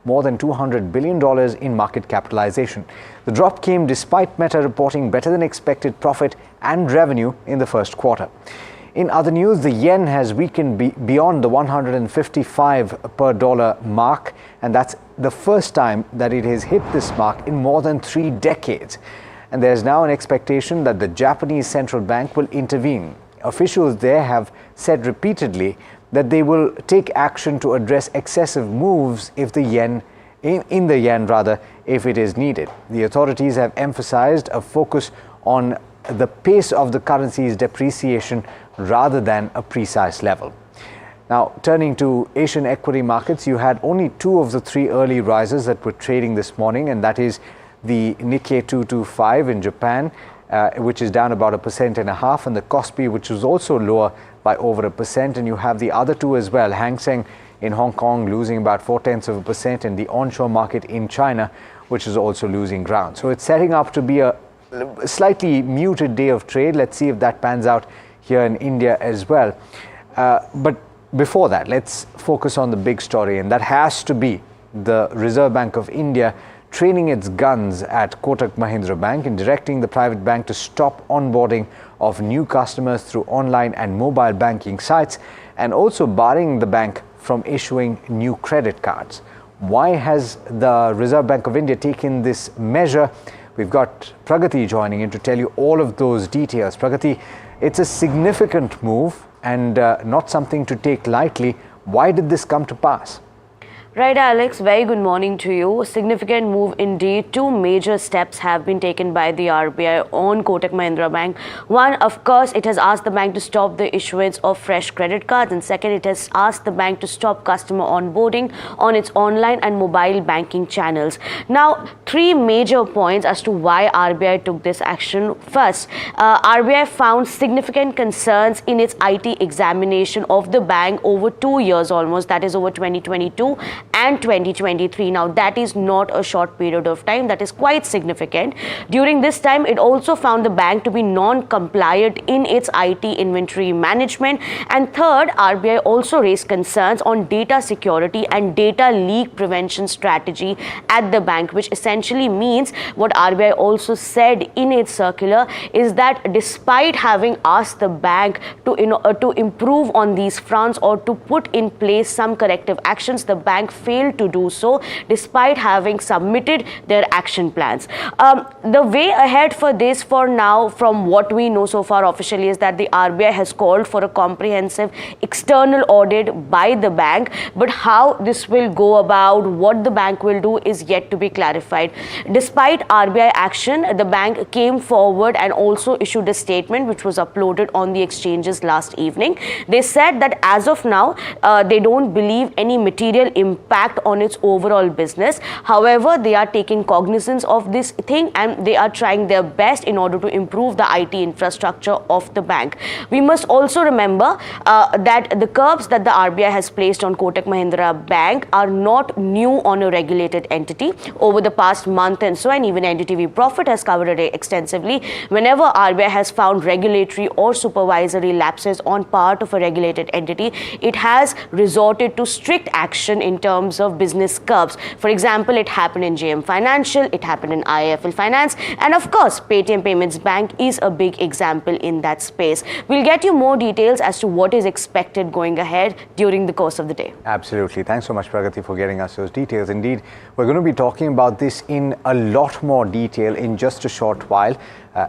more than $200 billion in market capitalization. The drop came despite Meta reporting better than expected profit and revenue in the first quarter. In other news, the yen has weakened beyond the 155 per dollar mark, and that's the first time that it has hit this mark in more than 3 decades. And there's now an expectation that the Japanese central bank will intervene. Officials there have said repeatedly that they will take action to address excessive moves if the yen if it is needed. The authorities have emphasized a focus on the pace of the currency's depreciation rather than a precise level. Now, turning to Asian equity markets, you had only 2 of the 3 early risers that were trading this morning, and that is the Nikkei 225 in Japan, which is down about 1.5%, and the Kospi, which was also lower by over 1%, and you have the other 2 as well. Hang Seng in Hong Kong losing about 0.4%, and the onshore market in China, which is also losing ground. So it's setting up to be a slightly muted day of trade. Let's see if that pans out here in India as well. But before that, let's focus on the big story, and that has to be the Reserve Bank of India training its guns at Kotak Mahindra Bank and directing the private bank to stop onboarding of new customers through online and mobile banking sites, and also barring the bank from issuing new credit cards. Why has the Reserve Bank of India taken this measure? We've got Pragati joining in to tell you all of those details. Pragati, it's a significant move and not something to take lightly. Why did this come to pass? Right, Alex. Very good morning to you. Significant move indeed. 2 major steps have been taken by the RBI on Kotak Mahindra Bank. One, of course, it has asked the bank to stop the issuance of fresh credit cards. And second, it has asked the bank to stop customer onboarding on its online and mobile banking channels. Now, 3 major points as to why RBI took this action. First, RBI found significant concerns in its IT examination of the bank over 2 years almost, that is over 2022 and 2023. Now, that is not a short period of time. That is quite significant. During this time, it also found the bank to be non-compliant in its IT inventory management. And third, RBI also raised concerns on data security and data leak prevention strategy at the bank, which essentially means what RBI also said in its circular is that despite having asked the bank to improve on these fronts or to put in place some corrective actions, the bank failed to do so despite having submitted their action plans. The way ahead for this for now, from what we know so far officially, is that the RBI has called for a comprehensive external audit by the bank, but how this will go about, what the bank will do, is yet to be clarified. Despite RBI action, the bank came forward and also issued a statement which was uploaded on the exchanges last evening. They said that as of now, they don't believe any material impact on its overall business. However, they are taking cognizance of this thing and they are trying their best in order to improve the IT infrastructure of the bank. We must also remember that the curbs that the RBI has placed on Kotak Mahindra Bank are not new on a regulated entity. Over the past month and so, and even NDTV Profit has covered it extensively, whenever RBI has found regulatory or supervisory lapses on part of a regulated entity, it has resorted to strict action in terms of business curbs. For example, it happened in JM Financial, it happened in IIFL Finance, and of course, Paytm Payments Bank is a big example in that space. We'll get you more details as to what is expected going ahead during the course of the day. Absolutely. Thanks so much, Pragati, for getting us those details. Indeed, we're going to be talking about this in a lot more detail in just a short while.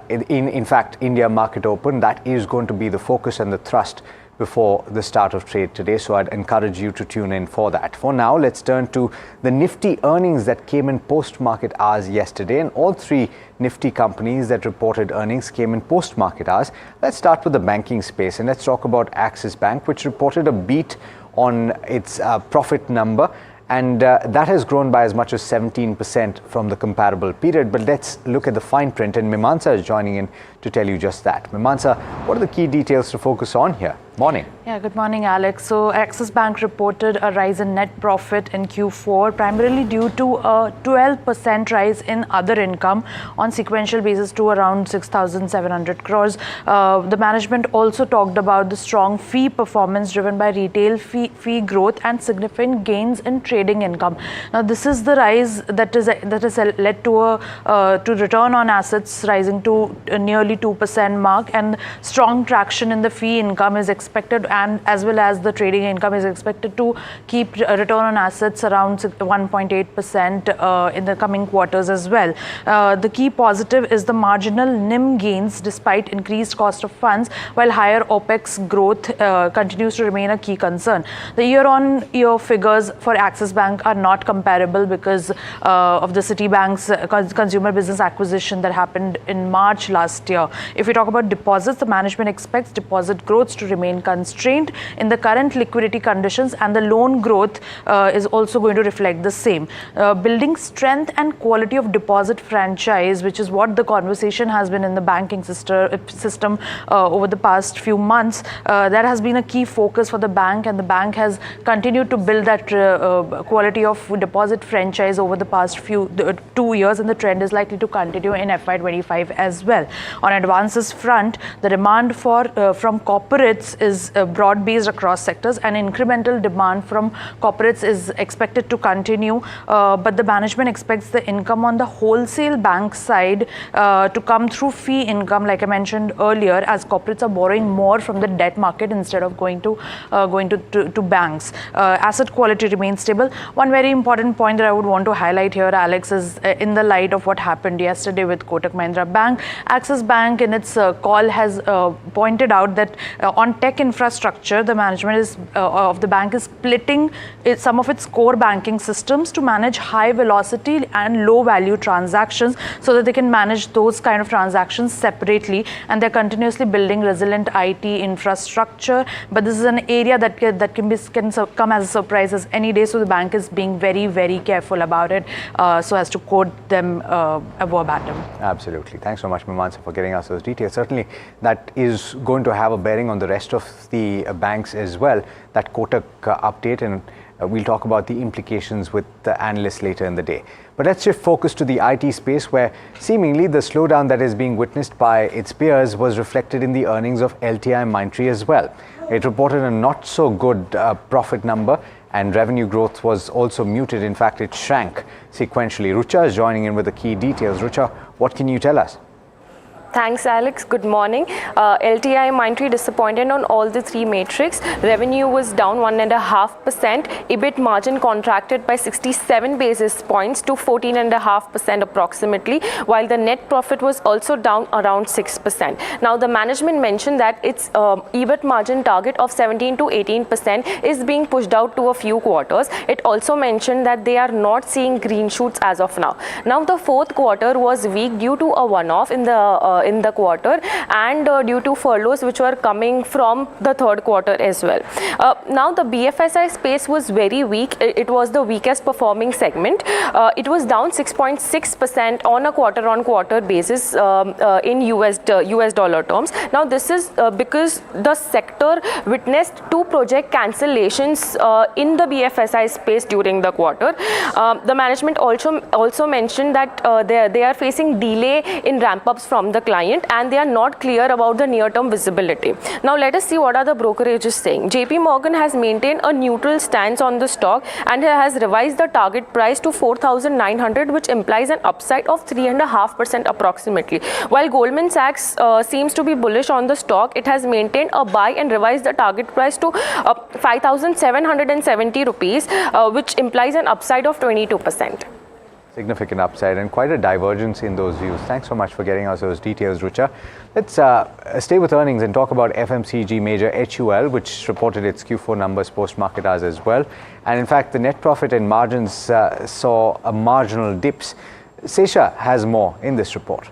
In fact, India Market Open, that is going to be the focus and the thrust before the start of trade today, so I'd encourage you to tune in for that. For now, let's turn to the Nifty earnings that came in post-market hours yesterday, and all 3 Nifty companies that reported earnings came in post-market hours. Let's start with the banking space, and let's talk about Axis Bank, which reported a beat on its profit number, and that has grown by as much as 17% from the comparable period. But let's look at the fine print, and Mimantsa is joining in to tell you just that. Mimantsa, what are the key details to focus on here? Morning. Yeah, good morning, Alex. So, Axis Bank reported a rise in net profit in Q4, primarily due to a 12% rise in other income on sequential basis to around 6,700 crores. The management also talked about the strong fee performance driven by retail fee growth and significant gains in trading income. Now, this is the rise that has led to to return on assets rising to nearly 2% mark, and strong traction in the fee income is expected, and as well as the trading income is expected to keep return on assets around 1.8% in the coming quarters as well. The key positive is the marginal NIM gains despite increased cost of funds, while higher OPEX growth continues to remain a key concern. The year-on-year figures for Axis Bank are not comparable because of the Citibank's consumer business acquisition that happened in March last year. If we talk about deposits, the management expects deposit growth to remain constrained in the current liquidity conditions, and the loan growth is also going to reflect the same. Building strength and quality of deposit franchise, which is what the conversation has been in the banking system over the past few months, that has been a key focus for the bank, and the bank has continued to build that quality of deposit franchise over the past 2 years, and the trend is likely to continue in FY25 as well. On advances front, the demand from corporates is broad-based across sectors, and incremental demand from corporates is expected to continue, but the management expects the income on the wholesale bank side to come through fee income, like I mentioned earlier, as corporates are borrowing more from the debt market instead of going to banks. Asset quality remains stable. One very important point that I would want to highlight here, Alex, is in the light of what happened yesterday with Kotak Mahindra Bank. Axis Bank in its call has pointed out that on tech infrastructure, the management of the bank is splitting some of its core banking systems to manage high velocity and low value transactions, so that they can manage those kind of transactions separately, and they're continuously building resilient IT infrastructure. But this is an area that can come as a surprise as any day, so the bank is being very, very careful about it, so as to quote them verbatim. Absolutely. Thanks so much, Mimantsa, for getting us those details. Certainly, that is going to have a bearing on the rest of the banks as well, that Kotak update, and we'll talk about the implications with the analysts later in the day. But let's shift focus to the IT space, where seemingly the slowdown that is being witnessed by its peers was reflected in the earnings of LTIMindtree as well. It reported a not so good profit number, and revenue growth was also muted. In fact, it shrank sequentially. Rucha is joining in with the key details. Rucha, what can you tell us? Thanks, Alex. Good morning. LTIMindtree disappointed on all the three metrics. Revenue was down 1.5%. EBIT margin contracted by 67 basis points to 14.5% approximately, while the net profit was also down around 6%. Now, the management mentioned that its EBIT margin target of 17 to 18% is being pushed out to a few quarters. It also mentioned that they are not seeing green shoots as of now. Now, the fourth quarter was weak due to a one-off in the quarter, and due to furloughs which were coming from the third quarter as well. Now, the BFSI space was very weak. It was the weakest performing segment. It was down 6.6% on a quarter-on-quarter basis in US dollar terms. Now, this is because the sector witnessed 2 project cancellations in the BFSI space during the quarter. The management also mentioned that they are facing delay in ramp-ups from the client, and they are not clear about the near-term visibility. Now, let us see what are the brokerages saying. JP Morgan has maintained a neutral stance on the stock and has revised the target price to 4,900, which implies an upside of 3.5% approximately. While Goldman Sachs seems to be bullish on the stock, it has maintained a buy and revised the target price to 5,770 rupees, which implies an upside of 22%. Significant upside and quite a divergence in those views. Thanks so much for getting us those details, Rucha. Let's stay with earnings and talk about FMCG major HUL, which reported its Q4 numbers post-market hours as well. And in fact, the net profit and margins saw a marginal dips. Sesha has more in this report.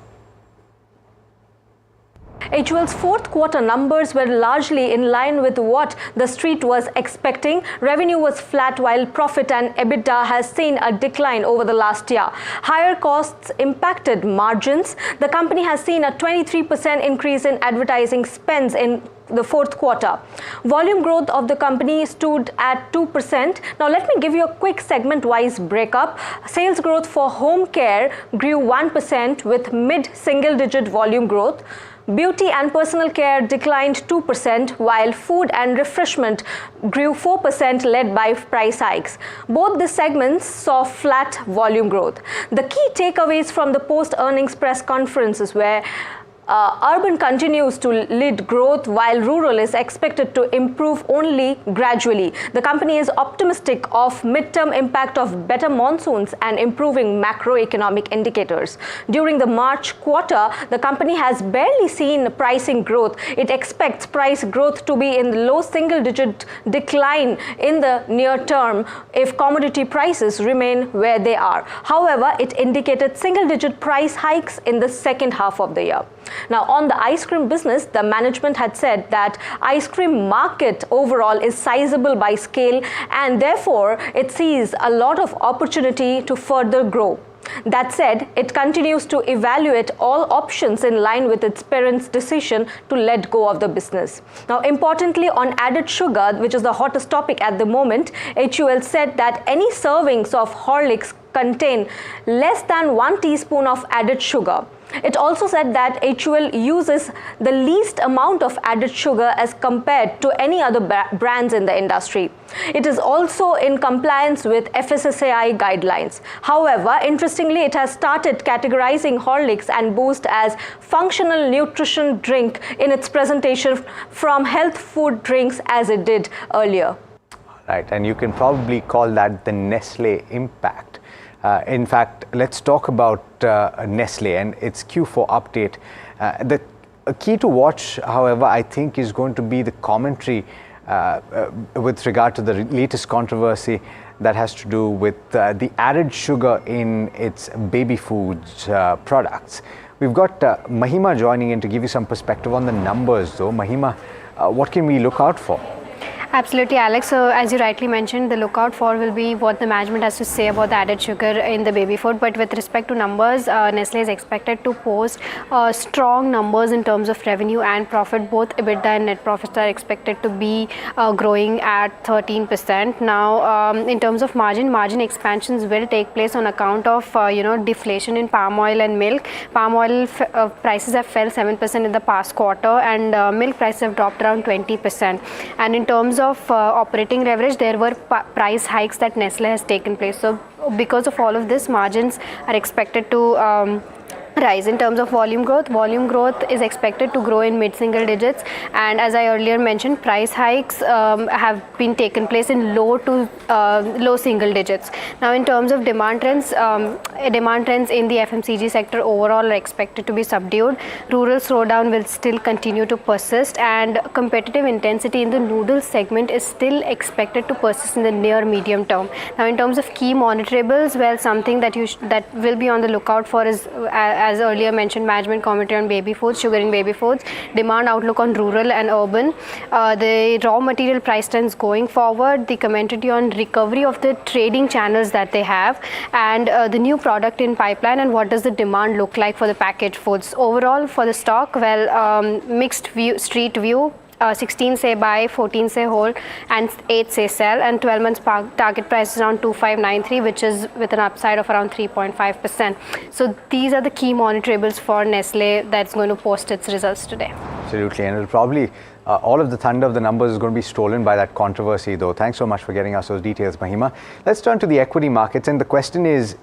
HUL's fourth quarter numbers were largely in line with what the street was expecting. Revenue was flat, while profit and EBITDA has seen a decline over the last year. Higher costs impacted margins. The company has seen a 23% increase in advertising spends in the fourth quarter. Volume growth of the company stood at 2%. Now let me give you a quick segment-wise breakup. Sales growth for home care grew 1% with mid-single-digit volume growth. Beauty and personal care declined 2%, while food and refreshment grew 4%, led by price hikes. Both the segments saw flat volume growth. The key takeaways from the post-earnings press conferences were urban continues to lead growth, while rural is expected to improve only gradually. The company is optimistic of midterm impact of better monsoons and improving macroeconomic indicators. During the March quarter, the company has barely seen pricing growth. It expects price growth to be in the low single-digit decline in the near term if commodity prices remain where they are. However, it indicated single-digit price hikes in the second half of the year. Now, on the ice cream business, the management had said that ice cream market overall is sizable by scale, and therefore it sees a lot of opportunity to further grow. That said, it continues to evaluate all options in line with its parent's decision to let go of the business. Now, importantly, on added sugar, which is the hottest topic at the moment, HUL said that any servings of Horlicks contain less than 1 teaspoon of added sugar. It also said that HUL uses the least amount of added sugar as compared to any other brands in the industry. It is also in compliance with FSSAI guidelines. However, interestingly, it has started categorizing Horlicks and Boost as functional nutrition drink in its presentation from health food drinks as it did earlier. Right, and you can probably call that the Nestle impact. In fact, let's talk about Nestle and its Q4 update. The key to watch, however, I think is going to be the commentary with regard to the latest controversy that has to do with the added sugar in its baby foods products. We've got Mahima joining in to give you some perspective on the numbers, though. Mahima, what can we look out for? Absolutely, Alex. So as you rightly mentioned, the lookout for will be what the management has to say about the added sugar in the baby food. But with respect to numbers, Nestle is expected to post strong numbers in terms of revenue and profit. Both EBITDA and net profits are expected to be growing at 13%. Now, in terms of margin expansions will take place on account of deflation in palm oil and milk. Palm oil prices have fell 7% in the past quarter, and milk prices have dropped around 20%. And in terms of operating leverage, there were price hikes that Nestle has taken place. So because of all of this, margins are expected to rise. In terms of volume growth is expected to grow in mid-single digits, and as I earlier mentioned, price hikes have been taken place in low single digits. Now, in terms of demand trends in the FMCG sector overall are expected to be subdued. Rural slowdown will still continue to persist, and competitive intensity in the noodles segment is still expected to persist in the near medium term. Now, in terms of key monitorables, well, something that that will be on the lookout for is, as earlier mentioned, management commentary on baby foods, sugar in baby foods, demand outlook on rural and urban, the raw material price trends going forward, the commentary on recovery of the trading channels that they have, and the new product in pipeline, and what does the demand look like for the packaged foods. Overall, for the stock, well, mixed street view. 16 say buy, 14 say hold, and 8 say sell, and 12 months target price is around 2593, which is with an upside of around 3.5%. So these are the key monitorables for Nestle that's going to post its results today. Absolutely, and it'll probably all of the thunder of the numbers is going to be stolen by that controversy, though. Thanks so much for getting us those details, Mahima. Let's turn to the equity markets, and the question is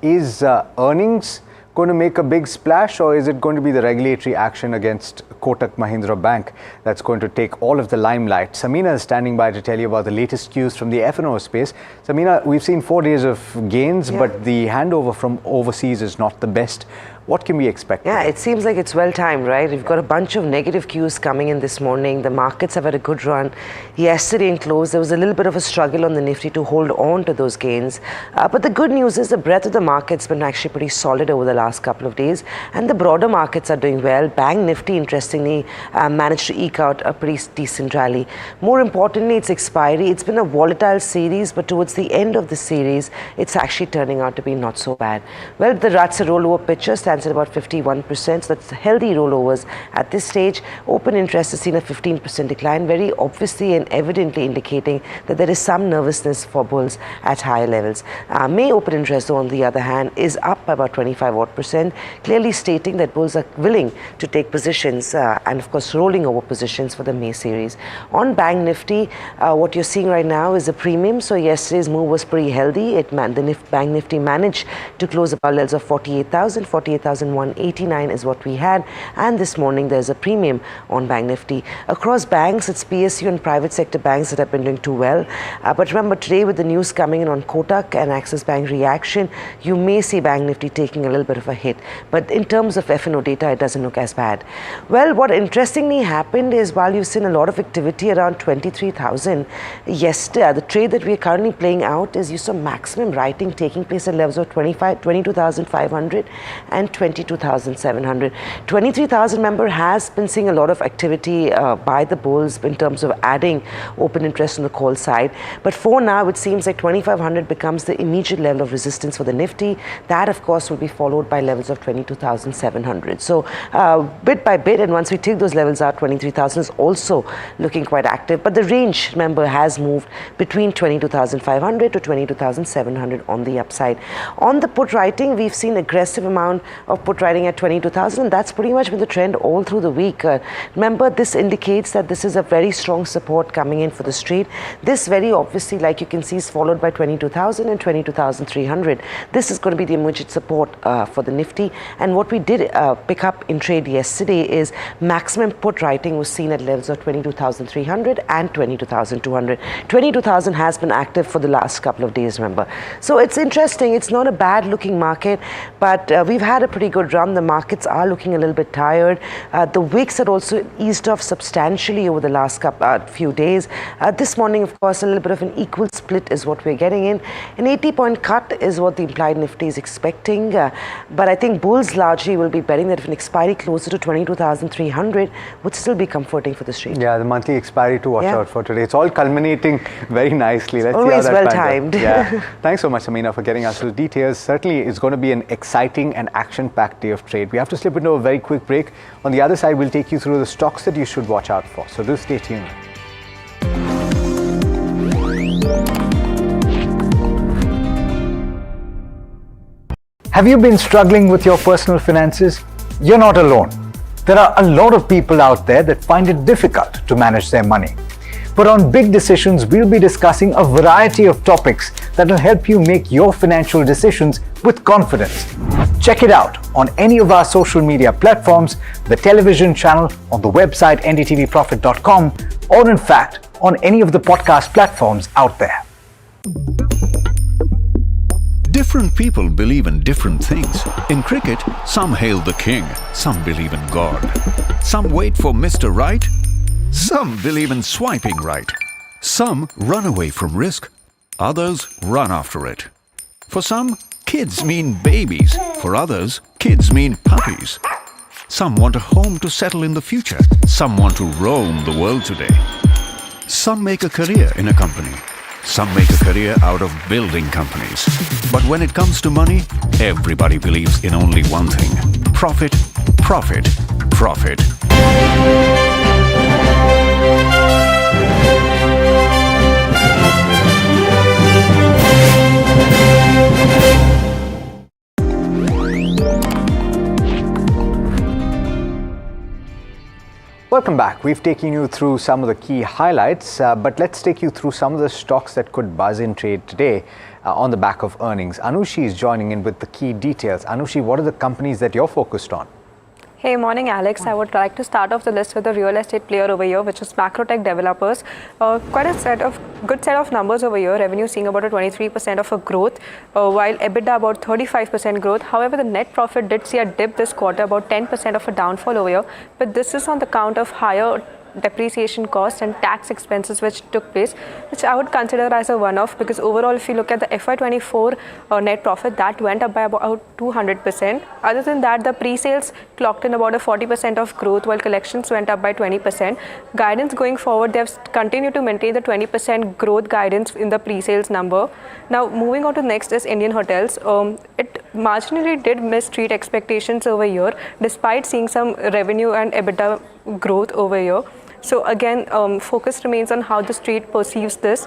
earnings going to make a big splash, or is it going to be the regulatory action against Kotak Mahindra Bank that's going to take all of the limelight? Samina is standing by to tell you about the latest news from the F&O space. Samina, we've seen 4 days of gains, but the handover from overseas is not the best. What can we expect? Yeah, it seems like it's well timed, right? We've got a bunch of negative cues coming in this morning. The markets have had a good run. Yesterday in close, there was a little bit of a struggle on the Nifty to hold on to those gains. But the good news is the breadth of the market's been actually pretty solid over the last couple of days. And the broader markets are doing well. Bank Nifty, interestingly, managed to eke out a pretty decent rally. More importantly, its expiry. It's been a volatile series, but towards the end of the series, it's actually turning out to be not so bad. Well, the Ratsa rollover picture stands stands at about 51%. So that's healthy rollovers at this stage. Open interest has seen a 15% decline, very obviously and evidently indicating that there is some nervousness for bulls at higher levels. May open interest, though, on the other hand, is up by about 25%, clearly stating that bulls are willing to take positions and, of course, rolling over positions for the May series. On Bank Nifty, what you're seeing right now is a premium. So yesterday's move was pretty healthy. Bank Nifty managed to close above levels of 48,000, 48,189 is what we had. And this morning there's a premium on Bank Nifty. Across banks, it's PSU and private sector banks that have been doing too well. But remember, today with the news coming in on Kotak and Axis Bank reaction, you may see Bank Nifty taking a little bit of a hit. But in terms of F&O data, it doesn't look as bad. Well, what interestingly happened is while you've seen a lot of activity around 23,000, yesterday, the trade that we are currently playing out is you saw maximum writing taking place at levels of 22,500 and 22,700. 23,000, member, has been seeing a lot of activity by the bulls in terms of adding open interest on the call side. But for now, it seems like 2,500 becomes the immediate level of resistance for the Nifty. That, of course, will be followed by levels of 22,700. So bit by bit, and once we take those levels out, 23,000 is also looking quite active. But the range, remember, has moved between 22,500 to 22,700 on the upside. On the put writing, we've seen aggressive amount of put writing at 22,000, and that's pretty much been the trend all through the week. Remember, this indicates that this is a very strong support coming in for the street. This very obviously, like you can see, is followed by 22,000 and 22,300. This is going to be the immediate support for the Nifty. And what we did pick up in trade yesterday is maximum put writing was seen at levels of 22,300 and 22,200. 22,000 has been active for the last couple of days, remember. So it's interesting. It's not a bad looking market, but we've had a pretty good run. The markets are looking a little bit tired. The wicks had also eased off substantially over the last few days. This morning, of course, a little bit of an equal split is what we're getting in. An 80-point cut is what the implied Nifty is expecting. But I think bulls largely will be betting that if an expiry closer to 22,300 would still be comforting for the street. Yeah, the monthly expiry to watch out for today. It's all culminating very nicely. Let's Always see how that well timed. Yeah. Thanks so much, Amina, for getting us to the details. Certainly, it's going to be an exciting and action-packed day of trade. We have to slip into a very quick break. On the other side, we'll take you through the stocks that you should watch out for. So do stay tuned. Have you been struggling with your personal finances? You're not alone. There are a lot of people out there that find it difficult to manage their money. But on Big Decisions, we'll be discussing a variety of topics that will help you make your financial decisions with confidence. Check it out on any of our social media platforms, the television channel, on the website ndtvprofit.com, or in fact, on any of the podcast platforms out there. Different people believe in different things. In cricket, some hail the king, some believe in God. Some wait for Mr. Right, some believe in swiping right. Some run away from risk, others run after it. For some, kids mean babies. For others, kids mean puppies. Some want a home to settle in the future. Some want to roam the world today. Some make a career in a company. Some make a career out of building companies. But when it comes to money, everybody believes in only one thing: profit, profit, profit. Welcome back. We've taken you through some of the key highlights, but let's take you through some of the stocks that could buzz in trade today on the back of earnings. Anushi is joining in with the key details. Anushi, what are the companies that you're focused on? Hey, morning Alex. I would like to start off the list with a real estate player over here, which is Macrotech Developers. Quite a good set of numbers over here. Revenue seeing about a 23% of a growth, while EBITDA about 35% growth. However, the net profit did see a dip this quarter, about 10% of a downfall over here. But this is on the count of higher depreciation costs and tax expenses which took place, which I would consider as a one-off, because overall if you look at the FY24 net profit, that went up by about 200%. Other than that, the pre-sales clocked in about a 40% of growth, while collections went up by 20%. Guidance going forward, they have continued to maintain the 20% growth guidance in the pre-sales number. Now moving on to next is Indian Hotels. It marginally did miss street expectations over here, despite seeing some revenue and EBITDA growth over here. So again, focus remains on how the street perceives this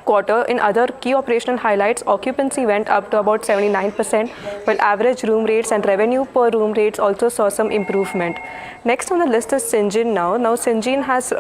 quarter. In other key operational highlights, occupancy went up to about 79%, while average room rates and revenue per room rates also saw some improvement. Next on the list is Syngene now. Now Syngene has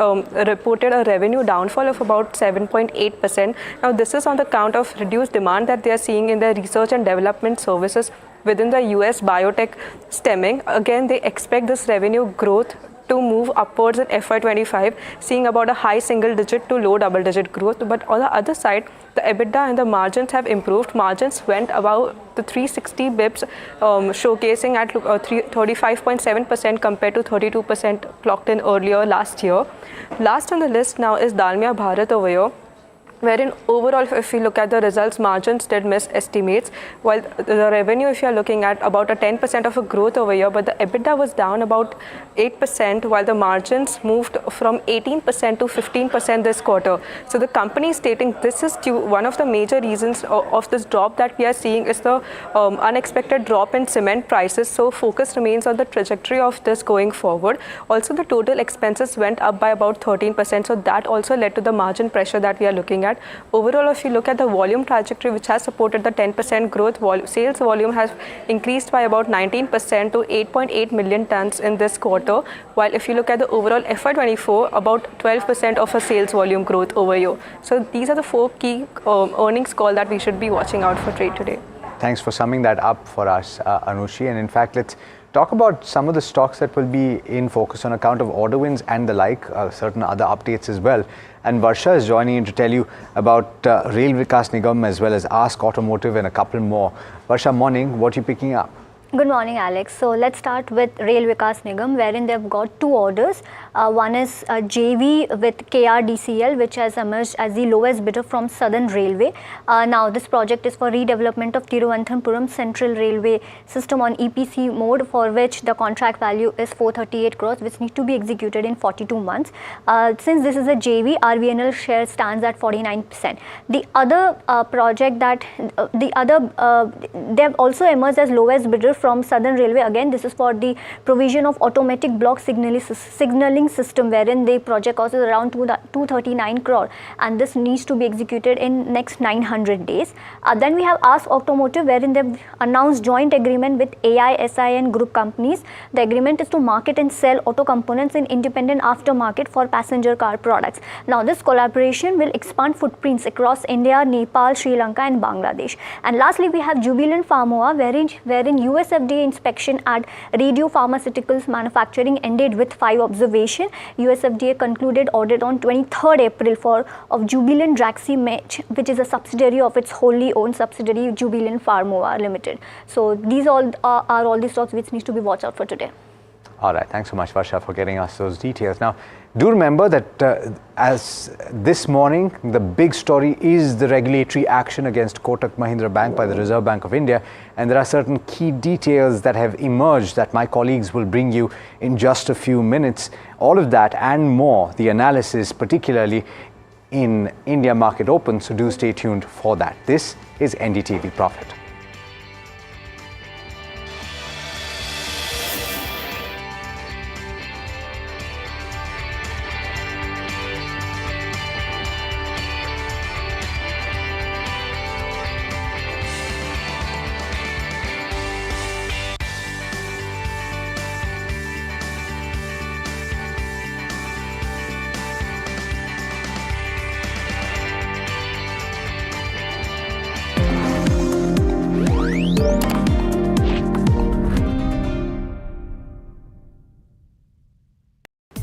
reported a revenue downfall of about 7.8%. Now this is on the count of reduced demand that they are seeing in their research and development services within the US biotech stemming. Again, they expect this revenue growth to move upwards in FY25, seeing about a high single digit to low double digit growth. But on the other side, the EBITDA and the margins have improved. Margins went about the 360 bips, showcasing at 35.7% compared to 32% clocked in earlier last year. Last on the list now is Dalmia Bharat over here, wherein overall if you look at the results, margins did miss estimates, while the revenue, if you are looking at about a 10% of a growth over here, but the EBITDA was down about 8%, while the margins moved from 18% to 15% this quarter. So the company is stating this is due, one of the major reasons of this drop that we are seeing is the unexpected drop in cement prices. So focus remains on the trajectory of this going forward. Also the total expenses went up by about 13%, so that also led to the margin pressure that we are looking at. Overall, if you look at the volume trajectory, which has supported the 10% growth, sales volume has increased by about 19% to 8.8 million tons in this quarter, while if you look at the overall FY24, about 12% of a sales volume growth over here. So these are the four key earnings call that we should be watching out for trade today. Thanks for summing that up for us, Anushi. And in fact, let's talk about some of the stocks that will be in focus on account of order wins and the like, certain other updates as well. And Varsha is joining in to tell you about Rail Vikas Nigam as well as Ask Automotive and a couple more. Varsha, morning. What are you picking up? Good morning, Alex. So let's start with Rail Vikas Nigam, wherein they've got two orders. One is a JV with KRDCL, which has emerged as the lowest bidder from Southern Railway. Now, this project is for redevelopment of Thiruvananthapuram Central Railway system on EPC mode, for which the contract value is 438 crores, which need to be executed in 42 months. Since this is a JV, RVNL share stands at 49%. The other project that they've also emerged as lowest bidder from Southern Railway. Again, this is for the provision of automatic block signaling system, wherein the project cost is around 239 crore, and this needs to be executed in next 900 days. Then we have Ask Automotive, wherein they've announced joint agreement with AISIN group companies. The agreement is to market and sell auto components in independent aftermarket for passenger car products. Now, this collaboration will expand footprints across India, Nepal, Sri Lanka and Bangladesh. And lastly, we have Jubilant Pharma, wherein US FDA inspection at Radio Pharmaceuticals Manufacturing ended with 5 observations. US FDA concluded audit on 23rd April of Jubilant Draximech, which is a subsidiary of its wholly owned subsidiary Jubilant Pharma Limited. So these all are all the stocks which need to be watched out for today. All right, thanks so much, Varsha, for getting us those details. Now, do remember that as this morning, the big story is the regulatory action against Kotak Mahindra Bank by the Reserve Bank of India. And there are certain key details that have emerged that my colleagues will bring you in just a few minutes. All of that and more, the analysis, particularly in India Market Open. So do stay tuned for that. This is NDTV Profit.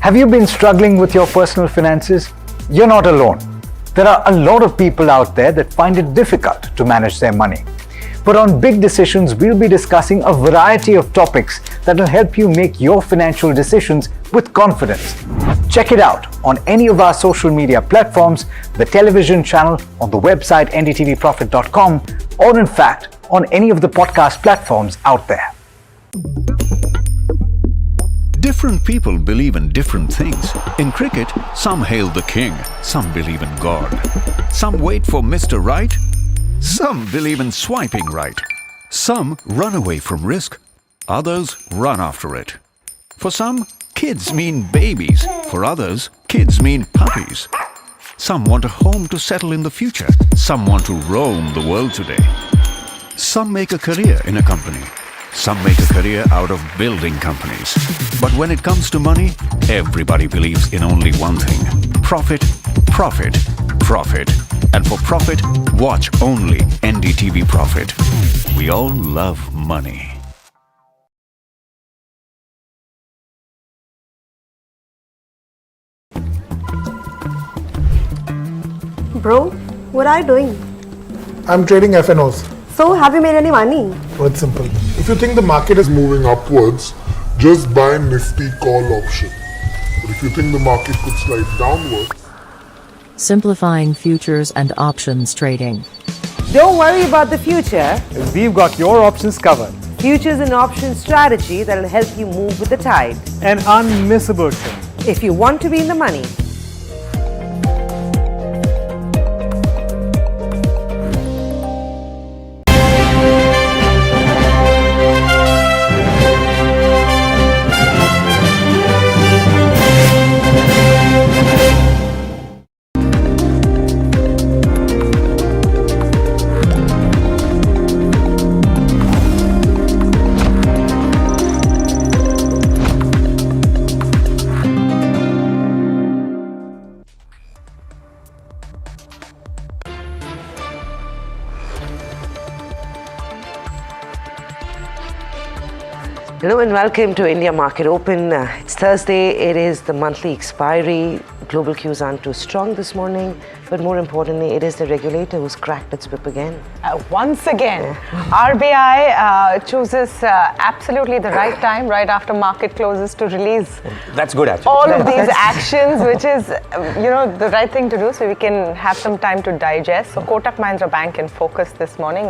Have you been struggling with your personal finances? You're not alone. There are a lot of people out there that find it difficult to manage their money. But on Big Decisions, we'll be discussing a variety of topics that will help you make your financial decisions with confidence. Check it out on any of our social media platforms, the television channel, on the website ndtvprofit.com, or in fact, on any of the podcast platforms out there. Different people believe in different things. In cricket, some hail the king, some believe in God. Some wait for Mr. Right, some believe in swiping right. Some run away from risk, others run after it. For some, kids mean babies. For others, kids mean puppies. Some want a home to settle in the future. Some want to roam the world today. Some make a career in a company. Some make a career out of building companies. But when it comes to money, everybody believes in only one thing: profit, profit, profit. And for profit, watch only NDTV Profit. We all love money. Bro, what are you doing? I'm trading FNOs. So, have you made any money? Oh, it's simple. If you think the market is moving upwards, just buy Nifty call option. But if you think the market could slide downwards, simplifying futures and options trading. Don't worry about the future. We've got your options covered. Futures and options strategy that will help you move with the tide. An unmissable trade. If you want to be in the money. Hello and welcome to India Market Open. It's Thursday, it is the monthly expiry. Global cues aren't too strong this morning, but more importantly, it is the regulator who's cracked its whip again. Once again, RBI chooses absolutely the right time, right after market closes, to release That's good actually. all of these actions, which is, the right thing to do, so we can have some time to digest. So Kotak Mahindra Bank in focus this morning,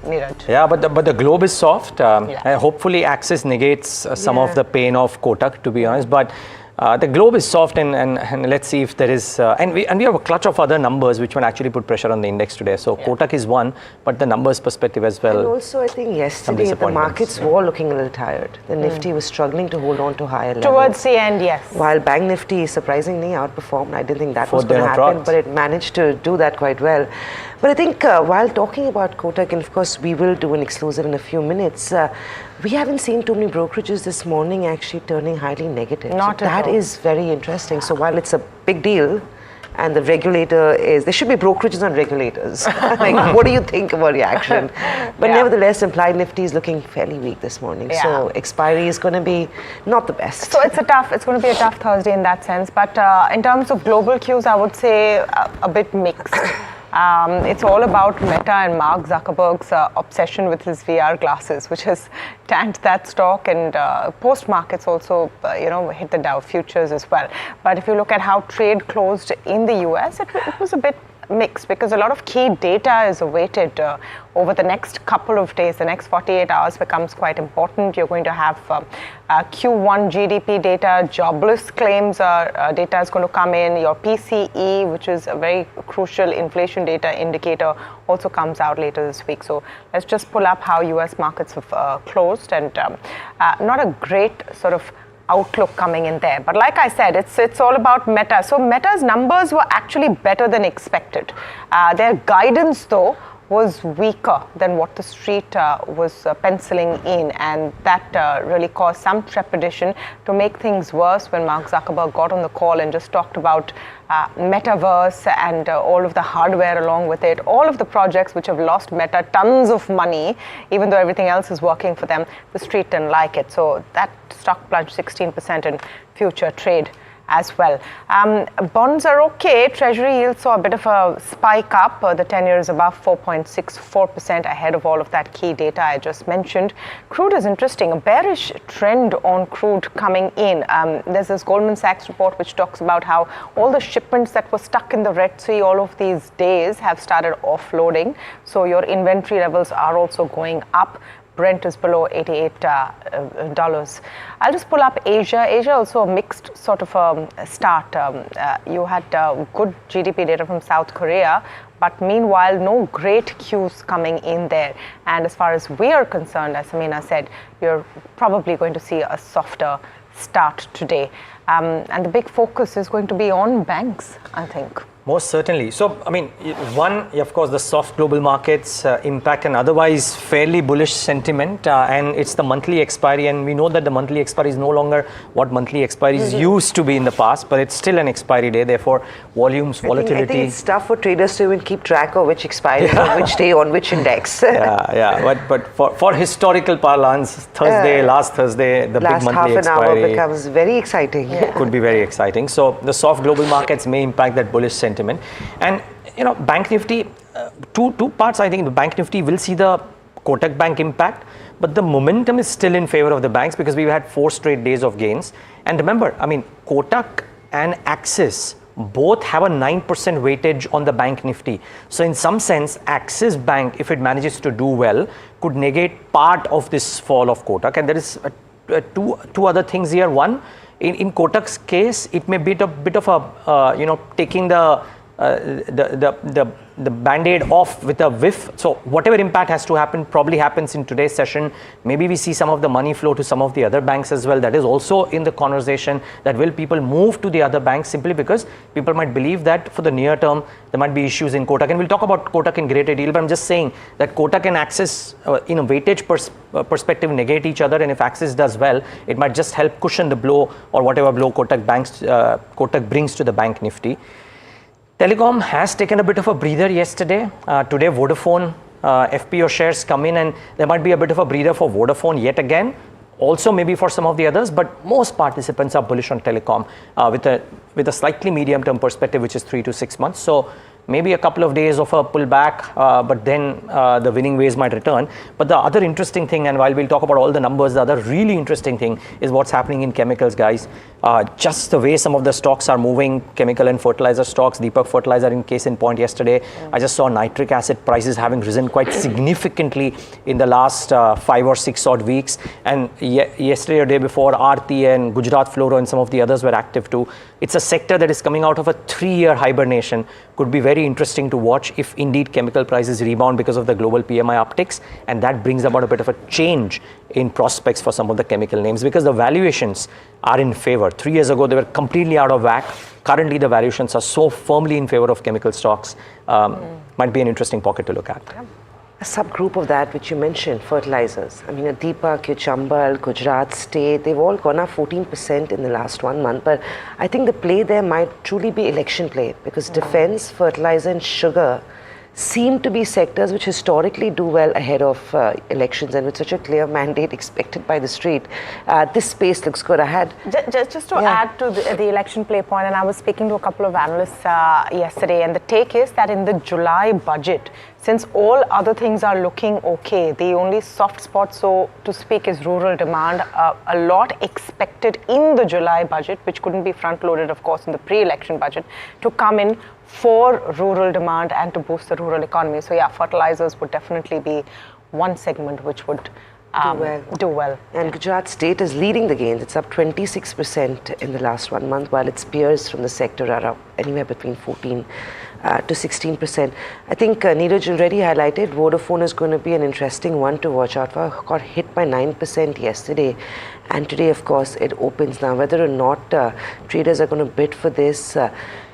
Neeraj. Yeah, but the globe is soft. Hopefully Axis negates some of the pain of Kotak, to be honest. But the globe is soft, and let's see if there is, and we have a clutch of other numbers which will actually put pressure on the index today. So Kotak is one, but the numbers perspective as well. And also, I think yesterday the markets were looking a little tired. The Nifty was struggling to hold on to higher levels. Towards the end, yes. While Bank Nifty surprisingly outperformed. I didn't think that was going to happen, but it managed to do that quite well. But I think while talking about Kotak, and of course we will do an exclusive in a few minutes, we haven't seen too many brokerages this morning actually turning highly negative. Not at all. That is very interesting. So while it's a big deal, and the regulator is, there should be brokerages on regulators. Like, what do you think about reaction? But nevertheless, implied Nifty is looking fairly weak this morning. So expiry is going to be not the best. So it's going to be a tough Thursday in that sense. But in terms of global cues, I would say a bit mixed. It's all about Meta and Mark Zuckerberg's obsession with his VR glasses, which has tanked that stock, and post markets also hit the Dow futures as well. But if you look at how trade closed in the US, it was a bit mixed, because a lot of key data is awaited over the next couple of days. The next 48 hours becomes quite important. You're going to have Q1 GDP data, jobless claims data is going to come in. Your PCE, which is a very crucial inflation data indicator, also comes out later this week. So let's just pull up how US markets have closed, and not a great sort of outlook coming in there. But like I said, it's all about Meta. So Meta's numbers were actually better than expected. Their guidance, though, was weaker than what the street was penciling in, and that really caused some trepidation to make things worse when Mark Zuckerberg got on the call and just talked about metaverse and all of the hardware along with it, all of the projects which have lost Meta tons of money, even though everything else is working for them. The street didn't like it, so that stock plunged 16% in future trade as well. Bonds are okay. Treasury yields saw a bit of a spike up. The 10-year is above 4.64% ahead of all of that key data I just mentioned. Crude is interesting. A bearish trend on crude coming in. There's this Goldman Sachs report which talks about how all the shipments that were stuck in the Red Sea all of these days have started offloading. So your inventory levels are also going up. Brent is below $88. I'll just pull up Asia. Asia also a mixed sort of start. You had good GDP data from South Korea, but meanwhile, no great cues coming in there. And as far as we are concerned, as Amina said, you're probably going to see a softer start today. And the big focus is going to be on banks, I think. Most certainly. So, I mean, one, of course, the soft global markets impact an otherwise fairly bullish sentiment, and it's the monthly expiry, and we know that the monthly expiry is no longer what monthly expiries used to be in the past, but it's still an expiry day, therefore volumes, volatility. I think it's tough for traders to even keep track of which expiry on which day on which index. But for historical parlance, last Thursday, the last big monthly expiry. Half an hour becomes very exciting. Could be very exciting. So the soft global markets may impact that bullish sentiment. And Bank Nifty, two parts. I think the Bank Nifty will see the Kotak Bank impact, but the momentum is still in favor of the banks because we've had 4 straight days of gains. And remember, I mean, Kotak and Axis both have a 9% weightage on the Bank Nifty. So in some sense, Axis Bank, if it manages to do well, could negate part of this fall of Kotak. And there is two other things here. One, in Kotak's case, it may be a bit of a taking the band-aid off with a whiff. So whatever impact has to happen probably happens in today's session. Maybe we see some of the money flow to some of the other banks as well. That is also in the conversation, that will people move to the other banks simply because people might believe that for the near term there might be issues in Kotak. And we'll talk about Kotak in greater detail, but I'm just saying that Kotak and Axis in a weightage perspective negate each other, and if Axis does well, it might just help cushion the blow or whatever blow Kotak brings to the Bank Nifty. Telecom has taken a bit of a breather yesterday. Today, Vodafone FPO shares come in, and there might be a bit of a breather for Vodafone yet again. Also, maybe for some of the others, but most participants are bullish on Telecom with a slightly medium-term perspective, which is 3 to 6 months. So maybe a couple of days of a pullback, but then the winning ways might return. But the other interesting thing, and while we'll talk about all the numbers, the other really interesting thing is what's happening in chemicals, guys. Just the way some of the stocks are moving, chemical and fertilizer stocks, Deepak Fertilizer in case in point yesterday. I just saw nitric acid prices having risen quite significantly in the last 5 or 6 odd weeks. And yesterday or day before, Aarti and Gujarat Fluoro and some of the others were active too. It's a sector that is coming out of a 3-year hibernation. Could be very interesting to watch if indeed chemical prices rebound because of the global PMI upticks, and that brings about a bit of a change in prospects for some of the chemical names because the valuations are in favor. 3 years ago, they were completely out of whack. Currently, the valuations are so firmly in favor of chemical stocks. Might be an interesting pocket to look at. A subgroup of that which you mentioned, fertilizers. I mean, Deepak, Chambal, Gujarat State, they've all gone up 14% in the last 1 month. But I think the play there might truly be election play because defense, fertilizer and sugar seem to be sectors which historically do well ahead of elections, and with such a clear mandate expected by the street, this space looks good ahead. Just to add to the election play point, and I was speaking to a couple of analysts yesterday, and the take is that in the July budget, since all other things are looking okay, the only soft spot, so to speak, is rural demand. A lot expected in the July budget, which couldn't be front-loaded, of course, in the pre-election budget, to come in for rural demand and to boost the rural economy. So yeah, fertilizers would definitely be one segment which would do well. And Gujarat State is leading the gains. It's up 26% in the last 1 month, while its peers from the sector are up anywhere between 14 to 16%. I think Neeraj already highlighted Vodafone is going to be an interesting one to watch out for. Got hit by 9% yesterday, and today, of course, it opens now. Whether or not traders are going to bid for this,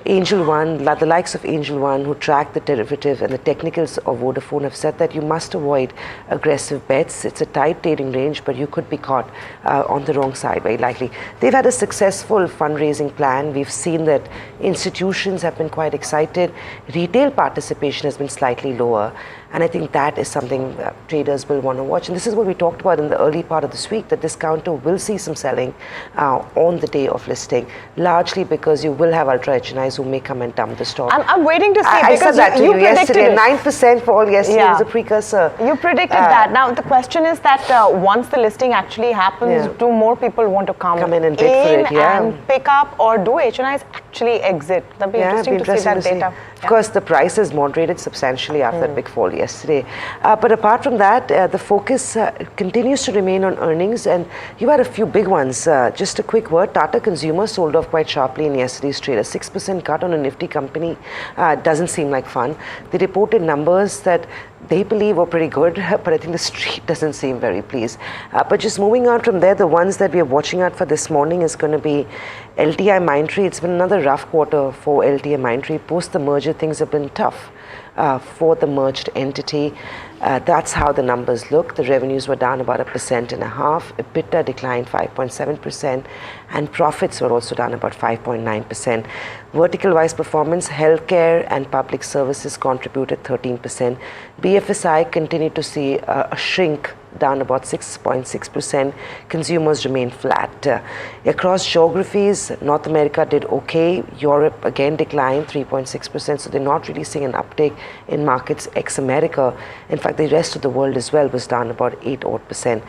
Angel One, the likes of Angel One, who track the derivative and the technicals of Vodafone, have said that you must avoid aggressive bets. It's a tight trading range, but you could be caught on the wrong side, very likely. They've had a successful fundraising plan. We've seen that institutions have been quite excited. Retail participation has been slightly lower. And I think that is something traders will want to watch. And this is what we talked about in the early part of this week, that discounter will see some selling on the day of listing, largely because you will have ultra HNIs who may come and dump the stock. I'm waiting to see, I because said that to you yesterday. it. 9% fall yesterday was a precursor. You predicted that. Now the question is that once the listing actually happens, do more people want to come in and bid for it, and pick up, or do HNIs actually exit? That'd be interesting to see that data. Of course, the price has moderated substantially after that big fall yesterday. But apart from that, the focus continues to remain on earnings, and you had a few big ones. Just a quick word, Tata Consumer sold off quite sharply in yesterday's trade. A 6% cut on a nifty company doesn't seem like fun. They reported numbers that they believe were pretty good, but I think the street doesn't seem very pleased. But just moving on from there, the ones that we are watching out for this morning is going to be LTI Mindtree. It's been another rough quarter for LTI Mindtree. Post the merger, things have been tough for the merged entity. That's how the numbers look. The revenues were down about 1.5%. EBITDA declined 5.7%, and profits were also down about 5.9%. Vertical-wise performance, healthcare and public services contributed 13%. BFSI continued to see a shrink, down about 6.6%. Consumers remain flat. Across geographies, North America did okay. Europe again declined 3.6%. So they're not really seeing an uptake in markets ex-America. In fact, the rest of the world as well was down about 8%.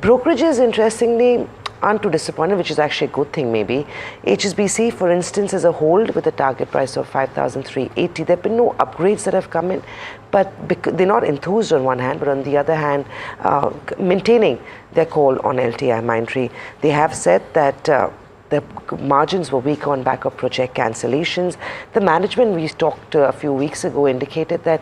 Brokerages, interestingly, aren't too disappointed, which is actually a good thing maybe. HSBC, for instance, is a hold with a target price of 5,380. There have been no upgrades that have come in, but they're not enthused on one hand, but on the other hand, maintaining their call on LTI Mindtree. They have said that the margins were weak on back of project cancellations. The management we talked a few weeks ago indicated that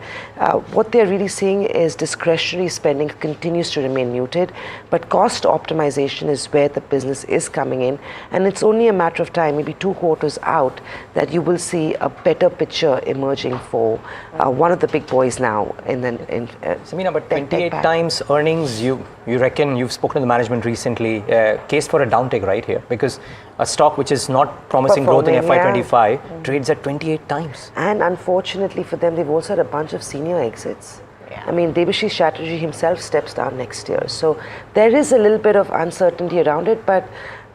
what they're really seeing is discretionary spending continues to remain muted, but cost optimization is where the business is coming in, and it's only a matter of time, maybe 2 quarters out, that you will see a better picture emerging for one of the big boys now. Samina, but 28 times earnings, you reckon, you've spoken to the management recently, case for a downtake right here, because a stock which is not promising growth in FY25 trades at 28 times. And unfortunately for them, they've also had a bunch of senior exits. I mean, Debashish Chatterjee himself steps down next year. So there is a little bit of uncertainty around it, but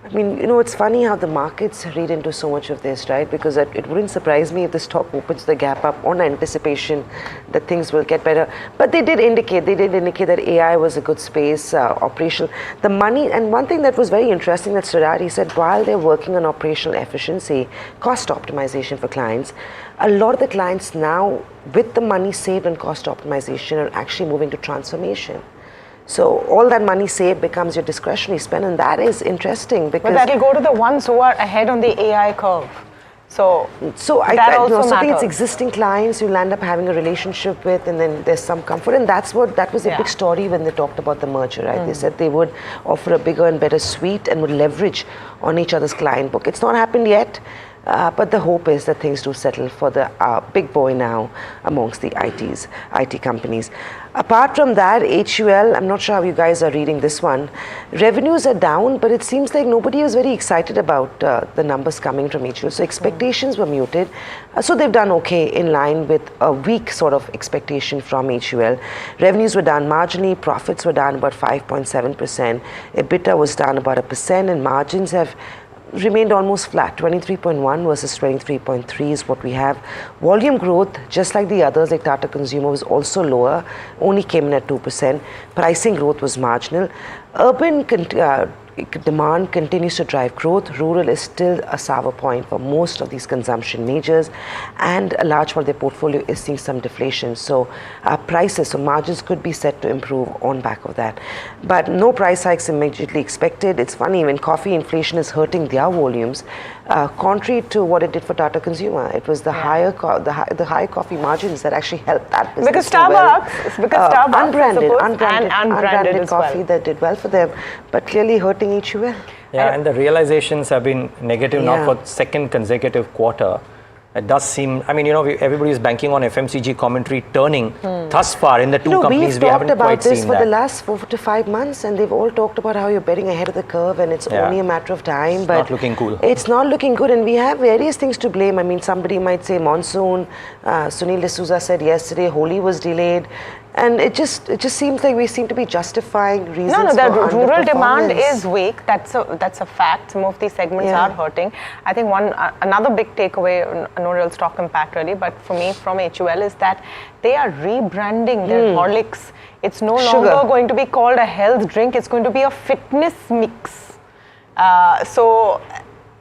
I mean, you know, it's funny how the markets read into so much of this, right? Because it wouldn't surprise me if the stock opens the gap up on anticipation that things will get better. But they did indicate that AI was a good space, operational. The money, and one thing that was very interesting that stood out, he said while they're working on operational efficiency, cost optimization for clients, a lot of the clients now, with the money saved on cost optimization, are actually moving to transformation. So all that money saved becomes your discretionary spend, and that is interesting because. But that'll go to the ones who are ahead on the AI curve. So I also think it's existing clients you'll end up having a relationship with, and then there's some comfort, and that was a big story when they talked about the merger, right? They said they would offer a bigger and better suite and would leverage on each other's client book. It's not happened yet. But the hope is that things do settle for the big boy now amongst the IT companies. Apart from that, HUL, I'm not sure how you guys are reading this one. Revenues are down, but it seems like nobody was very excited about the numbers coming from HUL. So expectations were muted. So they've done okay in line with a weak sort of expectation from HUL. Revenues were down marginally, profits were down about 5.7%. EBITDA was down about 1%, and margins have remained almost flat. 23.1 versus 23.3 is what we have. Volume growth, just like the others, like Tata Consumer, was also lower, only came in at 2%. Pricing growth was marginal. Urban demand continues to drive growth. Rural is still a sour point for most of these consumption majors, and a large part of their portfolio is seeing some deflation. So margins could be set to improve on back of that. But no price hikes immediately expected. It's funny, when coffee inflation is hurting their volumes, contrary to what it did for Tata Consumer, it was the higher coffee margins that actually helped that business. Because Starbucks, unbranded coffee that did well for them, but clearly hurting HUL. Yeah, and the realizations have been negative now for second consecutive quarter. It does seem, I mean, you know, everybody is banking on FMCG commentary turning. Thus far in the two companies, we haven't quite seen that. We've talked about this for the last 4 to 5 months, and they've all talked about how you're betting ahead of the curve, and it's only a matter of time. It's but not looking cool. It's not looking good, and we have various things to blame. I mean, somebody might say monsoon. Sunil D'Souza said yesterday Holi was delayed. And it just seems like we seem to be justifying reasons. No, the for rural demand underperformance. is weak. That's a fact. Some of these segments are hurting. I think another big takeaway, no real stock impact really, but for me from HUL is that they are rebranding their Horlicks. It's no longer going to be called a health drink. It's going to be a fitness mix. So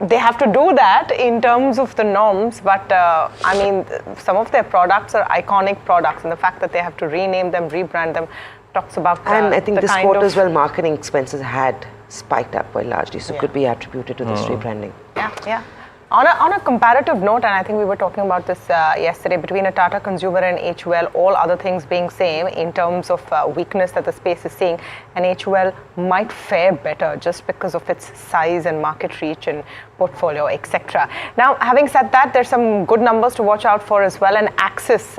they have to do that in terms of the norms, but I mean, some of their products are iconic products, and the fact that they have to rename them, rebrand them, talks about and I think this quarter as well, marketing expenses had spiked up quite largely, so could be attributed to this rebranding. Yeah. On a comparative note, and I think we were talking about this yesterday, between a Tata Consumer and HUL, all other things being same in terms of weakness that the space is seeing, and HUL might fare better just because of its size and market reach and portfolio, etc. Now, having said that, there's some good numbers to watch out for as well, and Axis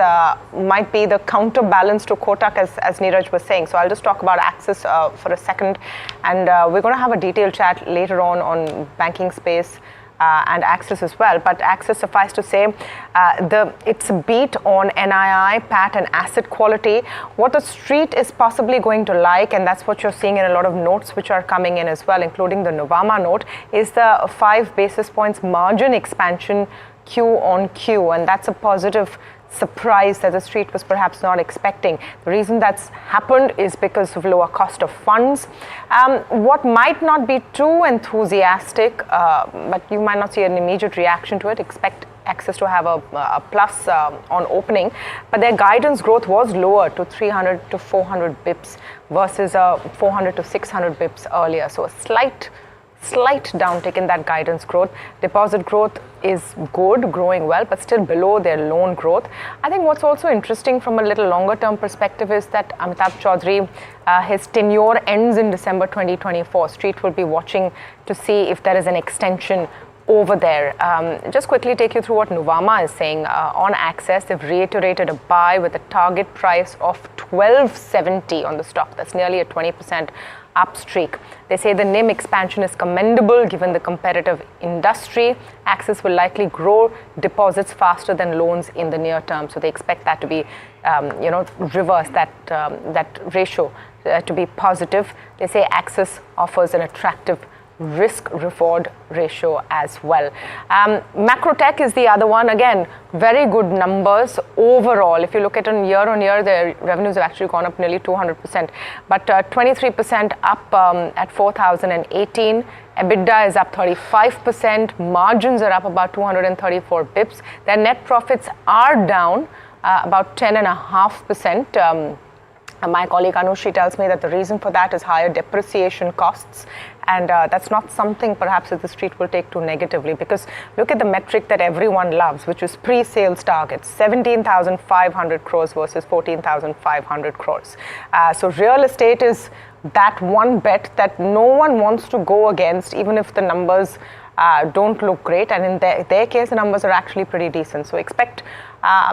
might be the counterbalance to Kotak, as Neeraj was saying. So I'll just talk about Axis for a second, and we're going to have a detailed chat later on banking space. And Axis as well, but Axis, suffice to say, it's a beat on NII, PAT and asset quality. What the street is possibly going to like, and that's what you're seeing in a lot of notes which are coming in as well, including the Nuvama note, is the 5 basis points margin expansion Q on Q, and that's a positive surprise that the street was perhaps not expecting. The reason that's happened is because of lower cost of funds. What might not be too enthusiastic, but you might not see an immediate reaction to it, expect Axis to have a plus on opening, but their guidance growth was lower to 300 to 400 bips versus 400 to 600 bips earlier. So a slight downtick in that guidance growth. Deposit growth is good, growing well, but still below their loan growth. I think what's also interesting from a little longer term perspective is that Amitabh Chaudhry, his tenure ends in December 2024. Street will be watching to see if there is an extension over there. Just quickly take you through what Nuvama is saying on Access. They've reiterated a buy with a target price of 1270 on the stock. That's nearly a 20% up streak. They say the NIM expansion is commendable given the competitive industry. Axis will likely grow deposits faster than loans in the near term. So they expect that to be, reverse that ratio to be positive. They say Axis offers an attractive risk-reward ratio as well. Macrotech is the other one. Again, very good numbers overall. If you look at on year, their revenues have actually gone up nearly 200%, but 23% up at 4,018. EBITDA is up 35%. Margins are up about 234 bips. Their net profits are down about 10.5%. My colleague Anushi tells me that the reason for that is higher depreciation costs, and that's not something perhaps that the street will take too negatively, because look at the metric that everyone loves, which is pre-sales targets, 17,500 crores versus 14,500 crores. So real estate is that one bet that no one wants to go against, even if the numbers don't look great, and in their case the numbers are actually pretty decent. So expect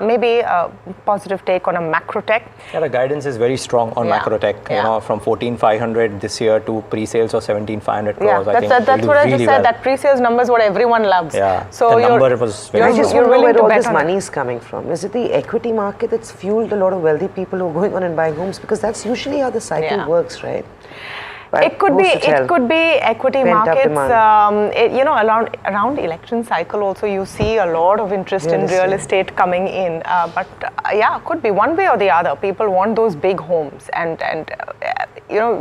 maybe a positive take on a Macrotech. Yeah, the guidance is very strong on Macrotech. You know, from 14,500 this year to pre-sales of 17,500 crores. Yeah, that's what I just said. That pre-sales number is what everyone loves. Yeah, so the number was very. I just want to know where all this money is coming from. Is it the equity market that's fueled a lot of wealthy people who are going on and buying homes? Because that's usually how the cycle works, right? But it could be equity markets. Around election cycle also you see a lot of interest in real estate coming in. But could be one way or the other. People want those big homes, and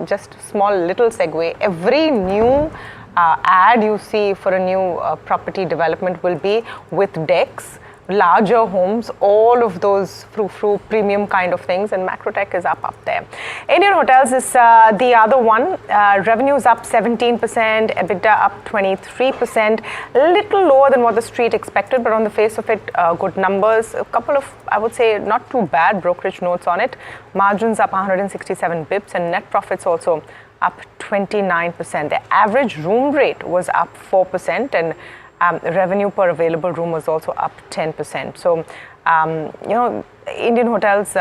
just small little segue. Every new ad you see for a new property development will be with decks, larger homes, all of those frou-frou premium kind of things, and Macrotech is up there. Indian Hotels is the other one. Revenues up 17%, EBITDA up 23%, a little lower than what the street expected, but on the face of it, good numbers. A couple of, I would say, not too bad brokerage notes on it. Margins up 167 bips, and net profits also up 29%. The average room rate was up 4%, and revenue per available room was also up 10%. So, Indian Hotels,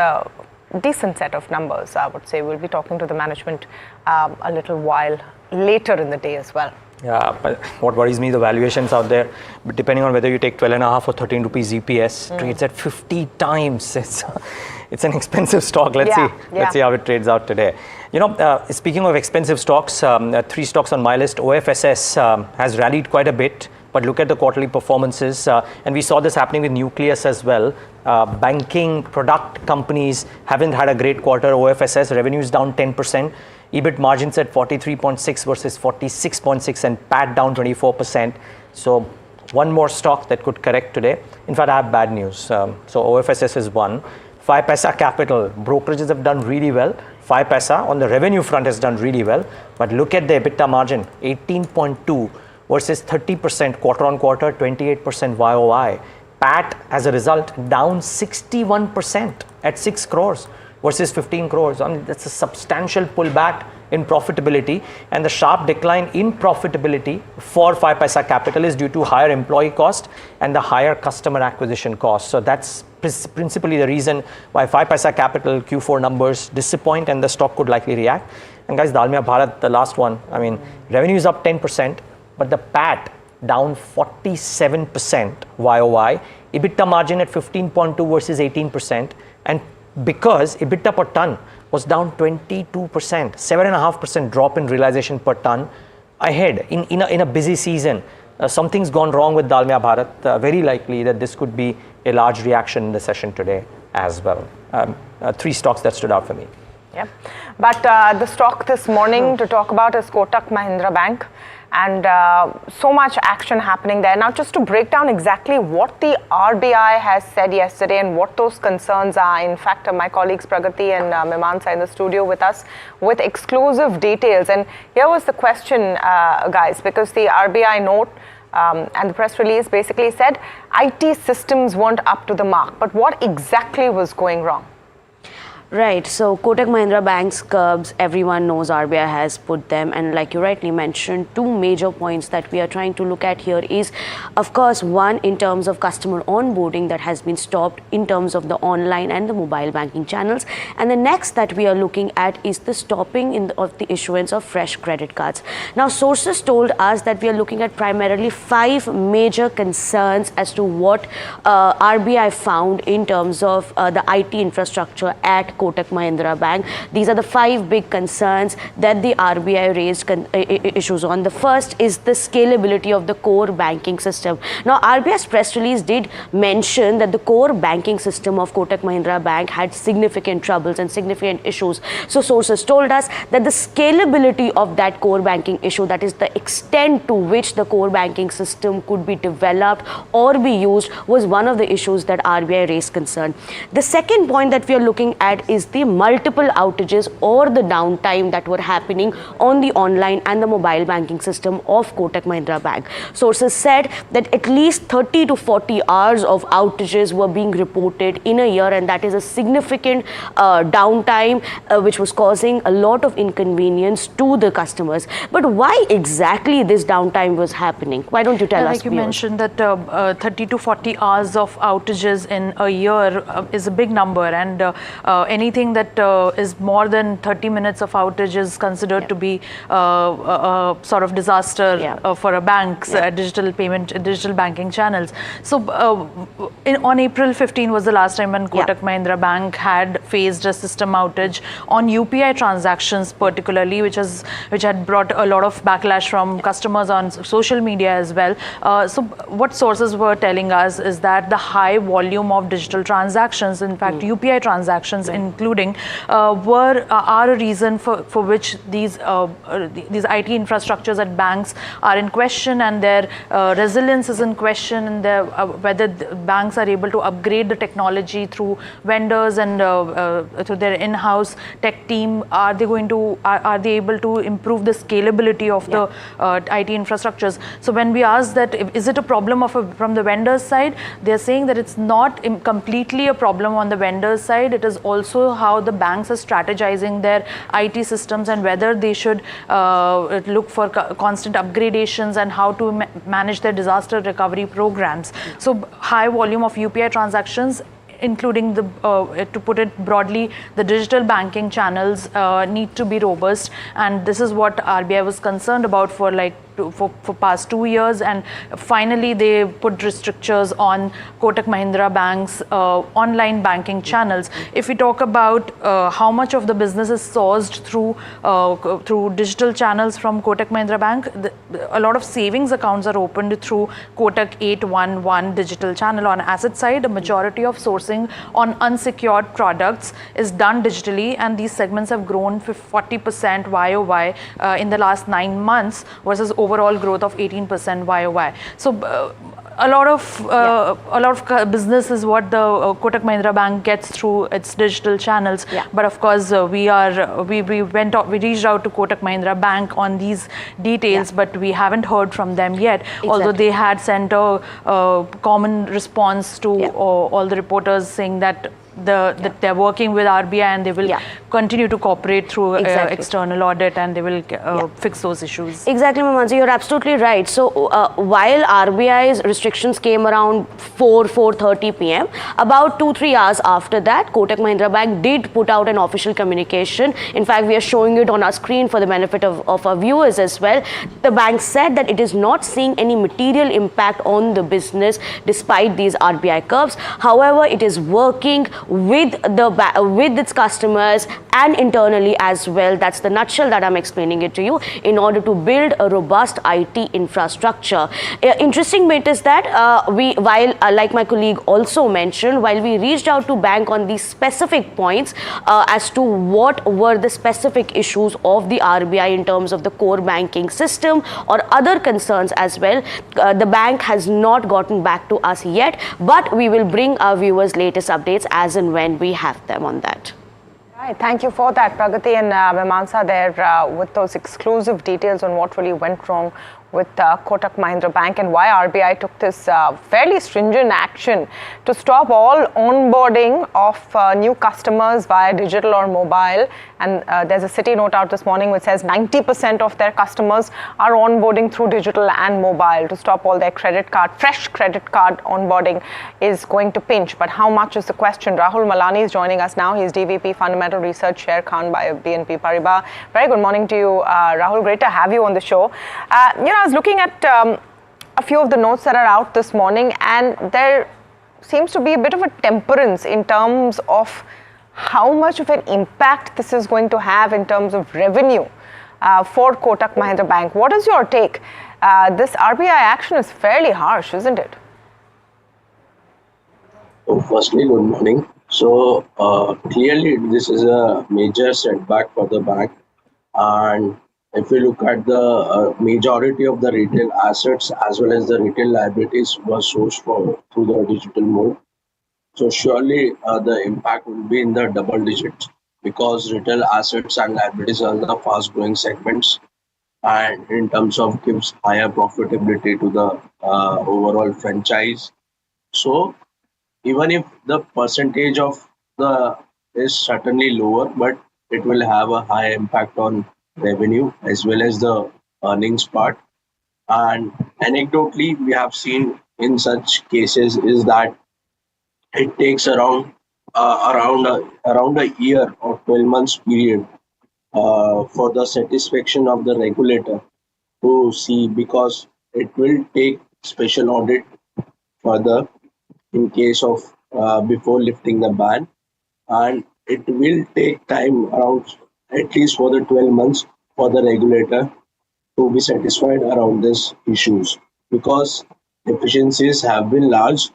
decent set of numbers, I would say. We'll be talking to the management a little while later in the day as well. Yeah, but what worries me, the valuations out there, but depending on whether you take 12.5 or 13 rupees EPS, trades at 50 times. It's an expensive stock. Let's see how it trades out today. You know, speaking of expensive stocks, 3 stocks on my list. OFSS has rallied quite a bit, but look at the quarterly performances, and we saw this happening with Nucleus as well. Banking product companies haven't had a great quarter. OFSS revenues down 10%. EBIT margins at 43.6 versus 46.6, and PAT down 24%. So one more stock that could correct today. In fact, I have bad news. So OFSS is one. 5 Paisa Capital, brokerages have done really well. 5 Paisa on the revenue front has done really well. But look at the EBITDA margin, 18.2 versus 30% quarter on quarter, 28% YOI. PAT as a result down 61% at 6 crores. Versus 15 crores. I mean, that's a substantial pullback in profitability, and the sharp decline in profitability for 5 Paisa Capital is due to higher employee cost and the higher customer acquisition cost. So that's principally the reason why 5 Paisa Capital Q4 numbers disappoint and the stock could likely react. And guys, Dalmia Bharat, the last one, I mean, revenue is up 10%, but the PAT down 47% YOY, EBITDA margin at 15.2 versus 18%, and because EBITDA per ton was down 22%, 7.5% drop in realization per ton ahead in a busy season. Something's gone wrong with Dalmia Bharat. Very likely that this could be a large reaction in the session today as well. 3 stocks that stood out for me. Yeah, but the stock this morning to talk about is Kotak Mahindra Bank. And so much action happening there. Now, just to break down exactly what the RBI has said yesterday and what those concerns are. In fact, my colleagues Pragati and Mimans are in the studio with us with exclusive details. And here was the question, guys, because the RBI note and the press release basically said IT systems weren't up to the mark. But what exactly was going wrong? Right, so Kotak Mahindra Bank's curbs, everyone knows RBI has put them, and like you rightly mentioned, 2 major points that we are trying to look at here is, of course, one in terms of customer onboarding that has been stopped in terms of the online and the mobile banking channels, and the next that we are looking at is the stopping of the issuance of fresh credit cards. Now, sources told us that we are looking at primarily 5 major concerns as to what RBI found in terms of the IT infrastructure at Kotak Mahindra Bank. These are the 5 big concerns that the RBI raised issues on. The first is the scalability of the core banking system. Now, RBI's press release did mention that the core banking system of Kotak Mahindra Bank had significant troubles and significant issues. So, sources told us that the scalability of that core banking issue, that is the extent to which the core banking system could be developed or be used, was one of the issues that RBI raised concern. The second point that we are looking at is the multiple outages or the downtime that were happening on the online and the mobile banking system of Kotak Mahindra Bank. Sources said that at least 30 to 40 hours of outages were being reported in a year, and that is a significant downtime which was causing a lot of inconvenience to the customers. But why exactly this downtime was happening? Why don't you tell us? Like you mentioned that 30 to 40 hours of outages in a year is a big number, and anything that is more than 30 minutes of outage is considered to be a sort of disaster for a bank's digital banking channels. So on April 15 was the last time when Kotak Mahindra Bank had faced a system outage on UPI transactions particularly, which had brought a lot of backlash from customers on social media as well. So what sources were telling us is that the high volume of digital transactions, in fact UPI transactions including, are a reason for which these IT infrastructures at banks are in question, and their resilience is in question, and whether banks are able to upgrade the technology through vendors and through their in-house tech team. Are they able to improve the scalability of the IT infrastructures? So when we ask that, is it a problem from the vendors side, they're saying that it's not completely a problem on the vendors side. It is also how the banks are strategizing their IT systems and whether they should look for constant upgradations and how to manage their disaster recovery programs. So high volume of UPI transactions including the, to put it broadly, the digital banking channels need to be robust, and this is what RBI was concerned about for past 2 years, and finally they put restrictions on Kotak Mahindra Bank's online banking channels. If we talk about how much of the business is sourced through digital channels from Kotak Mahindra Bank, a lot of savings accounts are opened through Kotak 811 digital channel. On asset side, a majority of sourcing on unsecured products is done digitally, and these segments have grown 40% YOY in the last 9 months versus overall growth of 18% YOY. So a lot of business is what the Kotak Mahindra Bank gets through its digital channels. But of course, we reached out to Kotak Mahindra Bank on these details, but we haven't heard from them yet. Although they had sent a common response to all the reporters saying that they're working with RBI and they will continue to cooperate through external audit, and they will fix those issues. Exactly, Mamansi, you're absolutely right. So while RBI's restrictions came around 4:30 p.m., about 2-3 hours after that, Kotak Mahindra Bank did put out an official communication. In fact, we are showing it on our screen for the benefit of our viewers as well. The bank said that it is not seeing any material impact on the business despite these RBI curbs. However, it is working with its customers and internally as well. That's the nutshell that I'm explaining it to you, in order to build a robust IT infrastructure. Interesting bit is that while like my colleague also mentioned, while we reached out to bank on these specific points as to what were the specific issues of the RBI in terms of the core banking system or other concerns as well, the bank has not gotten back to us yet, but we will bring our viewers latest updates as and when we have them on that. Right, thank you for that, Pragati and Mimamsa there with those exclusive details on what really went wrong with Kotak Mahindra Bank and why RBI took this fairly stringent action to stop all onboarding of new customers via digital or mobile. And there's a Citi note out this morning which says 90% of their customers are onboarding through digital and mobile. To stop all their fresh credit card onboarding is going to pinch. But how much is the question? Rahul Malani is joining us now. He's DVP Fundamental Research Share Khan by BNP Paribas. Very good morning to you, Rahul. Great to have you on the show. I was looking at a few of the notes that are out this morning, and there seems to be a bit of a temperance in terms of how much of an impact this is going to have in terms of revenue for Kotak Mahindra Bank. What is your take? This RBI action is fairly harsh, isn't it? So firstly, good morning. So clearly this is a major setback for the bank, and if we look at the majority of the retail assets as well as the retail liabilities were sourced through the digital mode. So surely the impact will be in the double digits, because retail assets and liabilities are the fast growing segments, and in terms of gives higher profitability to the overall franchise. So even if the percentage of the is certainly lower, but it will have a high impact on revenue as well as the earnings part. And anecdotally, we have seen in such cases is that it takes around a year or 12 months period for the satisfaction of the regulator to see, because it will take special audit further in case of before lifting the ban, and it will take time around at least for the 12 months for the regulator to be satisfied around these issues, because efficiencies have been large.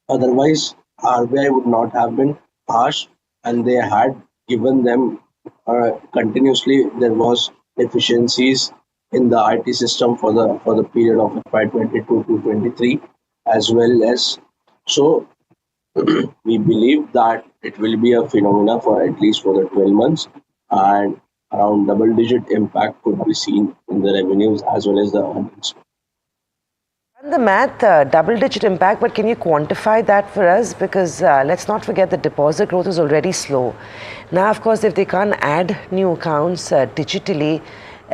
Otherwise, RBI would not have been harsh, and they had given them continuously. There was efficiencies in the IT system for the period of FY22 to 23 as well as. So we believe that it will be a phenomena for at least for the 12 months, and around double-digit impact could be seen in the revenues as well as the earnings. The math, double-digit impact, but can you quantify that for us? Because let's not forget the deposit growth is already slow. Now, of course, if they can't add new accounts digitally,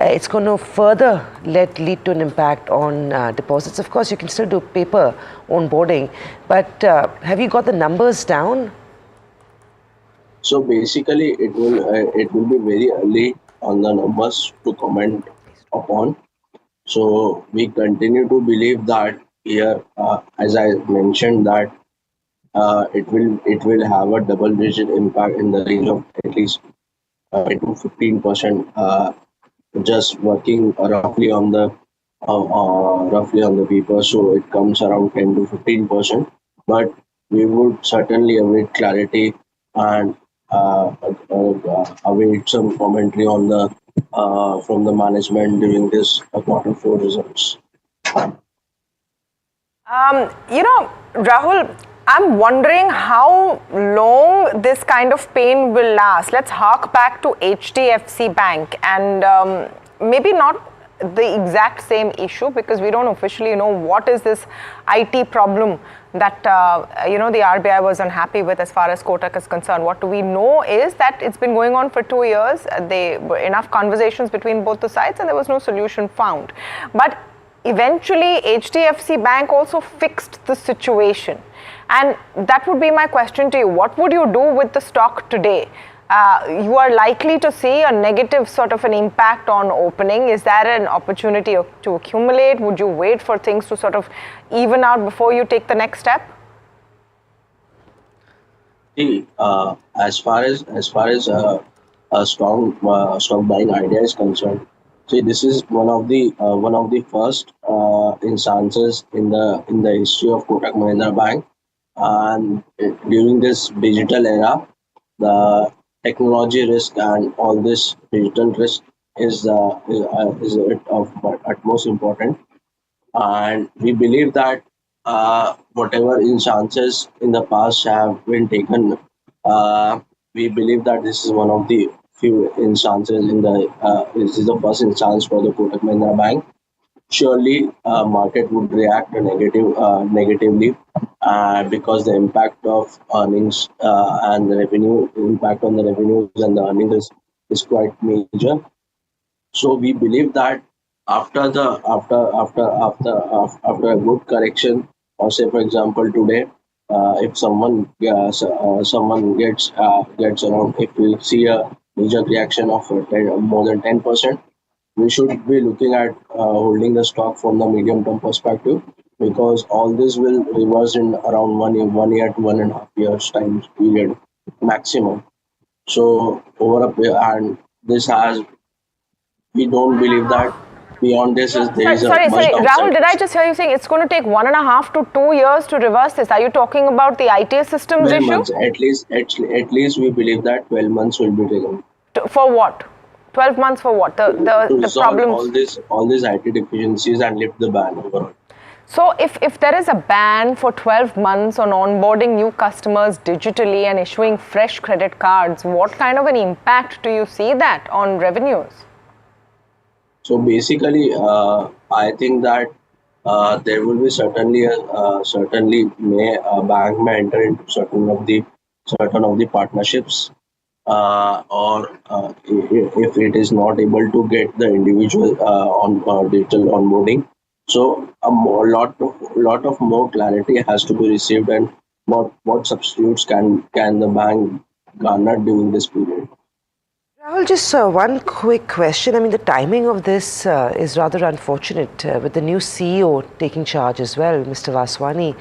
it's going to further lead to an impact on deposits. Of course, you can still do paper onboarding, but have you got the numbers down? So basically, it will be very early on the numbers to comment upon. So we continue to believe that here, as I mentioned, that it will have a double-digit impact in the range of at least 10 to 15%. Just working roughly on the paper, so it comes around 10 to 15%. But we would certainly await clarity and await some commentary on the from the management during this quarter four results. Rahul, I'm wondering how long this kind of pain will last. Let's hark back to HDFC Bank and maybe not the exact same issue because we don't officially know what is this IT problem that the RBI was unhappy with as far as Kotak is concerned. What we know is that it's been going on for 2 years. There were enough conversations between both the sides and there was no solution found. But eventually, HDFC Bank also fixed the situation. And that would be my question to you. What would you do with the stock today? You are likely to see a negative sort of an impact on opening. Is there an opportunity to accumulate? Would you wait for things to sort of even out before you take the next step? See, as far as a strong stock buying idea is concerned, see, this is one of the first instances in the history of Kotak Mahindra Bank, and during this digital era, the technology risk and all this digital risk is of utmost important. And we believe that whatever instances in the past have been taken, we believe that this is one of the few instances this is the first instance for the Kotak Mahindra Bank. Surely, market would react negatively because the impact of earnings and the revenue impact on the revenues and the earnings is quite major. So we believe that after a good correction, or say for example today, if someone gets around, if we see a major reaction of more than 10%, we should be looking at holding the stock from the medium term perspective, because all this will reverse in around 1 year to 1.5 years time period maximum. So and this has, we don't believe that beyond this there is a Sorry, much downside. Rahul, did I just hear you saying it's going to take 1.5 to 2 years to reverse this? Are you talking about the IT systems 12 issue? months, at least we believe that 12 months will be taken. For what? 12 months for what? The problems. All these IT deficiencies and lift the ban overall. So if there is a ban for 12 months on onboarding new customers digitally and issuing fresh credit cards, what kind of an impact do you see that on revenues? So basically, I think that there will be certainly a bank may enter into certain of the partnerships, or if it is not able to get the individual on digital onboarding. So a lot of more clarity has to be received, and what substitutes can the bank garner during this period. Rahul, just one quick question. I mean, the timing of this is rather unfortunate with the new CEO taking charge as well, Mr. Vaswani.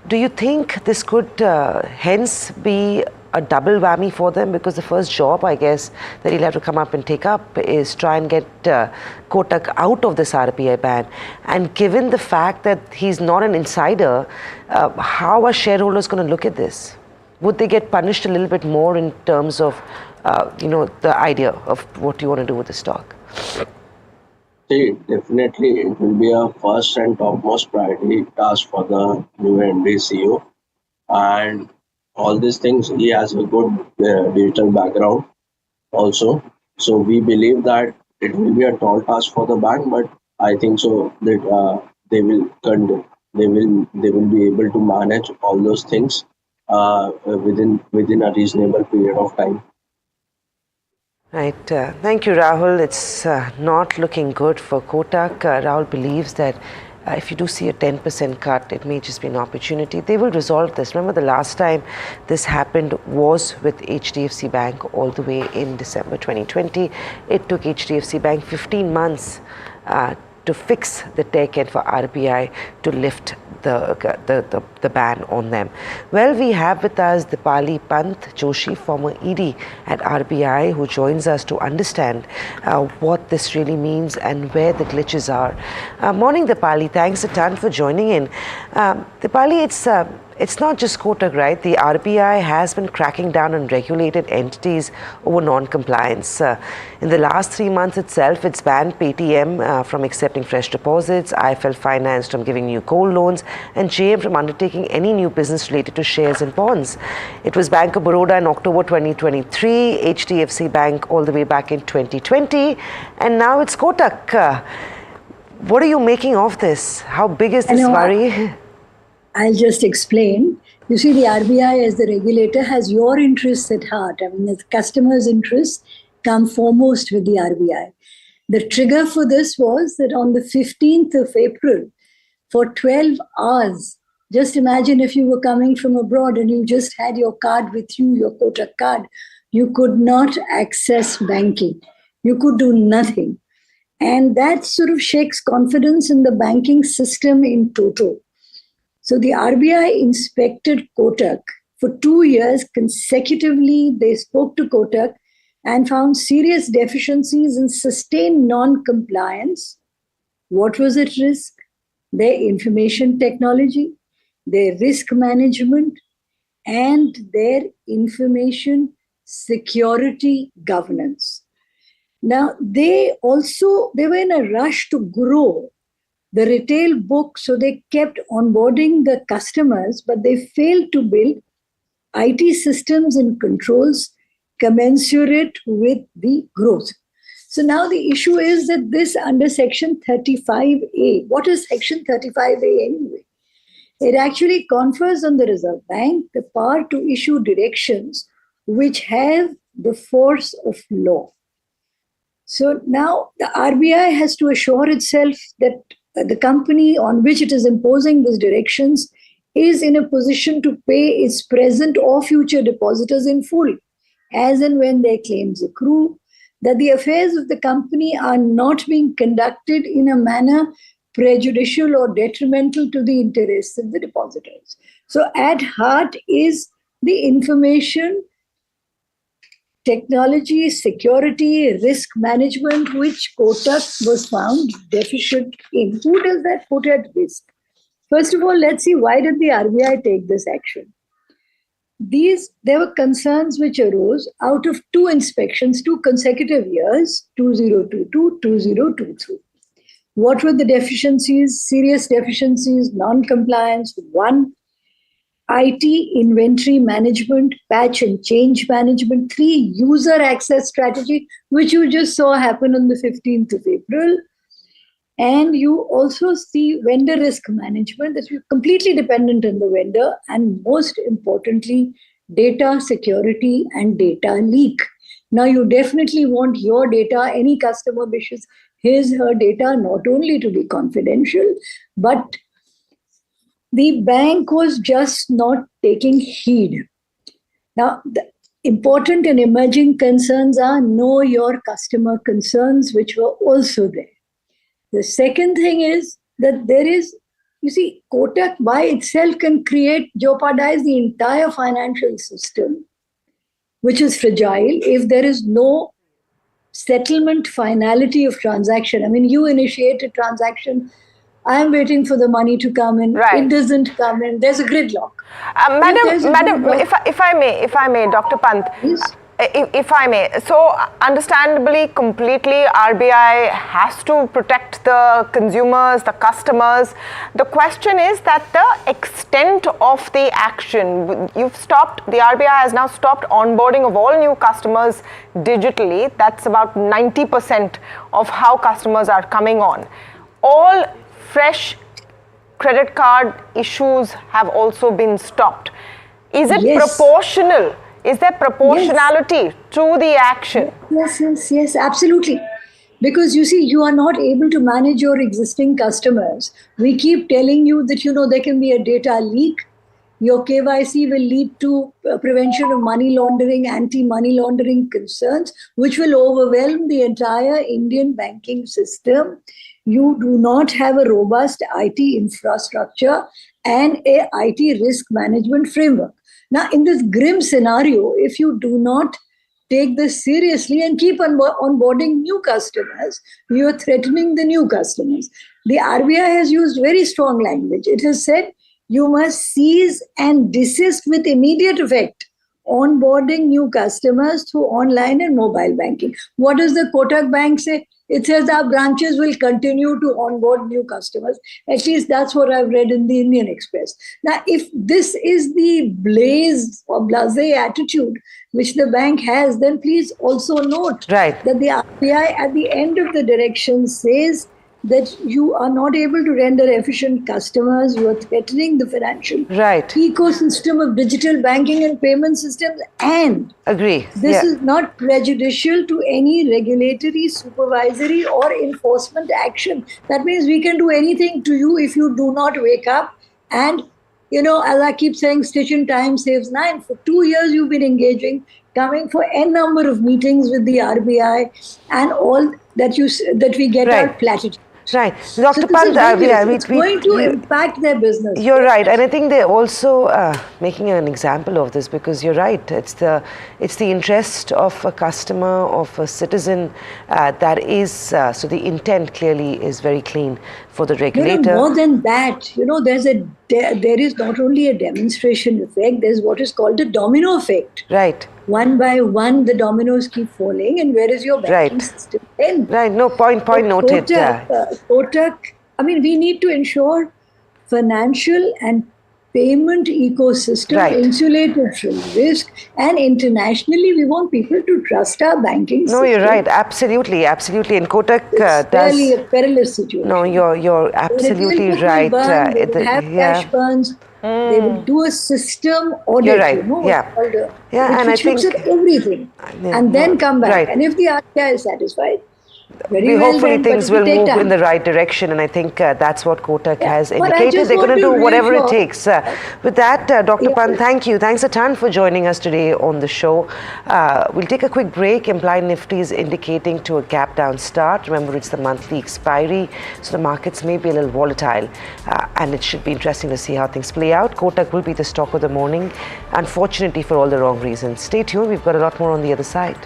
Do you think this could hence be a double whammy for them? Because the first job, I guess, that he'll have to come up and take up is try and get Kotak out of this RBI ban. And given the fact that he's not an insider, how are shareholders going to look at this? Would they get punished a little bit more in terms of, the idea of what you want to do with the stock? See, definitely it will be a first and topmost priority task for the new MD CEO. And all these things, he has a good digital background also. So we believe that it will be a tall task for the bank, but I think so that they will be able to manage all those things within a reasonable period of time. Right. Thank you, Rahul. It's not looking good for Kotak. Rahul believes that if you do see a 10% cut, it may just be an opportunity. They will resolve this. Remember, the last time this happened was with HDFC Bank all the way in December 2020. It took HDFC Bank 15 months to fix the tech and for RBI to lift the ban on them. Well, we have with us Dipali Pant Joshi, former ED at RBI, who joins us to understand what this really means and where the glitches are. Morning, Dipali. Thanks a ton for joining in. Dipali, it's not just Kotak, right? The RBI has been cracking down on regulated entities over non-compliance. In the last 3 months itself, it's banned Paytm from accepting fresh deposits, IFL Finance from giving new gold loans, and JM from undertaking any new business related to shares and bonds. It was Bank of Baroda in October 2023, HDFC Bank all the way back in 2020, and now it's Kotak. What are you making of this? How big is this worry? I'll just explain. You see, the RBI as the regulator has your interests at heart. I mean, the customer's interests come foremost with the RBI. The trigger for this was that on the 15th of April, for 12 hours, just imagine if you were coming from abroad and you just had your card with you, your Kotak card, you could not access banking. You could do nothing. And that sort of shakes confidence in the banking system in total. So the RBI inspected Kotak for 2 years consecutively. They spoke to Kotak and found serious deficiencies in sustained non-compliance. What was at risk? Their information technology, their risk management, and their information security governance. Now, they were in a rush to grow the retail book, so they kept onboarding the customers, but they failed to build IT systems and controls commensurate with the growth. So now the issue is that this under Section 35A, what is Section 35A anyway? It actually confers on the Reserve Bank the power to issue directions which have the force of law. So now the RBI has to assure itself that the company on which it is imposing these directions is in a position to pay its present or future depositors in full, as and when their claims accrue, that the affairs of the company are not being conducted in a manner prejudicial or detrimental to the interests of the depositors. So at heart is the information technology, security, risk management, which Kotak was found deficient in. Who does that put at risk? First of all, let's see, why did the RBI take this action? There were concerns which arose out of 2 inspections, 2 consecutive years, 2022, 2023. What were the deficiencies? Serious deficiencies, non-compliance. 1, IT inventory management, patch and change management. 3, user access strategy, which you just saw happen on the 15th of April. And you also see vendor risk management, that you're completely dependent on the vendor. And most importantly, data security and data leak. Now, you definitely want your data, any customer wishes her data not only to be confidential, but the bank was just not taking heed. Now, the important and emerging concerns are know your customer concerns, which were also there. The second thing is that you see, Kotak by itself can jeopardize the entire financial system, which is fragile if there is no settlement finality of transaction. I mean, you initiate a transaction, I am waiting for the money to come in. Right. It doesn't come in. There's a gridlock. Madam, if I may, Dr. Pant, if I may. So, understandably, completely, RBI has to protect the consumers, the customers. The question is that the extent of the action. The RBI has now stopped onboarding of all new customers digitally. That's about 90% of how customers are coming on. All fresh credit card issues have also been stopped. Is it proportional? Is there proportionality to the action? Yes, absolutely. Because you see, you are not able to manage your existing customers. We keep telling you that, there can be a data leak. Your KYC will lead to prevention of money laundering, anti-money laundering concerns, which will overwhelm the entire Indian banking system. You do not have a robust IT infrastructure and a IT risk management framework. Now, in this grim scenario, if you do not take this seriously and keep on onboarding new customers, you are threatening the new customers. The RBI has used very strong language. It has said you must cease and desist with immediate effect onboarding new customers through online and mobile banking. What does the Kotak Bank say? It says our branches will continue to onboard new customers. At least that's what I've read in the Indian Express. Now, if this is the blaze or blasé attitude which the bank has, then please also note that the RBI at the end of the direction says that you are not able to render efficient customers, you are threatening the financial ecosystem of digital banking and payment systems, and this is not prejudicial to any regulatory, supervisory or enforcement action. That means we can do anything to you if you do not wake up. And, as I keep saying, stitch in time saves 9. For 2 years you've been engaging, coming for n number of meetings with the RBI, and all that we get our platitudes. Right. Dr. Pant, it's going to impact their business. You're right. And I think they're also making an example of this, because you're right. It's the interest of a customer, of a citizen that is, so the intent clearly is very clean for the regulator. More than that, there is not only a demonstration effect, there's what is called a domino effect. Right. One by one, the dominoes keep falling, and where is your banking system then? Right, no, point noted. Kotak, we need to ensure financial and payment ecosystem insulated from risk, and internationally we want people to trust our banking system. No, you're right, absolutely. And Kotak it's really a perilous situation. No, you're absolutely right. They will have cash burns. They will do a system audit. You're right. Which looks at everything, and then come back. And if the RBI is satisfied, hopefully things will move in the right direction, and I think that's what Kotak has indicated. They're going to do whatever it takes. With that, Dr. Pant, thank you. Thanks a ton for joining us today on the show. We'll take a quick break. Implied Nifty is indicating to a gap down start. Remember, it's the monthly expiry, so the markets may be a little volatile, and it should be interesting to see how things play out. Kotak will be the stock of the morning, unfortunately for all the wrong reasons. Stay tuned. We've got a lot more on the other side.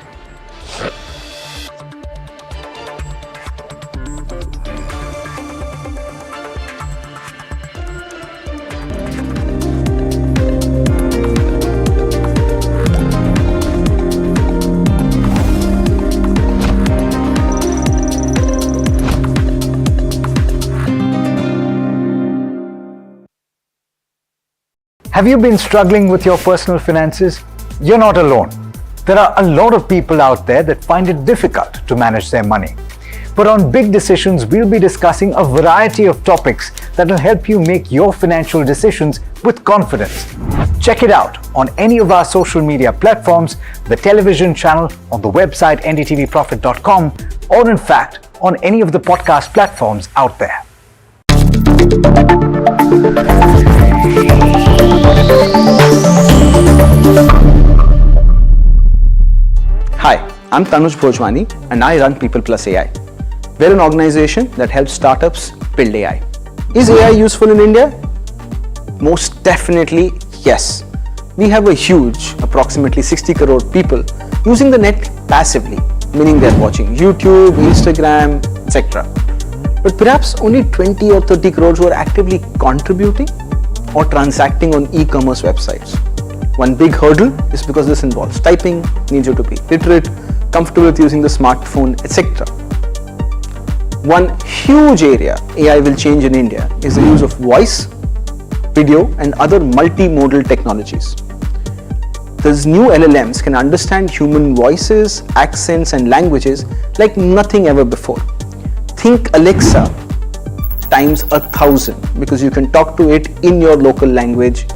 Have you been struggling with your personal finances? You're not alone. There are a lot of people out there that find it difficult to manage their money. But on Big Decisions, we'll be discussing a variety of topics that will help you make your financial decisions with confidence. Check it out on any of our social media platforms, the television channel, on the website ndtvprofit.com, or in fact, on any of the podcast platforms out there. Hi, I'm Tanuj Bhojwani and I run People Plus AI. We're an organization that helps startups build AI. Is AI useful in India? Most definitely yes. We have a huge, approximately 60 crore people using the net passively, meaning they're watching YouTube, Instagram, etc. But perhaps only 20 or 30 crores who are actively contributing or transacting on e-commerce websites. One big hurdle is because this involves typing, needs you to be literate, comfortable with using the smartphone, etc. One huge area AI will change in India is the use of voice, video and other multimodal technologies. These new LLMs can understand human voices, accents and languages like nothing ever before. Think Alexa times 1,000 because you can talk to it in your local language.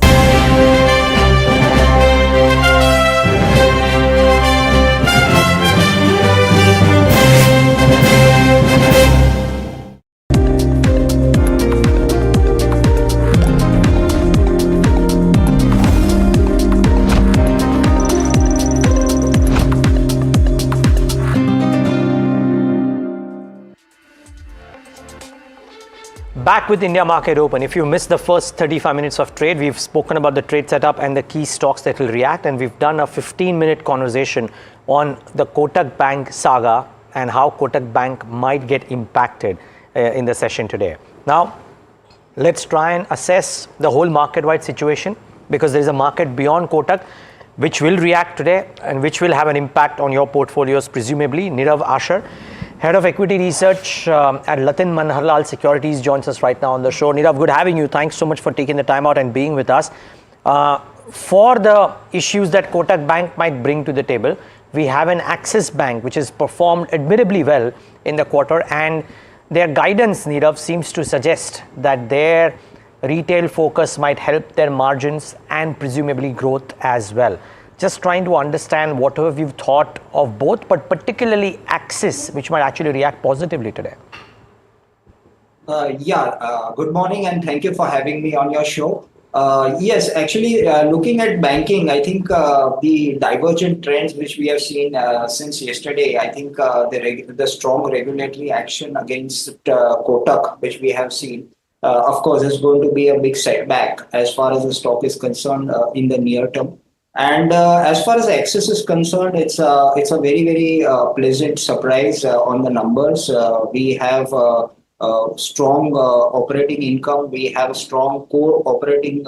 Back with India Market Open. If you missed the first 35 minutes of trade, we've spoken about the trade setup and the key stocks that will react, and we've done a 15-minute conversation on the Kotak Bank saga and how Kotak Bank might get impacted in the session today. Now, let's try and assess the whole market-wide situation, because there is a market beyond Kotak which will react today and which will have an impact on your portfolios, presumably. Nirav Asher, Head of Equity Research at Latin Manharlal Securities, joins us right now on the show. Nirav, good having you. Thanks so much for taking the time out and being with us. For the issues that Kotak Bank might bring to the table, we have an Axis Bank which has performed admirably well in the quarter, and their guidance, Nirav, seems to suggest that their retail focus might help their margins and presumably growth as well. Just trying to understand what have you thought of both, but particularly Axis, which might actually react positively today. Good morning and thank you for having me on your show. Yes, actually, looking at banking, I think the divergent trends which we have seen since yesterday, I think the strong regulatory action against Kotak, which we have seen, of course, is going to be a big setback as far as the stock is concerned in the near term. And as far as Axis is concerned, it's a very, very pleasant surprise on the numbers. We have strong operating income. We have strong core operating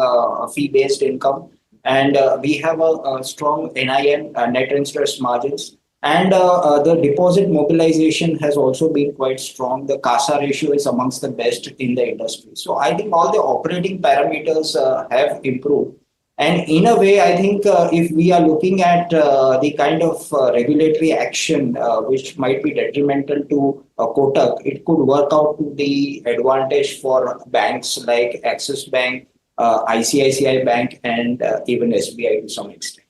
fee-based income. And we have a strong NIM, net interest margins. And the deposit mobilization has also been quite strong. The CASA ratio is amongst the best in the industry. So I think all the operating parameters have improved. And in a way, I think if we are looking at the kind of regulatory action which might be detrimental to Kotak, it could work out to the advantage for banks like Axis Bank, ICICI Bank, and even SBI to some extent.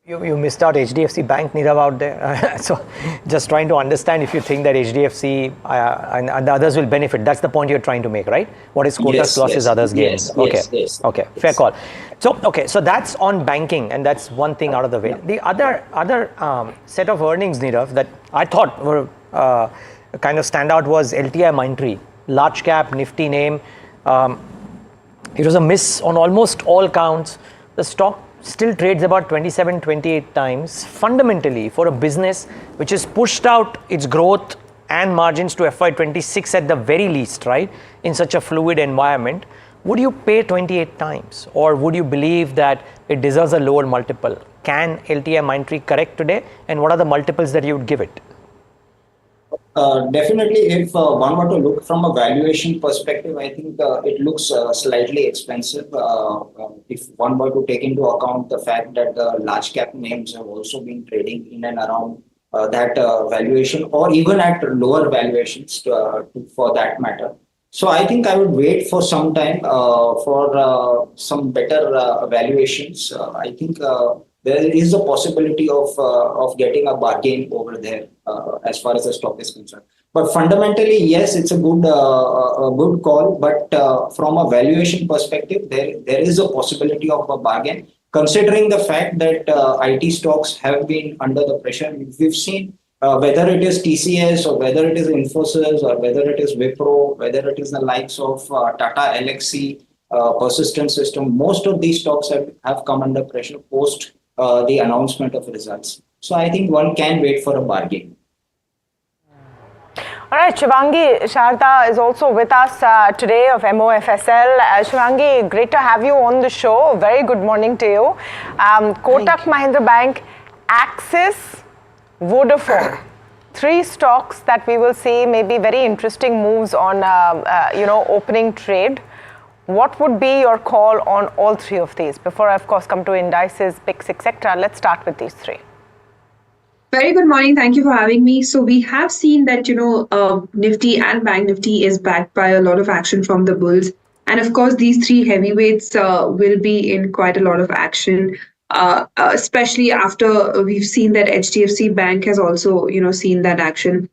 You missed out HDFC Bank, Nirav, out there. So just trying to understand if you think that HDFC and the others will benefit. That's the point you're trying to make, right? What is Kotak's losses, others gains? Okay, fair call. So that's on banking, and that's one thing out of the way. The other set of earnings, Nirav, that I thought were kind of stand out was LTIMindtree, large cap, nifty name. It was a miss on almost all counts. The stock still trades about 27, 28 times. Fundamentally, for a business which has pushed out its growth and margins to FY26 at the very least, right, in such a fluid environment, would you pay 28 times, or would you believe that it deserves a lower multiple? Can LTIMindtree correct today, and what are the multiples that you would give it? Definitely, if one were to look from a valuation perspective, I think it looks slightly expensive. If one were to take into account the fact that the large cap names have also been trading in and around that valuation, or even at lower valuations for that matter. So I think I would wait for some time for some better valuations. I think there is a possibility of getting a bargain over there as far as the stock is concerned. But fundamentally, yes, it's a good call. But from a valuation perspective, there is a possibility of a bargain, considering the fact that IT stocks have been under the pressure. We've seen whether it is TCS or whether it is Infosys or whether it is Wipro, whether it is the likes of Tata Elxsi, Persistent System, most of these stocks have come under pressure post the announcement of results. So I think one can wait for a bargain. All right, Shivangi Sharda is also with us today of MOFSL. Shivangi, great to have you on the show. Very good morning to you. Kotak Mahindra Bank, Axis, Vodafone, three stocks that we will see maybe very interesting moves on, opening trade. What would be your call on all three of these? Before I, of course, come to indices, picks, etc., let's start with these three. Very good morning. Thank you for having me. So we have seen that, Nifty and Bank Nifty is backed by a lot of action from the bulls. And of course, these three heavyweights will be in quite a lot of action, especially after we've seen that HDFC Bank has also, seen that action.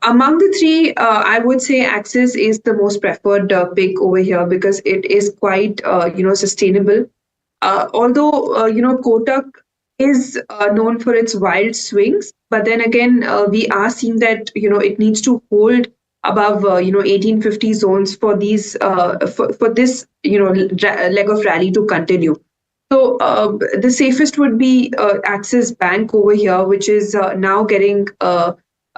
Among the three, I would say Axis is the most preferred pick over here because it is quite, sustainable. Although, Kotak is known for its wild swings, but then again, we are seeing that, it needs to hold above 1850 zones for these for this leg of rally to continue. So the safest would be Axis Bank over here, which is now getting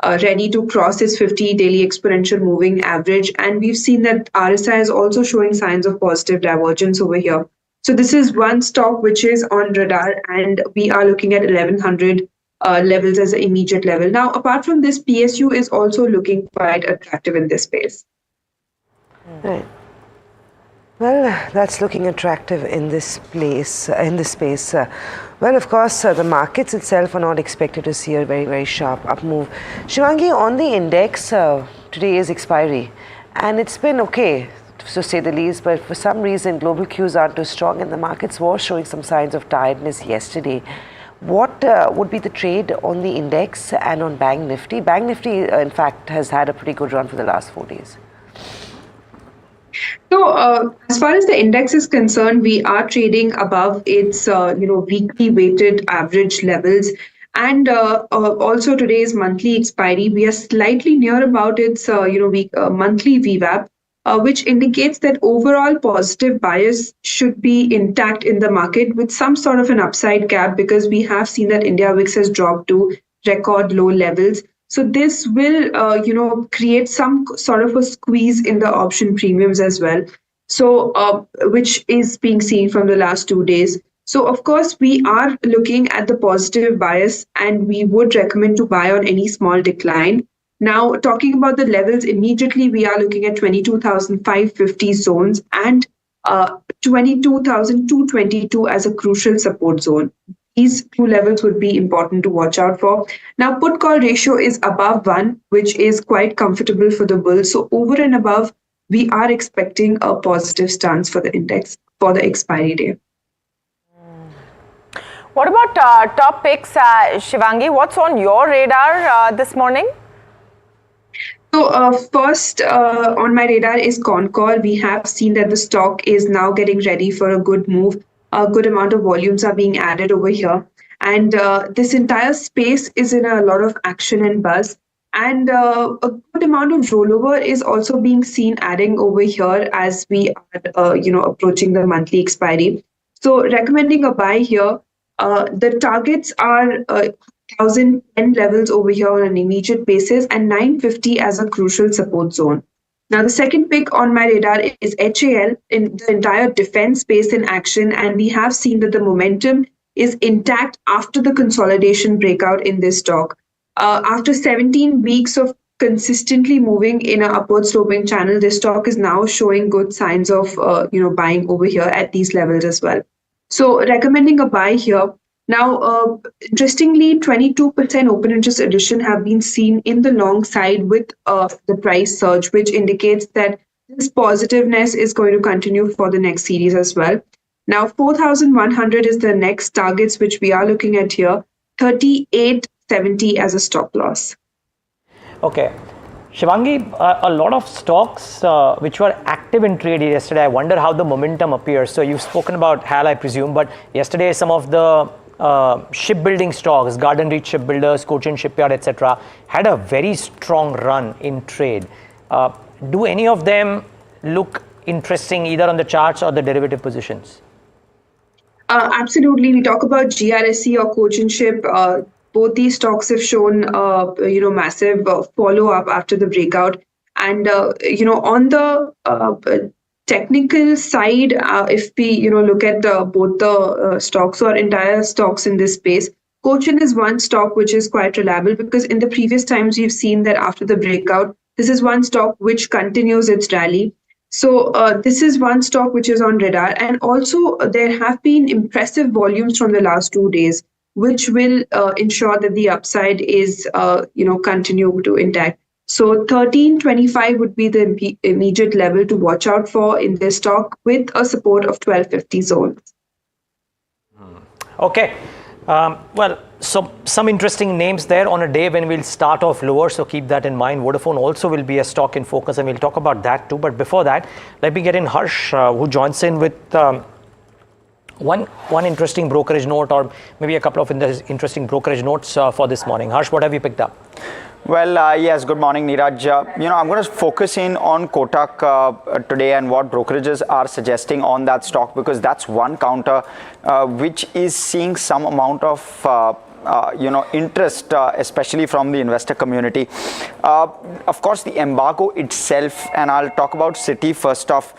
ready to cross its 50 daily exponential moving average. And we've seen that RSI is also showing signs of positive divergence over here. So this is one stock which is on radar, and we are looking at 1100 levels as an immediate level. Now, apart from this, PSU is also looking quite attractive in this space. Right. Well, that's looking attractive in this place, in this space. Well, of course, the markets itself are not expected to see a very, very sharp up move. Shivangi, on the index, today is expiry, and it's been okay, to say the least, but for some reason, global cues aren't too strong, and the markets were showing some signs of tiredness yesterday. What would be the trade on the index and on Bank Nifty? Bank Nifty, in fact, has had a pretty good run for the last 4 days. So, as far as the index is concerned, we are trading above its, weekly weighted average levels, and also today's monthly expiry. We are slightly near about its, monthly VWAP, which indicates that overall positive bias should be intact in the market with some sort of an upside gap, because we have seen that India VIX has dropped to record low levels. So this will, create some sort of a squeeze in the option premiums as well. So, which is being seen from the last 2 days. So, of course, we are looking at the positive bias, and we would recommend to buy on any small decline. Now, talking about the levels, immediately we are looking at 22,550 zones and 22,222 as a crucial support zone. These two levels would be important to watch out for. Now, put-call ratio is above 1, which is quite comfortable for the bull. So over and above, we are expecting a positive stance for the index for the expiry day. What about top picks, Shivangi? What's on your radar this morning? So first on my radar is Concall. We have seen that the stock is now getting ready for a good move. A good amount of volumes are being added over here. And this entire space is in a lot of action and buzz. And a good amount of rollover is also being seen adding over here as we are, approaching the monthly expiry. So recommending a buy here. The targets are 1,010 levels over here on an immediate basis and 950 as a crucial support zone. Now, the second pick on my radar is HAL, in the entire defense space in action, and we have seen that the momentum is intact after the consolidation breakout in this stock. After 17 weeks of consistently moving in an upward sloping channel, this stock is now showing good signs of buying over here at these levels as well. So recommending a buy here. Now, interestingly, 22% open interest addition have been seen in the long side with the price surge, which indicates that this positiveness is going to continue for the next series as well. Now, 4,100 is the next targets, which we are looking at here, 38.70 as a stop loss. Okay. Shivangi, a lot of stocks which were active in trade yesterday, I wonder how the momentum appears. So you've spoken about HAL, I presume, but yesterday some of the shipbuilding stocks, Garden Reach Shipbuilders, Cochin Shipyard, etc., had a very strong run in trade. Do any of them look interesting either on the charts or the derivative positions? Absolutely. We talk about GRSE or Cochin Ship. Both these stocks have shown, massive follow-up after the breakout. And, on the technical side, if we, look at both the stocks or entire stocks in this space, Cochin is one stock which is quite reliable, because in the previous times we've seen that after the breakout, this is one stock which continues its rally. So this is one stock which is on radar. And also there have been impressive volumes from the last 2 days, which will ensure that the upside is, continue to intact. So 1325 would be the immediate level to watch out for in this stock, with a support of 1250 zones. Okay. Well, so some interesting names there on a day when we'll start off lower, so keep that in mind. Vodafone also will be a stock in focus, and we'll talk about that too. But before that, let me get in Harsh, who joins in with one interesting brokerage note, or maybe a couple of interesting brokerage notes for this morning. Harsh, what have you picked up? Well, yes, good morning, Neeraj. I'm going to focus in on Kotak today and what brokerages are suggesting on that stock, because that's one counter which is seeing some amount of interest, especially from the investor community. Of course, the embargo itself, and I'll talk about Citi first off,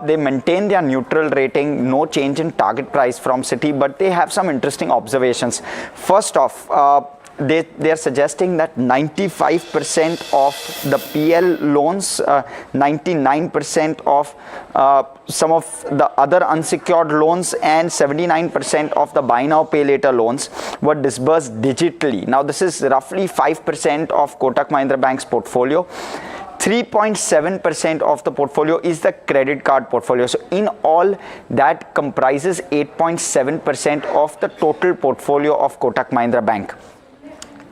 they maintain their neutral rating, no change in target price from Citi, but they have some interesting observations. First off, they are suggesting that 95% of the PL loans, 99% of some of the other unsecured loans, and 79% of the buy now pay later loans were disbursed digitally. Now this is roughly 5% of Kotak Mahindra Bank's portfolio. 3.7% of the portfolio is the credit card portfolio. So in all, that comprises 8.7% of the total portfolio of Kotak Mahindra Bank.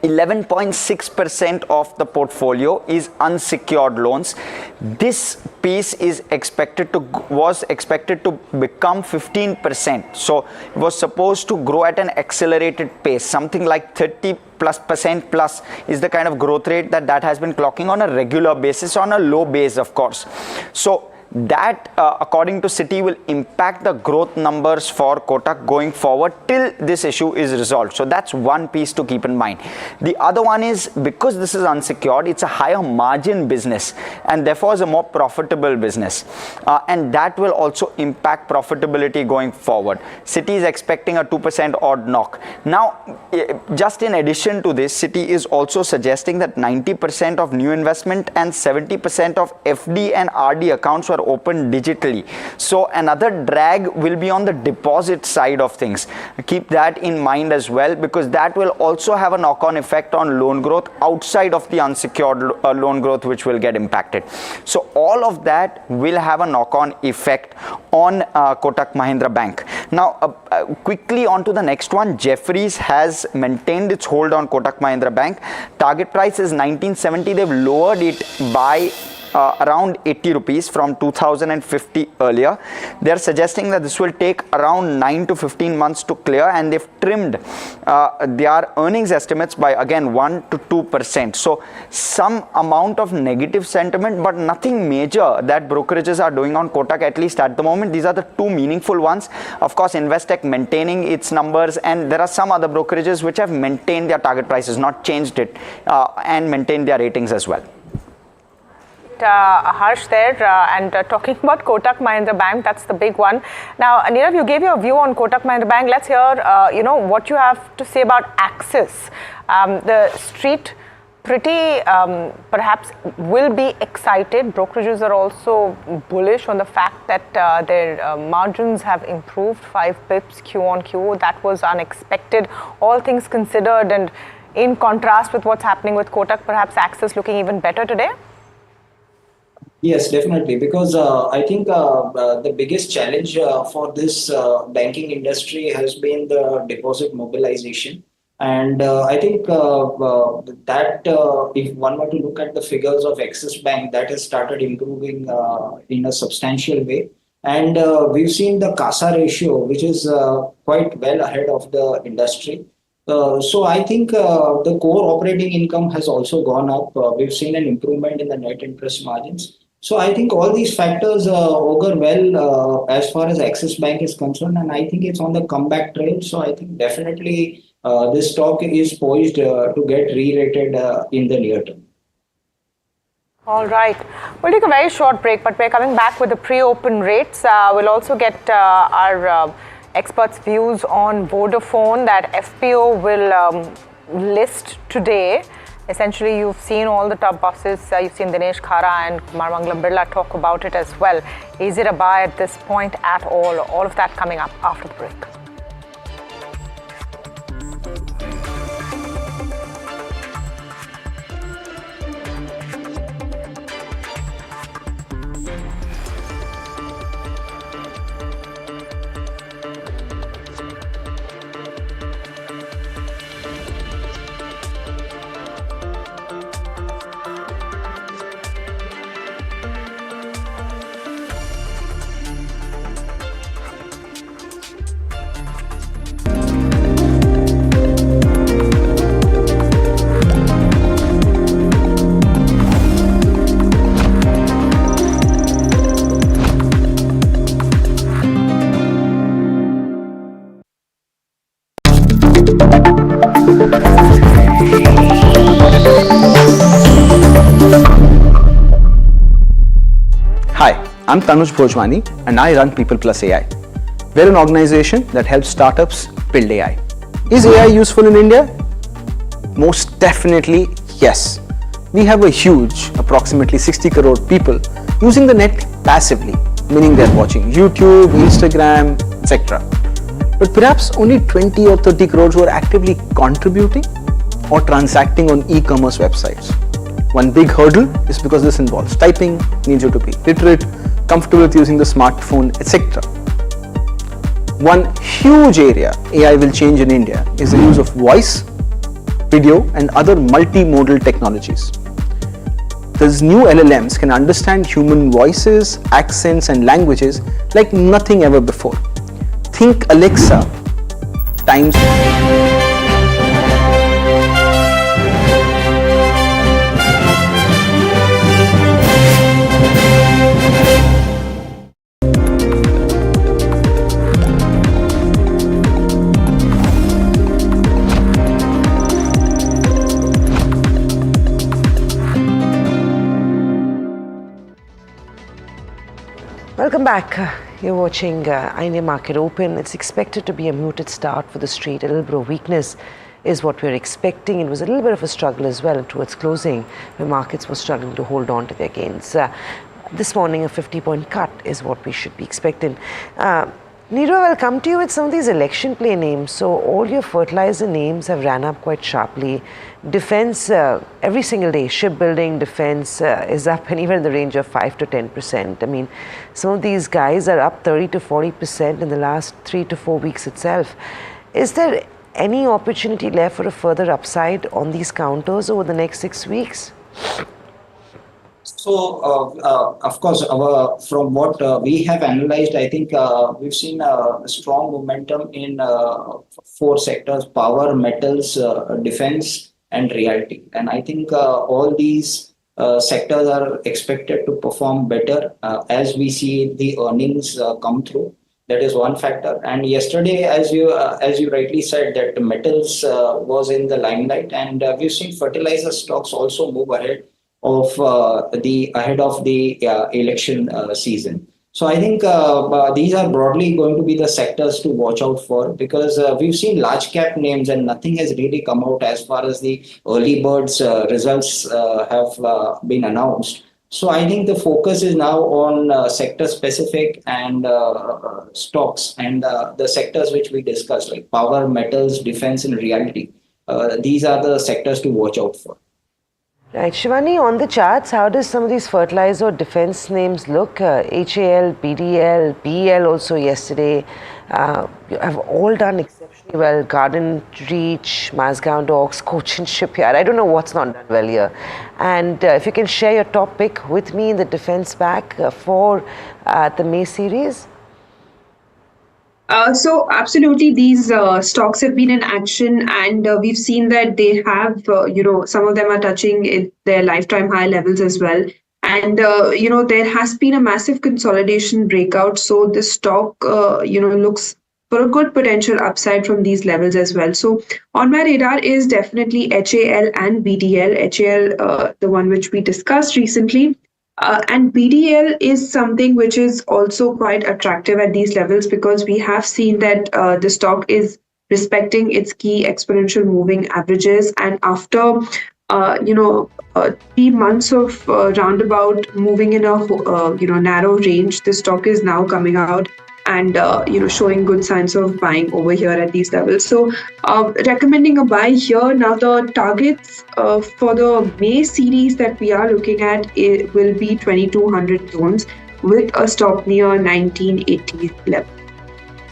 11.6% of the portfolio is unsecured loans. This piece was expected to become 15%. So it was supposed to grow at an accelerated pace. Something like 30+% plus is the kind of growth rate that has been clocking on a regular basis, on a low base, of course. So that, according to Citi, will impact the growth numbers for Kotak going forward till this issue is resolved. So that's one piece to keep in mind. The other one is, because this is unsecured, it's a higher margin business and therefore is a more profitable business. And that will also impact profitability going forward. Citi is expecting a 2% odd knock. Now, just in addition to this, Citi is also suggesting that 90% of new investment and 70% of FD and RD accounts were opened digitally. So another drag will be on the deposit side of things. Keep that in mind as well, because that will also have a knock-on effect on loan growth outside of the unsecured loan growth, which will get impacted. So all of that will have a knock-on effect on Kotak Mahindra Bank. Now, quickly on to the next one. Jefferies has maintained its hold on Kotak Mahindra Bank. Target price is 1970. They've lowered it by around 80 rupees from 2050 earlier. They are suggesting that this will take around 9 to 15 months to clear, and they've trimmed their earnings estimates by again 1 to 2%. So some amount of negative sentiment, but nothing major that brokerages are doing on Kotak, at least at the moment. These are the two meaningful ones. Of course, Investec maintaining its numbers, and there are some other brokerages which have maintained their target prices, not changed it, and maintained their ratings as well. Harsh there, and talking about Kotak Mahindra Bank, that's the big one. Now, Nirav, you gave your view on Kotak Mahindra Bank. Let's hear, what you have to say about Axis. The street pretty perhaps will be excited. Brokerages are also bullish on the fact that their margins have improved 5 pips Q on Q. That was unexpected, all things considered, and in contrast with what's happening with Kotak, perhaps Axis looking even better today. Yes, definitely, because I think the biggest challenge for this banking industry has been the deposit mobilization. And I think that if one were to look at the figures of Axis Bank, that has started improving in a substantial way. And we've seen the CASA ratio, which is quite well ahead of the industry. So I think the core operating income has also gone up. We've seen an improvement in the net interest margins. So I think all these factors augur well as far as Axis Bank is concerned, and I think it's on the comeback trail. So I think definitely this stock is poised to get re-rated in the near term. All right. We'll take a very short break, but we're coming back with the pre-open rates. We'll also get our experts' views on Vodafone that FPO will list today. Essentially, you've seen all the top bosses. You've seen Dinesh Khara and Kumar Mangalam Birla talk about it as well. Is it a buy at this point at all? All of that coming up after the break. I'm Tanuj Bhojwani and I run People Plus AI. We're an organization that helps startups build AI. Is AI useful in India? Most definitely yes. We have a huge, approximately 60 crore people using the net passively, meaning they're watching YouTube, Instagram, etc. But perhaps only 20 or 30 crores who are actively contributing or transacting on e-commerce websites. One big hurdle is because this involves typing, needs you to be literate, comfortable with using the smartphone, etc. One huge area AI will change in India is the use of voice, video and other multimodal technologies. These new LLMs can understand human voices, accents and languages like nothing ever before. Think Alexa times Welcome back. You're watching India Market Open. It's expected to be a muted start for the street. A little bit of weakness is what we're expecting. It was a little bit of a struggle as well towards closing, where markets were struggling to hold on to their gains. This morning, a 50-point cut is what we should be expecting. Neerav, I'll come to you with some of these election play names. So all your fertilizer names have ran up quite sharply. Defense, every single day, shipbuilding, defense is up anywhere in the range of 5 to 10%. I mean, some of these guys are up 30 to 40% in the last 3 to 4 weeks itself. Is there any opportunity left for a further upside on these counters over the next 6 weeks? So, of course, from what we have analyzed, I think we've seen a strong momentum in 4 sectors: power, metals, defense, and realty. And I think all these sectors are expected to perform better as we see the earnings come through. That is one factor. And yesterday, as you rightly said, that the metals was in the limelight, and we've seen fertilizer stocks also move ahead of the election season. So I think these are broadly going to be the sectors to watch out for, because we've seen large cap names and nothing has really come out as far as the early birds results have been announced. So I think the focus is now on sector specific and stocks, and the sectors which we discussed, like power, metals, defense and reality. These are the sectors to watch out for. Right, Shivani, on the charts, how does some of these fertilizer or defense names look? HAL, BDL, BEL also yesterday have all done exceptionally well. Garden Reach, Mazgaon Docks, Cochin Shipyard. I don't know what's not done well here. And if you can share your top pick with me in the defense pack for the May series. So absolutely, these stocks have been in action, and we've seen that they have, some of them are touching their lifetime high levels as well. And, there has been a massive consolidation breakout. So the stock, looks for a good potential upside from these levels as well. So on my radar is definitely HAL and BDL. HAL, the one which we discussed recently. And BDL is something which is also quite attractive at these levels, because we have seen that the stock is respecting its key exponential moving averages. And after, 3 months of roundabout moving in a, narrow range, the stock is now coming out and showing good signs of buying over here at these levels. So recommending a buy here. Now the targets for the May series that we are looking at, it will be 2200 zones with a stop near 1980 level.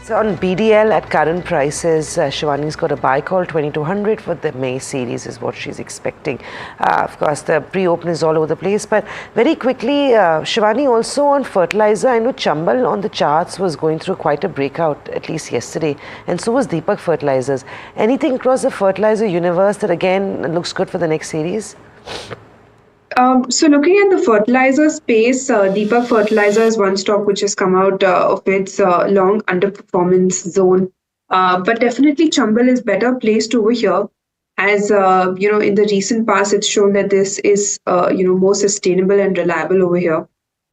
So on BDL at current prices, Shivani's got a buy call 2200 for the May series is what she's expecting. Of course, the pre-open is all over the place, but very quickly, Shivani, also on fertilizer, I know Chambal on the charts was going through quite a breakout, at least yesterday, and so was Deepak Fertilizers. Anything across the fertilizer universe that again looks good for the next series? So looking at the fertilizer space, Deepak Fertilizer is one stock which has come out of its long underperformance zone. But definitely Chambal is better placed over here, as in the recent past it's shown that this is more sustainable and reliable over here.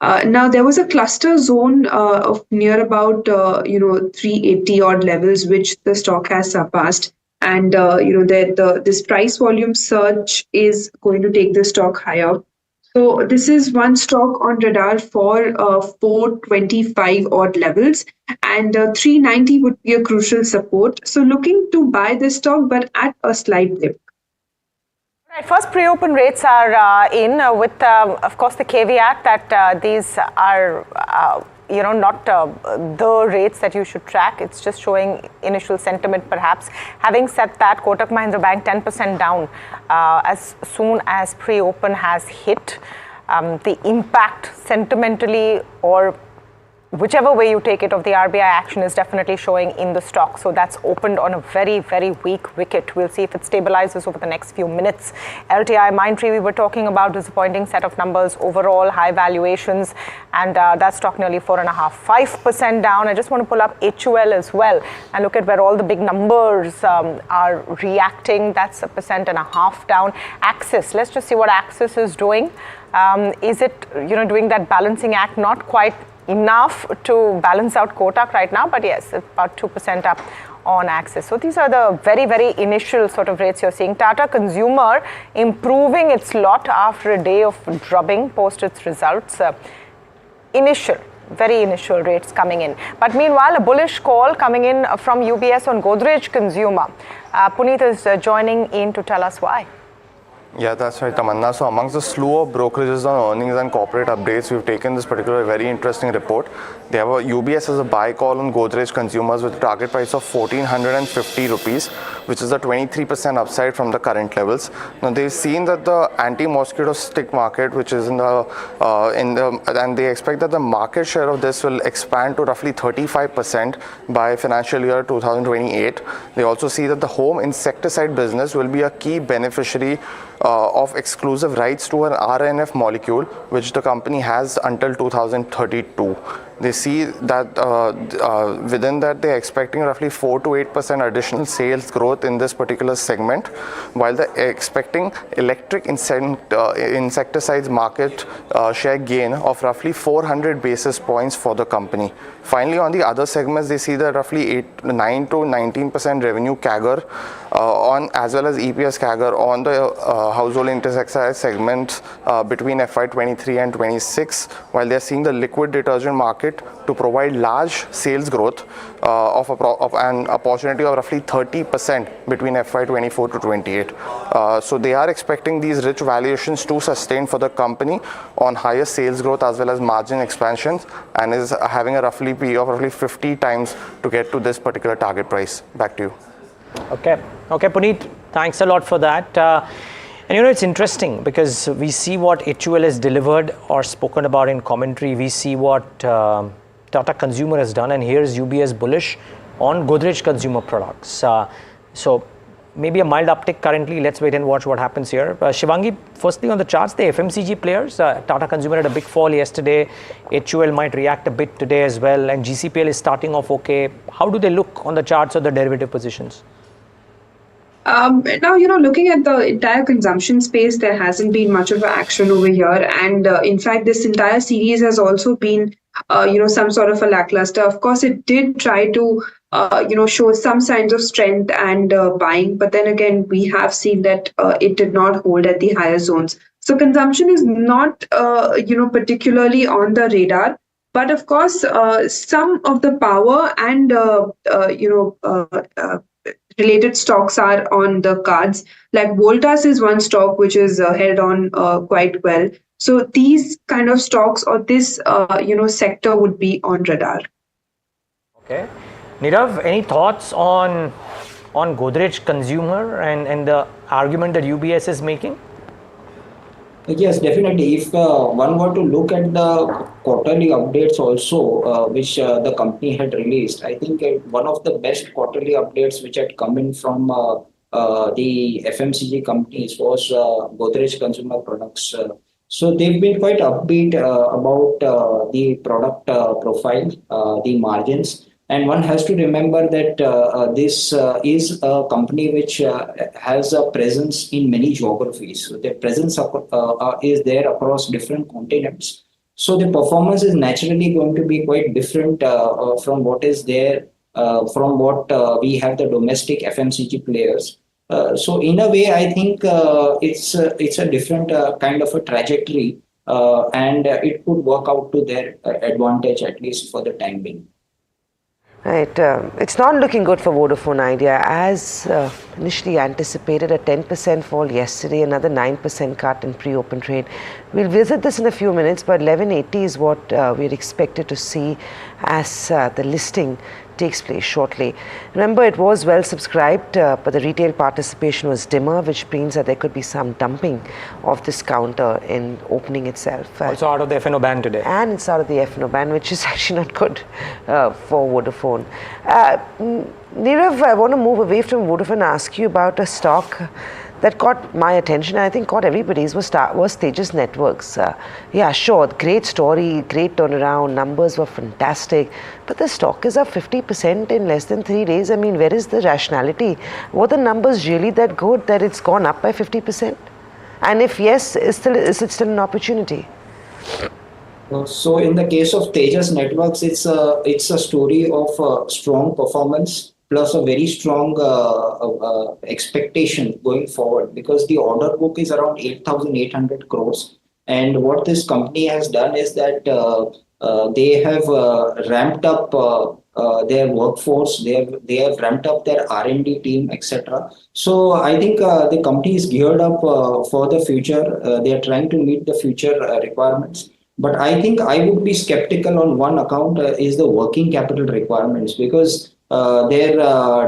Now there was a cluster zone of near about 380 odd levels, which the stock has surpassed, and this price volume surge is going to take the stock higher. So this is one stock on radar for 425 odd levels, and 390 would be a crucial support. So looking to buy this stock, but at a slight dip. Right, first pre-open rates are in with, of course, the caveat that these are, not the rates that you should track. It's just showing initial sentiment, perhaps. Having said that, Kotak Mahindra Bank 10% down as soon as pre-open has hit. The impact sentimentally, or whichever way you take it, of the RBI action is definitely showing in the stock. So that's opened on a very, very weak wicket. We'll see if it stabilizes over the next few minutes. LTI Mindtree, we were talking about disappointing set of numbers overall, high valuations, and that stock nearly 4.5%, 5% down. I just want to pull up HUL as well and look at where all the big numbers are reacting. That's 1.5% down. Axis, let's just see what Axis is doing. Is it, doing that balancing act? Not quite enough to balance out Kotak right now, but yes, about 2% up on Axis. So these are the very, very initial sort of rates you're seeing. Tata Consumer improving its lot after a day of drubbing post its results. Very initial rates coming in. But meanwhile, a bullish call coming in from UBS on Godrej Consumer. Puneet is joining in to tell us why. Yeah, that's right, Tamanna. So amongst the slew of brokerages on earnings and corporate updates, we've taken this particular very interesting report. They have UBS has a buy call on Godrej Consumers with a target price of 1,450 rupees, which is a 23% upside from the current levels. Now they've seen that the anti-mosquito stick market, which is and they expect that the market share of this will expand to roughly 35% by financial year 2028. They also see that the home insecticide business will be a key beneficiary of exclusive rights to an RNF molecule, which the company has until 2032. They see that within that they're expecting roughly 4 to 8% additional sales growth in this particular segment, while they're expecting electric insecticides market share gain of roughly 400 basis points for the company. Finally, on the other segments, they see that roughly 9 to 19% revenue CAGR on as well as EPS CAGR on the household insecticide segment between FY23 and 26, while they're seeing the liquid detergent market to provide large sales growth of an opportunity of roughly 30% between FY24 to 28. So they are expecting these rich valuations to sustain for the company on higher sales growth as well as margin expansions, and is having a roughly PE of roughly 50 times to get to this particular target price. Back to you. Okay, Puneet, thanks a lot for that. And it's interesting because we see what HUL has delivered or spoken about in commentary. We see what Tata Consumer has done, and here's UBS bullish on Godrej Consumer Products. So maybe a mild uptick currently. Let's wait and watch what happens here. Shivangi, firstly on the charts, the FMCG players, Tata Consumer had a big fall yesterday. HUL might react a bit today as well, and GCPL is starting off okay. How do they look on the charts of the derivative positions? Now, looking at the entire consumption space, there hasn't been much of action over here. And in fact, this entire series has also been, some sort of a lackluster. Of course, it did try to, show some signs of strength and buying. But then again, we have seen that it did not hold at the higher zones. So consumption is not, particularly on the radar. But of course, some of the power and, related stocks are on the cards. Like Voltas is one stock which is held on quite well. So these kind of stocks or this sector would be on radar. Okay, Nirav, any thoughts on Godrej Consumer and the argument that UBS is making? Yes, definitely. If one were to look at the quarterly updates also, which the company had released, I think one of the best quarterly updates which had come in from the FMCG companies was Godrej Consumer Products. So they've been quite upbeat about the product profile, the margins. And one has to remember that this is a company which has a presence in many geographies. So their presence is there across different continents. So the performance is naturally going to be quite different from what is there, from what we have the domestic FMCG players. So in a way, I think it's a different kind of a trajectory, and it could work out to their advantage, at least for the time being. Right, it's not looking good for Vodafone Idea. As initially anticipated, a 10% fall yesterday, another 9% cut in pre-open trade. We'll visit this in a few minutes, but 1180 is what we're expected to see as the listing takes place shortly. Remember, it was well subscribed, but the retail participation was dimmer, which means that there could be some dumping of this counter in opening itself. Also out of the FNO ban today. And it's out of the FNO ban, which is actually not good for Vodafone. Nirav, I want to move away from Vodafone and ask you about a stock that caught my attention, and I think caught everybody's, was Tejas Networks. Yeah, sure, great story, great turnaround, numbers were fantastic, but the stock is up 50% in less than 3 days. I mean, where is the rationality? Were the numbers really that good that it's gone up by 50%? And if yes, is it still an opportunity? So in the case of Tejas Networks, it's a story of strong performance plus a very strong expectation going forward, because the order book is around 8,800 crores. And what this company has done is that they have ramped up their workforce, they have ramped up their R&D team, etc. So I think the company is geared up for the future. They are trying to meet the future requirements. But I think I would be skeptical on one account is the working capital requirements, because their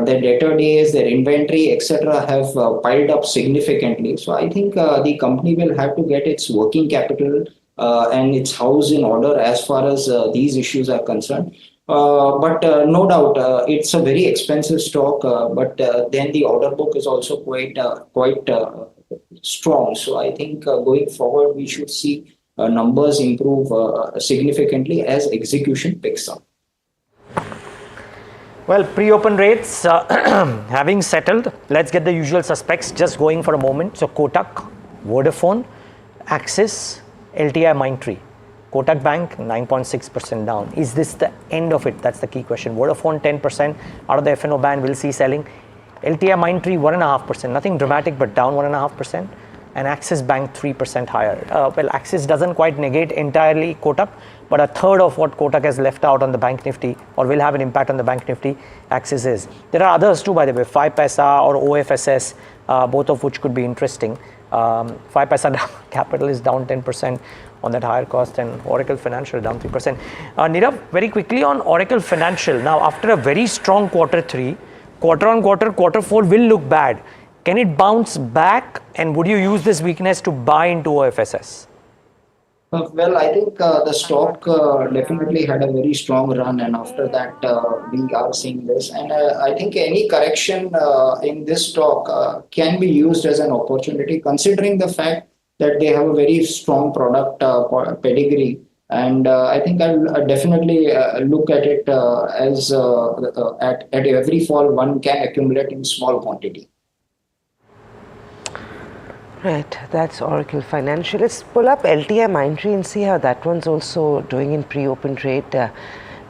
debtor days, their inventory, etc., have piled up significantly. So I think the company will have to get its working capital and its house in order as far as these issues are concerned. But no doubt, it's a very expensive stock. But then the order book is also quite strong. So I think going forward, we should see numbers improve significantly as execution picks up. Well, pre-open rates having settled, let's get the usual suspects just going for a moment. So Kotak, Vodafone, Axis, LTI Mindtree. Kotak Bank 9.6% down. Is this the end of it? That's the key question. Vodafone 10% out of the FNO ban, we'll see selling. LTI Mindtree 1.5%, nothing dramatic but down 1.5%. And Axis Bank 3% higher. Well, Axis doesn't quite negate entirely Kotak, but a third of what Kotak has left out on the Bank Nifty, or will have an impact on the Bank Nifty, Axis is. There are others too, by the way, 5paisa or OFSS, both of which could be interesting. 5paisa capital is down 10% on that higher cost, and Oracle Financial down 3%. Nirav, very quickly on Oracle Financial. Now, after a very strong Q3, quarter on quarter, Q4 will look bad. Can it bounce back, and would you use this weakness to buy into OFSS? Well, I think the stock definitely had a very strong run, and after that we are seeing this. And I think any correction in this stock can be used as an opportunity, considering the fact that they have a very strong product pedigree. And I think I'll definitely look at it as at every fall one can accumulate in small quantity. Right, that's Oracle Financial. Let's pull up LTI Mindtree and see how that one's also doing in pre-open trade.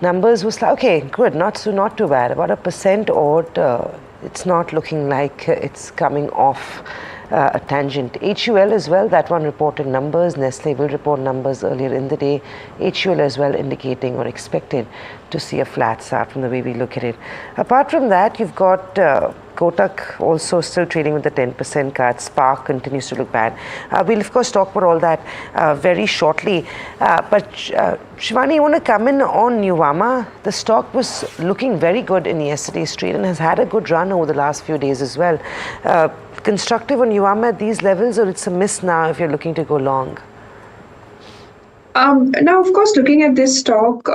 Numbers was okay, good, not too bad. About 1% odd. It's not looking like it's coming off a tangent. HUL as well, that one reported numbers. Nestle will report numbers earlier in the day. HUL as well indicating or expected to see a flat start from the way we look at it. Apart from that, you've got Kotak also still trading with the 10% cut. Spark continues to look bad. We'll of course talk about all that very shortly. But Shivani, you want to come in on Nuvama? The stock was looking very good in yesterday's trade and has had a good run over the last few days as well. Constructive on Nuvama at these levels, or it's a miss now if you're looking to go long? Now, of course, looking at this stock,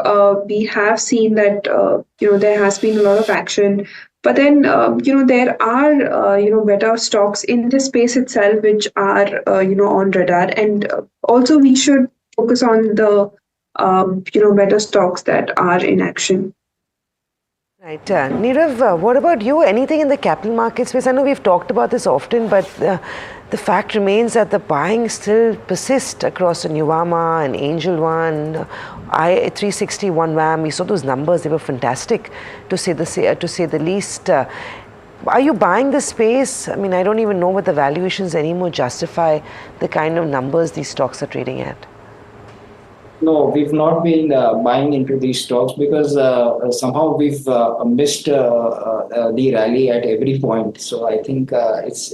we have seen that there has been a lot of action. But then, there are, better stocks in the space itself which are, on radar. And also we should focus on the, better stocks that are in action. Right. Nirav, what about you? Anything in the capital market space? I know we've talked about this often, but the fact remains that the buying still persists across the Nuvama and Angel One, 361 WAM. We saw those numbers; they were fantastic, to say the least. Are you buying the space? I mean, I don't even know what the valuations anymore justify the kind of numbers these stocks are trading at. No, we've not been buying into these stocks because somehow we've missed the rally at every point. So I think it's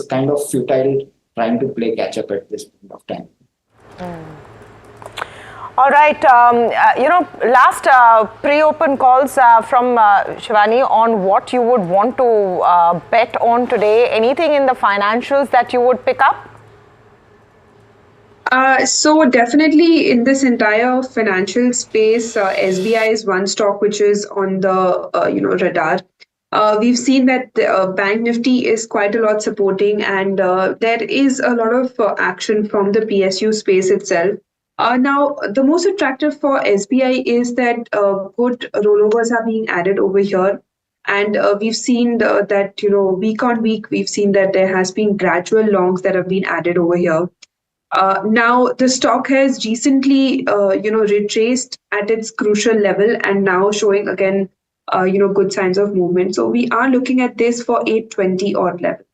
kind of futile trying to play catch up at this point of time. All right, last pre-open calls from Shivani on what you would want to bet on today. Anything in the financials that you would pick up? So definitely in this entire financial space, SBI is one stock which is on the radar. We've seen that Bank Nifty is quite a lot supporting, and there is a lot of action from the PSU space itself. Now, the most attractive for SBI is that good rollovers are being added over here. And we've seen that, week on week, we've seen that there has been gradual longs that have been added over here. Now, the stock has recently, retraced at its crucial level and now showing again, good signs of movement. So we are looking at this for 820 odd levels.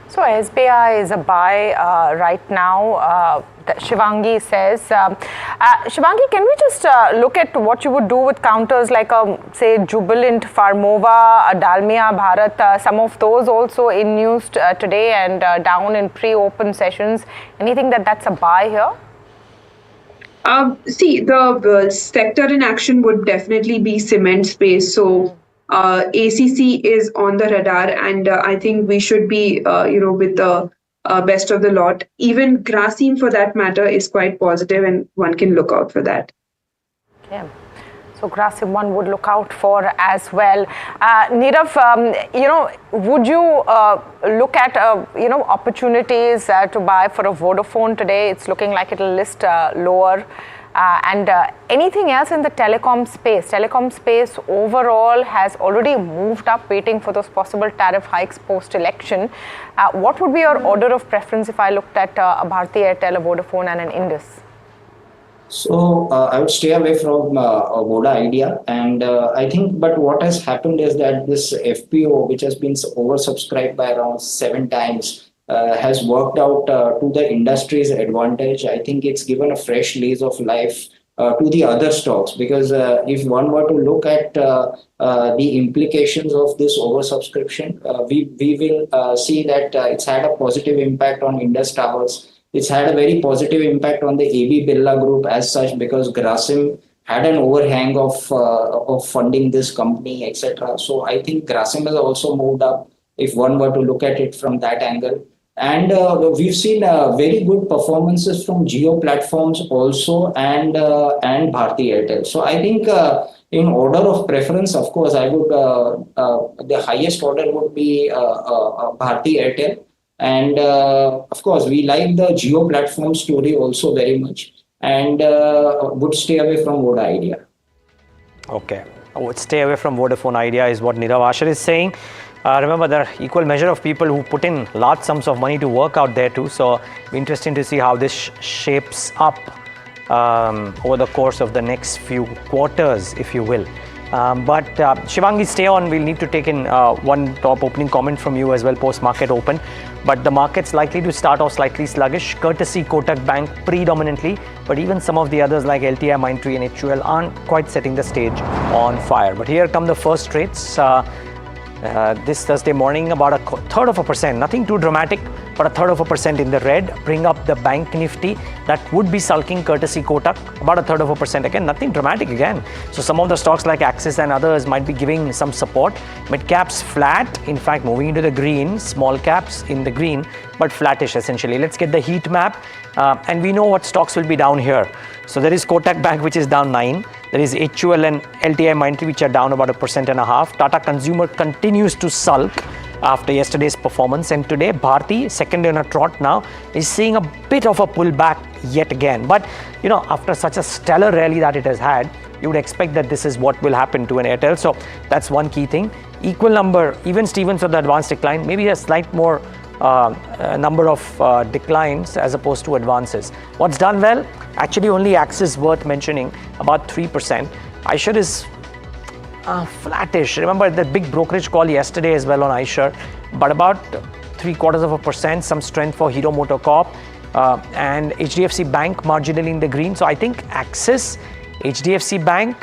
So SBI is a buy right now, Shivangi says. Shivangi, can we just look at what you would do with counters like, say, Jubilant, Pharmova, Dalmia, Bharat, some of those also in news today and down in pre-open sessions. Anything that's a buy here? See, the sector in action would definitely be cement space. So ACC is on the radar, and I think we should be, with the best of the lot. Even Grasim, for that matter, is quite positive, and one can look out for that. Okay. So Grasim one would look out for as well. Nirav, would you look at, opportunities to buy for a Vodafone today? It's looking like it'll list lower. And anything else in the telecom space? Telecom space overall has already moved up, waiting for those possible tariff hikes post-election. What would be your order of preference if I looked at a Bharti Airtel, a Vodafone and an Indus? So I would stay away from Voda Idea, and I think, but what has happened is that this FPO, which has been oversubscribed by around 7 times, has worked out to the industry's advantage. I think it's given a fresh lease of life to the other stocks, because if one were to look at the implications of this oversubscription, we will see that it's had a positive impact on Indus Towers. It's had a very positive impact on the AB Birla Group as such, because Grasim had an overhang of funding this company, etc. So I think Grasim has also moved up if one were to look at it from that angle. And we've seen very good performances from Jio platforms also, and Bharti Airtel. So I think in order of preference, of course, I would the highest order would be Bharti Airtel. And of course, we like the Jio platform story also very much, and would stay away from Voda Idea. Okay, I would stay away from Vodafone Idea is what Nirav Asher is saying. Remember, there are equal measure of people who put in large sums of money to work out there too. So it'll be interesting to see how this shapes up over the course of the next few quarters, if you will. But Shivangi, stay on. We'll need to take in one top opening comment from you as well post-market open. But the market's likely to start off slightly sluggish, courtesy Kotak Bank predominantly. But even some of the others like LTI, Mindtree and HUL aren't quite setting the stage on fire. But here come the first trades. This Thursday morning, about 1/3%, nothing too dramatic, but 1/3% in the red. Bring up the Bank Nifty, that would be sulking courtesy Kotak, about 1/3%, again nothing dramatic again. So some of the stocks like Axis and others might be giving some support. Mid caps flat, in fact moving into the green, small caps in the green, but flattish essentially. Let's get the heat map, and we know what stocks will be down here. So there is Kotak Bank, which is down 9. There is HUL and LTI Mindtree, which are down about 1.5%. Tata Consumer continues to sulk after yesterday's performance, and today Bharti, second in a trot now, is seeing a bit of a pullback yet again. But after such a stellar rally that it has had, you would expect that this is what will happen to an Airtel. So that's one key thing. equal number, even Stevens of the advanced decline, maybe a slight more number of declines as opposed to advances. What's done well? Actually only Axis worth mentioning, about 3%. iShares is flattish. Remember the big brokerage call yesterday as well on iShares, but about 0.75%, some strength for Hero MotoCorp and HDFC Bank marginally in the green. So I think Axis, HDFC Bank,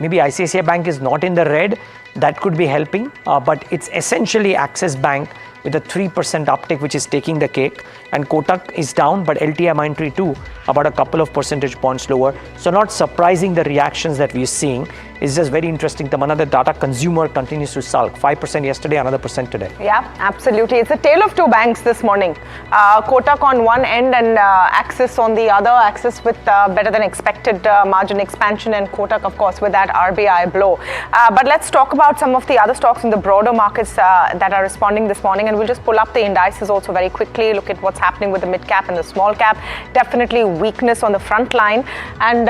maybe ICICI Bank is not in the red. That could be helping, but it's essentially Axis Bank with a 3% uptick, which is taking the cake. And Kotak is down, but LTI Mindtree too, about a couple of percentage points lower. So not surprising the reactions that we're seeing. It's just very interesting. Tamanna, the data consumer continues to sulk. 5% yesterday, another % today. Yeah, absolutely. It's a tale of two banks this morning. Kotak on one end and Axis on the other. Axis with better than expected margin expansion, and Kotak, of course, with that RBI blow. But let's talk about some of the other stocks in the broader markets that are responding this morning. And we'll just pull up the indices also very quickly. Look at what's happening with the mid cap and the small cap. Definitely weakness on the front line. And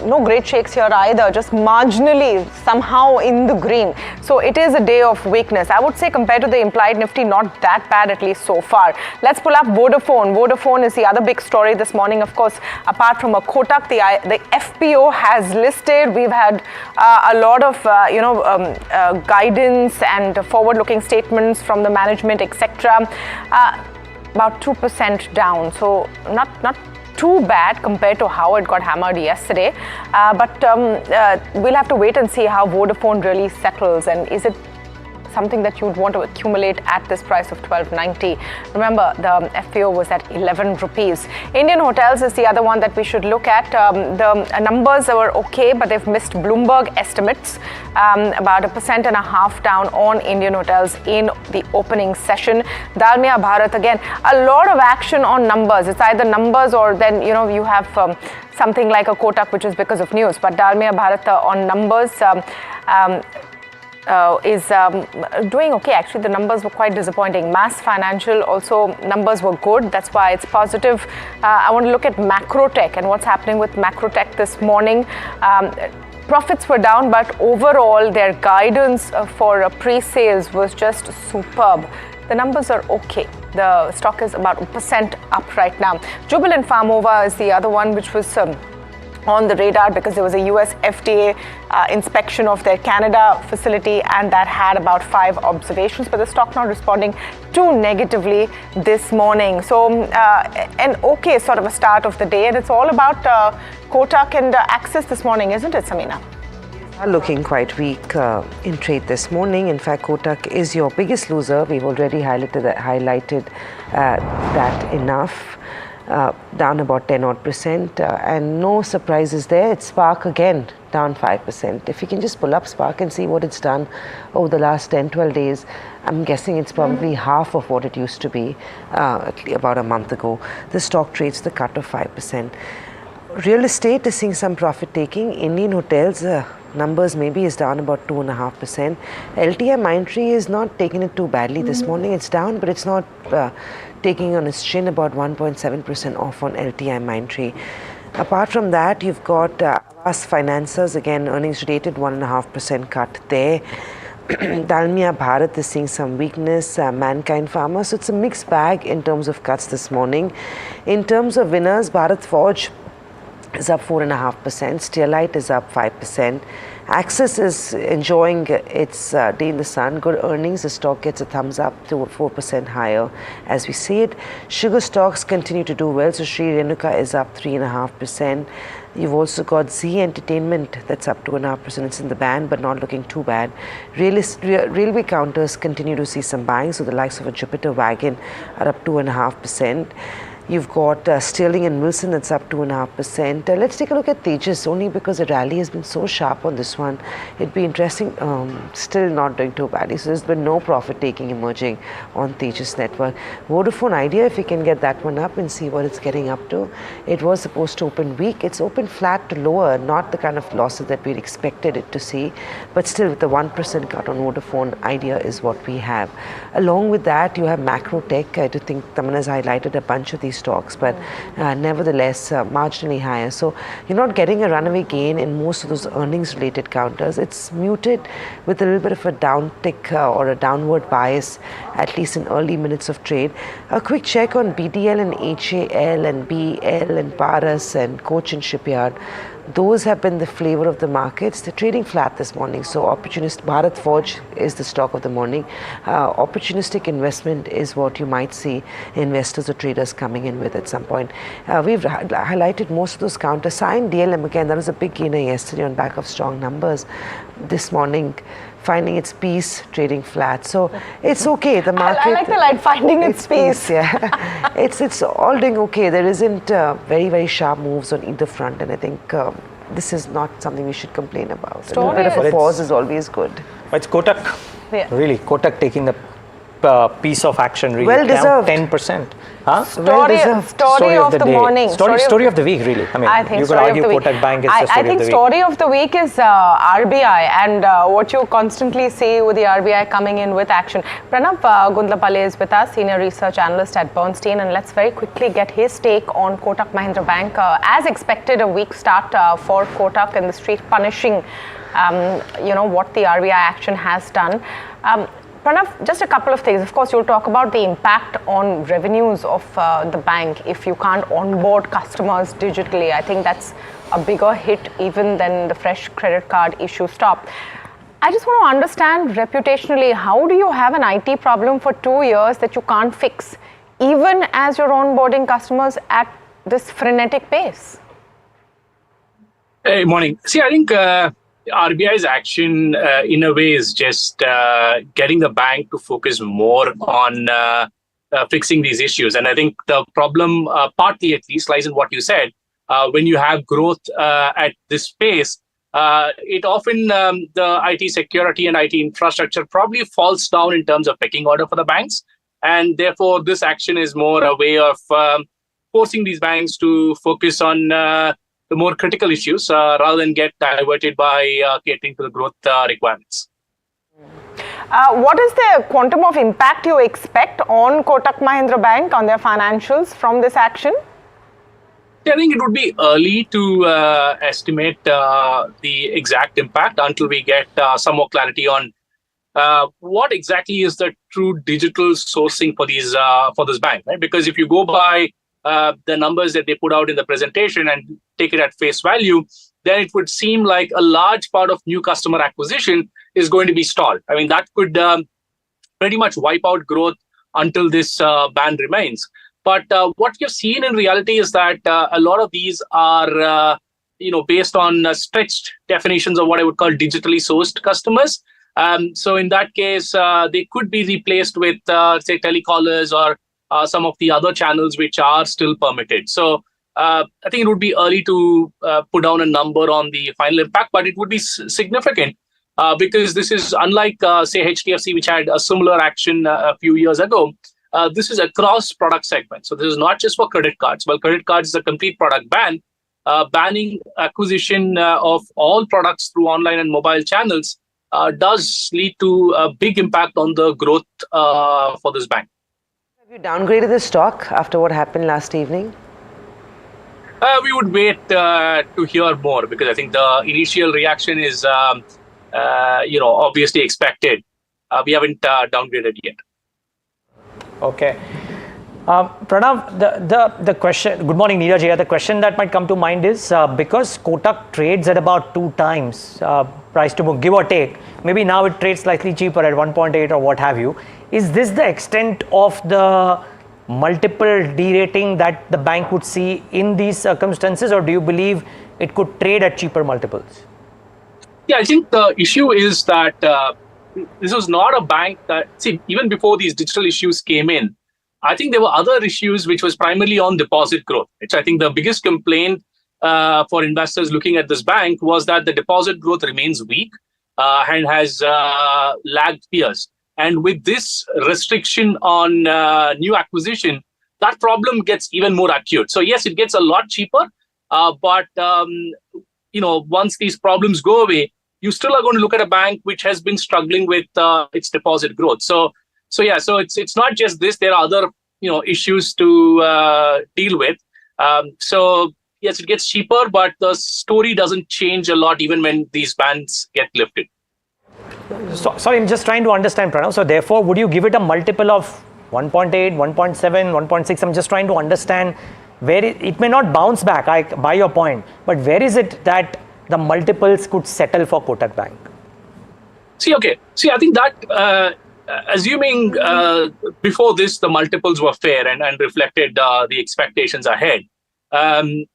no great shakes here either. Just marginally somehow in the green. So it is a day of weakness. I would say compared to the implied Nifty, not that bad at least so far. Let's pull up Vodafone. Vodafone is the other big story this morning. Of course, apart from a Kotak, the FPO has listed. We've had a lot of guidance and forward-looking statements from the management, etc. About 2% down. So not too bad compared to how it got hammered yesterday, but we'll have to wait and see how Vodafone really settles, and is it something that you would want to accumulate at this price of 12.90. Remember, the FPO was at 11 rupees. Indian Hotels is the other one that we should look at. The numbers were okay, but they've missed Bloomberg estimates. About 1.5% down on Indian Hotels in the opening session. Dalmia Bharat, again, a lot of action on numbers. It's either numbers or then, you have something like a Kotak, which is because of news. But Dalmia Bharat on numbers is doing okay. Actually, the numbers were quite disappointing. Mass Financial also, numbers were good. That's why it's positive. I want to look at Macrotech and what's happening with Macrotech this morning. Profits were down, but overall their guidance for pre-sales was just superb. The numbers are okay. The stock is about 1% up right now. Jubilant Pharmova is the other one, which was on the radar because there was a US FDA inspection of their Canada facility, and that had about 5 observations, but the stock not responding too negatively this morning. So an okay sort of a start of the day, and it's all about Kotak and Axis this morning, isn't it, Samina? Are looking quite weak in trade this morning. In fact, Kotak is your biggest loser. We've already highlighted that enough. Down about 10% and no surprises there. It's Spark again down 5%. If you can just pull up Spark and see what it's done over the last 10-12 days, I'm guessing it's probably half of what it used to be about a month ago. The stock trades the cut of 5%. Real estate is seeing some profit taking. Indian Hotels numbers maybe is down about 2.5%. LTI Mindtree is not taking it too badly this morning. It's down, but it's not taking on its chin, about 1.7% off on LTI Mindtree. Apart from that, you've got Us Financiers, again, earnings related 1.5% cut there. Dalmia Bharat is seeing some weakness, Mankind Pharma. So it's a mixed bag in terms of cuts this morning. In terms of winners, Bharat Forge is up 4.5%, Steelite is up 5%. Axis is enjoying its day in the sun, good earnings. The stock gets a thumbs up to 4% higher as we see it. Sugar stocks continue to do well, so Sri Renuka is up 3.5%. You've also got Z Entertainment that's up 2.5%. It's in the band, but not looking too bad. Railway counters continue to see some buying, so the likes of a Jupiter Wagon are up 2.5%. You've got Sterling and Wilson that's up 2.5%. Let's take a look at Tejas, only because the rally has been so sharp on this one. It'd be interesting, still not doing too badly. So there's been no profit taking emerging on Tejas Network. Vodafone Idea, if we can get that one up and see what it's getting up to. It was supposed to open weak. It's opened flat to lower, not the kind of losses that we'd expected it to see. But still, with the 1% cut on Vodafone Idea is what we have. Along with that, you have Macrotech. I do think Tamanna's highlighted a bunch of these stocks, but nevertheless marginally higher. So you're not getting a runaway gain in most of those earnings related counters. It's muted with a little bit of a downtick or a downward bias, at least in early minutes of trade. A quick check on BDL and HAL and BL and Paras and Coach and Shipyard. Those have been the flavor of the markets. They're trading flat this morning. So Bharat Forge is the stock of the morning. Opportunistic investment is what you might see investors or traders coming in with at some point. We've highlighted most of those counters. Sign DLM again, that was a big gainer yesterday on back of strong numbers. This morning, finding its peace, trading flat. So it's okay. The market. I like the line, finding its peace. Yeah, it's all doing okay. There isn't very, very sharp moves on either front, and I think this is not something we should complain about. A little bit of a pause is always good. It's Kotak. Yeah. Really, Kotak taking the piece of action, really. Well deserved. 10%. Huh? Story of the morning. Story of the week, really. I mean, you could argue Kotak Bank is the story of the week. I think story of the week is RBI and what you constantly see with the RBI coming in with action. Pranav Gundlapalli is with us, Senior Research Analyst at Bernstein, and let's very quickly get his take on Kotak Mahindra Bank. As expected, a weak start for Kotak in the street, punishing what the RBI action has done. Pranav, just a couple of things. Of course, you'll talk about the impact on revenues of the bank if you can't onboard customers digitally. I think that's a bigger hit even than the fresh credit card issue stop. I just want to understand reputationally, how do you have an IT problem for 2 years that you can't fix, even as you're onboarding customers at this frenetic pace? Hey, morning. See, I think RBI's action in a way is just getting the bank to focus more on fixing these issues. And I think the problem, partly at least, lies in what you said. When you have growth at this pace, it often, the IT security and IT infrastructure probably falls down in terms of pecking order for the banks. And therefore, this action is more a way of forcing these banks to focus on the more critical issues rather than get diverted by catering to the growth requirements. What is the quantum of impact you expect on Kotak Mahindra Bank, on their financials from this action? I think it would be early to estimate the exact impact until we get some more clarity on what exactly is the true digital sourcing for this bank, right? Because if you go by the numbers that they put out in the presentation and take it at face value, then it would seem like a large part of new customer acquisition is going to be stalled. I mean, that could pretty much wipe out growth until this ban remains. But what you've seen in reality is that a lot of these are, based on stretched definitions of what I would call digitally sourced customers. So in that case, they could be replaced with, say, telecallers or some of the other channels which are still permitted. So I think it would be early to put down a number on the final impact, but it would be significant because this is unlike, say, HDFC, which had a similar action a few years ago. This is across product segments. So this is not just for credit cards. Well, credit cards is a complete product ban. Banning acquisition of all products through online and mobile channels does lead to a big impact on the growth for this bank. Have you downgraded the stock after what happened last evening? We would wait to hear more because I think the initial reaction is, obviously expected. We haven't downgraded yet. Okay. Pranav, the question, good morning, Neeraj here. The question that might come to mind is because Kotak trades at about 2 times price to book, give or take, maybe now it trades slightly cheaper at 1.8 or what have you. Is this the extent of the multiple derating that the bank would see in these circumstances, or do you believe it could trade at cheaper multiples? Yeah, I think the issue is that this was not a bank that, see, even before these digital issues came in, I think there were other issues which was primarily on deposit growth. I think the biggest complaint for investors looking at this bank was that the deposit growth remains weak and has lagged peers. And with this restriction on new acquisition, that problem gets even more acute. So yes, it gets a lot cheaper, but once these problems go away, you still are going to look at a bank which has been struggling with its deposit growth. So it's not just this. There are other issues to deal with. So yes, it gets cheaper, but the story doesn't change a lot even when these bans get lifted. So, sorry, I'm just trying to understand, Pranav. So therefore, would you give it a multiple of 1.8, 1.7, 1.6? I'm just trying to understand where it may not bounce back, I buy your point, but where is it that the multiples could settle for Kotak Bank? See, I think that assuming before this the multiples were fair and reflected the expectations ahead,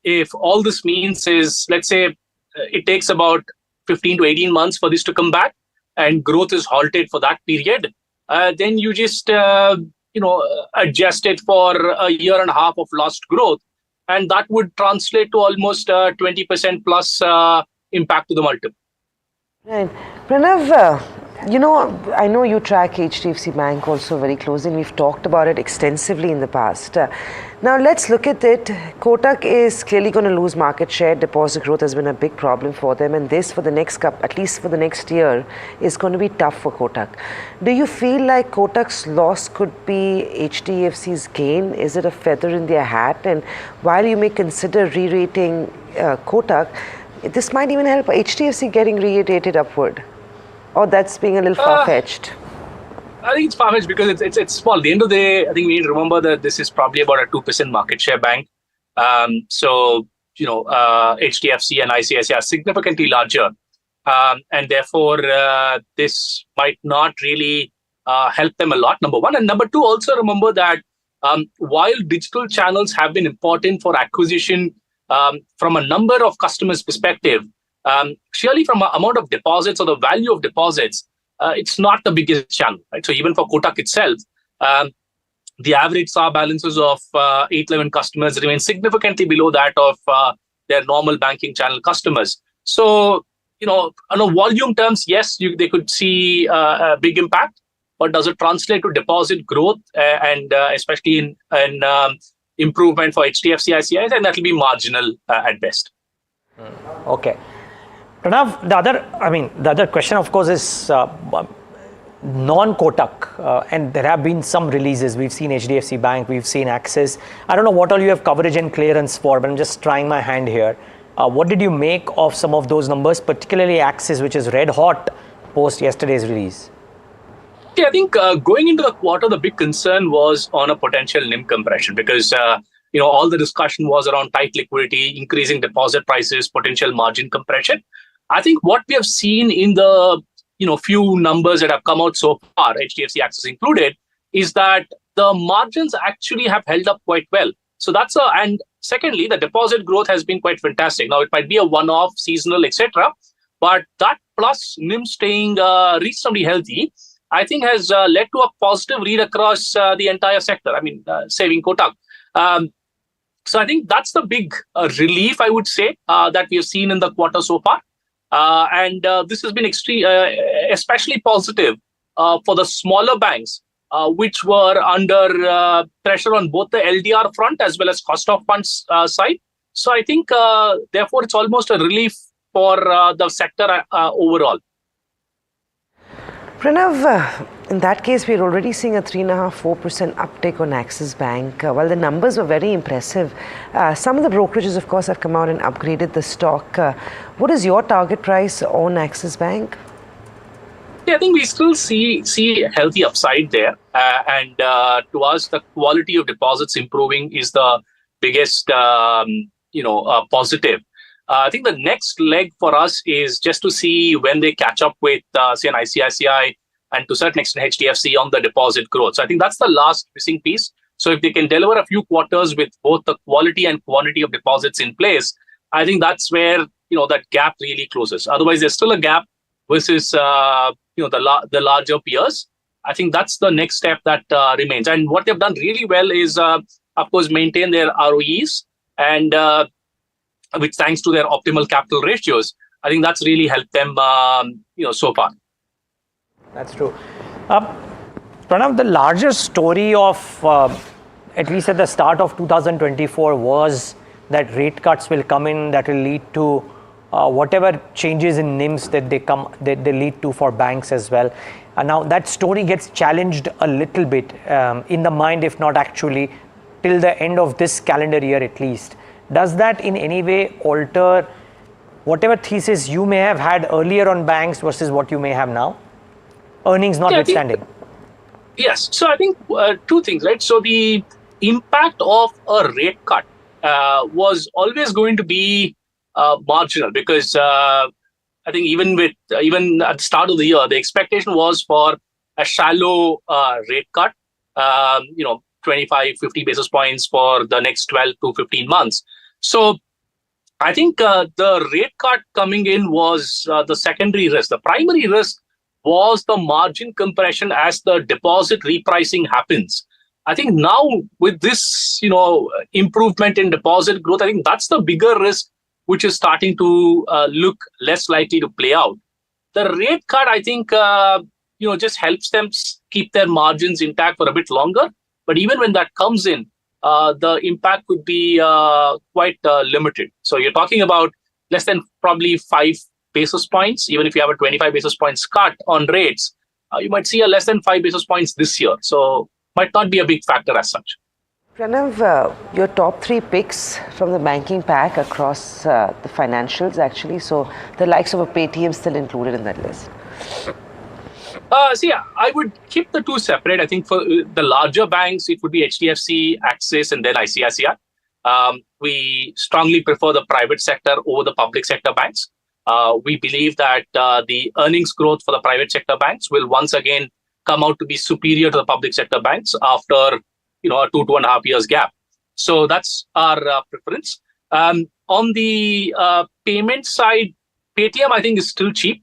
if all this means is, let's say, it takes about 15 to 18 months for this to come back and growth is halted for that period, then you just adjust it for a year and a half of lost growth, and that would translate to almost 20% plus impact to the multiple. Right. Pranav, I know you track HDFC Bank also very closely, and we've talked about it extensively in the past. Now let's look at it. Kotak is clearly going to lose market share. Deposit growth has been a big problem for them, and this for the next at least for the next year, is going to be tough for Kotak. Do you feel like Kotak's loss could be HDFC's gain? Is it a feather in their hat? And while you may consider re-rating Kotak, this might even help HDFC getting re-rated upward. Or that's being a little far-fetched? I think it's far-fetched because it's small. At the end of the day, I think we need to remember that this is probably about a 2% market share bank. So, HDFC and ICICI are significantly larger. And therefore, this might not really help them a lot, number one. And number two, also remember that while digital channels have been important for acquisition from a number of customers' perspective, surely from an amount of deposits or the value of deposits, it's not the biggest channel, right? So even for Kotak itself, the average SAR balances of 811 customers remain significantly below that of their normal banking channel customers. So, on a volume terms, yes, they could see a big impact, but does it translate to deposit growth and especially in improvement for HDFC, ICICI? And that will be marginal at best. Okay. Pranav, the other question, of course, is non-Kotak, and there have been some releases. We've seen HDFC Bank, we've seen Axis. I don't know what all you have coverage and clearance for, but I'm just trying my hand here. What did you make of some of those numbers, particularly Axis, which is red hot post yesterday's release? Yeah, I think going into the quarter, the big concern was on a potential NIM compression because all the discussion was around tight liquidity, increasing deposit prices, potential margin compression. I think what we have seen in the few numbers that have come out so far, HDFC Axis included, is that the margins actually have held up quite well. So and secondly, the deposit growth has been quite fantastic. Now it might be a one-off, seasonal, etc., but that plus NIM staying reasonably healthy, I think has led to a positive read across the entire sector. Saving Kotak. So I think that's the big relief, I would say, that we have seen in the quarter so far. And this has been especially positive for the smaller banks, which were under pressure on both the LDR front as well as cost of funds side. So I think, therefore, it's almost a relief for the sector overall. Pranav, in that case, we're already seeing a 3.5-4% uptick on Axis Bank. While the numbers were very impressive, some of the brokerages, of course, have come out and upgraded the stock. What is your target price on Axis Bank? Yeah, I think we still see a healthy upside there. And to us, the quality of deposits improving is the biggest, positive. I think the next leg for us is just to see when they catch up with, say, an ICICI and to a certain extent HDFC on the deposit growth. So I think that's the last missing piece. So if they can deliver a few quarters with both the quality and quantity of deposits in place, I think that's where that gap really closes. Otherwise, there's still a gap versus the larger peers. I think that's the next step that remains. And what they've done really well is, of course, maintain their ROEs and. Which thanks to their optimal capital ratios, I think that's really helped them, so far. That's true. Pranav, the larger story of, at least at the start of 2024, was that rate cuts will come in that will lead to whatever changes in NIMs that they lead to for banks as well. Now that story gets challenged a little bit in the mind, if not actually, till the end of this calendar year at least. Does that in any way alter whatever thesis you may have had earlier on banks versus what you may have now? Earnings notwithstanding. Yes. So I think two things, right? So the impact of a rate cut was always going to be marginal, because I think even at the start of the year, the expectation was for a shallow rate cut, 25, 50 basis points for the next 12 to 15 months. So I think the rate cut coming in was the secondary risk. The primary risk was the margin compression as the deposit repricing happens. I think now with this, improvement in deposit growth, I think that's the bigger risk, which is starting to look less likely to play out. The rate cut, I think, just helps them keep their margins intact for a bit longer. But even when that comes in, the impact could be quite limited. So you're talking about less than probably 5 basis points. Even if you have a 25 basis points cut on rates, you might see a less than 5 basis points this year. So might not be a big factor as such. Pranav, your top 3 picks from the banking pack across the financials actually. So the likes of a Paytm still included in that list. I would keep the two separate. I think for the larger banks, it would be HDFC, Axis, and then ICICI. We strongly prefer the private sector over the public sector banks. We believe that the earnings growth for the private sector banks will once again come out to be superior to the public sector banks after a 2.5 years gap. So that's our preference. On the payment side, Paytm I think is still cheap.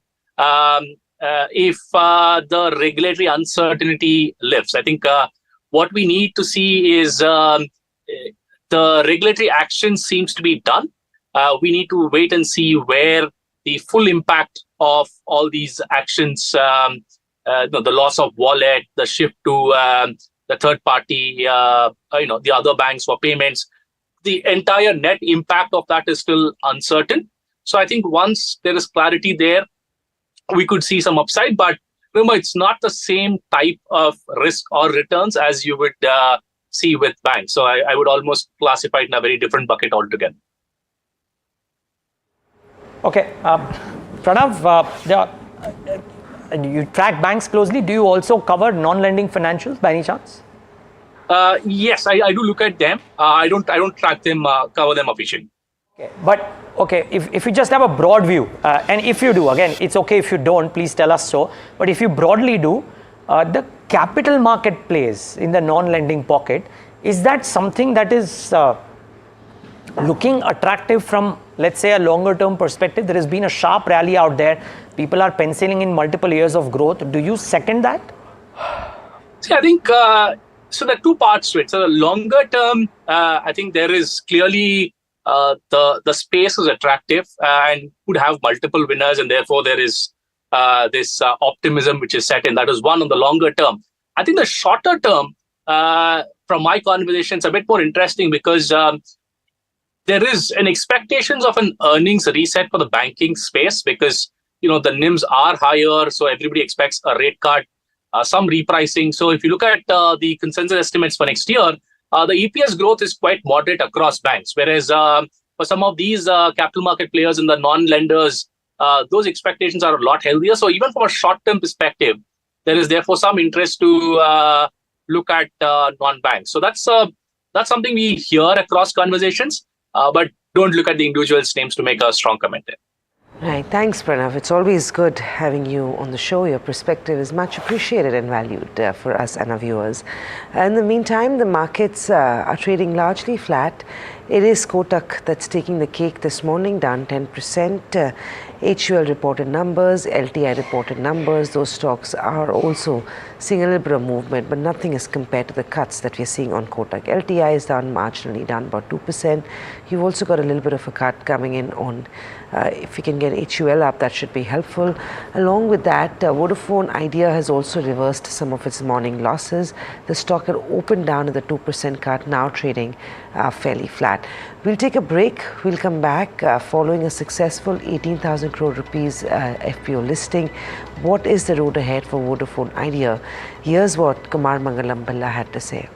If the regulatory uncertainty lifts, I think what we need to see is the regulatory action seems to be done. We need to wait and see where the full impact of all these actions, the loss of wallet, the shift to the third party, the other banks for payments, the entire net impact of that is still uncertain. So I think once there is clarity there, we could see some upside, but remember, it's not the same type of risk or returns as you would see with banks. So I would almost classify it in a very different bucket altogether. Okay, Pranav, you track banks closely. Do you also cover non-lending financials by any chance? Yes, I do look at them. I don't track them, cover them officially. Okay. But okay, if you just have a broad view, and if you do, again, it's okay if you don't, please tell us so. But if you broadly do, the capital market plays in the non-lending pocket, is that something that is looking attractive from, let's say, a longer term perspective? There has been a sharp rally out there. People are penciling in multiple years of growth. Do you second that? See, I think, so there are two parts to it. So the longer term, I think there is clearly the space is attractive and would have multiple winners, and therefore there is this optimism which is set in. That is one on the longer term. I think the shorter term, from my conversations, a bit more interesting because there is an expectations of an earnings reset for the banking space because the NIMs are higher, so everybody expects a rate cut, some repricing. So if you look at the consensus estimates for next year, the EPS growth is quite moderate across banks, whereas for some of these capital market players and the non-lenders, those expectations are a lot healthier. So even from a short-term perspective, there is therefore some interest to look at non-banks. So that's something we hear across conversations, but don't look at the individuals' names to make a strong comment there. Right. Thanks, Pranav. It's always good having you on the show. Your perspective is much appreciated and valued for us and our viewers. In the meantime, the markets are trading largely flat. It is Kotak that's taking the cake this morning, down 10%. HUL reported numbers, LTI reported numbers. Those stocks are also seeing a little bit of movement, but nothing as compared to the cuts that we're seeing on Kotak. LTI is down marginally, down about 2%. You've also got a little bit of a cut coming in on, if you can get HUL up, that should be helpful. Along with that, Vodafone Idea has also reversed some of its morning losses. The stock had opened down at the 2% cut, now trading fairly flat. that. We'll take a break. We'll come back following a successful 18,000 crore rupees FPO listing. What is the road ahead for Vodafone Idea? Here's what Kumar Mangalam Balla had to say.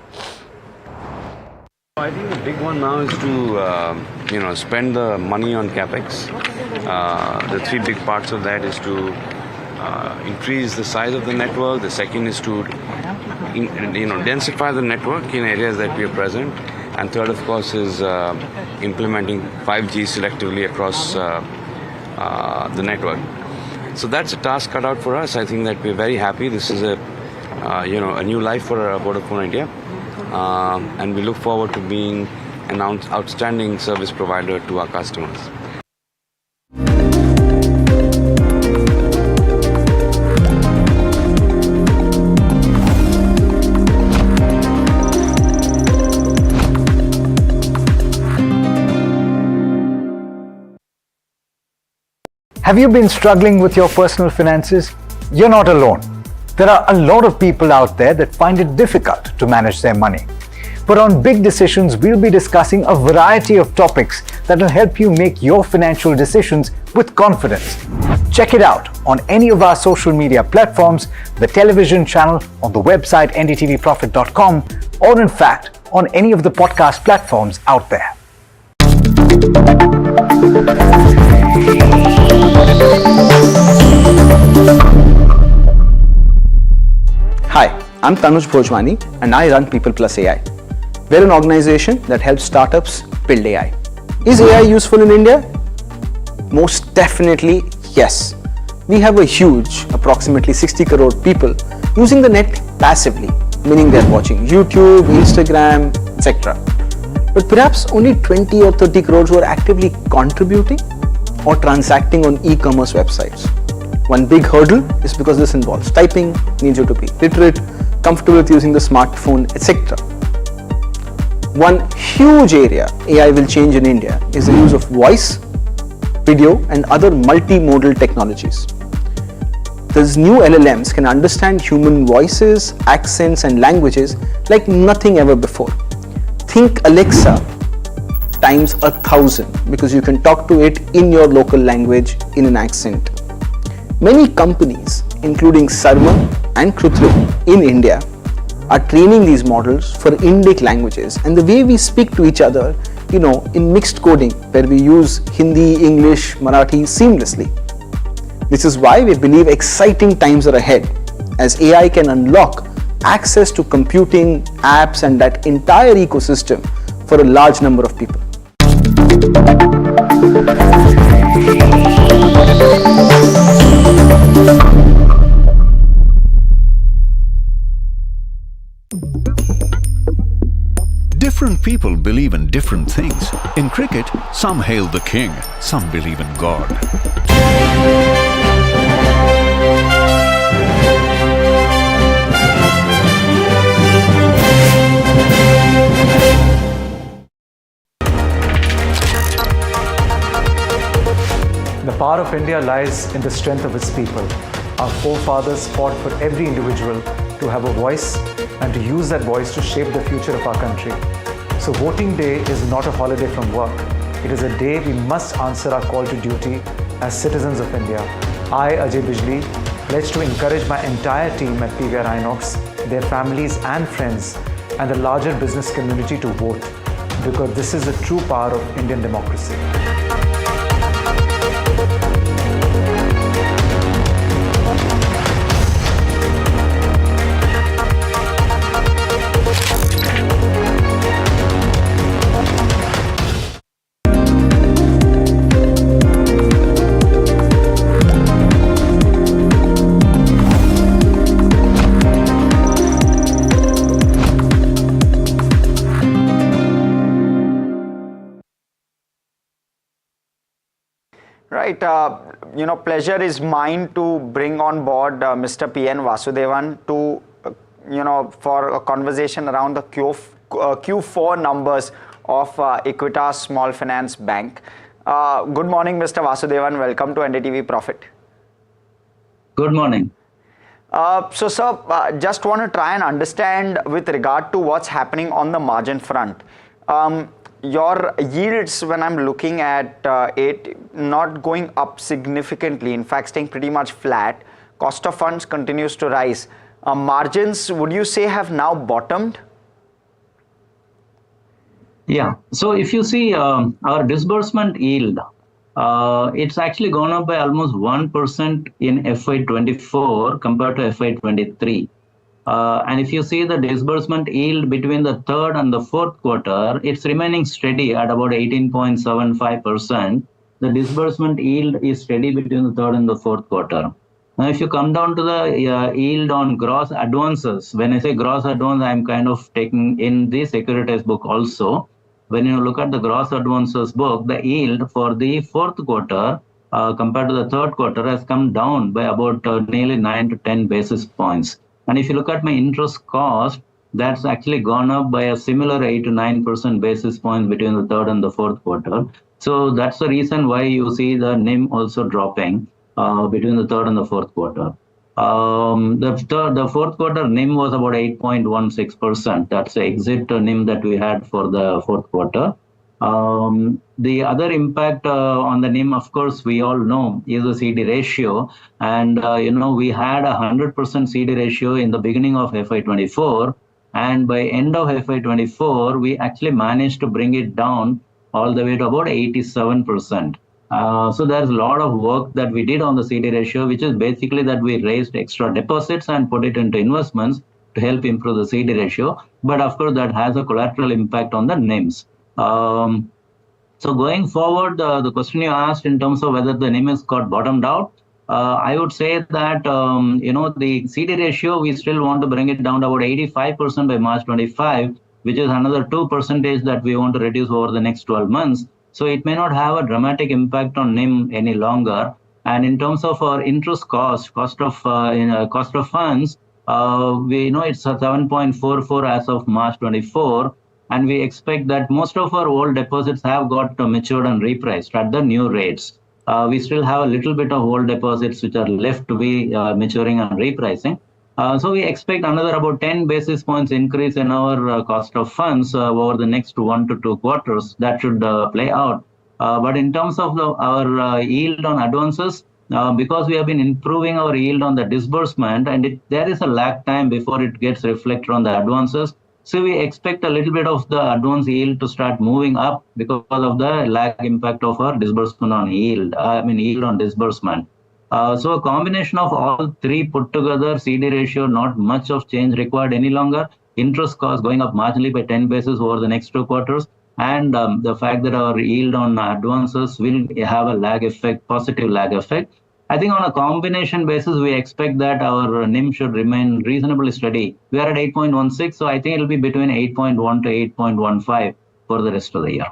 I think the big one now is to spend the money on capex. The three big parts of that is to increase the size of the network. The second is to densify the network in areas that we are present. And third, of course, is implementing 5G selectively across the network. So that's a task cut out for us. I think that we're very happy. This is a new life for Vodafone Idea. And we look forward to being an outstanding service provider to our customers. Have you been struggling with your personal finances? You're not alone. There are a lot of people out there that find it difficult to manage their money. But on Big Decisions, we'll be discussing a variety of topics that will help you make your financial decisions with confidence. Check it out on any of our social media platforms, the television channel, on the website ndtvprofit.com, or in fact, on any of the podcast platforms out there. Hi, I'm Tanuj Bhojwani and I run People Plus AI. We're an organization that helps startups build AI. Is AI useful in India? Most definitely yes. We have a huge, approximately 60 crore people using the net passively, meaning they're watching YouTube, Instagram, etc. But perhaps only 20 or 30 crores who are actively contributing or transacting on e-commerce websites. One big hurdle is because this involves typing, needs you to be literate, comfortable with using the smartphone, etc. One huge area AI will change in India is the use of voice, video and other multimodal technologies. These new LLMs can understand human voices, accents and languages like nothing ever before. Think Alexa times 1,000 because you can talk to it in your local language in an accent. Many companies, including Sarma and Krutrim in India, are training these models for Indic languages and the way we speak to each other, in mixed coding where we use Hindi, English, Marathi seamlessly. This is why we believe exciting times are ahead as AI can unlock access to computing, apps and that entire ecosystem for a large number of people. Different people believe in different things. In cricket, some hail the king, some believe in God. The power of India lies in the strength of its people. Our forefathers fought for every individual to have a voice and to use that voice to shape the future of our country. So voting day is not a holiday from work. It is a day we must answer our call to duty as citizens of India. I, Ajay Bijli, pledge to encourage my entire team at PVR Inox, their families and friends, and the larger business community to vote, because this is the true power of Indian democracy. Right, pleasure is mine to bring on board Mr. P.N. Vasudevan to, for a conversation around the Q4 numbers of Equitas Small Finance Bank. Good morning, Mr. Vasudevan. Welcome to NDTV Profit. Good morning. So, sir, just want to try and understand with regard to what's happening on the margin front. your yields, when I'm looking at it, not going up significantly, in fact staying pretty much flat. Cost of funds continues to rise. Margins, would you say, have now bottomed? Yeah. So if you see our disbursement yield, it's actually gone up by almost 1% in FY24 compared to FY23. And if you see the disbursement yield between the third and the fourth quarter, it's remaining steady at about 18.75%. The disbursement yield is steady between the third and the fourth quarter. Now, if you come down to the yield on gross advances, when I say gross advance, I'm kind of taking in the securitized book also. When you look at the gross advances book, the yield for the fourth quarter compared to the third quarter has come down by about nearly 9 to 10 basis points. And if you look at my interest cost, that's actually gone up by a similar 8 to 9% basis points between the third and the fourth quarter. So that's the reason why you see the NIM also dropping between the third and the fourth quarter. The fourth quarter NIM was about 8.16%. That's the exit NIM that we had for the fourth quarter. The other impact on the NIM, of course, we all know is the CD ratio. And, we had a 100% CD ratio in the beginning of FY24. And by end of FY24, we actually managed to bring it down all the way to about 87%. So there's a lot of work that we did on the CD ratio, which is basically that we raised extra deposits and put it into investments to help improve the CD ratio. But of course, that has a collateral impact on the NIMs. So going forward, the question you asked in terms of whether the NIM has got bottomed out, I would say that, the CD ratio, we still want to bring it down to about 85% by March 25, which is another 2% that we want to reduce over the next 12 months. So it may not have a dramatic impact on NIM any longer. And in terms of our interest cost of funds, we know it's at 7.44 as of March 24. And we expect that most of our old deposits have got matured and repriced at the new rates. We still have a little bit of old deposits which are left to be maturing and repricing. So we expect another about 10 basis points increase in our cost of funds over the next 1 to 2 quarters. That should play out. But in terms of our yield on advances, because we have been improving our yield on the disbursement, and there is a lag time before it gets reflected on the advances. So we expect a little bit of the advance yield to start moving up because of the lag impact of our disbursement on yield, yield on disbursement. So a combination of all three put together, CD ratio, not much of change required any longer, interest cost going up marginally by 10 basis over the next 2 quarters, and the fact that our yield on advances will have a lag effect, positive lag effect. I think on a combination basis, we expect that our NIM should remain reasonably steady. We are at 8.16, so I think it'll be between 8.1 to 8.15 for the rest of the year.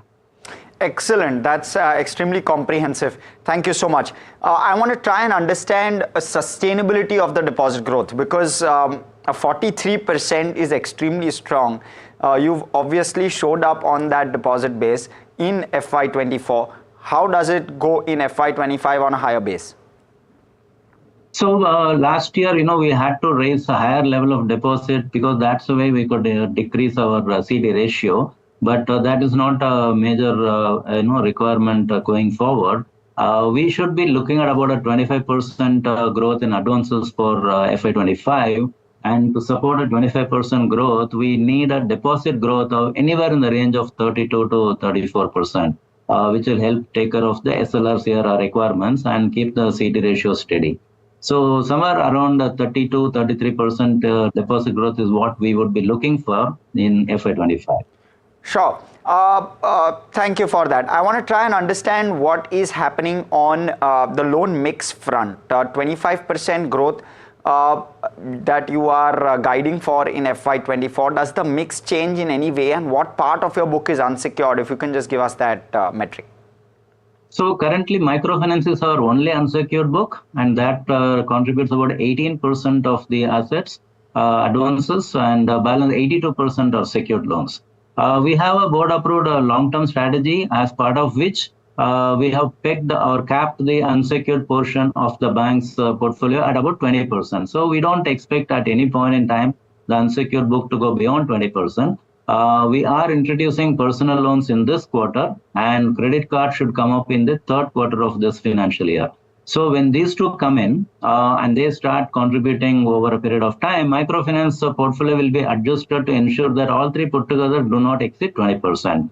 Excellent. That's extremely comprehensive. Thank you so much. I want to try and understand a sustainability of the deposit growth, because a 43% is extremely strong. You've obviously showed up on that deposit base in FY24. How does it go in FY25 on a higher base? So last year, we had to raise a higher level of deposit because that's the way we could decrease our CD ratio. But that is not a major requirement going forward. We should be looking at about a 25% growth in advances for FY25. And to support a 25% growth, we need a deposit growth of anywhere in the range of 32 to 34%, which will help take care of the SLR CRR requirements and keep the CD ratio steady. So somewhere around 32, 33% deposit growth is what we would be looking for in FY25. Sure. Thank you for that. I want to try and understand what is happening on the loan mix front. 25% growth that you are guiding for in FY24. Does the mix change in any way, and what part of your book is unsecured? If you can just give us that metric. So currently microfinance is our only unsecured book, and that contributes about 18% of the assets, advances, and balance 82% are secured loans. We have a board-approved long-term strategy, as part of which we have pegged or capped the unsecured portion of the bank's portfolio at about 20%. So we don't expect at any point in time the unsecured book to go beyond 20%. We are introducing personal loans in this quarter, and credit card should come up in the third quarter of this financial year. So when these two come in and they start contributing over a period of time, microfinance portfolio will be adjusted to ensure that all three put together do not exceed 20%.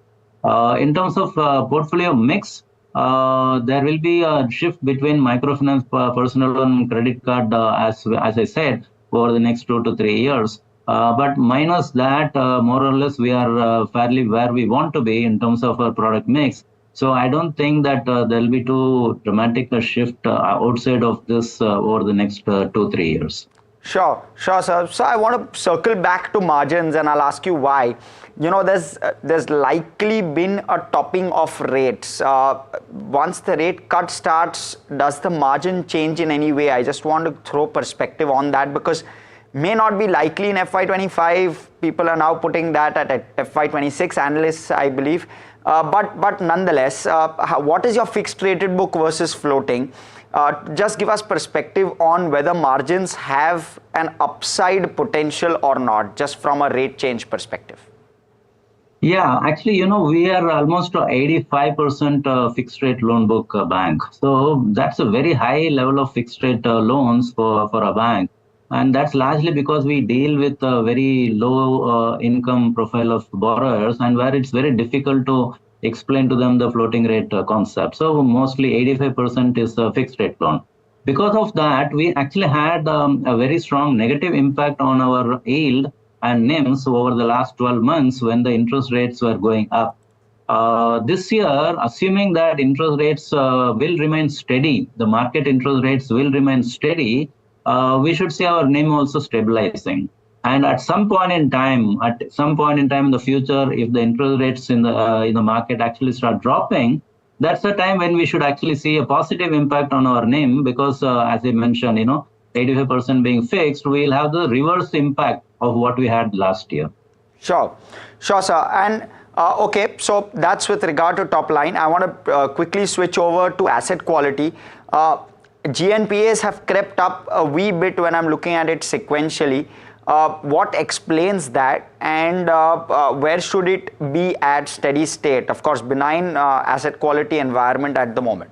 In terms of portfolio mix, there will be a shift between microfinance, personal loan, credit card, as I said, over the next 2 to 3 years. But minus that, more or less, we are fairly where we want to be in terms of our product mix. So I don't think that there will be too dramatic a shift outside of this over the next 2-3 years. Sure, sir. So I want to circle back to margins, and I'll ask you why. You know, there's likely been a topping of rates. Once the rate cut starts, does the margin change in any way? I just want to throw perspective on that, because may not be likely in FY25. People are now putting that at FY26, analysts, I believe. But nonetheless, what is your fixed rated book versus floating? Just give us perspective on whether margins have an upside potential or not, just from a rate change perspective. Yeah, actually, you know, we are almost 85% fixed rate loan book bank. So that's a very high level of fixed rate loans for a bank. And that's largely because we deal with a very low income profile of borrowers, and where it's very difficult to explain to them the floating rate concept. So mostly 85% is a fixed rate loan. Because of that, we actually had a very strong negative impact on our yield and NIMs over the last 12 months when the interest rates were going up. This year, assuming that interest rates will remain steady, the market interest rates will remain steady, we should see our NIM also stabilizing. And at some point in time in the future, if the interest rates in the market actually start dropping, that's the time when we should actually see a positive impact on our NIM, because as I mentioned, 85% being fixed, we'll have the reverse impact of what we had last year. Sure, sir. And okay, so that's with regard to top line. I want to quickly switch over to asset quality. GNPAs have crept up a wee bit when I'm looking at it sequentially. What explains that, and where should it be at steady state? Of course, benign asset quality environment at the moment.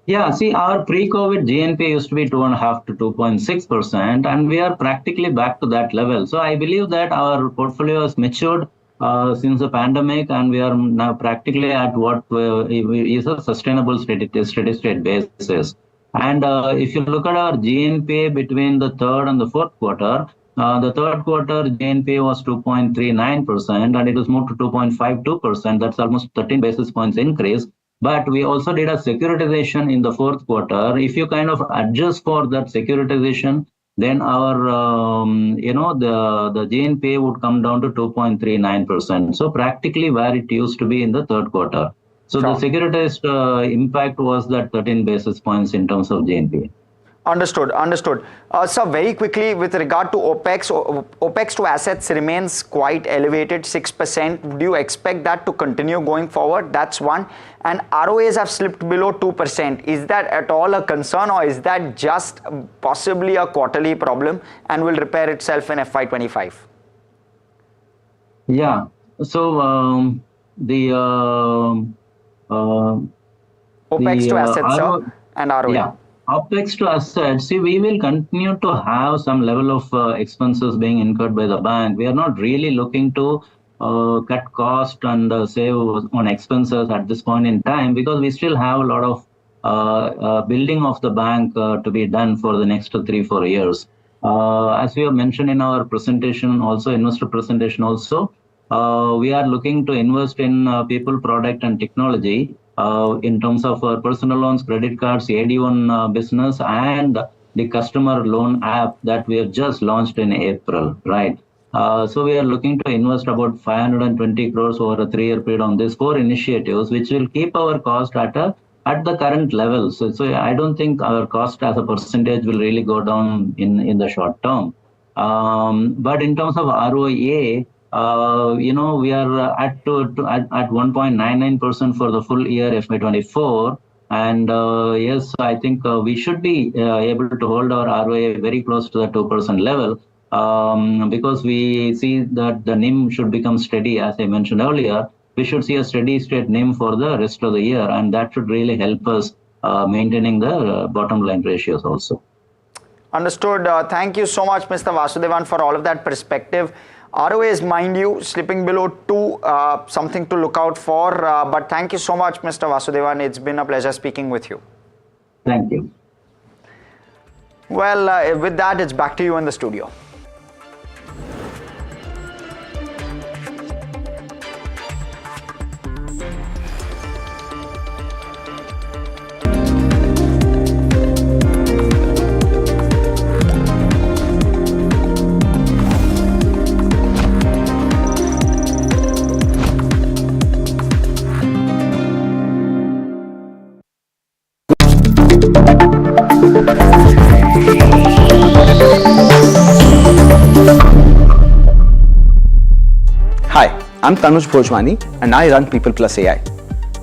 Yeah, see, our pre-COVID GNPA used to be 2.5 to 2.6%, and we are practically back to that level. So I believe that our portfolio has matured since the pandemic, and we are now practically at what is a sustainable steady state basis. And if you look at our GNPA between the third and the fourth quarter, the third quarter GNPA was 2.39%, and it was moved to 2.52%. That's almost 13 basis points increase. But we also did a securitization in the fourth quarter. If you kind of adjust for that securitization, then our, the GNPA would come down to 2.39%. So practically where it used to be in the third quarter. So the securitized impact was that 13 basis points in terms of GNPA. Understood. So very quickly, with regard to OPEX to assets remains quite elevated, 6%. Do you expect that to continue going forward? That's one. And ROAs have slipped below 2%. Is that at all a concern, or is that just possibly a quarterly problem and will repair itself in FY25? Yeah. So the OPEX to assets and ROA. Yeah. OPEX to assets, see, we will continue to have some level of expenses being incurred by the bank. We are not really looking to cut cost and save on expenses at this point in time, because we still have a lot of building of the bank to be done for the next 3-4 years. As we have mentioned in our presentation, also investor presentation also, we are looking to invest in people, product and technology. In terms of personal loans, credit cards, AD1 business, and the customer loan app that we have just launched in April, right? So we are looking to invest about 520 crores over a 3-year period on these 4 initiatives, which will keep our cost at the current level. So I don't think our cost as a percentage will really go down in the short term. But in terms of ROA, we are at 1.99% for the full year FY24. And yes, I think we should be able to hold our ROA very close to the 2% level. because we see that the NIM should become steady, as I mentioned earlier. We should see a steady state NIM for the rest of the year, and that should really help us maintaining the bottom line ratios also. Understood. Thank you so much, Mr. Vasudevan, for all of that perspective. ROAs, mind you, slipping below 2, something to look out for. But thank you so much, Mr. Vasudevan. It's been a pleasure speaking with you. Thank you. Well, with that, it's back to you in the studio. Hi, I'm Tanuj Bhojwani and I run People Plus AI.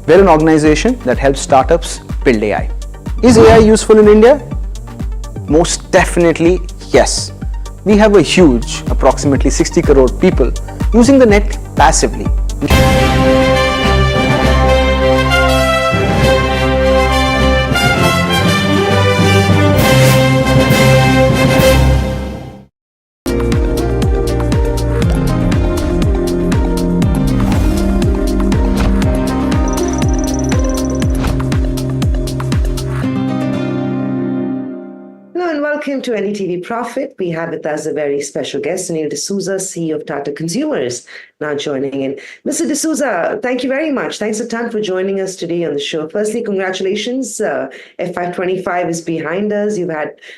We're an organization that helps startups build AI. Is AI useful in India? Most definitely yes. We have a huge, approximately 60 crore people using the net passively. Hello and welcome to NDTV Profit. We have with us a very special guest, Sunil D'Souza, CEO of Tata Consumers, now joining in. Mr. D'Souza, thank you very much. Thanks a ton for joining us today on the show. Firstly, congratulations. FY25 is behind us. You've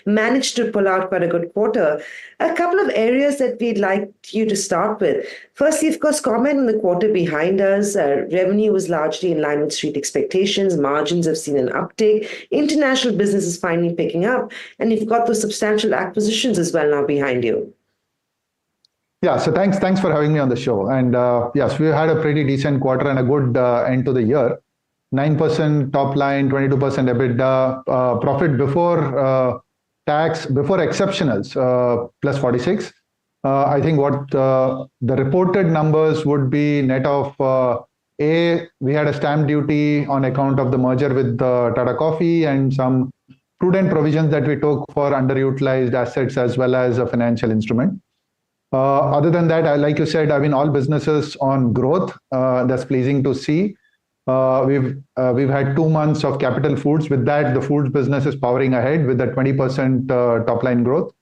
managed to pull out quite a good quarter. A couple of areas that we'd like you to start with. Firstly, of course, comment on the quarter behind us. Revenue was largely in line with street expectations. Margins have seen an uptick. International business is finally picking up. And you've got those substantial acquisitions as well now behind you. Yeah, so thanks for having me on the show. And yes, we had a pretty decent quarter and a good end to the year. 9% top line, 22% EBITDA, profit before tax, before exceptionals, plus 46. I think what the reported numbers would be net of we had a stamp duty on account of the merger with Tata Coffee and some prudent provisions that we took for underutilized assets as well as a financial instrument. Other than that, like you said, I mean, all businesses on growth. That's pleasing to see. We've had 2 months of Capital Foods. With that, the foods business is powering ahead with a 20% top line growth.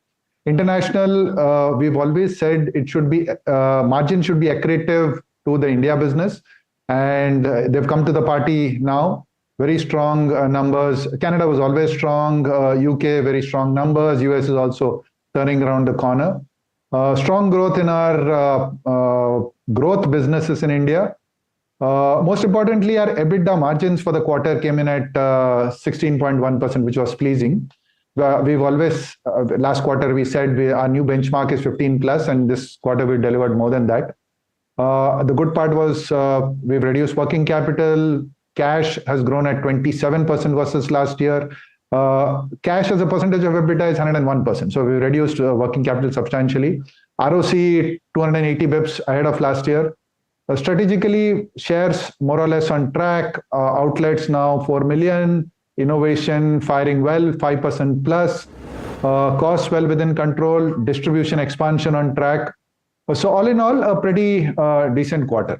International, we've always said it should be margin should be accretive to the India business, and they've come to the party now. Very strong numbers. Canada was always strong. UK, very strong numbers. US is also turning around the corner. Strong growth in our growth businesses in India. Most importantly, our EBITDA margins for the quarter came in at 16.1%, which was pleasing. We've always, last quarter we said our new benchmark is 15 plus, and this quarter we delivered more than that. The good part was we've reduced working capital. Cash has grown at 27% versus last year. Cash as a percentage of EBITDA is 101%. So we reduced working capital substantially. ROC 280 bips ahead of last year. Strategically, shares more or less on track. Outlets now 4 million. Innovation firing well, 5% plus. Costs well within control. Distribution expansion on track. So all in all, a pretty decent quarter.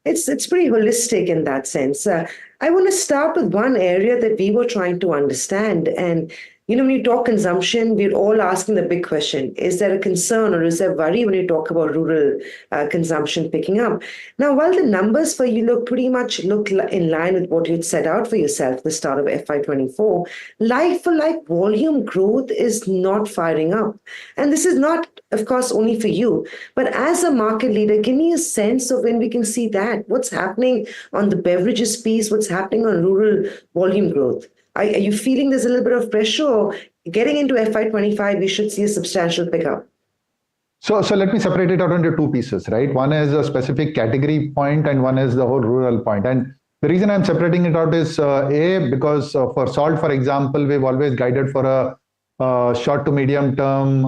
It's pretty holistic in that sense. I want to start with one area that we were trying to understand. And, when you talk consumption, we're all asking the big question, is there a concern or is there worry when you talk about rural consumption picking up? Now, while the numbers for you look in line with what you'd set out for yourself at the start of FY24, like-for-like volume growth is not firing up. And this is not, of course, only for you, but as a market leader, give me a sense of when we can see that. What's happening on the beverages piece? What's happening on rural volume growth? Are you feeling there's a little bit of pressure, or getting into FY25, we should see a substantial pickup? So let me separate it out into two pieces, right? One is a specific category point and one is the whole rural point. And the reason I'm separating it out is because for salt, for example, we've always guided for a short to medium term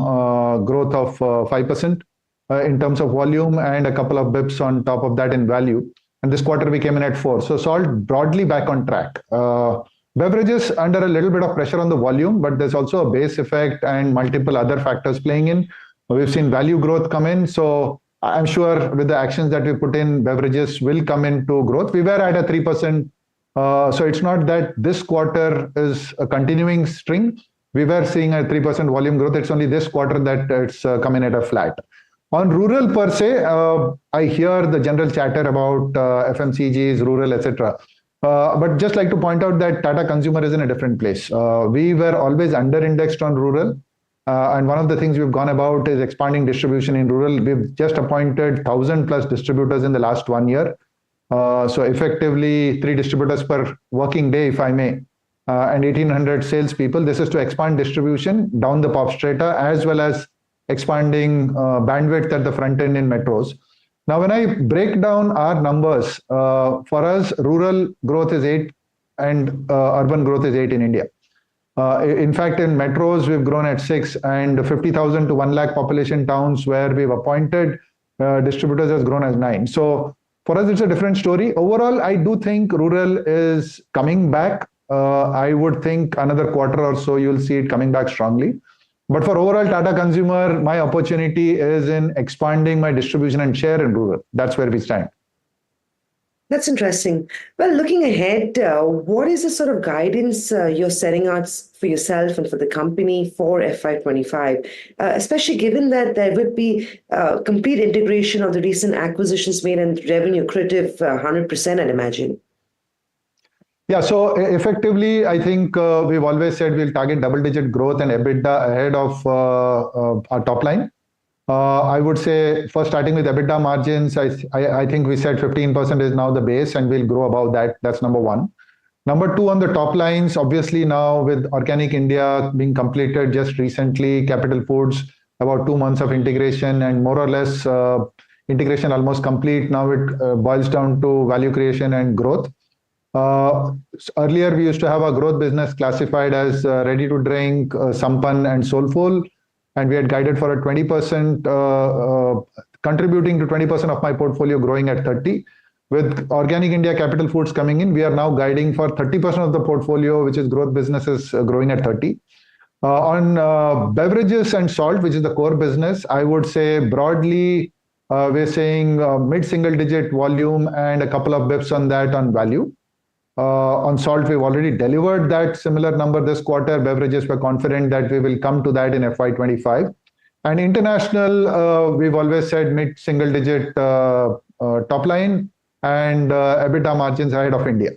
growth of 5% in terms of volume and a couple of bips on top of that in value. And this quarter we came in at 4. So salt broadly back on track. Beverages under a little bit of pressure on the volume, but there's also a base effect and multiple other factors playing in. We've seen value growth come in. So I'm sure with the actions that we put in, beverages will come into growth. We were at a 3%. So it's not that this quarter is a continuing string. We were seeing a 3% volume growth. It's only this quarter that it's come in at a flat. On rural per se, I hear the general chatter about FMCGs, rural, etc. But just like to point out that Tata Consumer is in a different place. We were always under-indexed on rural. And one of the things we've gone about is expanding distribution in rural. We've just appointed 1,000 plus distributors in the last 1 year. So effectively 3 distributors per working day, if I may, and 1,800 salespeople. This is to expand distribution down the pop strata as well as expanding bandwidth at the front end in metros. Now, when I break down our numbers, for us, rural growth is 8 and urban growth is 8 in India. In fact, in metros, we've grown at 6 and 50,000 to 1 lakh population towns where we've appointed distributors has grown as 9. So for us, it's a different story. Overall, I do think rural is coming back. I would think another quarter or so, you'll see it coming back strongly. But for overall Tata Consumer, my opportunity is in expanding my distribution and share in rural. That's where we stand. That's interesting. Well, looking ahead, what is the sort of guidance you're setting out for yourself and for the company for FY25, especially given that there would be complete integration of the recent acquisitions made and revenue accretive 100%, I'd imagine? Yeah, so effectively, I think we've always said we'll target double-digit growth and EBITDA ahead of our top line. I would say, first starting with EBITDA margins, I think we said 15% is now the base and we'll grow above that. That's number one. Number two, on the top lines, obviously now with Organic India being completed just recently, Capital Foods, about 2 months of integration and more or less integration almost complete. Now it boils down to value creation and growth. Earlier, we used to have a growth business classified as ready to drink, Sampann and Soulful. And we had guided for a 20%, contributing to 20% of my portfolio growing at 30. With Organic India Capital Foods coming in, we are now guiding for 30% of the portfolio, which is growth businesses growing at 30. On beverages and salt, which is the core business, I would say broadly, we're saying mid-single digit volume and a couple of bips on that on value. On salt, we've already delivered that similar number this quarter. Beverages, we're confident that we will come to that in FY25. And international, we've always said mid-single digit top line and EBITDA margins ahead of India.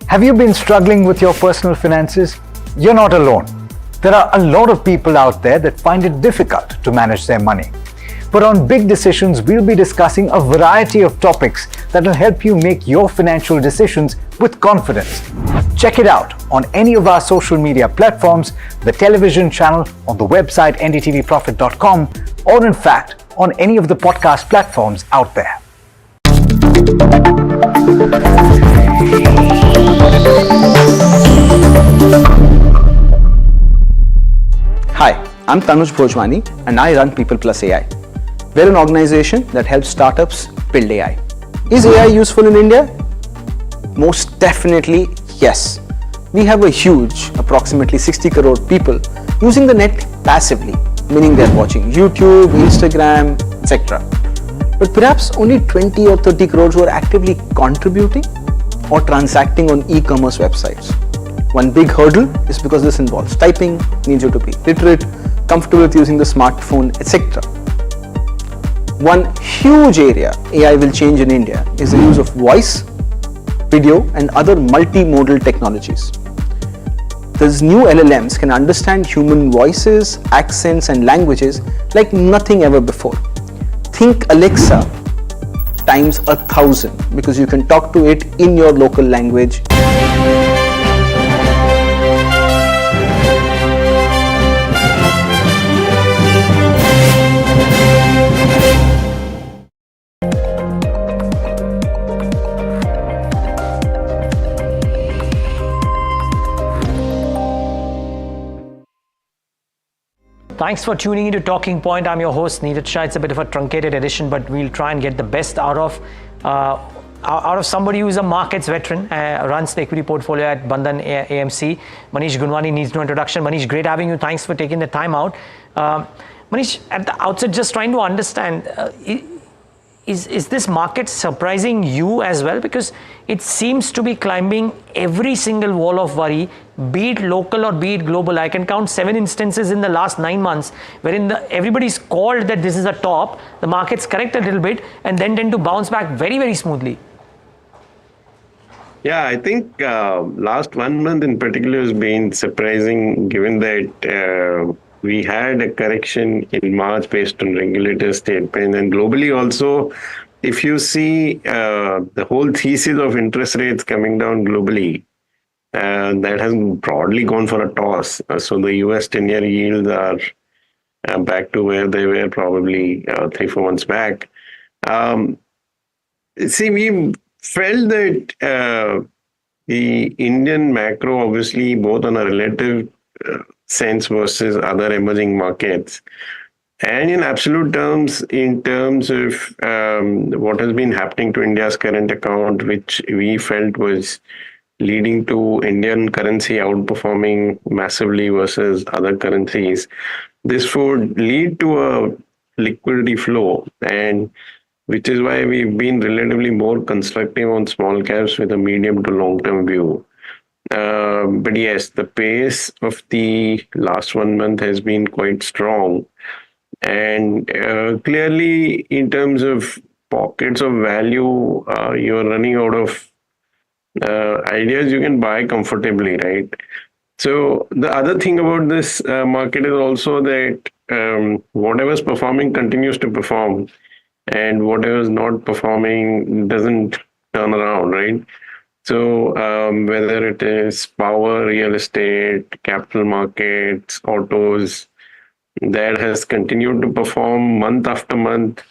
Have you been struggling with your personal finances? You're not alone. There are a lot of people out there that find it difficult to manage their money. But on Big Decisions, we'll be discussing a variety of topics that will help you make your financial decisions with confidence. Check it out on any of our social media platforms, the television channel, on the website ndtvprofit.com, or in fact, on any of the podcast platforms out there. Hi, I'm Tanuj Bhojwani and I run People Plus AI. We're an organization that helps startups build AI. Is AI useful in India? Most definitely, yes. We have a huge, approximately 60 crore people using the net passively, meaning they're watching YouTube, Instagram, etc. But perhaps only 20 or 30 crores who are actively contributing or transacting on e-commerce websites. One big hurdle is because this involves typing, needs you to be literate, comfortable with using the smartphone, etc. one huge area AI will change in India is the use of voice, video, and other multimodal technologies. These new LLMs can understand human voices, accents, and languages like nothing ever before. Think Alexa times 1,000 because you can talk to it in your local language. Thanks for tuning into Talking Point. I'm your host, Neeraj Shah. It's a bit of a truncated edition, but we'll try and get the best out of somebody who's a markets veteran, runs the equity portfolio at Bandhan AMC. Manish Gunwani needs no introduction. Manish, great having you. Thanks for taking the time out. Manish, at the outset, just trying to understand, is this market surprising you as well? Because it seems to be climbing every single wall of worry, be it local or be it global. I can count 7 instances in the last 9 months wherein everybody's called that this is a top, the markets correct a little bit and then tend to bounce back very, very smoothly. Yeah, I think last 1 month in particular has been surprising given that we had a correction in March based on regulator statement, and globally also, if you see the whole thesis of interest rates coming down globally, that has broadly gone for a toss. So the US 10-year yields are back to where they were probably 3-4 months back. See, we felt that the Indian macro, obviously, both on a relative sense versus other emerging markets, and in absolute terms, in terms of what has been happening to India's current account, which we felt was leading to Indian currency outperforming massively versus other currencies, this would lead to a liquidity flow, and which is why we've been relatively more constructive on small caps with a medium to long-term view. But yes, the pace of the last 1 month has been quite strong. And clearly, in terms of pockets of value, you're running out of ideas you can buy comfortably, right? So the other thing about this market is also that whatever's performing continues to perform, and whatever's not performing doesn't turn around, right? So whether it is power, real estate, capital markets, autos, that has continued to perform month after month,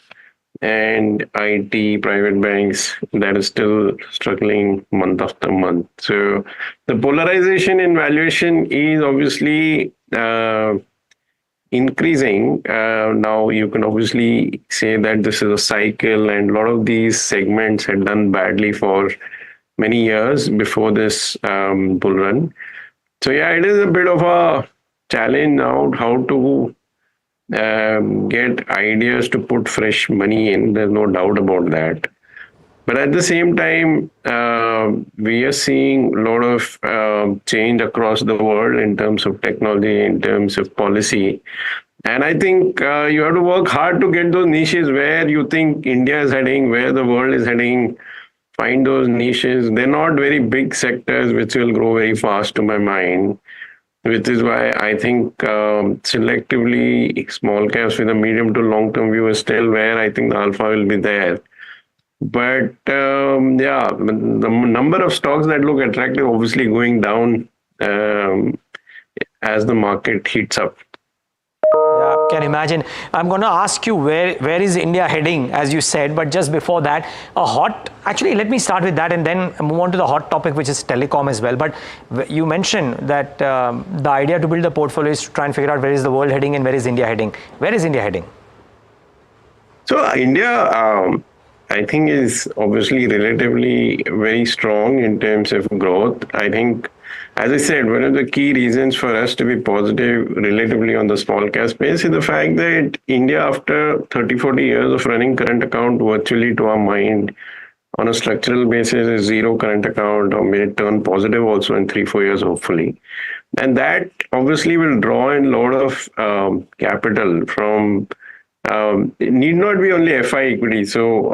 and IT, private banks, that is still struggling month after month. So the polarization in valuation is obviously increasing. Now you can obviously say that this is a cycle, and a lot of these segments had done badly for many years before this bull run. So yeah, it is a bit of a challenge now how to get ideas to put fresh money in. There's no doubt about that. But at the same time, we are seeing a lot of change across the world in terms of technology, in terms of policy. And I think you have to work hard to get those niches where you think India is heading, where the world is heading. Find those niches. They're not very big sectors which will grow very fast to my mind, which is why I think selectively small caps with a medium to long term view is still where I think the alpha will be there. But yeah, the number of stocks that look attractive obviously going down as the market heats up. Yeah, can imagine. I'm going to ask you where is India heading, as you said, but just before that, actually let me start with that and then move on to the hot topic, which is telecom as well. But you mentioned that the idea to build a portfolio is to try and figure out where is the world heading and where is India heading. Where is India heading? So India, I think, is obviously relatively very strong in terms of growth. I think, as I said, one of the key reasons for us to be positive relatively on the small cap space is the fact that India, after 30-40 years of running current account virtually to our mind, on a structural basis is zero current account, or may turn positive also in 3-4 years, hopefully. And that obviously will draw in a lot of capital from It need not be only FI equity. So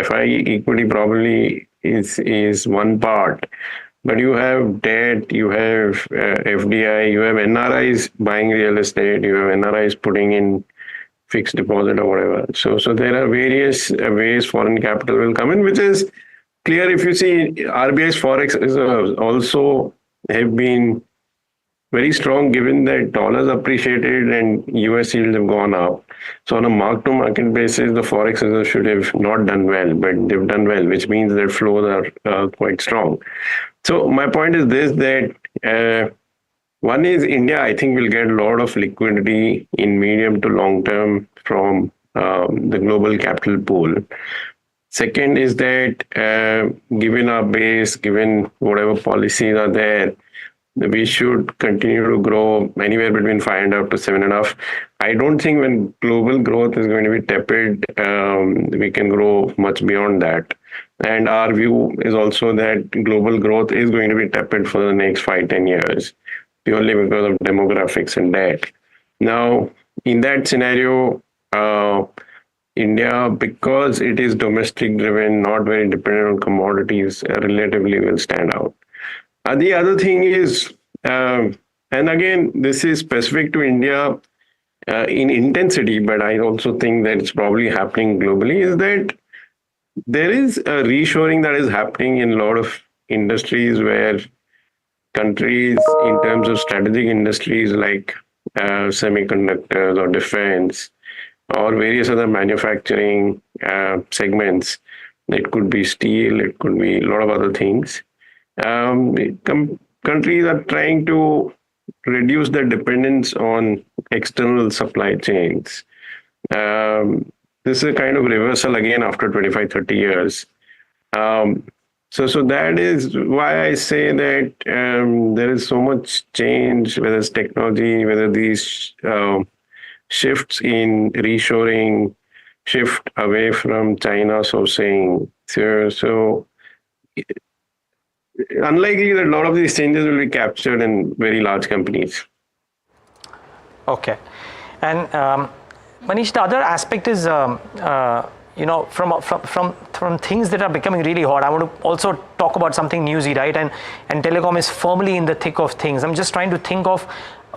FI equity probably is one part, but you have debt, you have FDI, you have NRIs buying real estate, you have NRIs putting in fixed deposit or whatever. So there are various ways foreign capital will come in, which is clear. If you see RBI's forex reserves also have been very strong, given that dollars appreciated and US yields have gone up. So on a mark-to-market basis, the forex reserve should have not done well, but they've done well, which means their flows are quite strong. So my point is this, that one is India, I think, will get a lot of liquidity in medium to long term from the global capital pool. Second is that given our base, given whatever policies are there, we should continue to grow anywhere between 5.5 to 7.5. I don't think when global growth is going to be tepid, we can grow much beyond that. And our view is also that global growth is going to be tepid for the next 5-10 years, purely because of demographics and debt. Now, in that scenario, India, because it is domestic driven, not very dependent on commodities, relatively will stand out. The other thing is, and again, this is specific to India in intensity, but I also think that it's probably happening globally, is that there is a reshoring that is happening in a lot of industries where countries, in terms of strategic industries like semiconductors or defense or various other manufacturing segments, it could be steel, it could be a lot of other things. Countries are trying to reduce their dependence on external supply chains. This is a kind of reversal again after 25-30 years. So that is why I say that there is so much change, whether it's technology, whether these shifts in reshoring, shift away from China sourcing. So unlikely that a lot of these changes will be captured in very large companies. Okay. And Manish, the other aspect is, from things that are becoming really hot, I want to also talk about something newsy, right? And telecom is firmly in the thick of things. I'm just trying to think of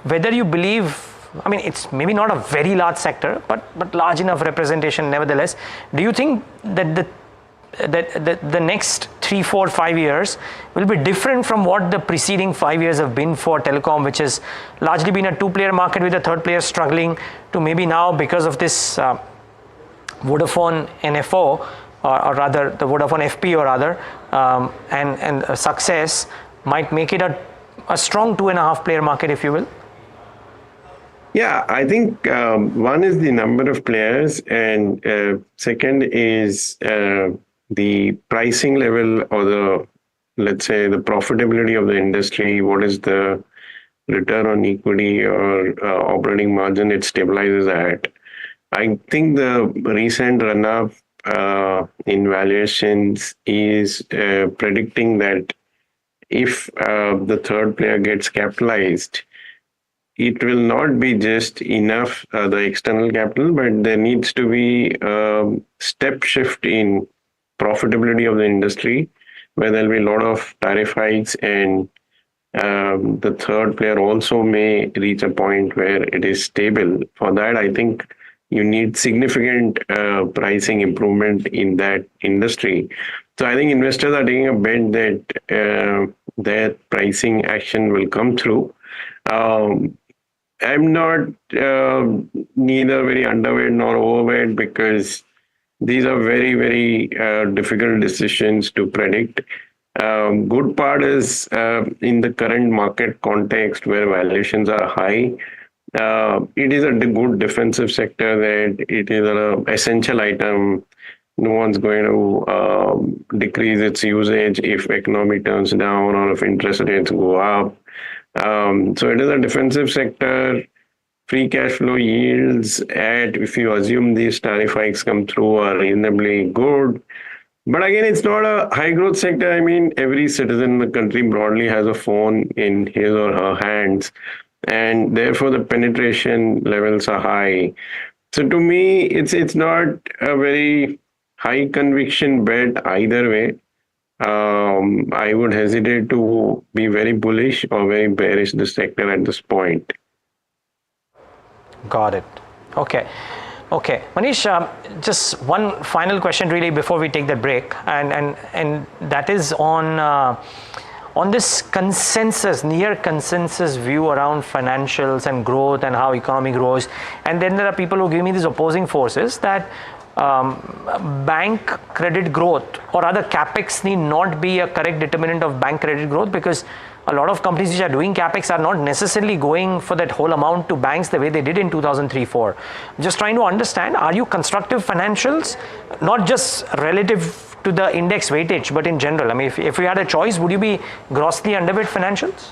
whether you believe, I mean, it's maybe not a very large sector, but large enough representation nevertheless. Do you think that the next 3, 4, 5 years will be different from what the preceding 5 years have been for telecom, which has largely been a two-player market with a third player struggling, to maybe now, because of this Vodafone NFO, or rather the Vodafone FP or rather, and success might make it a strong 2.5 player market, if you will? Yeah, I think one is the number of players, and second is the pricing level, or let's say the profitability of the industry. What is the return on equity or operating margin it stabilizes at? I think the recent run-up in valuations is predicting that if the third player gets capitalized, it will not be just enough the external capital, but there needs to be a step shift in profitability of the industry, where there'll be a lot of tariff hikes, and the third player also may reach a point where it is stable. For that, I think you need significant pricing improvement in that industry. So I think investors are taking a bet that that pricing action will come through. I'm not neither very underweight nor overweight, because these are very, very difficult decisions to predict. Good part is in the current market context where valuations are high, it is a good defensive sector, that it is an essential item. No one's going to decrease its usage if economy turns down or if interest rates go up. So it is a defensive sector. Free cash flow yields if you assume these tariff hikes come through, are reasonably good. But again, it's not a high growth sector. I mean, every citizen in the country broadly has a phone in his or her hands, and therefore the penetration levels are high. So to me, it's not a very high conviction bet either way. I would hesitate to be very bullish or very bearish the sector at this point. Got it. Okay. Okay, Manish, just one final question really before we take the break, and that is on this consensus, near consensus view around financials and growth and how economy grows. And then there are people who give me these opposing forces that bank credit growth or other capex need not be a correct determinant of bank credit growth, because a lot of companies which are doing capex are not necessarily going for that whole amount to banks the way they did in 2003-04. Just trying to understand, are you constructive financials, not just relative to the index weightage, but in general? I mean, if you had a choice, would you be grossly underweight financials?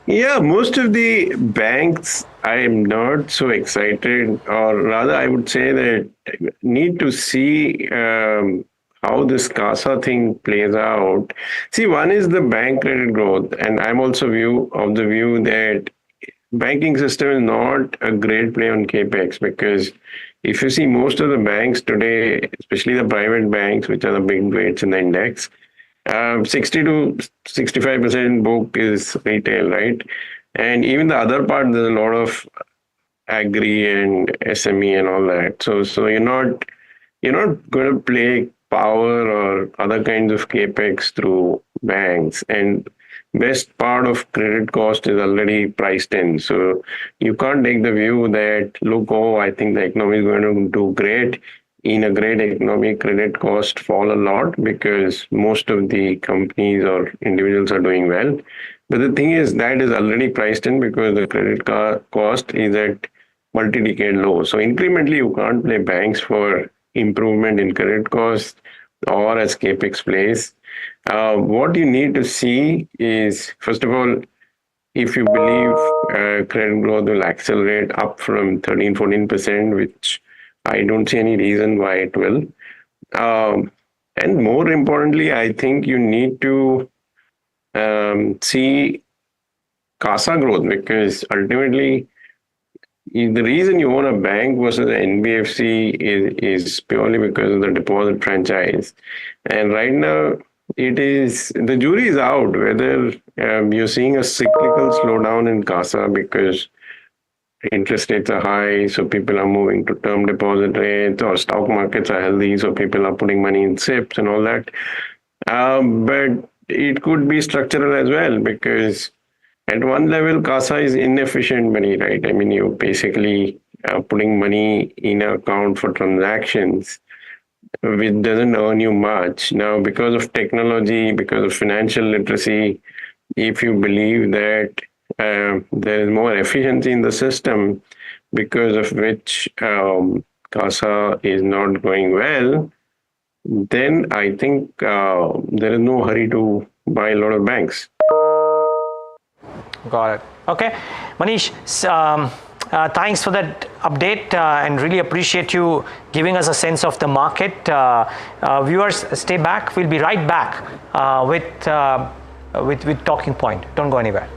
Yeah, most of the banks, I am not so excited, or rather, I would say that need to see how this CASA thing plays out. See, one is the bank credit growth, and I'm also of the view that banking system is not a great play on capex, because if you see most of the banks today, especially the private banks, which are the big weights in the index, 60 to 65% book is retail, right? And even the other part, there's a lot of agri and SME and all that. So you're not going to play power or other kinds of capex through banks, and best part of credit cost is already priced in. So you can't take the view that, look, I think the economy is going to do great. In a great economy, credit cost fall a lot because most of the companies or individuals are doing well. But the thing is, that is already priced in because the credit cost is at multi-decade low. So incrementally, you can't play banks for improvement in credit cost or as capex plays. What you need to see is, first of all, if you believe credit growth will accelerate up from 13-14%, which I don't see any reason why it will. And more importantly, I think you need to see CASA growth, because ultimately, the reason you own a bank versus an NBFC is purely because of the deposit franchise. And right now, the jury is out whether you're seeing a cyclical slowdown in CASA because interest rates are high, so people are moving to term deposit rates, or stock markets are healthy, so people are putting money in SIPs and all that. But it could be structural as well, because at one level, CASA is inefficient money, right? I mean, you're basically putting money in an account for transactions, which doesn't earn you much. Now, because of technology, because of financial literacy, if you believe that there is more efficiency in the system, because of which CASA is not going well, then I think there is no hurry to buy a lot of banks. Got it. Okay. Manish, thanks for that update and really appreciate you giving us a sense of the market. Viewers, stay back. We'll be right back with Talking Point. Don't go anywhere.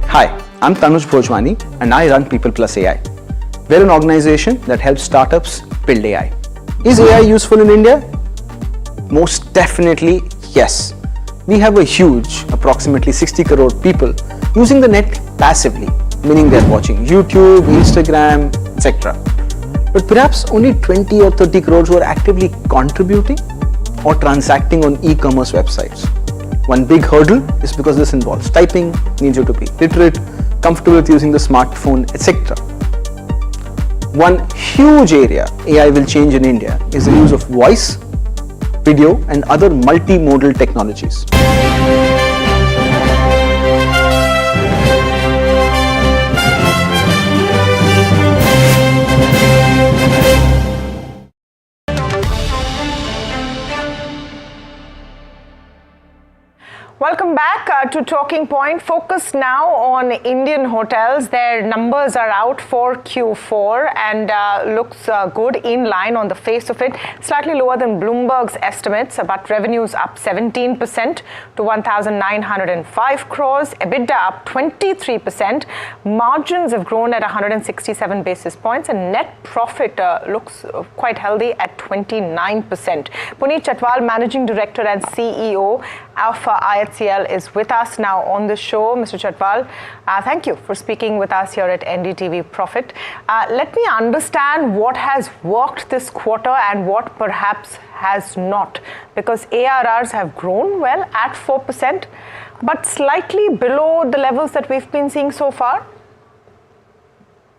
Hi, I'm Tanuj Bhojwani and I run People Plus AI. We're an organization that helps startups build AI. Is AI useful in India? Most definitely yes. We have a huge, approximately 60 crore people using the net passively, meaning they're watching YouTube, Instagram, etc. But perhaps only 20 or 30 crores who are actively contributing or transacting on e-commerce websites. One big hurdle is because this involves typing, needs you to be literate, comfortable with using the smartphone, etc. One huge area AI will change in India is the use of voice, video and other multimodal technologies. Welcome back to Talking Point. Focus now on Indian hotels. Their numbers are out for Q4 and looks good, in line on the face of it. Slightly lower than Bloomberg's estimates, but revenues up 17% to 1,905 crores. EBITDA up 23%. Margins have grown at 167 basis points, and net profit looks quite healthy at 29%. Puneet Chhatwal, Managing Director and CEO of IHCL, is with us now on the show. Mr. Chhatwal, thank you for speaking with us here at NDTV Profit. Let me understand what has worked this quarter and what perhaps has not, because ARRs have grown well at 4%, but slightly below the levels that we've been seeing so far.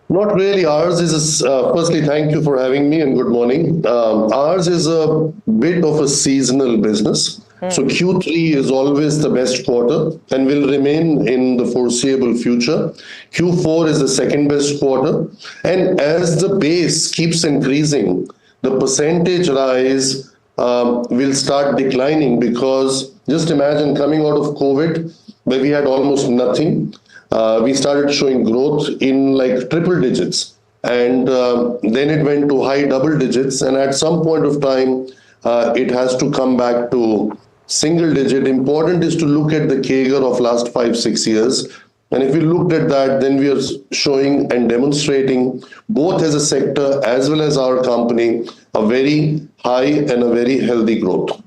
Not really. Ours is, firstly, thank you for having me and good morning. Ours is a bit of a seasonal business. So Q3 is always the best quarter and will remain in the foreseeable future. Q4 is the second best quarter. And as the base keeps increasing, the percentage rise will start declining, because just imagine coming out of COVID, where we had almost nothing. We started showing growth in like triple digits, and then it went to high double digits, and at some point of time it has to come back to single digit. Important is to look at the CAGR of last 5-6 years, and if we looked at that, then we are showing and demonstrating, both as a sector as well as our company, a very high and a very healthy growth.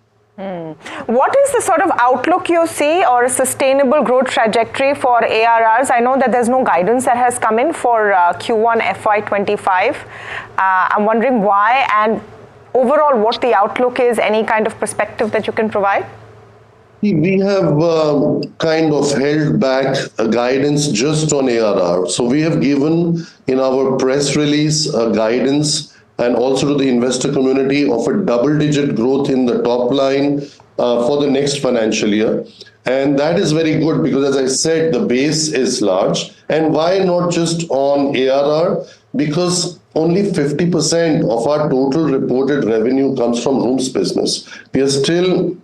What is the sort of outlook you see, or a sustainable growth trajectory for ARRs? I know that there's no guidance that has come in for Q1 FY25. I'm wondering why, and overall what the outlook is, any kind of perspective that you can provide? We have kind of held back a guidance just on ARR. So we have given in our press release a guidance, and also to the investor community, of a double-digit growth in the top line for the next financial year. And that is very good, because as I said, the base is large. And why not just on ARR? Because only 50% of our total reported revenue comes from rooms business. We are still,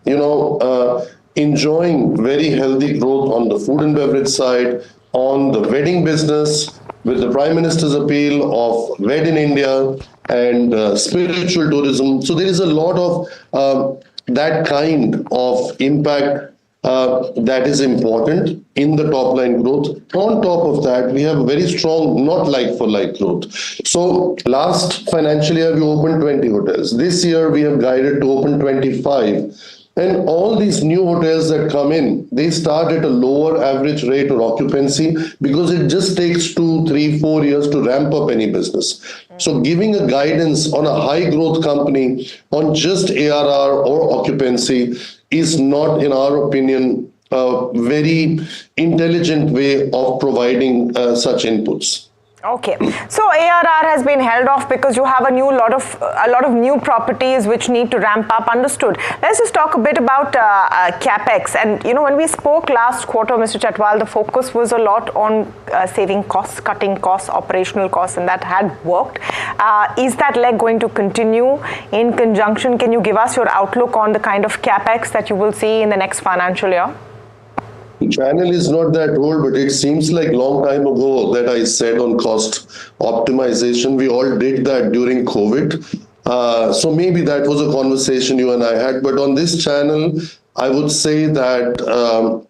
enjoying very healthy growth on the food and beverage side, on the wedding business, with the Prime Minister's appeal of Wed in India, and spiritual tourism. So there is a lot of that kind of impact that is important in the top line growth. On top of that, we have very strong not like-for-like growth. So last financial year, we opened 20 hotels. This year, we have guided to open 25. And all these new hotels that come in, they start at a lower average rate or occupancy, because it just takes 2, 3, 4 years to ramp up any business. So giving a guidance on a high growth company on just ARR or occupancy is not, in our opinion, a very intelligent way of providing such inputs. Okay, so ARR has been held off because you have a lot of new properties which need to ramp up. Understood. Let's just talk a bit about capex. And when we spoke last quarter, Mr. Chhatwal, the focus was a lot on saving costs, cutting costs, operational costs, and that had worked. Is that leg going to continue in conjunction? Can you give us your outlook on the kind of capex that you will see in the next financial year? The channel is not that old, but it seems like long time ago that I said on cost optimization. We all did that during COVID. So maybe that was a conversation you and I had. But on this channel, I would say that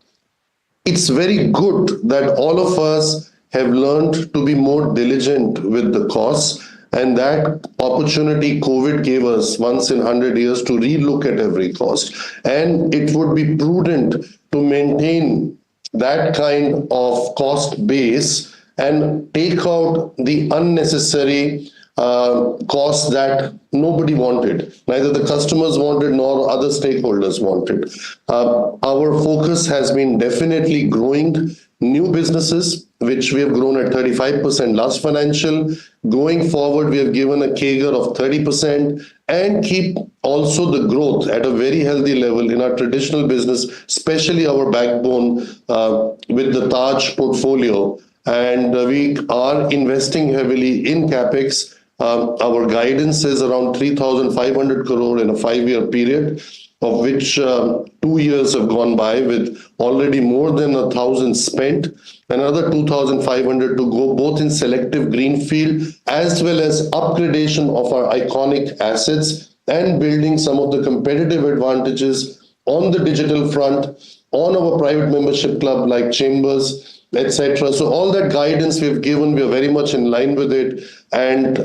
it's very good that all of us have learned to be more diligent with the costs. And that opportunity COVID gave us once in 100 years to relook at every cost. And it would be prudent to maintain that kind of cost base and take out the unnecessary costs that nobody wanted, neither the customers wanted nor other stakeholders wanted. Our focus has been definitely growing new businesses, which we have grown at 35% last financial. Going forward, we have given a CAGR of 30% and keep also the growth at a very healthy level in our traditional business, especially our backbone with the Taj portfolio. And we are investing heavily in CapEx. Our guidance is around 3,500 crore in a 5-year period. of which 2 years have gone by with already more than 1,000 spent, another 2,500 to go, both in selective greenfield as well as upgradation of our iconic assets and building some of the competitive advantages on the digital front, on our private membership club like Chambers, etc. So all that guidance we've given, we are very much in line with it, and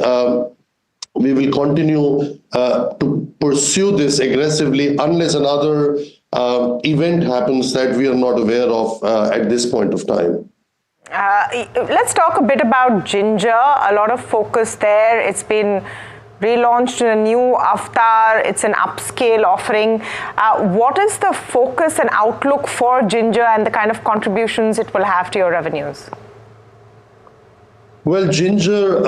we will continue to pursue this aggressively unless another event happens that we are not aware of at this point of time. Let's talk a bit about Ginger. A lot of focus there. It's been relaunched in a new avatar. It's an upscale offering. What is the focus and outlook for Ginger and the kind of contributions it will have to your revenues? Well, Ginger,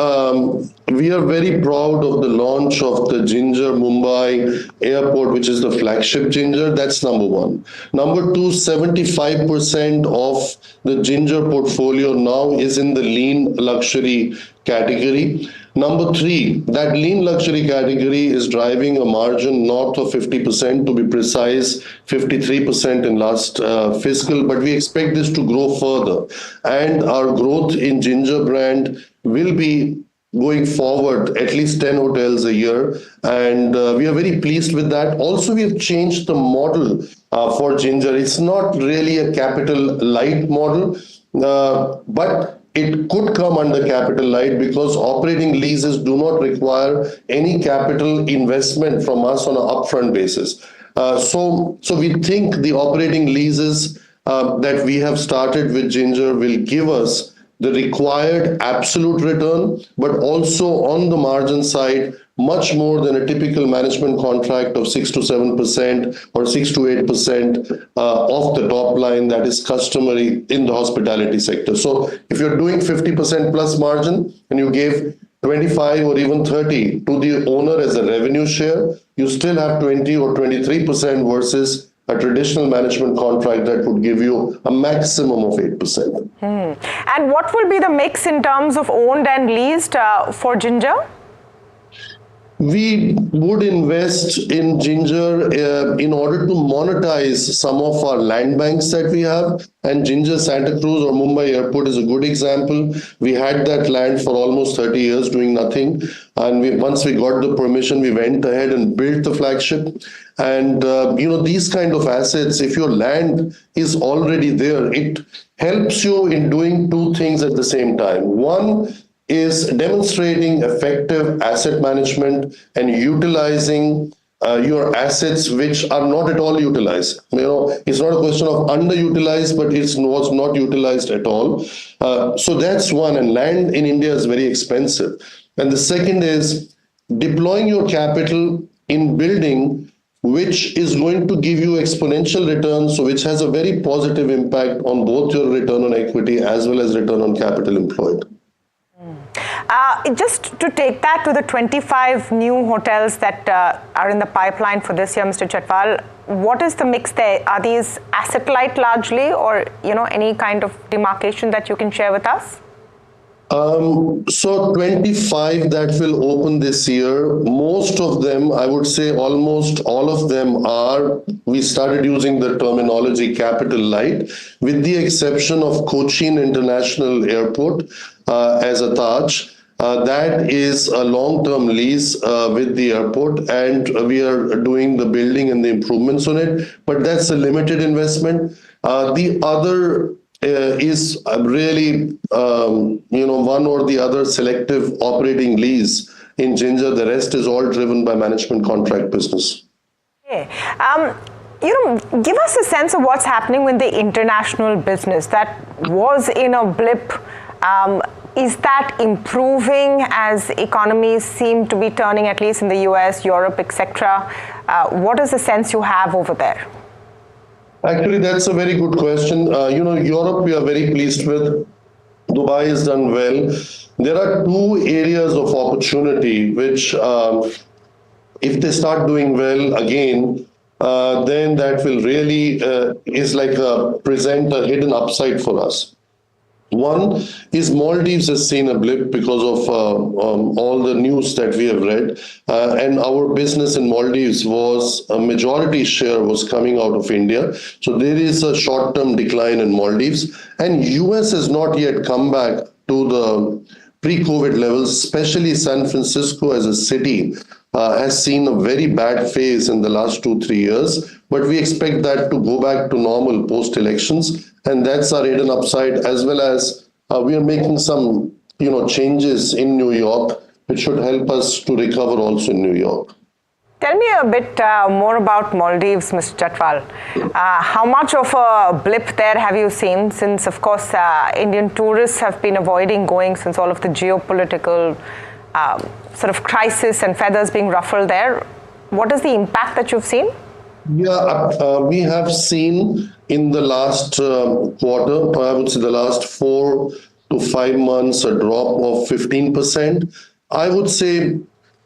we are very proud of the launch of the Ginger Mumbai Airport, which is the flagship Ginger. That's number one. Number two, 75% of the Ginger portfolio now is in the lean luxury category. Number three, that lean luxury category is driving a margin north of 50%, to be precise, 53% in last fiscal, but we expect this to grow further. And our growth in Ginger brand will be going forward at least 10 hotels a year. And we are very pleased with that. Also, we have changed the model for Ginger. It's not really a capital light model, but it could come under capital light because operating leases do not require any capital investment from us on an upfront basis. So we think the operating leases that we have started with Ginger will give us the required absolute return, but also on the margin side, much more than a typical management contract of 6 to 7% or 6 to 8% of the top line that is customary in the hospitality sector. So if you're doing 50% plus margin and you gave 25 or even 30 to the owner as a revenue share, you still have 20 or 23% versus a traditional management contract that would give you a maximum of 8%. And what will be the mix in terms of owned and leased for Ginger? We would invest in Ginger in order to monetize some of our land banks that we have. And Ginger Santa Cruz or Mumbai Airport is a good example. We had that land for almost 30 years doing nothing. And once we got the permission, we went ahead and built the flagship. And, these kind of assets, if your land is already there, it helps you in doing two things at the same time. One is demonstrating effective asset management and utilizing your assets which are not at all utilized. It's not a question of underutilized, but it was not utilized at all. So that's one, and land in India is very expensive. And the second is deploying your capital in building which is going to give you exponential returns, so which has a very positive impact on both your return on equity as well as return on capital employed. Just to take that to the 25 new hotels that are in the pipeline for this year, Mr. Chhatwal, what is the mix there? Are these asset light largely, or any kind of demarcation that you can share with us? So 25 that will open this year, most of them, I would say almost all of them we started using the terminology capital light, with the exception of Cochin International Airport as a Taj. That is a long-term lease with the airport, and we are doing the building and the improvements on it, but that's a limited investment. The other is really, one or the other selective operating lease in Ginger. The rest is all driven by management contract business. Okay. Give us a sense of what's happening with the international business that was in a blip. Is that improving as economies seem to be turning, at least in the US, Europe, etc.? What is the sense you have over there? Actually, that's a very good question. Europe we are very pleased with. Dubai has done well. There are two areas of opportunity which, if they start doing well again, then that will really present a hidden upside for us. One is Maldives has seen a blip because of all the news that we have read, and our business in Maldives was a majority share was coming out of India. So there is a short-term decline in Maldives, and US has not yet come back to the pre-COVID levels, especially San Francisco as a city has seen a very bad phase in the last 2-3 years, but we expect that to go back to normal post-elections, and that's our hidden upside, as well as we are making some changes in New York, which should help us to recover also in New York. Tell me a bit more about Maldives, Mr. Chatwal. How much of a blip there have you seen, since, of course, Indian tourists have been avoiding going since all of the geopolitical sort of crisis and feathers being ruffled there? What is the impact that you've seen? Yeah, we have seen in the last quarter, I would say the last 4 to 5 months, a drop of 15%. I would say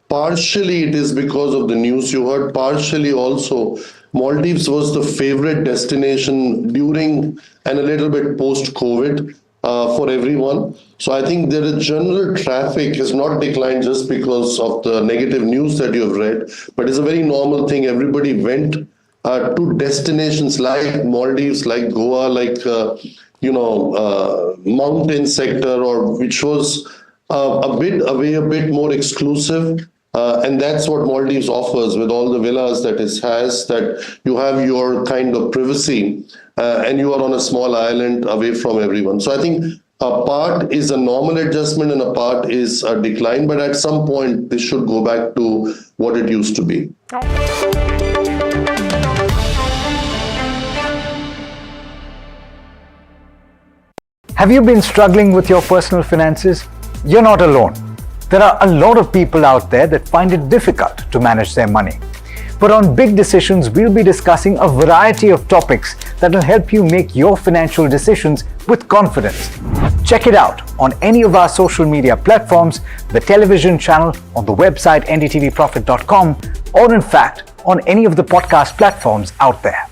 partially it is because of the news you heard, partially also Maldives was the favorite destination during and a little bit post-COVID for everyone. So I think the general traffic has not declined just because of the negative news that you have read, but it's a very normal thing. Everybody went to destinations like Maldives, like Goa, like mountain sector, or which was a bit more exclusive. And that's what Maldives offers with all the villas that it has, that you have your kind of privacy and you are on a small island away from everyone. So I think a part is a normal adjustment and a part is a decline, but at some point this should go back to what it used to be. Have you been struggling with your personal finances? You're not alone. There are a lot of people out there that find it difficult to manage their money. But on Big Decisions, we'll be discussing a variety of topics that will help you make your financial decisions with confidence. Check it out on any of our social media platforms, the television channel, on the website ndtvprofit.com, or in fact, on any of the podcast platforms out there.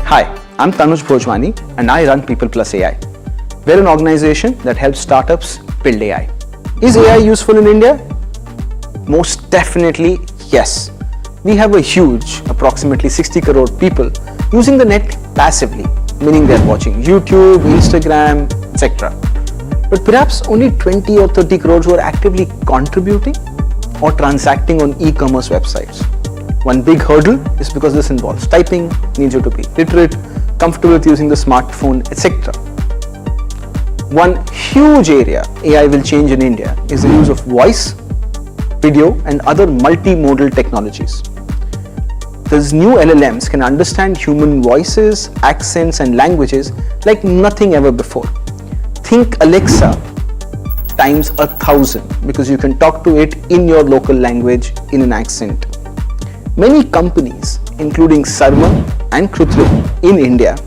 Hi, I'm Tanuj Bhojwani and I run People Plus AI. We're an organization that helps startups build AI. Is AI useful in India? Most definitely, yes. We have a huge, approximately 60 crore people using the net passively, meaning they're watching YouTube, Instagram, etc. But perhaps only 20 or 30 crores who are actively contributing or transacting on e-commerce websites. One big hurdle is because this involves typing, needs you to be literate, comfortable with using the smartphone, etc. One huge area AI will change in India is the use of voice, video and other multimodal technologies. These new LLMs can understand human voices, accents and languages like nothing ever before. Think Alexa times 1,000 because you can talk to it in your local language in an accent. Many companies, including Sarma and Krutrim in India,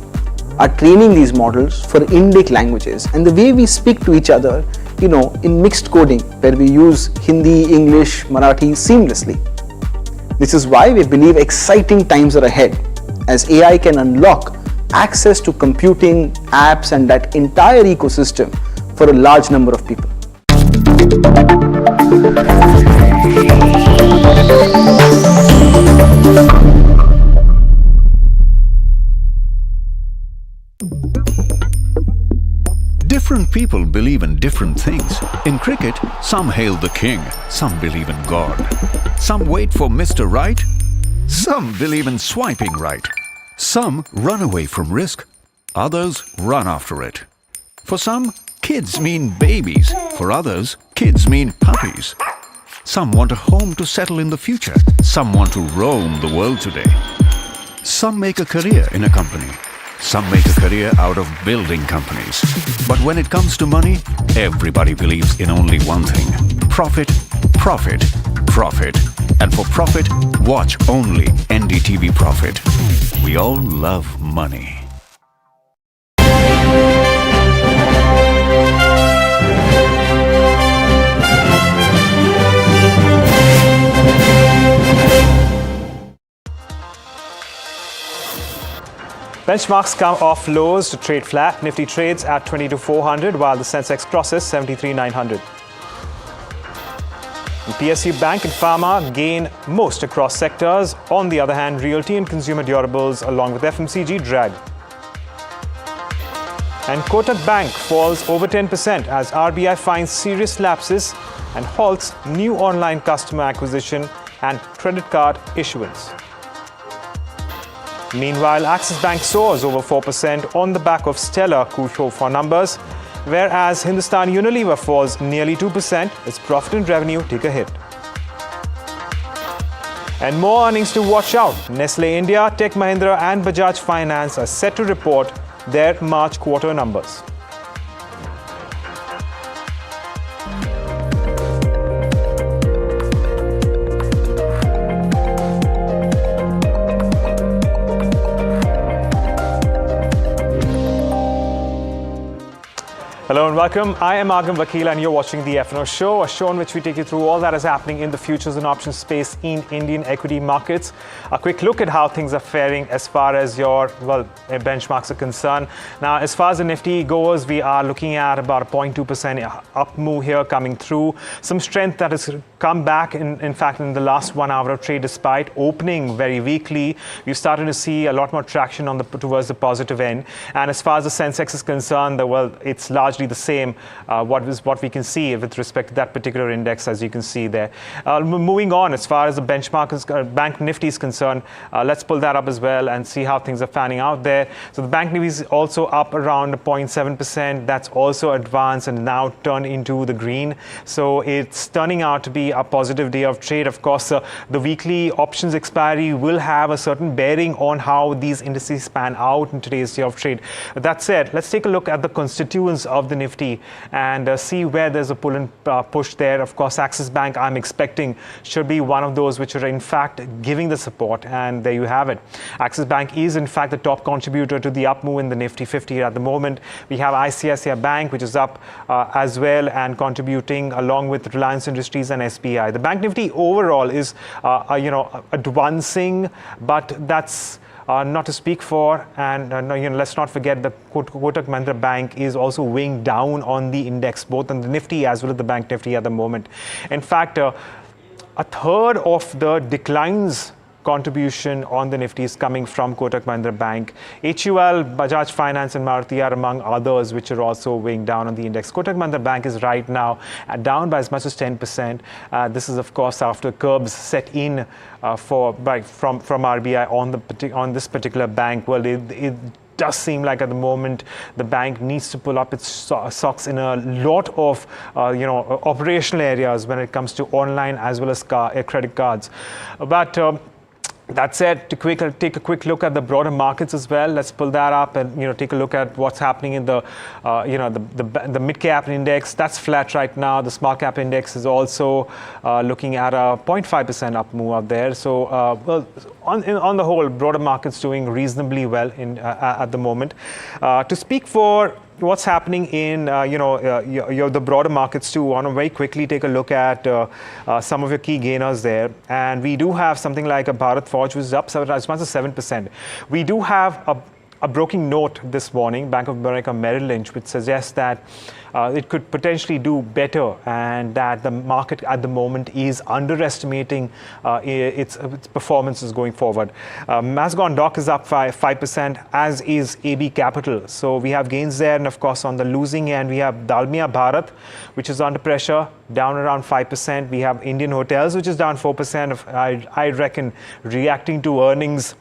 are training these models for Indic languages and the way we speak to each other, in mixed coding where we use Hindi, English, Marathi seamlessly. This is why we believe exciting times are ahead as AI can unlock access to computing, apps and that entire ecosystem for a large number of people. Different people believe in different things. In cricket, some hail the king, some believe in God. Some wait for Mr. Right, some believe in swiping right. Some run away from risk, others run after it. For some, kids mean babies. For others, kids mean puppies. Some want a home to settle in the future. Some want to roam the world today. Some make a career in a company. Some make a career out of building companies. But when it comes to money, everybody believes in only one thing: profit, profit, profit. And for profit, watch only NDTV Profit. We all love money. Benchmarks come off lows to trade flat. Nifty trades at 22,400 while the Sensex crosses 73,900. PSU Bank and Pharma gain most across sectors. On the other hand, realty and consumer durables along with FMCG drag. And Kotak Bank falls over 10% as RBI finds serious lapses and halts new online customer acquisition and credit card issuance. Meanwhile, Axis Bank soars over 4% on the back of stellar Q4 numbers, whereas Hindustan Unilever falls nearly 2%. Its profit and revenue take a hit. And more earnings to watch out. Nestle India, Tech Mahindra and Bajaj Finance are set to report their March quarter numbers. Hello and welcome. I am Agam Vakil and you're watching the FNO Show, a show in which we take you through all that is happening in the futures and options space in Indian equity markets. A quick look at how things are faring as far as your, benchmarks are concerned. Now, as far as the Nifty goes, we are looking at about a 0.2% up move here coming through. Some strength that has come back, in fact, in the last 1 hour of trade, despite opening very weakly. We've started to see a lot more traction on towards the positive end. And as far as the Sensex is concerned, it's largely the same, what we can see with respect to that particular index, as you can see there. Moving on, as far as the benchmark is, Bank Nifty is concerned, let's pull that up as well and see how things are panning out there. So the Bank Nifty is also up around 0.7%. That's also advanced and now turned into the green. So it's turning out to be a positive day of trade. Of course, the weekly options expiry will have a certain bearing on how these indices pan out in today's day of trade. That said, let's take a look at the constituents of the Nifty and see where there's a pull and push there. Of course, Axis Bank, I'm expecting, should be one of those which are in fact giving the support, and there you have it. Axis Bank is in fact the top contributor to the up move in the Nifty 50 at the moment. We have ICICI Bank, which is up as well and contributing along with Reliance Industries and SBI. The Bank Nifty overall is advancing, but that's not to speak for, and let's not forget that Kotak Mahindra Bank is also weighing down on the index, both on the Nifty as well as the Bank Nifty at the moment. In fact, a third of the declines contribution on the Nifty is coming from Kotak Mahindra Bank. HUL, Bajaj Finance and Maruti are among others which are also weighing down on the index. Kotak Mahindra Bank is right now down by as much as 10%. This is of course after curbs set in from RBI on this particular bank. Well, it does seem like at the moment the bank needs to pull up its socks in a lot of operational areas when it comes to online as well as credit cards. But that said, to take a quick look at the broader markets as well. Let's pull that up and take a look at what's happening in the the mid cap index. That's flat right now. The small cap index is also looking at a 0.5% up move out there. So on the whole, broader markets doing reasonably well at the moment. To speak for what's happening in the broader markets too, I want to very quickly take a look at some of your key gainers there. And we do have something like a Bharat Forge, which is up as much as 7%. We do have a broken note this morning, Bank of America Merrill Lynch, which suggests that it could potentially do better and that the market at the moment is underestimating its performances going forward. Mazgon Dock is up 5%, as is AB Capital. So we have gains there, and of course on the losing end we have Dalmia Bharat, which is under pressure, down around 5%. We have Indian Hotels, which is down 4%, I reckon reacting to earnings,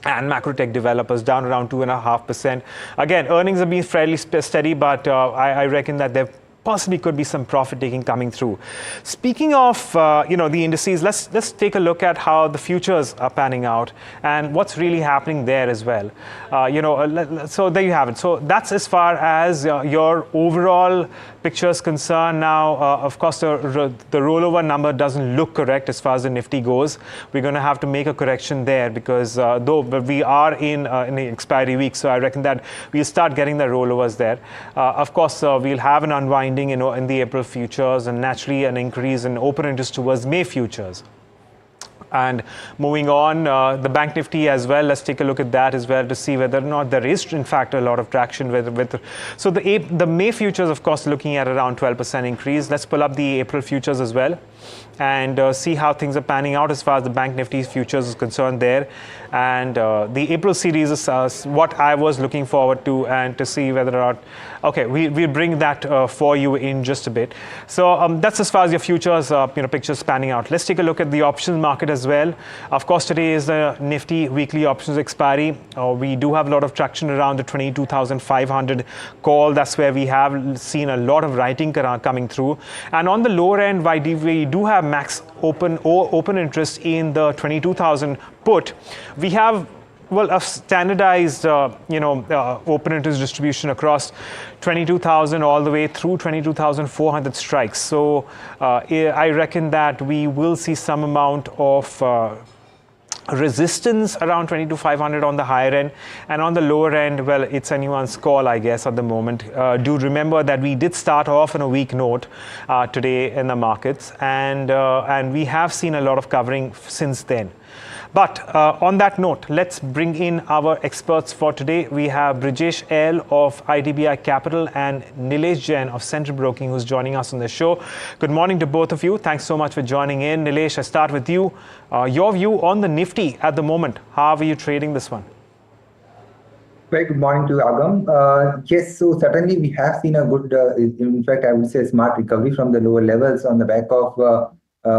and Macrotech Developers down around 2.5%. Again, earnings have been fairly steady, but I reckon that there possibly could be some profit taking coming through. Speaking of the indices, let's take a look at how the futures are panning out and what's really happening there as well. So there you have it. So that's as far as your overall picture is concerned. Now, of course, the rollover number doesn't look correct as far as the Nifty goes. We're going to have to make a correction there because though we are in the expiry week, so I reckon that we'll start getting the rollovers there. Of course, we'll have an unwinding in the April futures and naturally an increase in open interest towards May futures. And moving on, the Bank Nifty as well. Let's take a look at that as well to see whether or not there is, in fact, a lot of traction with. So the May futures, of course, looking at around 12% increase. Let's pull up the April futures as well and see how things are panning out as far as the Bank Nifty futures is concerned there. And the April series is what I was looking forward to, and to see whether or not. Okay, we'll bring that for you in just a bit. So that's as far as your futures pictures panning out. Let's take a look at the options market as well. Of course, today is the Nifty weekly options expiry. We do have a lot of traction around the 22,500 call. That's where we have seen a lot of writing coming through. And on the lower end, we do have max open interest in the 22,000 put. We have a standardized, open interest distribution across 22,000 all the way through 22,400 strikes. So I reckon that we will see some amount of resistance around 22,500 on the higher end, and on the lower end, well, it's anyone's call, I guess, at the moment. Do remember that we did start off on a weak note today in the markets, and we have seen a lot of covering since then. But on that note, let's bring in our experts for today. We have Brijesh L of IDBI Capital and Nilesh Jain of Central Broking, who's joining us on the show. Good morning to both of you. Thanks so much for joining in. Nilesh, I start with you. Your view on the Nifty at the moment. How are you trading this one? Very good morning to you, Agam. Yes, so certainly we have seen a good, in fact, I would say smart recovery from the lower levels on the back of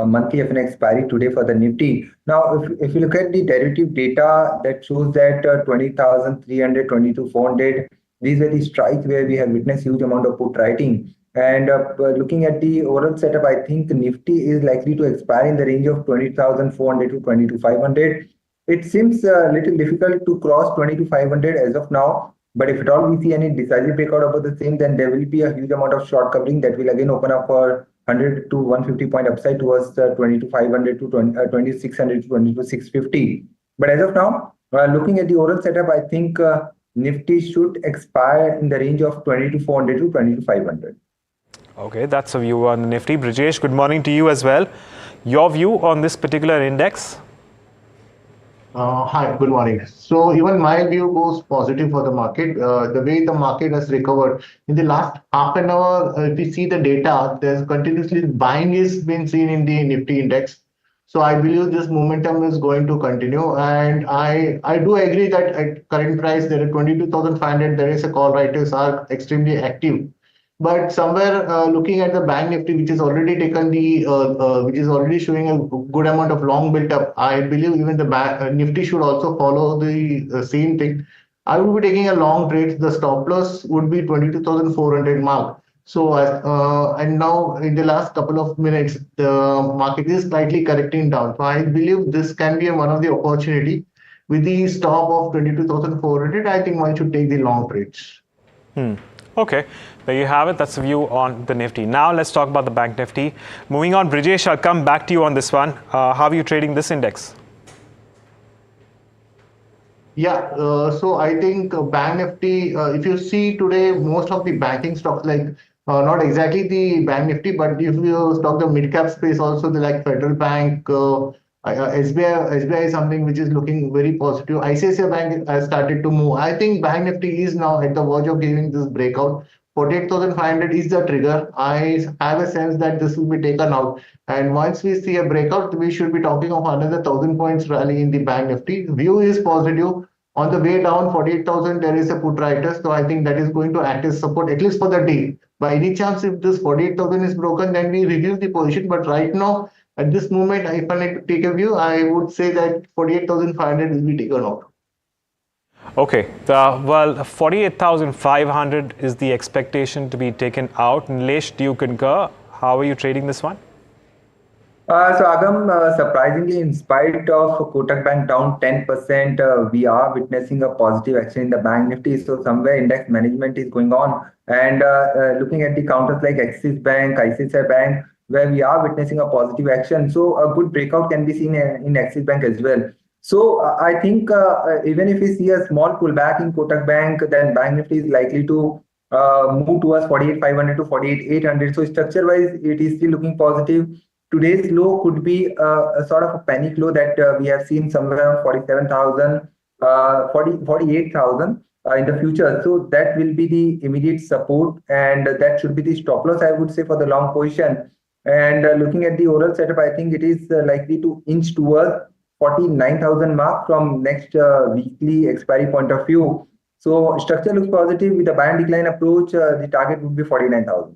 monthly F&O expiry today for the Nifty. Now, if you look at the derivative data, that shows that 20,300, 22,400, these were the strikes where we have witnessed huge amount of put writing. And looking at the overall setup, I think Nifty is likely to expire in the range of 20,400 to 22,500. It seems a little difficult to cross 22,500 as of now. But if at all we see any decisive breakout above the same, then there will be a huge amount of short covering that will again open up for 100 to 150 point upside towards 22,500 to 2600 to 22,650. But as of now, looking at the overall setup, I think Nifty should expire in the range of 22,400 to 22,500. Okay, that's a view on the Nifty. Brijesh, good morning to you as well. Your view on this particular index? Hi, good morning. So even my view goes positive for the market. The way the market has recovered in the last half an hour, if you see the data, there's continuously buying is been seen in the Nifty index. So I believe this momentum is going to continue. And I do agree that at current price, there are 22,500, there is a call writers are extremely active. But somewhere looking at the Bank Nifty, which is already taken which is already showing a good amount of long built up, I believe even the Nifty should also follow the same thing. I would be taking a long trade. The stop loss would be 22,400 mark. So and now in the last couple of minutes, the market is slightly correcting down. So I believe this can be one of the opportunity with the stop of 22,400. I think one should take the long trades. Okay, there you have it. That's the view on the Nifty. Now let's talk about the Bank Nifty. Moving on, Brijesh, I'll come back to you on this one. How are you trading this index? Yeah, so I think Bank Nifty, if you see today, most of the banking stocks, like not exactly the Bank Nifty, but if you stock the mid-cap space also, like Federal Bank, SBI is something which is looking very positive. ICICI Bank has started to move. I think Bank Nifty is now at the verge of giving this breakout. 48,500 is the trigger. I have a sense that this will be taken out. And once we see a breakout, we should be talking of another 1,000 points rally in the Bank Nifty. View is positive. On the way down, 48,000, there is a put writer. So I think that is going to act as support, at least for the day. By any chance, if this 48,000 is broken, then we review the position. But right now, at this moment, if I need to take a view, I would say that 48,500 will be taken out. Okay, well, 48,500 is the expectation to be taken out. Nilesh, do you concur? How are you trading this one? So Agam, surprisingly, in spite of Kotak Bank down 10%, we are witnessing a positive action in the Bank Nifty. So somewhere index management is going on. And looking at the counters like Axis Bank, ICICI Bank, where we are witnessing a positive action. So a good breakout can be seen in Axis Bank as well. So I think even if we see a small pullback in Kotak Bank, then Bank Nifty is likely to move towards 48,500 to 48,800. So structure-wise, it is still looking positive. today's low could be a sort of a panic low that we have seen somewhere around 47,000, 48,000 in the future. So that will be the immediate support, and that should be the stop loss, I would say, for the long position. And looking at the overall setup, I think it is likely to inch towards 49,000 mark from next weekly expiry point of view. So structure looks positive with a buy and decline approach. The target would be 49,000.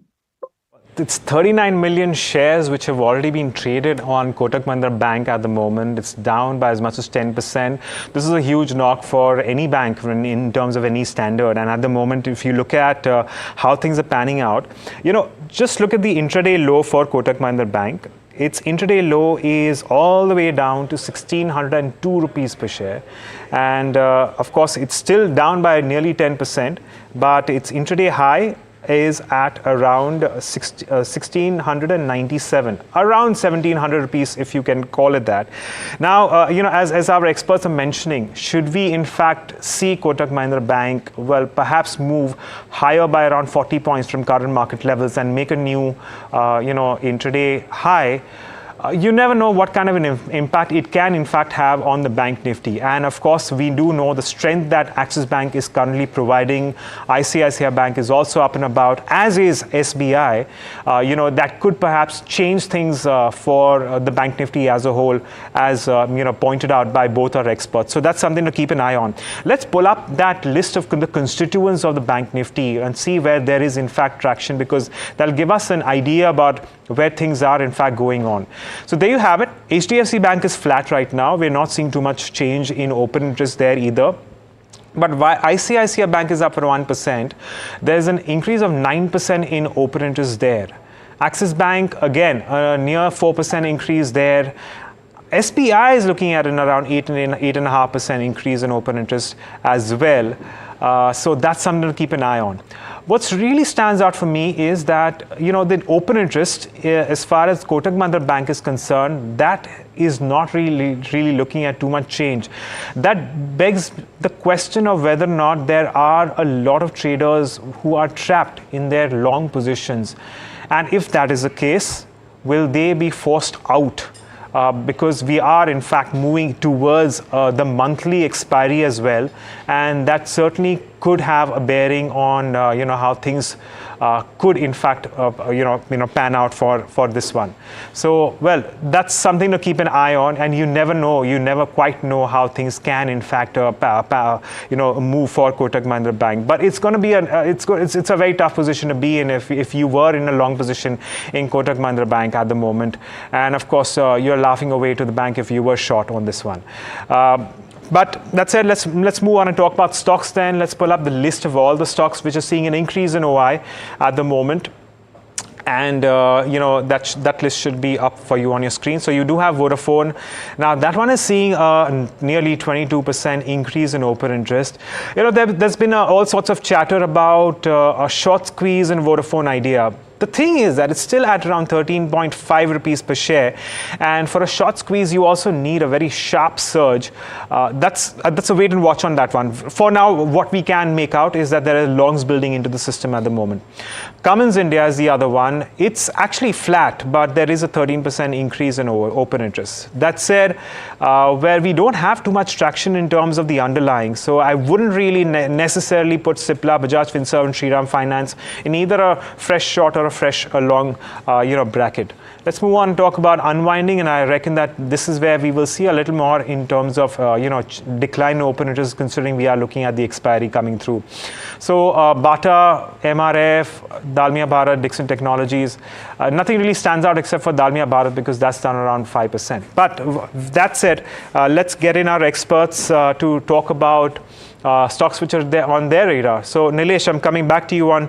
It's 39 million shares which have already been traded on Kotak Mahindra Bank at the moment. It's down by as much as 10%. This is a huge knock for any bank in terms of any standard. And at the moment, if you look at how things are panning out, just look at the intraday low for Kotak Mahindra Bank. Its intraday low is all the way down to 1,602 rupees per share. And of course, it's still down by nearly 10%, but its intraday high is at around 1,697, around 1,700 rupees, if you can call it that. Now, as our experts are mentioning, should we in fact see Kotak Mahindra Bank, perhaps move higher by around 40 points from current market levels and make a new, intraday high? You never know what kind of an impact it can in fact have on the bank nifty. And of course, we do know the strength that Axis Bank is currently providing. ICICI Bank is also up and about, as is SBI. That could perhaps change things for the bank nifty as a whole, as pointed out by both our experts. So that's something to keep an eye on. Let's pull up that list of the constituents of the bank nifty and see where there is in fact traction, because that'll give us an idea about where things are in fact going on. So there you have it. HDFC Bank is flat right now. We're not seeing too much change in open interest there either. But ICICI Bank is up for 1%. There's an increase of 9% in open interest there. Axis Bank, again, a near 4% increase there. SBI is looking at an around 8.5% increase in open interest as well. So that's something to keep an eye on. What's really stands out for me is that, the open interest, as far as Kotak Mahindra Bank is concerned, that is not really looking at too much change. That begs the question of whether or not there are a lot of traders who are trapped in their long positions. And if that is the case, will they be forced out? Because we are in fact moving towards the monthly expiry as well, and that certainly could have a bearing on how things could in fact pan out for this one. So that's something to keep an eye on, and you never quite know how things can in fact move for Kotak Mahindra Bank. But it's going to be it's a very tough position to be in if you were in a long position in Kotak Mahindra Bank at the moment, and of course you're laughing away to the bank if you were short on this one. But that said, let's move on and talk about stocks then. Let's pull up the list of all the stocks which are seeing an increase in OI at the moment. And that list should be up for you on your screen. So you do have Vodafone. Now that one is seeing a nearly 22% increase in open interest. There's been all sorts of chatter about a short squeeze in Vodafone Idea. The thing is that it's still at around 13.5 rupees per share, and for a short squeeze you also need a very sharp surge. That's a wait and watch on that one. For now, what we can make out is that there are longs building into the system at the moment. Cummins India is the other one. It's actually flat, but there is a 13% increase in open interest. That said, where we don't have too much traction in terms of the underlying, so I wouldn't really necessarily put Cipla, Bajaj Finserv and Shriram Finance in either a fresh short or a fresh long bracket. Let's move on and talk about unwinding, and I reckon that this is where we will see a little more in terms of decline in open interest, considering we are looking at the expiry coming through. So Bata, MRF, Dalmia Bharat, Dixon Technologies, nothing really stands out except for Dalmia Bharat because that's down around 5%. But that said, let's get in our experts to talk about stocks which are there on their radar. So Nilesh, I'm coming back to you on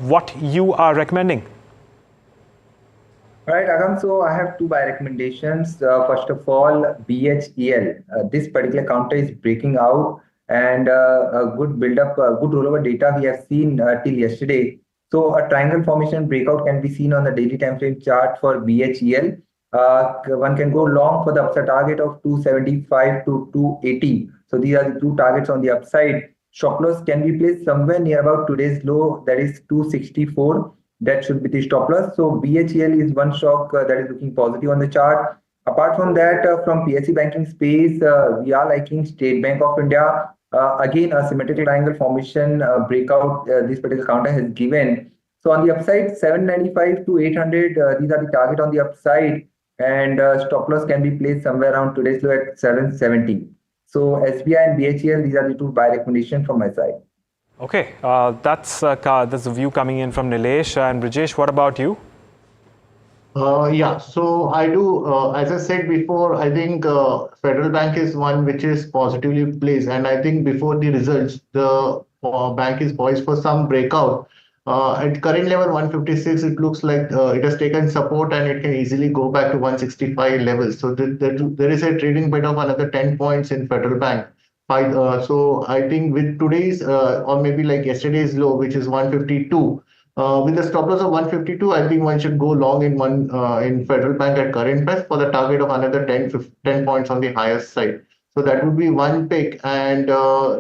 what you are recommending. All right, Agam. So I have two buy recommendations. First of all, BHEL. This particular counter is breaking out, and a good build-up, good rollover data we have seen till yesterday. So a triangle formation breakout can be seen on the daily time frame chart for BHEL. One can go long for the upside target of 275 to 280. So these are the two targets on the upside. Stop loss can be placed somewhere near about today's low, that is 264. That should be the stop loss. So BHEL is one stock that is looking positive on the chart. Apart from that, from PSE banking space, we are liking State Bank of India. Again, a symmetrical triangle formation breakout this particular counter has given. So on the upside, 795 to 800, these are the target on the upside, and stop loss can be placed somewhere around today's low at 770. So SBI and BHEL, these are the two buy recommendations from my side. Okay, that's the view coming in from Nilesh. And Brijesh, what about you? Yeah, so I do, as I said before, I think Federal Bank is one which is positively placed. And I think before the results, the bank is poised for some breakout. At current level 156, it looks like it has taken support and it can easily go back to 165 levels. So there is a trading bit of another 10 points in Federal Bank. So I think with today's or maybe like yesterday's low, which is 152, with the stop loss of 152, I think one should go long in in Federal Bank at current price for the target of another 10 points on the higher side. So that would be one pick. And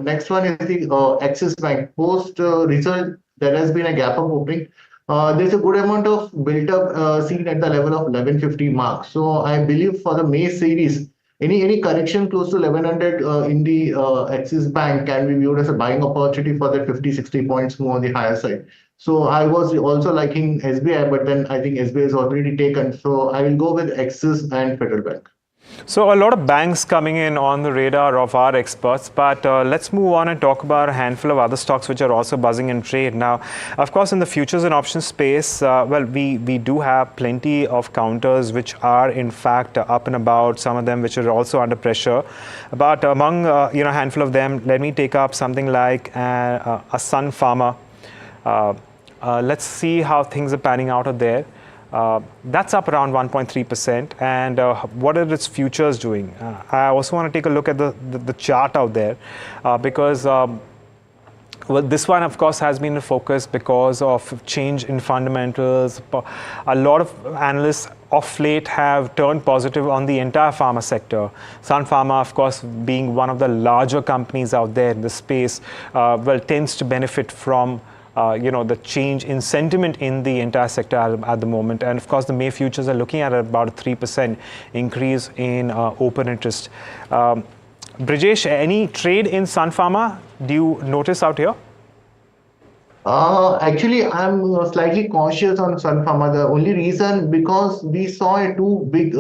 next one is the Axis Bank. Post result, there has been a gap up opening. There's a good amount of built up seen at the level of 1150 mark. So I believe for the May series, any correction close to 1100 in the Axis Bank can be viewed as a buying opportunity for the 50-60 points more on the higher side. So I was also liking SBI, but then I think SBI is already taken. So I will go with Axis and Federal Bank. So a lot of banks coming in on the radar of our experts, but let's move on and talk about a handful of other stocks which are also buzzing in trade. Now, of course, in the futures and options space, well, we do have plenty of counters which are in fact up and about, some of them which are also under pressure. But among a handful of them, let me take up something like a Sun Pharma. Let's see how things are panning out there. That's up around 1.3%. And what are its futures doing? I also want to take a look at the chart out there because well, this one, of course, has been in focus because of change in fundamentals. A lot of analysts of late have turned positive on the entire pharma sector. Sun Pharma, of course, being one of the larger companies out there in the space, well, tends to benefit from the change in sentiment in the entire sector at the moment. And of course, the May futures are looking at about a 3% increase in open interest. Brijesh, any trade in Sun Pharma do you notice out here? Actually, I'm slightly cautious on Sun Pharma. The only reason, because we saw a too big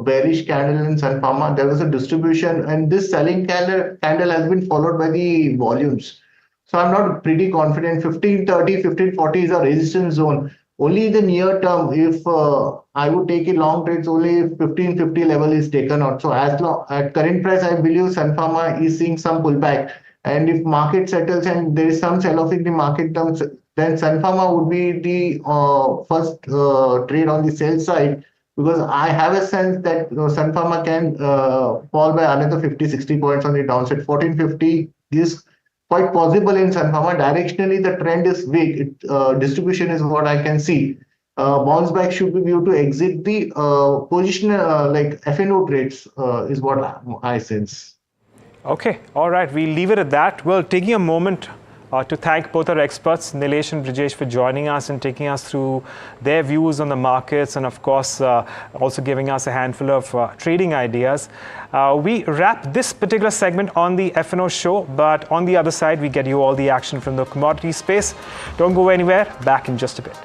bearish candle in Sun Pharma. There was a distribution, and this selling candle has been followed by the volumes. So I'm not pretty confident. 1530, 1540 is a resistance zone. Only in the near term, if I would take a long trades, only if 1550 level is taken out. So as long at current price, I believe Sun Pharma is seeing some pullback. And if market settles and there is some sell-off in the market terms, then Sun Pharma would be the first trade on the sell side, because I have a sense that Sun Pharma can fall by another 50-60 points on the downside. 1450 is quite possible in Sun Pharma. Directionally, the trend is weak. Distribution is what I can see. Bounce back should be viewed to exit the position like FNO trades is what I sense. Okay, all right, we'll leave it at that. Well, taking a moment to thank both our experts, Nilesh and Brijesh, for joining us and taking us through their views on the markets, and of course also giving us a handful of trading ideas. We wrap this particular segment on the FNO show, but on the other side we get you all the action from the commodity space. Don't go anywhere, back in just a bit.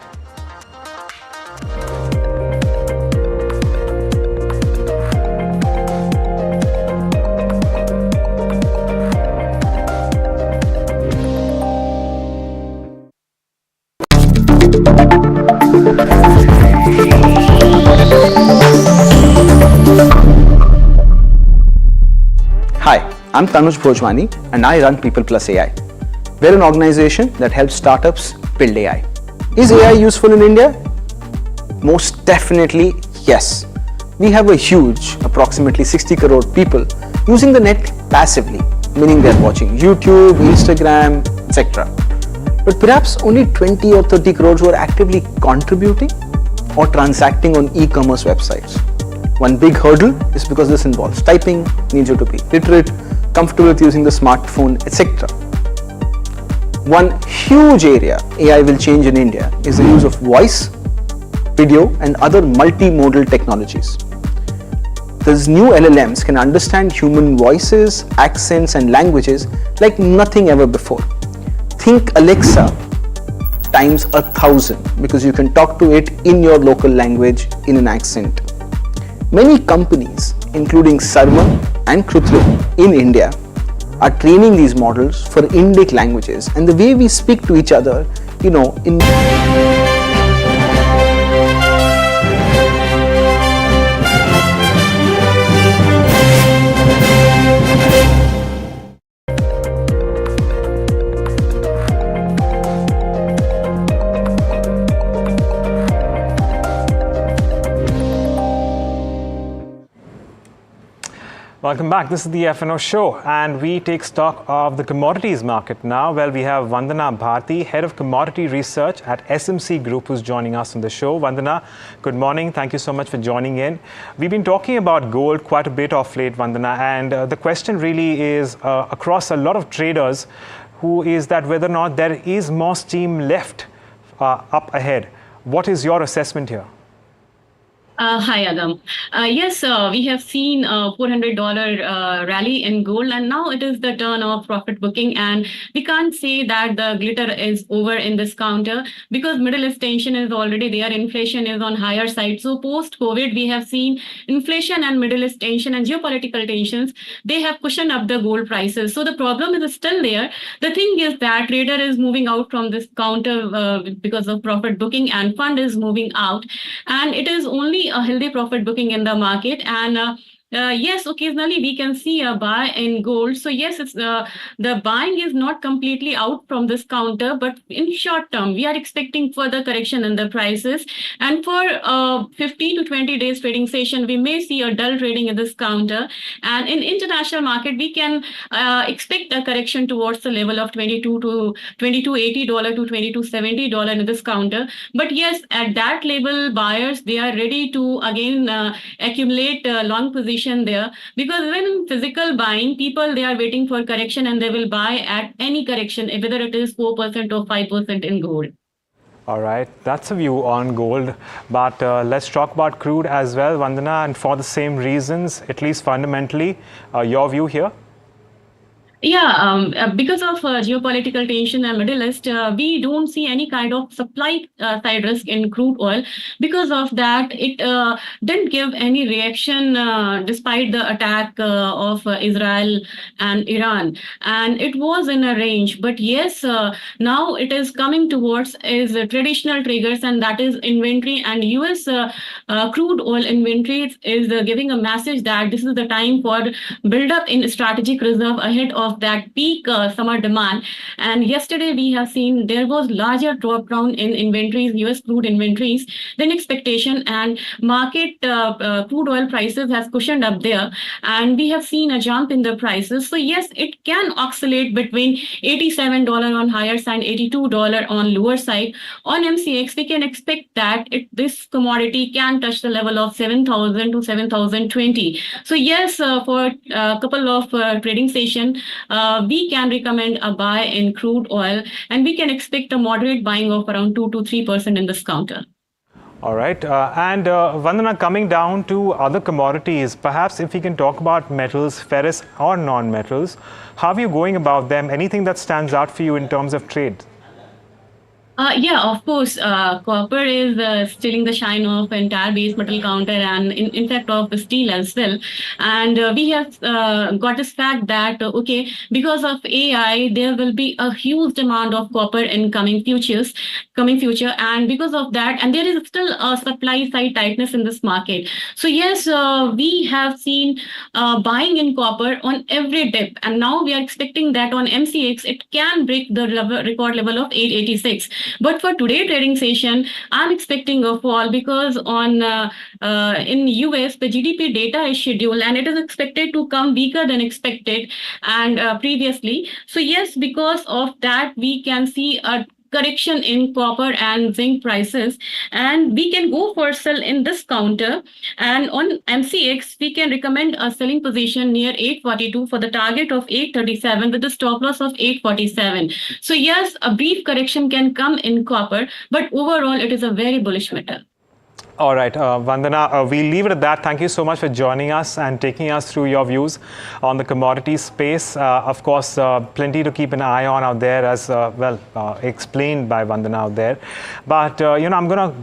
Hi, I'm Tanuj Bhojwani and I run People Plus AI. We're an organization that helps startups build AI. Is AI useful in India? Most definitely yes. We have a huge, approximately 60 crore people using the net passively, meaning they're watching YouTube, Instagram, etc. But perhaps only 20 or 30 crores who are actively contributing or transacting on e-commerce websites. One big hurdle is because this involves typing, needs you to be literate, comfortable with using the smartphone, etc. One huge area AI will change in India is the use of voice, video, and other multimodal technologies. These new LLMs can understand human voices, accents, and languages like nothing ever before. Think Alexa times 1,000 because you can talk to it in your local language in an accent. Many companies, including Sarma and Krutrim in India, are training these models for Indic languages and the way we speak to each other, in Welcome back. This is the FNO show, and we take stock of the commodities market now. Well, we have Vandana Bharti, Head of Commodity Research at SMC Group, who's joining us on the show. Vandana, good morning. Thank you so much for joining in. We've been talking about gold quite a bit of late, Vandana, and the question really is across a lot of traders, who is that whether or not there is more steam left up ahead. What is your assessment here? Hi, Adam. Yes, we have seen a $400 rally in gold, and now it is the turn of profit booking. And we can't say that the glitter is over in this counter because Middle East tension is already there. Inflation is on higher side. So post-COVID, we have seen inflation and Middle East tension and geopolitical tensions. They have cushioned up the gold prices. So the problem is still there. The thing is that trader is moving out from this counter because of profit booking, and fund is moving out, and it is only a healthy profit booking in the market. And yes, occasionally we can see a buy in gold. So yes, it's the buying is not completely out from this counter, but in short term, we are expecting further correction in the prices. And for 15 to 20 days trading session, we may see a dull trading in this counter. And in international market, we can expect a correction towards the level of $22.80 to $22.70 in this counter. But yes, at that level, buyers, they are ready to again accumulate long position there, because when physical buying, people, they are waiting for correction and they will buy at any correction, whether it is 4% or 5% in gold. All right, that's a view on gold, but let's talk about crude as well, Vandana, and for the same reasons, at least fundamentally, your view here? Yeah, because of geopolitical tension and Middle East, we don't see any kind of supply side risk in crude oil. Because of that, it didn't give any reaction despite the attack of Israel and Iran. And it was in a range. But yes, now it is coming towards is traditional triggers, and that is inventory. And US crude oil inventory is giving a message that this is the time for build up in strategic reserve ahead of that peak summer demand. And yesterday we have seen there was larger drop down in inventories, US crude inventories, than expectation, and market crude oil prices has cushioned up there, and we have seen a jump in the prices. So yes, it can oscillate between $87 on higher side, $82 on lower side. On MCX, we can expect that this commodity can touch the level of 7,000 to 7,020. So yes, for a couple of trading session, we can recommend a buy in crude oil, and we can expect a moderate buying of around 2 to 3% in this counter. All right. And Vandana, coming down to other commodities, perhaps if we can talk about metals, ferrous or non-metals, how are you going about them? Anything that stands out for you in terms of trade? Yeah, of course. Copper is stealing the shine of entire base metal counter, and in fact of steel as well. And we have got this fact that, okay, because of AI, there will be a huge demand of copper in coming future. And because of that, and there is still a supply side tightness in this market. So yes, we have seen buying in copper on every dip. And now we are expecting that on MCX, it can break the record level of 886. But for today trading session, I'm expecting a fall because on in US, the GDP data is scheduled and it is expected to come weaker than expected and previously. So yes, because of that, we can see a correction in copper and zinc prices, and we can go for sell in this counter. And on MCX, we can recommend a selling position near 842 for the target of 837 with a stop loss of 847. So yes, a brief correction can come in copper, but overall it is a very bullish metal. All right, Vandana, we'll leave it at that. Thank you so much for joining us and taking us through your views on the commodity space. Of course, plenty to keep an eye on out there, as explained by Vandana out there. But, I'm going to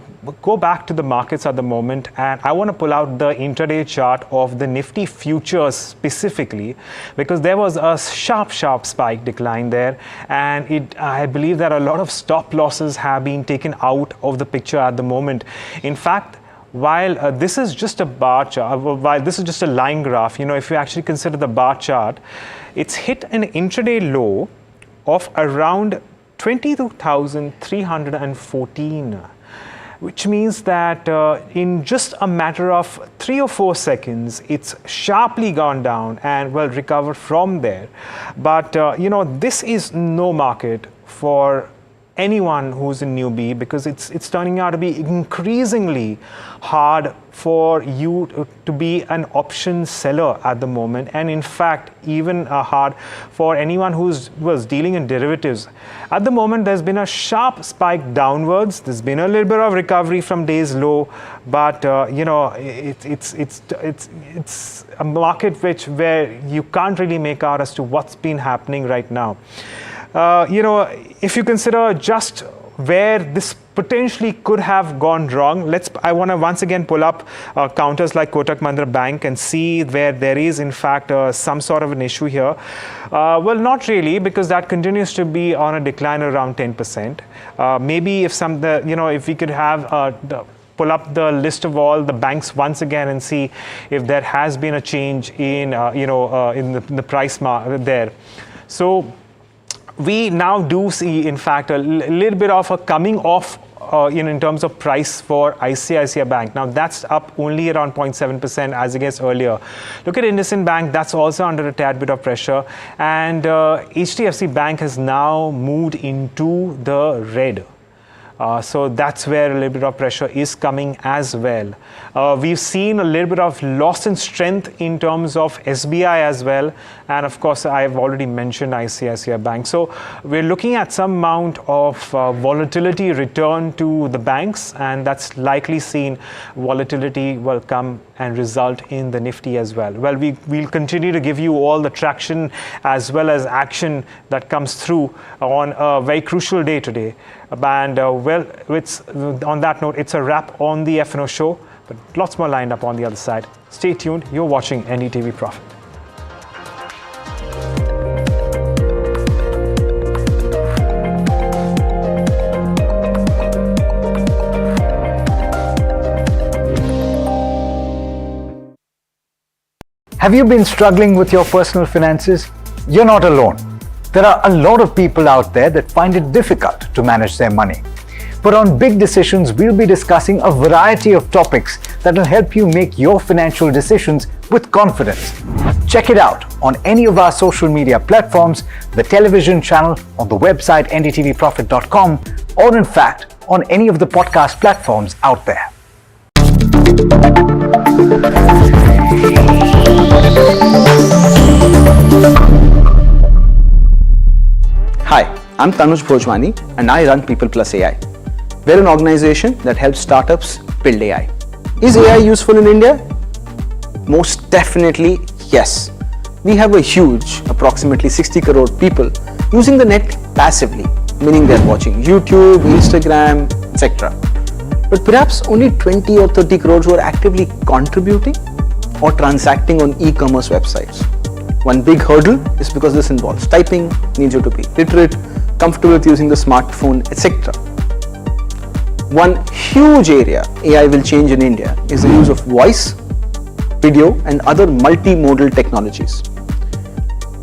go back to the markets at the moment, and I want to pull out the intraday chart of the Nifty futures specifically, because there was a sharp spike decline there. And I believe that a lot of stop losses have been taken out of the picture at the moment. In fact, while this is just a bar chart, while this is just a line graph, if you actually consider the bar chart, it's hit an intraday low of around 22,314, which means that in just a matter of 3 or 4 seconds, it's sharply gone down and recovered from there. But, this is no market for anyone who's a newbie, because it's turning out to be increasingly hard for you to be an option seller at the moment, and in fact even hard for anyone was dealing in derivatives. At the moment, there's been a sharp spike downwards. There's been a little bit of recovery from day's low, but it's a market where you can't really make out as to what's been happening right now. If you consider just where this potentially could have gone wrong, I want to once again pull up counters like Kotak Mahindra Bank and see where there is in fact some sort of an issue here. Well, not really, because that continues to be on a decline around 10%. Maybe if if we could have pull up the list of all the banks once again and see if there has been a change in in the price there. So we now do see, in fact, a little bit of a coming off in terms of price for ICICI Bank. Now, that's up only around 0.7% as against earlier. Look at IndusInd Bank, that's also under a tad bit of pressure. And HDFC Bank has now moved into the red. So that's where a little bit of pressure is coming as well. We've seen a little bit of loss in strength in terms of SBI as well. And of course, I've already mentioned ICICI Bank. So we're looking at some amount of volatility return to the banks, and that's likely seen volatility will come and result in the Nifty as well. Well, we'll continue to give you all the traction as well as action that comes through on a very crucial day today. And on that note, it's a wrap on the F&O show, but lots more lined up on the other side. Stay tuned. You're watching NDTV Profit. Have you been struggling with your personal finances? You're not alone. There are a lot of people out there that find it difficult to manage their money. But on Big Decisions, we'll be discussing a variety of topics that will help you make your financial decisions with confidence. Check it out on any of our social media platforms, the television channel, on the website ndtvprofit.com, or in fact, on any of the podcast platforms out there. Hi, I'm Tanuj Bhojwani and I run People Plus AI. We're an organization that helps startups build AI. Is AI useful in India? Most definitely yes. We have a huge, approximately 60 crore people using the net passively, meaning they're watching YouTube, Instagram, etc. But perhaps only 20 or 30 crores who are actively contributing or transacting on e-commerce websites. One big hurdle is because this involves typing, needs you to be literate, comfortable with using the smartphone, etc. One huge area AI will change in India is the use of voice, video, and other multimodal technologies.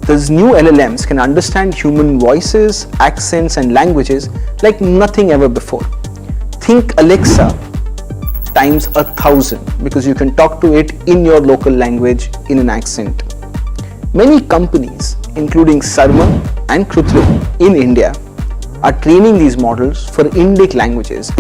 These new LLMs can understand human voices, accents, and languages like nothing ever before. Think Alexa times 1,000, because you can talk to it in your local language in an accent. Many companies, including Sarma and Krutrim in India, are training these models for Indic languages.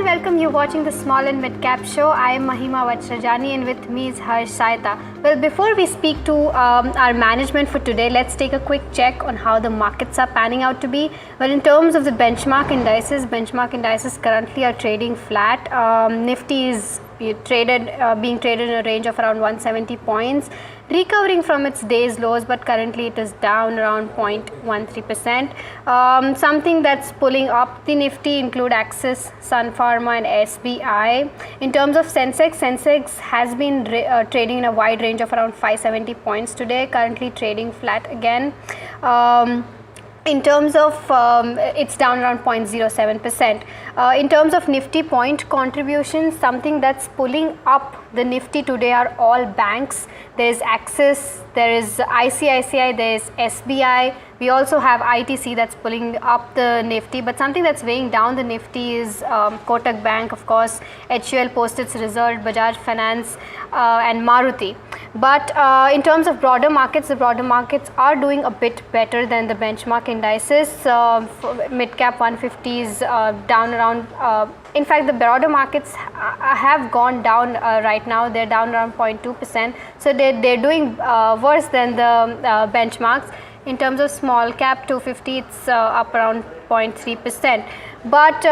Welcome, you're watching the Small and Mid Cap Show. I am Mahima Vajrajani and with me is Harsh Saita. Well, before we speak to our management for today, let's take a quick check on how the markets are panning out to be. Well, in terms of the benchmark indices currently are trading flat. Nifty is being traded in a range of around 170 points, recovering from its day's lows, but currently it is down around 0.13%. Something that's pulling up the Nifty include Axis, Sun Pharma and SBI. In terms of Sensex has been trading in a wide range of around 570 points today, currently trading flat again. In terms of, it's down around 0.07%. In terms of Nifty point contributions, something that's pulling up the Nifty today are all banks. There is Axis, there is ICICI, there is SBI. We also have ITC that's pulling up the Nifty, but something that's weighing down the Nifty is Kotak Bank, of course, HUL posted its result, Bajaj Finance and Maruti. But in terms of broader markets, the broader markets are doing a bit better than the benchmark indices. Mid-cap 150 is down around, in fact, the broader markets have gone down right now. They're down around 0.2%. So they're doing worse than the benchmarks. In terms of small cap 250, it's up around 0.3%. But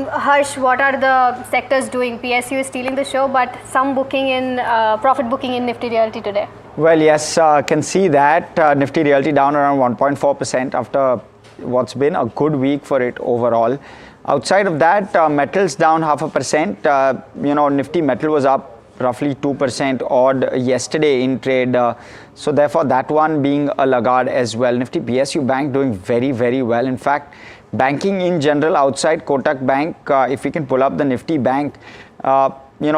Harsh, what are the sectors doing? PSU is stealing the show, but some booking in profit booking in Nifty Realty today. Well, yes, can see that Nifty Realty down around 1.4% after what's been a good week for it overall. Outside of that, metals down 0.5%. Nifty metal was up roughly 2% odd yesterday in trade. So therefore, that one being a laggard as well. Nifty PSU Bank doing very, very well. In fact, banking in general outside Kotak Bank, if we can pull up the Nifty Bank,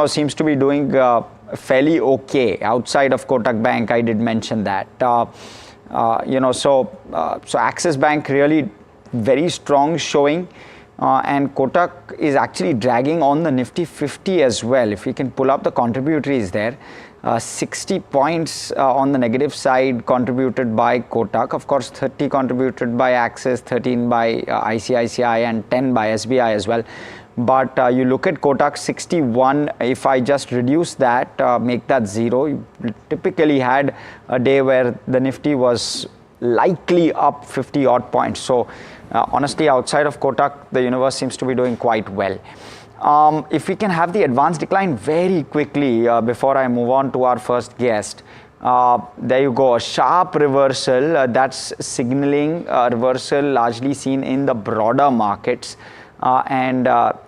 seems to be doing fairly okay. Outside of Kotak Bank, I did mention that. So Axis Bank really very strong showing. And Kotak is actually dragging on the Nifty 50 as well. If we can pull up the contributories there, 60 points on the negative side contributed by Kotak. Of course, 30 contributed by Axis, 13 by ICICI and 10 by SBI as well. But you look at Kotak 61, if I just reduce that, make that 0, you typically had a day where the Nifty was likely up 50 odd points. So honestly, outside of Kotak, the universe seems to be doing quite well. If we can have the advanced decline very quickly before I move on to our first guest. There you go, a sharp reversal. That's signaling a reversal largely seen in the broader markets. And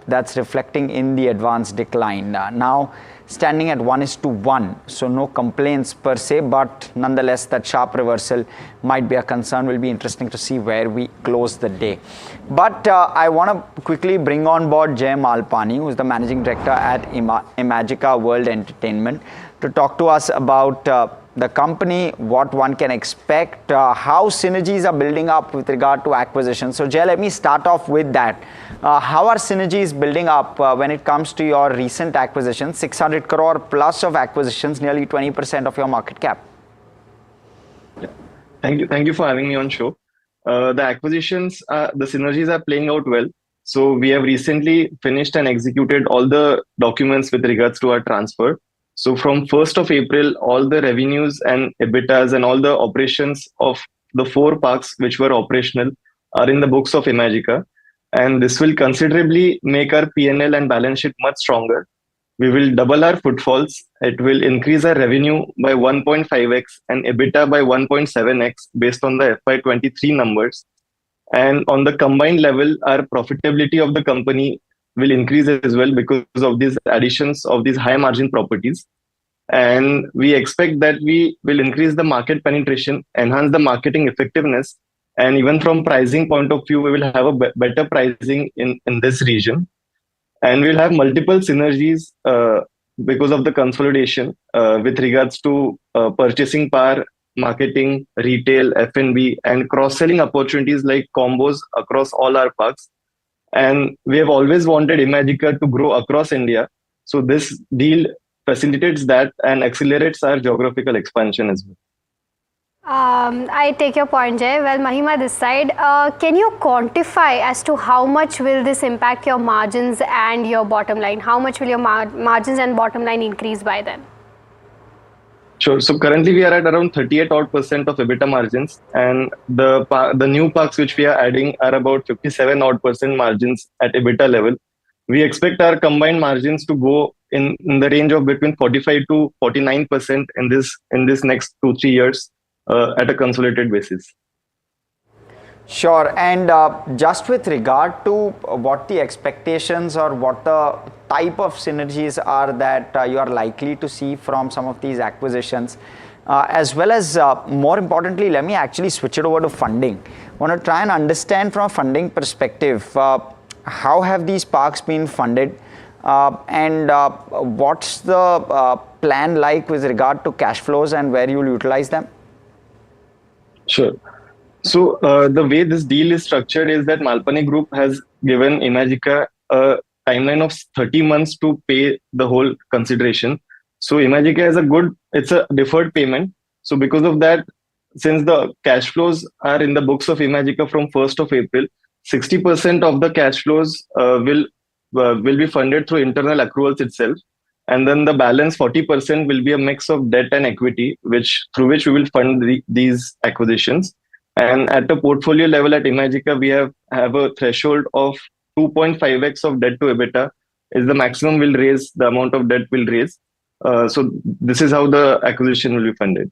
that's reflecting in the advanced decline. Now standing at 1:1, so no complaints per se, but nonetheless that sharp reversal might be a concern. Will be interesting to see where we close the day. But I want to quickly bring on board Jay Malpani, who is the Managing Director at Imagica World Entertainment, to talk to us about the company, what one can expect, how synergies are building up with regard to acquisitions. So Jay, let me start off with that. How are synergies building up when it comes to your recent acquisitions, 600 crore plus of acquisitions, nearly 20% of your market cap? Yeah. Thank you for having me on show. The acquisitions, the synergies are playing out well. So we have recently finished and executed all the documents with regards to our transfer. So from 1st of April, all the revenues and EBITDAs and all the operations of the 4 parks which were operational are in the books of Imagica. And this will considerably make our P&L and balance sheet much stronger. We will double our footfalls. It will increase our revenue by 1.5x and EBITDA by 1.7x based on the FY23 numbers. And on the combined level, our profitability of the company will increase as well because of these additions of these high margin properties. And we expect that we will increase the market penetration, enhance the marketing effectiveness, and even from pricing point of view, we will have a better pricing in this region. And we'll have multiple synergies because of the consolidation with regards to purchasing power, marketing, retail, F&B, and cross-selling opportunities like combos across all our parks. And we have always wanted Imagica to grow across India. So this deal facilitates that and accelerates our geographical expansion as well. I take your point, Jay. Well, Mahima, this side, can you quantify as to how much will this impact your margins and your bottom line? How much will your margins and bottom line increase by then? Sure. So currently we are at around 38% of EBITDA margins, and the new parks which we are adding are about 57% margins at EBITDA level. We expect our combined margins to go in the range of between 45 to 49% in this next 2-3 years at a consolidated basis. Sure. And just with regard to what the expectations or what the type of synergies are that you are likely to see from some of these acquisitions, as well as more importantly, let me actually switch it over to funding. I want to try and understand from a funding perspective, how have these parks been funded, and what's the plan like with regard to cash flows and where you will utilize them? Sure. So the way this deal is structured is that Malpani Group has given Imagica a timeline of 30 months to pay the whole consideration. So Imagica has it's a deferred payment. So because of that, since the cash flows are in the books of Imagica from 1st of April, 60% of the cash flows will be funded through internal accruals itself. And then the balance 40% will be a mix of debt and equity, through which we will fund these acquisitions. And at the portfolio level at Imagica, we have a threshold of 2.5x of debt to EBITDA is the maximum we'll raise, the amount of debt we'll raise. So this is how the acquisition will be funded.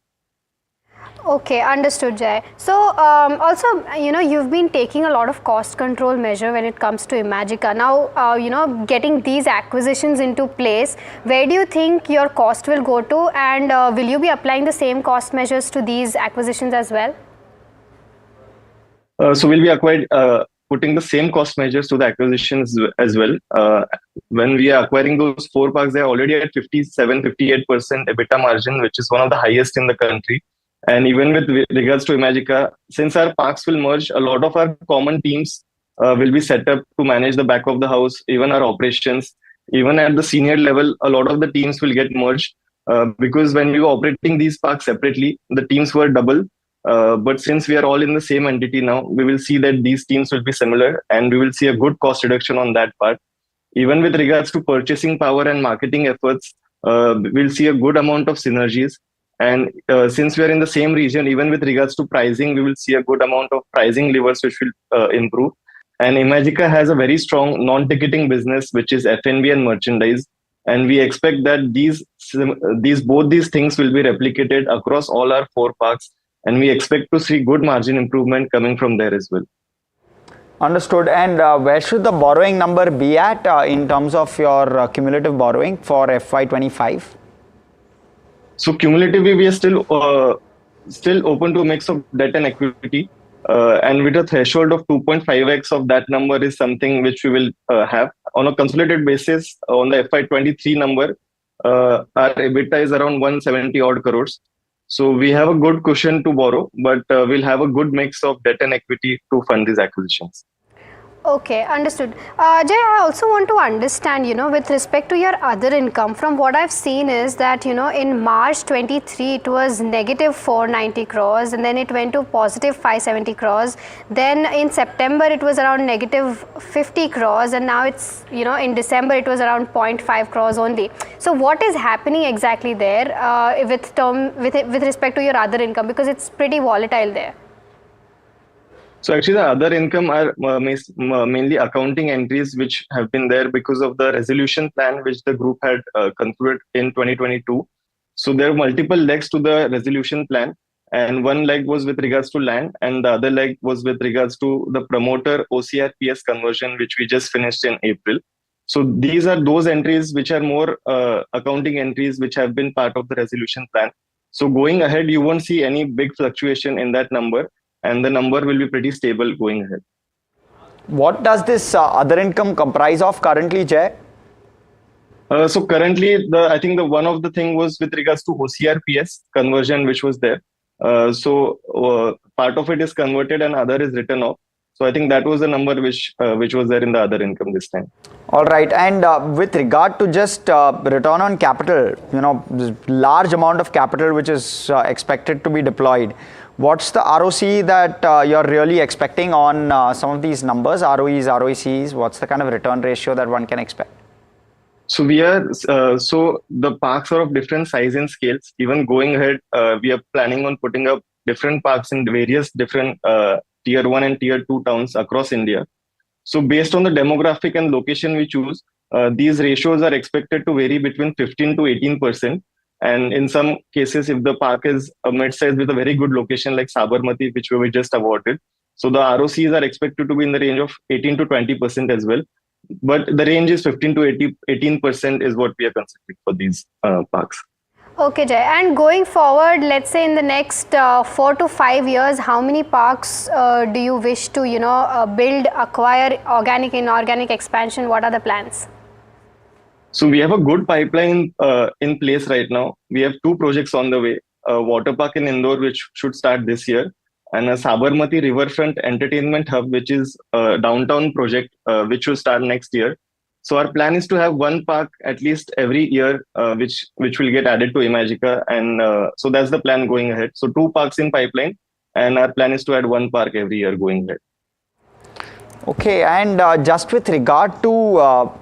Okay, understood, Jay. So also, you've been taking a lot of cost control measure when it comes to Imagica. Now, getting these acquisitions into place, where do you think your cost will go to, and will you be applying the same cost measures to these acquisitions as well? So we'll be putting the same cost measures to the acquisitions as well. When we are acquiring those 4 parks, they are already at 57-58% EBITDA margin, which is one of the highest in the country. And even with regards to Imagica, since our parks will merge, a lot of our common teams will be set up to manage the back of the house, even our operations. Even at the senior level, a lot of the teams will get merged. because when we were operating these parks separately, the teams were double. But since we are all in the same entity now, we will see that these teams will be similar, and we will see a good cost reduction on that part. Even with regards to purchasing power and marketing efforts, we'll see a good amount of synergies. And since we are in the same region, even with regards to pricing, we will see a good amount of pricing levers which will improve. And Imagica has a very strong non-ticketing business, which is F&B and merchandise. And we expect that both these things will be replicated across all our 4 parks. And we expect to see good margin improvement coming from there as well. Understood. And where should the borrowing number be at in terms of your cumulative borrowing for FY25? So cumulatively, we are still open to a mix of debt and equity. And with a threshold of 2.5x of that number is something which we will have. On a consolidated basis, on the FY23 number, our EBITDA is around 170 odd crores. So we have a good cushion to borrow, but we'll have a good mix of debt and equity to fund these acquisitions. Okay, understood. Jay, I also want to understand, with respect to your other income, from what I've seen is that, in March 23, it was negative 490 crores and then it went to positive 570 crores. Then in September, it was around negative 50 crores and now it's, in December, it was around 0.5 crores only. So what is happening exactly there with respect to your other income, because it's pretty volatile there? So actually the other income are mainly accounting entries which have been there because of the resolution plan which the group had concluded in 2022. So there are multiple legs to the resolution plan, and one leg was with regards to land and the other leg was with regards to the promoter OCRPS conversion which we just finished in April. So these are those entries which are more accounting entries which have been part of the resolution plan. So going ahead, you won't see any big fluctuation in that number, and the number will be pretty stable going ahead. What does this other income comprise of currently, Jay? So currently, I think the one of the thing was with regards to OCRPS conversion, which was there. So part of it is converted and other is written off. So I think that was the number which was there in the other income this time. All right. And with regard to just return on capital, large amount of capital which is expected to be deployed. What's the ROC that you're really expecting on some of these numbers, ROEs, ROCs? What's the kind of return ratio that one can expect? So so the parks are of different size and scales. Even going ahead, we are planning on putting up different parks in various different tier 1 and tier 2 towns across India. So based on the demographic and location we choose, these ratios are expected to vary between 15 to 18%. And in some cases, if the park is a mid-size with a very good location like Sabarmati, which we were just awarded, so the ROCs are expected to be in the range of 18 to 20% as well. But the range is 15 to 18% is what we are considering for these parks. Okay, Jay. And going forward, let's say in the next 4 to 5 years, how many parks do you wish to, build, acquire, organic, inorganic expansion? What are the plans? So we have a good pipeline in place right now. We have 2 projects on the way. A water park in Indore, which should start this year, and a Sabarmati riverfront entertainment hub, which is a downtown project, which will start next year. So our plan is to have 1 park at least every year, which will get added to Imagica. And so that's the plan going ahead. So 2 parks in pipeline, and our plan is to add 1 park every year going ahead. Okay, and just with regard to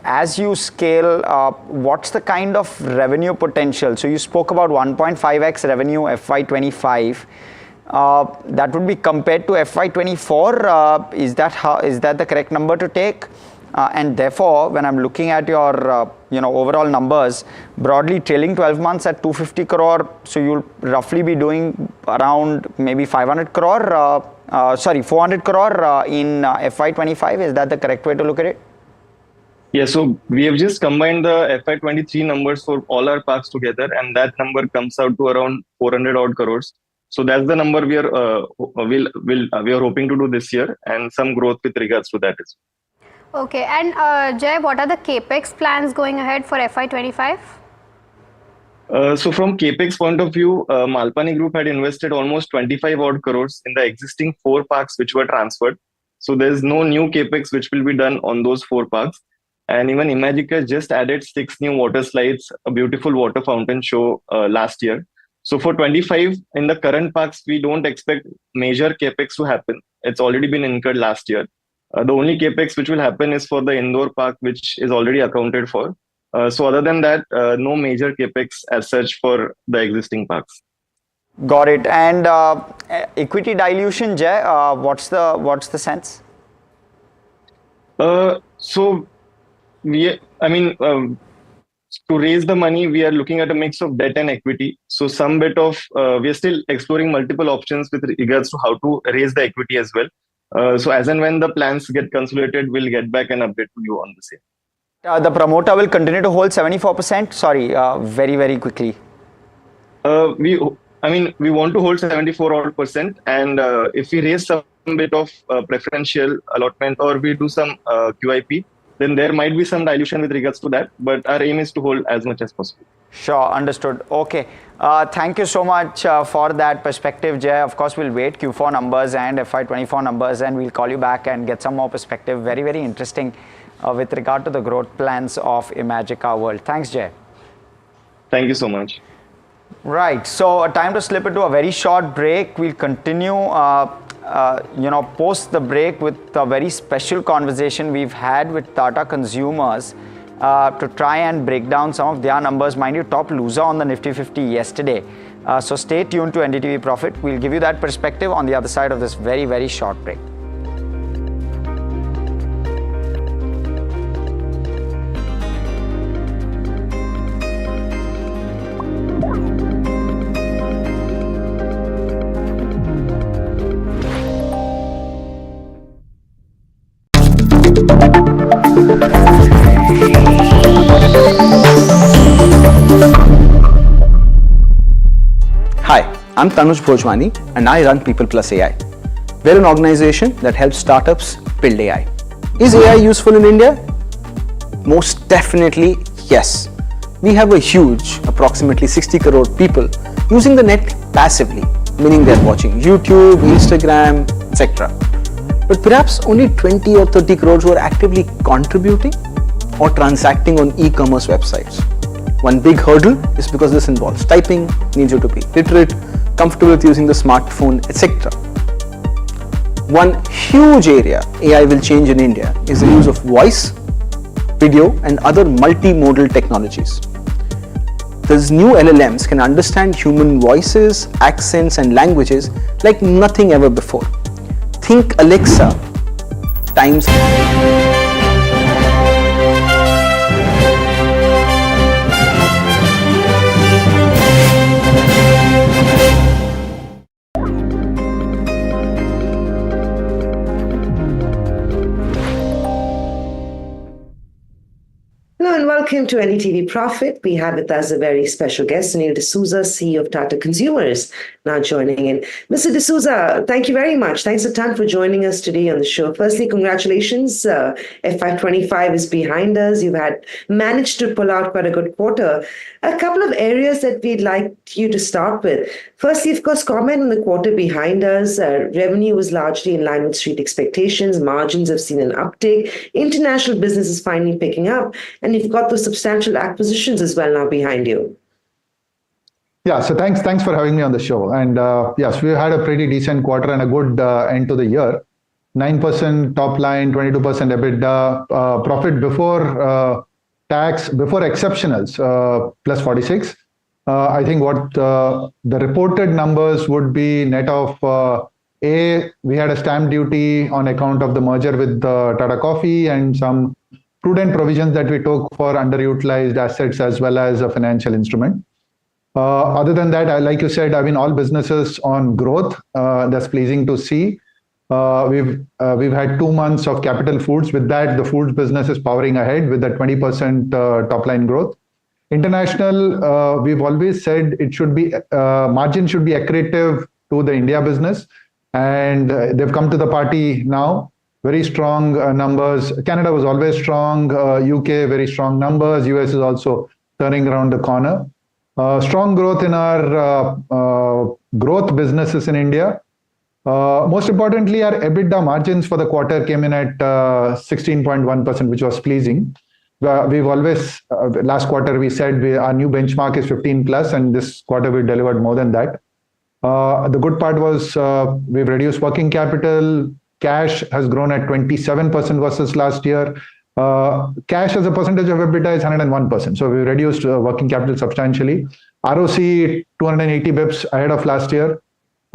as you scale, what's the kind of revenue potential? So you spoke about 1.5x revenue FY25. That would be compared to FY24. Is that the correct number to take? And therefore, when I'm looking at your overall numbers, broadly trailing 12 months at 250 crore, so you'll roughly be doing around maybe 400 crore in FY25. Is that the correct way to look at it? Yeah, so we have just combined the FY23 numbers for all our parks together, and that number comes out to around 400 odd crores. So that's the number we are hoping to do this year, and some growth with regards to that as well. Okay, and Jay, what are the capex plans going ahead for FY25? So from capex point of view, Malpani Group had invested almost 25 odd crores in the existing 4 parks which were transferred. So there's no new capex which will be done on those 4 parks. And even Imagica just added 6 new water slides, a beautiful water fountain show last year. So for 25 in the current parks, we don't expect major capex to happen. It's already been incurred last year. The only capex which will happen is for the Indore park, which is already accounted for. So other than that, no major capex as such for the existing parks. Got it. And equity dilution, Jay, what's the sense? So to raise the money, we are looking at a mix of debt and equity. So some bit of we are still exploring multiple options with regards to how to raise the equity as well. So as and when the plans get consolidated, we'll get back and update to you on the same. The promoter will continue to hold 74%. Sorry, very, very quickly. We want to hold 74% and if we raise some bit of preferential allotment or we do some QIP, then there might be some dilution with regards to that, but our aim is to hold as much as possible. Sure, understood. Okay, thank you so much for that perspective, Jay. Of course, we'll wait Q4 numbers and FY24 numbers and we'll call you back and get some more perspective. Very, very interesting with regard to the growth plans of Imagica World. Thanks, Jay. Thank you so much. Right, so time to slip into a very short break. We'll continue post the break with a very special conversation we've had with Tata Consumers to try and break down some of their numbers. Mind you, top loser on the Nifty 50 yesterday. So stay tuned to NDTV Profit. We'll give you that perspective on the other side of this very, very short break. Hi, I'm Tanuj Bhojwani and I run People Plus AI. We're an organization that helps startups build AI. Is AI useful in India? Most definitely yes. We have a huge, approximately 60 crore people using the net passively, meaning they're watching YouTube, Instagram, etc. But perhaps only 20 or 30 crores who are actively contributing or transacting on e-commerce websites. One big hurdle is because this involves typing, needs you to be literate, comfortable with using the smartphone, etc. One huge area AI will change in India is the use of voice, video and other multimodal technologies. These new LLMs can understand human voices, accents and languages like nothing ever before. Think Alexa times Hello and welcome to NDTV Profit. We have with us a very special guest, Sunil D'Souza, CEO of Tata Consumers, now joining in. Mr. D'Souza, thank you very much. Thanks a ton for joining us today on the show. Firstly, congratulations. FY25 is behind us. You've managed to pull out quite a good quarter. A couple of areas that we'd like you to start with. Firstly, of course, comment on the quarter behind us. Revenue was largely in line with street expectations. Margins have seen an uptick. International business is finally picking up. And you've got those substantial acquisitions as well now behind you. Yeah, so thanks for having me on the show. And yes, we had a pretty decent quarter and a good end to the year. 9% top line, 22% EBITDA, profit before tax, before exceptionals, plus 46. I think what the reported numbers would be net of we had a stamp duty on account of the merger with Tata Coffee and some prudent provisions that we took for underutilized assets as well as a financial instrument. Other than that, like you said, all businesses on growth. That's pleasing to see. We've had 2 months of Capital Foods. With that, the foods business is powering ahead with that 20% top line growth. International, we've always said it should be margin should be accretive to the India business, and they've come to the party now. Very strong numbers. Canada was always strong. UK, very strong numbers. US is also turning around the corner. Strong growth in our growth businesses in India. Most importantly, our EBITDA margins for the quarter came in at 16.1%, which was pleasing. we've always, last quarter we said our new benchmark is 15 plus, and this quarter we delivered more than that. The good part was we've reduced working capital. Cash has grown at 27% versus last year. Cash as a percentage of EBITDA is 101%. So we reduced working capital substantially. ROC 280 bips ahead of last year.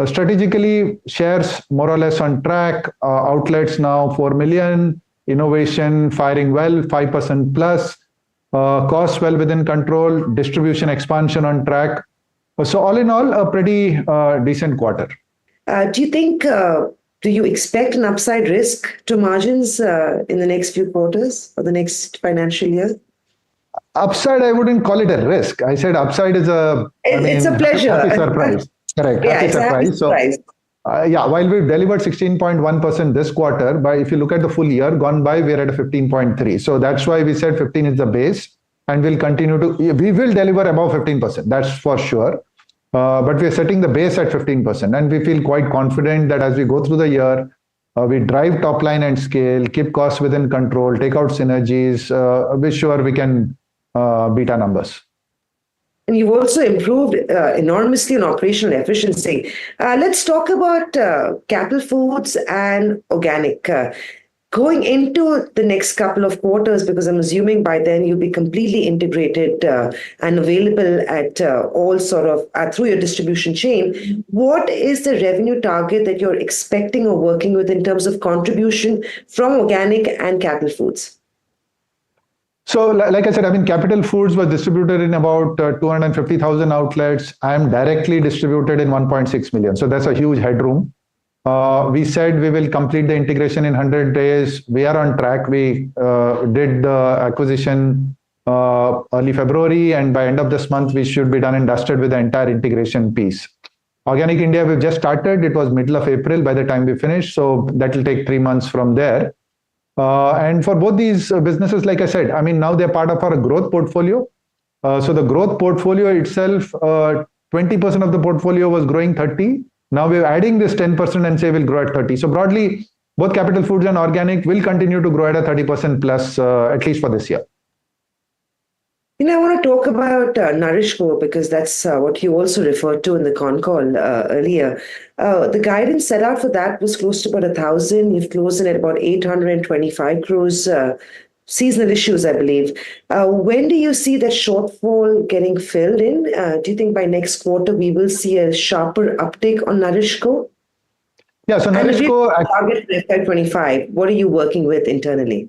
Strategically, shares more or less on track. Outlets now 4 million. Innovation firing well, 5% plus. Costs well within control. Distribution expansion on track. So all in all, a pretty decent quarter. Do you think, do you expect an upside risk to margins in the next few quarters or the next financial year? Upside, I wouldn't call it a risk. I said upside is it's a pleasure. Happy surprise. Correct. Yeah, happy it's surprise. a happy surprise. So, while we've delivered 16.1% this quarter, but if you look at the full year gone by, we're at a 15.3. So that's why we said 15 is the base, and we'll continue to, we will deliver above 15%. That's for sure. But we're setting the base at 15%, and we feel quite confident that as we go through the year, we drive top line and scale, keep costs within control, take out synergies. We're sure we can beat our numbers. And you've also improved enormously on operational efficiency. Let's talk about Capital Foods and organic. Going into the next couple of quarters, because I'm assuming by then you'll be completely integrated and available at all sort of through your distribution chain, what is the revenue target that you're expecting or working with in terms of contribution from organic and Capital Foods? So, like I said, I mean, Capital Foods was distributed in about 250,000 outlets. I am directly distributed in 1.6 million. So that's a huge headroom. We said we will complete the integration in 100 days. We are on track. We did the acquisition early February, and by end of this month, we should be done and dusted with the entire integration piece. Organic India, we've just started. It was middle of April by the time we finished. So that will take 3 months from there. And for both these businesses, like I said, I mean, now they're part of our growth portfolio. So the growth portfolio itself, 20% of the portfolio was growing 30. Now we're adding this 10% and say we'll grow at 30. So broadly, both Capital Foods and organic will continue to grow at a 30% plus, at least for this year. You know, I want to talk about NourishCo because that's what you also referred to in the con call earlier. The guidance set out for that was close to about 1,000. You've closed in at about 825 crores. Seasonal issues, I believe. When do you see that shortfall getting filled in? Do you think by next quarter we will see a sharper uptake on NourishCo? Yeah, so NourishCo target for FY25. What are you working with internally?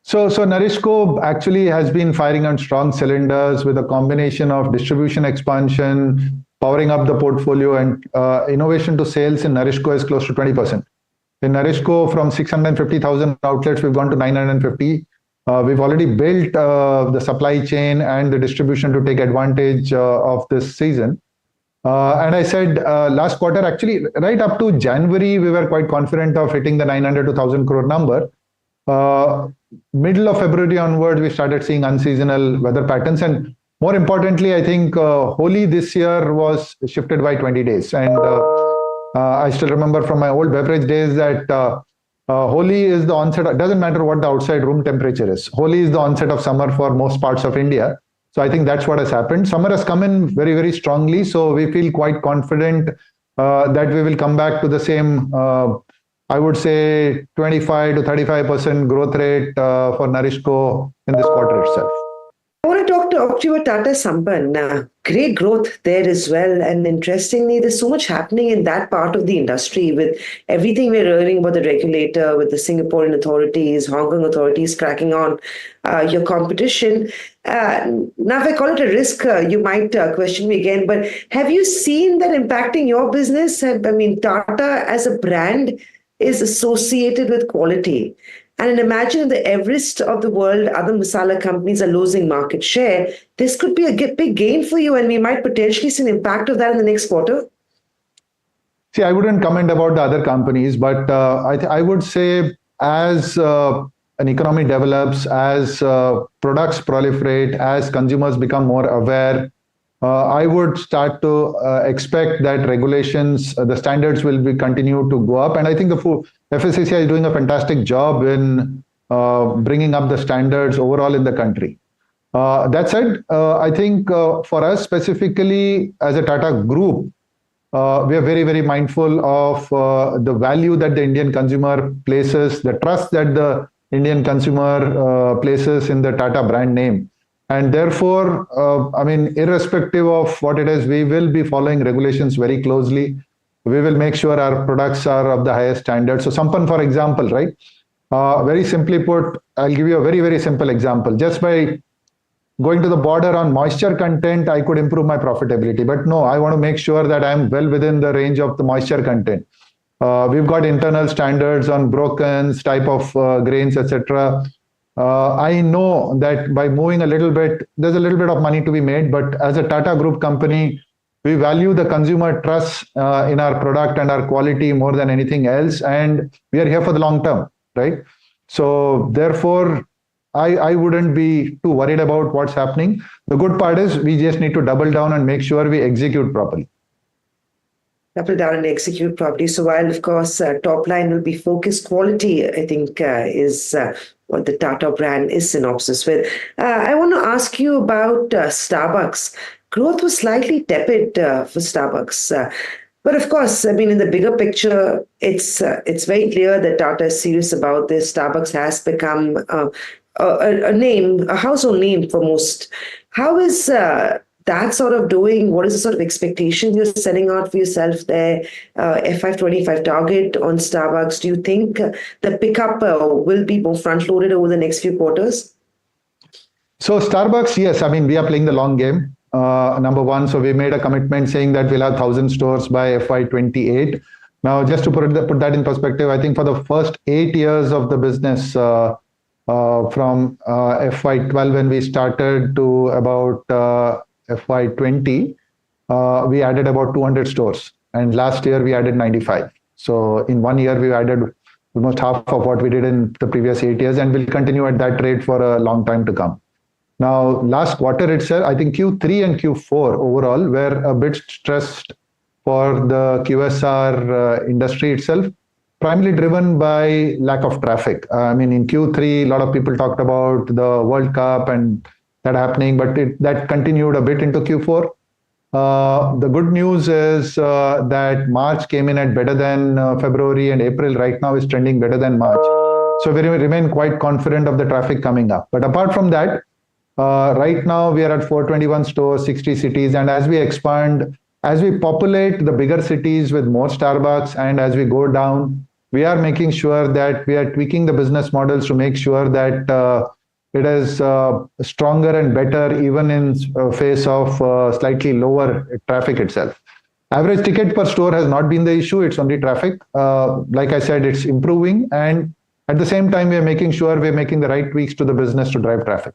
So NourishCo actually has been firing on strong cylinders with a combination of distribution expansion, powering up the portfolio, and innovation to sales in NourishCo is close to 20%. In NourishCo, from 650,000 outlets, we've gone to 950. We've already built the supply chain and the distribution to take advantage of this season. And I said last quarter, actually, right up to January, we were quite confident of hitting the 900 to 1,000 crore number. Middle of February onward, we started seeing unseasonal weather patterns. And more importantly, I think Holi this year was shifted by 20 days. And I still remember from my old beverage days that Holi is the onset. It doesn't matter what the outside room temperature is. Holi is the onset of summer for most parts of India. So I think that's what has happened. Summer has come in very, very strongly. So we feel quite confident that we will come back to the same, I would say, 25 to 35% growth rate for NourishCo in this quarter itself. I want to talk to you about Tata Sampann. Great growth there as well. And interestingly, there's so much happening in that part of the industry with everything we're hearing about the regulator, with the Singaporean authorities, Hong Kong authorities cracking on your competition. Now, if I call it a risk, you might question me again, but have you seen that impacting your business? I mean, Tata as a brand is associated with quality. And imagine in the Everest of the world, other masala companies are losing market share. This could be a big gain for you, and we might potentially see an impact of that in the next quarter. See, I wouldn't comment about the other companies, but I would say as an economy develops, as products proliferate, as consumers become more aware, I would start to expect that regulations, the standards will continue to go up. And I think the FSSAI is doing a fantastic job in bringing up the standards overall in the country. That said, I think for us specifically as a Tata Group, we are very, very mindful of the value that the Indian consumer places, the trust that the Indian consumer places in the Tata brand name. And therefore, I mean, irrespective of what it is, we will be following regulations very closely. We will make sure our products are of the highest standard. So Sampan, for example, right? Very simply put, I'll give you a very, very simple example. Just by going to the border on moisture content, I could improve my profitability. But no, I want to make sure that I'm well within the range of the moisture content. We've got internal standards on brokens, type of grains, etc. I know that by moving a little bit, there's a little bit of money to be made. But as a Tata Group company, we value the consumer trust in our product and our quality more than anything else. And we are here for the long term, right? So therefore, I wouldn't be too worried about what's happening. The good part is we just need to double down and make sure we execute properly. Double down and execute properly. So while, of course, top line will be focused, quality, I think, is what the Tata brand is synopsis with. I want to ask you about Starbucks. Growth was slightly tepid for Starbucks. But of course, I mean, in the bigger picture, it's very clear that Tata is serious about this. Starbucks has become a name, a household name for most. How is that sort of doing? What is the sort of expectation you're setting out for yourself there? FY25 target on Starbucks. Do you think the pickup will be more front-loaded over the next few quarters? So Starbucks, yes. I mean, we are playing the long game. Number one, so we made a commitment saying that we'll have 1,000 stores by FY28. Now, just to put that in perspective, I think for the first 8 years of the business, from FY12 when we started to about FY20, we added about 200 stores. And last year we added 95. So in 1 year, we added almost half of what we did in the previous 8 years, and we'll continue at that rate for a long time to come. Now, last quarter itself, I think Q3 and Q4 overall were a bit stressed for the QSR industry itself, primarily driven by lack of traffic. I mean, in Q3, a lot of people talked about the World Cup and that happening, but that continued a bit into Q4. The good news is that March came in at better than February, and April right now is trending better than March. So we remain quite confident of the traffic coming up. But apart from that, right now we are at 421 stores, 60 cities, and as we expand, as we populate the bigger cities with more Starbucks, and as we go down, we are making sure that we are tweaking the business models to make sure that it is stronger and better even in face of slightly lower traffic itself. Average ticket per store has not been the issue, it's only traffic. Like I said, it's improving, and at the same time, we are making sure we're making the right tweaks to the business to drive traffic.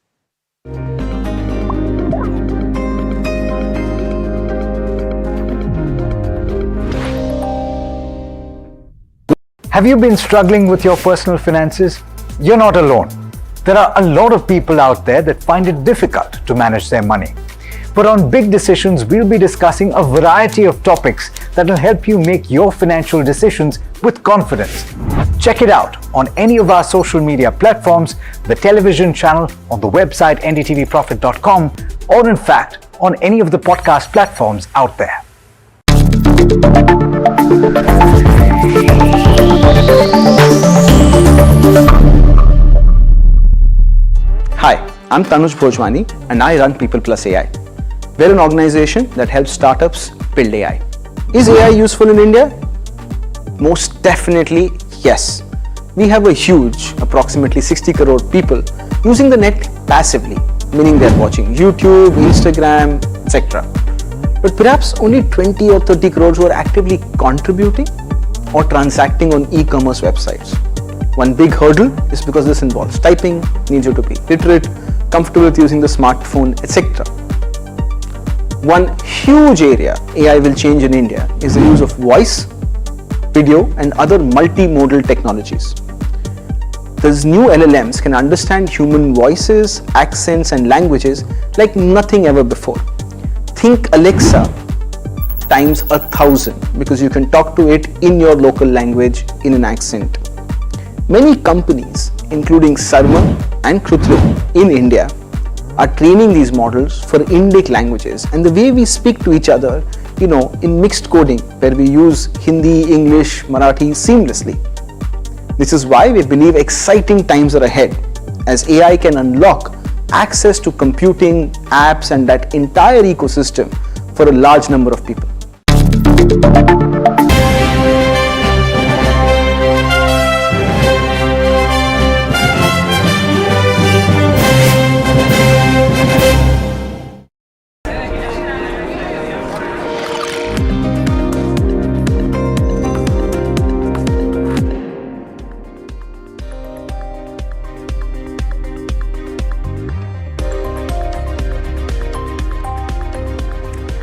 Have you been struggling with your personal finances? You're not alone. There are a lot of people out there that find it difficult to manage their money. But on Big Decisions, we'll be discussing a variety of topics that will help you make your financial decisions with confidence. Check it out on any of our social media platforms, the television channel, on the website ndtvprofit.com, or in fact, on any of the podcast platforms out there. Hi, I'm Tanuj Bhojwani and I run People Plus AI. We're an organization that helps startups build AI. Is AI useful in India? Most definitely yes. We have a huge, approximately 60 crore people using the net passively, meaning they're watching YouTube, Instagram, etc. But perhaps only 20 or 30 crores who are actively contributing or transacting on e-commerce websites. One big hurdle is because this involves typing, needs you to be literate, comfortable with using the smartphone, etc. One huge area AI will change in India is the use of voice, video, and other multimodal technologies. These new LLMs can understand human voices, accents, and languages like nothing ever before. Think Alexa times 1,000 because you can talk to it in your local language in an accent. Many companies including Sarma and Krutrim in India, are training these models for Indic languages, and the way we speak to each other, in mixed coding, where we use Hindi, English, Marathi seamlessly. This is why we believe exciting times are ahead, as AI can unlock access to computing, apps, and that entire ecosystem for a large number of people.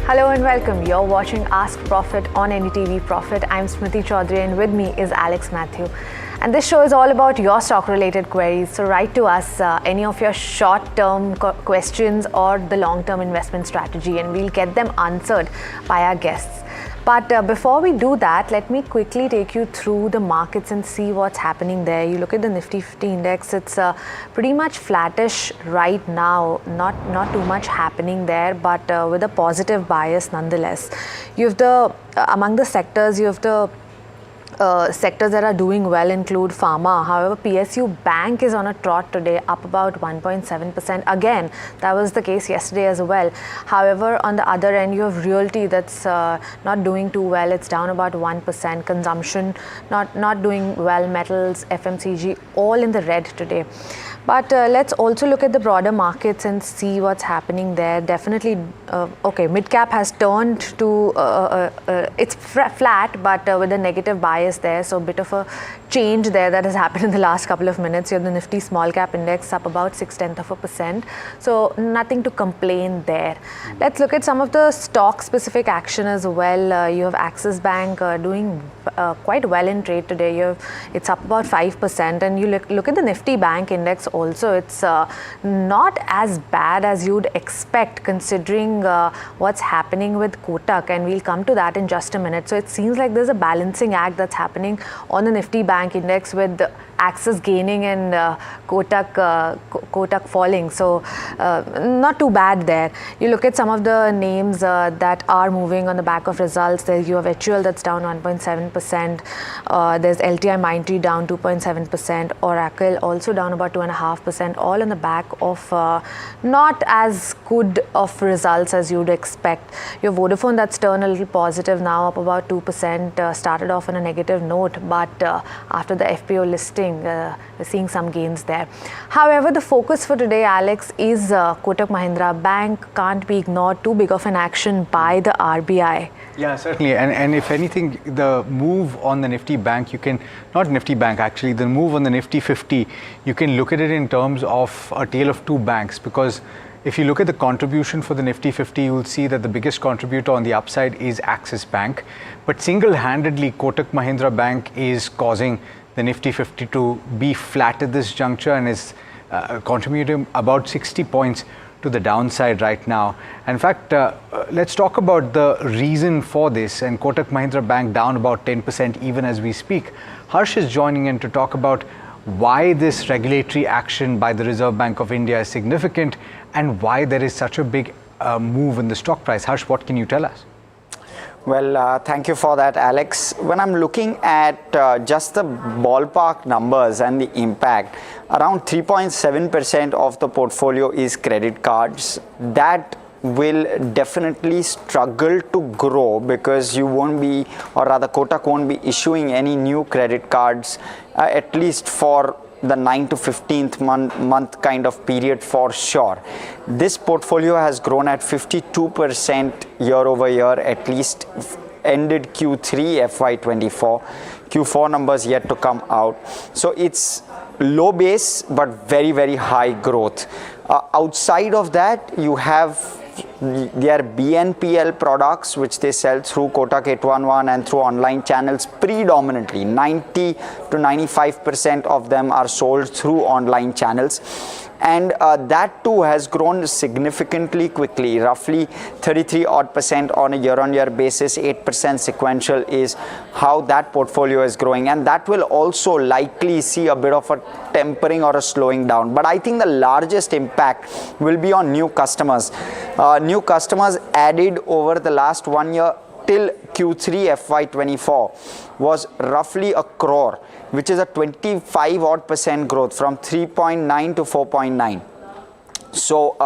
Hello and welcome. You're watching Ask Profit on NDTV Profit. I'm Smriti Chaudhary and with me is Alex Matthew. And this show is all about your stock related queries. So write to us any of your short-term questions or the long-term investment strategy, and we'll get them answered by our guests. But before we do that, let me quickly take you through the markets and see what's happening there. You look at the Nifty 50 index, it's pretty much flattish right now, not too much happening there, but with a positive bias nonetheless. You have among the sectors, you have the sectors that are doing well include pharma. However, PSU Bank is on a trot today, up about 1.7%. Again, that was the case yesterday as well. However, on the other end, you have realty that's not doing too well. It's down about 1%. Consumption not doing well. Metals, FMCG, all in the red today. But let's also look at the broader markets and see what's happening there. Definitely, okay, mid-cap has turned to, it's flat, but with a negative bias there. So a bit of a change there that has happened in the last couple of minutes. You have the Nifty small cap index up about 0.6%. So nothing to complain there. Let's look at some of the stock specific action as well. You have Axis Bank doing quite well in trade today. It's up about 5%. And you look at the Nifty Bank index also, it's not as bad as you'd expect considering what's happening with Kotak, and we'll come to that in just a minute. So it seems like there's a balancing act that's happening on the Nifty Bank index with Axis gaining and Kotak falling. So not too bad there. You look at some of the names that are moving on the back of results. There you have HUL that's down 1.7%. There's LTI Mindtree down 2.7%. Oracle also down about 2.5%. All on the back of not as good of results as you'd expect. Your Vodafone that's turned a little positive now, up about 2%. Started off on a negative note, but after the FPO listing, we're seeing some gains there. However, the focus for today, Alex, is Kotak Mahindra Bank. Can't be ignored. Too big of an action by the RBI. Yeah, certainly. And if anything, the move on the Nifty Bank, not Nifty Bank actually, the move on the Nifty 50, you can look at it in terms of a tale of two banks, because if you look at the contribution for the Nifty 50, you will see that the biggest contributor on the upside is Axis Bank. But single-handedly, Kotak Mahindra Bank is causing the Nifty 50 to be flat at this juncture and is contributing about 60 points to the downside right now. In fact, let's talk about the reason for this, and Kotak Mahindra Bank down about 10% even as we speak. Harsh is joining in to talk about why this regulatory action by the Reserve Bank of India is significant and why there is such a big move in the stock price. Harsh, what can you tell us? Well, thank you for that, Alex. When I'm looking at just the ballpark numbers and the impact, around 3.7% of the portfolio is credit cards. That will definitely struggle to grow because you won't be, or rather Kotak won't be issuing any new credit cards, at least for the 9th to 15th month kind of period for sure. This portfolio has grown at 52% year over year, at least ended Q3 FY24. Q4 numbers yet to come out. So it's low base but very, very high growth. Outside of that, you have their BNPL products which they sell through Kotak 811 and through online channels predominantly. 90 to 95% of them are sold through online channels. and that too has grown significantly quickly, roughly 33% on a year-on-year basis. 8% sequential is how that portfolio is growing, and that will also likely see a bit of a tempering or a slowing down. But I think the largest impact will be on new customers. New customers added over the last 1 year till Q3 FY24 was roughly a crore, which is a 25% growth from 3.9 to 4.9. So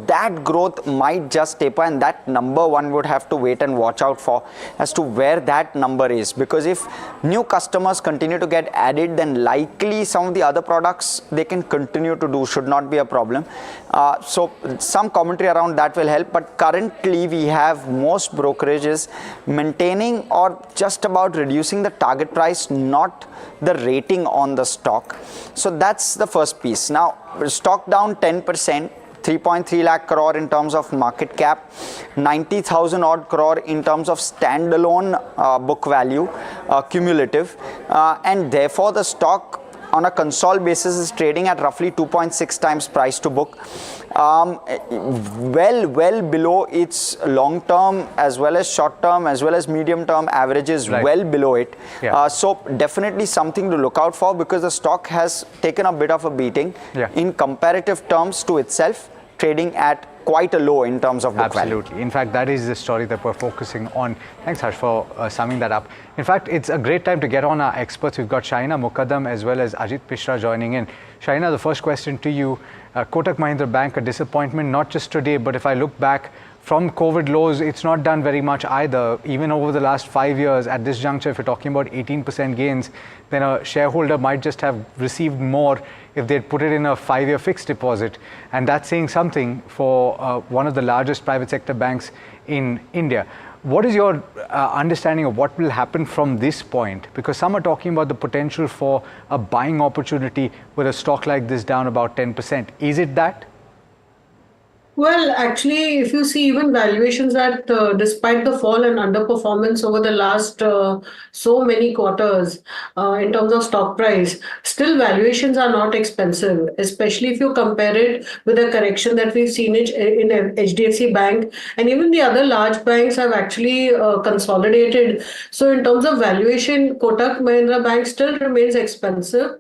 that growth might just taper, and that number one would have to wait and watch out for as to where that number is, because if new customers continue to get added, then likely some of the other products they can continue to do should not be a problem. So some commentary around that will help, but currently we have most brokerages maintaining or just about reducing the target price, not the rating on the stock. So that's the first piece. Now, stock down 10%, 3.3 lakh crore in terms of market cap, 90,000 odd crore in terms of standalone book value, cumulative, and therefore the stock on a consol basis is trading at roughly 2.6 times price to book, well below its long term as well as short term as well as medium term averages, well below it. So definitely something to look out for, because the stock has taken a bit of a beating in comparative terms to itself, trading at quite a low in terms of book value. Absolutely. In fact, that is the story that we're focusing on. Thanks, Harsh, for summing that up. In fact, it's a great time to get on our experts. We've got Shaina Mukaddam as well as Ajit Mishra joining in. Shaina, the first question to you. Kotak Mahindra Bank, a disappointment, not just today, but if I look back from COVID lows, it's not done very much either. Even over the last 5 years, at this juncture, if you're talking about 18% gains, then a shareholder might just have received more if they'd put it in a 5-year fixed deposit. And that's saying something for one of the largest private sector banks in India. What is your understanding of what will happen from this point? Because some are talking about the potential for a buying opportunity with a stock like this down about 10%. Is it that? Well, actually, if you see even valuations at, despite the fall and underperformance over the last so many quarters in terms of stock price, still valuations are not expensive, especially if you compare it with the correction that we've seen in HDFC Bank, and even the other large banks have actually consolidated. So in terms of valuation, Kotak Mahindra Bank still remains expensive.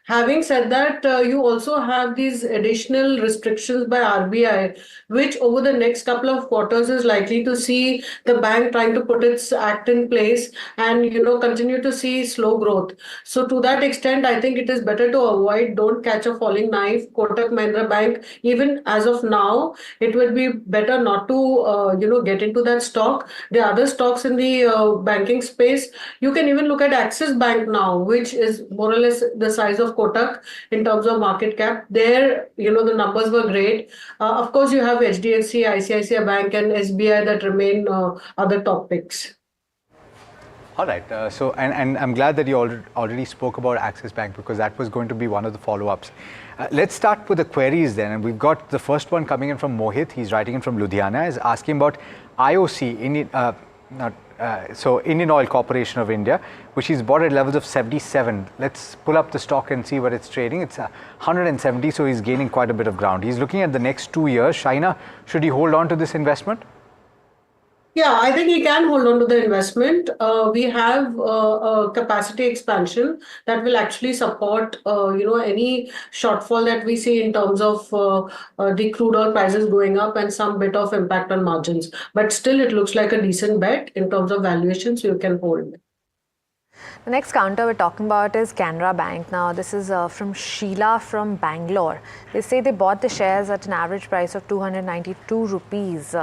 Having said that, you also have these additional restrictions by RBI, which over the next couple of quarters is likely to see the bank trying to put its act in place and, continue to see slow growth. So to that extent, I think it is better to avoid, don't catch a falling knife. Kotak Mahindra Bank, even as of now, it would be better not to, get into that stock. The other stocks in the banking space, you can even look at Axis Bank now, which is more or less the size of Kotak in terms of market cap. There, the numbers were great. Of course, you have HDFC, ICICI Bank and SBI that remain other top picks. All right. So I'm glad that you already spoke about Axis Bank, because that was going to be one of the follow-ups. Let's start with the queries then. And we've got the first one coming in from Mohit. He's writing in from Ludhiana. He's asking about IOC, Indian Oil Corporation of India, which he's bought at levels of 77. Let's pull up the stock and see what it's trading. It's 170, so he's gaining quite a bit of ground. He's looking at the next 2 years. Shaina, should he hold on to this investment? Yeah, I think he can hold on to the investment. We have a capacity expansion that will actually support, any shortfall that we see in terms of the crude oil prices going up and some bit of impact on margins. But still, it looks like a decent bet in terms of valuation, so you can hold it. The next counter we're talking about is Canara Bank. Now, this is from Sheila from Bangalore. They say they bought the shares at an average price of 292 rupees.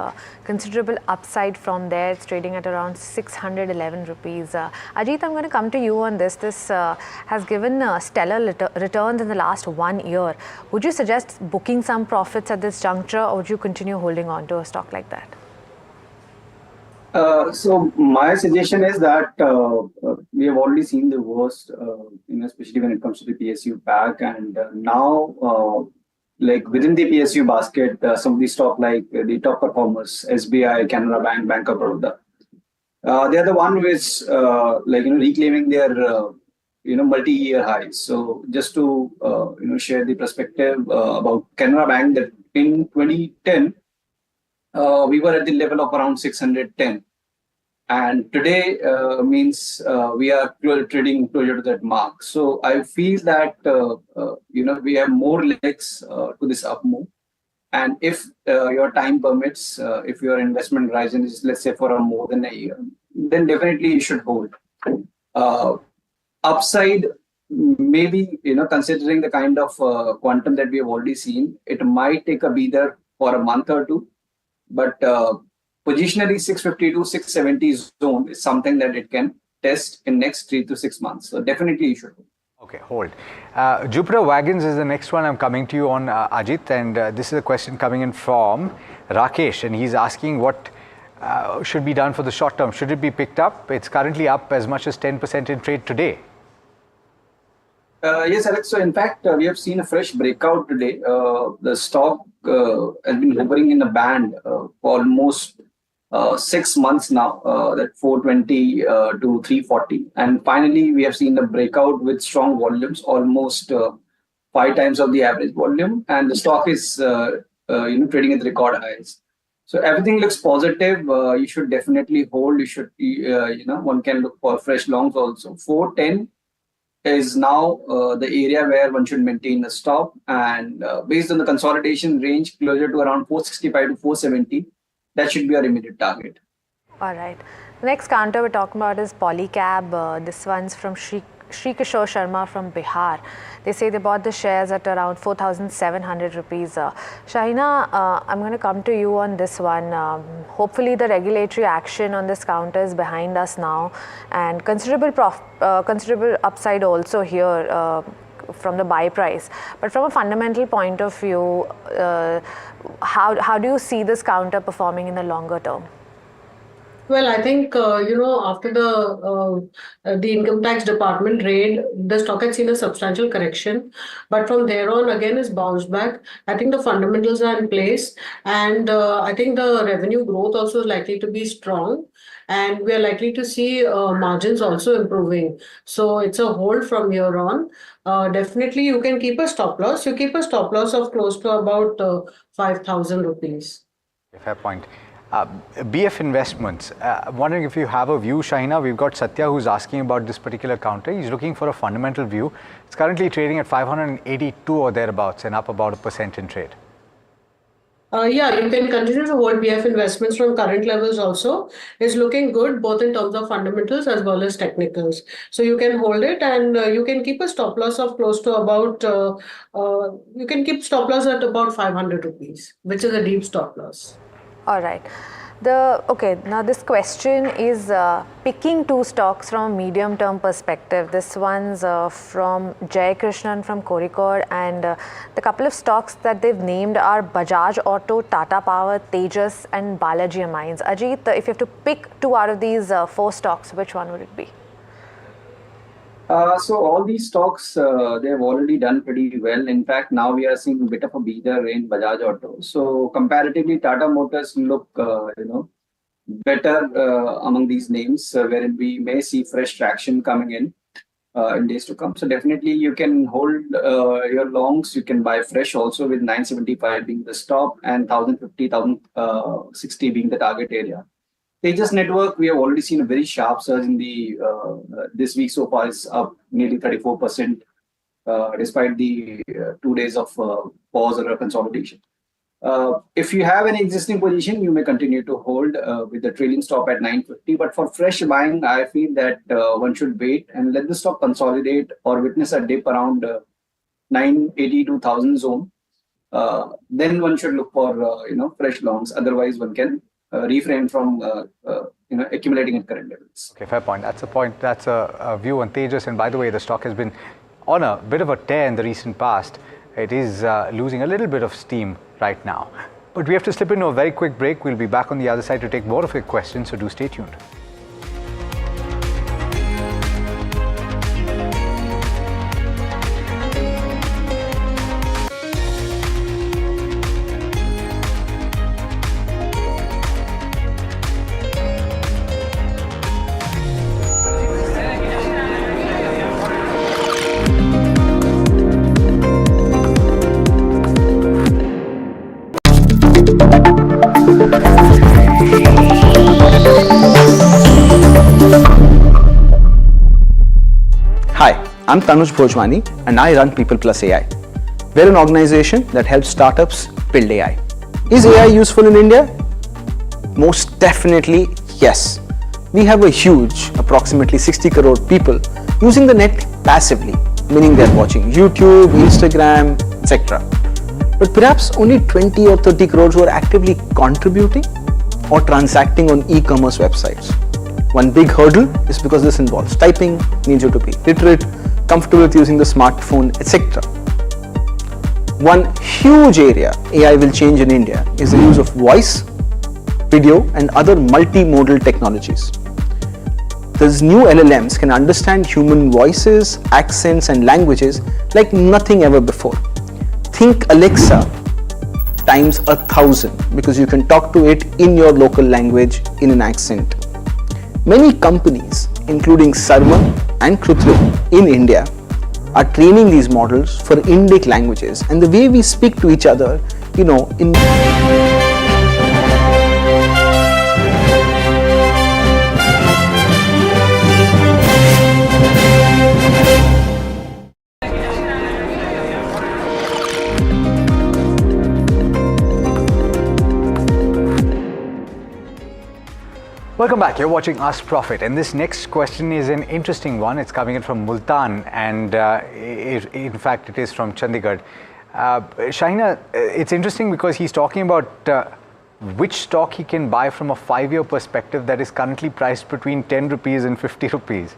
Considerable upside from there. It's trading at around 611 rupees. Ajit, I'm going to come to you on this. This has given stellar returns in the last 1 year. Would you suggest booking some profits at this juncture, or would you continue holding on to a stock like that? So my suggestion is that we have already seen the worst, especially when it comes to the PSU pack, and now, like within the PSU basket, some of the stock like the top performers, SBI, Canara Bank, Bank of Baroda, they are the one which, reclaiming their, multi-year highs. So just to share the perspective about Canara Bank, that in 2010 we were at the level of around 610, and today means we are trading closer to that mark. So I feel that we have more legs to this up move. And if your time permits, if your investment horizon is, let's say, for more than a year, then definitely you should hold. Upside, maybe, considering the kind of quantum that we have already seen, it might take a breather for a month or two. But positionally, 650 to 670 zone is something that it can test in next 3 to 6 months. So definitely you should hold. Okay, hold. Jupiter Wagons is the next one. I'm coming to you on, Ajit, and this is a question coming in from Rakesh, and he's asking what should be done for the short term. Should it be picked up? It's currently up as much as 10% in trade today. Yes, Alex. So in fact, we have seen a fresh breakout today. The stock has been hovering in a band for almost 6 months now, that 420 to 340. And finally, we have seen the breakout with strong volumes, almost 5 times of the average volume. And the stock is trading at record highs. So everything looks positive. You should definitely hold. You should, one can look for fresh longs also. 410 is now the area where one should maintain the stop. And based on the consolidation range, closer to around 465 to 470, that should be our immediate target. All right. The next counter we're talking about is Polycab. This one's from Sri Kishore Sharma from Bihar. They say they bought the shares at around 4,700 rupees. Shahina, I'm going to come to you on this one. Hopefully the regulatory action on this counter is behind us now, and considerable upside also here from the buy price. But from a fundamental point of view, how do you see this counter performing in the longer term? Well, I think, after the income tax department raid, the stock had seen a substantial correction. But from there on, again, it's bounced back. I think the fundamentals are in place. And I think the revenue growth also is likely to be strong. And we are likely to see margins also improving. So it's a hold from here on. Definitely, you can keep a stop loss. You keep a stop loss of close to about 5,000 rupees. Fair point. BF Investments, I'm wondering if you have a view, Shahina. We've got Satya who's asking about this particular counter. He's looking for a fundamental view. It's currently trading at 582 or thereabouts and up about 1% in trade. Yeah, you can continue to hold BF Investments from current levels also. It's looking good both in terms of fundamentals as well as technicals. So you can hold it, and you can keep a stop loss of close to about, you can keep stop loss at about 500 rupees, which is a deep stop loss. All right. Now this question is picking two stocks from a medium-term perspective. This one's from Jay Krishnan from Kozhikode, and the couple of stocks that they've named are Bajaj Auto, Tata Power, Tejas, and Balaji Amines. Ajit, if you have to pick 2 out of these 4 stocks, which one would it be? So all these stocks, they have already done pretty well. In fact, now we are seeing a bit of a breather in Bajaj Auto. So comparatively, Tata Motors look, better among these names, wherein we may see fresh traction coming in days to come. So definitely, you can hold your longs. You can buy fresh also with 975 being the stop and 1,050, 1,060 being the target area. Tejas Network, we have already seen a very sharp surge in the this week so far. Is up nearly 34%, despite the 2 days of pause or consolidation. If you have an existing position, you may continue to hold with the trailing stop at 950. But for fresh buying, I feel that one should wait and let the stock consolidate or witness a dip around 980 to 1,000 zone. Then one should look for fresh longs. Otherwise, one can refrain from accumulating at current levels. Okay, fair point. That's a point. That's a view on Tejas. And by the way, the stock has been on a bit of a tear in the recent past. It is losing a little bit of steam right now. But we have to slip into a very quick break. We'll be back on the other side to take more of your questions, so do stay tuned. I'm Tanuj Bhojwani and I run People Plus AI. We're an organization that helps startups build AI. Is AI useful in India? Most definitely yes. We have a huge, approximately 60 crore people using the net passively, meaning they're watching YouTube, Instagram, etc. But perhaps only 20 or 30 crores who are actively contributing or transacting on e-commerce websites. One big hurdle is because this involves typing, needs you to be literate, comfortable with using the smartphone, etc. One huge area AI will change in India is the use of voice, video and other multimodal technologies. These new LLMs can understand human voices, accents and languages like nothing ever before. Think Alexa times 1,000 because you can talk to it in your local language in an accent. Many companies, including Sarma and Krutrim in India, are training these models for Indic languages and the way we speak to each other, in Welcome back. You're watching Ask Profit, and this next question is an interesting one. It's coming in from Multan, and in fact, it is from Chandigarh. Shahina, it's interesting because he's talking about which stock he can buy from a 5-year perspective that is currently priced between 10 rupees and 50 rupees.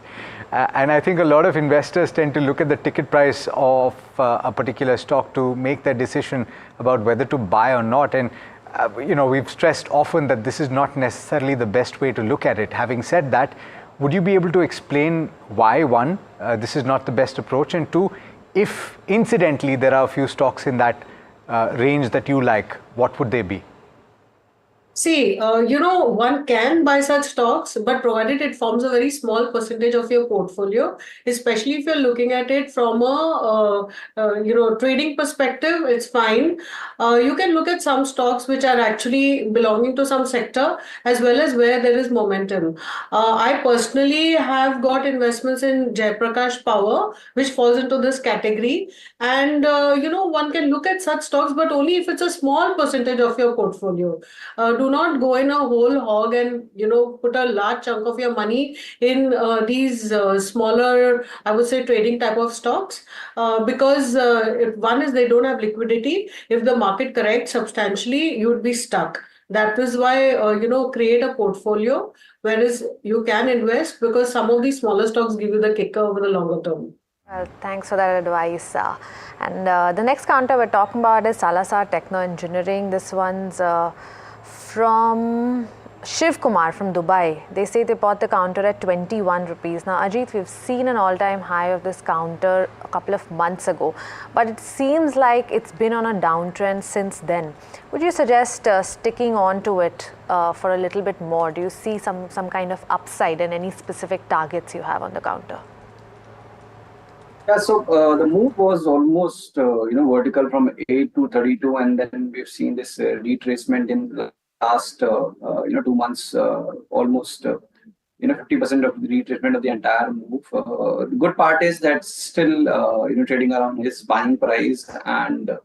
And I think a lot of investors tend to look at the ticket price of a particular stock to make their decision about whether to buy or not. And we've stressed often that this is not necessarily the best way to look at it. Having said that, would you be able to explain why, one, this is not the best approach, and two, if incidentally there are a few stocks in that range that you like, what would they be? See, one can buy such stocks, but provided it forms a very small percentage of your portfolio, especially if you're looking at it from a, trading perspective, it's fine. You can look at some stocks which are actually belonging to some sector as well as where there is momentum. I personally have got investments in Jaiprakash Power, which falls into this category. And, one can look at such stocks, but only if it's a small percentage of your portfolio. Do not go in a whole hog and put a large chunk of your money in these smaller, I would say, trading type of stocks, because if one is they don't have liquidity. If the market corrects substantially, you would be stuck. That is why create a portfolio whereas you can invest, because some of these smaller stocks give you the kicker over the longer term. Well, thanks for that advice. And the next counter we're talking about is Salazar Techno Engineering. This one's from Shiv Kumar from Dubai. They say they bought the counter at 21 rupees. Now, Ajit, we've seen an all-time high of this counter a couple of months ago, but it seems like it's been on a downtrend since then. Would you suggest sticking on to it for a little bit more? Do you see some kind of upside and any specific targets you have on the counter? Yeah, so the move was almost vertical from 8 to 32, and then we've seen this retracement in the last 2 months, almost 50% of the retracement of the entire move. The good part is that still trading around his buying price, and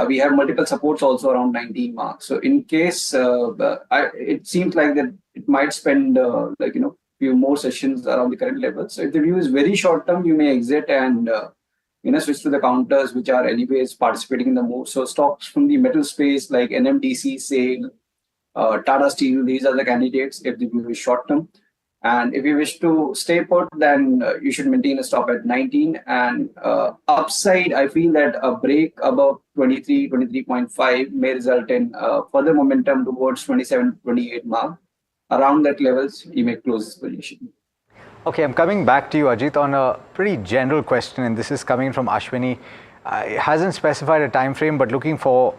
we have multiple supports also around 19 marks. So in case it seems like that it might spend few more sessions around the current level. So if the view is very short term, you may exit and switch to the counters which are anyways participating in the move. So stocks from the metal space like NMDC, SAIL, Tata Steel, these are the candidates if the view is short term. And if you wish to stay put, then you should maintain a stop at 19. And upside, I feel that a break above 23, 23.5 may result in further momentum towards 27, 28 mark. Around that levels, you may close this position. Okay, I'm coming back to you, Ajit, on a pretty general question, and this is coming from Ashwini. It hasn't specified a time frame, but looking for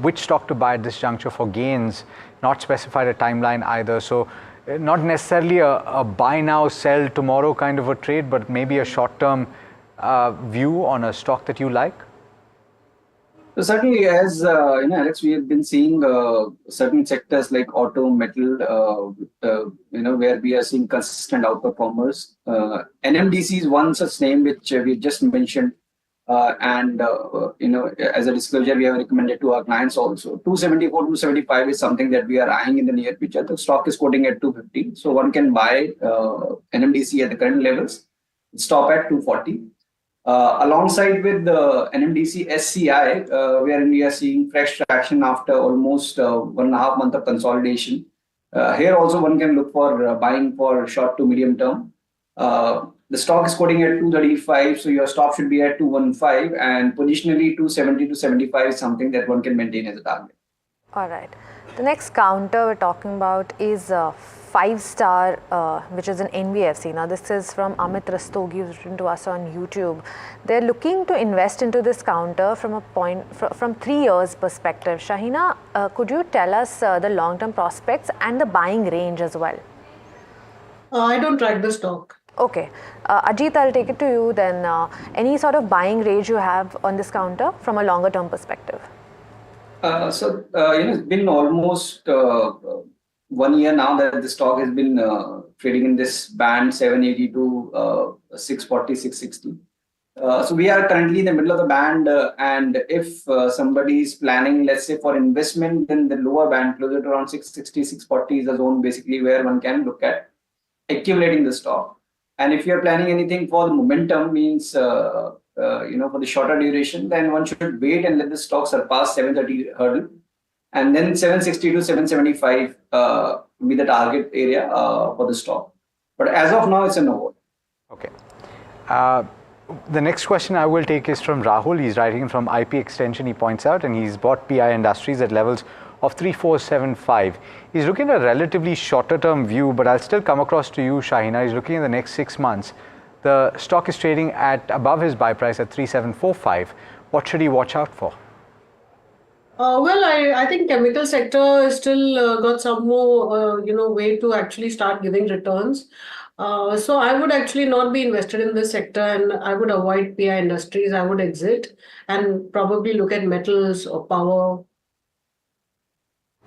which stock to buy at this juncture for gains, not specified a timeline either. So not necessarily a buy now, sell tomorrow kind of a trade, but maybe a short-term view on a stock that you like? So certainly, as Alex, we have been seeing certain sectors like auto, metal, where we are seeing consistent outperformers. NMDC is one such name which we just mentioned, and as a disclosure, we have recommended to our clients also. 274, 275 is something that we are eyeing in the near future. The stock is quoting at 250, so one can buy NMDC at the current levels, stop at 240. Alongside with the NMDC SCI, wherein we are seeing fresh traction after almost 1.5 months of consolidation. Here also one can look for buying for short to medium term. The stock is quoting at 235, so your stop should be at 215, and positionally 270 to 75 is something that one can maintain as a target. All right. The next counter we're talking about is 5-star, which is an NBFC. Now, this is from Amit Rastogi, who's written to us on YouTube. They're looking to invest into this counter from from 3 years perspective. Shahina, could you tell us the long-term prospects and the buying range as well? I don't track the stock. Okay. Ajit, I'll take it to you then. Any sort of buying range you have on this counter from a longer-term perspective? It's been almost 1 year now that the stock has been trading in this band 780 to 640, 660. So we are currently in the middle of the band, and if somebody is planning, let's say for investment, then the lower band closer to around 660, 640 is the zone basically where one can look at accumulating the stock. And if you're planning anything for the momentum, means for the shorter duration, then one should wait and let the stock surpass 730 hurdle, and then 760 to 775 be the target area for the stock. But as of now, it's a no. Okay. The next question I will take is from Rahul. He's writing from IP Extension. He points out, and he's bought PI Industries at levels of 3475. He's looking at a relatively shorter term view, but I'll still come across to you, Shahina. He's looking at the next 6 months. The stock is trading at above his buy price at 3745. What should he watch out for? I think chemical sector is still got some more, way to actually start giving returns. So I would actually not be invested in this sector, and I would avoid PI Industries. I would exit and probably look at metals or power.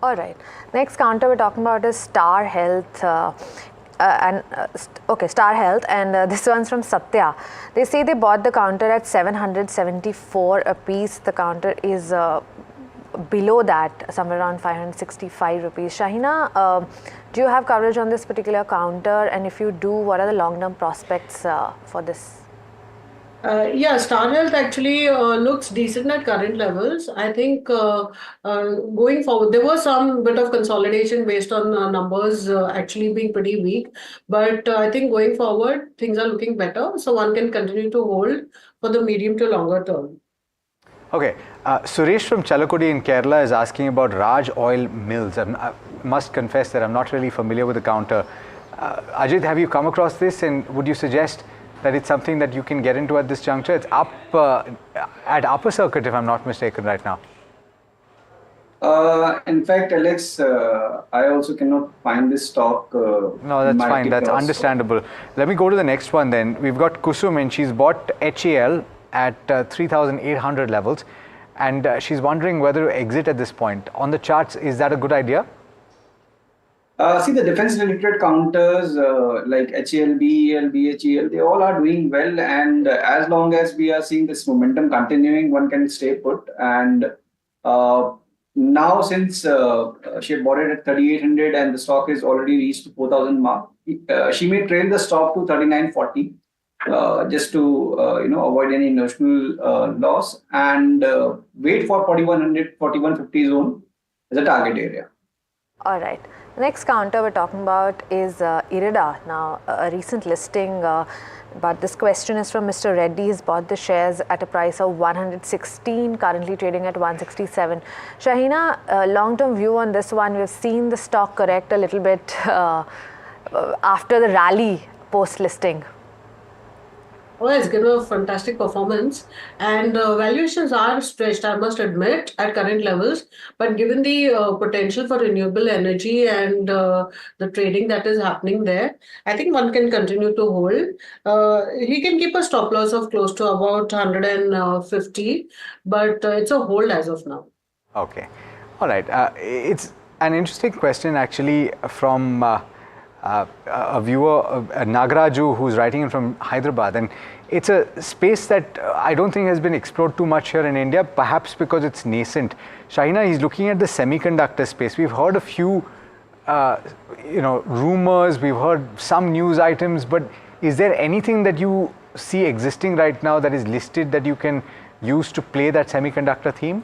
All right. Next counter we're talking about is Star Health. Star Health, and this one's from Satya. They say they bought the counter at 774 a piece. The counter is below that, somewhere around 565 rupees. Shahina, do you have coverage on this particular counter? And if you do, what are the long-term prospects for this? Star Health actually looks decent at current levels. I think going forward, there was some bit of consolidation based on numbers actually being pretty weak. But I think going forward, things are looking better. So one can continue to hold for the medium to longer term. Okay. Suresh from Chalakudi in Kerala is asking about Raj Oil Mills. I must confess that I'm not really familiar with the counter. Ajit, have you come across this, and would you suggest that it's something that you can get into at this juncture? It's up at upper circuit, if I'm not mistaken, right now. In fact, Alex, I also cannot find this stock. No, that's fine. That's understandable. Let me go to the next one then. We've got Kusum, and she's bought HAL at 3,800 levels, and she's wondering whether to exit at this point. On the charts, is that a good idea? See, the defense-related counters like HAL, BEL, BHEL, they all are doing well. And as long as we are seeing this momentum continuing, one can stay put. And now, since she bought it at 3,800 and the stock is already reached 4,000 mark, she may trail the stock to 3,940 just to avoid any notional loss, and wait for 4,100, 4,150 zone as a target area. All right. The next counter we're talking about is Irida. Now, a recent listing, but this question is from Mr. Reddy. He's bought the shares at a price of 116, currently trading at 167. Shahina, long-term view on this one. We've seen the stock correct a little bit after the rally post-listing. Well, it's given a fantastic performance, and valuations are stretched, I must admit, at current levels. But given the potential for renewable energy and the trading that is happening there, I think one can continue to hold. He can keep a stop loss of close to about 150, but it's a hold as of now. Okay. All right. It's an interesting question actually from a viewer, Nagaraju, who's writing in from Hyderabad, and it's a space that I don't think has been explored too much here in India, perhaps because it's nascent. Shahina, he's looking at the semiconductor space. We've heard a few, rumors. We've heard some news items, but is there anything that you see existing right now that is listed that you can use to play that semiconductor theme?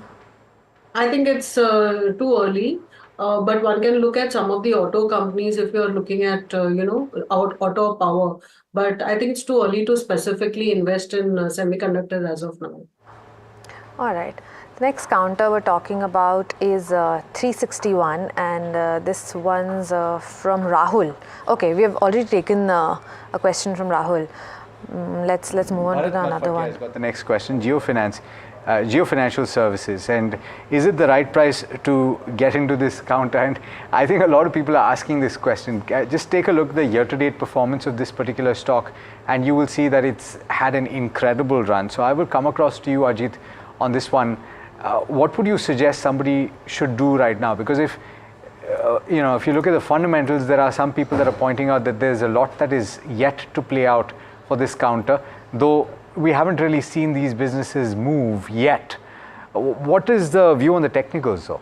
I think it's too early. But one can look at some of the auto companies if you're looking at, auto power. But I think it's too early to specifically invest in semiconductors as of now. All right. The next counter we're talking about is 361, and this one's from Rahul. Okay, we have already taken a question from Rahul. Let's move on to the another one. I've got the next question. Geo Financial Services, and is it the right price to get into this counter? And I think a lot of people are asking this question. Just take a look at the year-to-date performance of this particular stock, and you will see that it's had an incredible run. So I will come across to you, Ajit, on this one. What would you suggest somebody should do right now? Because if you look at the fundamentals, there are some people that are pointing out that there's a lot that is yet to play out for this counter, though we haven't really seen these businesses move yet. What is the view on the technicals, though?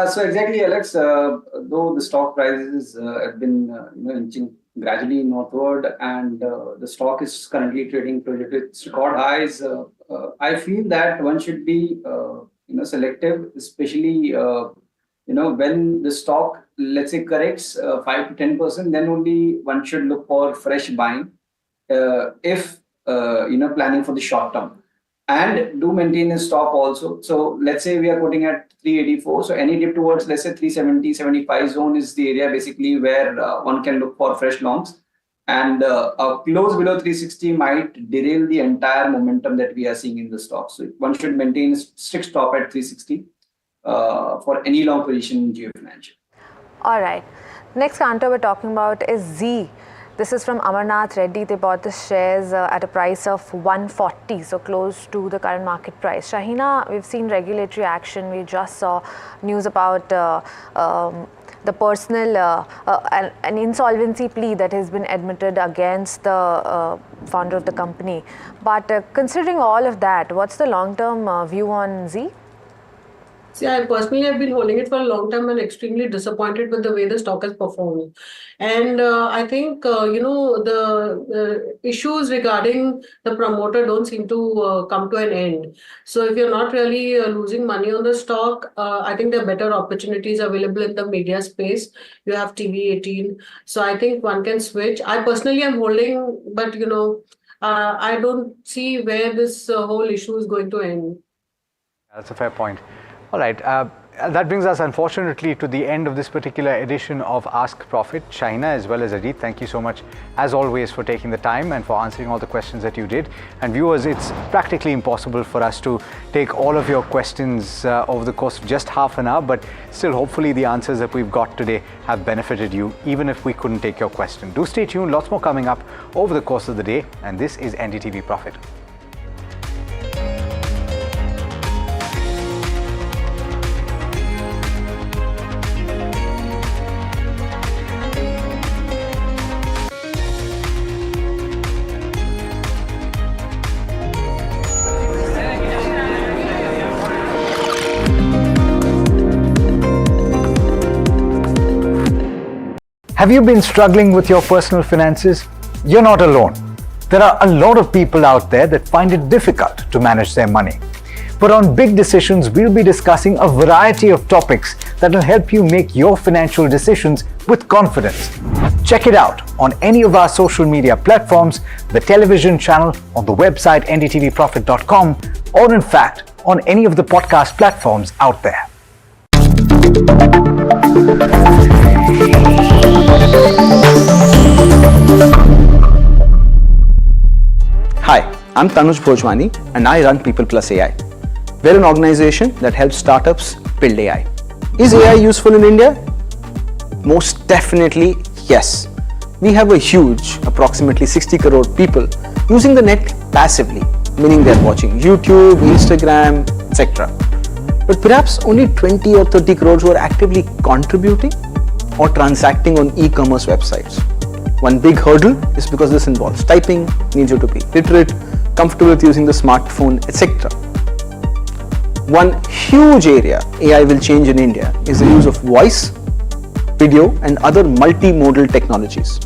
So exactly, Alex. Though the stock prices have been inching gradually northward, and the stock is currently trading to its record highs, I feel that one should be selective, especially when the stock, let's say, corrects 5 to 10%, then only one should look for fresh buying. If planning for the short term, and do maintain a stop also. So let's say we are quoting at 384. So any dip towards, let's say, 370, 75 zone is the area basically where one can look for fresh longs. And a close below 360 might derail the entire momentum that we are seeing in the stock. So one should maintain a strict stop at 360 for any long position in Geo Financial. All right. Next counter we're talking about is Z. This is from Amarnath Reddy. They bought the shares at a price of 140, so close to the current market price. Shahina, we've seen regulatory action. We just saw news about the personal, an insolvency plea that has been admitted against the founder of the company. But considering all of that, what's the long-term view on Z? See, I personally have been holding it for a long time and extremely disappointed with the way the stock has performed. And I think, the issues regarding the promoter don't seem to come to an end. So if you're not really losing money on the stock, I think there are better opportunities available in the media space. You have TV18. So I think one can switch. I personally am holding, but, I don't see where this whole issue is going to end. That's a fair point. All right, that brings us unfortunately to the end of this particular edition of Ask Profit. Shahina as well as Ajit, thank you so much as always for taking the time and for answering all the questions that you did. And viewers, it's practically impossible for us to take all of your questions over the course of just half an hour, but still hopefully the answers that we've got today have benefited you, even if we couldn't take your question. Do stay tuned, lots more coming up over the course of the day, and this is NDTV Profit. Have you been struggling with your personal finances? You're not alone. There are a lot of people out there that find it difficult to manage their money. But on Big Decisions, we'll be discussing a variety of topics that will help you make your financial decisions with confidence. Check it out on any of our social media platforms, the television channel, on the website ndtvprofit.com, or in fact, on any of the podcast platforms out there. I'm Tanuj Bhojwani and I run People Plus AI. We're an organization that helps startups build AI. Is AI useful in India? Most definitely, yes. We have a huge, approximately 60 crore people using the net passively, meaning they're watching YouTube, Instagram, etc. But perhaps only 20 or 30 crores who are actively contributing or transacting on e-commerce websites. One big hurdle is because this involves typing, needs you to be literate, comfortable with using the smartphone, etc. One huge area AI will change in India is the use of voice, video and other multimodal technologies.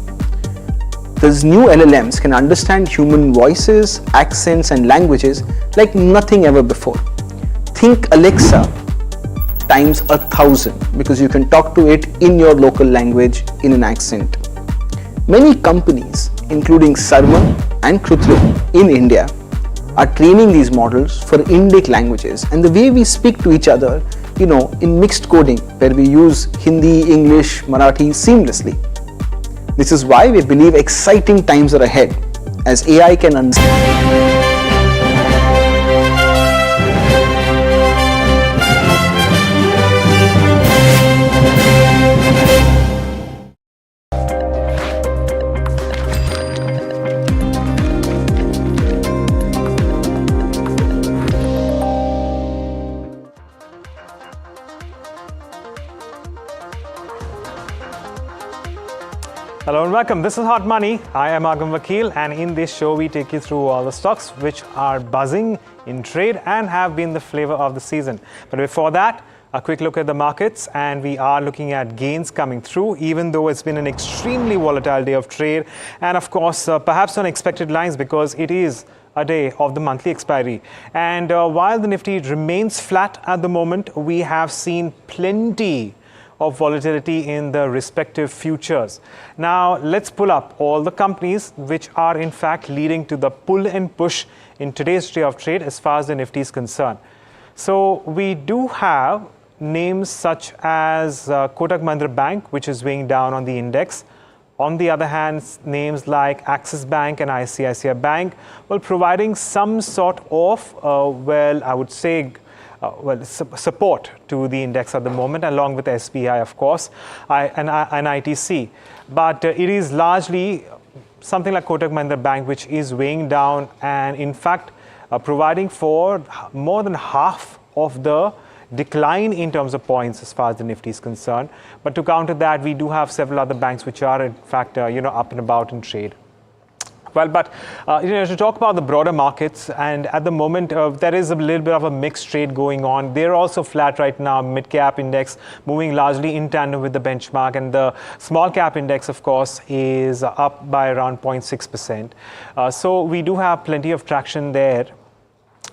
These new LLMs can understand human voices, accents and languages like nothing ever before. Think Alexa times 1,000 because you can talk to it in your local language in an accent. Many companies, including Sarma and Krutrim in India, are training these models for Indic languages and the way we speak to each other, in mixed coding where we use Hindi, English, Marathi seamlessly. This is why we believe exciting times are ahead as AI can understand. Hello and welcome. This is Hot Money. I am Agam Vakil, and in this show we take you through all the stocks which are buzzing in trade and have been the flavor of the season. But before that, a quick look at the markets, and we are looking at gains coming through, even though it's been an extremely volatile day of trade, and of course perhaps on expected lines because it is a day of the monthly expiry. And while the Nifty remains flat at the moment, we have seen plenty of volatility in the respective futures. Now let's pull up all the companies which are in fact leading to the pull and push in today's day of trade as far as the Nifty is concerned. So we do have names such as Kotak Mahindra Bank, which is weighing down on the index. On the other hand, names like Axis Bank and ICICI Bank, well, providing some sort of, I would say, support to the index at the moment, along with SBI, of course, and ITC. But it is largely something like Kotak Mahindra Bank, which is weighing down and, in fact, providing for more than half of the decline in terms of points as far as the Nifty is concerned. But to counter that, we do have several other banks which are, in fact, up and about in trade. Well, but to talk about the broader markets, and at the moment there is a little bit of a mixed trade going on. They're also flat right now. Mid-cap index moving largely in tandem with the benchmark, and the small-cap index, of course, is up by around 0.6%. So we do have plenty of traction there.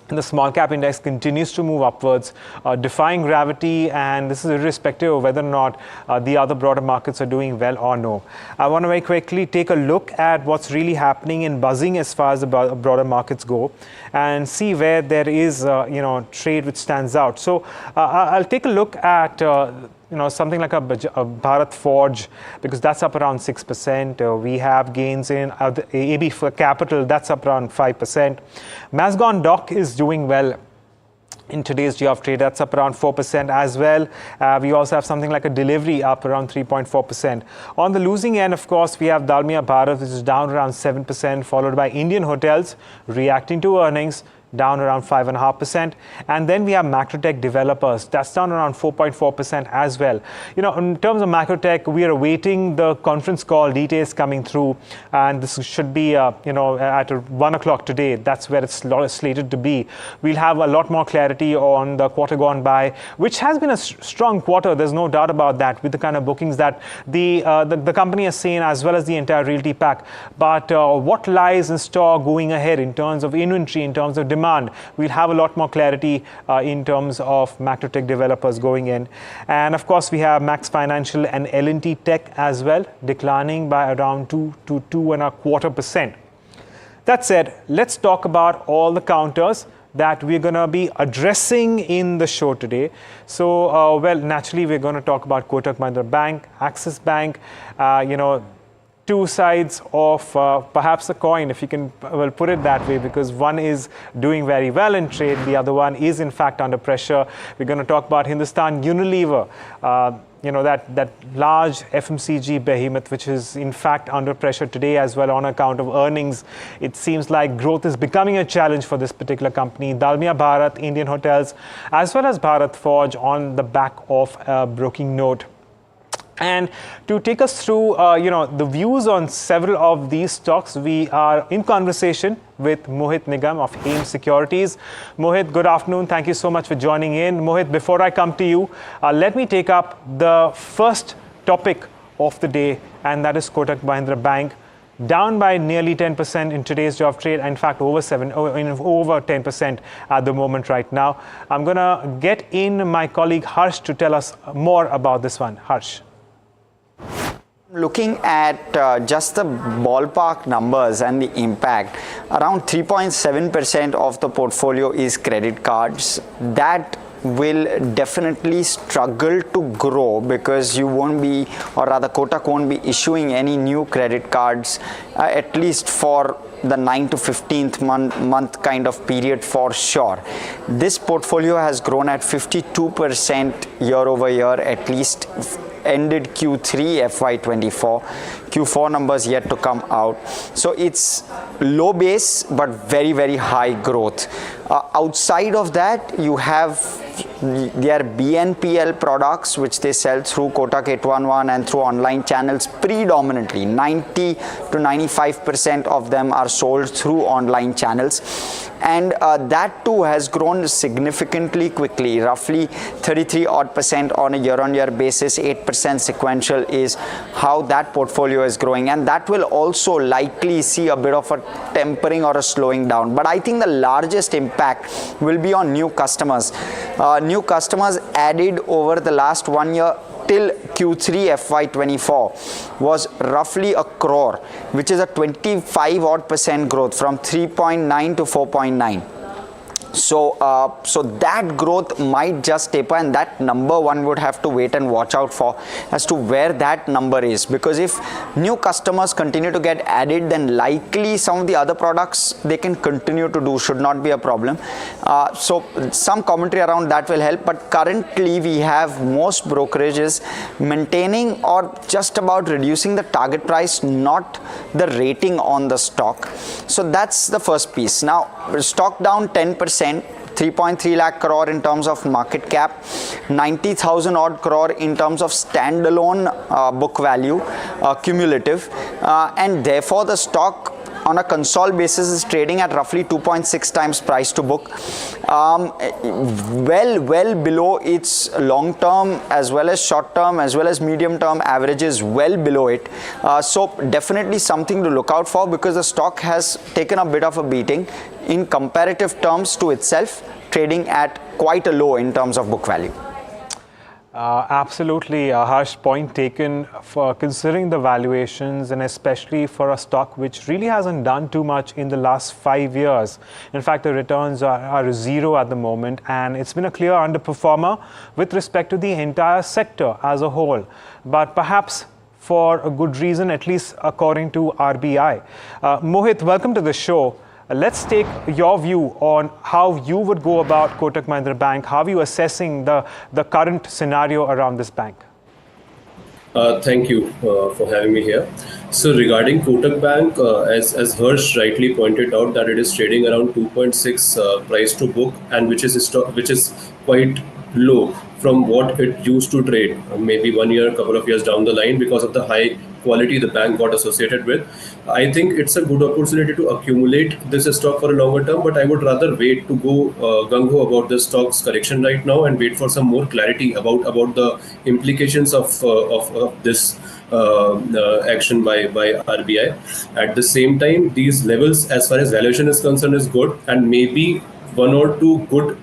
And the small cap index continues to move upwards, defying gravity, and this is irrespective of whether or not the other broader markets are doing well or no. I want to very quickly take a look at what's really happening in buzzing as far as the broader markets go, and see where there is trade which stands out. So I'll take a look at something like a Bharat Forge, because that's up around 6%. We have gains in AB for Capital, that's up around 5%. Mazagon Dock is doing well in today's day of trade, that's up around 4% as well. We also have something like a Delivery up around 3.4%. On the losing end, of course, we have Dalmia Bharat, which is down around 7%, followed by Indian Hotels reacting to earnings, down around 5.5%. And then we have Macrotech Developers, that's down around 4.4% as well. In terms of Macrotech, we are awaiting the conference call details coming through, and this should be at 1 o'clock today. That's where it's slated to be. We'll have a lot more clarity on the quarter gone by, which has been a strong quarter, there's no doubt about that, with the kind of bookings that the company has seen, as well as the entire realty pack. But what lies in store going ahead in terms of inventory, in terms of demand, we'll have a lot more clarity in terms of Macrotech Developers going in. And of course, we have Max Financial and L&T Tech as well, declining by around 2 to 2.25%. That said, let's talk about all the counters that we're going to be addressing in the show today. So, naturally, we're going to talk about Kotak Mahindra Bank, Axis Bank, to two sides of perhaps a coin, if you can put it that way, because one is doing very well in trade, the other one is in fact under pressure. We're going to talk about Hindustan Unilever, that large FMCG behemoth, which is in fact under pressure today as well on account of earnings. It seems like growth is becoming a challenge for this particular company. Dalmia Bharat, Indian Hotels, as well as Bharat Forge on the back of a broken note. And to take us through, the views on several of these stocks, we are in conversation with Mohit Nigam of AIM Securities. Mohit, good afternoon. Thank you so much for joining in. Mohit, before I come to you, let me take up the first topic of the day, and that is Kotak Mahindra Bank, down by nearly 10% in today's job trade. In fact, over 10% at the moment right now. I'm going to get in my colleague Harsh to tell us more about this one. Harsh. Looking at just the ballpark numbers and the impact, around 3.7% of the portfolio is credit cards. That will definitely struggle to grow because you won't be, or rather Kotak won't be issuing any new credit cards at least for the 9th to 15th month kind of period for sure. This portfolio has grown at 52% year over year, at least ended Q3 FY24. Q4 numbers yet to come out. So it's low base but very, very high growth. Outside of that, you have their BNPL products, which they sell through Kotak 811 and through online channels predominantly. 90 to 95% of them are sold through online channels. And that too has grown significantly quickly, roughly 33% on a year-on-year basis, 8% sequential is how that portfolio is growing. And that will also likely see a bit of a tempering or a slowing down. But I think the largest impact will be on new customers. New customers added over the last 1 year till Q3 FY24 was roughly a crore, which is a 25% growth from 3.9 to 4.9. So that growth might just taper, and that number one would have to wait and watch out for as to where that number is, because if new customers continue to get added, then likely some of the other products they can continue to do should not be a problem. So some commentary around that will help, but currently we have most brokerages maintaining or just about reducing the target price, not the rating on the stock. So that's the first piece. Now stock down 10%. 3.3 lakh crore in terms of market cap, 90,000 odd crore in terms of standalone book value, cumulative, and therefore the stock on a consol basis is trading at roughly 2.6 times price to book, well below its long term as well as short term as well as medium term averages, well below it. So definitely something to look out for, because the stock has taken a bit of a beating in comparative terms to itself, trading at quite a low in terms of book value. Absolutely, Harsh, point taken for considering the valuations, and especially for a stock which really hasn't done too much in the last 5 years. In fact, the returns are zero at the moment, and it's been a clear underperformer with respect to the entire sector as a whole. But perhaps for a good reason, at least according to RBI. Mohit, welcome to the show. Let's take your view on how you would go about Kotak Mahindra Bank. How are you assessing the current scenario around this bank? Thank you for having me here. So regarding Kotak Bank, as Harsh rightly pointed out, that it is trading around 2.6 price to book, and which is quite low from what it used to trade maybe 1 year, a couple of years down the line, because of the high quality the bank got associated with. I think it's a good opportunity to accumulate this stock for a longer term, but I would rather wait to go gung-ho about the stock's correction right now and wait for some more clarity about the implications of this action by RBI. At the same time, these levels as far as valuation is concerned is good, and maybe one or two good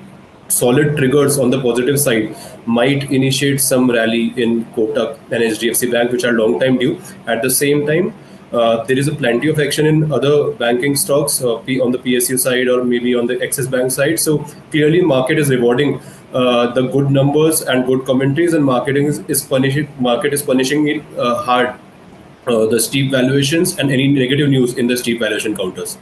solid triggers on the positive side might initiate some rally in Kotak and HDFC Bank, which are long time due. At the same time, there is a plenty of action in other banking stocks on the PSU side or maybe on the Axis Bank side. So clearly market is rewarding the good numbers and good commentaries, and market is punishing it hard the steep valuations and any negative news in the steep valuation counters.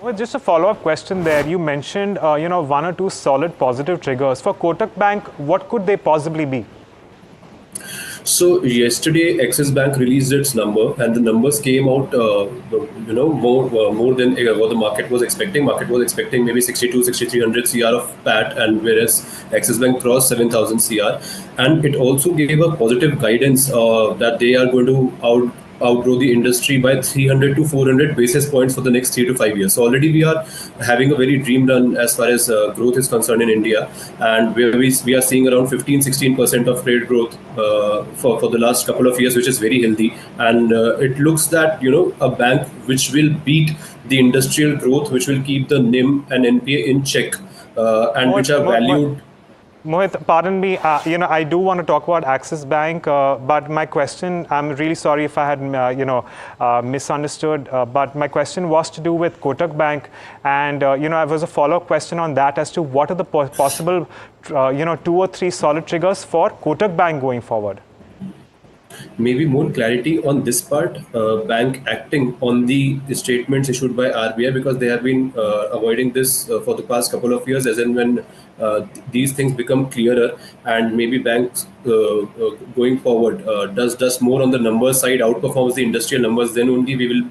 Well, just a follow-up question there. You mentioned, one or two solid positive triggers. For Kotak Bank, what could they possibly be? So yesterday, Axis Bank released its number, and the numbers came out, more than what the market was expecting. Market was expecting maybe 6,300 CR of PAT, and whereas Axis Bank crossed 7,000 CR, and it also gave a positive guidance that they are going to outgrow the industry by 300 to 400 basis points for the next 3 to 5 years. So already we are having a very dream run as far as growth is concerned in India, and we are seeing around 15-16% of credit growth for the last couple of years, which is very healthy. And it looks that a bank which will beat the industrial growth, which will keep the NIM and NPA in check, and which are valued. Mohit, pardon me, I do want to talk about Axis Bank, but my question, I'm really sorry if I had, misunderstood, but my question was to do with Kotak Bank, and, I was a follow-up question on that as to what are the possible, 2 or 3 solid triggers for Kotak Bank going forward. Maybe more clarity on this part, bank acting on the statements issued by RBI, because they have been avoiding this for the past couple of years, as and when these things become clearer, and maybe banks going forward does more on the numbers side, outperforms the industrial numbers, then only we will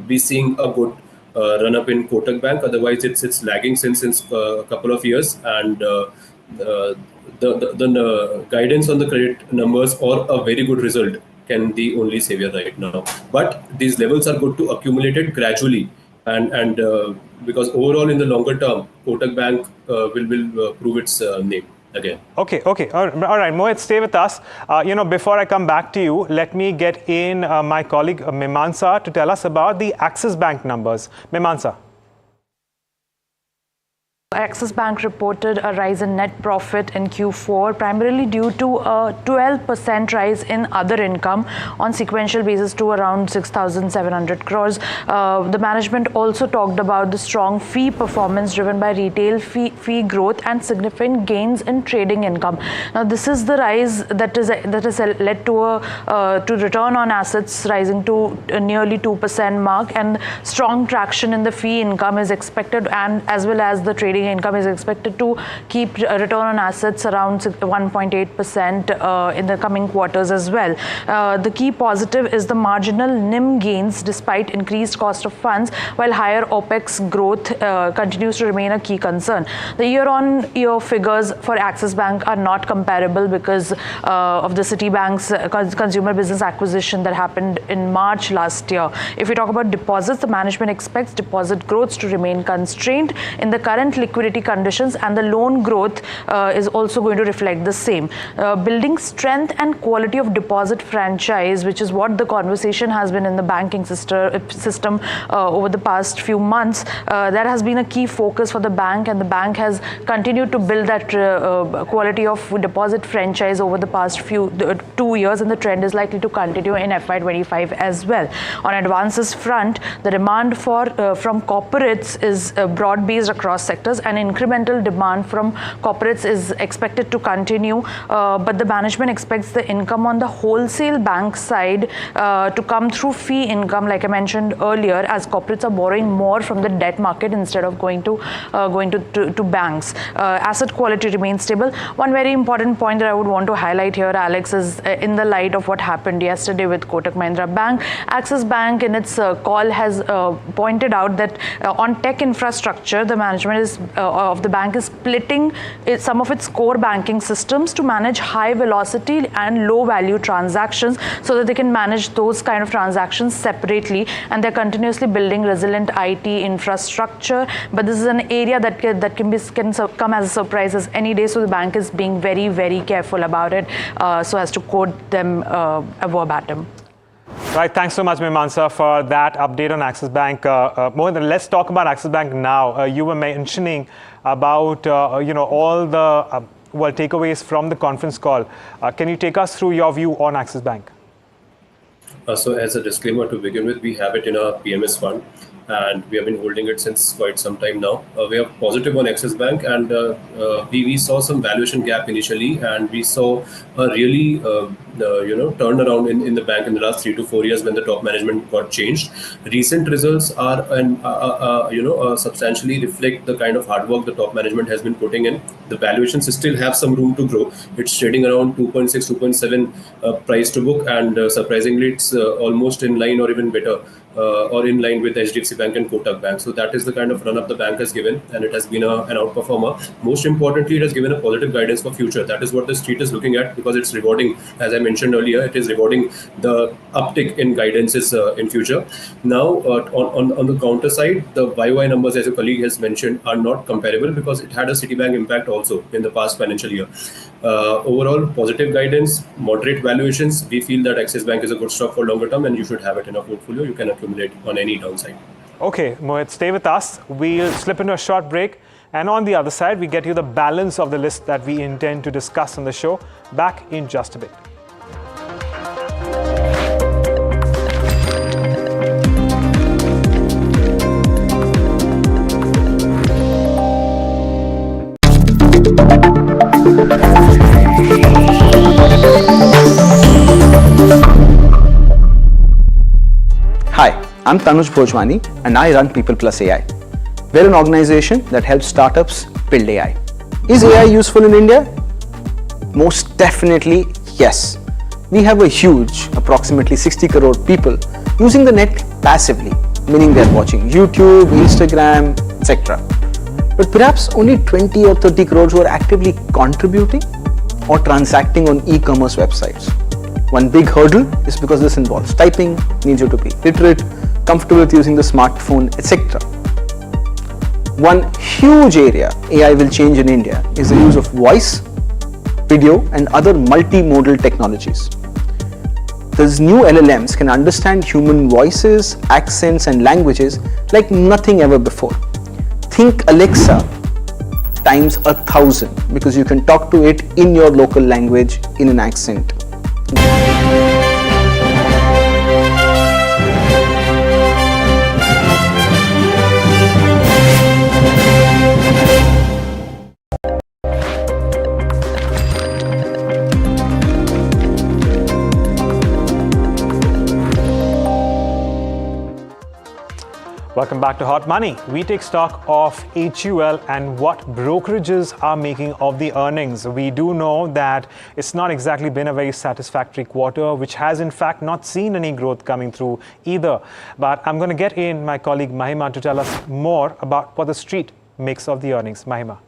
be seeing a good run up in Kotak Bank. Otherwise, it's lagging since a couple of years, and the guidance on the credit numbers or a very good result can be only savior right now. But these levels are good to accumulate it gradually, and because overall in the longer term, Kotak Bank will prove its name again. Okay. All right, Mohit, stay with us. Before I come back to you, let me get in my colleague Mimamsa to tell us about the Axis Bank numbers. Mimamsa. Axis Bank reported a rise in net profit in Q4, primarily due to a 12% rise in other income on sequential basis to around 6,700 crores. The management also talked about the strong fee performance driven by retail fee growth and significant gains in trading income. Now, this is the rise that has led to return on assets rising to nearly 2% mark, and strong traction in the fee income is expected, and as well as the trading income is expected to keep return on assets around 1.8% in the coming quarters as well. The key positive is the marginal NIM gains despite increased cost of funds, while higher OPEX growth continues to remain a key concern. The year-on-year figures for Axis Bank are not comparable because of the Citibank's consumer business acquisition that happened in March last year. If we talk about deposits, the management expects deposit growth to remain constrained in the current liquidity conditions, and the loan growth is also going to reflect the same. Building strength and quality of deposit franchise, which is what the conversation has been in the banking system over the past few months, that has been a key focus for the bank, and the bank has continued to build that quality of deposit franchise over the past 2 years, and the trend is likely to continue in FY25 as well. On advances front, the demand from corporates is broad-based across sectors, and incremental demand from corporates is expected to continue, but the management expects the income on the wholesale bank side to come through fee income, like I mentioned earlier, as corporates are borrowing more from the debt market instead of going to banks. Asset quality remains stable. One very important point that I would want to highlight here, Alex, is in the light of what happened yesterday with Kotak Mahindra Bank. Axis Bank in its call has pointed out that on tech infrastructure, the management of the bank is splitting some of its core banking systems to manage high velocity and low value transactions, so that they can manage those kind of transactions separately, and they're continuously building resilient IT infrastructure. But this is an area that can come as a surprise as any day, so the bank is being very, very careful about it, so as to quote them verbatim. Right, thanks so much, Mimamsa, for that update on Axis Bank. Mohit, let's talk about Axis Bank now. You were mentioning about all the takeaways from the conference call. Can you take us through your view on Axis Bank? So as a disclaimer to begin with, we have it in our PMS fund, and we have been holding it since quite some time now. We are positive on Axis Bank, and we saw some valuation gap initially, and we saw a really turned around in the bank in the last 3 to 4 years when the top management got changed. Recent results are substantially reflect the kind of hard work the top management has been putting in. The valuations still have some room to grow. It's trading around 2.6, 2.7 price to book, and surprisingly, it's almost in line or even better. Or in line with HDFC Bank and Kotak Bank. So that is the kind of run-up the bank has given, and it has been an outperformer. Most importantly, it has given a positive guidance for future. That is what the street is looking at, because it's rewarding, as I mentioned earlier, it is rewarding the uptick in guidances in future. Now, on the counter side, the YOY numbers, as your colleague has mentioned, are not comparable because it had a Citibank impact also in the past financial year. Overall, positive guidance, moderate valuations. We feel that Axis Bank is a good stock for longer term, and you should have it in a portfolio. You can accumulate on any downside. Okay, Mohit, stay with us. We'll slip into a short break. And on the other side, we get you the balance of the list that we intend to discuss on the show. Back in just a bit. Hi, I'm Tanuj Bhojwani and I run People Plus AI. We're an organization that helps startups build AI. Is AI useful in India? Most definitely yes. We have a huge, approximately 60 crore people using the net passively, meaning they're watching YouTube, Instagram, etc. But perhaps only 20 or 30 crores who are actively contributing or transacting on e-commerce websites. One big hurdle is because this involves typing, needs you to be literate, comfortable with using the smartphone, etc. One huge area AI will change in India is the use of voice, video and other multimodal technologies. These new LLMs can understand human voices, accents and languages like nothing ever before. Think Alexa times 1,000 because you can talk to it in your local language in an accent. Welcome back to Hot Money. We take stock of HUL and what brokerages are making of the earnings. We do know that it's not exactly been a very satisfactory quarter, which has in fact not seen any growth coming through either. But I'm going to get in my colleague Mahima to tell us more about what the street makes of the earnings. Mahima.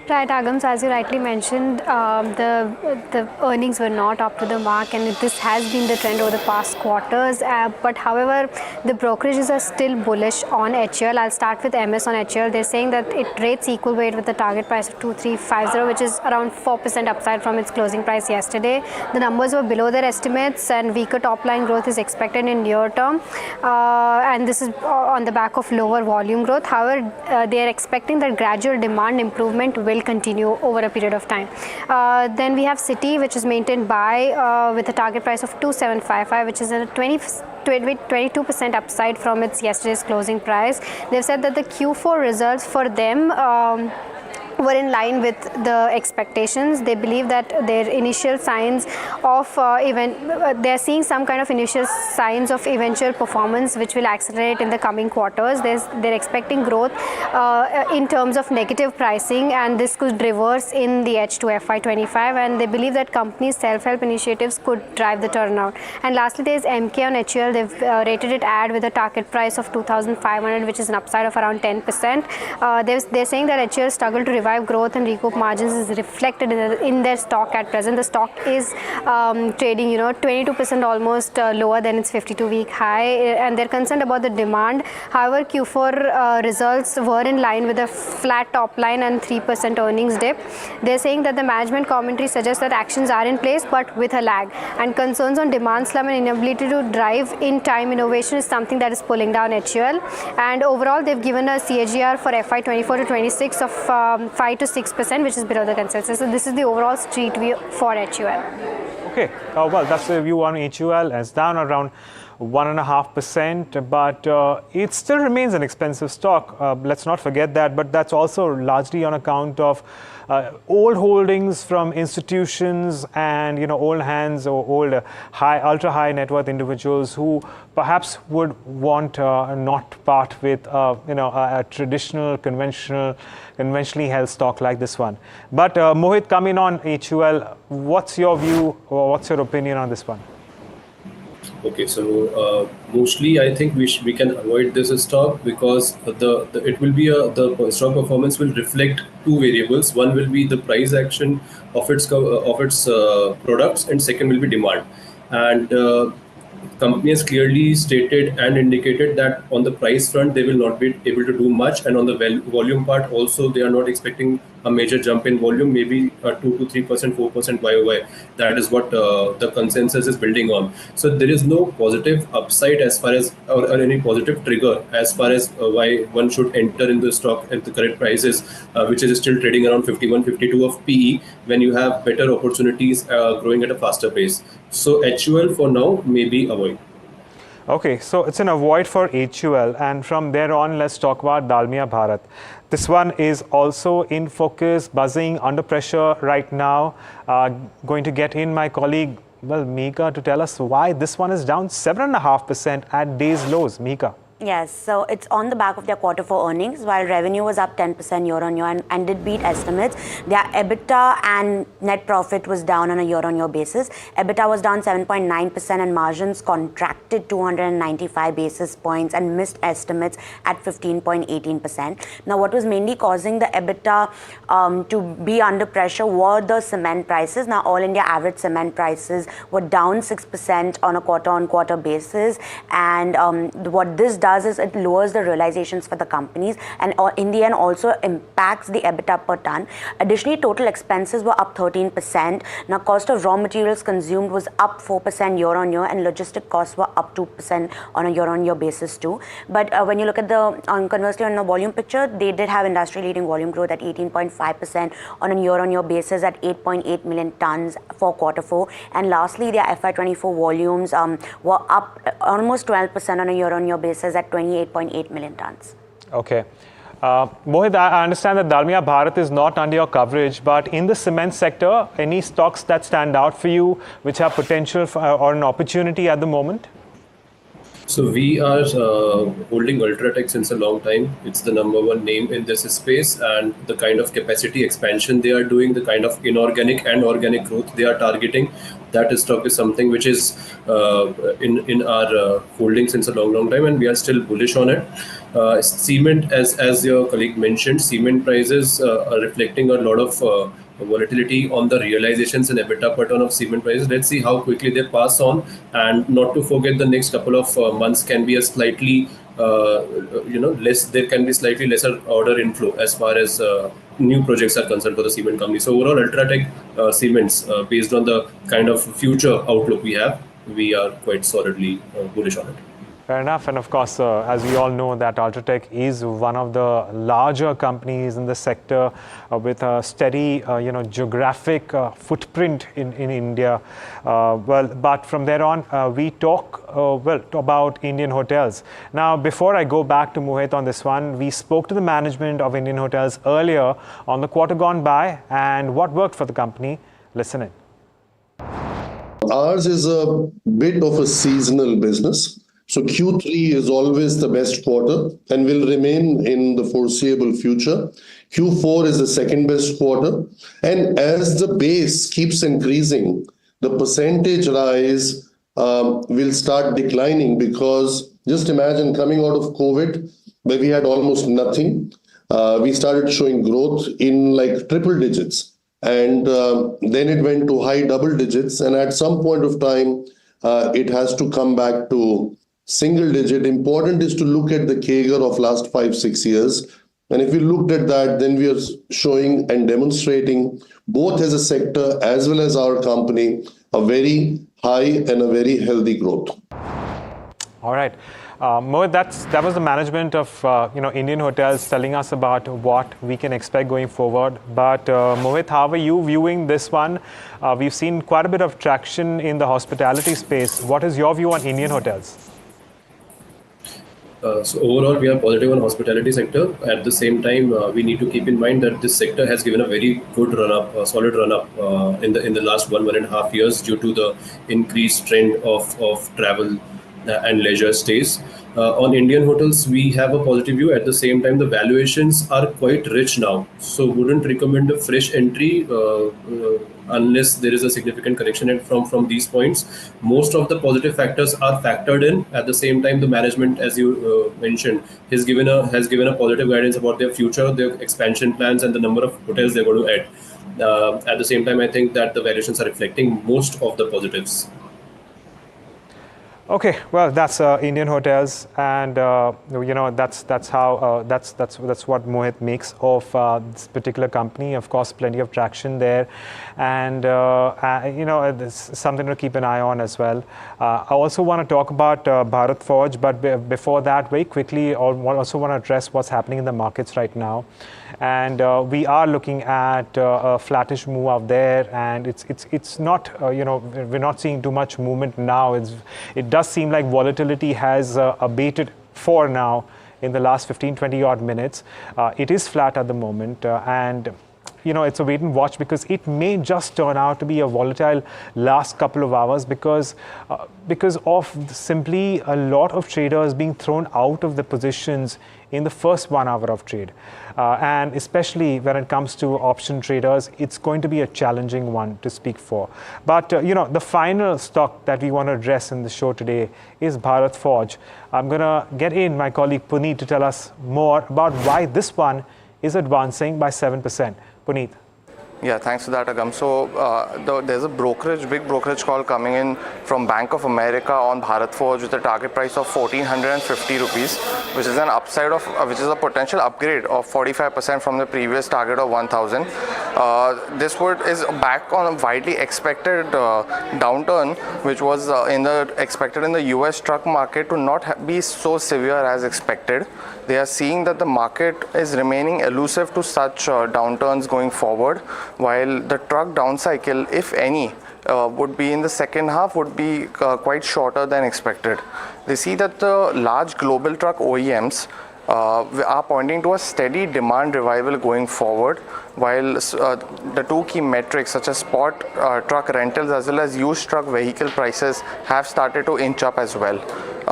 Right, Agam, so as you rightly mentioned, the earnings were not up to the mark, and this has been the trend over the past quarters. But however, the brokerages are still bullish on HUL. I'll start with MS on HUL. They're saying that it rates equal weight with the target price of 2350, which is around 4% upside from its closing price yesterday. The numbers were below their estimates, and weaker top line growth is expected in near term. And this is on the back of lower volume growth. However, they are expecting that gradual demand improvement will continue over a period of time. Then we have Citi, which is maintained buy with a target price of 2755, which is a 22% upside from its yesterday's closing price. They've said that the Q4 results for them were in line with the expectations. They believe that their initial signs of they're seeing some kind of initial signs of eventual performance which will accelerate in the coming quarters. They're expecting growth in terms of negative pricing, and this could reverse in the H2 FY25, and they believe that companies' self-help initiatives could drive the turnaround. And lastly, there's MK on HUL. They've rated it ad with a target price of 2,500, which is an upside of around 10%. They're saying that HUL struggled to revive growth and recoup margins is reflected in their stock at present. The stock is trading 22% almost lower than its 52-week high, and they're concerned about the demand. However, Q4 results were in line with a flat top line and 3% earnings dip. They're saying that the management commentary suggests that actions are in place but with a lag, and concerns on demand slump and inability to drive in time innovation is something that is pulling down HUL. And overall, they've given a CAGR for FY24 to 26 of 5 to 6%, which is below the consensus. So this is the overall street view for HUL. Okay, well, that's the view on HUL, as down around 1.5%, but it still remains an expensive stock. Let's not forget that, but that's also largely on account of old holdings from institutions and old hands or old ultra high net worth individuals who perhaps would want not part with a traditional conventionally held stock like this one. But Mohit, coming on HUL, what's your view or what's your opinion on this one? Okay, so mostly I think we can avoid this stock because the stock performance will reflect two variables. One will be the price action of its products, and second will be demand. And company has clearly stated and indicated that on the price front they will not be able to do much, and on the volume part also they are not expecting a major jump in volume, maybe 2 to 3%, 4% YOY. That is what the consensus is building on. So there is no positive upside as far as or any positive trigger as far as why one should enter in the stock at the current prices, which is still trading around 51, 52 of PE, when you have better opportunities growing at a faster pace. So HUL for now maybe avoid. Okay, so it's an avoid for HUL, and from there on, let's talk about Dalmia Bharat. This one is also in focus, buzzing, under pressure right now. Going to get in my colleague, Mika, to tell us why this one is down 7.5% at day's lows. Mika. Yes, so it's on the back of their quarter four earnings. While revenue was up 10% year-on-year and did beat estimates, their EBITDA and net profit was down on a year-on-year basis. EBITDA was down 7.9% and margins contracted 295 basis points and missed estimates at 15.18%. Now, what was mainly causing the EBITDA to be under pressure were the cement prices. Now, all India average cement prices were down 6% on a quarter-on-quarter basis, and what this does is it lowers the realizations for the companies, and in the end also impacts the EBITDA per ton. Additionally, total expenses were up 13%. Now, cost of raw materials consumed was up 4% year-on-year, and logistic costs were up 2% on a year-on-year basis too. But when you look at conversely on the volume picture, they did have industry-leading volume growth at 18.5% on a year-on-year basis at 8.8 million tons for quarter four. And lastly, their FY24 volumes were up almost 12% on a year-on-year basis at 28.8 million tons. Okay. Mohit, I understand that Dalmia Bharat is not under your coverage, but in the cement sector, any stocks that stand out for you which have potential or an opportunity at the moment? So we are holding Ultratech since a long time. It's the #1 name in this space, and the kind of capacity expansion they are doing, the kind of inorganic and organic growth they are targeting, that stock is something which is in our holding since a long time, and we are still bullish on it. Cement, as your colleague mentioned, cement prices are reflecting a lot of volatility on the realizations and EBITDA per ton of cement prices. Let's see how quickly they pass on, and not to forget the next couple of months can be a slightly less. There can be slightly lesser order inflow as far as new projects are concerned for the cement company. So overall, Ultratech Cements, based on the kind of future outlook we have, we are quite solidly bullish on it. Fair enough. And of course, as we all know, that Ultratech is one of the larger companies in the sector with a steady, geographic footprint in India. But from there on, we talk about Indian Hotels. Now, before I go back to Mohit on this one, we spoke to the management of Indian Hotels earlier on the quarter gone by and what worked for the company. Listen in. Ours is a bit of a seasonal business. So Q3 is always the best quarter and will remain in the foreseeable future. Q4 is the second best quarter. And as the base keeps increasing, the percentage rise will start declining, because just imagine coming out of COVID, where we had almost nothing. We started showing growth in like triple digits. And then it went to high double digits. And at some point of time, it has to come back to single digit. Important is to look at the CAGR of last 5-6 years. And if we looked at that, then we are showing and demonstrating, both as a sector as well as our company, a very high and a very healthy growth. All right. Mohit, that was the management of Indian Hotels telling us about what we can expect going forward. But Mohit, how are you viewing this one? We've seen quite a bit of traction in the hospitality space. What is your view on Indian Hotels? So overall, we are positive on hospitality sector. At the same time, we need to keep in mind that this sector has given a very good run-up, solid run-up in the last 1.5 years due to the increased trend of travel and leisure stays. On Indian hotels, we have a positive view. At the same time, the valuations are quite rich now. So wouldn't recommend a fresh entry unless there is a significant correction from these points. Most of the positive factors are factored in. At the same time, the management, as you mentioned, has given a positive guidance about their future, their expansion plans, and the number of hotels they're going to add. At the same time, I think that the valuations are reflecting most of the positives. Okay, well, that's Indian hotels, and that's how that's what Mohit makes of this particular company. Of course, plenty of traction there, and it's something to keep an eye on as well. I also want to talk about Bharat Forge, but before that, very quickly, I also want to address what's happening in the markets right now. And we are looking at a flattish move out there, and it's not we're not seeing too much movement now. It does seem like volatility has abated for now in the last 15-20 odd minutes. It is flat at the moment, and it's a wait and watch, because it may just turn out to be a volatile last couple of hours because of simply a lot of traders being thrown out of the positions in the first 1 hour of trade. And especially when it comes to option traders, it's going to be a challenging one to speak for. But, the final stock that we want to address in the show today is Bharat Forge. I'm going to get in my colleague Puneet to tell us more about why this one is advancing by 7%. Puneet. Yeah, thanks for that, Agam. So there's a big brokerage call coming in from Bank of America on Bharat Forge with a target price of 1,450 rupees, which is an upside of, which is a potential upgrade of 45% from the previous target of 1,000. This is back on a widely expected downturn, which was expected in the US truck market to not be so severe as expected. They are seeing that the market is remaining elusive to such downturns going forward, while the truck down cycle, if any, would be in the second half, would be quite shorter than expected. They see that the large global truck OEMs are pointing to a steady demand revival going forward, while the two key metrics such as spot truck rentals as well as used truck vehicle prices have started to inch up as well.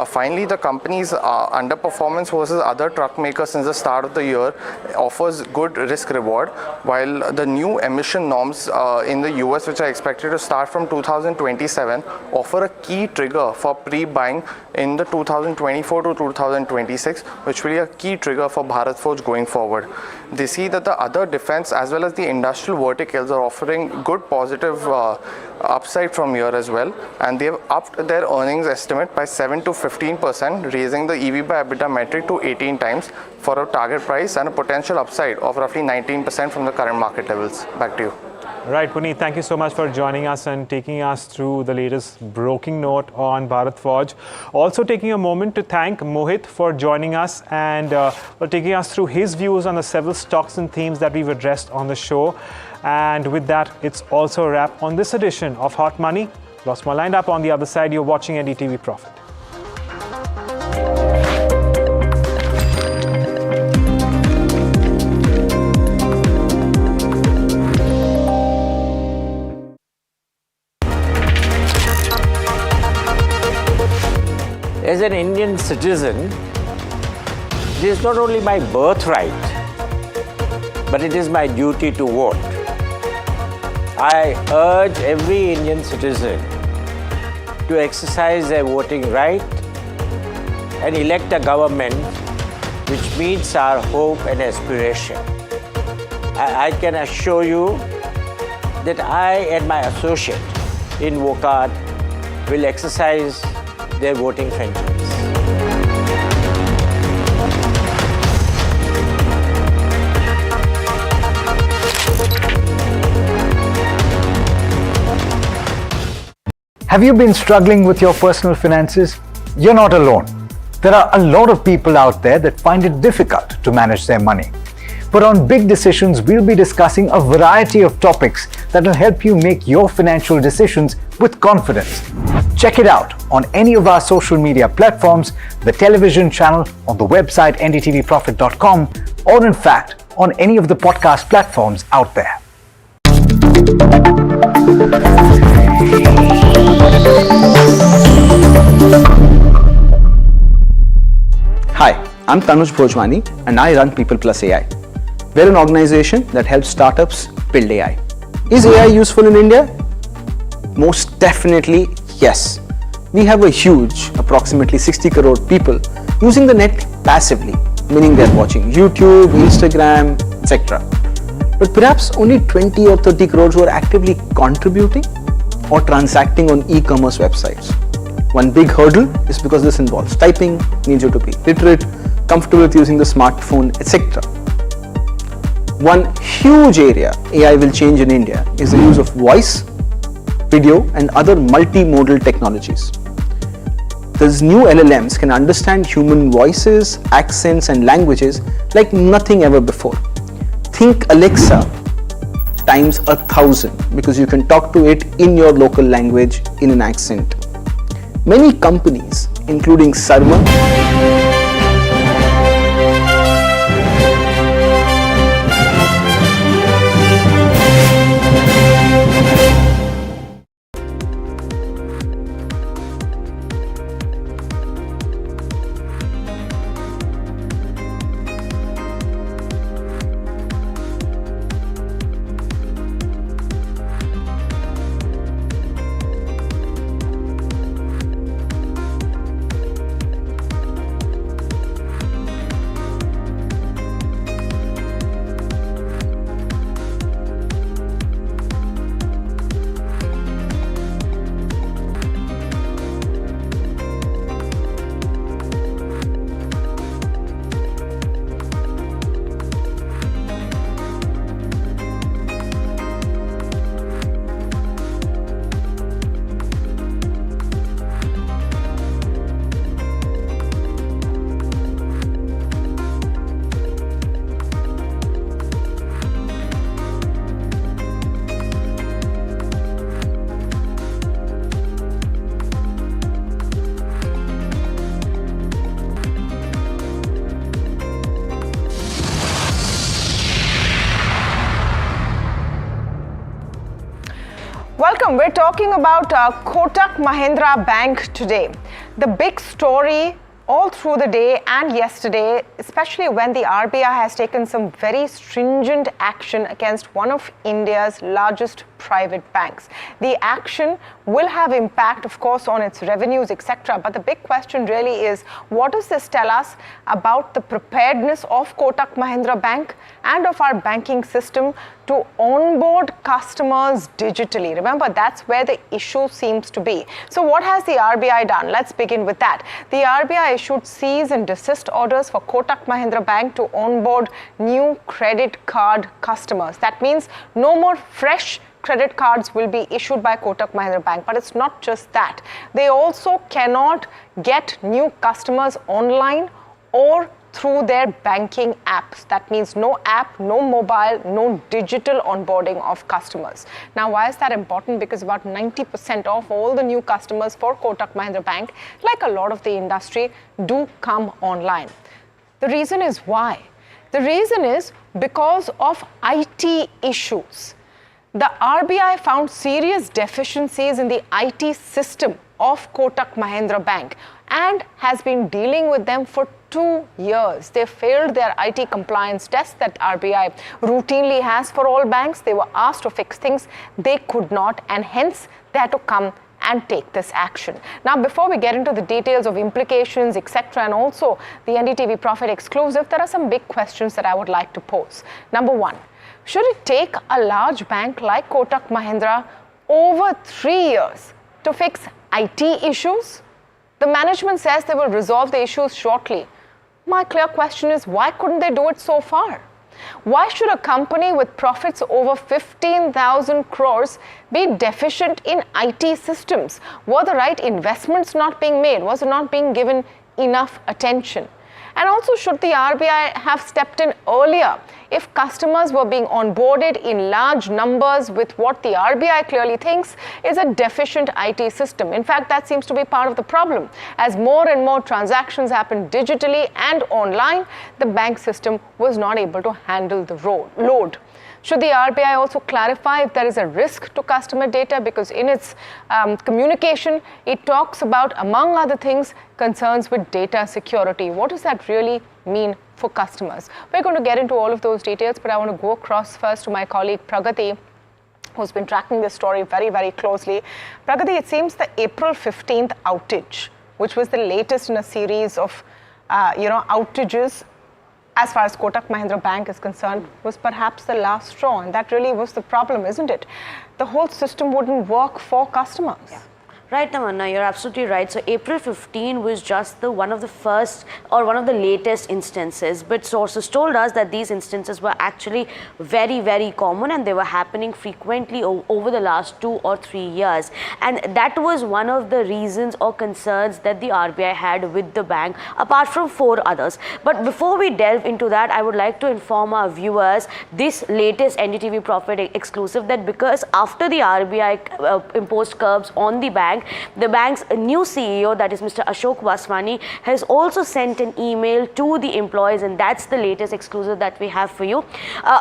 Finally, the company's underperformance versus other truck makers since the start of the year offers good risk reward, while the new emission norms in the US, which are expected to start from 2027, offer a key trigger for pre-buying in the 2024 to 2026, which will be a key trigger for Bharat Forge going forward. They see that the other defense as well as the industrial verticals are offering good positive upside from here as well, and they have upped their earnings estimate by 7 to 15%, raising the EV by EBITDA metric to 18 times for a target price and a potential upside of roughly 19% from the current market levels. Back to you. Right, Puneet, thank you so much for joining us and taking us through the latest broking note on Bharat Forge. Also taking a moment to thank Mohit for joining us and for taking us through his views on the several stocks and themes that we've addressed on the show. And with that, it's also a wrap on this edition of Hot Money. Lots more lined up on the other side. You're watching NDTV Profit. As an Indian citizen, it is not only my birthright, but it is my duty to vote. I urge every Indian citizen to exercise their voting right and elect a government which meets our hope and aspiration. I can assure you that I and my associate in Vocard will exercise their voting franchise. Have you been struggling with your personal finances? You're not alone. There are a lot of people out there that find it difficult to manage their money. But on Big Decisions, we'll be discussing a variety of topics that will help you make your financial decisions with confidence. Check it out on any of our social media platforms, the television channel, on the website ndtvprofit.com, or in fact, on any of the podcast platforms out there. Hi, I'm Tanuj Bhojwani and I run People Plus AI. We're an organization that helps startups build AI. Is AI useful in India? Most definitely, yes. We have a huge, approximately 60 crore people using the net passively, meaning they're watching YouTube, Instagram, etc. But perhaps only 20 or 30 crores who are actively contributing or transacting on e-commerce websites. One big hurdle is because this involves typing, needs you to be literate, comfortable with using the smartphone, etc. One huge area AI will change in India is the use of voice, video and other multimodal technologies. These new LLMs can understand human voices, accents and languages like nothing ever before. Think Alexa times 1,000 because you can talk to it in your local language in an accent. Many companies, including Sarma, Welcome. We're talking about Kotak Mahindra Bank today. The big story all through the day and yesterday, especially when the RBI has taken some very stringent action against one of India's largest private banks. The action will have impact, of course, on its revenues, etc. But the big question really is, what does this tell us about the preparedness of Kotak Mahindra Bank and of our banking system to onboard customers digitally? Remember, that's where the issue seems to be. So what has the RBI done? Let's begin with that. The RBI issued cease and desist orders for Kotak Mahindra Bank to onboard new credit card customers. That means no more fresh credit cards will be issued by Kotak Mahindra Bank. But it's not just that. They also cannot get new customers online or through their banking apps. That means no app, no mobile, no digital onboarding of customers. Now, why is that important? Because about 90% of all the new customers for Kotak Mahindra Bank, like a lot of the industry, do come online. The reason is why? The reason is because of IT issues. The RBI found serious deficiencies in the IT system of Kotak Mahindra Bank and has been dealing with them for 2 years. They failed their IT compliance test that RBI routinely has for all banks. They were asked to fix things. They could not, and hence they had to come and take this action. Now, before we get into the details of implications, etc., and also the NDTV Profit exclusive, there are some big questions that I would like to pose. Number one, should it take a large bank like Kotak Mahindra over 3 years to fix IT issues? The management says they will resolve the issues shortly. My clear question is, why couldn't they do it so far? Why should a company with profits over 15,000 crores be deficient in IT systems? Were the right investments not being made? Was it not being given enough attention? And also, should the RBI have stepped in earlier if customers were being onboarded in large numbers with what the RBI clearly thinks is a deficient IT system. In fact, that seems to be part of the problem. As more and more transactions happen digitally and online, the bank system was not able to handle the load. Should the RBI also clarify if there is a risk to customer data? Because in its communication, it talks about, among other things, concerns with data security. What does that really mean for customers? We're going to get into all of those details, but I want to go across first to my colleague Pragati, who's been tracking this story very, very closely. Pragati, it seems the April 15th outage, which was the latest in a series of outages as far as Kotak Mahindra Bank is concerned, was perhaps the last straw. And that really was the problem, isn't it? The whole system wouldn't work for customers. Yeah. Right, Tamanna, you're absolutely right. So April 15 was just one of the first or one of the latest instances, but sources told us that these instances were actually very, very common and they were happening frequently over the last 2 or 3 years. And that was one of the reasons or concerns that the RBI had with the bank, apart from 4 others. But before we delve into that, I would like to inform our viewers this latest NDTV Profit exclusive, that because after the RBI imposed curbs on the bank's new CEO, that is Mr. Ashok Vaswani, has also sent an email to the employees, and that's the latest exclusive that we have for you.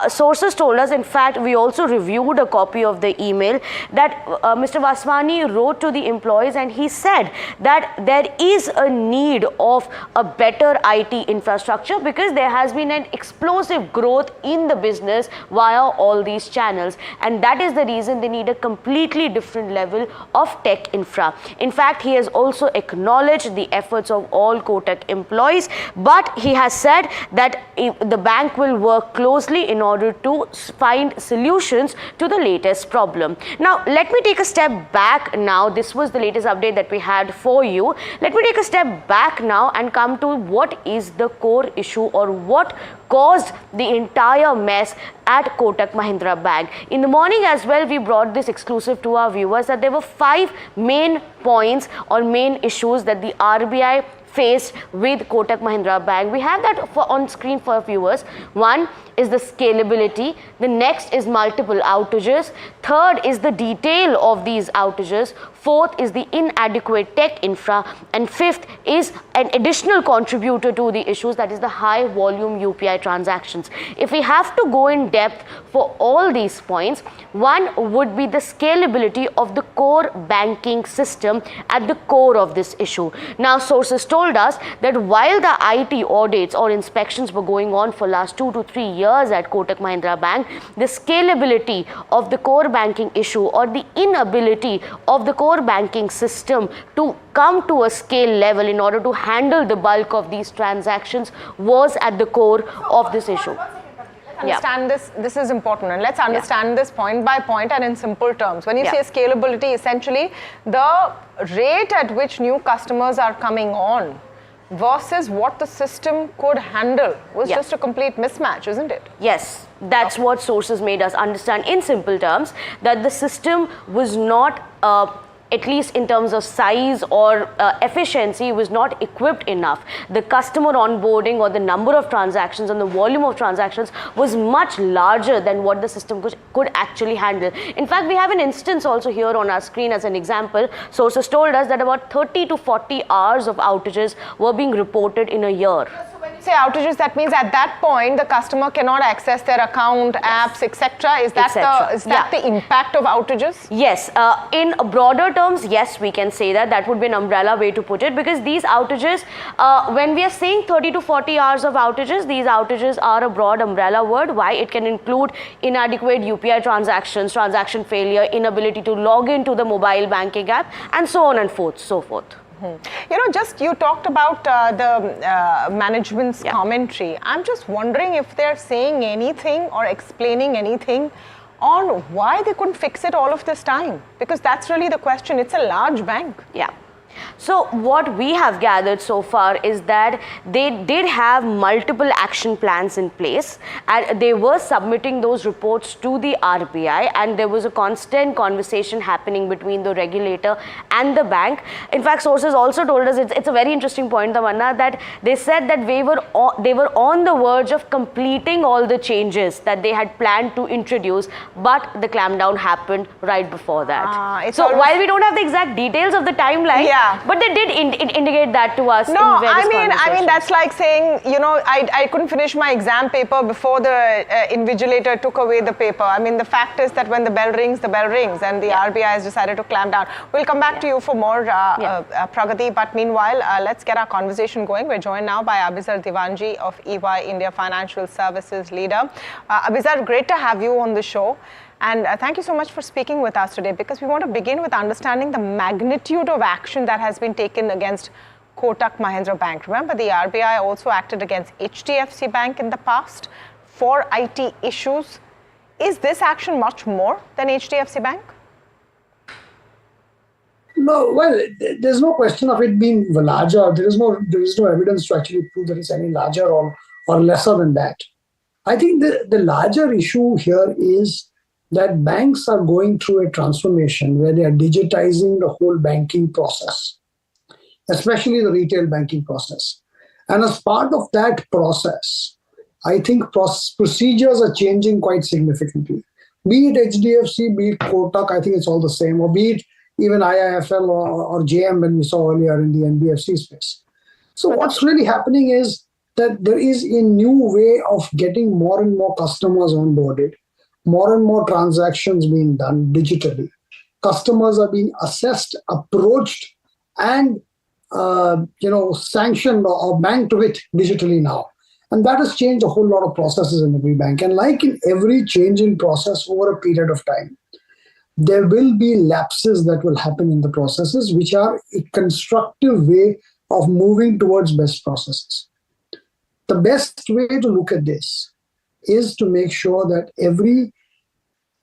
Sources told us, in fact, we also reviewed a copy of the email that Mr. Vaswani wrote to the employees, and he said that there is a need of a better IT infrastructure because there has been an explosive growth in the business via all these channels, and that is the reason they need a completely different level of tech infra. In fact, he has also acknowledged the efforts of all Kotak employees, but he has said that the bank will work closely in order to find solutions to the latest problem. Now, let me take a step back now. This was the latest update that we had for you. Let me take a step back now and come to what is the core issue or what caused the entire mess at Kotak Mahindra Bank. In the morning as well, we brought this exclusive to our viewers that there were 5 main points or main issues that the RBI faced with Kotak Mahindra Bank. We have that on screen for viewers. One is the scalability. The next is multiple outages. Third is the detail of these outages. Fourth is the inadequate tech infra. And fifth is an additional contributor to the issues, that is the high volume UPI transactions. If we have to go in depth for all these points, one would be the scalability of the core banking system at the core of this issue. Now, sources told us that while the IT audits or inspections were going on for last 2 to 3 years at Kotak Mahindra Bank, the scalability of the core banking issue or the inability of the core banking system to come to a scale level in order to handle the bulk of these transactions was at the core of this issue. Understand this is important, and let's understand this point by point and in simple terms. When you say scalability, essentially the rate at which new customers are coming on versus what the system could handle was just a complete mismatch, isn't it? Yes, that's what sources made us understand in simple terms, that the system was not at least in terms of size or efficiency, was not equipped enough. The customer onboarding or the number of transactions and the volume of transactions was much larger than what the system could actually handle. In fact, we have an instance also here on our screen as an example. Sources told us that about 30 to 40 hours of outages were being reported in a year. Say outages, that means at that point the customer cannot access their account, apps, etc. Is that the impact of outages? Yes, in broader terms, yes, we can say that would be an umbrella way to put it, because these outages, when we are saying 30 to 40 hours of outages, these outages are a broad umbrella word. Why? It can include inadequate UPI transactions, transaction failure, inability to log into the mobile banking app, and so on and so forth. You know, you talked about the management's commentary. I'm just wondering if they're saying anything or explaining anything on why they couldn't fix it all of this time, because that's really the question. It's a large bank. Yeah. So what we have gathered so far is that they did have multiple action plans in place, and they were submitting those reports to the RBI, and there was a constant conversation happening between the regulator and the bank. In fact, sources also told us, it's a very interesting point, Tamanna, that they said that they were on the verge of completing all the changes that they had planned to introduce, but the clampdown happened right before that. So while we don't have the exact details of the timeline, but they did indicate that to us. No, in various I mean that's like saying, you know, I couldn't finish my exam paper before the invigilator took away the paper. I mean, the fact is that when the bell rings, and the RBI has decided to clamp down. We'll come back to you for more Pragati, but meanwhile, let's get our conversation going. We're joined now by Abizar Divanji of EY India Financial Services Leader. Abizar, great to have you on the show. And thank you so much for speaking with us today, because we want to begin with understanding the magnitude of action that has been taken against Kotak Mahindra Bank. Remember, the RBI also acted against HDFC Bank in the past for IT issues. Is this action much more than HDFC Bank? No, well, there's no question of it being larger. There is no evidence to actually prove that it's any larger or lesser than that. I think the larger issue here is that banks are going through a transformation where they are digitizing the whole banking process, especially the retail banking process. And as part of that process, I think procedures are changing quite significantly. Be it HDFC, be it Kotak, I think it's all the same, or be it even IIFL or JM when we saw earlier in the NBFC space. So what's really happening is that there is a new way of getting more and more customers onboarded, more and more transactions being done digitally. Customers are being assessed, approached, and sanctioned or banked with digitally now. And that has changed a whole lot of processes in every bank. And like in every change in process over a period of time, there will be lapses that will happen in the processes, which are a constructive way of moving towards best processes. The best way to look at this is to make sure that every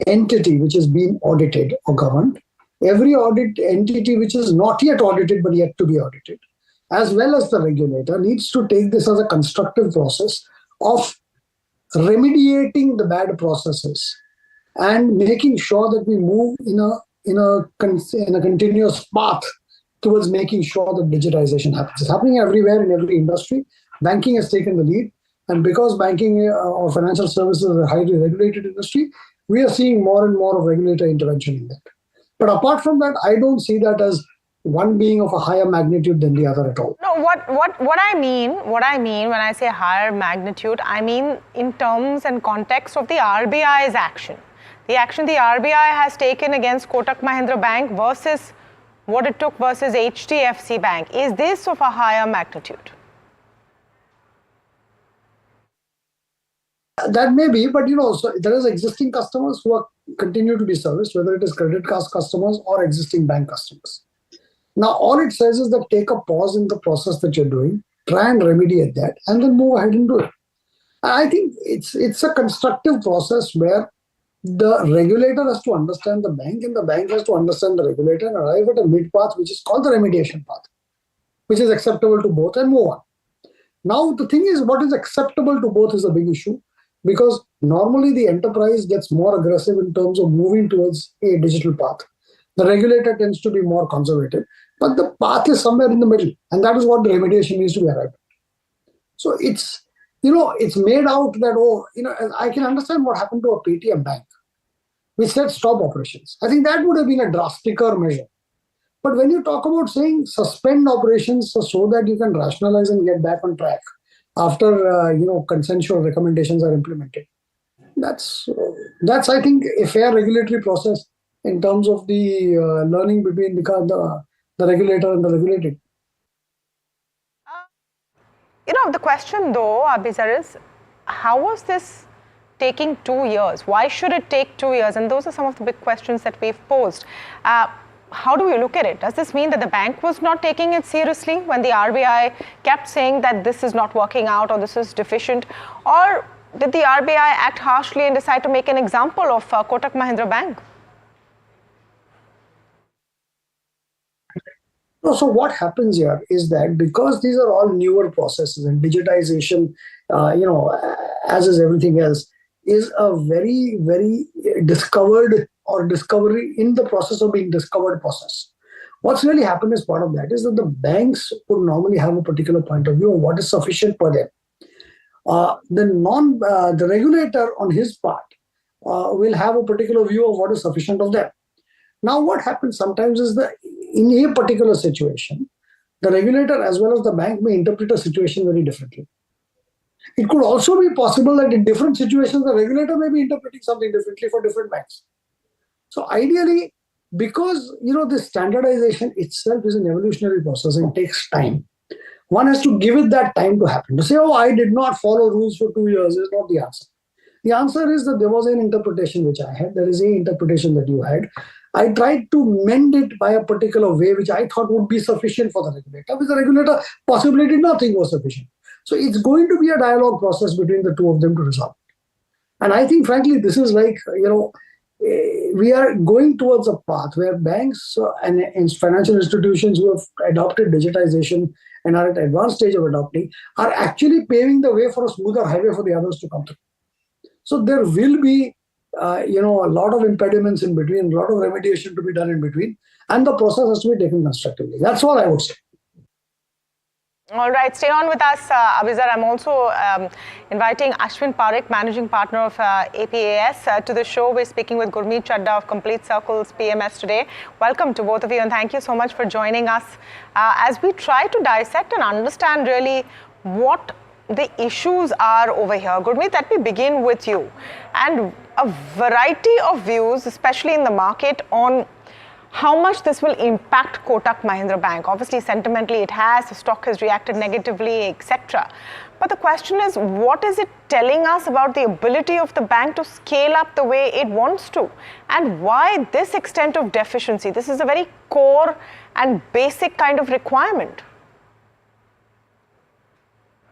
entity which is being audited or governed, every audit entity which is not yet audited but yet to be audited, as well as the regulator, needs to take this as a constructive process of remediating the bad processes and making sure that we move in a continuous path towards making sure that digitization happens. It's happening everywhere in every industry. Banking has taken the lead. And because banking or financial services is a highly regulated industry, we are seeing more and more of regulator intervention in that. But apart from that, I don't see that as one being of a higher magnitude than the other at all. No, what I mean when I say higher magnitude, I mean in terms and context of the RBI's action. The action the RBI has taken against Kotak Mahindra Bank versus what it took versus HDFC Bank. Is this of a higher magnitude? That may be, but so there is existing customers who continue to be serviced, whether it is credit card customers or existing bank customers. Now, all it says is that take a pause in the process that you're doing, try and remediate that, and then move ahead and do it. I think it's a constructive process where the regulator has to understand the bank and the bank has to understand the regulator and arrive at a mid path, which is called the remediation path, which is acceptable to both, and move on. Now, the thing is, what is acceptable to both is a big issue. Because normally the enterprise gets more aggressive in terms of moving towards a digital path. The regulator tends to be more conservative, but the path is somewhere in the middle, and that is what the remediation needs to be arrived at. So it's made out that, I can understand what happened to a Paytm bank, which said stop operations. I think that would have been a drasticer measure. But when you talk about saying suspend operations so that you can rationalize and get back on track, after consensual recommendations are implemented, that's I think a fair regulatory process in terms of the learning between the regulator and the regulated. The question though, Abizar, is how was this taking 2 years? Why should it take 2 years? And those are some of the big questions that we've posed. How do we look at it? Does this mean that the bank was not taking it seriously when the RBI kept saying that this is not working out or this is deficient? Or did the RBI act harshly and decide to make an example of Kotak Mahindra Bank? So what happens here is that because these are all newer processes and digitization, as is everything else, is a very, very discovered or discovery in the process of being discovered process. What's really happened as part of that is that the banks would normally have a particular point of view of what is sufficient for them. The regulator on his part will have a particular view of what is sufficient of them. Now, what happens sometimes is that in a particular situation, the regulator as well as the bank may interpret a situation very differently. It could also be possible that in different situations, the regulator may be interpreting something differently for different banks. So ideally, because this standardization itself is an evolutionary process and takes time, one has to give it that time to happen. To say, oh, I did not follow rules for 2 years is not the answer. The answer is that there was an interpretation which I had. There is an interpretation that you had. I tried to mend it by a particular way which I thought would be sufficient for the regulator, which the regulator possibly did not think was sufficient. So it's going to be a dialogue process between the two of them to resolve it. And I think, frankly, this is like, we are going towards a path where banks and financial institutions who have adopted digitization and are at advanced stage of adopting are actually paving the way for a smoother highway for the others to come through. So there will be, a lot of impediments in between, a lot of remediation to be done in between, and the process has to be taken constructively. That's all I would say. All right, stay on with us, Abizar. I'm also inviting Ashwin Parekh, Managing Partner of APAS, to the show. We're speaking with Gurmeet Chadda of Complete Circles PMS today. Welcome to both of you, and thank you so much for joining us as we try to dissect and understand really what the issues are over here. Gurmeet, let me begin with you. And a variety of views, especially in the market, on how much this will impact Kotak Mahindra Bank. Obviously, sentimentally it has, the stock has reacted negatively, etc. But the question is, what is it telling us about the ability of the bank to scale up the way it wants to? And why this extent of deficiency? This is a very core and basic kind of requirement.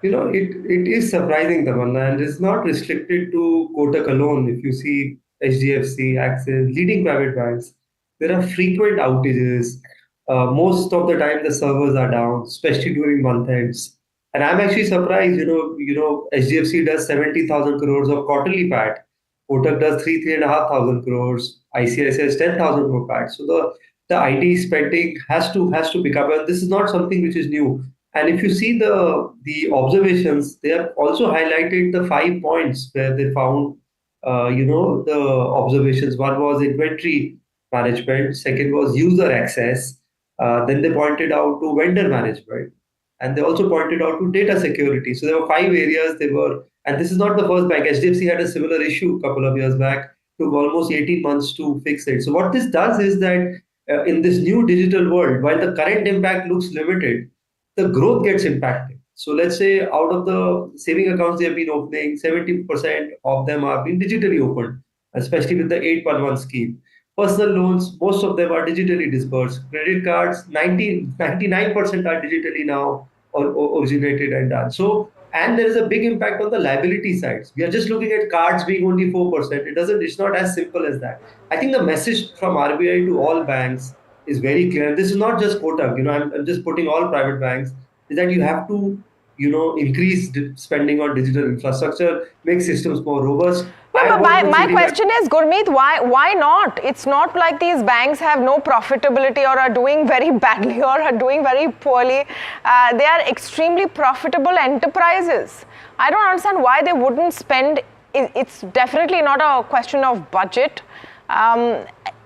It is surprising, Tamanna, and it's not restricted to Kotak alone. If you see HDFC, Axis, leading private banks, there are frequent outages. Most of the time, the servers are down, especially during month ends. And I'm actually surprised. HDFC does 70,000 crores of quarterly PAT. Kotak does 3,500 crores. ICICI has 10,000 crore PAT. So the IT spending has to pick up. And this is not something which is new. And if you see the observations, they have also highlighted the 5 points where they found, the observations. One was inventory management. Second was user access. Then they pointed out to vendor management. And they also pointed out to data security. So there were 5 areas and this is not the first bank. HDFC had a similar issue a couple of years back. Took almost 18 months to fix it. So what this does is that in this new digital world, while the current impact looks limited, the growth gets impacted. So let's say out of the saving accounts they have been opening, 70% of them are being digitally opened, especially with the 811 scheme. Personal loans, most of them are digitally disbursed. Credit cards, 99% are digitally now originated and done. So, and there is a big impact on the liability sides. We are just looking at cards being only 4%. It's not as simple as that. I think the message from RBI to all banks is very clear. This is not just Kotak. I'm just putting all private banks. Is that you have to, increase spending on digital infrastructure, make systems more robust. But my question is, Gurmeet, why not? It's not like these banks have no profitability or are doing very badly or are doing very poorly. They are extremely profitable enterprises. I don't understand why they wouldn't spend. It's definitely not a question of budget.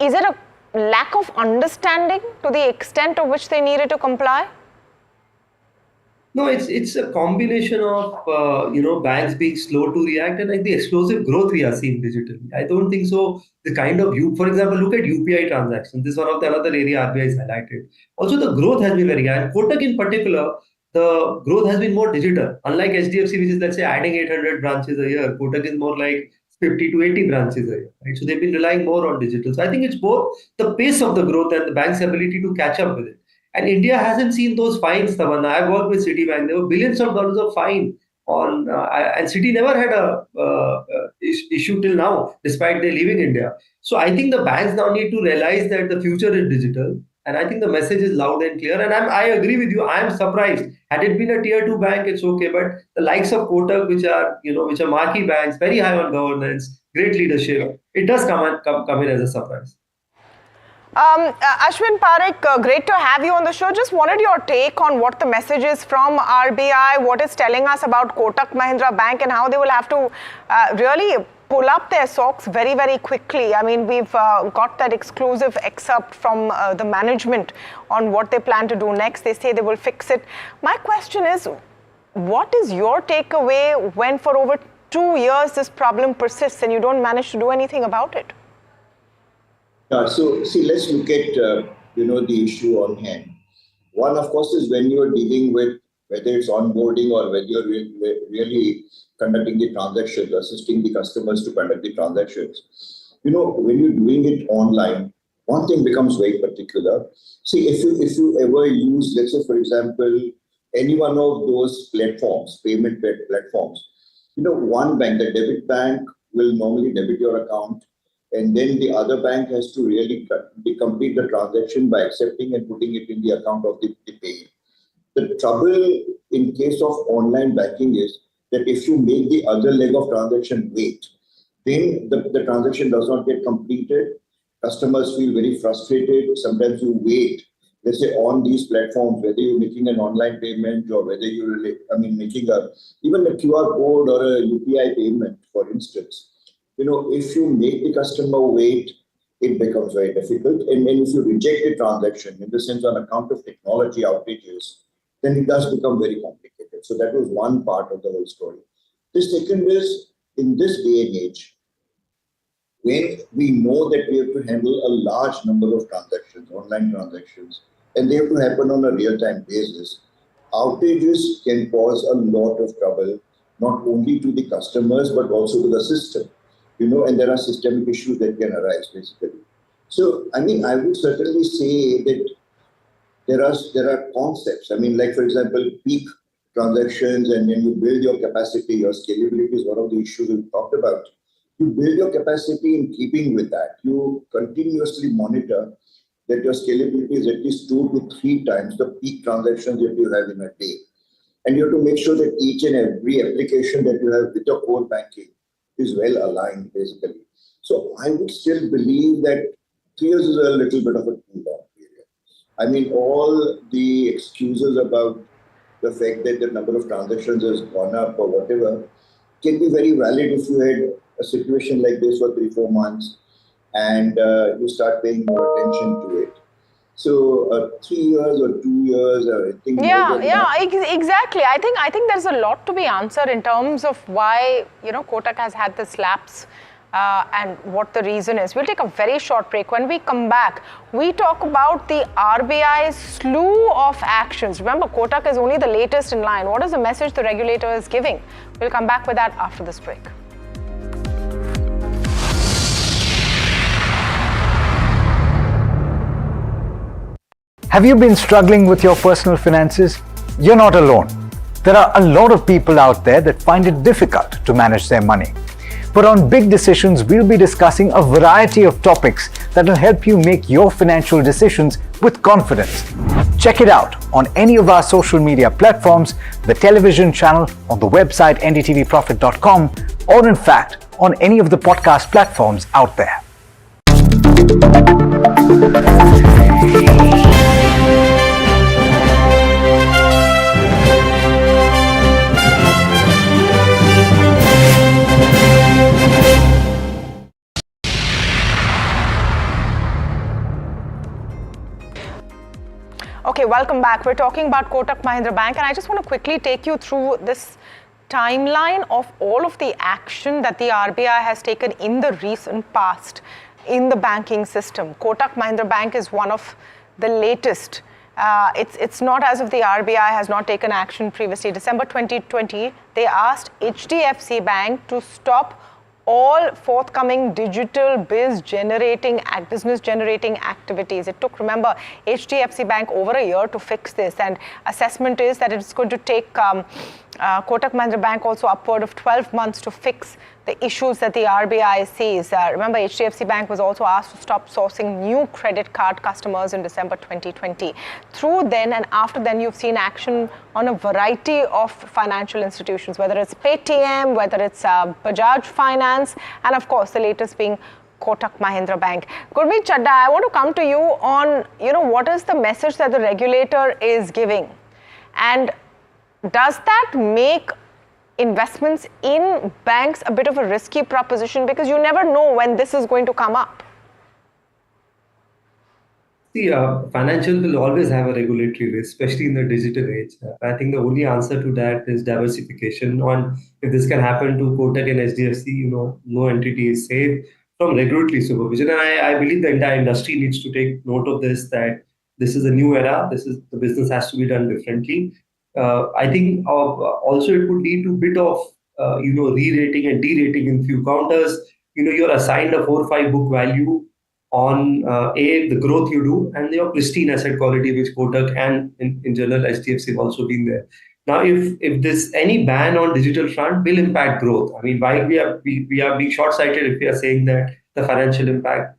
Is it a lack of understanding to the extent of which they needed to comply? No, it's a combination of banks being slow to react and like the explosive growth we are seeing digitally. I don't think so. The kind of for example, look at UPI transactions. This is one of the another area RBI is highlighted. Also, the growth has been very high. And Kotak in particular, the growth has been more digital. Unlike HDFC, which is let's say adding 800 branches a year, Kotak is more like 50 to 80 branches a year. Right? So they've been relying more on digital. So I think it's both the pace of the growth and the bank's ability to catch up with it. And India hasn't seen those fines, Tamanna. I've worked with Citibank. There were billions of dollars of fine on, and Citi never had a issue till now, despite they leaving India. So I think the banks now need to realize that the future is digital. And I think the message is loud and clear. And I agree with you. I am surprised. Had it been a tier 2 bank, it's okay. But the likes of Kotak, which are marquee banks, very high on governance, great leadership, it does come in as a surprise. Ashwin Parekh, great to have you on the show. Just wanted your take on what the message is from RBI, what it's telling us about Kotak Mahindra Bank and how they will have to really pull up their socks very, very quickly. I mean, we've got that exclusive excerpt from the management on what they plan to do next. They say they will fix it. My question is, what is your takeaway when for over 2 years this problem persists and you don't manage to do anything about it? So, see, let's look at, the issue on hand. One, of course, is when you're dealing with whether it's onboarding or whether you're really conducting the transactions, assisting the customers to conduct the transactions. When you're doing it online, one thing becomes very particular. See, if you ever use, let's say, for example, any one of those platforms, payment platforms, one bank, the debit bank, will normally debit your account, and then the other bank has to really complete the transaction by accepting and putting it in the account of the payee. The trouble in case of online banking is that if you make the other leg of transaction wait, then the transaction does not get completed. Customers feel very frustrated. Sometimes you wait, let's say on these platforms, whether you're making an online payment or whether you're making even a QR code or a UPI payment, for instance. If you make the customer wait, it becomes very difficult. And then if you reject the transaction, in the sense on account of technology outages, then it does become very complicated. So that was one part of the whole story. The second is, in this day and age, when we know that we have to handle a large number of transactions, online transactions, and they have to happen on a real-time basis, outages can cause a lot of trouble, not only to the customers, but also to the system. And there are systemic issues that can arise, basically. So, I would certainly say that there are concepts. Like, for example, peak transactions, and when you build your capacity, your scalability is one of the issues we talked about. You build your capacity in keeping with that. You continuously monitor that your scalability is at least 2 to 3 times the peak transactions that you have in a day. And you have to make sure that each and every application that you have with your core banking is well aligned, basically. So I would still believe that 3 years is a little bit of a too long period. All the excuses about the fact that the number of transactions has gone up or whatever can be very valid if you had a situation like this for 3-4 months and you start paying more attention to it. So 3 years or 2 years, I think. Exactly. I think there's a lot to be answered in terms of why Kotak has had this lapse and what the reason is. We'll take a very short break. When we come back, we talk about the RBI's slew of actions. Remember, Kotak is only the latest in line. What is the message the regulator is giving? We'll come back with that after this break. Have you been struggling with your personal finances? You're not alone. There are a lot of people out there that find it difficult to manage their money. But on Big Decisions, we'll be discussing a variety of topics that will help you make your financial decisions with confidence. Check it out on any of our social media platforms, the television channel, on the website ndtvprofit.com, or in fact, on any of the podcast platforms out there. Okay, welcome back. We're talking about Kotak Mahindra Bank, and I just want to quickly take you through this timeline of all of the action that the RBI has taken in the recent past in the banking system. Kotak Mahindra Bank is one of the latest. It's not as if the RBI has not taken action previously. December 2020, they asked HDFC Bank to stop all forthcoming digital business generating activities. It took, remember, HDFC Bank over a year to fix this, and assessment is that it's going to take Kotak Mahindra Bank also upward of 12 months to fix the issues that the RBI sees. Remember, HDFC Bank was also asked to stop sourcing new credit card customers in December 2020. Through then and after then, you've seen action on a variety of financial institutions, whether it's Paytm, whether it's Bajaj Finance, and of course, the latest being Kotak Mahindra Bank. Gurmeet Chadda, I want to come to you on, what is the message that the regulator is giving? And does that make investments in banks a bit of a risky proposition, because you never know when this is going to come up? See, financials will always have a regulatory risk, especially in the digital age. I think the only answer to that is diversification. On if this can happen to Kotak and HDFC, no entity is safe from regulatory supervision. And I believe the entire industry needs to take note of this, that this is a new era. The business has to be done differently. I think also it would lead to a bit of re-rating and de-rating in few counters. You're assigned a 4 or 5 book value on the growth you do and your pristine asset quality, which Kotak and in general HDFC have also been there. Now, if this any ban on digital front will impact growth, I mean, while we are being short-sighted if we are saying that the financial impact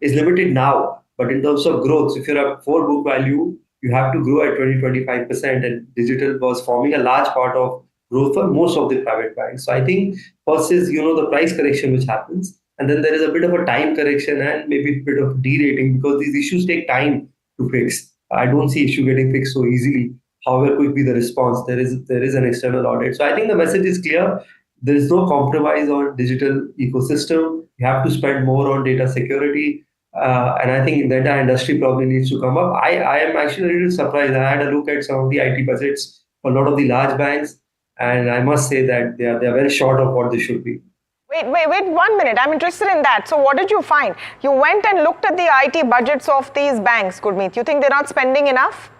is limited now, but in terms of growth, if you're a 4 book value, you have to grow at 20-25%, and digital was forming a large part of growth for most of the private banks. So I think first is the price correction which happens, and then there is a bit of a time correction and maybe a bit of derating, because these issues take time to fix. I don't see issue getting fixed so easily. However quick be the response, there is an external audit. So I think the message is clear. There is no compromise on digital ecosystem. You have to spend more on data security. And I think the entire industry probably needs to come up. I am actually a little surprised. I had a look at some of the IT budgets for a lot of the large banks, and I must say that they are very short of what they should be. Wait 1 minute. I'm interested in that. So what did you find? You went and looked at the IT budgets of these banks, Gurmeet. You think they're not spending enough?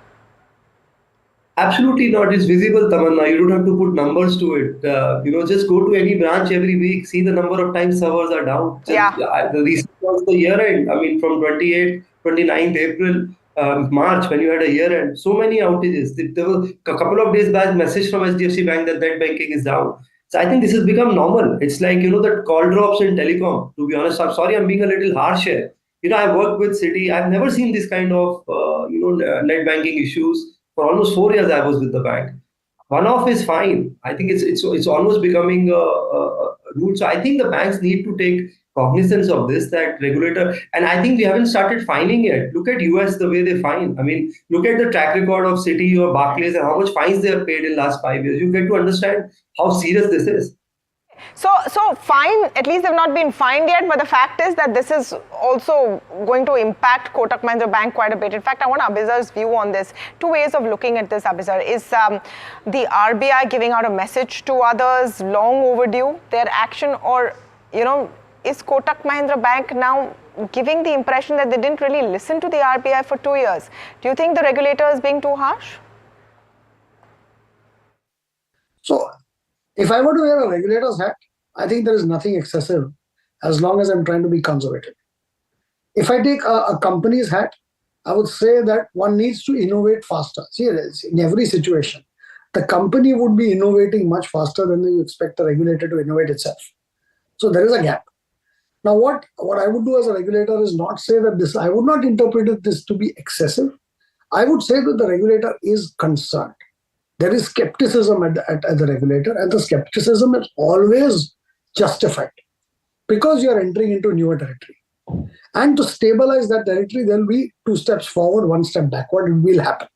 Absolutely not. It's visible, Tamanna. You don't have to put numbers to it. Just go to any branch every week, see the number of times servers are down. The recent was the year end. I mean, from 28th, 29th April, March, when you had a year end, so many outages. There was a couple of days back, message from HDFC Bank that net banking is down. So I think this has become normal. It's like, that call drops in telecom. To be honest, I'm sorry, I'm being a little harsh here. I've worked with Citi. I've never seen this kind of, net banking issues. For almost 4 years, I was with the bank. One-off is fine. I think it's almost becoming a rule. So I think the banks need to take cognizance of this, that regulator, and I think we haven't started fining yet. Look at US, the way they fine. I mean, look at the track record of Citi or Barclays and how much fines they have paid in the last 5 years. You get to understand how serious this is. So fine, at least they've not been fined yet, but the fact is that this is also going to impact Kotak Mahindra Bank quite a bit. In fact, I want Abizar's view on this. 2 ways of looking at this, Abizar. Is the RBI giving out a message to others, long overdue, their action, or, is Kotak Mahindra Bank now giving the impression that they didn't really listen to the RBI for 2 years? Do you think the regulator is being too harsh? So, if I were to wear a regulator's hat, I think there is nothing excessive as long as I'm trying to be conservative. If I take a company's hat, I would say that one needs to innovate faster. See, in every situation, the company would be innovating much faster than you expect the regulator to innovate itself. So there is a gap. Now, what I would do as a regulator is not say that this, I would not interpret this to be excessive. I would say that the regulator is concerned. There is skepticism at the regulator, and the skepticism is always justified because you are entering into newer territory. And to stabilize that territory, there will be 2 steps forward, 1 step backward. It will happen.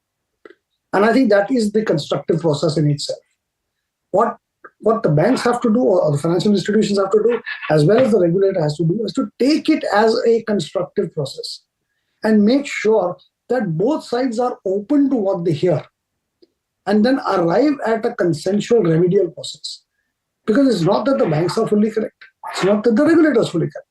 And I think that is the constructive process in itself. What the banks have to do, or the financial institutions have to do, as well as the regulator has to do, is to take it as a constructive process and make sure that both sides are open to what they hear, and then arrive at a consensual remedial process. Because it's not that the banks are fully correct. It's not that the regulator is fully correct.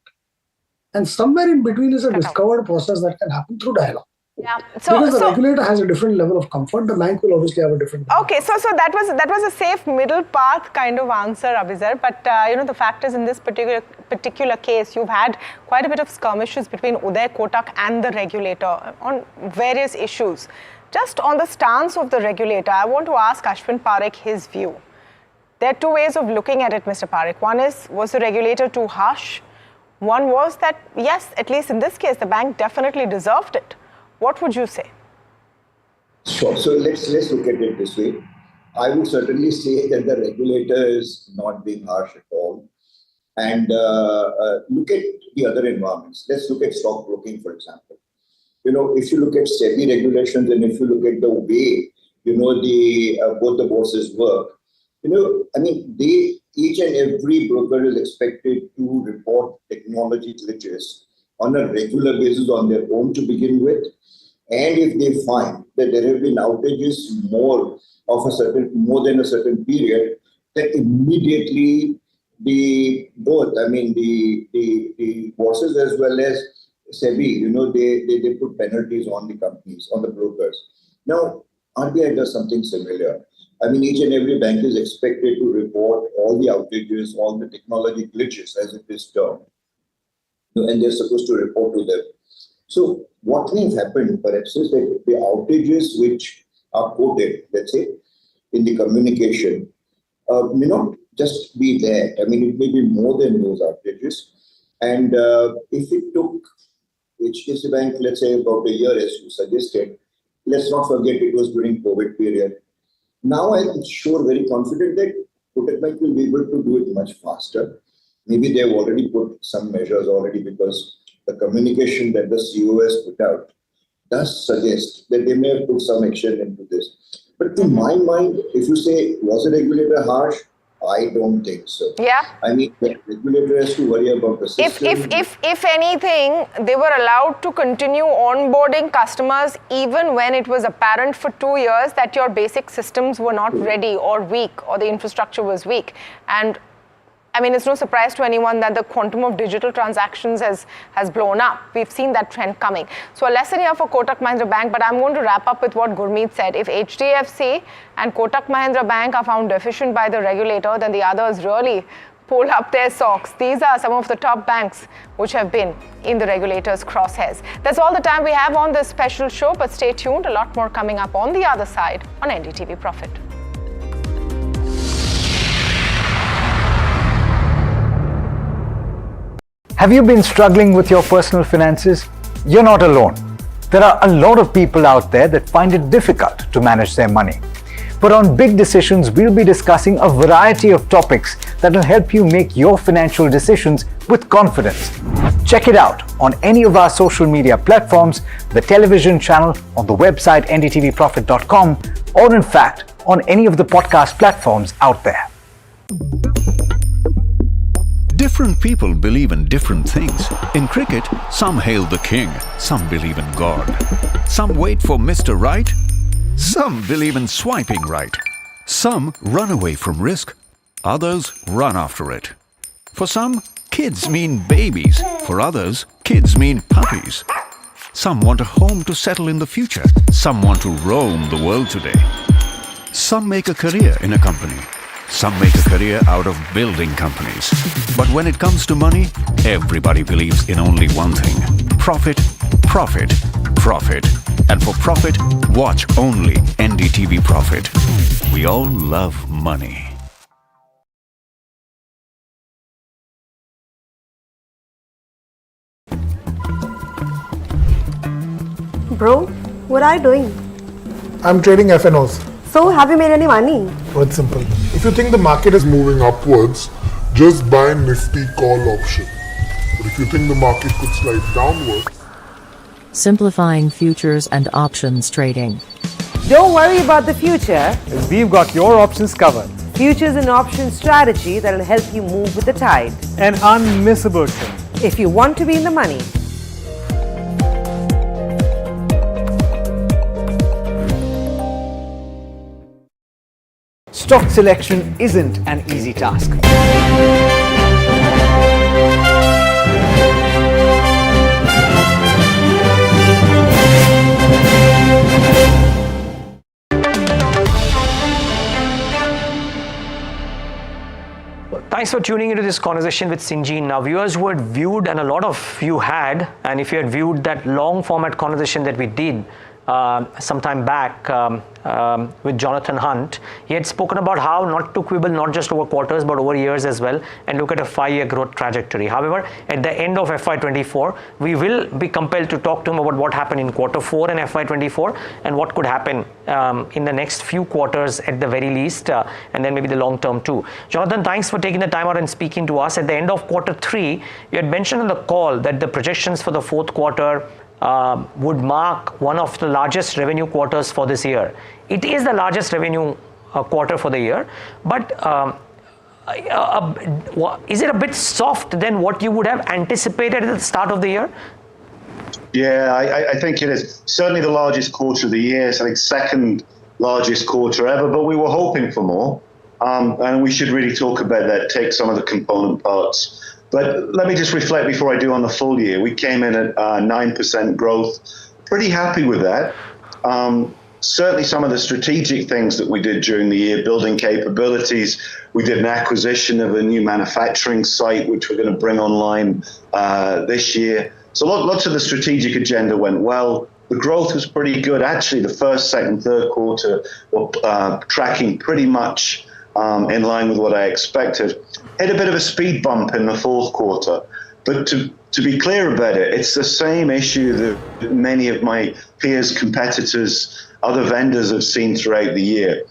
And somewhere in between is a discovered process that can happen through dialogue. Yeah. Because the regulator has a different level of comfort, the bank will obviously have a different. Okay, so that was a safe middle path kind of answer, Abizar. But the fact is, in this particular case, you've had quite a bit of skirmishes between Uday Kotak and the regulator on various issues. Just on the stance of the regulator, I want to ask Ashwin Parekh his view. There are two ways of looking at it, Mr. Parekh. One is, was the regulator too harsh? One was that, yes, at least in this case, the bank definitely deserved it. What would you say? Sure. So let's look at it this way. I would certainly say that the regulator is not being harsh at all. And look at the other environments. Let's look at stockbroking, for example. If you look at SEBI regulations and if you look at the way, both the bosses work, each and every broker is expected to report technology glitches on a regular basis on their own to begin with. And if they find that there have been outages more than a certain period, then immediately the bosses as well as SEBI, they put penalties on the companies, on the brokers. Now, RBI does something similar. Each and every bank is expected to report all the outages, all the technology glitches, as it is termed, and they're supposed to report to them. So what may have happened, perhaps, is that the outages which are quoted, let's say, in the communication, may not just be there. It may be more than those outages. And if it took HDFC Bank, let's say, about a year, as you suggested, let's not forget it was during COVID period. Now I'm sure, very confident that Kotak Bank will be able to do it much faster. Maybe they've already put some measures already, because the communication that the CEO has put out does suggest that they may have put some action into this. But to my mind, if you say, was the regulator harsh? I don't think so. Yeah. The regulator has to worry about the system. If anything, they were allowed to continue onboarding customers even when it was apparent for 2 years that your basic systems were not ready or weak, or the infrastructure was weak. And it's no surprise to anyone that the quantum of digital transactions has blown up. We've seen that trend coming. So a lesson here for Kotak Mahindra Bank, but I'm going to wrap up with what Gurmeet said. If HDFC and Kotak Mahindra Bank are found deficient by the regulator, then the others really pull up their socks. These are some of the top banks which have been in the regulator's crosshairs. That's all the time we have on this special show, but stay tuned. A lot more coming up on the other side on NDTV Profit. Have you been struggling with your personal finances? You're not alone. There are a lot of people out there that find it difficult to manage their money. But on Big Decisions, we'll be discussing a variety of topics that will help you make your financial decisions with confidence. Check it out on any of our social media platforms, the television channel, on the website ndtvprofit.com, or in fact, on any of the podcast platforms out there. Different people believe in different things. In cricket, some hail the king, some believe in God. Some wait for Mr. Right, some believe in swiping right. Some run away from risk, others run after it. For some, kids mean babies. For others, kids mean puppies. Some want a home to settle in the future. Some want to roam the world today. Some make a career in a company. Some make a career out of building companies. But when it comes to money, everybody believes in only one thing: profit, profit, profit. And for profit, watch only NDTV Profit. We all love money. Bro, what are you doing? I'm trading FNOs. So, have you made any money? Oh, it's simple. If you think the market is moving upwards, just buy Nifty call option. But if you think the market could slide downwards... Simplifying futures and options trading. Don't worry about the future, as we've got your options covered. Futures and options strategy that will help you move with the tide. An unmissable trade. If you want to be in the money. Stock selection isn't an easy task. Thanks for tuning into this conversation with Sinjin. Now, viewers who had viewed, and a lot of you had, and if you had viewed that long format conversation that we did some time back with Jonathan Hunt. He had spoken about how not to quibble not just over quarters but over years as well and look at a 5-year growth trajectory. However, at the end of FY24, we will be compelled to talk to him about what happened in Q4 and FY24 and what could happen in the next few quarters at the very least, and then maybe the long term too. Jonathan, thanks for taking the time out and speaking to us. At the end of Q3, you had mentioned on the call that the projections for the fourth quarter would mark one of the largest revenue quarters for this year. It is the largest revenue quarter for the year, but is it a bit soft than what you would have anticipated at the start of the year? Yeah, I think it is. Certainly the largest quarter of the year, so I think second largest quarter ever, but we were hoping for more. And we should really talk about that, take some of the component parts. But let me just reflect before I do on the full year. We came in at 9% growth. Pretty happy with that. Certainly some of the strategic things that we did during the year, building capabilities. We did an acquisition of a new manufacturing site, which we're going to bring online this year. So lots of the strategic agenda went well. The growth was pretty good. Actually, the first, second, third quarter were tracking pretty much in line with what I expected. Hit a bit of a speed bump in the fourth quarter. But to be clear about it, it's the same issue that many of my peers, competitors, other vendors have seen throughout the year.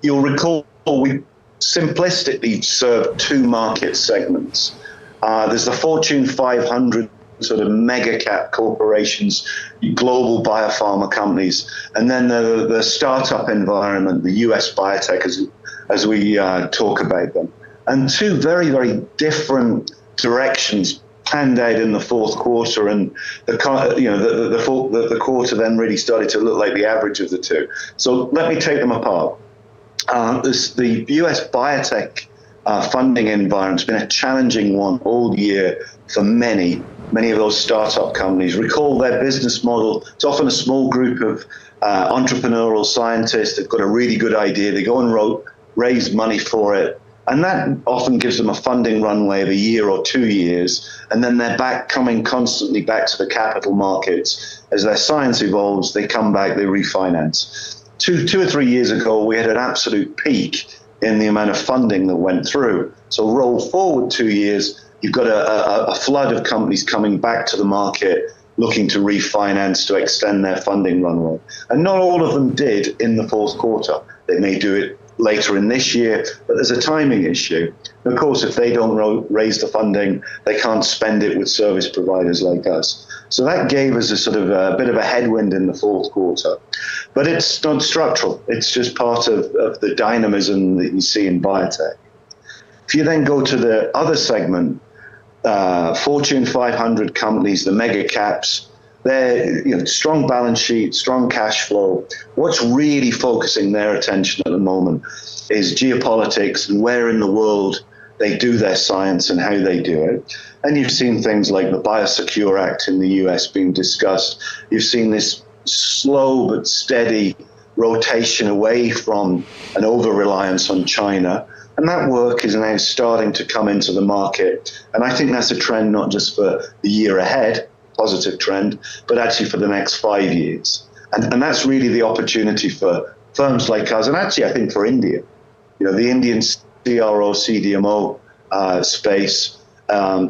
You'll recall we simplistically serve two market segments. There's the Fortune 500 sort of mega cap corporations, global biopharma companies, and then the startup environment, the US biotech as we talk about them. And two very, very different directions panned out in the fourth quarter, and the quarter then really started to look like the average of the two. So let me take them apart. The US biotech funding environment's been a challenging one all year for many of those startup companies. Recall their business model. It's often a small group of entrepreneurial scientists. They've got a really good idea. They go and raise money for it. And that often gives them a funding runway of a year or 2 years. And then they're coming constantly back to the capital markets. As their science evolves, they come back, they refinance. Two or 3 years ago, we had an absolute peak in the amount of funding that went through. So roll forward 2 years, you've got a flood of companies coming back to the market looking to refinance to extend their funding runway. And not all of them did in the fourth quarter. They may do it later in this year, but there's a timing issue. And of course, if they don't raise the funding, they can't spend it with service providers like us. So that gave us a sort of a bit of a headwind in the fourth quarter. But it's not structural. It's just part of the dynamism that you see in biotech. If you then go to the other segment, Fortune 500 companies, the mega caps, they're strong balance sheet, strong cash flow. What's really focusing their attention at the moment is geopolitics and where in the world they do their science and how they do it. And you've seen things like the Biosecure Act in the US being discussed. You've seen this slow but steady rotation away from an over-reliance on China. And that work is now starting to come into the market. And I think that's a trend not just for the year ahead, positive trend, but actually for the next 5 years. And that's really the opportunity for firms like us, and actually I think for India. The Indian CRO, CDMO space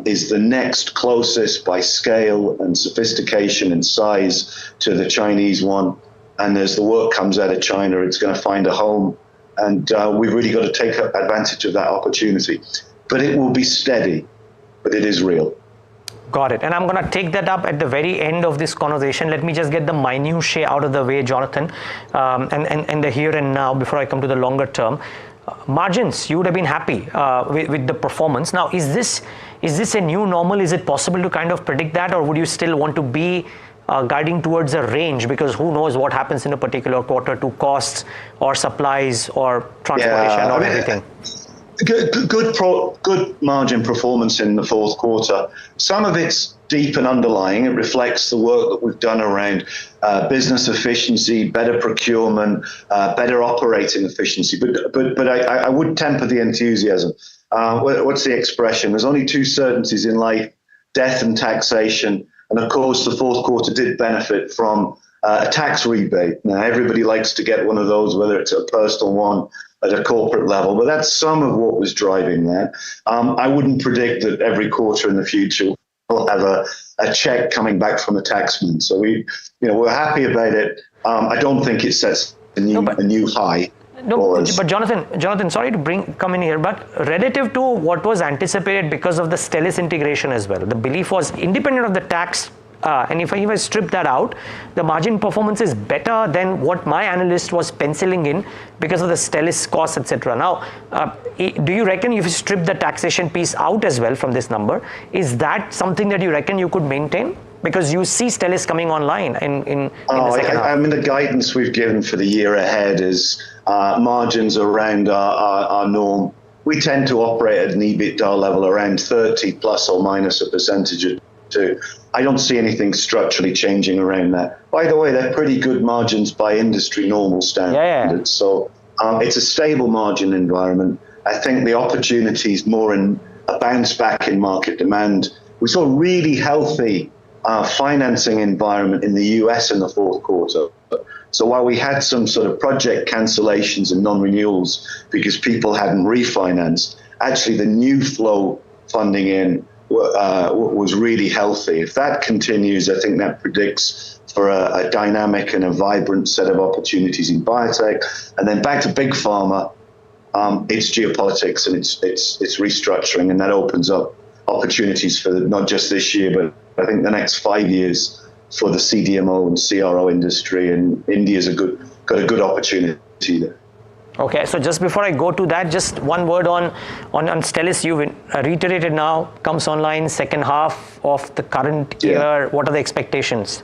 is the next closest by scale and sophistication and size to the Chinese one. And as the work comes out of China, it's going to find a home. And we've really got to take advantage of that opportunity. But it will be steady, but it is real. Got it. And I'm going to take that up at the very end of this conversation. Let me just get the minutiae out of the way, Jonathan, and the here and now before I come to the longer term. Margins, you would have been happy with the performance. Now, is this a new normal? Is it possible to kind of predict that, or would you still want to be guiding towards a range, because who knows what happens in a particular quarter to costs or supplies or transportation or everything? Good margin performance in the fourth quarter. Some of it's deep and underlying. It reflects the work that we've done around business efficiency, better procurement, better operating efficiency. But I would temper the enthusiasm. What's the expression? There's only two certainties in life: death and taxation. And of course, the fourth quarter did benefit from a tax rebate. Now, everybody likes to get one of those, whether it's a personal one at a corporate level, but that's some of what was driving that. I wouldn't predict that every quarter in the future we'll have a check coming back from a taxman. So we're happy about it. I don't think it sets a new high. No, but Jonathan, sorry to come in here, but relative to what was anticipated because of the Stelis integration as well, the belief was independent of the tax, and if I strip that out, the margin performance is better than what my analyst was penciling in because of the Stelis costs, etc. Now, do you reckon if you strip the taxation piece out as well from this number, is that something that you reckon you could maintain? Because you see Stelis coming online in the second half. I mean, the guidance we've given for the year ahead is margins around our norm. We tend to operate at an EBITDA level around 30 plus or minus a percentage or two. I don't see anything structurally changing around that. By the way, they're pretty good margins by industry normal standards. Yeah. So it's a stable margin environment. I think the opportunity is more in a bounce back in market demand. We saw really healthy financing environment in the US in the fourth quarter. So while we had some sort of project cancellations and non-renewals because people hadn't refinanced, actually the new flow funding in was really healthy. If that continues, I think that predicts for a dynamic and a vibrant set of opportunities in biotech. And then back to big pharma, it's geopolitics and it's restructuring, and that opens up opportunities for not just this year, but I think the next 5 years for the CDMO and CRO industry, and India's got a good opportunity there. Okay, so just before I go to that, just one word on Stelis. You've reiterated now, comes online second half of the current year. What are the expectations?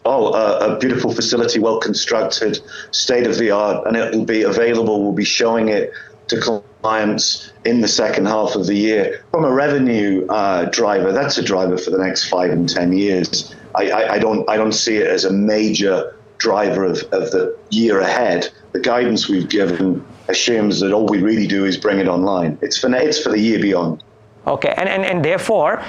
A beautiful facility, well constructed, state of the art, and it will be available. We'll be showing it to clients in the second half of the year. From a revenue driver, that's a driver for the next 5 and 10 years. I don't see it as a major driver of the year ahead. The guidance we've given assumes that all we really do is bring it online. It's for the year beyond. Okay, and therefore,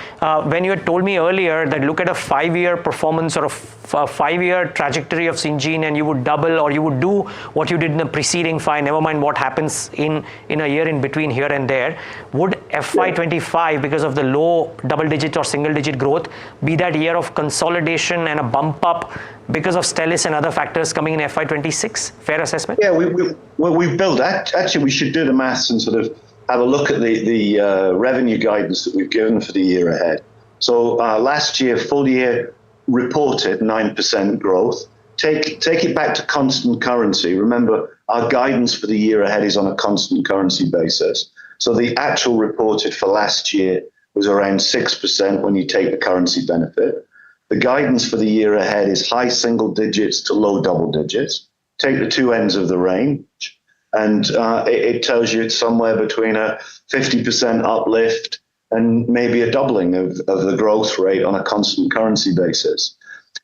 when you had told me earlier that look at a 5-year performance or a 5-year trajectory of Syngene, and you would double or you would do what you did in the preceding 5, never mind what happens in a year in between here and there, would FY25, because of the low double-digit or single-digit growth, be that year of consolidation and a bump up because of Stelis and other factors coming in FY26? Fair assessment? Yeah, we've built that. Actually, we should do the maths and sort of have a look at the revenue guidance that we've given for the year ahead. So last year, full year reported 9% growth. Take it back to constant currency. Remember, our guidance for the year ahead is on a constant currency basis. So the actual reported for last year was around 6% when you take the currency benefit. The guidance for the year ahead is high single digits to low double digits. Take the two ends of the range, and it tells you it's somewhere between a 50% uplift and maybe a doubling of the growth rate on a constant currency basis.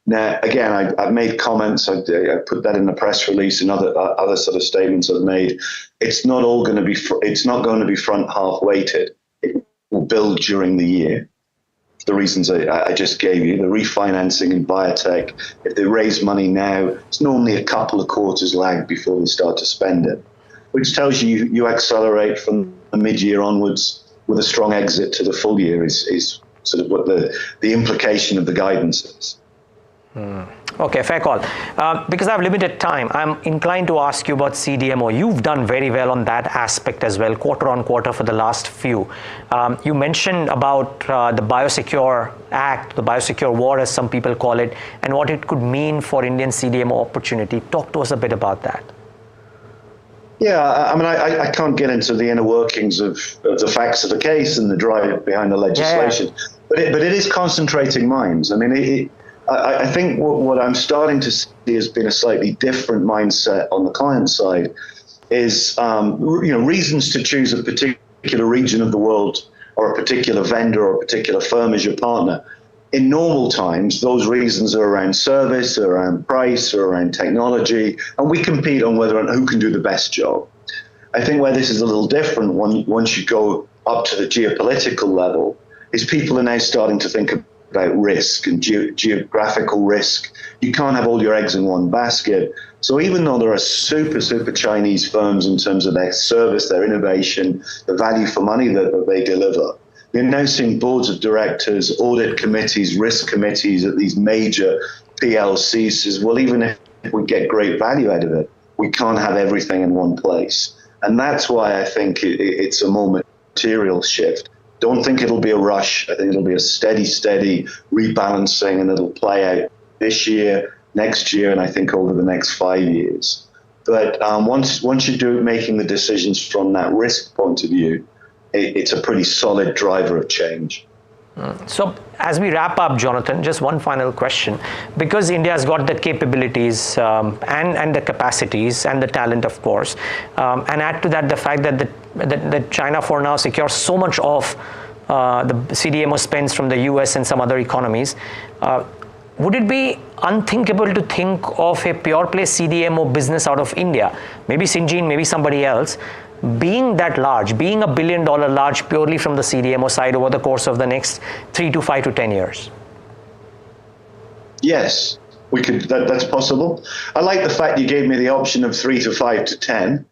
Now, again, I've made comments. I put that in the press release and other sort of statements I've made. It's not all going to be. It's not going to be front half weighted. It will build during the year. The reasons I just gave you, the refinancing in biotech. If they raise money now, it's normally a couple of quarters lag before they start to spend it, which tells you accelerate from the mid-year onwards with a strong exit to the full year is sort of what the implication of the guidance is. Okay, fair call. Because I have limited time, I'm inclined to ask you about CDMO. You've done very well on that aspect as well, quarter on quarter for the last few. You mentioned about the Biosecure Act, the Biosecure War as some people call it, and what it could mean for Indian CDMO opportunity. Talk to us a bit about that. Yeah, I mean, I can't get into the inner workings of the facts of the case and the drive behind the legislation, but it is concentrating minds. I mean, I think what I'm starting to see has been a slightly different mindset on the client side is, reasons to choose a particular region of the world or a particular vendor or a particular firm as your partner. In normal times, those reasons are around service, are around price, are around technology, and we compete on who can do the best job. I think where this is a little different once you go up to the geopolitical level is people are now starting to think about risk and geographical risk. You can't have all your eggs in one basket. So even though there are super Chinese firms in terms of their service, their innovation, the value for money that they deliver, we're now seeing boards of directors, audit committees, risk committees at these major PLCs says, well, even if we get great value out of it, we can't have everything in one place. And that's why I think it's a more material shift. Don't think it'll be a rush. I think it'll be a steady rebalancing, and it'll play out this year, next year, and I think over the next 5 years. But once you do making the decisions from that risk point of view, it's a pretty solid driver of change. So as we wrap up, Jonathan, just one final question. Because India has got the capabilities and the capacities and the talent, of course, and add to that the fact that China for now secures so much of the CDMO spends from the US and some other economies, would it be unthinkable to think of a pure play CDMO business out of India, maybe Syngene, maybe somebody else, being that large, being $1 billion large purely from the CDMO side over the course of the next 3 to 5 to 10 years? Yes, we could. That's possible. I like the fact you gave me the option of 3 to 5 to 10.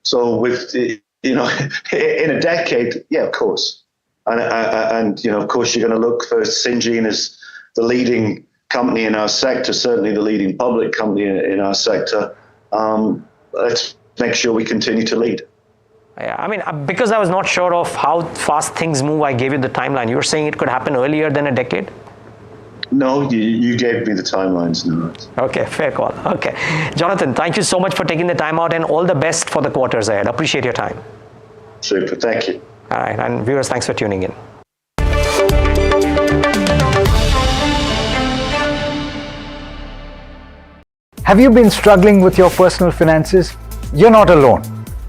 So with, in a decade, yeah, of course. And of course, you're going to look for Syngene as the leading company in our sector, certainly the leading public company in our sector. Let's make sure we continue to lead. Yeah, I mean, because I was not sure of how fast things move, I gave you the timeline. You were saying it could happen earlier than a decade? No, you gave me the timelines. No. Okay, fair call. Okay. Jonathan, thank you so much for taking the time out, and all the best for the quarters ahead. Appreciate your time. Super, thank you. All right, and viewers, thanks for tuning in. Have you been struggling with your personal finances? You're not alone.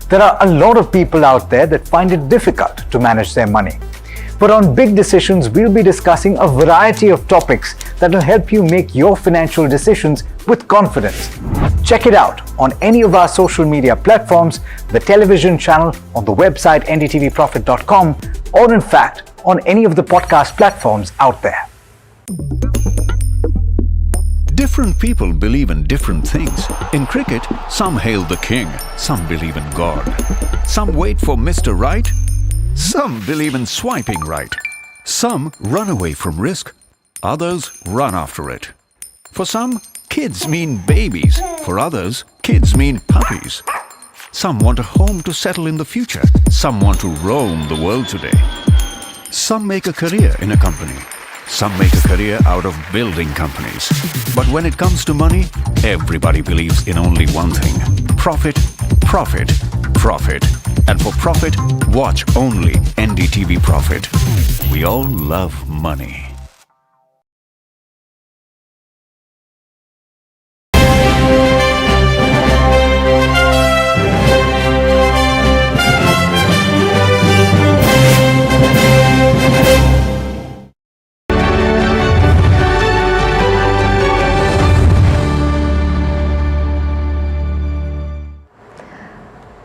There are a lot of people out there that find it difficult to manage their money. But on Big Decisions, we'll be discussing a variety of topics that will help you make your financial decisions with confidence. Check it out on any of our social media platforms, the television channel, on the website ndtvprofit.com, or in fact, on any of the podcast platforms out there. Different people believe in different things. In cricket, some hail the king, some believe in God. Some wait for Mr. Right, some believe in swiping right. Some run away from risk, others run after it. For some, kids mean babies. For others, kids mean puppies. Some want a home to settle in the future. Some want to roam the world today. Some make a career in a company. Some make a career out of building companies. But when it comes to money, everybody believes in only one thing: profit, profit, profit. And for profit, watch only NDTV Profit. We all love money.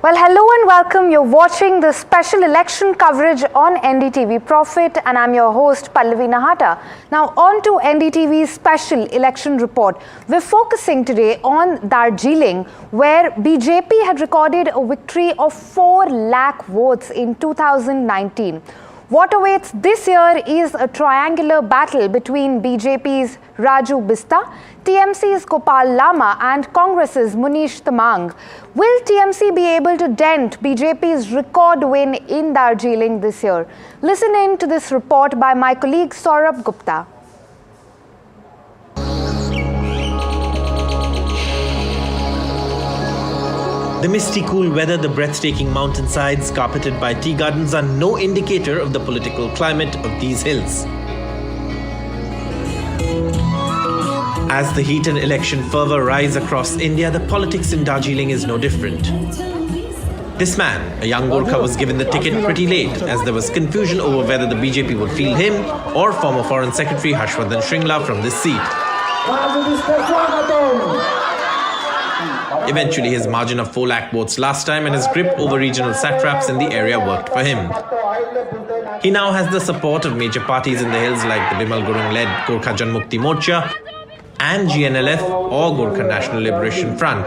Well, hello and welcome. You're watching the special election coverage on NDTV Profit, and I'm your host, Pallavi Nahata. Now, on to NDTV's special election report. We're focusing today on Darjeeling, where BJP had recorded a victory of 4 lakh votes in 2019. What awaits this year is a triangular battle between BJP's Raju Bista, TMC's Gopal Lama and Congress's Munish Tamang. Will TMC be able to dent BJP's record win in Darjeeling this year? Listen in to this report by my colleague Saurabh Gupta. The misty cool weather, the breathtaking mountainsides carpeted by tea gardens are no indicator of the political climate of these hills. As the heat and election fervor rise across India, the politics in Darjeeling is no different. This man, a young Gorkha, was given the ticket pretty late as there was confusion over whether the BJP would field him or former Foreign Secretary Harshvardhan Shringla from this seat. Eventually, his margin of 4 lakh votes last time and his grip over regional satraps in the area worked for him. He now has the support of major parties in the hills like the Bimal Gurung-led Gorkha Janmukti Morcha and GNLF or Gorkha National Liberation Front.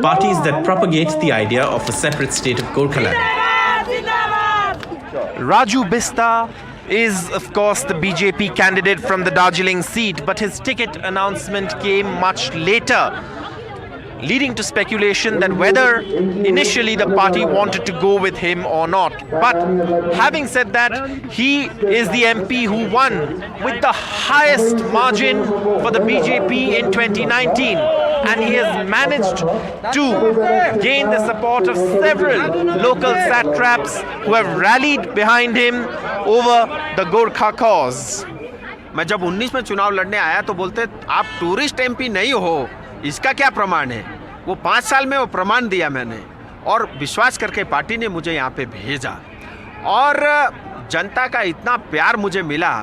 Parties that propagate the idea of a separate state of Gorkhaland. Raju Bista is, of course, the BJP candidate from the Darjeeling seat, but his ticket announcement came much later, leading to speculation that whether initially the party wanted to go with him or not. But having said that, he is the MP who won with the highest margin for the BJP in 2019, and he has managed to gain the support of several local satraps who have rallied behind him over the Gorkha cause. मैं जब 19 में चुनाव लड़ने आया तो बोलते आप tourist MP नहीं हो, इसका क्या प्रमाण है? वो 5 साल में वो प्रमाण दिया मैंने और विश्वास करके पार्टी ने मुझे यहाँ पे भेजा और जनता का इतना प्यार मुझे मिला।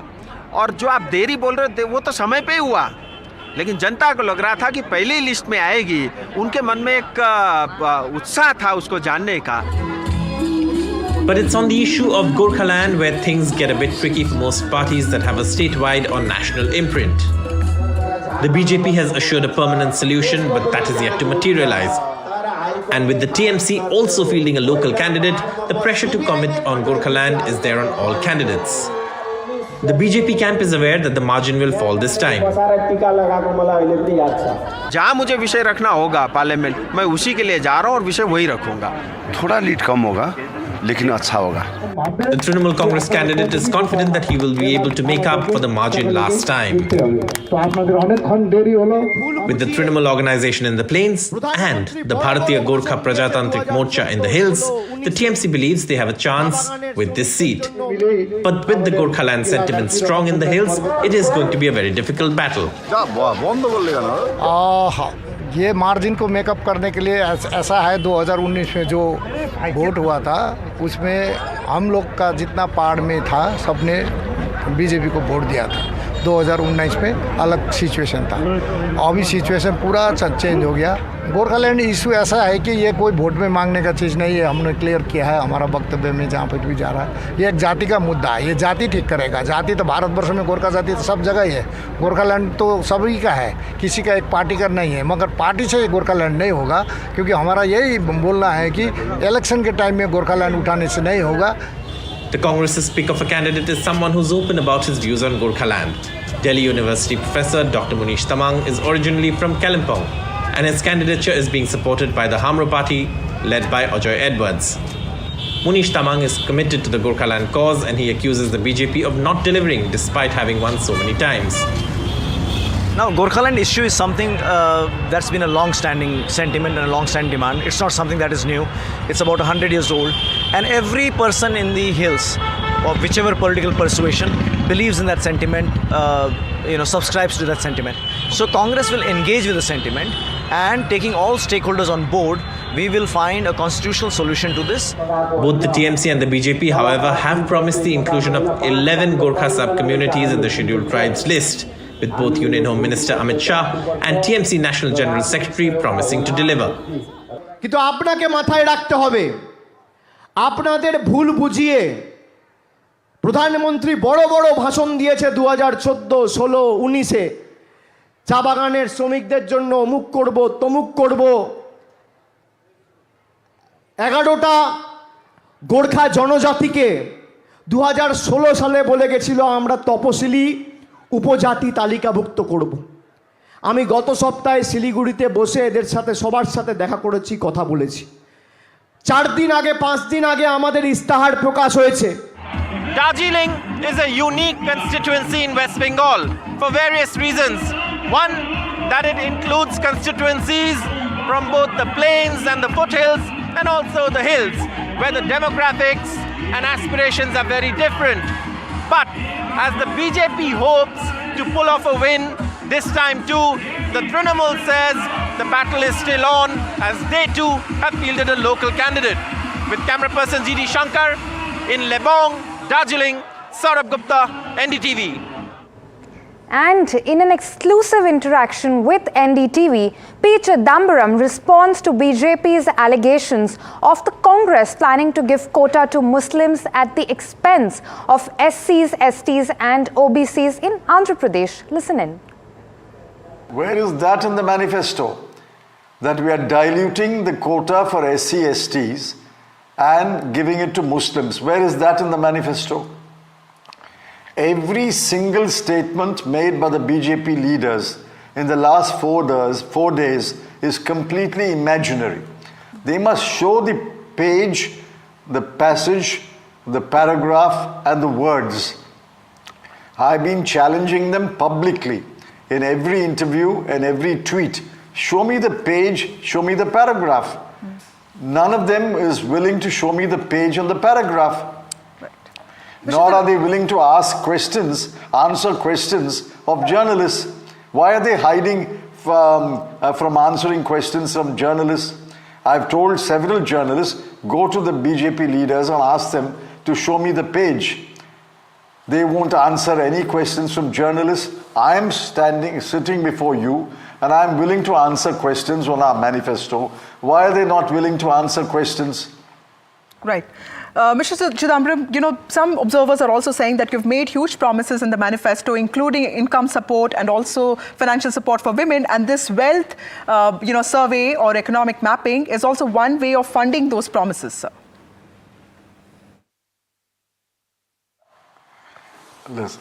और जो आप देरी बोल रहे थे वो तो समय पे ही हुआ, लेकिन जनता को लग रहा था कि पहली लिस्ट में आएगी। उनके मन में एक उत्साह था उसको जानने का। But it's on the issue of Gorkhaland where things get a bit tricky for most parties that have a statewide or national imprint. The BJP has assured a permanent solution, but that is yet to materialize. And with the TMC also fielding a local candidate, the pressure to commit on Gorkhaland is there on all candidates. The BJP camp is aware that the margin will fall this time. जहाँ मुझे विषय रखना होगा parliament, मैं उसी के लिए जा रहा हूँ और विषय वही रखूंगा। थोड़ा लीड कम होगा, लेकिन अच्छा होगा। The Trinamool Congress candidate is confident that he will be able to make up for the margin last time. With the Trinamool organization in the plains and the Bharatiya Gorkha Prajatantrik Morcha in the hills, the TMC believes they have a chance with this seat. But with the Gorkhaland sentiment strong in the hills, it is going to be a very difficult battle. ये margin को makeup करने के लिए ऐसा है 2019 में जो vote हुआ था उसमें हम लोग का जितना पार्ट में था सबने बीजेपी को वोट दिया था। 2019 में अलग सिचुएशन था, अभी सिचुएशन पूरा चेंज हो गया। गोरखालैंड इशू ऐसा है कि ये कोई वोट में मांगने का चीज़ नहीं है, हमने क्लियर किया है हमारा वक्तव्य में जहाँ पर भी जा रहा है। ये एक जाति का मुद्दा है, ये जाति ठीक करेगा। जाति तो भारतवर्ष में गोरखा जाति तो सब जगह ही है, गोरखालैंड तो सभी का है, किसी का एक पार्टी का नहीं है। मगर पार्टी से गोरखालैंड नहीं होगा, क्योंकि हमारा यही बोलना है कि इलेक्शन के टाइम में गोरखालैंड उठाने से नहीं होगा। The Congress's pick of a candidate is someone who's open about his views on Gorkhaland. Delhi University professor Dr. Munish Tamang is originally from Kalimpong, and his candidature is being supported by the Hamro party led by Ajoy Edwards. Munish Tamang is committed to the Gorkhaland cause, and he accuses the BJP of not delivering despite having won so many times. Now, Gorkhaland issue is something that's been a long-standing sentiment and a long-standing demand. It's not something that is new. It's about 100 years old. And every person in the hills, of whichever political persuasion, believes in that sentiment, subscribes to that sentiment. So Congress will engage with the sentiment, and taking all stakeholders on board, we will find a constitutional solution to this. Both the TMC and the BJP, however, have promised the inclusion of 11 Gorkha sub-communities in the scheduled tribes list, with both Union Home Minister Amit Shah and TMC National General Secretary promising to deliver. কিন্তু আপনাকে মাথায় রাখতে হবে, আপনাদের ভুল বুঝিয়ে প্রধানমন্ত্রী বড় বড় ভাষণ দিয়েছে 2014, 16, 19-এ চা বাগানের শ্রমিকদের জন্য অমুক করব তমুক করব। 11টা গোর্খা জনজাতিকে 2016 সালে বলে গেছিল আমরা তপশিলি উপজাতি তালিকাভুক্ত করব। আমি গত সপ্তাহে শিলিগুড়িতে বসে এদের সাথে সবার সাথে দেখা করেছি, কথা বলেছি। 4 দিন আগে 5 দিন আগে আমাদের ইস্তাহার প্রকাশ হয়েছে। Darjeeling is a unique constituency in West Bengal for various reasons. One, that it includes constituencies from both the plains and the foothills and also the hills, where the demographics and aspirations are very different. But as the BJP hopes to pull off a win this time too, the Trinamool says the battle is still on, as they too have fielded a local candidate. With camera person G.D. Shankar in Lebong, Darjeeling, Saurabh Gupta, NDTV. And in an exclusive interaction with NDTV, P. Chidambaram responds to BJP's allegations of the Congress planning to give quota to Muslims at the expense of SCs, STs and OBCs in Andhra Pradesh. Listen in. Where is that in the manifesto? That we are diluting the quota for SC, STs and giving it to Muslims. Where is that in the manifesto? Every single statement made by the BJP leaders in the last 4 days is completely imaginary. They must show the page, the passage, the paragraph and the words. I've been challenging them publicly in every interview and every tweet. Show me the page, show me the paragraph. None of them is willing to show me the page and the paragraph. Nor are they willing to ask questions, answer questions of journalists. Why are they hiding from answering questions from journalists? I've told several journalists, go to the BJP leaders and ask them to show me the page. They won't answer any questions from journalists. I'm sitting before you, and I'm willing to answer questions on our manifesto. Why are they not willing to answer questions? Right. Mr. Chidambaram, some observers are also saying that you've made huge promises in the manifesto, including income support and also financial support for women. And this wealth, survey or economic mapping is also one way of funding those promises, sir. Listen,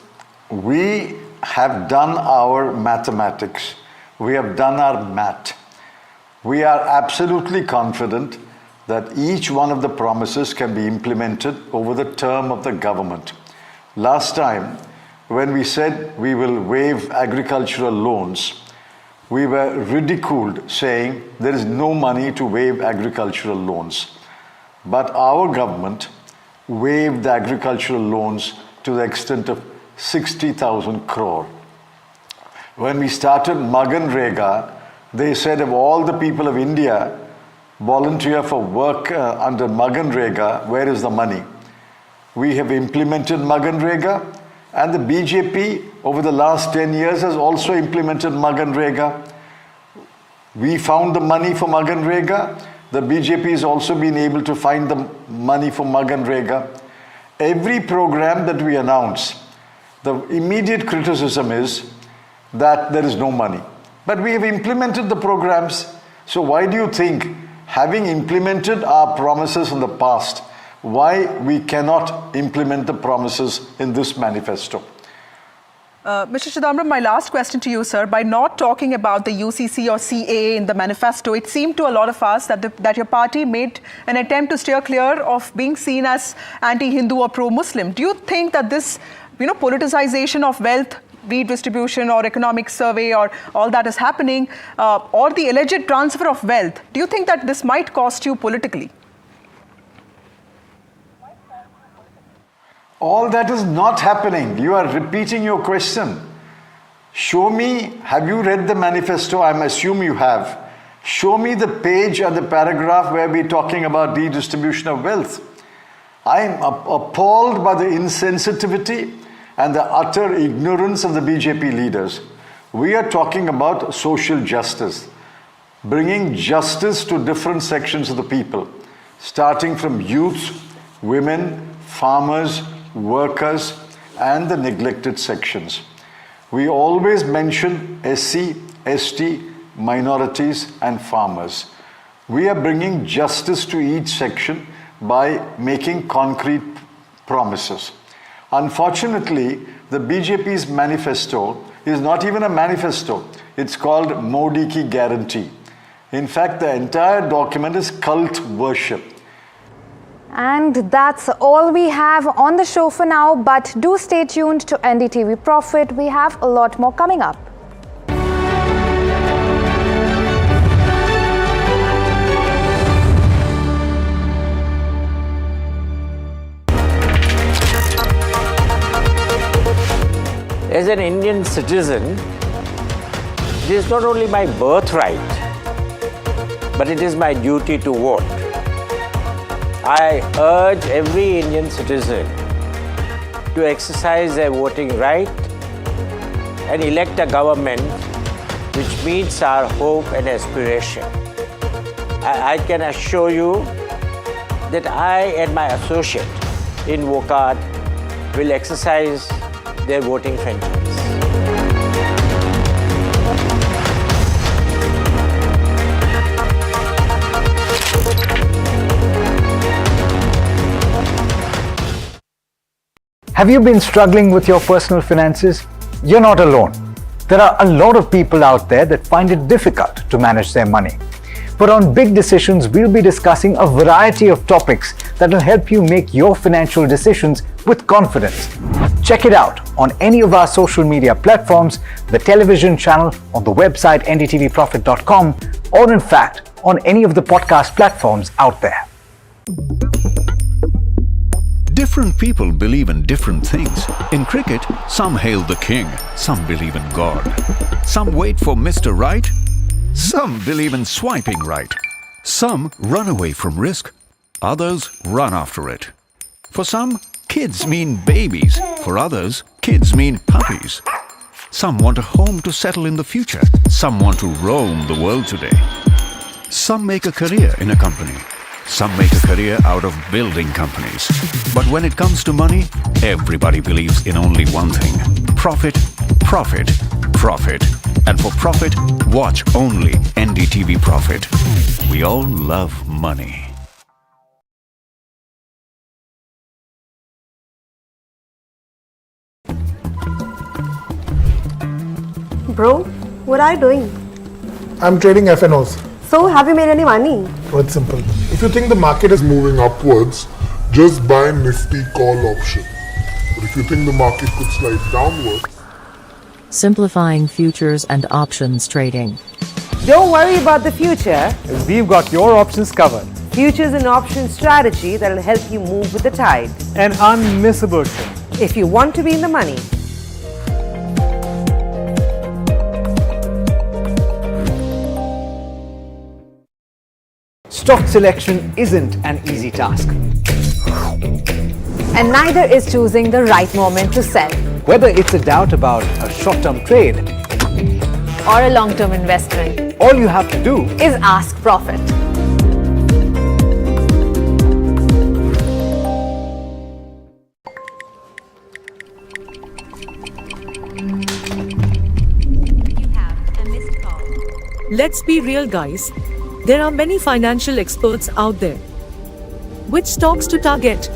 we have done our mathematics. We have done our math. We are absolutely confident that each one of the promises can be implemented over the term of the government. Last time, when we said we will waive agricultural loans, we were ridiculed saying there is no money to waive agricultural loans. But our government waived the agricultural loans to the extent of 60,000 crore. When we started Maganrega, they said of all the people of India volunteer for work under Maganrega, where is the money? We have implemented Maganrega, and the BJP over the last 10 years has also implemented Maganrega. We found the money for Maganrega. The BJP has also been able to find the money for Maganrega. Every program that we announce, the immediate criticism is that there is no money. But we have implemented the programs. So why do you think, having implemented our promises in the past, why we cannot implement the promises in this manifesto? Mr. Chidambaram, my last question to you, sir. By not talking about the UCC or CAA in the manifesto, it seemed to a lot of us that your party made an attempt to steer clear of being seen as anti-Hindu or pro-Muslim. Do you think that this, politicization of wealth, redistribution or economic survey or all that is happening, or the alleged transfer of wealth, do you think that this might cost you politically? All that is not happening. You are repeating your question. Show me, have you read the manifesto? I assume you have. Show me the page and the paragraph where we're talking about redistribution of wealth. I'm appalled by the insensitivity and the utter ignorance of the BJP leaders. We are talking about social justice, bringing justice to different sections of the people, starting from youth, women, farmers, workers, and the neglected sections. We always mention SC, ST, minorities, and farmers. We are bringing justice to each section by making concrete promises. Unfortunately, the BJP's manifesto is not even a manifesto. It's called Modi Ki Guarantee. In fact, the entire document is cult worship. And that's all we have on the show for now, but do stay tuned to NDTV Profit. We have a lot more coming up. As an Indian citizen, it is not only my birthright, but it is my duty to vote. I urge every Indian citizen to exercise their voting right and elect a government which meets our hope and aspiration. I can assure you that I and my associate in WOCAD will exercise their voting franchise. Have you been struggling with your personal finances? You're not alone. There are a lot of people out there that find it difficult to manage their money. But on Big Decisions, we'll be discussing a variety of topics that will help you make your financial decisions with confidence. Check it out on any of our social media platforms, the television channel, on the website ndtvprofit.com, or in fact, on any of the podcast platforms out there. Different people believe in different things. In cricket, some hail the king, some believe in God. Some wait for Mr. Right, some believe in swiping right. Some run away from risk, others run after it. For some, kids mean babies. For others, kids mean puppies. Some want a home to settle in the future. Some want to roam the world today. Some make a career in a company. Some make a career out of building companies. But when it comes to money, everybody believes in only one thing: profit, profit, profit. And for profit, watch only NDTV Profit. We all love money. Bro, what are you doing? I'm trading FNOs. So, have you made any money? Oh, it's simple. If you think the market is moving upwards, just buy Nifty call option. But if you think the market could slide downwards, Simplifying futures and options trading. Don't worry about the future. We've got your options covered. Futures and options strategy that will help you move with the tide. An unmissable trade. If you want to be in the money. Stock selection isn't an easy task. And neither is choosing the right moment to sell. Whether it's a doubt about a short-term trade Or a long-term investment. all you have to do Is ask Profit. Let's be real, guys. There are many financial experts out there. Which stocks to target?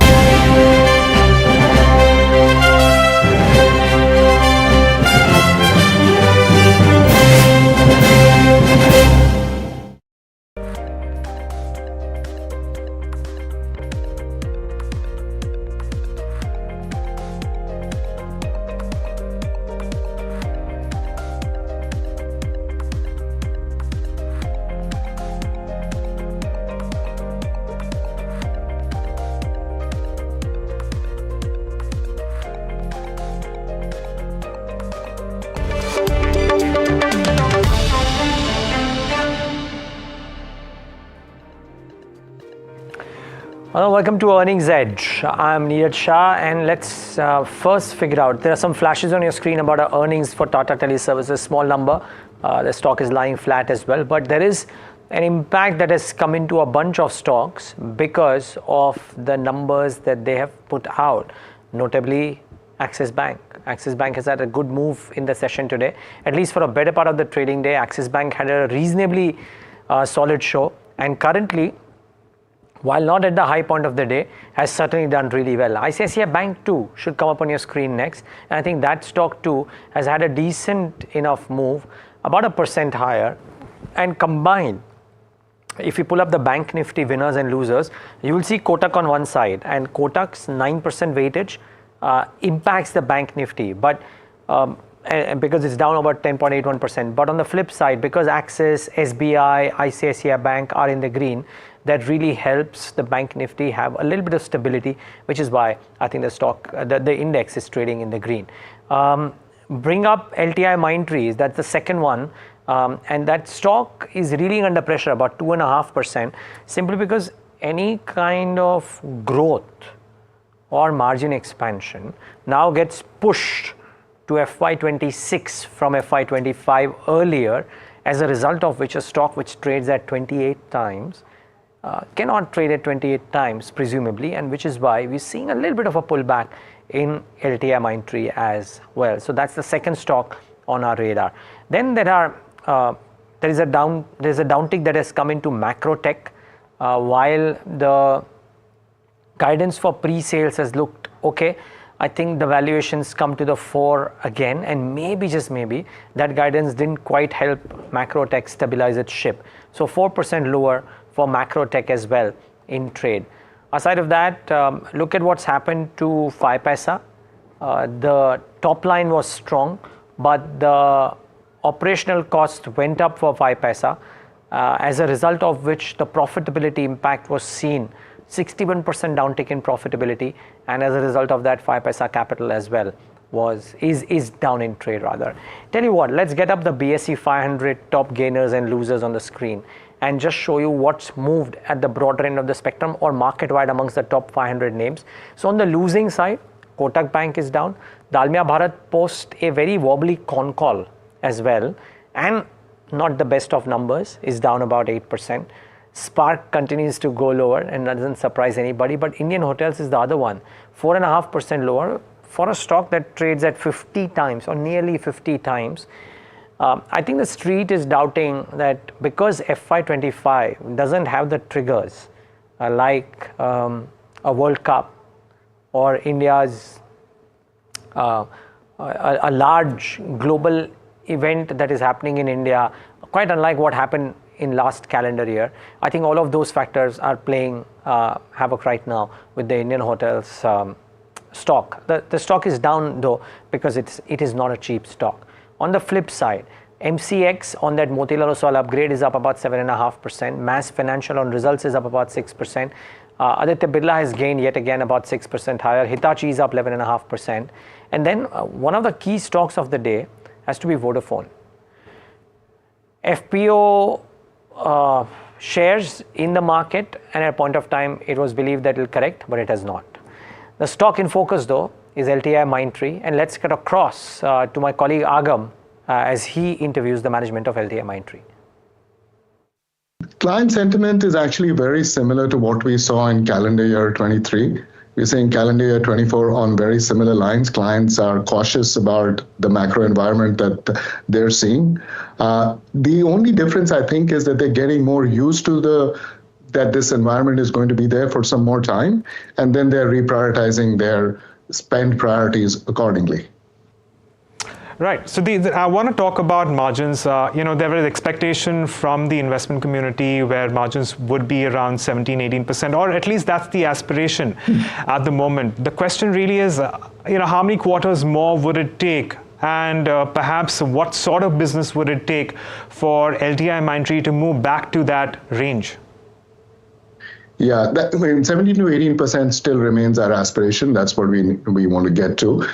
Hello, welcome to Earnings Edge. I'm Neeraj Shah, and let's first figure out, there are some flashes on your screen about our earnings for Tata Teleservices, small number. The stock is lying flat as well, but there is an impact that has come into a bunch of stocks because of the numbers that they have put out, notably Axis Bank. Axis Bank has had a good move in the session today. At least for a better part of the trading day, Axis Bank had a reasonably solid show, and currently, while not at the high point of the day, has certainly done really well. ICICI Bank too should come up on your screen next, and I think that stock too has had a decent enough move, about 1% higher, and combined, if you pull up the Bank Nifty winners and losers, you will see Kotak on one side, and Kotak's 9% weightage impacts the Bank Nifty, but and because it's down about 10.81%. But on the flip side, because Axis, SBI, ICICI Bank are in the green, that really helps the Bank Nifty have a little bit of stability, which is why I think the stock, the index is trading in the green. Bring up LTI Mindtrees, that's the second one, and that stock is really under pressure, about 2.5%, simply because any kind of growth or margin expansion now gets pushed to FY26 from FY25 earlier, as a result of which a stock which trades at 28 times cannot trade at 28 times presumably, and which is why we're seeing a little bit of a pullback in LTIMindtree as well. So that's the second stock on our radar. Then there is a downtick that has come into Macrotech. While the guidance for pre-sales has looked okay, I think the valuations come to the fore again, and maybe, just maybe, that guidance didn't quite help Macrotech stabilize its ship. So 4% lower for Macrotech as well in trade. Aside of that, look at what's happened to 5paisa. The top line was strong, but the operational cost went up for 5paisa, as a result of which the profitability impact was seen. 61% downtick in profitability, and as a result of that, 5paisa capital as well is down in trade rather. Tell you what, let's get up the BSE 500 top gainers and losers on the screen and just show you what's moved at the broader end of the spectrum or market-wide amongst the top 500 names. So on the losing side, Kotak Bank is down. Dalmia Bharat post a very wobbly con call as well, and not the best of numbers, is down about 8%. Spark continues to go lower, and that doesn't surprise anybody, but Indian Hotels is the other one, 4.5% lower for a stock that trades at 50 times or nearly 50 times. I think the street is doubting that because FY25 doesn't have the triggers like a World Cup or India's a large global event that is happening in India, quite unlike what happened in last calendar year. I think all of those factors are playing havoc right now with the Indian Hotels stock. The stock is down though because it is not a cheap stock. On the flip side, MCX on that Motilal Oswal upgrade is up about 7.5%. Mass Financial on results is up about 6%. Aditya Birla has gained yet again about 6% higher. Hitachi is up 11.5%. And then one of the key stocks of the day has to be Vodafone. FPO shares in the market, and at a point of time it was believed that it will correct, but it has not. The stock in focus though is LTIMindtree, and let's get across to my colleague Agam as he interviews the management of LTIMindtree. Client sentiment is actually very similar to what we saw in calendar year 23. We're seeing calendar year 24 on very similar lines. Clients are cautious about the macro environment that they're seeing. The only difference, I think, is that they're getting more used to that this environment is going to be there for some more time, and then they're reprioritizing their spend priorities accordingly. Right. So I want to talk about margins. There was expectation from the investment community where margins would be around 17-18%, or at least that's the aspiration at the moment. The question really is, how many quarters more would it take? And perhaps what sort of business would it take for LTIMindtree to move back to that range? Yeah, 17 to 18% still remains our aspiration. That's what we want to get to.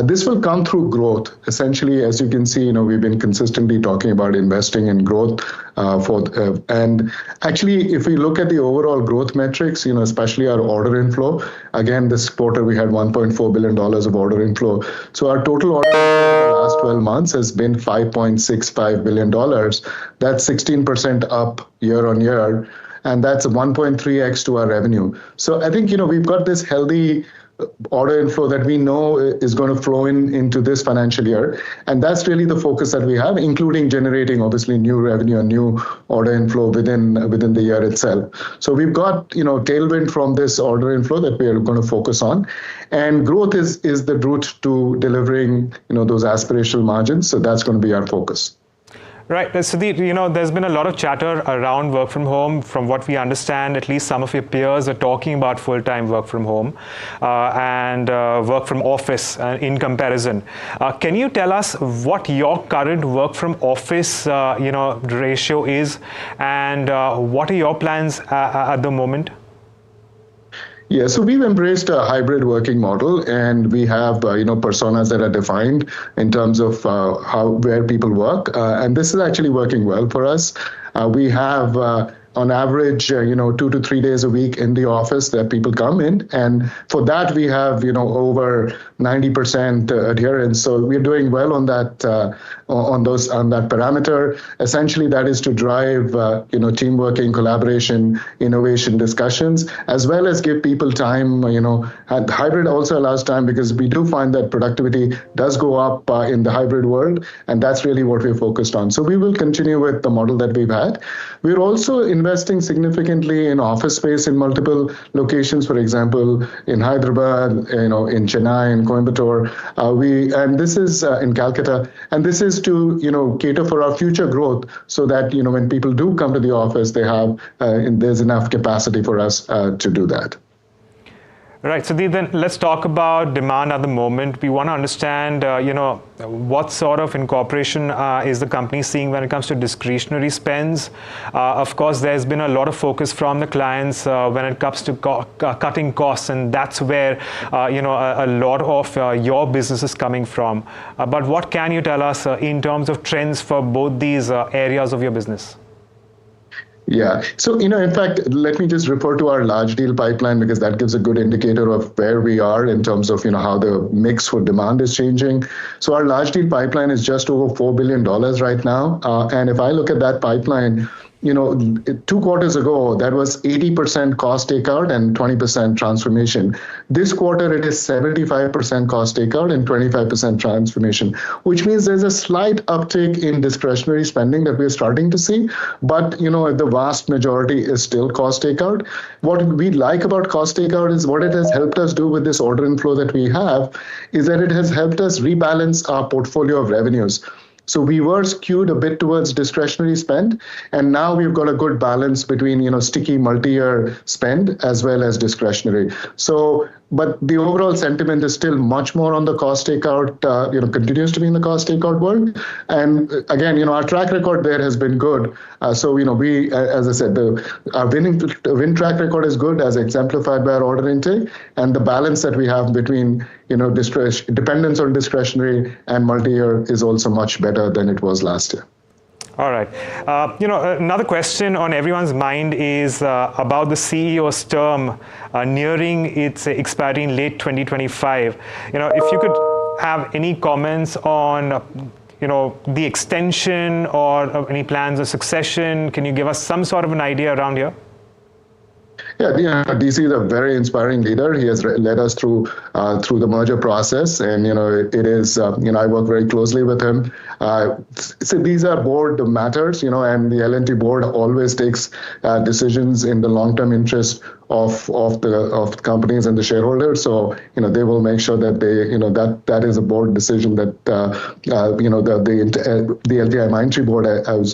This will come through growth. Essentially, as you can see, we've been consistently talking about investing in growth. And actually, if we look at the overall growth metrics, especially our order inflow, again, this quarter we had $1.4 billion of order inflow. So our total order inflow in the last 12 months has been $5.65 billion. That's 16% up year on year. And that's 1.3x to our revenue. So I think, we've got this healthy order inflow that we know is going to flow into this financial year. And that's really the focus that we have, including generating, obviously, new revenue and new order inflow within the year itself. So we've got, tailwind from this order inflow that we are going to focus on. And growth is the route to delivering, those aspirational margins. So that's going to be our focus. Right. Sudeep, there's been a lot of chatter around work from home. From what we understand, at least some of your peers are talking about full-time work from home and work from office in comparison. Can you tell us what your current work from office, ratio is, and what are your plans at the moment? Yeah, so we've embraced a hybrid working model, and we have, personas that are defined in terms of where people work. And this is actually working well for us. We have on average, 2 to 3 days a week in the office that people come in. And for that, we have, over 90% adherence. So we're doing well on that, on that parameter. Essentially, that is to drive, teamwork, collaboration, innovation discussions, as well as give people time. And hybrid also allows time, because we do find that productivity does go up in the hybrid world, and that's really what we're focused on. So we will continue with the model that we've had. We're also investing significantly in office space in multiple locations. For example, in Hyderabad, in Chennai, in Coimbatore, and this is in Calcutta, and this is to cater for our future growth, so that when people do come to the office, there's enough capacity for us to do that. Right. So then let's talk about demand at the moment. We want to understand, what sort of incorporation is the company seeing when it comes to discretionary spends. Of course, there's been a lot of focus from the clients when it comes to cutting costs, and that's where, a lot of your business is coming from. But what can you tell us in terms of trends for both these areas of your business? Yeah. So, in fact, let me just refer to our large deal pipeline, because that gives a good indicator of where we are in terms of, how the mix for demand is changing. So our large deal pipeline is just over $4 billion right now. And if I look at that pipeline, 2 quarters ago, that was 80% cost takeout and 20% transformation. This quarter, it is 75% cost takeout and 25% transformation, which means there's a slight uptick in discretionary spending that we're starting to see. But, the vast majority is still cost takeout. What we like about cost takeout is what it has helped us do with this order inflow that we have, is that it has helped us rebalance our portfolio of revenues. So we were skewed a bit towards discretionary spend, and now we've got a good balance between, sticky multi-year spend as well as discretionary. So, but the overall sentiment is still much more on the cost takeout, continues to be in the cost takeout world. And again, our track record there has been good. So, we, as I said, our win track record is good, as exemplified by our order intake, and the balance that we have between, dependence on discretionary and multi-year is also much better than it was last year. All right. Another question on everyone's mind is about the CEO's term nearing its expiry in late 2025. If you could have any comments on, the extension or any plans of succession, can you give us some sort of an idea around here? Yeah, DC is a very inspiring leader. He has led us through the merger process, and it is I work very closely with him. So these are board matters, and the L&T board always takes decisions in the long-term interest of the companies and the shareholders. So they will make sure that that is a board decision that the LTIMindtree board,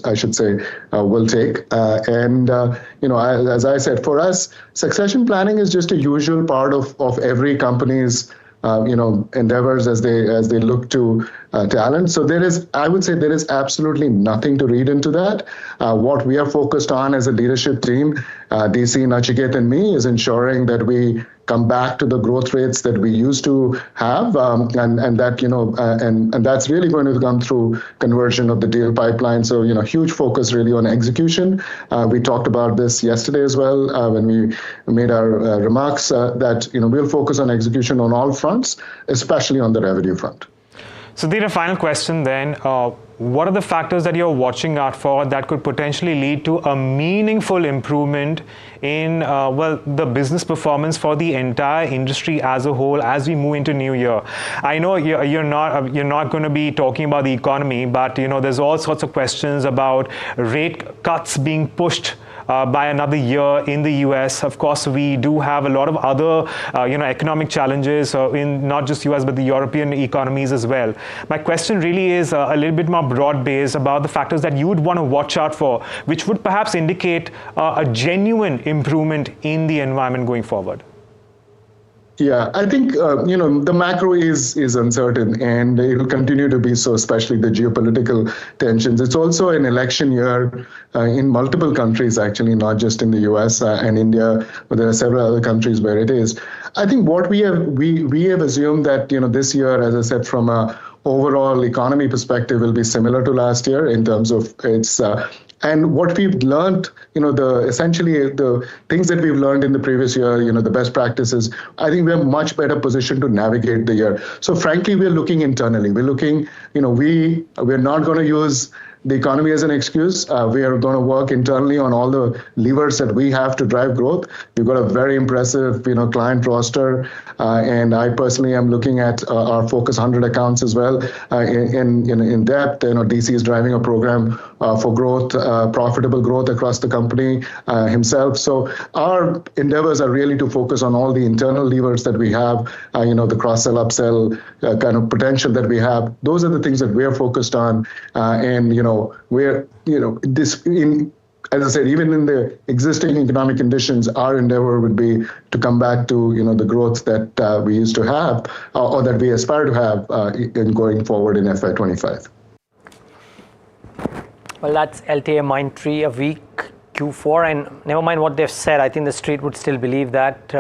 I should say, will take. As I said, for us, succession planning is just a usual part of every company's endeavors as they look to talent. So I would say there is absolutely nothing to read into that. What we are focused on as a leadership team, DC, Nachiket, and me, is ensuring that we come back to the growth rates that we used to have, and that's really going to come through conversion of the deal pipeline. So huge focus really on execution. We talked about this yesterday as well when we made our remarks that we'll focus on execution on all fronts, especially on the revenue front. So the final question then, what are the factors that you're watching out for that could potentially lead to a meaningful improvement in, the business performance for the entire industry as a whole as we move into new year? I know you're not going to be talking about the economy, but there's all sorts of questions about rate cuts being pushed by another year in the US. Of course, we do have a lot of other, economic challenges in not just US, but the European economies as well. My question really is a little bit more broad-based about the factors that you would want to watch out for, which would perhaps indicate a genuine improvement in the environment going forward. Yeah, I think, the macro is uncertain, and it will continue to be so, especially the geopolitical tensions. It's also an election year in multiple countries, actually, not just in the US and India, but there are several other countries where it is. I think what we have assumed that, this year, as I said, from a overall economy perspective, will be similar to last year in terms of its And what we've learned, essentially the things that we've learned in the previous year, the best practices, I think we're much better positioned to navigate the year. So frankly, we're looking internally. We're looking, we're not going to use the economy as an excuse. We are going to work internally on all the levers that we have to drive growth. We've got a very impressive, client roster, and I personally am looking at our Focus 100 accounts as well in depth. DC is driving a program for growth, profitable growth across the company himself. So our endeavors are really to focus on all the internal levers that we have, the cross-sell, upsell kind of potential that we have. Those are the things that we're focused on, and as I said, even in the existing economic conditions, our endeavor would be to come back to the growth that we used to have or that we aspire to have in going forward in FY25. Well, that's LTIMindtree, a weak Q4, and never mind what they've said, I think the street would still believe that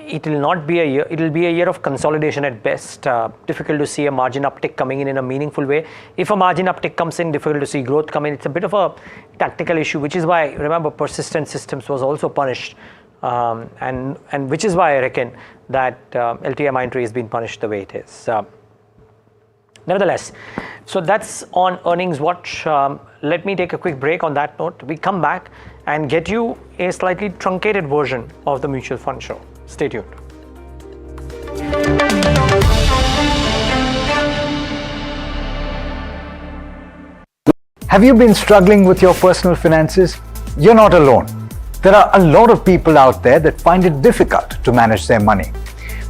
it will not be a year, it will be a year of consolidation at best. Difficult to see a margin uptick coming in a meaningful way. If a margin uptick comes in, difficult to see growth come in. It's a bit of a tactical issue, which is why, remember, Persistent Systems was also punished, and which is why I reckon that LTIMindtree has been punished the way it is. Nevertheless, so that's on Earnings Watch. Let me take a quick break on that note. We come back and get you a slightly truncated version of the Mutual Fund Show. Stay tuned. Have you been struggling with your personal finances? You're not alone. There are a lot of people out there that find it difficult to manage their money.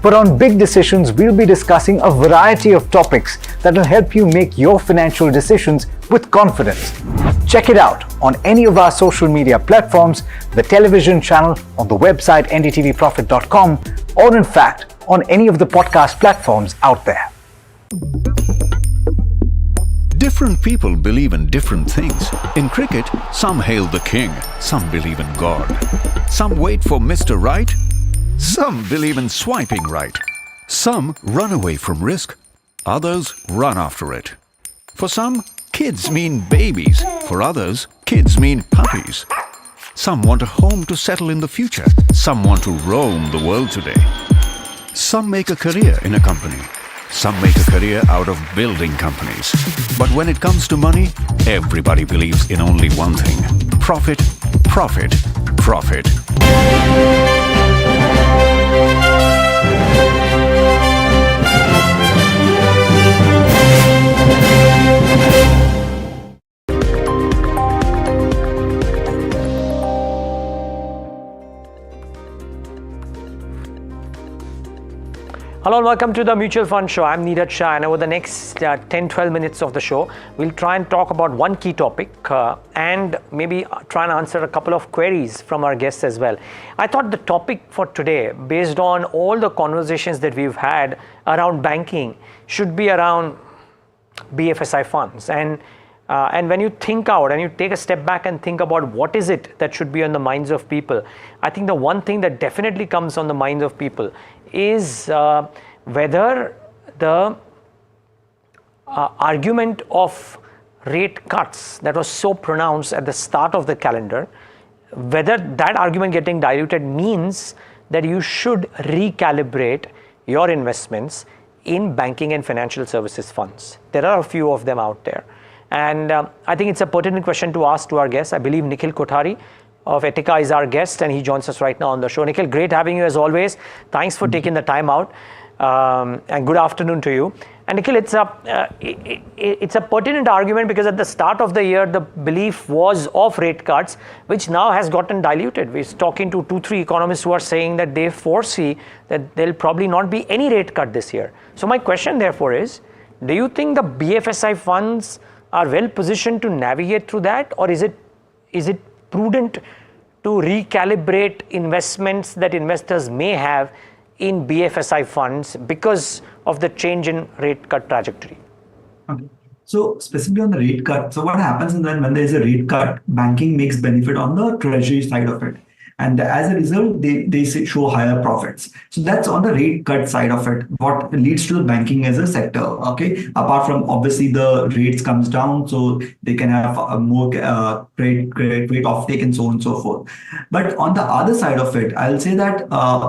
But on Big Decisions, we'll be discussing a variety of topics that will help you make your financial decisions with confidence. Check it out on any of our social media platforms, the television channel, on the website ndtvprofit.com, or in fact, on any of the podcast platforms out there. Different people believe in different things. In cricket, some hail the king, some believe in God. Some wait for Mr. Right, some believe in swiping right. Some run away from risk, others run after it. For some, kids mean babies. For others, kids mean puppies. Some want a home to settle in the future. Some want to roam the world today. Some make a career in a company. Some make a career out of building companies. But when it comes to money, everybody believes in only one thing: profit, profit, profit. Hello and welcome to the Mutual Fund Show. I'm Neeraj Shah, and over the next 10-12 minutes of the show, we'll try and talk about one key topic and maybe try and answer a couple of queries from our guests as well. I thought the topic for today, based on all the conversations that we've had around banking, should be around BFSI funds. And when you think out and you take a step back and think about what is it that should be on the minds of people, I think the one thing that definitely comes on the minds of people is whether the argument of rate cuts that was so pronounced at the start of the calendar, whether that argument getting diluted means that you should recalibrate your investments in banking and financial services funds. There are a few of them out there. And I think it's a pertinent question to ask to our guests. I believe Nikhil Kothari of Etika is our guest, and he joins us right now on the show. Nikhil, great having you as always. Thanks for taking the time out, and good afternoon to you. And Nikhil, it's a pertinent argument because at the start of the year, the belief was of rate cuts, which now has gotten diluted. We're talking to 2-3 economists who are saying that they foresee that there'll probably not be any rate cut this year. So my question therefore is, do you think the BFSI funds are well positioned to navigate through that, or is it prudent to recalibrate investments that investors may have in BFSI funds because of the change in rate cut trajectory? Okay. So specifically on the rate cut, so what happens is when there is a rate cut, banking makes benefit on the treasury side of it. and as a result, they show higher profits. So that's on the rate cut side of it. What leads to the banking as a sector? Okay, apart from obviously the rates comes down, so they can have more great offtake and so on and so forth. But on the other side of it, I'll say that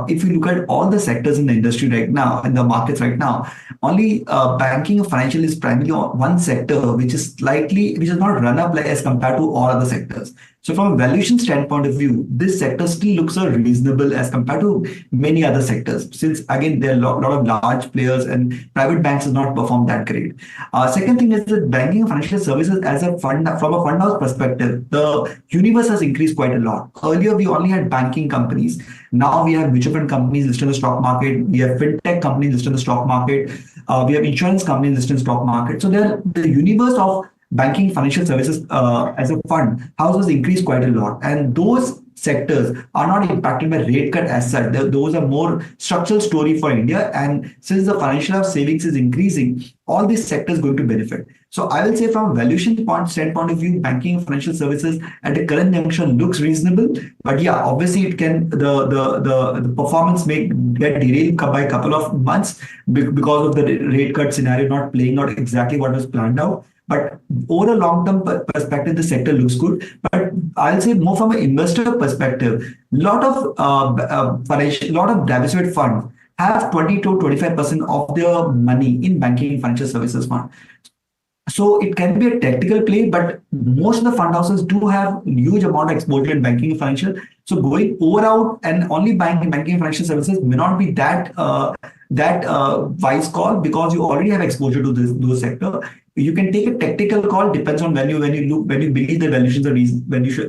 if you look at all the sectors in the industry right now, in the markets right now, only banking and financial is primarily one sector which is not run up like as compared to all other sectors. So from a valuation standpoint of view, this sector still looks reasonable as compared to many other sectors, since again there are a lot of large players and private banks has not performed that great. Second thing is that banking and financial services as a fund, from a fund house perspective, the universe has increased quite a lot. Earlier we only had banking companies. Now we have mutual fund companies listed in the stock market. We have fintech companies listed in the stock market. We have insurance companies listed in the stock market. So the universe of banking financial services as a fund house has increased quite a lot, and those sectors are not impacted by rate cut as such. Those are more structural story for India, and since the financial house savings is increasing, all these sectors going to benefit. So I will say from a valuation standpoint of view, banking and financial services at the current junction looks reasonable, but yeah, obviously it can the performance may get derailed by a couple of months because of the rate cut scenario not playing out exactly what was planned out. But over a long-term perspective, the sector looks good. But I'll say more from an investor perspective, lot of diversified funds have 20 to 25% of their money in banking and financial services fund. So it can be a tactical play, but most of the fund houses do have huge amount of exposure in banking and financial. So going over out and only buying in banking and financial services may not be that wise call, because you already have exposure to those sector. You can take a tactical call, depends on when you believe the valuations are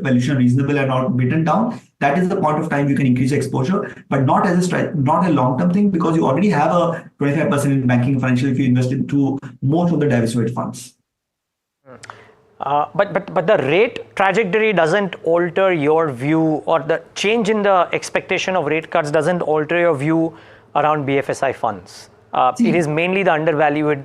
valuation reasonable and not beaten down. That is the point of time you can increase exposure, but not as a long-term thing, because you already have a 25% in banking and financial if you invest into most of the diversified funds. But the rate trajectory doesn't alter your view, or the change in the expectation of rate cuts doesn't alter your view around BFSI funds. It is mainly the undervalued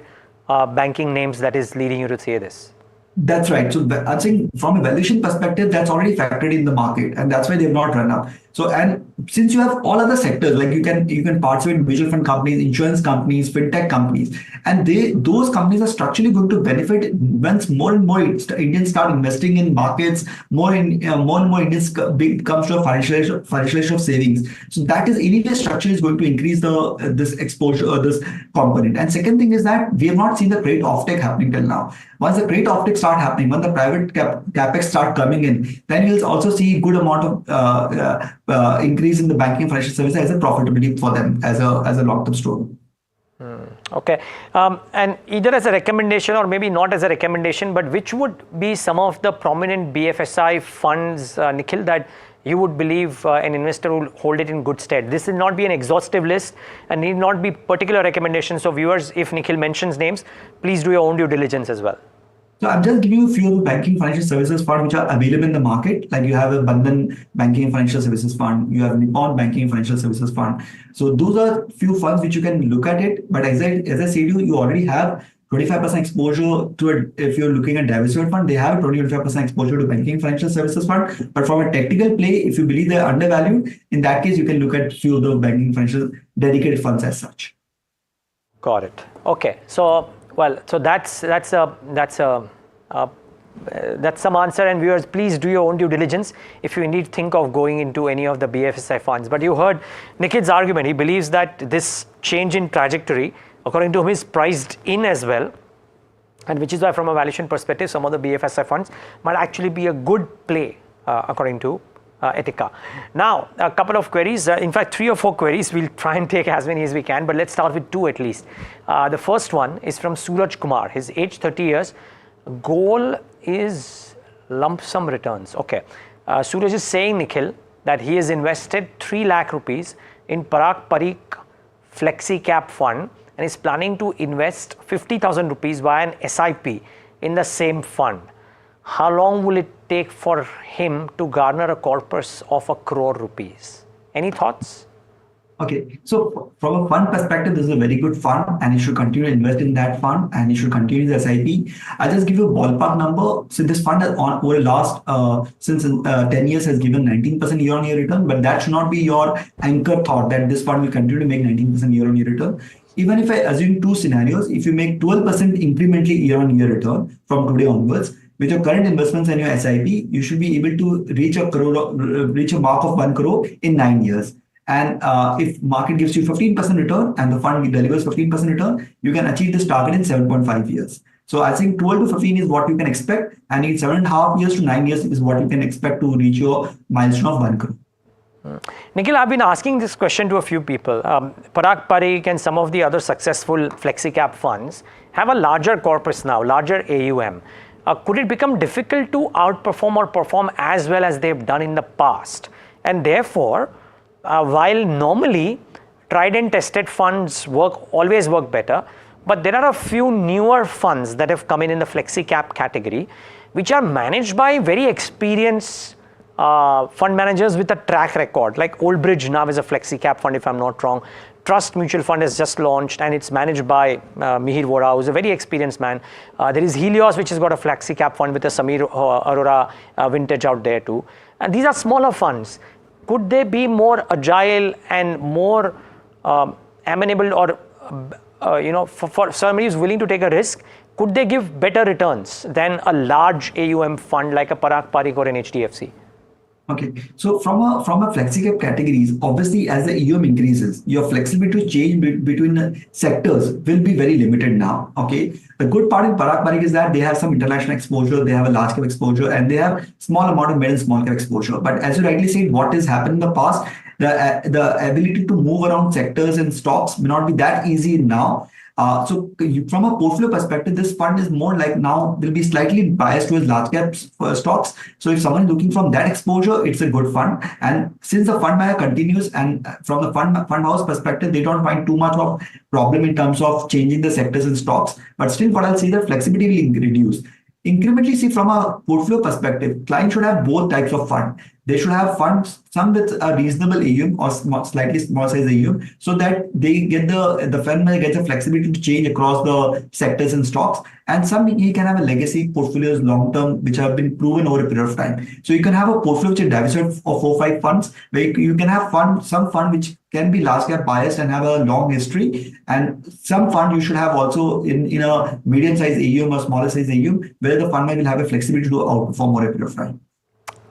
banking names that is leading you to say this. That's right. So I'm saying from a valuation perspective, that's already factored in the market, and that's why they've not run up. So, and since you have all other sectors, like you can participate in mutual fund companies, insurance companies, fintech companies, and those companies are structurally going to benefit once more and more Indians start investing in markets. More and more Indians comes to a financialization of savings. So that is anyway structurally is going to increase this exposure or this component. And second thing is that we have not seen the great offtake happening till now. Once the great offtake start happening, when the private capex start coming in, then you'll also see good amount of increase in the banking and financial services as a profitability for them as a long-term story. Okay, and either as a recommendation or maybe not as a recommendation, but which would be some of the prominent BFSI funds, Nikhil, that you would believe an investor will hold it in good stead? This will not be an exhaustive list and need not be particular recommendations. So viewers, if Nikhil mentions names, please do your own due diligence as well. So I'm just giving you a few of the banking financial services fund which are available in the market. Like you have a Bandhan Banking and Financial Services Fund, you have Nippon Banking and Financial Services Fund. So those are few funds which you can look at it. But as I said, you already have 25% exposure to it. If you're looking at diversified fund, they have 25% exposure to banking and financial services fund. But from a tactical play, if you believe they're undervalued, in that case, you can look at few of the banking financial dedicated funds as such. Got it. Okay. So, well, so that's some answer, and viewers, please do your own due diligence if you indeed think of going into any of the BFSI funds. But you heard Nikhil's argument. He believes that this change in trajectory, according to him, is priced in as well, and which is why from a valuation perspective, some of the BFSI funds might actually be a good play according to Etika. Now, a couple of queries, in fact 3 or 4 queries. We'll try and take as many as we can, but let's start with 2 at least. The first one is from Suraj Kumar. His age 30 years, goal is lump sum returns. Okay, Suraj is saying, Nikhil, that he has invested 3 lakh rupees in Parag Parikh Flexi Cap Fund and is planning to invest 50,000 rupees via an SIP in the same fund. How long will it take for him to garner a corpus of ₹1 crore? Any thoughts? Okay, so from a fund perspective, this is a very good fund and you should continue to invest in that fund and you should continue the SIP. I'll just give you a ballpark number. So this fund has over the last, since 10 years has given 19% year-on-year return, but that should not be your anchor thought that this fund will continue to make 19% year-on-year return. Even if I assume two scenarios, if you make 12% incrementally year-on-year return from today onwards, with your current investments and your SIP, you should be able to reach a mark of 1 crore in 9 years. And if market gives you 15% return and the fund delivers 15% return, you can achieve this target in 7.5 years. So I think 12 to 15 is what you can expect, and in 7.5 years to 9 years is what you can expect to reach your milestone of 1 crore. Nikhil, I've been asking this question to a few people. Parag Parikh and some of the other successful flexi-cap funds have a larger corpus now, larger AUM. Could it become difficult to outperform or perform as well as they've done in the past? And therefore, while normally tried and tested funds always work better, but there are a few newer funds that have come in the flexi cap category, which are managed by very experienced fund managers with a track record. Like Old Bridge now is a flexi cap fund, if I'm not wrong. Trust Mutual Fund has just launched and it's managed by Mihir Vora, who's a very experienced man. There is Helios, which has got a flexi cap fund with a Samir Arora vintage out there too. And these are smaller funds. Could they be more agile and more amenable, or for somebody who's willing to take a risk, could they give better returns than a large AUM fund like a Parag Parikh or an HDFC? Okay, so from a flexi cap categories, obviously as the AUM increases, your flexibility to change between sectors will be very limited now. Okay, the good part in Parag Parikh is that they have some international exposure, they have a large cap exposure, and they have small amount of mid and small cap exposure. But as you rightly said, what has happened in the past, the ability to move around sectors and stocks may not be that easy now. So from a portfolio perspective, this fund is more like now will be slightly biased towards large cap stocks. So if someone is looking from that exposure, it's a good fund. And since the fund buyer continues, and from the fund house perspective, they don't find too much of problem in terms of changing the sectors and stocks. But still, what I'll say, that flexibility will reduce. Incrementally, see, from a portfolio perspective, clients should have both types of fund. They should have funds, some with a reasonable AUM or slightly small size AUM, so that they get the fund manager gets the flexibility to change across the sectors and stocks. And some he can have a legacy portfolios long term, which have been proven over a period of time. So you can have a portfolio which is diversified of 4 or 5 funds, where you can have some fund which can be large cap biased and have a long history, and some fund you should have also in a medium size AUM or smaller size AUM, where the fund manager will have a flexibility to outperform over a period of time.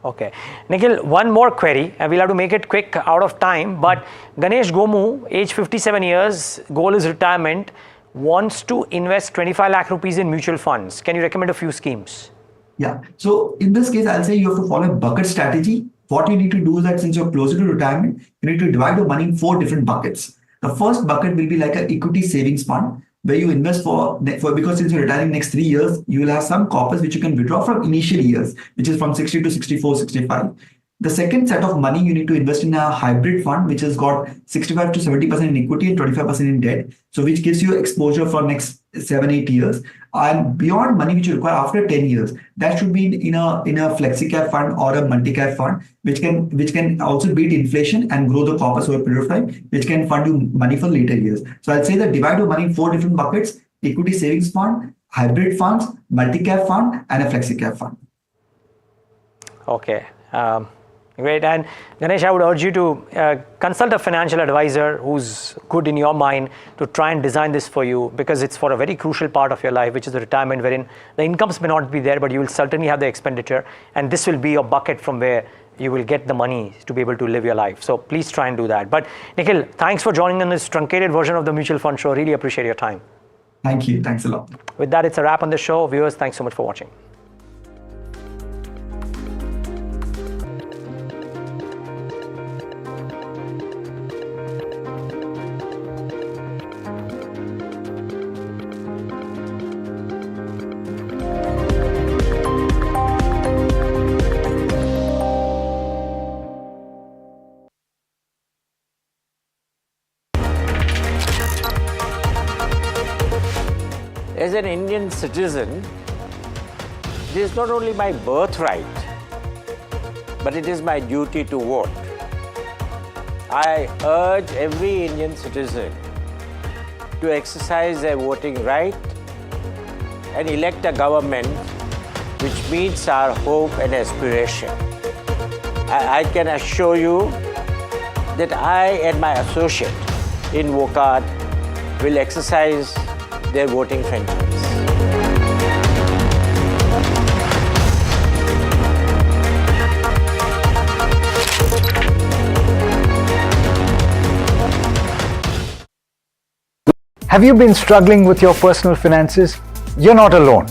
Okay. Nikhil, one more query, and we'll have to make it quick out of time. But Ganesh Gomu, age 57 years, goal is retirement, wants to invest 25 lakh rupees in mutual funds. Can you recommend a few schemes? Yeah. So in this case, I'll say you have to follow a bucket strategy. What you need to do is that since you're closer to retirement, you need to divide your money in 4 different buckets. The first bucket will be like an equity savings fund, where you invest for because since you're retiring next 3 years, you will have some corpus which you can withdraw from initial years, which is from 60 to 64, 65. The second set of money you need to invest in a hybrid fund, which has got 65 to 70% in equity and 25% in debt. So which gives you exposure for next 7-8 years. And beyond money which you require after 10 years, that should be in a flexi cap fund or a multi cap fund, which can also beat inflation and grow the corpus over a period of time, which can fund you money for later years. So I'd say that divide your money in 4 different buckets: equity savings fund, hybrid funds, multi cap fund, and a flexi cap fund. Okay. Great. And Ganesh, I would urge you to consult a financial advisor who's good in your mind to try and design this for you, because it's for a very crucial part of your life, which is the retirement, wherein the incomes may not be there, but you will certainly have the expenditure, and this will be a bucket from where you will get the money to be able to live your life. So please try and do that. But Nikhil, thanks for joining in this truncated version of the Mutual Fund Show. Really appreciate your time. Thank you. Thanks a lot. With that, it's a wrap on the show. Viewers, thanks so much for watching. As an Indian citizen, this is not only my birthright, but it is my duty to vote. I urge every Indian citizen to exercise their voting right and elect a government which meets our hope and aspiration. I can assure you that I and my associate in Wokad will exercise their voting franchise. Have you been struggling with your personal finances? You're not alone.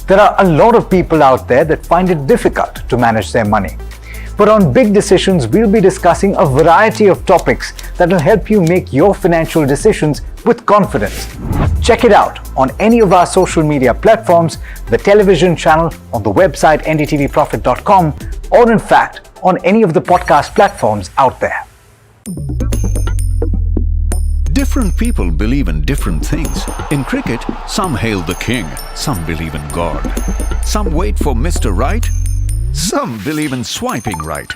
There are a lot of people out there that find it difficult to manage their money. But on Big Decisions, we'll be discussing a variety of topics that will help you make your financial decisions with confidence. Check it out on any of our social media platforms, the television channel, on the website ndtvprofit.com, or in fact, on any of the podcast platforms out there. Different people believe in different things. In cricket, some hail the king, some believe in God. Some wait for Mr. Right, some believe in swiping right.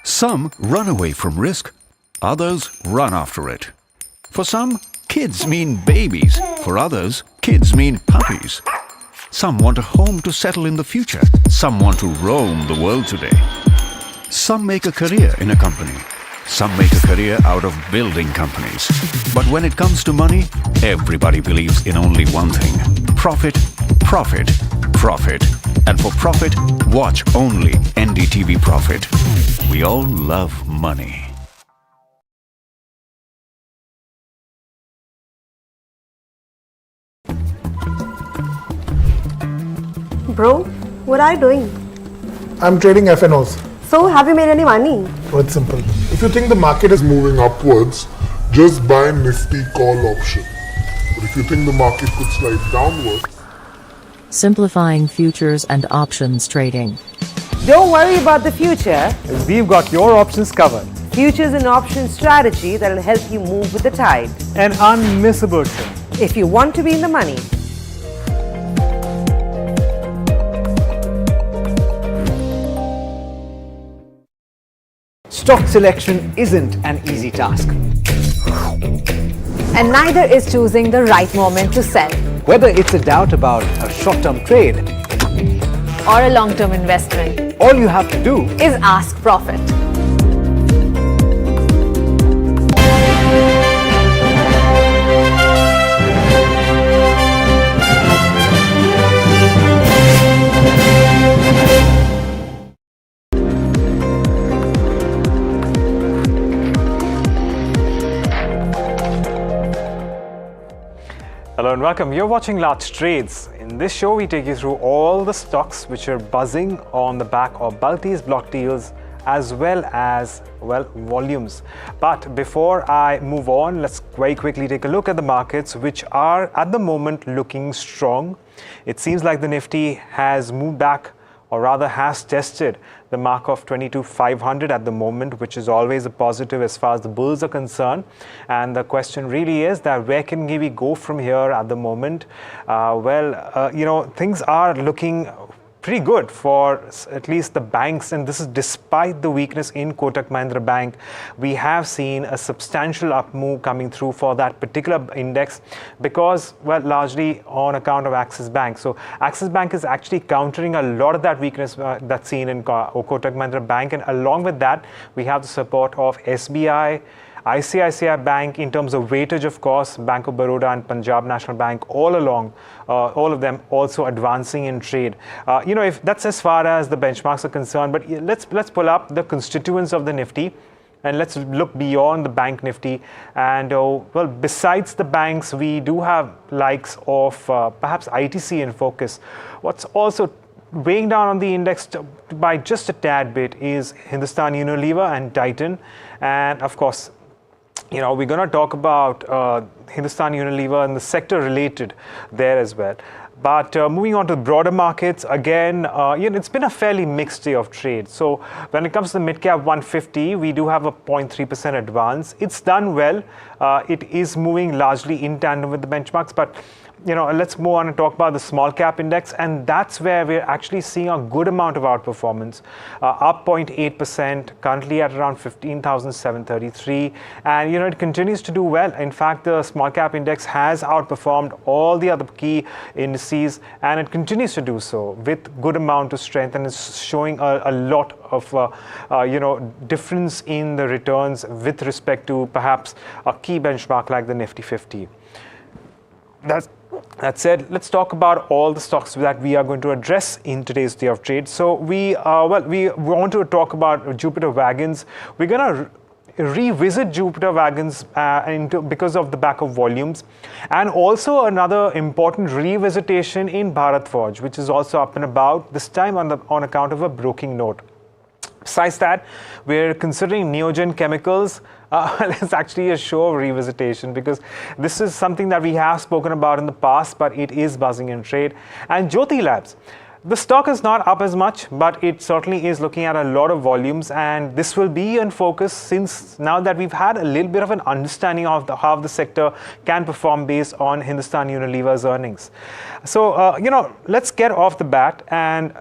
Some run away from risk, others run after it. For some, kids mean babies. For others, kids mean puppies. Some want a home to settle in the future. Some want to roam the world today. Some make a career in a company. Some make a career out of building companies. But when it comes to money, everybody believes in only one thing: profit, profit, profit. And for profit, watch only NDTV Profit. We all love money. Bro, what are you doing? I'm trading FNOs. So, have you made any money? Oh, it's simple. If you think the market is moving upwards, just buy Nifty call option. But if you think the market could slide downwards, Simplifying futures and options trading. Don't worry about the future. We've got your options covered. Futures and options strategy that will help you move with the tide. An unmissable trade. If you want to be in the money. Stock selection isn't an easy task. And neither is choosing the right moment to sell. Whether it's a doubt about a short-term trade or a long-term investment, all you have to do is ask Profit. Hello and welcome. You're watching Large Trades. In this show, we take you through all the stocks which are buzzing on the back of bulk deals, block deals, as well as, well, volumes. But before I move on, let's very quickly take a look at the markets, which are at the moment looking strong. It seems like the Nifty has moved back, or rather has tested the mark of 22,500 at the moment, which is always a positive as far as the bulls are concerned. And the question really is that where can we go from here at the moment? Things are looking pretty good for at least the banks, and this is despite the weakness in Kotak Mahindra Bank. We have seen a substantial up move coming through for that particular index because, well, largely on account of Axis Bank. So Axis Bank is actually countering a lot of that weakness that's seen in Kotak Mahindra Bank, and along with that, we have the support of SBI, ICICI Bank in terms of weightage, of course, Bank of Baroda and Punjab National Bank all along, all of them also advancing in trade. If that's as far as the benchmarks are concerned, but let's pull up the constituents of the Nifty and let's look beyond the bank Nifty. And besides the banks, we do have likes of perhaps ITC in focus. What's also weighing down on the index by just a tad bit is Hindustan Unilever and Titan, and of course, we're going to talk about Hindustan Unilever and the sector related there as well. But moving on to broader markets, again, it's been a fairly mixed day of trade. So when it comes to the mid-cap 150, we do have a 0.3% advance. It's done well. It is moving largely in tandem with the benchmarks, but let's move on and talk about the small cap index, and that's where we're actually seeing a good amount of outperformance, up 0.8%, currently at around 15,733, and it continues to do well. In fact, the small cap index has outperformed all the other key indices, and it continues to do so with good amount of strength, and is showing a lot of difference in the returns with respect to perhaps a key benchmark like the Nifty 50. That said, let's talk about all the stocks that we are going to address in today's day of trade. So we want to talk about Jupiter Wagons. We're going to revisit Jupiter Wagons because of the back of volumes, and also another important revisitation in Bharat Forge, which is also up and about, this time on account of a broking note. Besides that, we're considering Neogen Chemicals. It's actually a show of revisitation, because this is something that we have spoken about in the past, but it is buzzing in trade. And Jyoti Labs, the stock is not up as much, but it certainly is looking at a lot of volumes, and this will be in focus since now that we've had a little bit of an understanding of how the sector can perform based on Hindustan Unilever's earnings. So, let's get off the bat and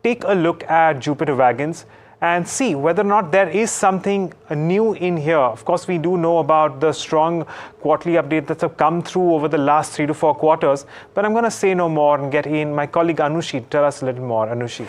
take a look at Jupiter Wagons and see whether or not there is something new in here. Of course, we do know about the strong quarterly update that have come through over the last 3 to 4 quarters, but I'm going to say no more and get in my colleague Anushi to tell us a little more. Anushi.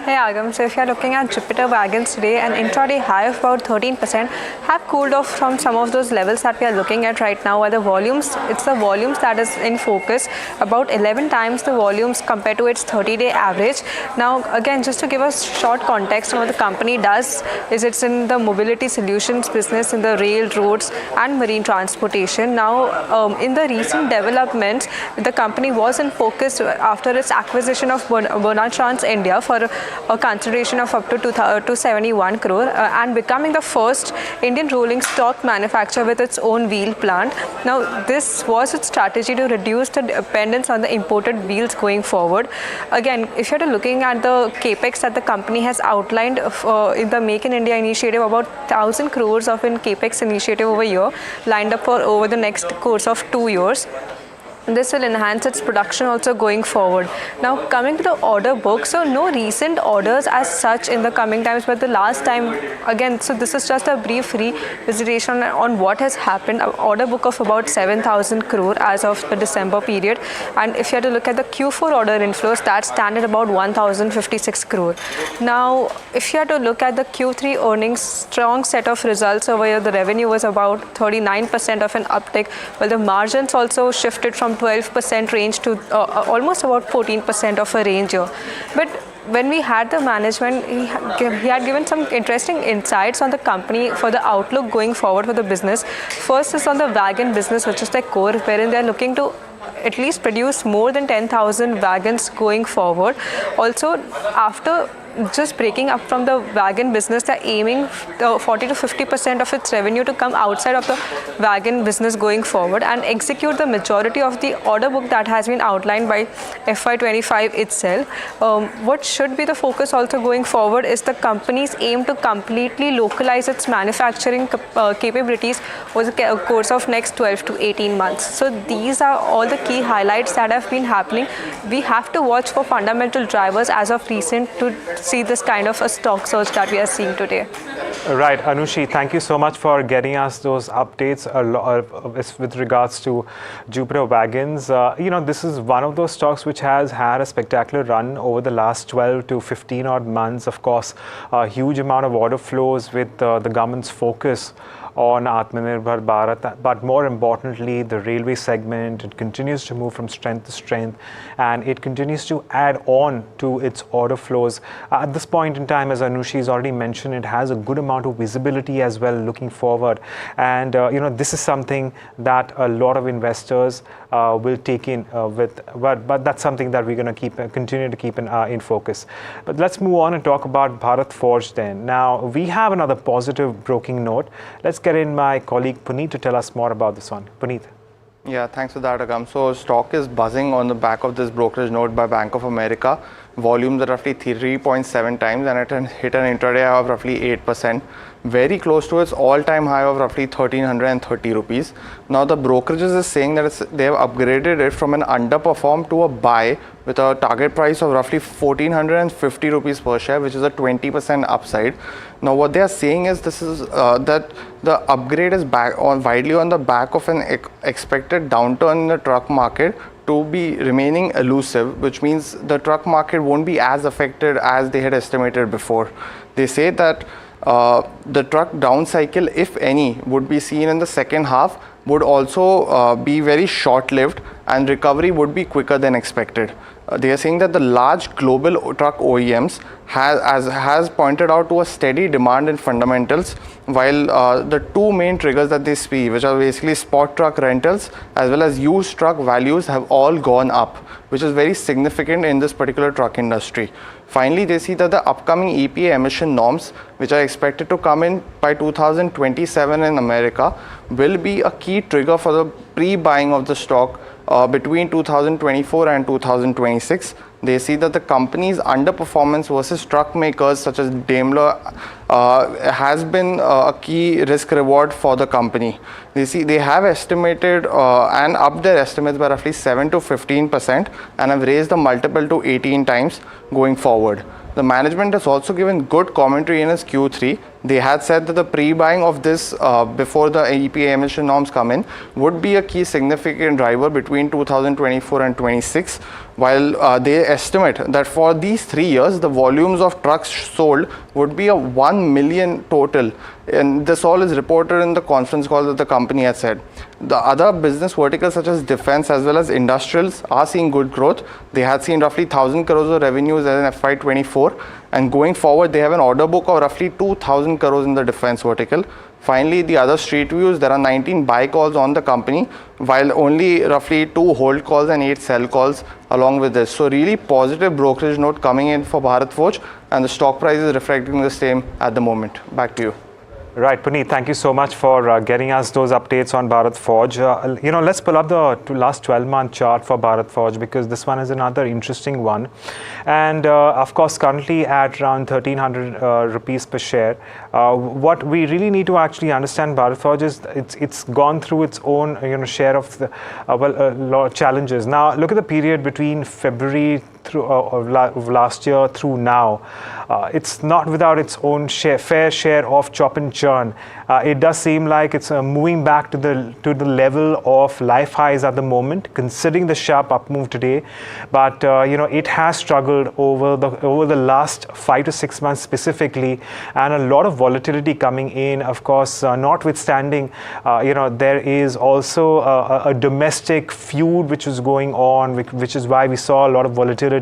Hey Agam, so if you're looking at Jupiter Wagons today, an intraday high of about 13% have cooled off from some of those levels that we are looking at right now, where the volumes, it's the volumes that is in focus, about 11 times the volumes compared to its 30-day average. Now again, just to give us short context on what the company does, is it's in the mobility solutions business in the rail, roads and marine transportation. Now in the recent developments, the company was in focus after its acquisition of Bonachance India for a consideration of up to 271 crore and becoming the first Indian rolling stock manufacturer with its own wheel plant. Now this was its strategy to reduce the dependence on the imported wheels going forward. Again, if you're looking at the capex that the company has outlined in the Make in India initiative, about 1,000 crores of in capex initiative over here lined up for over the next course of 2 years. This will enhance its production also going forward. Now coming to the order book, so no recent orders as such in the coming times, but the last time, again, so this is just a brief revisitation on what has happened. An order book of about 7,000 crore as of the December period, and if you had to look at the Q4 order inflows, that stand at about 1,056 crore. Now if you had to look at the Q3 earnings, strong set of results over here. The revenue was about 39% of an uptick, while the margins also shifted from 12% range to almost about 14% of a range here. But when we had the management, he had given some interesting insights on the company for the outlook going forward for the business. First is on the wagon business, which is their core, wherein they are looking to at least produce more than 10,000 wagons going forward. Also, after just breaking up from the wagon business, they're aiming 40 to 50% of its revenue to come outside of the wagon business going forward and execute the majority of the order book that has been outlined by FY25 itself. What should be the focus also going forward is the company's aim to completely localize its manufacturing capabilities over the course of next 12 to 18 months. So these are all the key highlights that have been happening. We have to watch for fundamental drivers as of recent to see this kind of a stock surge that we are seeing today. Right, Anushi, thank you so much for getting us those updates with regards to Jupiter Wagons. This is one of those stocks which has had a spectacular run over the last 12 to 15 odd months. Of course, a huge amount of order flows with the government's focus on Atmanirbhar Bharat, but more importantly, the railway segment, it continues to move from strength to strength, and it continues to add on to its order flows. At this point in time, as Anushi has already mentioned, it has a good amount of visibility as well looking forward. And, this is something that a lot of investors will take in but that's something that we're going to continue to keep in focus. But let's move on and talk about Bharat Forge then. Now, we have another positive broking note. Let's get in my colleague Puneet to tell us more about this one. Puneet. Yeah, thanks for that, Agam. So stock is buzzing on the back of this brokerage note by Bank of America. volumes at roughly 3.7 times, and it hit an intraday high of roughly 8%, very close to its all-time high of roughly 1,330 rupees. Now the brokerages is saying that they have upgraded it from an underperform to a buy with a target price of roughly 1,450 rupees per share, which is a 20% upside. Now what they are saying is this is that the upgrade is widely on the back of an expected downturn in the truck market to be remaining elusive, which means the truck market won't be as affected as they had estimated before. They say that the truck down cycle, if any, would be seen in the second half, would also be very short-lived, and recovery would be quicker than expected. They are saying that the large global truck OEMs has pointed out to a steady demand in fundamentals, while the two main triggers that they see, which are basically spot truck rentals as well as used truck values, have all gone up, which is very significant in this particular truck industry. Finally, they see that the upcoming EPA emission norms, which are expected to come in by 2027 in America, will be a key trigger for the pre-buying of the stock between 2024 and 2026. They see that the company's underperformance versus truck makers such as Daimler has been a key risk reward for the company. They have estimated and upped their estimates by roughly 7 to 15% and have raised the multiple to 18 times going forward. The management has also given good commentary in its Q3. They had said that the pre-buying of this before the EPA emission norms come in would be a key significant driver between 2024 and 26, while they estimate that for these 3 years, the volumes of trucks sold would be a 1 million total. And this all is reported in the conference call that the company has said. The other business verticals such as defense as well as industrials are seeing good growth. They had seen roughly 1,000 crores of revenues in FY24, and going forward they have an order book of roughly 2,000 crores in the defense vertical. Finally, the other street views, there are 19 buy calls on the company, while only roughly 2 hold calls and 8 sell calls along with this. So really positive brokerage note coming in for Bharat Forge, and the stock price is reflecting the same at the moment. Back to you. Right, Puneet, thank you so much for getting us those updates on Bharat Forge. Let's pull up the last 12-month chart for Bharat Forge, because this one is another interesting one. And of course, currently at around 1,300 rupees per share. What we really need to actually understand Bharat Forge is it's gone through its own share of the challenges. Now, look at the period between February of last year through now. It's not without its own fair share of chop and churn. It does seem like it's moving back to the level of life highs at the moment, considering the sharp up move today. But it has struggled over the last 5 to 6 months specifically, and a lot of volatility coming in. Of course, notwithstanding, there is also a domestic feud which is going on, which is why we saw a lot of volatility.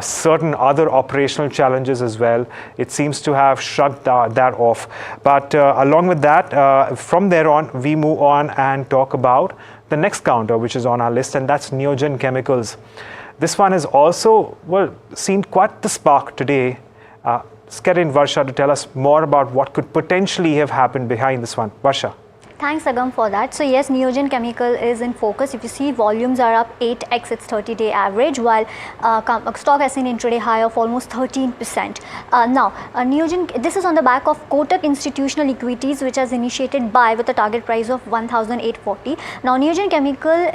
Certain other operational challenges as well. It seems to have shrugged that off. But along with that, from there on, we move on and talk about the next counter which is on our list, and that's Neogen Chemicals. This one has also, seen quite the spark today. Let's get in Varsha to tell us more about what could potentially have happened behind this one. Varsha. Thanks, Agam, for that. So yes, Neogen Chemical is in focus. If you see, volumes are up 8x its 30-day average, while stock has seen intraday high of almost 13%. Now, Neogen, this is on the back of Kotak Institutional Equities, which has initiated buy with a target price of 1,840. Now, Neogen Chemical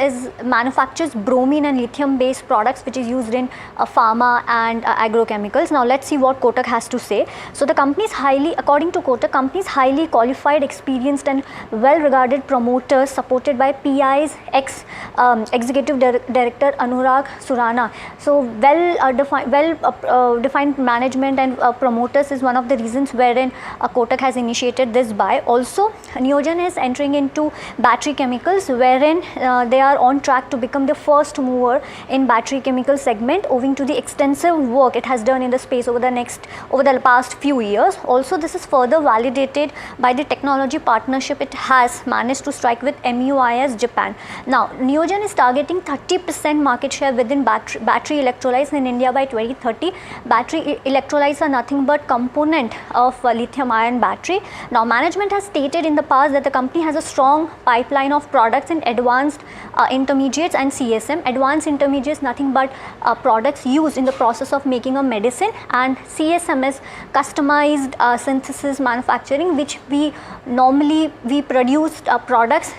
manufactures bromine and lithium-based products, which is used in pharma and agrochemicals. Now, let's see what Kotak has to say. So, the company is according to Kotak, company is highly qualified, experienced, and well-regarded promoters supported by PI's executive director Anurag Surana. So defined management and promoters is one of the reasons wherein Kotak has initiated this buy. Also, Neogen is entering into battery chemicals, wherein they are on track to become the first mover in battery chemical segment, owing to the extensive work it has done in the space over the past few years. Also, this is further validated by the technology partnership it has managed to strike with MUIS Japan. Now, Neogen is targeting 30% market share within battery electrolytes in India by 2030. Battery electrolytes are nothing but component of lithium-ion battery. Now, management has stated in the past that the company has a strong pipeline of products in advanced intermediates and CSM. Advanced intermediates, nothing but products used in the process of making a medicine, and CSM is customized synthesis manufacturing, which we normally produce products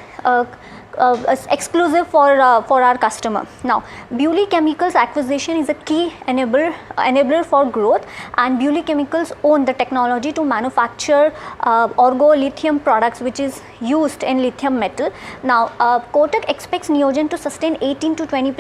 exclusive for our customer. Now, Bewley Chemicals acquisition is a key enabler for growth, and Bewley Chemicals own the technology to manufacture orgolithium products, which is used in lithium metal. Now, Kotak expects Neogen to sustain 18 to 20%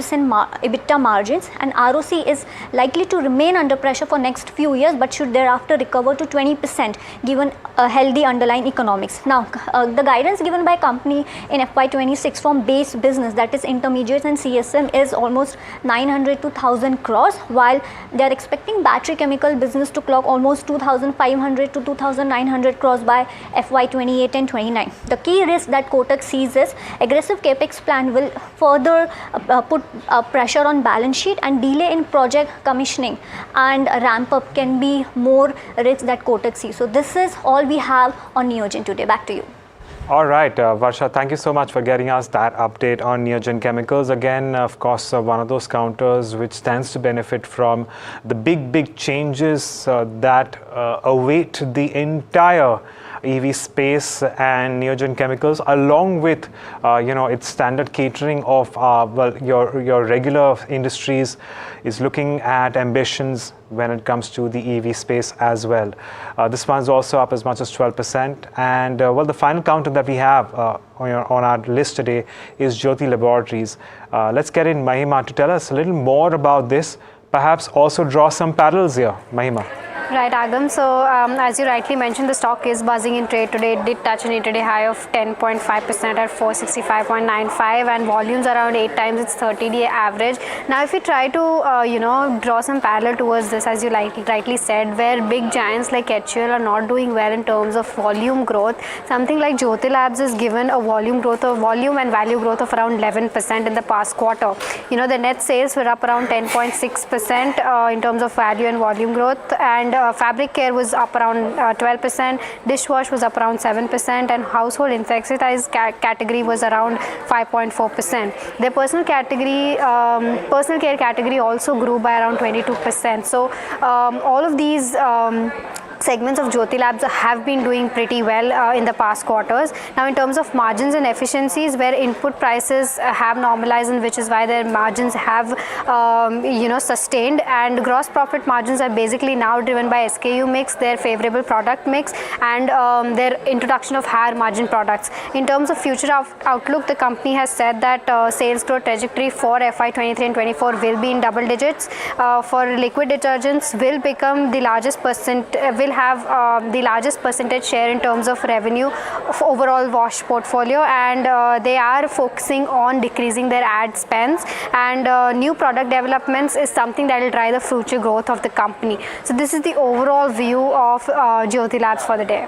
EBITDA margins, and ROC is likely to remain under pressure for next few years, but should thereafter recover to 20% given a healthy underlying economics. Now, the guidance given by company in FY26 from base business, that is intermediates and CSM, is almost 900 to 1000 crores, while they are expecting battery chemical business to clock almost 2500 to 2900 crores by FY28 and 29. The key risk that Kotak sees is aggressive capex plan will further put pressure on balance sheet, and delay in project commissioning and ramp up can be more risks that Kotak sees. So this is all we have on Neogen today. Back to you. All right, Varsha, thank you so much for getting us that update on Neogen Chemicals. Again, of course, one of those counters which stands to benefit from the big changes that await the entire EV space, and Neogen Chemicals, along with its standard catering of your regular industries, is looking at ambitions when it comes to the EV space as well. This one's also up as much as 12%, and the final counter that we have on our list today is Jyoti Laboratories. Let's get in Mahima to tell us a little more about this, perhaps also draw some parallels here. Mahima. Right, Agam. So, as you rightly mentioned, the stock is buzzing in trade today. It did touch an intraday high of 10.5% at 465.95, and volumes around 8 times its 30-day average. Now, if you try to, draw some parallel towards this, as you rightly said, where big giants like HUL are not doing well in terms of volume growth, something like Jyoti Labs is given a volume and value growth of around 11% in the past quarter. The net sales were up around 10.6% in terms of value and volume growth, and fabric care was up around 12%, dishwash was up around 7%, and household insecticides category was around 5.4%. Their personal care category also grew by around 22%. So all of these segments of Jyoti Labs have been doing pretty well in the past quarters. Now, in terms of margins and efficiencies, where input prices have normalized, and which is why their margins have sustained, and gross profit margins are basically now driven by SKU mix, their favorable product mix, and their introduction of higher margin products. In terms of future outlook, the company has said that sales growth trajectory for FY23 and 24 will be in double digits. For liquid detergents, will become the largest have the largest percentage share in terms of revenue of overall wash portfolio, and they are focusing on decreasing their ad spends, and new product developments is something that will drive the future growth of the company. So this is the overall view of Jyoti Labs for the day.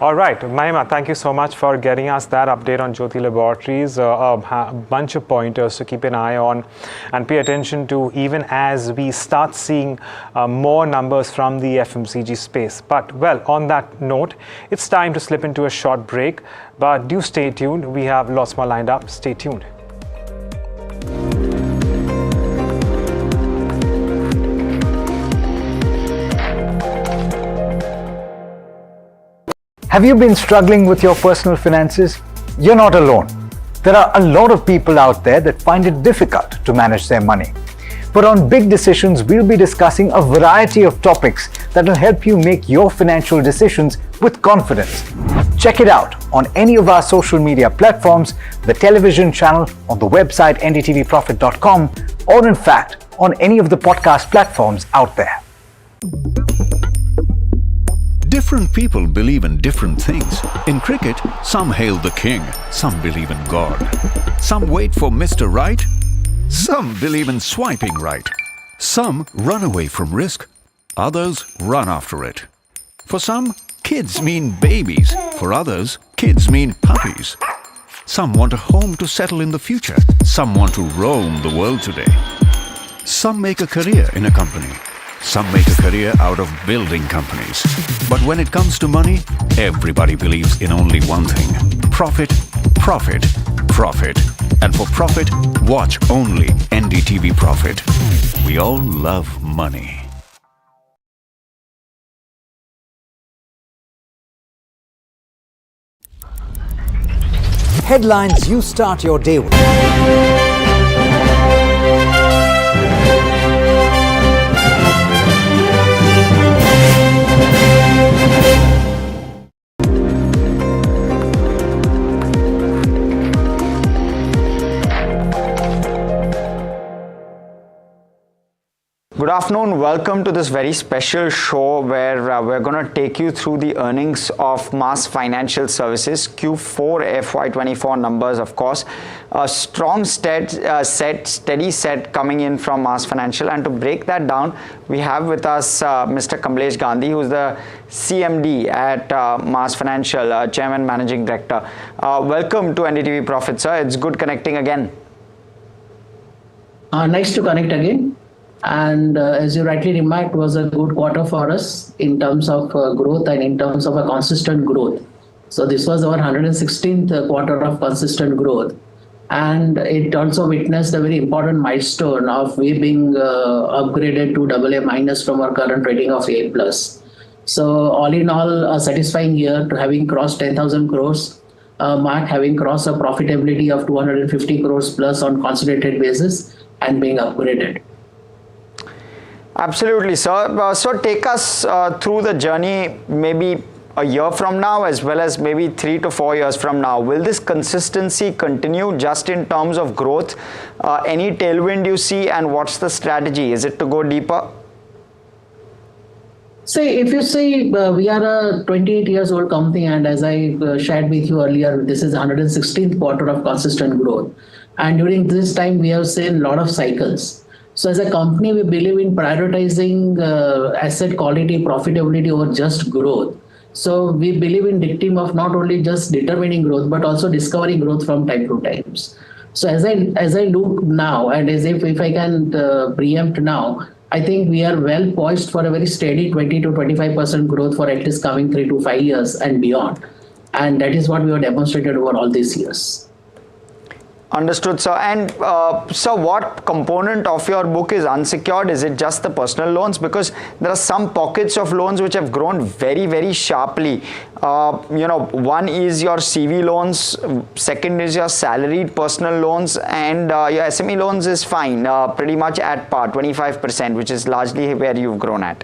All right, Mahima, thank you so much for getting us that update on Jyoti Laboratories. A bunch of pointers to keep an eye on and pay attention to, even as we start seeing more numbers from the FMCG space. But, well, on that note, it's time to slip into a short break. But do stay tuned. We have lots more lined up. Stay tuned. Have you been struggling with your personal finances? You're not alone. There are a lot of people out there that find it difficult to manage their money. But on Big Decisions, we'll be discussing a variety of topics that will help you make your financial decisions with confidence. Check it out on any of our social media platforms, the television channel, on the website ndtvprofit.com, or in fact, on any of the podcast platforms out there. Different people believe in different things. In cricket, some hail the king, some believe in God. Some wait for Mr. Right, some believe in swiping right. Some run away from risk, others run after it. For some, kids mean babies. For others, kids mean puppies. Some want a home to settle in the future. Some want to roam the world today. Some make a career in a company. Some make a career out of building companies. But when it comes to money, everybody believes in only one thing: profit, profit, profit. And for profit, watch only NDTV Profit. We all love money. Headlines you start your day with. Good afternoon. Welcome to this very special show where we're going to take you through the earnings of Mass Financial Services Q4 FY24 numbers, of course. A strong steady set coming in from Mass Financial, and to break that down, we have with us Mr. Kamlesh Gandhi, who's the CMD at Mass Financial, Chairman Managing Director. Welcome to NDTV Profit, sir. It's good connecting again. Nice to connect again. And as you rightly remarked, was a good quarter for us in terms of growth and in terms of a consistent growth. So this was our 116th quarter of consistent growth. And it also witnessed a very important milestone of we being upgraded to AA- from our current rating of A+. So all in all, a satisfying year to having crossed 10,000 crores, mark having crossed a profitability of 250 crores plus on consolidated basis and being upgraded. Absolutely, sir. So take us through the journey maybe a year from now as well as maybe 3 to 4 years from now. Will this consistency continue just in terms of growth? Any tailwind you see, and what's the strategy? Is it to go deeper? See, if you see, we are a 28 years old company, and as I shared with you earlier, this is 116th quarter of consistent growth. And during this time, we have seen a lot of cycles. So as a company, we believe in prioritizing asset quality, profitability over just growth. So we believe in dictum of not only just determining growth, but also discovering growth from time to times. So as I look now, and as if I can preempt now, I think we are well poised for a very steady 20 to 25% growth for at least coming 3 to 5 years and beyond. And that is what we have demonstrated over all these years. Understood, sir. And so what component of your book is unsecured? Is it just the personal loans? Because there are some pockets of loans which have grown very, very sharply. One is your CV loans, second is your salaried personal loans, and your SME loans is fine, pretty much at par, 25%, which is largely where you've grown at.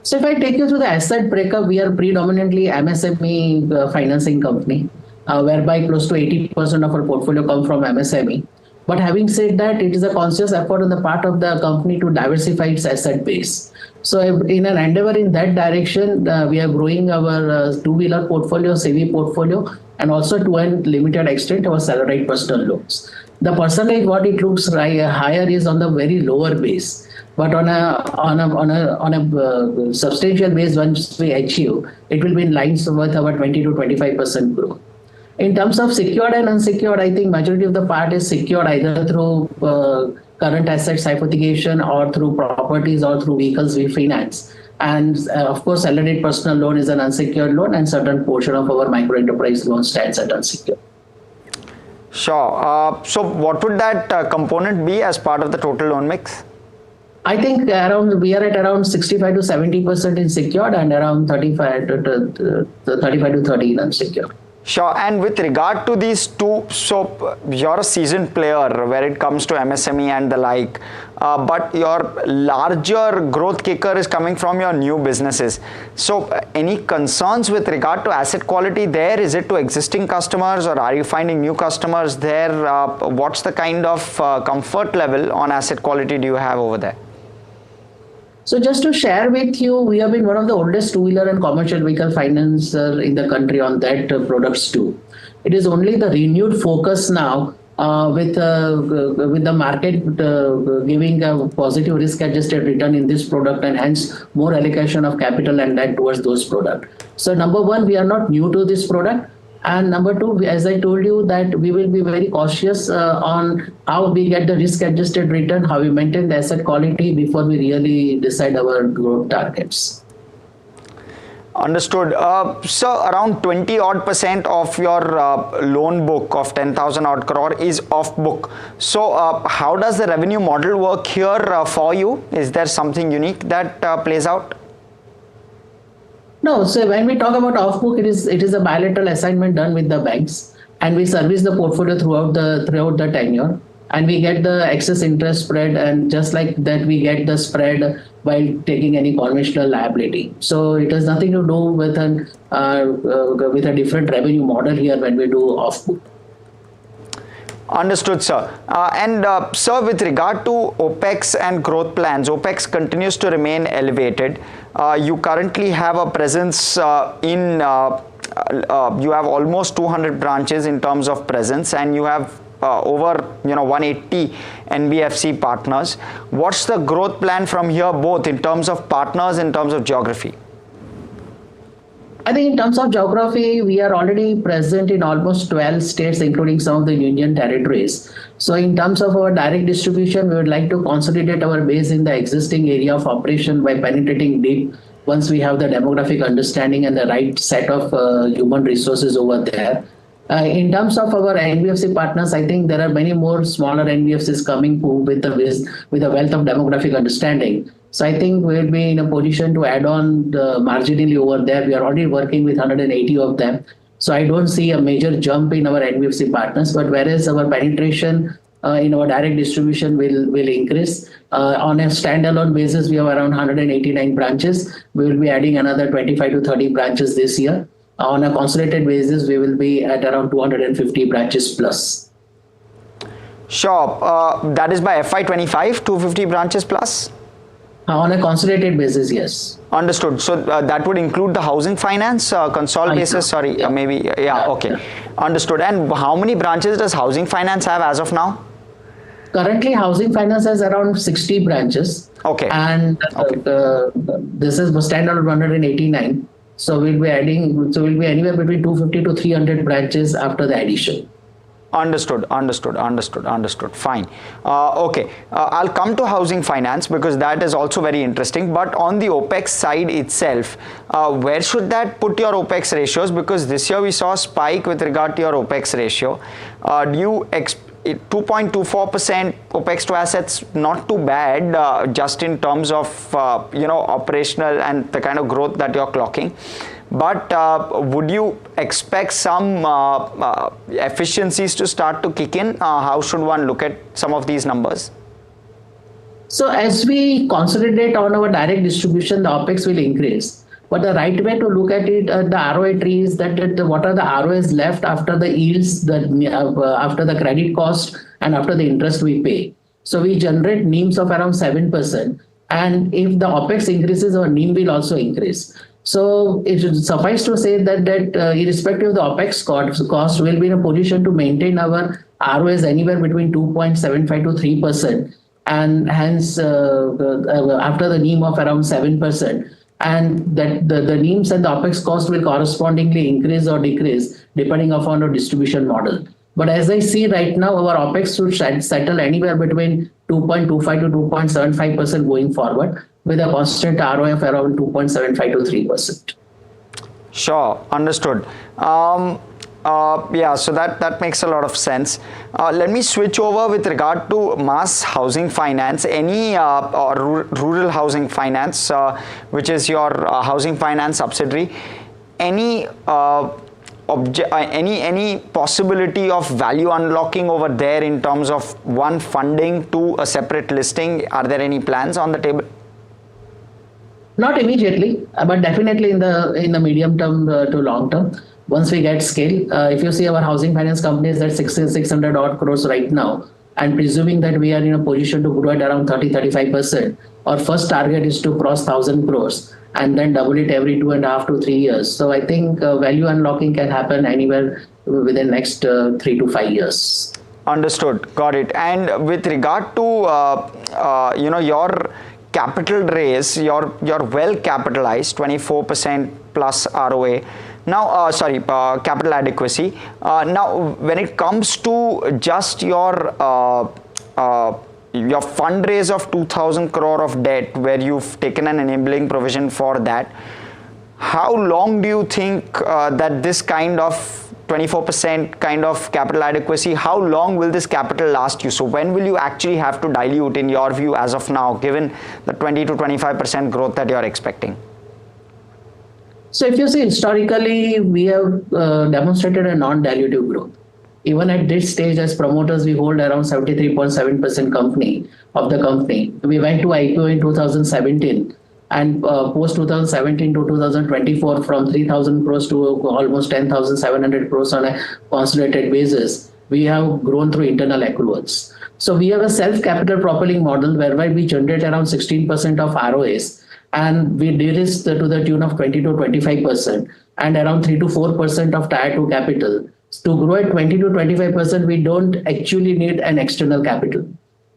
So if I take you through the asset breakup, we are predominantly MSME financing company. Whereby close to 80% of our portfolio comes from MSME. But having said that, it is a conscious effort on the part of the company to diversify its asset base. So in an endeavor in that direction, we are growing our two-wheeler portfolio, CV portfolio, and also to a limited extent our salaried personal loans. The percentage what it looks higher is on the very lower base. But on a substantial base, once we achieve, it will be in lines with our 20 to 25% growth. In terms of secured and unsecured, I think majority of the part is secured either through current assets hypothecation or through properties or through vehicles we finance. And of course, salaried personal loan is an unsecured loan, and certain portion of our micro enterprise loan stands at unsecured. Sure. So what would that component be as part of the total loan mix? I think we are at around 65 to 70% in secured and around 35 to 30 in unsecured. Sure. And with regard to these two, so you're a seasoned player where it comes to MSME and the like, but your larger growth kicker is coming from your new businesses. So any concerns with regard to asset quality there? Is it to existing customers, or are you finding new customers there? What's the kind of comfort level on asset quality do you have over there? So just to share with you, we have been one of the oldest two-wheeler and commercial vehicle financer in the country on that products too. It is only the renewed focus now with the market giving a positive risk-adjusted return in this product, and hence more allocation of capital and that towards those products. So number one, we are not new to this product. And number two, as I told you, that we will be very cautious on how we get the risk-adjusted return, how we maintain the asset quality before we really decide our growth targets. Understood. So around 20 odd % of your loan book of 10,000 odd crore is off book. So how does the revenue model work here for you? Is there something unique that plays out? No, so when we talk about off book, it is a bilateral assignment done with the banks, and we service the portfolio throughout the tenure, and we get the excess interest spread, and just like that we get the spread while taking any conventional liability. So it has nothing to do with a different revenue model here when we do off book. Understood, sir. Sir, with regard to OPEX and growth plans, OPEX continues to remain elevated. You currently have a presence you have almost 200 branches in terms of presence, and you have over 180 NBFC partners. What's the growth plan from here, both in terms of partners, in terms of geography? I think in terms of geography, we are already present in almost 12 states, including some of the union territories. So in terms of our direct distribution, we would like to consolidate our base in the existing area of operation by penetrating deep once we have the demographic understanding and the right set of human resources over there. In terms of our NBFC partners, I think there are many more smaller NBFCs coming with a wealth of demographic understanding. So I think we'll be in a position to add on marginally over there. We are already working with 180 of them. So I don't see a major jump in our NBFC partners, but whereas our penetration in our direct distribution will increase. On a standalone basis, we have around 189 branches. We will be adding another 25 to 30 branches this year. On a consolidated basis, we will be at around 250 branches plus. Sure. That is by FY25, 250 branches plus? On a consolidated basis, yes. Understood. So that would include the housing finance consolidated basis? Sorry, maybe. Yeah, okay. Understood. And how many branches does housing finance have as of now? Currently, housing finance has around 60 branches. Okay. And this is standalone 189. So we'll be adding. So we'll be anywhere between 250 to 300 branches after the addition. Understood. Fine. Okay. I'll come to housing finance because that is also very interesting. But on the OPEX side itself, where should that put your OPEX ratios? Because this year we saw a spike with regard to your OPEX ratio. Do you 2.24% OPEX to assets, not too bad, just in terms of operational and the kind of growth that you're clocking. But would you expect some efficiencies to start to kick in? How should one look at some of these numbers? So as we consolidate on our direct distribution, the OPEX will increase. But the right way to look at it, the ROA tree is that what are the ROAs left after the yields, after the credit cost and after the interest we pay. So we generate NIMs of around 7%. And if the OPEX increases, our NIM will also increase. So it should suffice to say that irrespective of the OPEX cost, we'll be in a position to maintain our ROAs anywhere between 2.75 to 3%. And hence, after the NIM of around 7%. And that the NIMs and the OPEX cost will correspondingly increase or decrease depending upon our distribution model. But as I see right now, our OPEX should settle anywhere between 2.25 to 2.75% going forward, with a constant ROA of around 2.75 to 3%. Sure, understood. Yeah, so that makes a lot of sense. Let me switch over with regard to mass housing finance, or rural housing finance, which is your housing finance subsidiary. Any possibility of value unlocking over there in terms of funding to a separate listing? Are there any plans on the table? Not immediately, but definitely in the medium term to long term. Once we get scale, if you see our housing finance company is at 600 odd crores right now, and presuming that we are in a position to grow at around 30-35%, our first target is to cross 1,000 crores and then double it every 2.5 to 3 years. So I think value unlocking can happen anywhere within next 3 to 5 years. Understood, got it. And with regard to your capital raise, you're well capitalized, 24% plus ROA. Now, capital adequacy. Now, when it comes to just your fundraise of 2,000 crore of debt, where you've taken an enabling provision for that, how long do you think that this kind of 24% kind of capital adequacy, how long will this capital last you? So when will you actually have to dilute, in your view, as of now, given the 20 to 25% growth that you're expecting? So if you see historically, we have demonstrated a non-dilutive growth. Even at this stage, as promoters, we hold around 73.7% of the company. We went to IPO in 2017. And post 2017 to 2024, from 3,000 crores to almost 10,700 crores on a consolidated basis, we have grown through internal accruals. So we have a self-capital propelling model whereby we generate around 16% of ROAs, and we de-risk to the tune of 20 to 25%, and around 3 to 4% of Tier 2 capital. To grow at 20 to 25%, we don't actually need an external capital.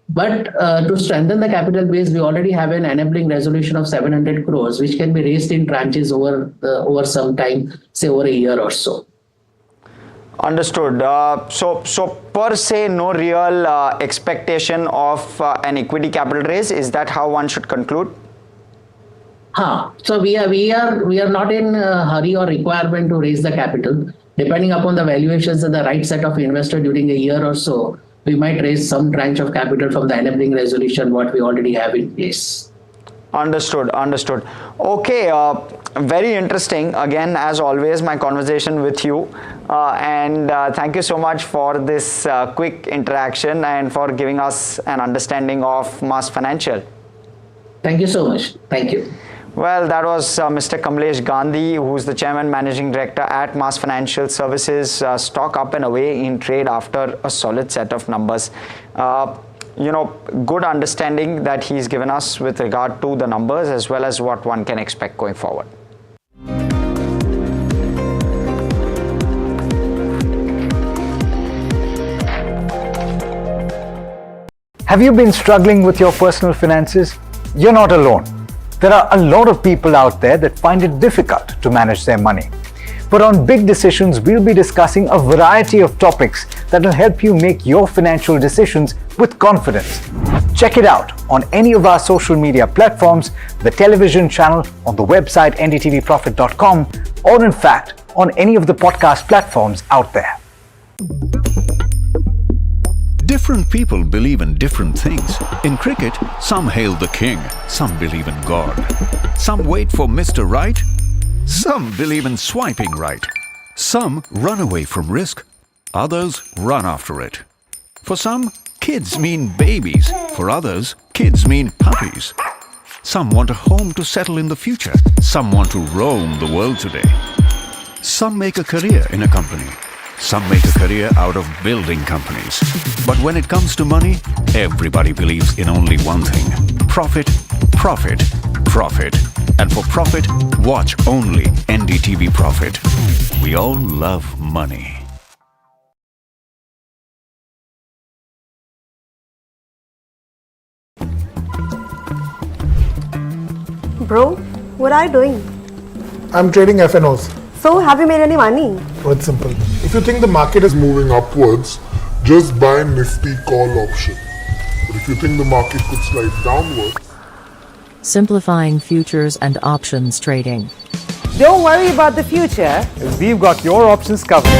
But to strengthen the capital base, we already have an enabling resolution of 700 crores, which can be raised in tranches over some time, say over a year or so. Understood. So per se, no real expectation of an equity capital raise. Is that how one should conclude? So we are not in a hurry or requirement to raise the capital. Depending upon the valuations and the right set of investor during a year or so, we might raise some tranche of capital from the enabling resolution what we already have in place. Understood. Okay, very interesting. Again, as always, my conversation with you. And thank you so much for this quick interaction and for giving us an understanding of Mass Financial. Thank you so much. Thank you. Well, that was Mr. Kamlesh Gandhi, who's the Chairman Managing Director at Mass Financial Services. Stock up and away in trade after a solid set of numbers. Good understanding that he's given us with regard to the numbers as well as what one can expect going forward. Have you been struggling with your personal finances? You're not alone. There are a lot of people out there that find it difficult to manage their money. But on Big Decisions, we'll be discussing a variety of topics that will help you make your financial decisions with confidence. Check it out on any of our social media platforms, the television channel, on the website ndtvprofit.com, or in fact, on any of the podcast platforms out there. Different people believe in different things. In cricket, some hail the king, some believe in God. Some wait for Mr. Right, some believe in swiping right. Some run away from risk, others run after it. For some, kids mean babies. For others, kids mean puppies. Some want a home to settle in the future. Some want to roam the world today. Some make a career in a company. Some make a career out of building companies. But when it comes to money, everybody believes in only one thing: profit, profit, profit. And for profit, watch only NDTV Profit. We all love money. Bro, what are you doing? I'm trading FNOs. So, have you made any money? Oh, it's simple. If you think the market is moving upwards, just buy Nifty call option. But if you think the market could slide downwards, Simplifying futures and options trading. Don't worry about the future, we've got your options covered.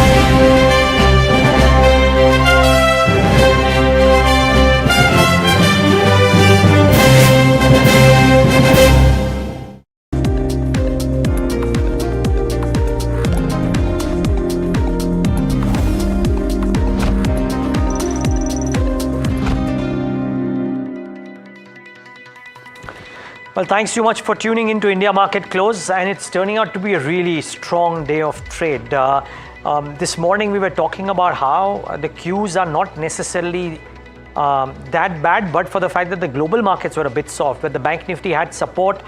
Well, thanks so much for tuning into India Market Close, and it's turning out to be a really strong day of trade. This morning we were talking about how the cues are not necessarily that bad, but for the fact that the global markets were a bit soft, but the Bank Nifty had support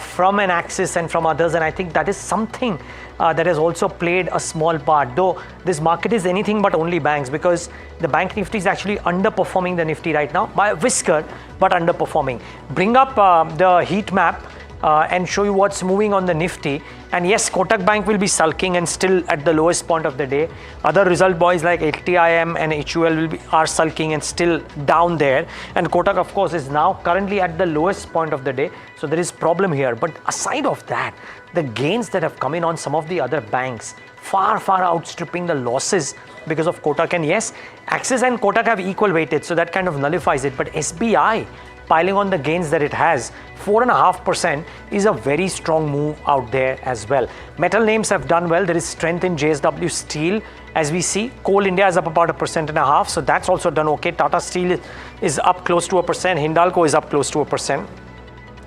from an Axis and from others, and I think that is something that has also played a small part, though this market is anything but only banks, because the Bank Nifty is actually underperforming the Nifty right now by a whisker, but underperforming. Bring up the heat map, and show you what's moving on the Nifty. And yes, Kotak Bank will be sulking and still at the lowest point of the day. Other result boys like LTIM and HUL are sulking and still down there. And Kotak, of course, is now currently at the lowest point of the day. So there is problem here. But aside of that, the gains that have come in on some of the other banks, far outstripping the losses because of Kotak. And yes, Axis and Kotak have equal weightage, so that kind of nullifies it. But SBI, piling on the gains that it has, 4.5% is a very strong move out there as well. Metal names have done well. There is strength in JSW Steel as we see. Coal India is up about 1.5%, so that's also done okay. Tata Steel is up close to 1%. Hindalco is up close to 1%.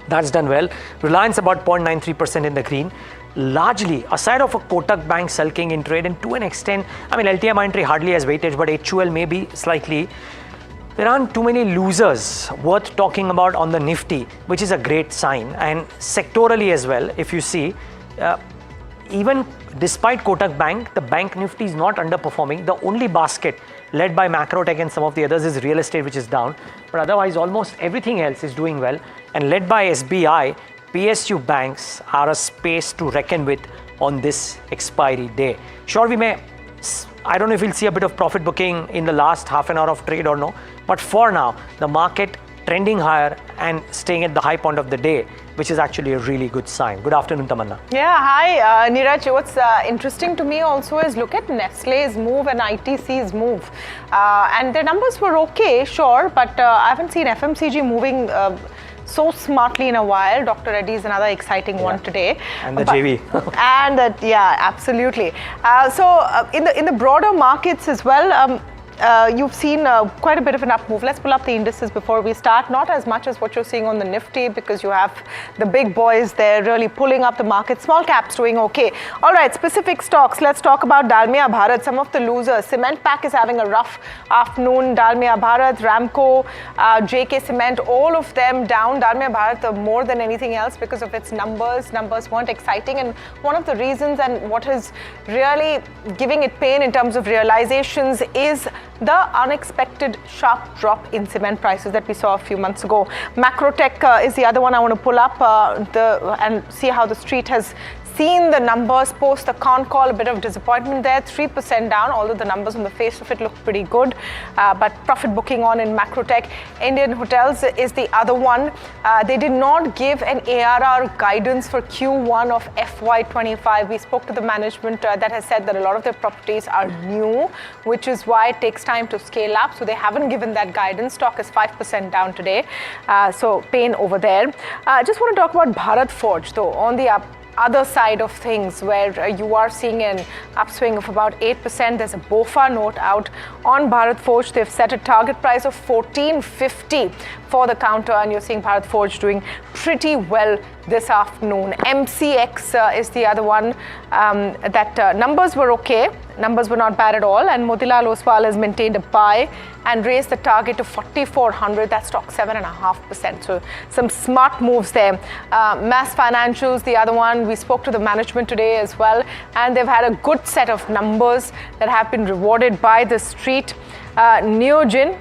That's done well. Reliance about 0.93% in the green. Largely, aside of a Kotak Bank sulking in trade, and to an extent, I mean, LTI hardly has weightage, but HUL may be slightly. There aren't too many losers worth talking about on the Nifty, which is a great sign. And sectorally as well, if you see, even despite Kotak Bank, the Bank Nifty is not underperforming. The only basket led by Macrotech and some of the others is real estate, which is down. But otherwise, almost everything else is doing well. And led by SBI, PSU banks are a space to reckon with on this expiry day. Sure, we may, I don't know if we'll see a bit of profit booking in the last half an hour of trade or no, but for now, the market trending higher and staying at the high point of the day, which is actually a really good sign. Good afternoon, Tamanna. Yeah, hi, Neeraj. What's interesting to me also is look at Nestle's move and ITC's move. And their numbers were okay, sure, but I haven't seen FMCG moving so smartly in a while. Dr. Reddy is another exciting one today. And the JV. And that, yeah, absolutely. So in the broader markets as well, you've seen quite a bit of an up move. Let's pull up the indices before we start. Not as much as what you're seeing on the Nifty, because you have the big boys there really pulling up the market. Small caps doing okay. All right, specific stocks. Let's talk about Dalmia Bharat. Some of the losers. Cement Pack is having a rough afternoon. Dalmia Bharat, Ramco, JK Cement, all of them down. Dalmia Bharat more than anything else because of its numbers. Numbers weren't exciting. And one of the reasons and what is really giving it pain in terms of realizations is the unexpected sharp drop in cement prices that we saw a few months ago. Macrotech is the other one I want to pull up and see how the street has seen the numbers post the con call. A bit of disappointment there, 3% down, although the numbers on the face of it look pretty good. But profit booking on in Macrotech. Indian Hotels is the other one. They did not give an ARR guidance for Q1 of FY25. We spoke to the management that has said that a lot of their properties are new, which is why it takes time to scale up. So they haven't given that guidance. Stock is 5% down today. So pain over there. Just want to talk about Bharat Forge though, on the other side of things, where you are seeing an upswing of about 8%. There's a BOFA note out on Bharat Forge. They've set a target price of 1450 for the counter, and you're seeing Bharat Forge doing pretty well this afternoon. MCX is the other one that numbers were okay. Numbers were not bad at all, and Motilal Oswal has maintained a buy and raised the target to 4,400. That stock 7.5%. So some smart moves there. Mass Financials, the other one. We spoke to the management today as well, and they've had a good set of numbers that have been rewarded by the street. Neogen,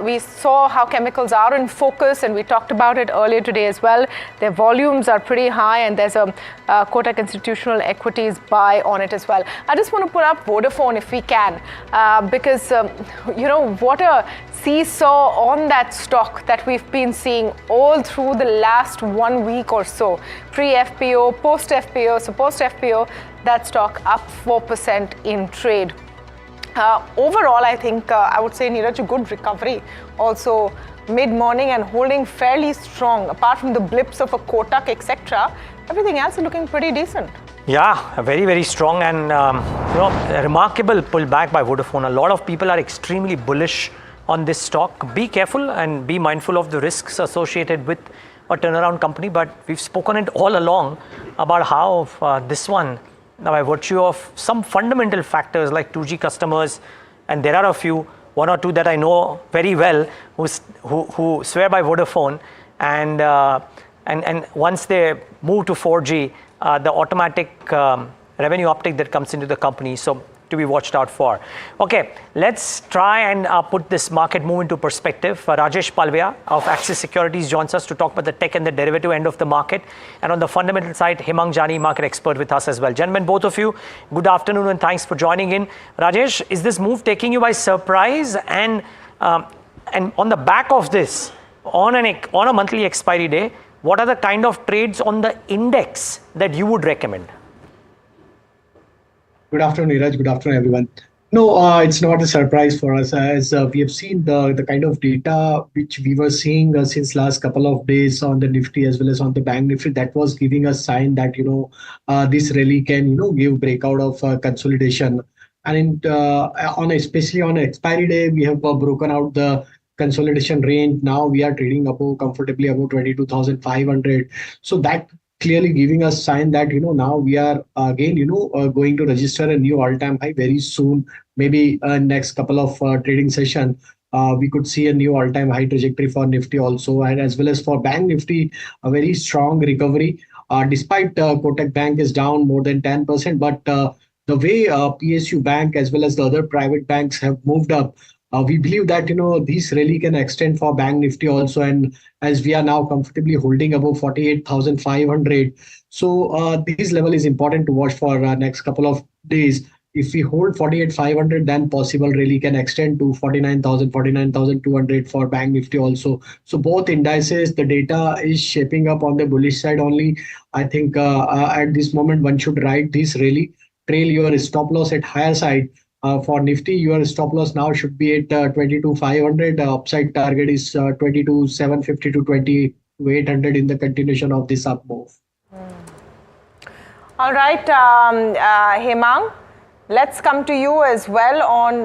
we saw how chemicals are in focus, and we talked about it earlier today as well. Their volumes are pretty high, and there's a Kotak Institutional Equities buy on it as well. I just want to put up Vodafone if we can, because what a seesaw on that stock that we've been seeing all through the last 1 week or so. Pre-FPO, post-FPO, so post-FPO, that stock up 4% in trade. Overall, I think I would say, Neeraj, a good recovery. Also, mid-morning and holding fairly strong. Apart from the blips of a Kotak, etc., everything else is looking pretty decent. Yeah, very, very strong, and a remarkable pullback by Vodafone. A lot of people are extremely bullish on this stock. Be careful and be mindful of the risks associated with a turnaround company. But we've spoken it all along about how this one, now by virtue of some fundamental factors like 2G customers, and there are a few, one or two that I know very well who swear by Vodafone, and once they move to 4G, the automatic revenue uptake that comes into the company. So to be watched out for. Okay, let's try and put this market move into perspective. Rajesh Palvia of Axis Securities joins us to talk about the tech and the derivative end of the market. And on the fundamental side, Hemang Jani, market expert, with us as well. Gentlemen, both of you, good afternoon and thanks for joining in. Rajesh, is this move taking you by surprise? And on the back of this, on a monthly expiry day, what are the kind of trades on the index that you would recommend? Good afternoon, Neeraj. Good afternoon, everyone. No, it's not a surprise for us, as we have seen the kind of data which we were seeing since last couple of days on the Nifty as well as on the Bank Nifty. That was giving us sign that this rally can give breakout of consolidation. And especially on expiry day, we have broken out the consolidation range. Now we are trading comfortably above 22,500. So that clearly giving us sign that now we are again going to register a new all-time high very soon. Maybe next couple of trading session, we could see a new all-time high trajectory for Nifty also, and as well as for Bank Nifty, a very strong recovery. Despite Kotak Bank is down more than 10%, but the way PSU Bank as well as the other private banks have moved up, we believe that this rally can extend for Bank Nifty also, and as we are now comfortably holding above 48,500, so this level is important to watch for next couple of days. If we hold 48,500, then possible rally can extend to 49,000, 49,200 for Bank Nifty also. So both indices, the data is shaping up on the bullish side only. I think at this moment one should ride this rally, trail your stop loss at higher side. For Nifty, your stop loss now should be at 22,500. Upside target is 22,750 to 22,800 in the continuation of this up move. All right, Hemang, let's come to you as well on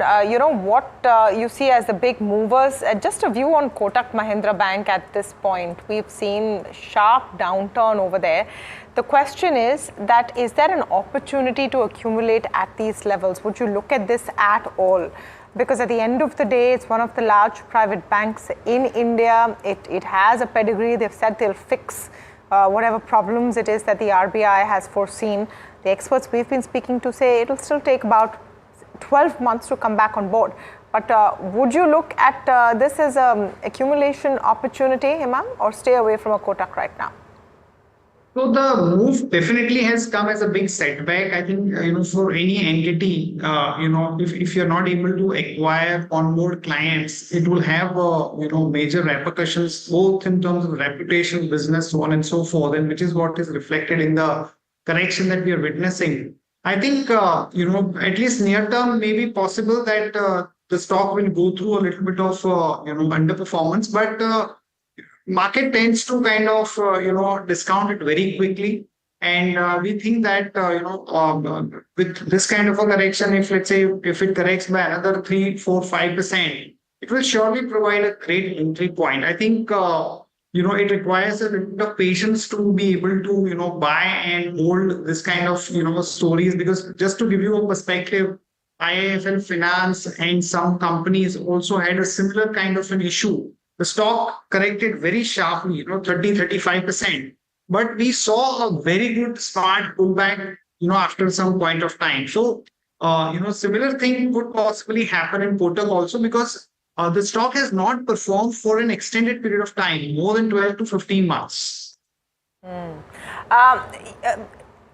what you see as the big movers. Just a view on Kotak Mahindra Bank at this point. We've seen sharp downturn over there. The question is there an opportunity to accumulate at these levels? Would you look at this at all? Because at the end of the day, it's one of the large private banks in India. It has a pedigree. They've said they'll fix whatever problems it is that the RBI has foreseen. The experts we've been speaking to say it'll still take about 12 months to come back on board. But would you look at this as an accumulation opportunity, Hemang, or stay away from a Kotak right now? So the move definitely has come as a big setback. I think for any entity, if you're not able to acquire onboard clients, it will have major repercussions both in terms of reputation, business, so on and so forth, and which is what is reflected in the correction that we are witnessing. I think at least near term may be possible that the stock will go through a little bit of underperformance, but market tends to kind of discount it very quickly, and we think that with this kind of a correction, if let's say if it corrects by another 3, 4, 5%, it will surely provide a great entry point. I think it requires a little bit of patience to be able to buy and hold this kind of stories, because just to give you a perspective, IIFL Finance and some companies also had a similar kind of an issue. The stock corrected very sharply, 30, 35%. But we saw a very good smart pullback, after some point of time. So, similar thing could possibly happen in Kotak also, because the stock has not performed for an extended period of time, more than 12 to 15 months.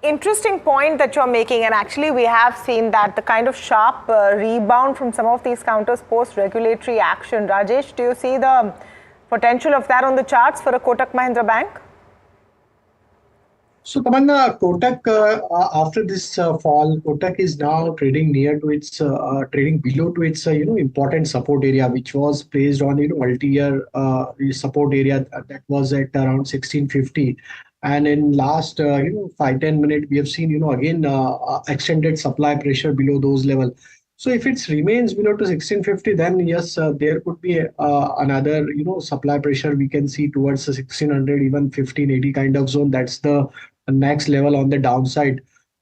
Interesting point that you're making, and actually we have seen that the kind of sharp rebound from some of these counters post regulatory action. Rajesh, do you see the potential of that on the charts for a Kotak Mahindra Bank? So, Tamanna, Kotak, after this fall, Kotak is now trading near to its, trading below to its, important support area, which was placed on, multi-year support area that was at around 1650. And in last 5-10 minutes, we have seen again extended supply pressure below those levels. So if it remains below to 1650, then yes, there could be another supply pressure we can see towards the 1600, even 1580 kind of zone. That's the next level on the downside.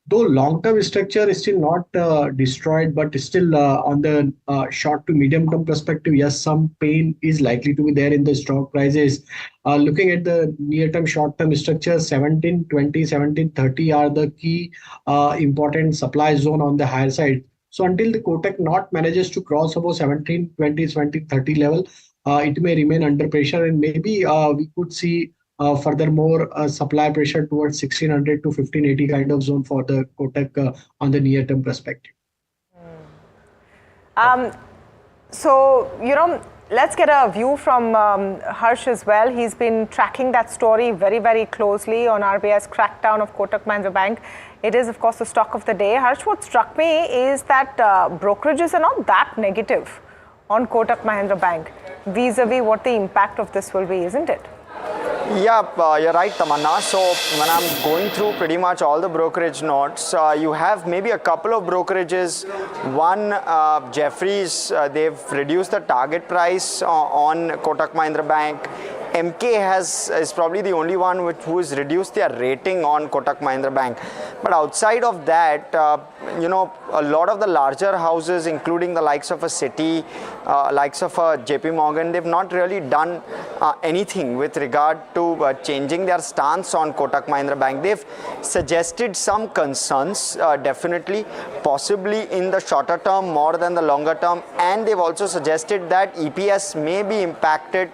Though long-term structure is still not destroyed, but still on the short to medium-term perspective, yes, some pain is likely to be there in the stock prices. Looking at the near-term, short-term structure, 1720, 1730 are the key important supply zone on the higher side. So until the Kotak not manages to cross above 1720, 1730 level, it may remain under pressure, and maybe we could see furthermore supply pressure towards 1600 to 1580 kind of zone for the Kotak on the near term perspective. So, let's get a view from Harsh as well. He's been tracking that story very, very closely on RBI's crackdown of Kotak Mahindra Bank. It is, of course, the stock of the day. Harsh, what struck me is that brokerages are not that negative on Kotak Mahindra Bank vis-a-vis what the impact of this will be, isn't it? Yeah, you're right, Tamanna. So when I'm going through pretty much all the brokerage notes, you have maybe a couple of brokerages. One, Jefferies, they've reduced the target price on Kotak Mahindra Bank. MK is probably the only one who's reduced their rating on Kotak Mahindra Bank. But outside of that, a lot of the larger houses, including the likes of a Citi, likes of a JP Morgan, they've not really done anything with regard to changing their stance on Kotak Mahindra Bank. They've suggested some concerns, definitely, possibly in the shorter term more than the longer term, and they've also suggested that EPS may be impacted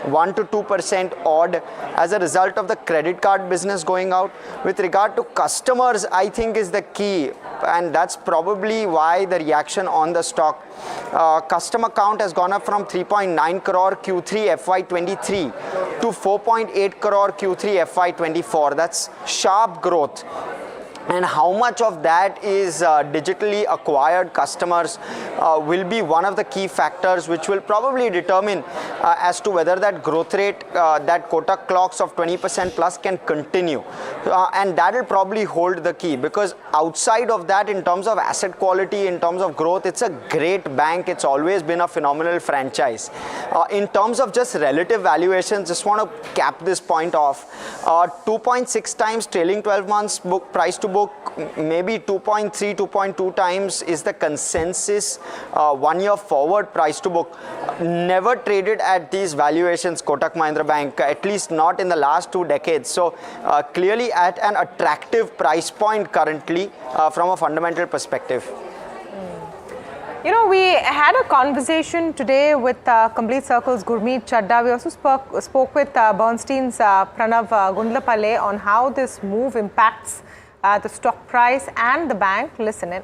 1 to 2% odd as a result of the credit card business going out. With regard to customers, I think is the key, and that's probably why the reaction on the stock. Customer count has gone up from 3.9 crore Q3 FY23 to 4.8 crore Q3 FY24. That's sharp growth. And how much of that is digitally acquired customers will be one of the key factors which will probably determine as to whether that growth rate that Kotak clocks of 20% plus can continue. And that will probably hold the key, because outside of that, in terms of asset quality, in terms of growth, it's a great bank. It's always been a phenomenal franchise. In terms of just relative valuations, just want to cap this point off. 2.6 times trailing 12 months book price to book, maybe 2.3, 2.2 times is the consensus 1 year forward price to book. Never traded at these valuations, Kotak Mahindra Bank, at least not in the last 2 decades. So clearly at an attractive price point currently from a fundamental perspective. We had a conversation today with Complete Circle's Gurmeet Chadda. We also spoke with Bernstein's Pranav Gundlapalli on how this move impacts the stock price and the bank. Listen in.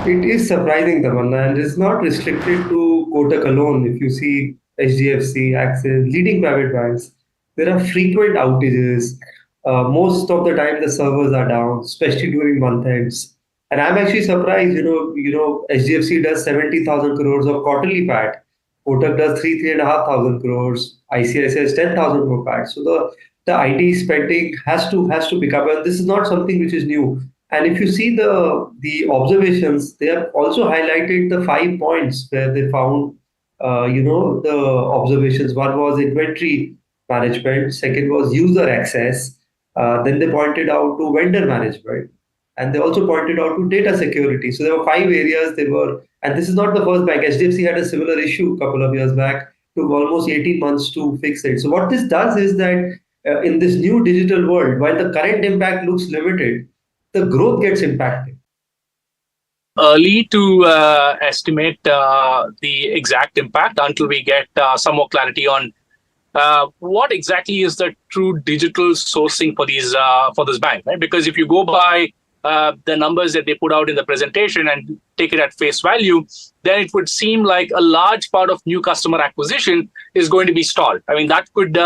It is surprising, Tamanna, and it's not restricted to Kotak alone. If you see HDFC, Axis, leading private banks, there are frequent outages. Most of the time the servers are down, especially during month ends. And I'm actually surprised, HDFC does 70,000 crores of quarterly PAT. Kotak does 3,500 crores. ICICI has 10,000 crore PAT. So the IT spending has to pick up, and this is not something which is new. And if you see the observations, they have also highlighted the 5 points where they found, the observations. One was inventory management. Second was user access. Then they pointed out to vendor management. And they also pointed out to data security. So there were 5 areas and this is not the first bank. HDFC had a similar issue a couple of years back, took almost 18 months to fix it. So what this does is that in this new digital world, while the current impact looks limited, the growth gets impacted. Early to estimate the exact impact until we get some more clarity on what exactly is the true digital sourcing for this bank, right? Because if you go by the numbers that they put out in the presentation and take it at face value, then it would seem like a large part of new customer acquisition is going to be stalled. I mean, that could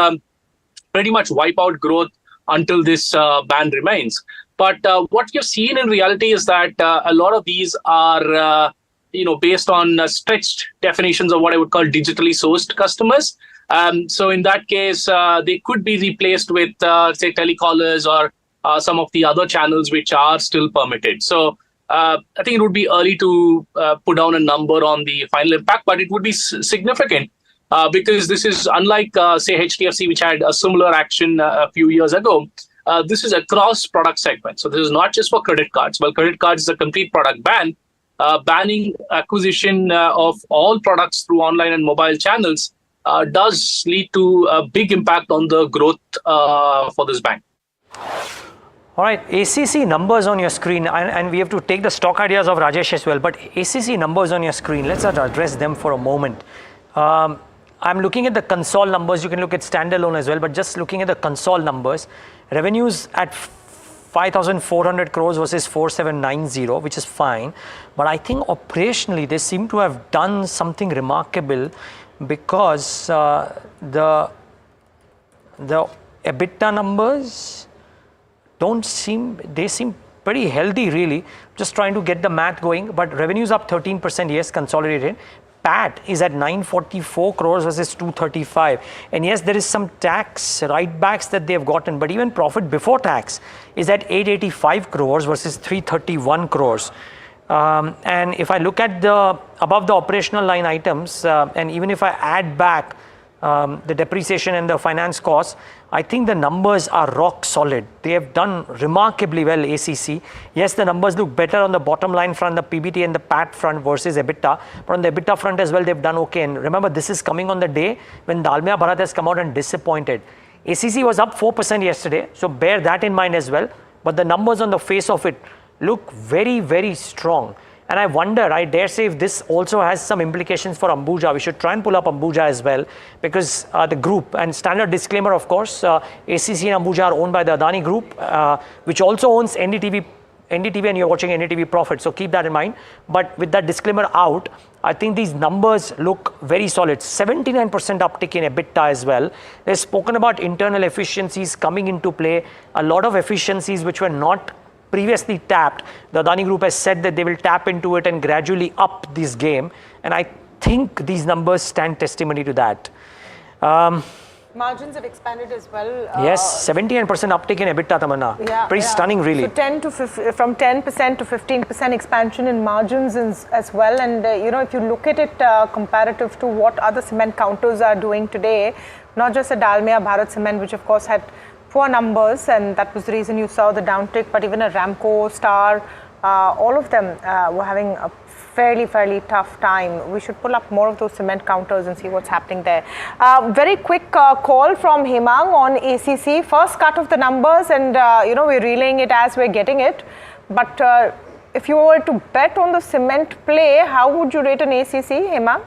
pretty much wipe out growth until this ban remains. But what you've seen in reality is that a lot of these are, based on stretched definitions of what I would call digitally sourced customers. So in that case, they could be replaced with, say, telecallers or some of the other channels which are still permitted. So I think it would be early to put down a number on the final impact, but it would be significant because this is unlike, say, HDFC, which had a similar action a few years ago. This is across product segments. So this is not just for credit cards. Well, credit cards is a complete product ban. Banning acquisition of all products through online and mobile channels does lead to a big impact on the growth for this bank. All right, ACC numbers on your screen, and we have to take the stock ideas of Rajesh as well, but ACC numbers on your screen, let's address them for a moment. I'm looking at the console numbers. You can look at standalone as well, but just looking at the console numbers, revenues at 5,400 crores versus 4,790, which is fine. But I think operationally, they seem to have done something remarkable because the EBITDA numbers seem pretty healthy really. Just trying to get the math going, but revenues up 13%, yes, consolidated. PAT is at 944 crores versus 235, and yes, there is some tax write-backs that they have gotten, but even profit before tax is at 885 crores versus 331 crores. And if I look at above the operational line items, and even if I add back the depreciation and the finance costs, I think the numbers are rock solid. They have done remarkably well, ACC. Yes, the numbers look better on the bottom line front, the PBT and the PAT front versus EBITDA, but on the EBITDA front as well, they've done okay. And remember, this is coming on the day when Dalmia Bharat has come out and disappointed. ACC was up 4% yesterday, so bear that in mind as well. But the numbers on the face of it look very, very strong. And I wonder, I dare say, if this also has some implications for Ambuja. We should try and pull up Ambuja as well, because the group, and standard disclaimer, of course, ACC and Ambuja are owned by the Adani Group, which also owns NDTV, and you're watching NDTV Profit. So keep that in mind. But with that disclaimer out, I think these numbers look very solid. 79% uptick in EBITDA as well. They've spoken about internal efficiencies coming into play. A lot of efficiencies which were not previously tapped. The Adani Group has said that they will tap into it and gradually up this game. And I think these numbers stand testimony to that. Margins have expanded as well. Yes, 79% uptick in EBITDA, Tamanna. Yeah, pretty stunning, really. So from 10% to 15% expansion in margins as well. And if you look at it comparative to what other cement counters are doing today, not just a Dalmia Bharat Cement, which of course had poor numbers, and that was the reason you saw the downtick, but even a Ramco, Star, all of them were having a fairly tough time. We should pull up more of those cement counters and see what's happening there. Very quick call from Hemang on ACC. First cut of the numbers, and we're relaying it as we're getting it. But if you were to bet on the cement play, how would you rate an ACC, Hemang?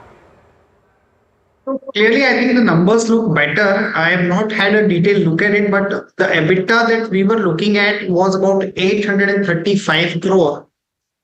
Clearly, I think the numbers look better. I have not had a detailed look at it, but the EBITDA that we were looking at was about 835 crore.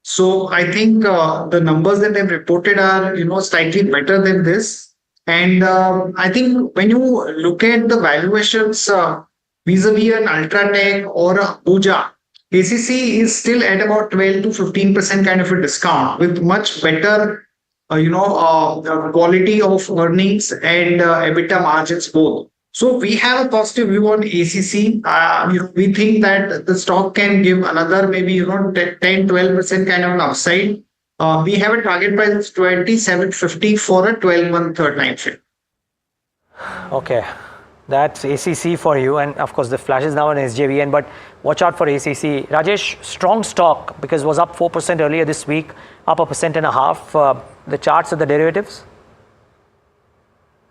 So I think the numbers that they've reported are, slightly better than this. And I think when you look at the valuations vis-a-vis an Ultratech or a Ambuja, ACC is still at about 12 to 15% kind of a discount with much better quality of earnings and EBITDA margins both. So we have a positive view on ACC. We think that the stock can give another maybe 10-12% kind of an upside. We have a target price of 27.50 for a 12-month third line frame. Okay, that's ACC for you, and of course the flash is now on SJVN, but watch out for ACC. Rajesh, strong stock because it was up 4% earlier this week, up 1.5%. The charts of the derivatives?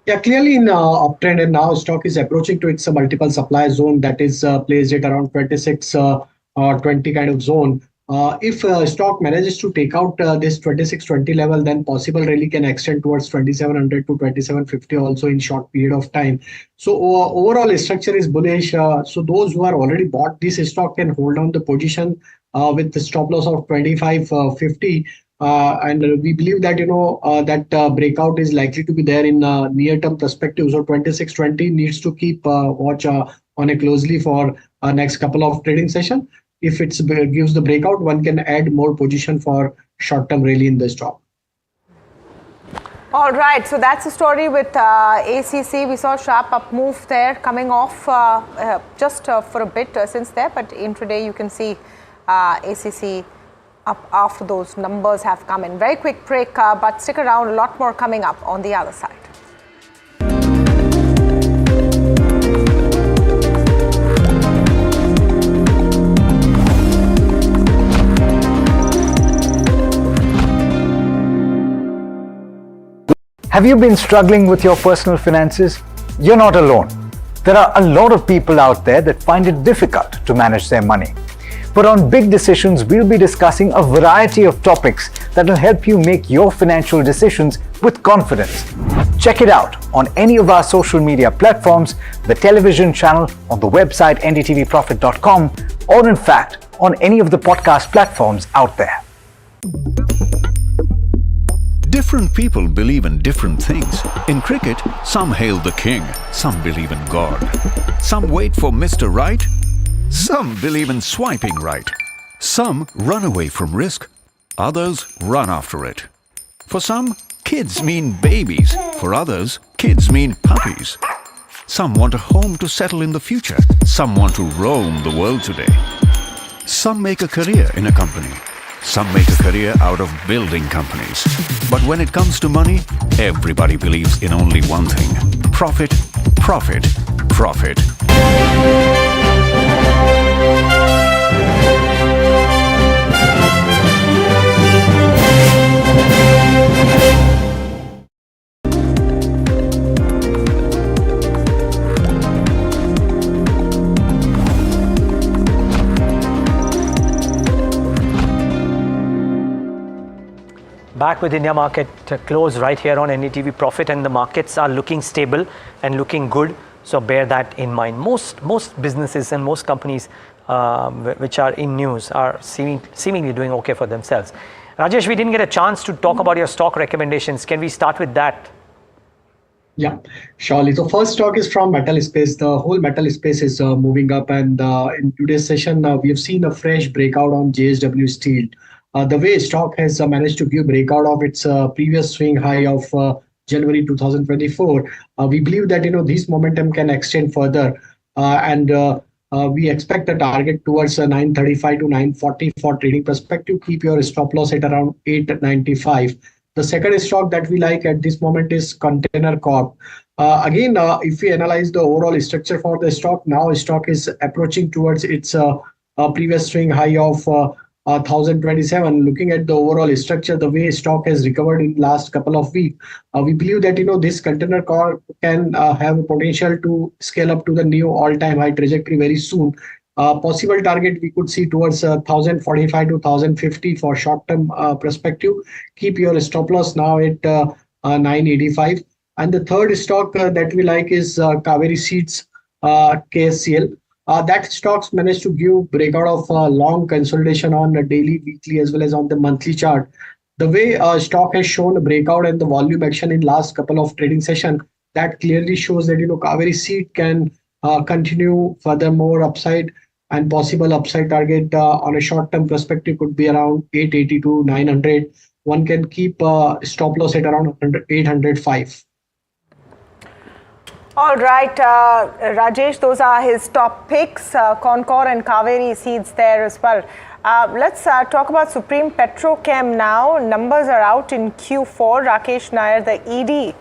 Yeah, clearly in uptrend, and now stock is approaching to its multiple supply zone that is placed at around 26.20 kind of zone. If stock manages to take out this 26.20 level, then possible rally can extend towards 2700 to 2750 also in short period of time. So overall structure is bullish. So those who are already bought this stock can hold on the position with the stop loss of 25.50. And we believe that that breakout is likely to be there in near-term perspective. So 26.20 needs to keep watch on it closely for next couple of trading session. If it gives the breakout, one can add more position for short-term rally in the stock. All right, so that's the story with ACC. We saw a sharp up move there coming off just for a bit since there, but intraday you can see ACC up after those numbers have come in. Very quick break, but stick around, a lot more coming up on the other side. Have you been struggling with your personal finances? You're not alone. There are a lot of people out there that find it difficult to manage their money. But on Big Decisions, we'll be discussing a variety of topics that will help you make your financial decisions with confidence. Check it out on any of our social media platforms, the television channel, on the website ndtvprofit.com, or in fact, on any of the podcast platforms out there. Different people believe in different things. In cricket, some hail the king, some believe in God. Some wait for Mr. Right, some believe in swiping right. Some run away from risk, others run after it. For some, kids mean babies. For others, kids mean puppies. Some want a home to settle in the future. Some want to roam the world today. Some make a career in a company. Some make a career out of building companies. But when it comes to money, everybody believes in only one thing: profit, profit, profit. Back with India market close right here on NDTV Profit, and the markets are looking stable and looking good. So bear that in mind. Most businesses and most companies which are in news are seemingly doing okay for themselves. Rajesh, we didn't get a chance to talk about your stock recommendations. Can we start with that? Yeah, surely. So first stock is from metal space. The whole metal space is moving up, and in today's session, we have seen a fresh breakout on JSW Steel. The way stock has managed to give breakout of its previous swing high of January 2024, we believe that this momentum can extend further, and we expect a target towards 935 to 940 for trading perspective. Keep your stop loss at around 895. The second stock that we like at this moment is Container Corp. Again, if we analyze the overall structure for the stock, now stock is approaching towards its previous swing high of 1027. Looking at the overall structure, the way stock has recovered in last couple of weeks, we believe that this Container Corp can have a potential to scale up to the new all-time high trajectory very soon. Possible target we could see towards 1045 to 1050 for short-term perspective. Keep your stop loss now at 985. And the third stock that we like is Kaveri Seeds KSCL. That stocks managed to give breakout of long consolidation on the daily, weekly, as well as on the monthly chart. The way stock has shown a breakout and the volume action in last couple of trading session, that clearly shows that Kaveri Seed can continue furthermore upside, and possible upside target on a short-term perspective could be around 880 to 900. One can keep stop loss at around 805. All right, Rajesh, those are his top picks, Concor and Kaveri Seeds there as well. Let's talk about Supreme Petrochem now. Numbers are out in Q4. Rakesh Nair, the ED,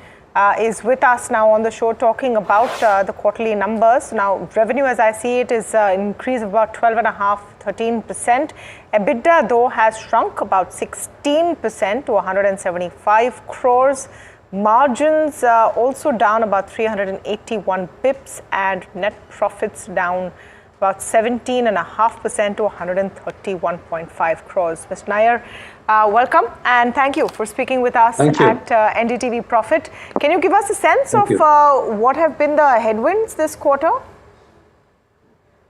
is with us now on the show talking about the quarterly numbers. Now, revenue, as I see it, is an increase of about 12.5%, 13%. EBITDA, though, has shrunk about 16% to 175 crores. Margins also down about 381 pips, and net profits down about 17.5% to 131.5 crores. Mr. Nair, welcome and thank you for speaking with us at NDTV Profit. Can you give us a sense of what have been the headwinds this quarter?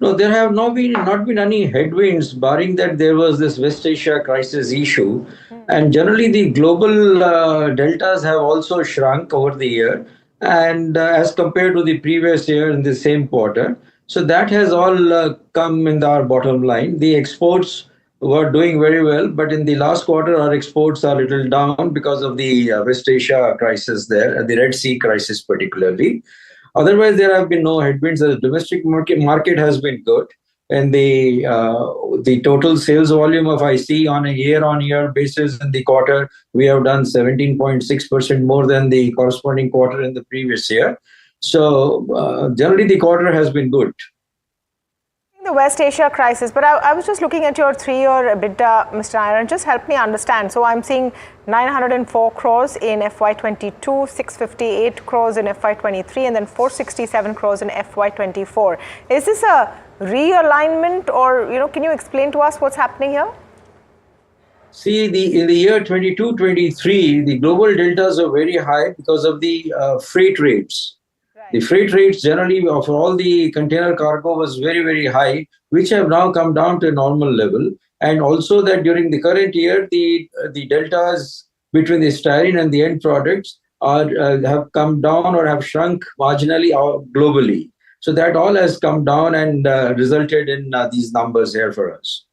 No, there have not been any headwinds, barring that there was this West Asia crisis issue. And generally, the global deltas have also shrunk over the year, and as compared to the previous year in the same quarter. So that has all come in our bottom line. The exports were doing very well, but in the last quarter, our exports are a little down because of the West Asia crisis there, the Red Sea crisis particularly. Otherwise, there have been no headwinds. The domestic market has been good, and the total sales volume of IC on a year-on-year basis in the quarter, we have done 17.6% more than the corresponding quarter in the previous year. So generally, the quarter has been good. The West Asia crisis, but I was just looking at your 3-year EBITDA, Mr. Nair, and just help me understand. So I'm seeing 904 crores in FY22, 658 crores in FY23, and then 467 crores in FY24. Is this a realignment, or can you explain to us what's happening here? See, in the year 22-23, the global deltas are very high because of the freight rates. The freight rates generally for all the container cargo was very, very high, which have now come down to a normal level. And also that during the current year, the deltas between the styrene and the end products have come down or have shrunk marginally globally. So that all has come down and resulted in these numbers here for us.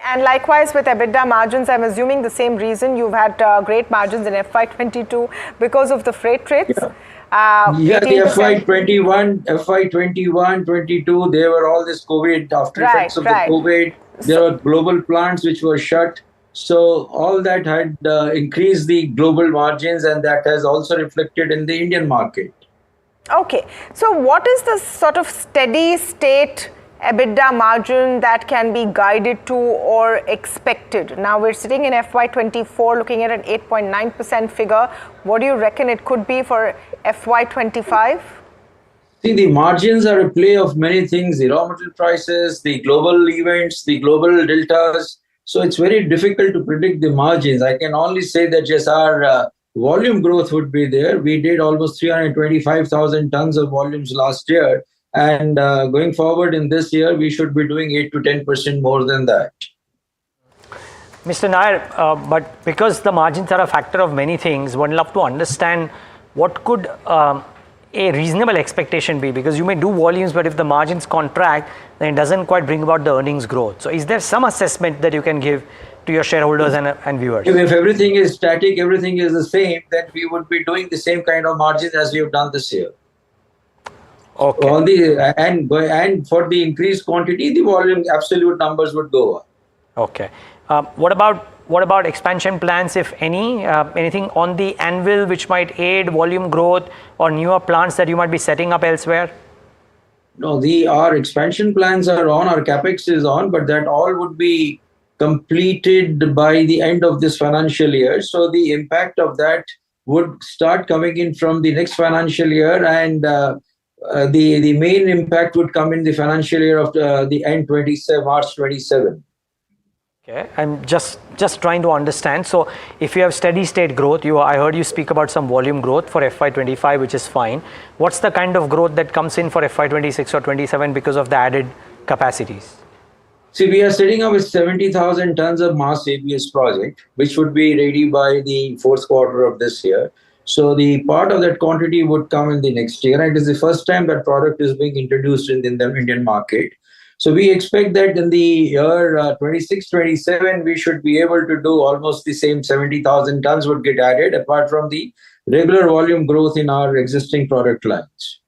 And likewise with EBITDA margins, I'm assuming the same reason you've had great margins in FY22 because of the freight rates. Yeah, the FY21, 22, there were all this COVID, after effects of the COVID. There were global plants which were shut. So all that had increased the global margins, and that has also reflected in the Indian market. Okay. So what is the sort of steady state EBITDA margin that can be guided to or expected? Now we're sitting in FY24 looking at an 8.9% figure. What do you reckon it could be for FY25? See, the margins are a play of many things, the raw material prices, the global events, the global deltas. So it's very difficult to predict the margins. I can only say that yes, our volume growth would be there. We did almost 325,000 tons of volumes last year. And going forward in this year, we should be doing 8 to 10% more than that. Mr. Nair, but because the margins are a factor of many things, one love to understand what could a reasonable expectation be? Because you may do volumes, but if the margins contract, then it doesn't quite bring about the earnings growth. So is there some assessment that you can give to your shareholders and viewers? If everything is static, everything is the same, then we would be doing the same kind of margins as we have done this year. Okay. And for the increased quantity, the volume absolute numbers would go up. Okay. What about expansion plans, if any? Anything on the anvil which might aid volume growth, or newer plants that you might be setting up elsewhere? No, our expansion plans are on, our capex is on, but that all would be completed by the end of this financial year. So the impact of that would start coming in from the next financial year, and the main impact would come in the financial year of the end March 27. Okay, I'm just trying to understand. So if you have steady state growth, I heard you speak about some volume growth for FY25, which is fine. What's the kind of growth that comes in for FY26 or 27 because of the added capacities? See, we are setting up a 70,000 tons of mass ABS project, which would be ready by the fourth quarter of this year. So the part of that quantity would come in the next year, and it is the first time that product is being introduced in the Indian market. So we expect that in the year 26-27, we should be able to do almost the same 70,000 tons would get added, apart from the regular volume growth in our existing product lines.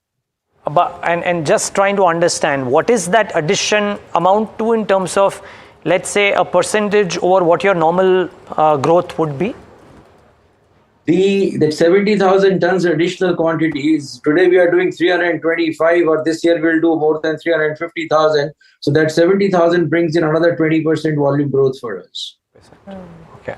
And just trying to understand, what is that addition amount to in terms of, let's say, a percentage over what your normal growth would be? The 70,000 tons additional quantities, today we are doing 325, or this year we'll do more than 350,000. So that 70,000 brings in another 20% volume growth for us. Okay.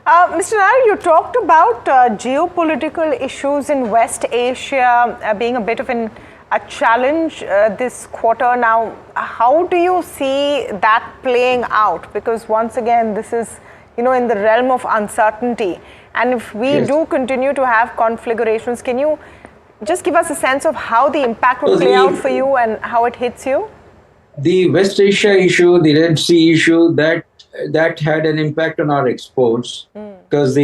Mr. Nair, you talked about geopolitical issues in West Asia being a bit of a challenge this quarter. Now, how do you see that playing out? Because once again, this is, in the realm of uncertainty. And if we do continue to have conflagrations, can you just give us a sense of how the impact will play out for you and how it hits you? The West Asia issue, the Red Sea issue, that had an impact on our exports, because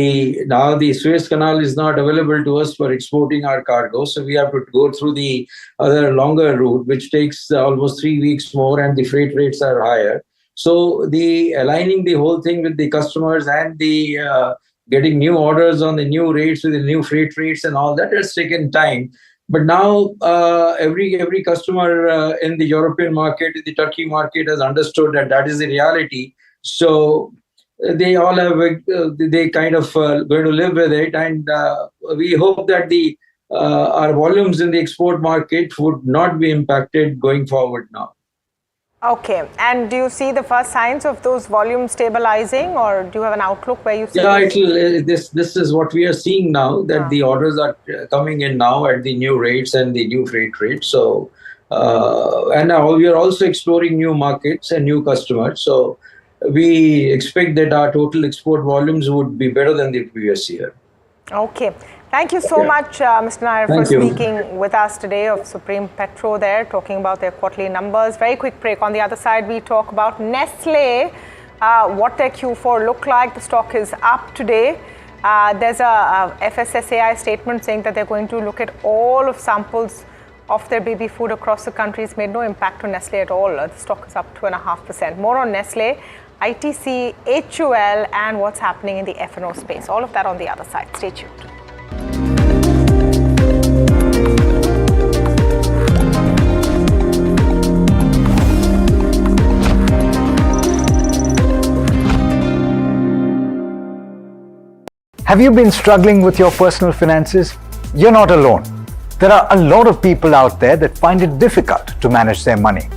now the Suez Canal is not available to us for exporting our cargo. So we have to go through the other longer route, which takes almost 3 weeks more, and the freight rates are higher. So aligning the whole thing with the customers and the getting new orders on the new rates with the new freight rates and all that has taken time. But now every customer in the European market, in the Turkey market, has understood that is the reality. So they all have they kind of going to live with it, and we hope that our volumes in the export market would not be impacted going forward now. Okay, and do you see the first signs of those volumes stabilizing, or do you have an outlook where you see? Yeah, this is what we are seeing now, that the orders are coming in now at the new rates and the new freight rates. So, and now we are also exploring new markets and new customers. So, we expect that our total export volumes would be better than the previous year. Okay. Thank you so much, Mr. Nair, for speaking with us today of Supreme Petro there, talking about their quarterly numbers. Very quick break. On the other side, we talk about Nestle, what their Q4 looked like. The stock is up today. There's a FSSAI statement saying that they're going to look at all of samples of their baby food across the country. It's made no impact on Nestle at all. The stock is up 2.5%. More on Nestle, ITC, HUL, and what's happening in the F&O space. All of that on the other side. Stay tuned. Have you been struggling with your personal finances? You're not alone. There are a lot of people out there that find it difficult to manage their money.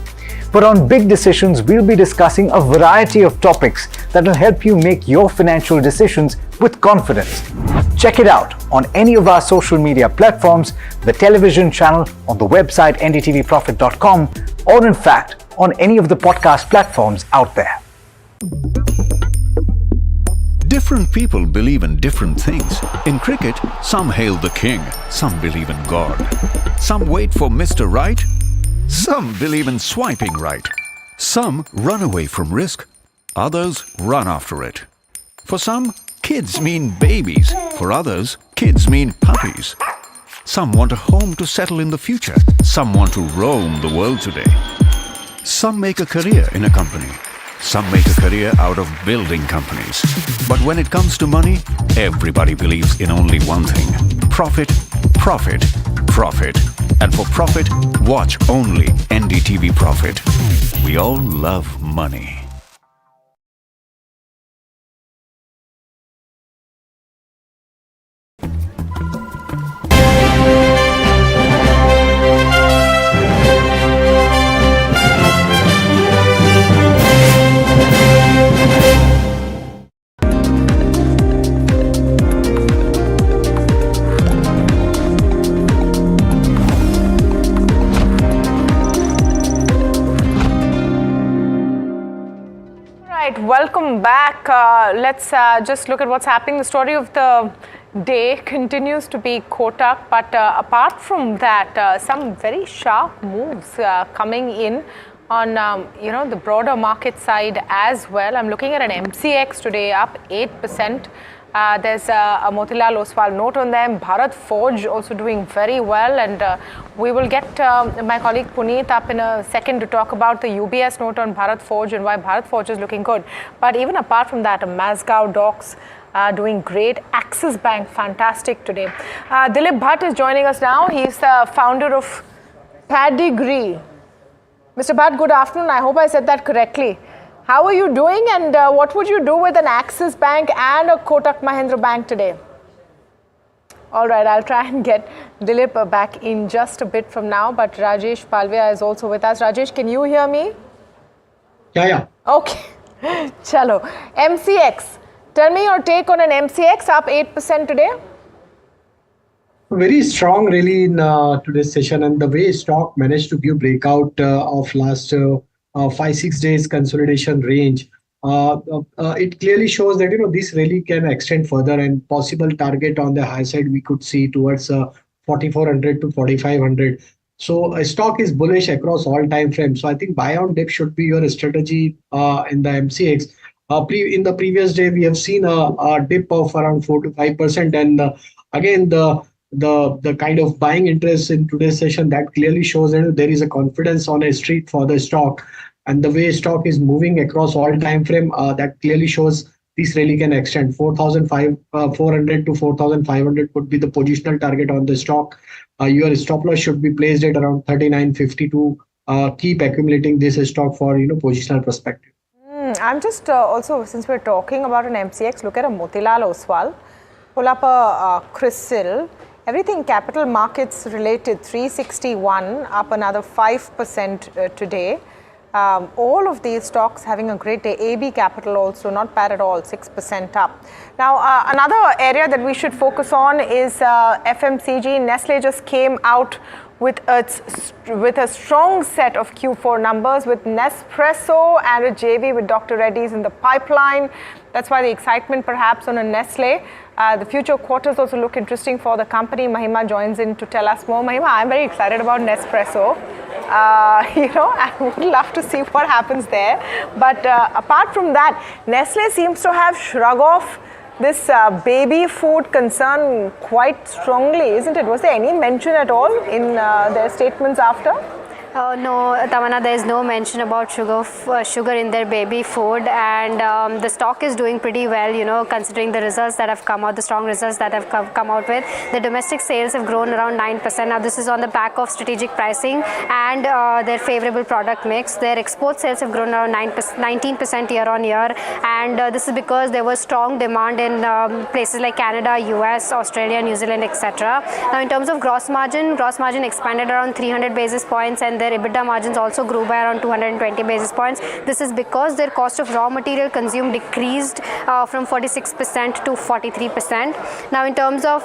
But on Big Decisions, we'll be discussing a variety of topics that will help you make your financial decisions with confidence. Check it out on any of our social media platforms, the television channel, on the website ndtvprofit.com, or in fact, on any of the podcast platforms out there. Different people believe in different things. In cricket, some hail the king, some believe in God. Some wait for Mr. Right, some believe in swiping right. Some run away from risk, others run after it. For some, kids mean babies. For others, kids mean puppies. Some want a home to settle in the future. Some want to roam the world today. Some make a career in a company. Some make a career out of building companies. But when it comes to money, everybody believes in only one thing: profit, profit, profit. And for profit, watch only NDTV Profit. We all love money. Welcome back. Let's just look at what's happening. The story of the day continues to be Kotak, but apart from that, some very sharp moves coming in on the broader market side as well. I'm looking at an MCX today up 8%. There's a Motilal Oswal note on them. Bharat Forge also doing very well, and we will get my colleague Puneet up in a second to talk about the UBS note on Bharat Forge and why Bharat Forge is looking good. But even apart from that, Mazgaon Docks doing great. Axis Bank, fantastic today. Dilip Bhatt is joining us now. He's the founder of Pedigree. Mr. Bhatt, good afternoon. I hope I said that correctly. How are you doing, and what would you do with an Axis Bank and a Kotak Mahindra Bank today? All right, I'll try and get Dilip back in just a bit from now, but Rajesh Palvia is also with us. Rajesh, can you hear me? Yeah. Okay. Chalo. MCX. Tell me your take on an MCX up 8% today. Very strong really in today's session, and the way stock managed to give breakout of last 5-6 days consolidation range, it clearly shows that this really can extend further, and possible target on the high side we could see towards 4400 to 4500. So a stock is bullish across all time frames. So I think buy on dip should be your strategy in the MCX. In the previous day we have seen a dip of around 4 to 5%, and again the kind of buying interest in today's session, that clearly shows that there is a confidence on a street for the stock, and the way stock is moving across all time frame, that clearly shows this really can extend. 4,400 to 4,500 could be the positional target on the stock. Your stop loss should be placed at around 39.50 to keep accumulating this stock for positional perspective. I'm just also, since we're talking about an MCX, look at a Motilal Oswal, pull up a CRISIL. Everything capital markets related, 361, up another 5% today. All of these stocks having a great day. AB Capital also not bad at all, 6% up. Now, another area that we should focus on is FMCG. Nestle just came out with a strong set of Q4 numbers with Nespresso and a JV with Dr. Reddy's in the pipeline. That's why the excitement perhaps on a Nestle. The future quarters also look interesting for the company. Mahima joins in to tell us more. Mahima, I'm very excited about Nespresso. I would love to see what happens there. But apart from that, Nestle seems to have shrugged off this baby food concern quite strongly, isn't it? Was there any mention at all in their statements after? No, Tamanna, there is no mention about sugar in their baby food, and the stock is doing pretty well, considering the results that have come out, the strong results that have come out with. The domestic sales have grown around 9%. Now, this is on the back of strategic pricing and their favorable product mix. Their export sales have grown around 19% year on year, and this is because there was strong demand in places like Canada, US, Australia, New Zealand, etc. Now, in terms of gross margin expanded around 300 basis points, and their EBITDA margins also grew by around 220 basis points. This is because their cost of raw material consumed decreased from 46% to 43%. Now, in terms of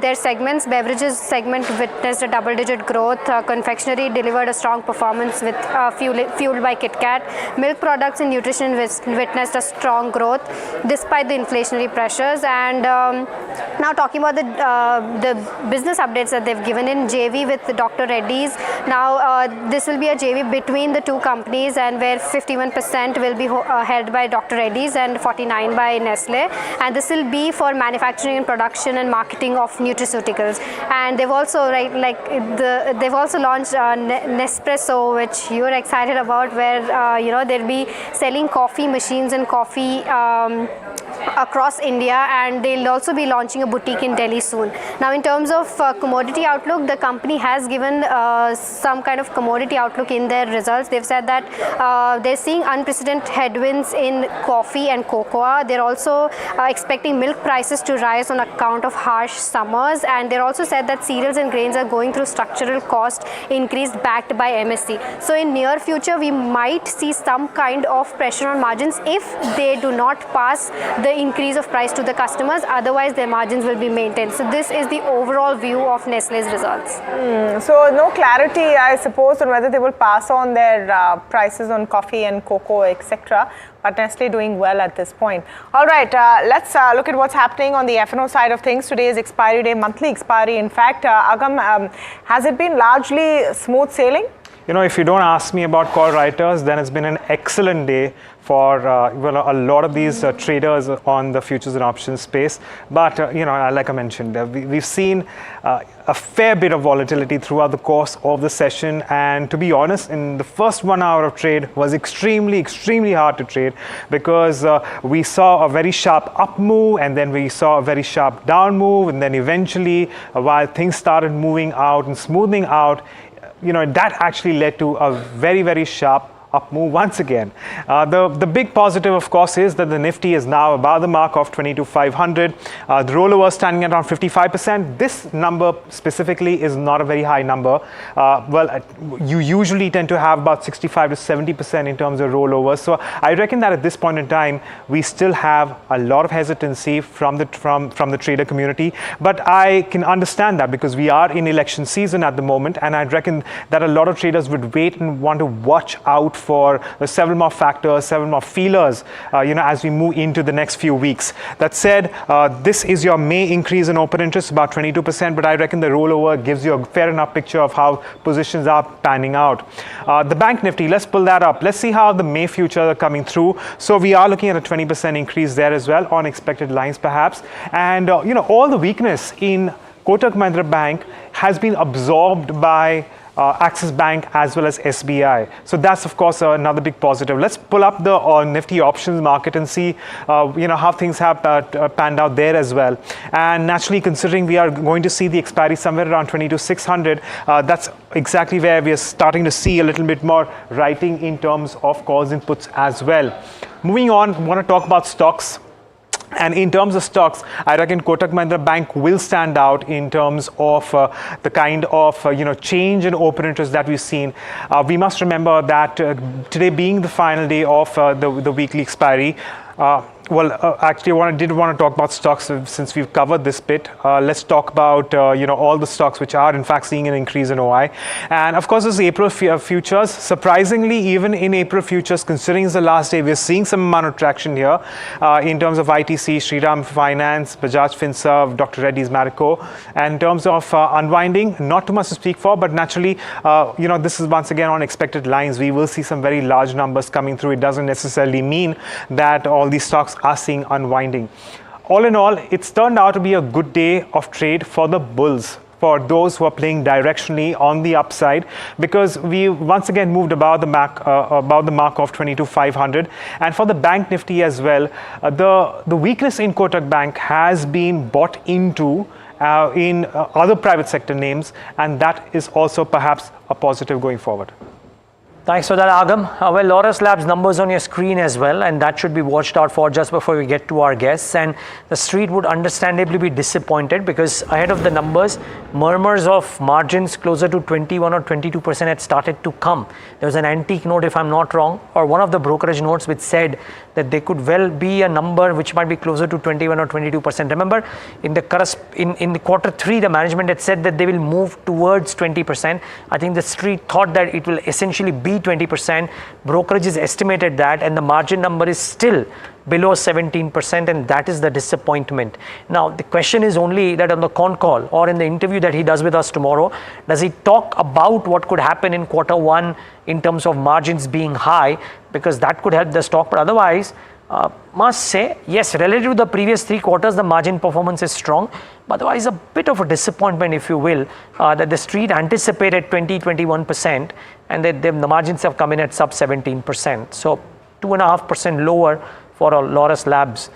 their segments, beverages segment witnessed a double-digit growth. Confectionery delivered a strong performance with fueled by KitKat. Milk products and nutrition witnessed a strong growth despite the inflationary pressures. And now talking about the business updates that they've given in JV with Dr. Reddy's. Now, this will be a JV between the two companies, and where 51% will be held by Dr. Reddy's and 49% by Nestle. And this will be for manufacturing and production and marketing of nutraceuticals. And they've also they've also launched Nespresso, which you're excited about, where they'll be selling coffee machines and coffee across India, and they'll also be launching a boutique in Delhi soon. Now, in terms of commodity outlook, the company has given some kind of commodity outlook in their results. They've said that they're seeing unprecedented headwinds in coffee and cocoa. They're also expecting milk prices to rise on account of harsh summers, and they're also said that cereals and grains are going through structural cost increase backed by MSC. So in near future, we might see some kind of pressure on margins if they do not pass the increase of price to the customers. Otherwise, their margins will be maintained. So this is the overall view of Nestle's results. So no clarity, I suppose, on whether they will pass on their prices on coffee and cocoa, etc. But Nestle doing well at this point. All right, let's look at what's happening on the F&O side of things. Today is expiry day, monthly expiry. In fact, Agam, has it been largely smooth sailing? If you don't ask me about call writers, then it's been an excellent day for a lot of these traders on the futures and options space. But like I mentioned, we've seen a fair bit of volatility throughout the course of the session, and to be honest, in the first 1 hour of trade was extremely hard to trade, because we saw a very sharp up move, and then we saw a very sharp down move, and then eventually, while things started moving out and smoothing out, that actually led to a very sharp up move once again. The big positive, of course, is that the Nifty is now above the mark of 22,500. The rollover standing at around 55%. This number specifically is not a very high number. You usually tend to have about 65 to 70% in terms of rollovers. So I reckon that at this point in time, we still have a lot of hesitancy from the trader community. But I can understand that, because we are in election season at the moment, and I reckon that a lot of traders would wait and want to watch out for several more factors, several more feelers, as we move into the next few weeks. That said, this is your May increase in open interest, about 22%, but I reckon the rollover gives you a fair enough picture of how positions are panning out. The Bank Nifty, let's pull that up. Let's see how the May futures are coming through. So we are looking at a 20% increase there as well, on expected lines perhaps. And, all the weakness in Kotak Mahindra Bank has been absorbed by Axis Bank as well as SBI. So that's, of course, another big positive. Let's pull up the Nifty options market and see how things have panned out there as well. And naturally, considering we are going to see the expiry somewhere around 22,600, that's exactly where we are starting to see a little bit more writing in terms of calls and puts as well. Moving on, I want to talk about stocks. And in terms of stocks, I reckon Kotak Mahindra Bank will stand out in terms of the kind of change in open interest that we've seen. We must remember that today being the final day of the weekly expiry. Actually, I did want to talk about stocks since we've covered this bit. Let's talk about all the stocks which are in fact seeing an increase in OI. And of course, this April futures. Surprisingly, even in April futures, considering it's the last day, we're seeing some amount of traction here in terms of ITC, Shriram Finance, Bajaj Finserv, Dr. Reddy's Marico. And in terms of unwinding, not too much to speak for, but naturally, this is once again on expected lines. We will see some very large numbers coming through. It doesn't necessarily mean that all these stocks are seeing unwinding. All in all, it's turned out to be a good day of trade for the bulls, for those who are playing directionally on the upside, because we once again moved above the mark of 22,500. And for the Bank Nifty as well, the weakness in Kotak Bank has been bought into in other private sector names, and that is also perhaps a positive going forward. Thanks for that, Agam. Well, Laurus Labs numbers on your screen as well, and that should be watched out for just before we get to our guests. And the street would understandably be disappointed because ahead of the numbers, murmurs of margins closer to 21 or 22% had started to come. There was an antique note, if I'm not wrong, or one of the brokerage notes which said that there could well be a number which might be closer to 21 or 22%. Remember, in the quarter 3, the management had said that they will move towards 20%. I think the street thought that it will essentially be 20%. Brokerages estimated that, and the margin number is still below 17%, and that is the disappointment. Now, the question is only that on the con call or in the interview that he does with us tomorrow, does he talk about what could happen in quarter 1 in terms of margins being high, because that could help the stock. But otherwise, must say, yes, relative to the previous 3 quarters, the margin performance is strong, but otherwise a bit of a disappointment, if you will, that the street anticipated 20-21%, and that the margins have come in at sub 17%. So 2.5% lower for Laurus Labs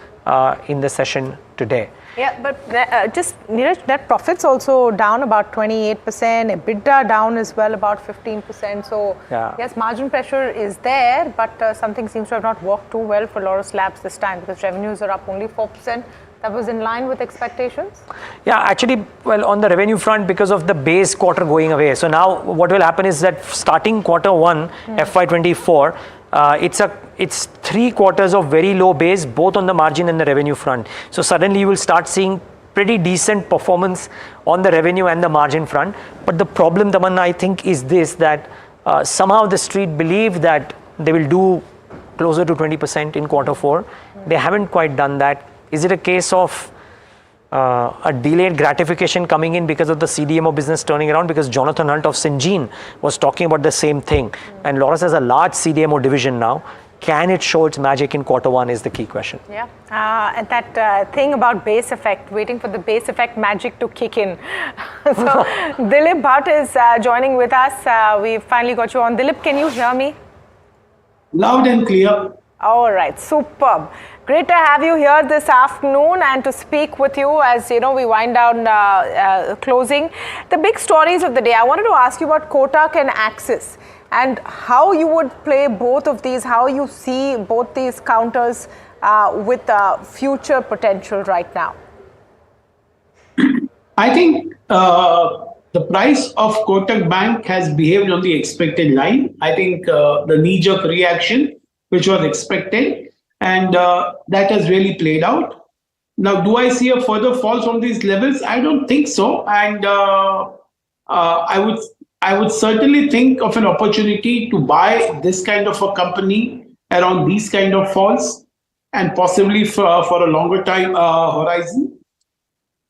in the session today. Yeah, but just Neeraj, net profits also down about 28%, EBITDA down as well about 15%. So yes, margin pressure is there, but something seems to have not worked too well for Laurus Labs this time, because revenues are up only 4%. That was in line with expectations? Yeah, actually, well, on the revenue front, because of the base quarter going away. So now what will happen is that starting quarter 1, FY24, it's 3 quarters of very low base, both on the margin and the revenue front. So suddenly you will start seeing pretty decent performance on the revenue and the margin front. But the problem, Tamanna, I think is this, that somehow the street believed that they will do closer to 20% in quarter 4. They haven't quite done that. Is it a case of a delayed gratification coming in because of the CDMO business turning around? Because Jonathan Hunt of Syngene was talking about the same thing. And Laurus has a large CDMO division now. Can it show its magic in quarter 1 is the key question. Yeah, and that thing about base effect, waiting for the base effect magic to kick in. So Dilip Bhatt is joining with us. We've finally got you on. Dilip, can you hear me? Loud and clear. All right, superb. Great to have you here this afternoon and to speak with you as we wind down closing. The big stories of the day, I wanted to ask you about Kotak and Axis and how you would play both of these, how you see both these counters with future potential right now. I think the price of Kotak Bank has behaved on the expected line. I think the knee-jerk reaction, which was expected, and that has really played out. Now, do I see a further fall from these levels? I don't think so. And I would certainly think of an opportunity to buy this kind of a company around these kind of falls, and possibly for a longer time horizon.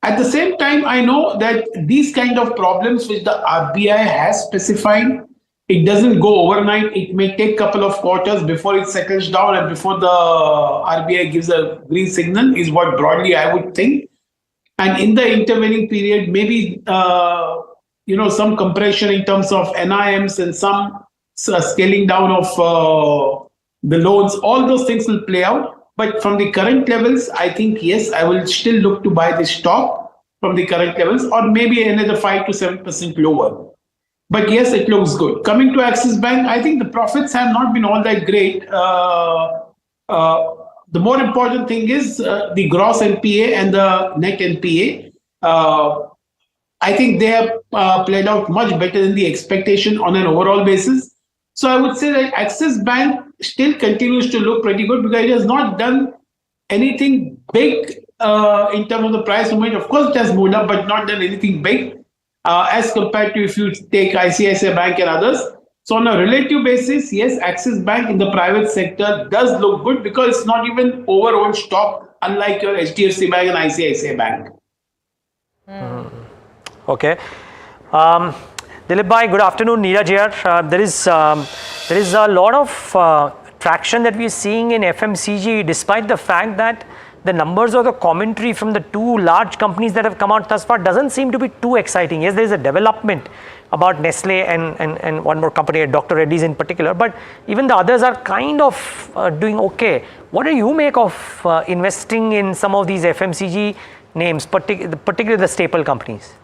At the same time, I know that these kind of problems which the RBI has specified, it doesn't go overnight. It may take a couple of quarters before it settles down and before the RBI gives a green signal, is what broadly I would think. And in the intervening period, maybe some compression in terms of NIMs and some scaling down of the loans. All those things will play out. But from the current levels, I think, yes, I will still look to buy this stock from the current levels, or maybe another 5 to 7% lower. But yes, it looks good. Coming to Axis Bank, I think the profits have not been all that great. the more important thing is the gross NPA and the net NPA. I think they have played out much better than the expectation on an overall basis. So I would say that Axis Bank still continues to look pretty good because it has not done anything big in terms of the price movement. Of course, it has moved up, but not done anything big as compared to if you take ICICI Bank and others. So on a relative basis, yes, Axis Bank in the private sector does look good because it's not even over-owned stock, unlike your HDFC Bank and ICICI Bank. Okay. Dilip bhai, good afternoon. Neeraj here. There is a lot of traction that we are seeing in FMCG, despite the fact that the numbers or the commentary from the two large companies that have come out thus far doesn't seem to be too exciting. Yes, there is a development about Nestle and one more company, Dr. Reddy's in particular, but even the others are kind of doing okay. What do you make of investing in some of these FMCG names, particularly the staple companies?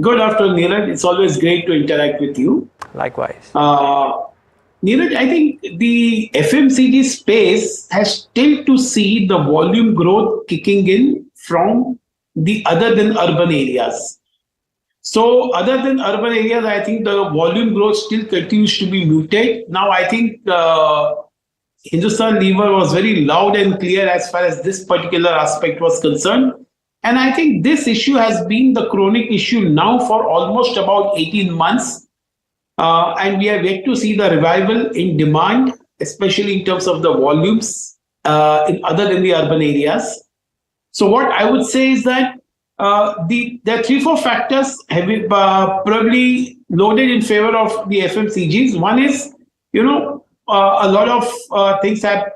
Good afternoon, Neeraj. It's always great to interact with you. Likewise. Neeraj, I think the FMCG space has still to see the volume growth kicking in from the other than urban areas. So other than urban areas, I think the volume growth still continues to be muted. Now, I think Hindustan Lever was very loud and clear as far as this particular aspect was concerned. And I think this issue has been the chronic issue now for almost about 18 months. And we have yet to see the revival in demand, especially in terms of the volumes in other than the urban areas. So what I would say is that there are 3-4 factors have probably loaded in favor of the FMCGs. One is, a lot of things have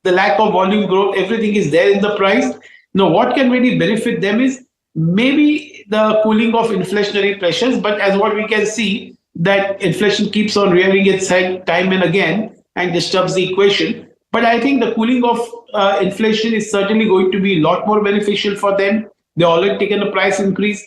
the lack of volume growth. Everything is there in the price. Now, what can really benefit them is maybe the cooling of inflationary pressures. But as what we can see, that inflation keeps on rearing its head time and again and disturbs the equation. But I think the cooling of inflation is certainly going to be a lot more beneficial for them. They already taken a price increase.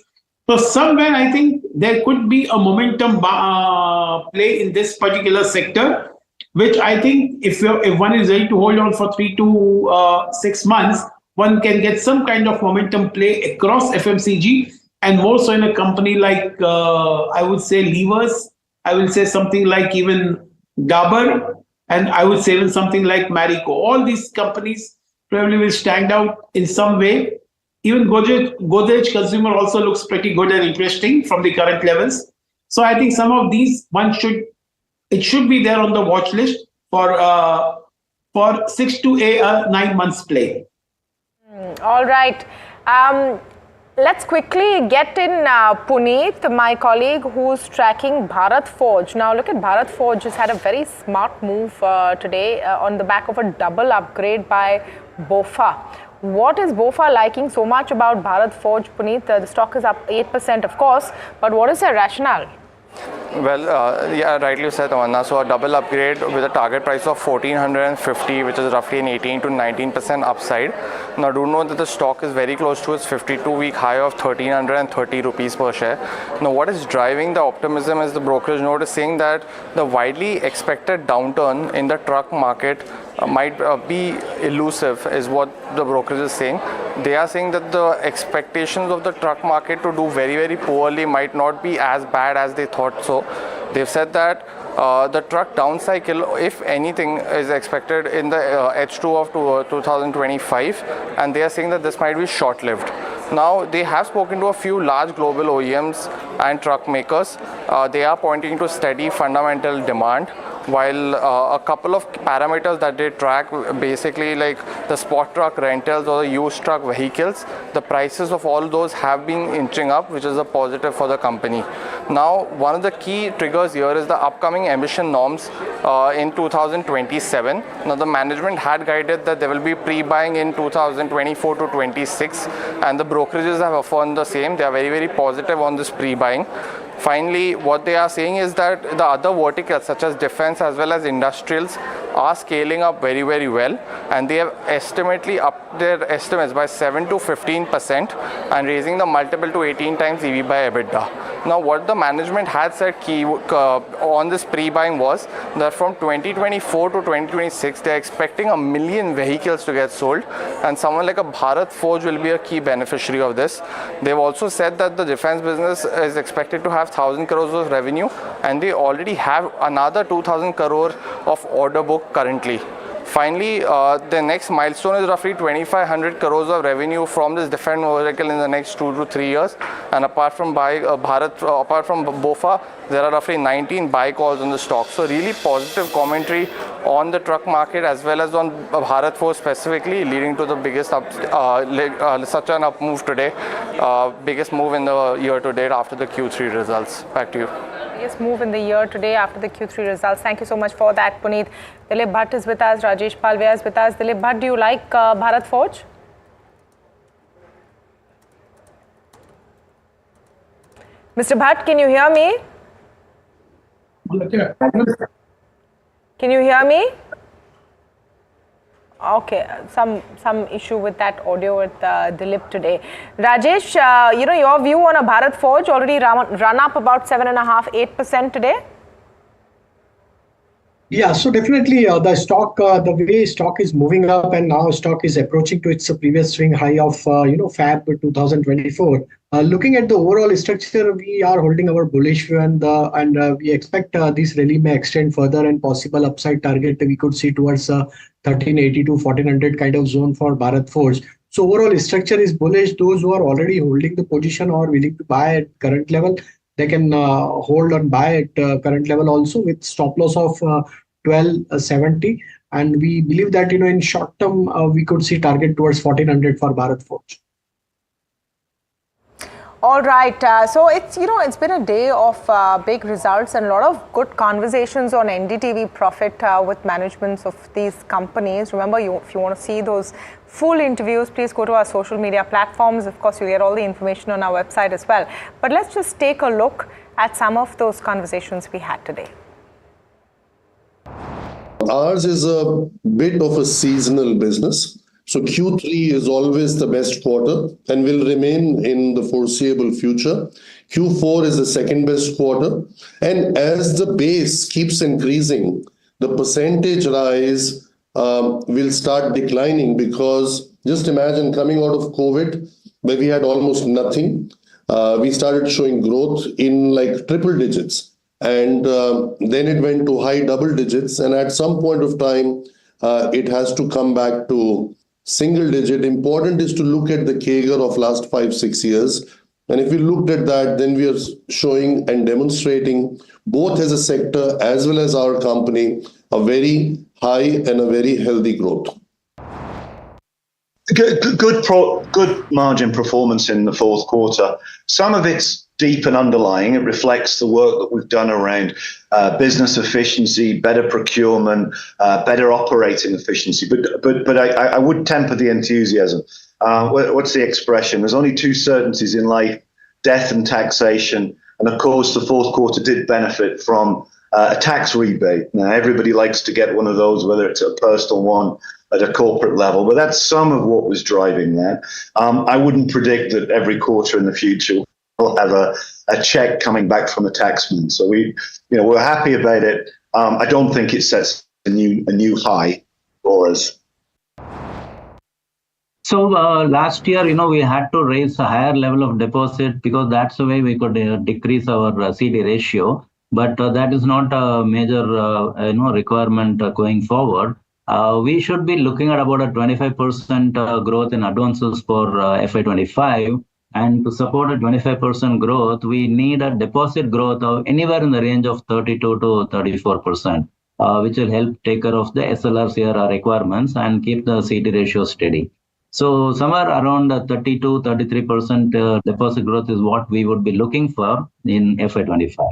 So somewhere I think there could be a momentum play in this particular sector, which I think if one is ready to hold on for 3 to 6 months, one can get some kind of momentum play across FMCG and more so in a company like, I would say, Levers. I will say something like even Dabur, and I would say even something like Marico. All these companies probably will stand out in some way. Even Godrej Consumer also looks pretty good and interesting from the current levels. So I think some of these, it should be there on the watch list for 6 to 9 months play. All right. Let's quickly get in Puneet, my colleague who's tracking Bharat Forge. Now look at Bharat Forge has had a very smart move today on the back of a double upgrade by BofA. What is BofA liking so much about Bharat Forge, Puneet? The stock is up 8%, of course, but what is their rationale? Well, yeah, rightly said, Tamanna. So a double upgrade with a target price of 1450, which is roughly an 18 to 19% upside. Now, do know that the stock is very close to its 52-week high of 1330 rupees per share. Now, what is driving the optimism is the brokerage note is saying that the widely expected downturn in the truck market might be elusive, is what the brokerage is saying. They are saying that the expectations of the truck market to do very, very poorly might not be as bad as they thought so. They've said that the truck down cycle, if anything, is expected in the H2 of 2025, and they are saying that this might be short-lived. Now, they have spoken to a few large global OEMs and truck makers. They are pointing to steady fundamental demand, while a couple of parameters that they track, basically like the spot truck rentals or the used truck vehicles, the prices of all those have been inching up, which is a positive for the company. Now, one of the key triggers here is the upcoming emission norms in 2027. Now, the management had guided that there will be pre-buying in 2024 to 26, and the brokerages have affirmed the same. They are very, very positive on this pre-buying. Finally, what they are saying is that the other verticals such as defense as well as industrials are scaling up very, very well, and they have estimately upped their estimates by 7 to 15% and raising the multiple to 18 times EV by EBITDA. Now, what the management had said on this pre-buying was that from 2024 to 2026, they're expecting 1 million vehicles to get sold, and someone like a Bharat Forge will be a key beneficiary of this. They've also said that the defense business is expected to have 1,000 crores of revenue, and they already have another 2,000 crore of order book currently. Finally, the next milestone is roughly 2,500 crores of revenue from this defense vertical in the next 2 to 3 years. And apart from apart from BOFA, there are roughly 19 buy calls on the stock. So really positive commentary on the truck market as well as on Bharat Forge specifically, leading to the biggest such an up move today, biggest move in the year to date after the Q3 results. Back to you. Biggest move in the year today after the Q3 results. Thank you so much for that, Puneet. Dilip Bhatt is with us, Rajesh Palvia is with us. Dilip Bhatt, do you like Bharat Forge? Mr. Bhatt, can you hear me? Can you hear me? Okay, some issue with that audio with Dilip today. Rajesh, your view on a Bharat Forge already run up about 7.5–8% today? Yeah, so definitely the stock, the way stock is moving up and now stock is approaching to its previous swing high of Feb 2024. Looking at the overall structure, we are holding our bullish view and we expect this rally may extend further and possible upside target we could see towards 1380 to 1400 kind of zone for Bharat Forge. So overall structure is bullish. Those who are already holding the position or willing to buy at current level, they can hold and buy at current level also with stop loss of 1270, and we believe that in short term we could see target towards 1400 for Bharat Forge. All right, so it's been a day of big results and a lot of good conversations on NDTV Profit with managements of these companies. Remember, if you want to see those full interviews, please go to our social media platforms. Of course, you'll get all the information on our website as well. But let's just take a look at some of those conversations we had today. Ours is a bit of a seasonal business. So Q3 is always the best quarter and will remain in the foreseeable future. Q4 is the second best quarter. And as the base keeps increasing, the percentage rise will start declining, because just imagine coming out of COVID, where we had almost nothing. We started showing growth in like triple digits. And then it went to high double digits. And at some point of time, it has to come back to single digit. Important is to look at the CAGR of last 5-6 years. And if we looked at that, then we are showing and demonstrating both as a sector as well as our company a very high and a very healthy growth. Good margin performance in the fourth quarter. Some of it's deep and underlying. It reflects the work that we've done around business efficiency, better procurement, better operating efficiency. But I would temper the enthusiasm. What's the expression? There's only two certainties in life: death and taxation. And of course, the fourth quarter did benefit from a tax rebate. Now, everybody likes to get one of those, whether it's a personal one at a corporate level, but that's some of what was driving that. I wouldn't predict that every quarter in the future we'll have a check coming back from the taxman. So we're happy about it. I don't think it sets a new high for us. So last year, we had to raise a higher level of deposit because that's the way we could decrease our CD ratio. But that is not a major requirement going forward. We should be looking at about a 25% growth in advances for FY25. And to support a 25% growth, we need a deposit growth of anywhere in the range of 32 to 34%, which will help take care of the SLR requirements and keep the CD ratio steady. So somewhere around 32–33% deposit growth is what we would be looking for in FY25.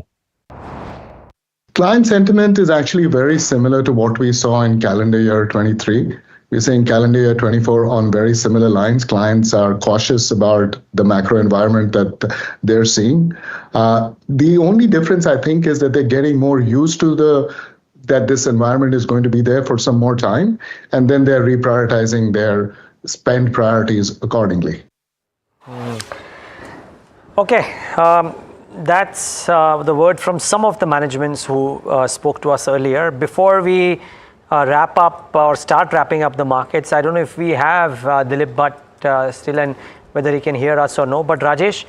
Client sentiment is actually very similar to what we saw in calendar year 23. We're seeing calendar year 24 on very similar lines. Clients are cautious about the macro environment that they're seeing. The only difference, I think, is that they're getting more used to that this environment is going to be there for some more time, and then they're reprioritizing their spend priorities accordingly. Okay. that's the word from some of the managements who spoke to us earlier. Before we wrap up or start wrapping up the markets, I don't know if we have Dilip Bhatt still and whether he can hear us or no. But Rajesh,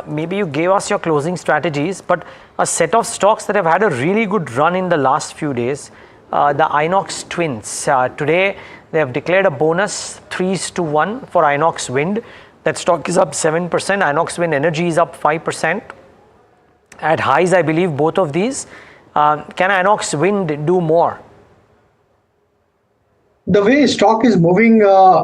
maybe you gave us your closing strategies, but a set of stocks that have had a really good run in the last few days, the Inox Twins. Today, they have declared a bonus 3-1 for Inox Wind. That stock is up 7%. Inox Wind Energy is up 5%. At highs, I believe, both of these. Can Inox Wind do more? The way stock is moving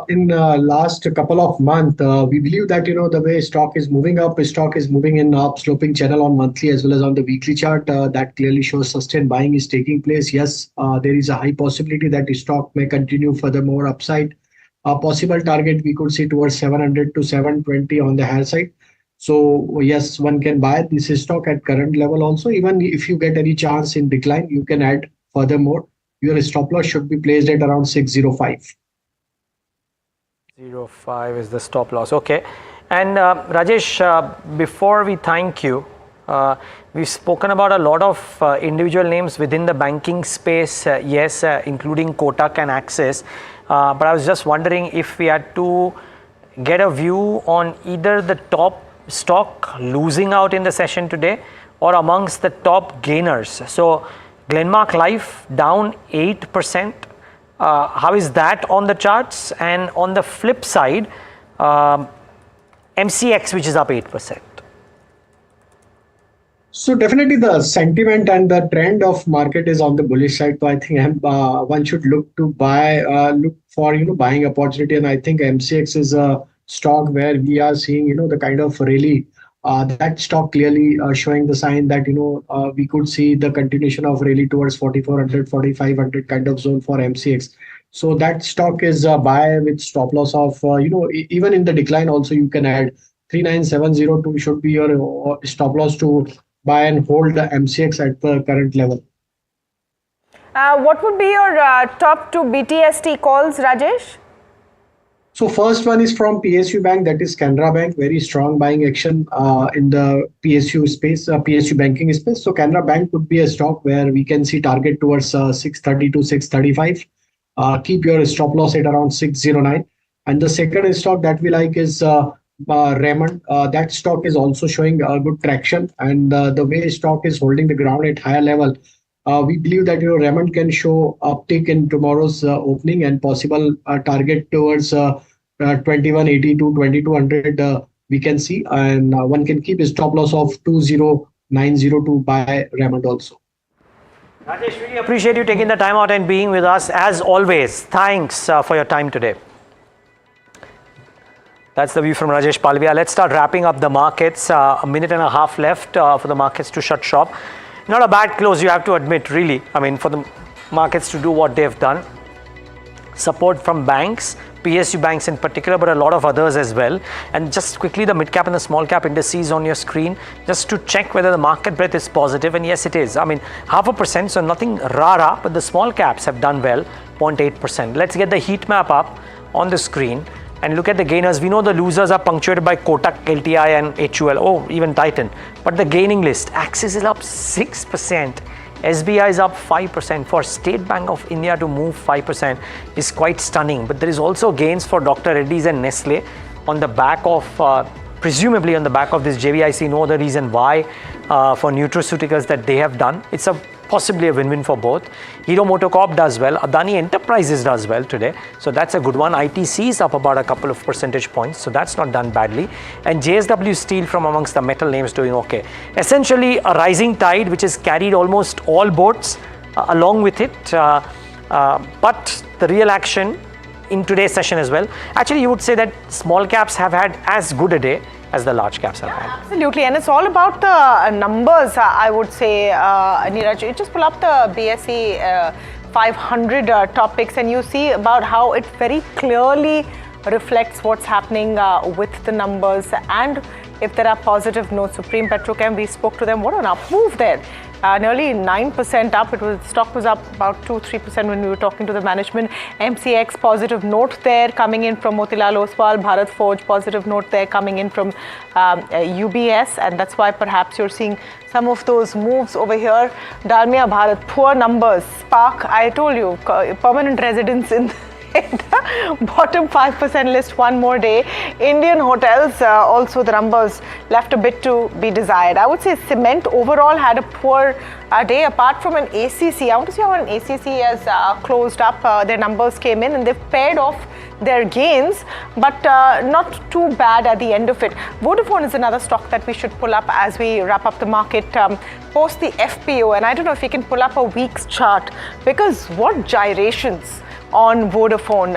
in last couple of months, we believe that the way stock is moving up, stock is moving in up sloping channel on monthly as well as on the weekly chart. That clearly shows sustained buying is taking place. Yes, there is a high possibility that the stock may continue furthermore upside. A possible target we could see towards 700 to 720 on the higher side. So yes, one can buy this stock at current level also. Even if you get any chance in decline, you can add furthermore. Your stop loss should be placed at around 605. 05 is the stop loss. Okay. And Rajesh, before we thank you, we've spoken about a lot of individual names within the banking space, yes, including Kotak and Axis. But I was just wondering if we had to get a view on either the top stock losing out in the session today or amongst the top gainers. So Glenmark Life down 8%. How is that on the charts? And on the flip side, MCX, which is up 8%. So definitely the sentiment and the trend of market is on the bullish side. So I think one should look to buy, look for buying opportunity. And I think MCX is a stock where we are seeing the kind of rally. That stock clearly showing the sign that we could see the continuation of rally towards 4400, 4500 kind of zone for MCX. So that stock is a buy with stop loss of even in the decline also you can add 39702 should be your stop loss to buy and hold the MCX at the current level. What would be your top two BTST calls, Rajesh? So first one is from PSU Bank, that is Canara Bank, very strong buying action in the PSU space, PSU banking space. So Canara Bank would be a stock where we can see target towards 630 to 635. Keep your stop loss at around 609. And the second stock that we like is Raymond. That stock is also showing good traction, and the way stock is holding the ground at higher level. We believe that Raymond can show uptick in tomorrow's opening and possible target towards 2180 to 2200 we can see, and one can keep a stop loss of 20902 by Raymond also. Rajesh, really appreciate you taking the time out and being with us as always. Thanks for your time today. That's the view from Rajesh Palvia. Let's start wrapping up the markets. A minute and a half left for the markets to shut shop. Not a bad close, you have to admit, really. I mean, for the markets to do what they've done. Support from banks, PSU banks in particular, but a lot of others as well. And just quickly, the mid cap and the small cap indices on your screen, just to check whether the market breadth is positive. And yes, it is. I mean, 0.5%, so nothing rara, but the small caps have done well, 0.8%. Let's get the heat map up on the screen and look at the gainers. We know the losers are punctuated by Kotak, LTI and HUL, oh, even Titan. But the gaining list, Axis is up 6%, SBI is up 5%. For State Bank of India to move 5% is quite stunning. But there is also gains for Dr. Reddy's and Nestle on the back of, presumably on the back of this JV. I see no other reason why for nutraceuticals that they have done. It's possibly a win-win for both. Hero MotoCorp does well. Adani Enterprises does well today. So that's a good one. ITC is up about a couple of percentage points. So that's not done badly. And JSW Steel from amongst the metal names doing okay. Essentially a rising tide which has carried almost all boats along with it. But the real action in today's session as well. Actually, you would say that small caps have had as good a day as the large caps have had. Absolutely, and it's all about the numbers, I would say, Neeraj. You just pull up the BSE 500 topics and you see about how it very clearly reflects what's happening with the numbers and if there are positive notes. Supreme Petrochem, we spoke to them. What an up move there. Nearly 9% up. Stock was up about 2-3% when we were talking to the management. MCX positive note there coming in from Motilal Oswal. Bharat Forge positive note there coming in from UBS, and that's why perhaps you're seeing some of those moves over here. Dalmia Bharat, poor numbers. Spark, I told you, permanent residents in the bottom 5% list one more day. Indian hotels, also the numbers left a bit to be desired. I would say cement overall had a poor day, apart from an ACC. I want to see how an ACC has closed up. Their numbers came in and they've paired off their gains, but not too bad at the end of it. Vodafone is another stock that we should pull up as we wrap up the market post the FPO, and I don't know if you can pull up a week's chart, because what gyrations on Vodafone,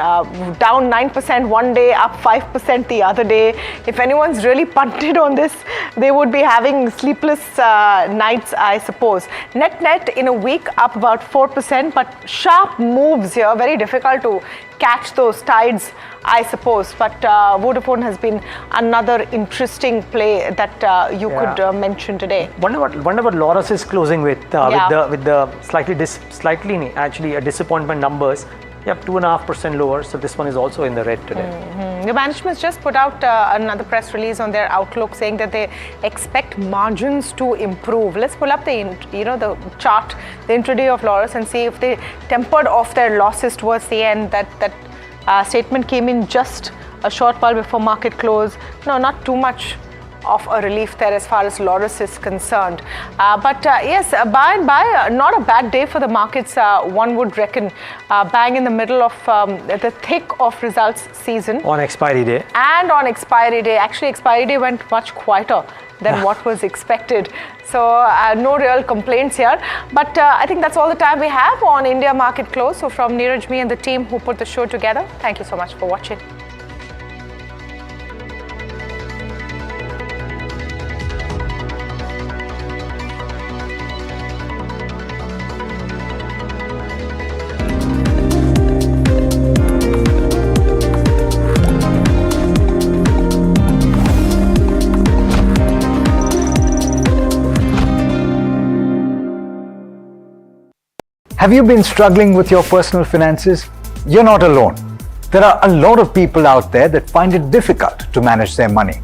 down 9% one day, up 5% the other day. If anyone's really punted on this, they would be having sleepless nights, I suppose. Net in a week up about 4%, but sharp moves here, very difficult to catch those tides, I suppose. But Vodafone has been another interesting play that you could mention today. Wonder what Loris is closing with the slightly actually a disappointment numbers. Yep, 2.5% lower. So this one is also in the red today. The management's just put out another press release on their outlook, saying that they expect margins to improve. Let's pull up the the chart, the intraday of Loris, and see if they tempered off their losses towards the end. That statement came in just a short while before market close. No, not too much of a relief there as far as Loris is concerned. But yes, buy and buy, not a bad day for the markets, one would reckon. Bang in the middle of the thick of results season. On expiry day. And on expiry day. Actually, expiry day went much quieter than what was expected. So no real complaints here. But I think that's all the time we have on India Market Close. So from Neeraj, me and the team who put the show together, thank you so much for watching. Have you been struggling with your personal finances? You're not alone. There are a lot of people out there that find it difficult to manage their money.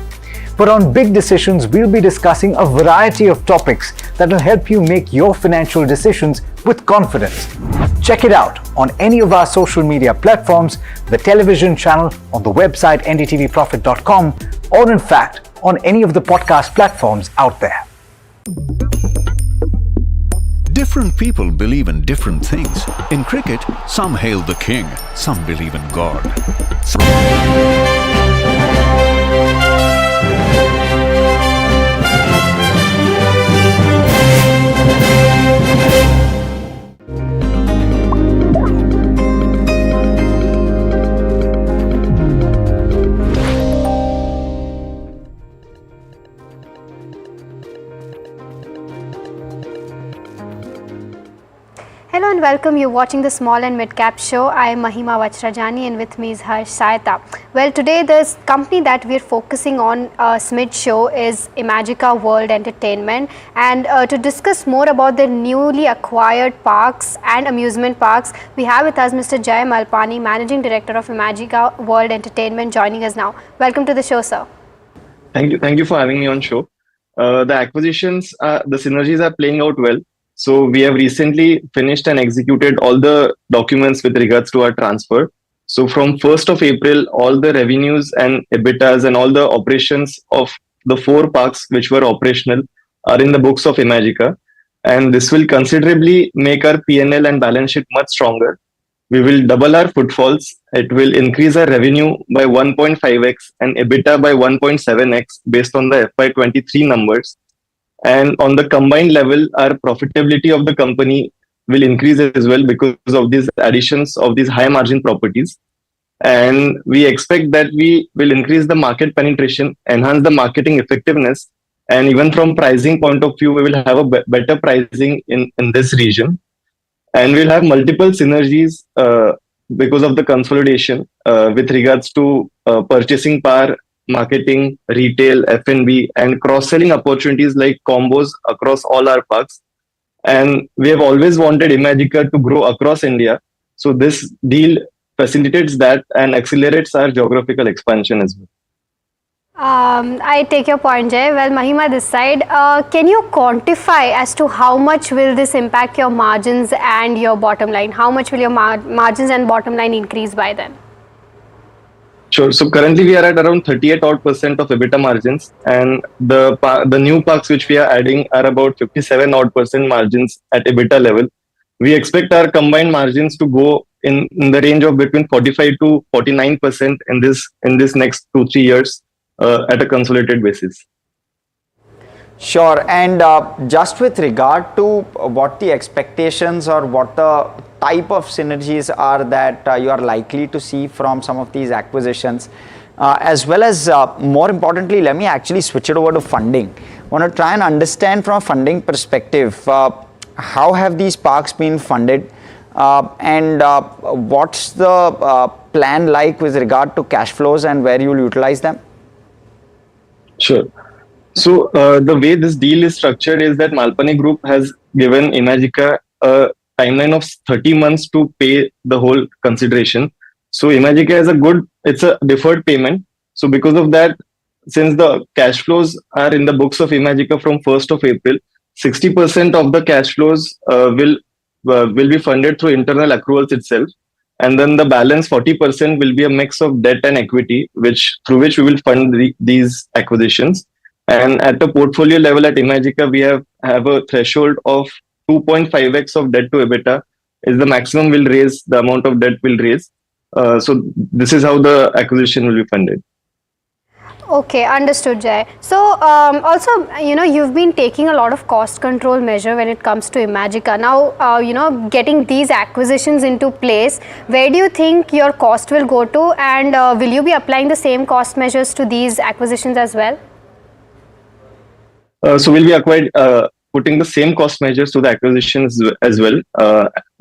But on Big Decisions, we'll be discussing a variety of topics that will help you make your financial decisions with confidence. Check it out on any of our social media platforms, the television channel, on the website ndtvprofit.com, or in fact, on any of the podcast platforms out there. Different people believe in different things. In cricket, some hail the king, some believe in God. Hello and welcome. You're watching the Small and Mid Cap Show. I am Mahima Vajrajani and with me is Harsh Saita. Well, today the company that we're focusing on SMID show is Imagica World Entertainment, and to discuss more about the newly acquired parks and amusement parks, we have with us Mr. Jay Malpani, Managing Director of Imagica World Entertainment, joining us now. Welcome to the show, sir. Thank you for having me on show. The acquisitions, the synergies are playing out well. So we have recently finished and executed all the documents with regards to our transfer. So from 1st of April, all the revenues and EBITDAs and all the operations of the 4 parks which were operational are in the books of Imagica. And this will considerably make our P&L and balance sheet much stronger. We will double our footfalls. It will increase our revenue by 1.5x and EBITDA by 1.7x based on the FY23 numbers. And on the combined level, our profitability of the company will increase as well because of these additions of these high margin properties. And we expect that we will increase the market penetration, enhance the marketing effectiveness, and even from pricing point of view, we will have a better pricing in this region. And we'll have multiple synergies because of the consolidation with regards to purchasing power marketing, retail, F&B, and cross-selling opportunities like combos across all our parks. And we have always wanted Imagica to grow across India. So this deal facilitates that and accelerates our geographical expansion as well. I take your point, Jay. Well, Mahima, this side, can you quantify as to how much will this impact your margins and your bottom line? How much will your margins and bottom line increase by then? Sure. So currently we are at around 38% of EBITDA margins, and the new parks which we are adding are about 57% margins at EBITDA level. We expect our combined margins to go in the range of between 45 to 49% in this next 2-3 years at a consolidated basis. Sure. And just with regard to what the expectations or what the type of synergies are that you are likely to see from some of these acquisitions, as well as more importantly, let me actually switch it over to funding. I want to try and understand from a funding perspective, how have these parks been funded, and what's the plan like with regard to cash flows and where you will utilize them? Sure. So the way this deal is structured is that Malpani Group has given Imagica a timeline of 30 months to pay the whole consideration. So Imagica it's a deferred payment. So because of that, since the cash flows are in the books of Imagica from 1st of April, 60% of the cash flows will be funded through internal accruals itself. And then the balance 40% will be a mix of debt and equity, through which we will fund these acquisitions. And at the portfolio level at Imagica, we have a threshold of 2.5x of debt to EBITDA is the maximum the amount of debt we'll raise. So this is how the acquisition will be funded. Okay, understood, Jay. So also, you've been taking a lot of cost control measure when it comes to Imagica. Now, getting these acquisitions into place, where do you think your cost will go to, and will you be applying the same cost measures to these acquisitions as well? So we'll be putting the same cost measures to the acquisitions as well.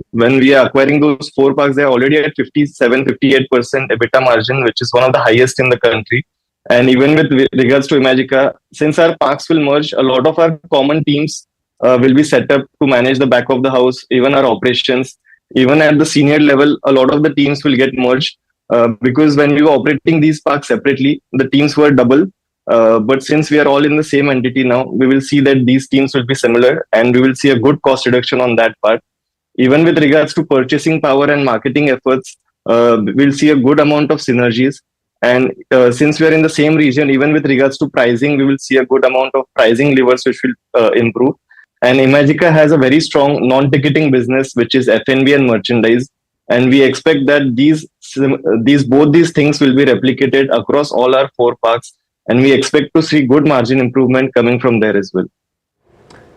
When we are acquiring those 4 parks, they are already at 57-58% EBITDA margin, which is one of the highest in the country. And even with regards to Imagica, since our parks will merge, a lot of our common teams will be set up to manage the back of the house, even our operations. Even at the senior level, a lot of the teams will get merged because when we were operating these parks separately, the teams were double. But since we are all in the same entity now, we will see that these teams will be similar and we will see a good cost reduction on that part. Even with regards to purchasing power and marketing efforts, we'll see a good amount of synergies. And since we are in the same region, even with regards to pricing, we will see a good amount of pricing levers which will improve. And Imagica has a very strong non-ticketing business, which is F&B and merchandise. And we expect that both these things will be replicated across all our 4 parks. And we expect to see good margin improvement coming from there as well.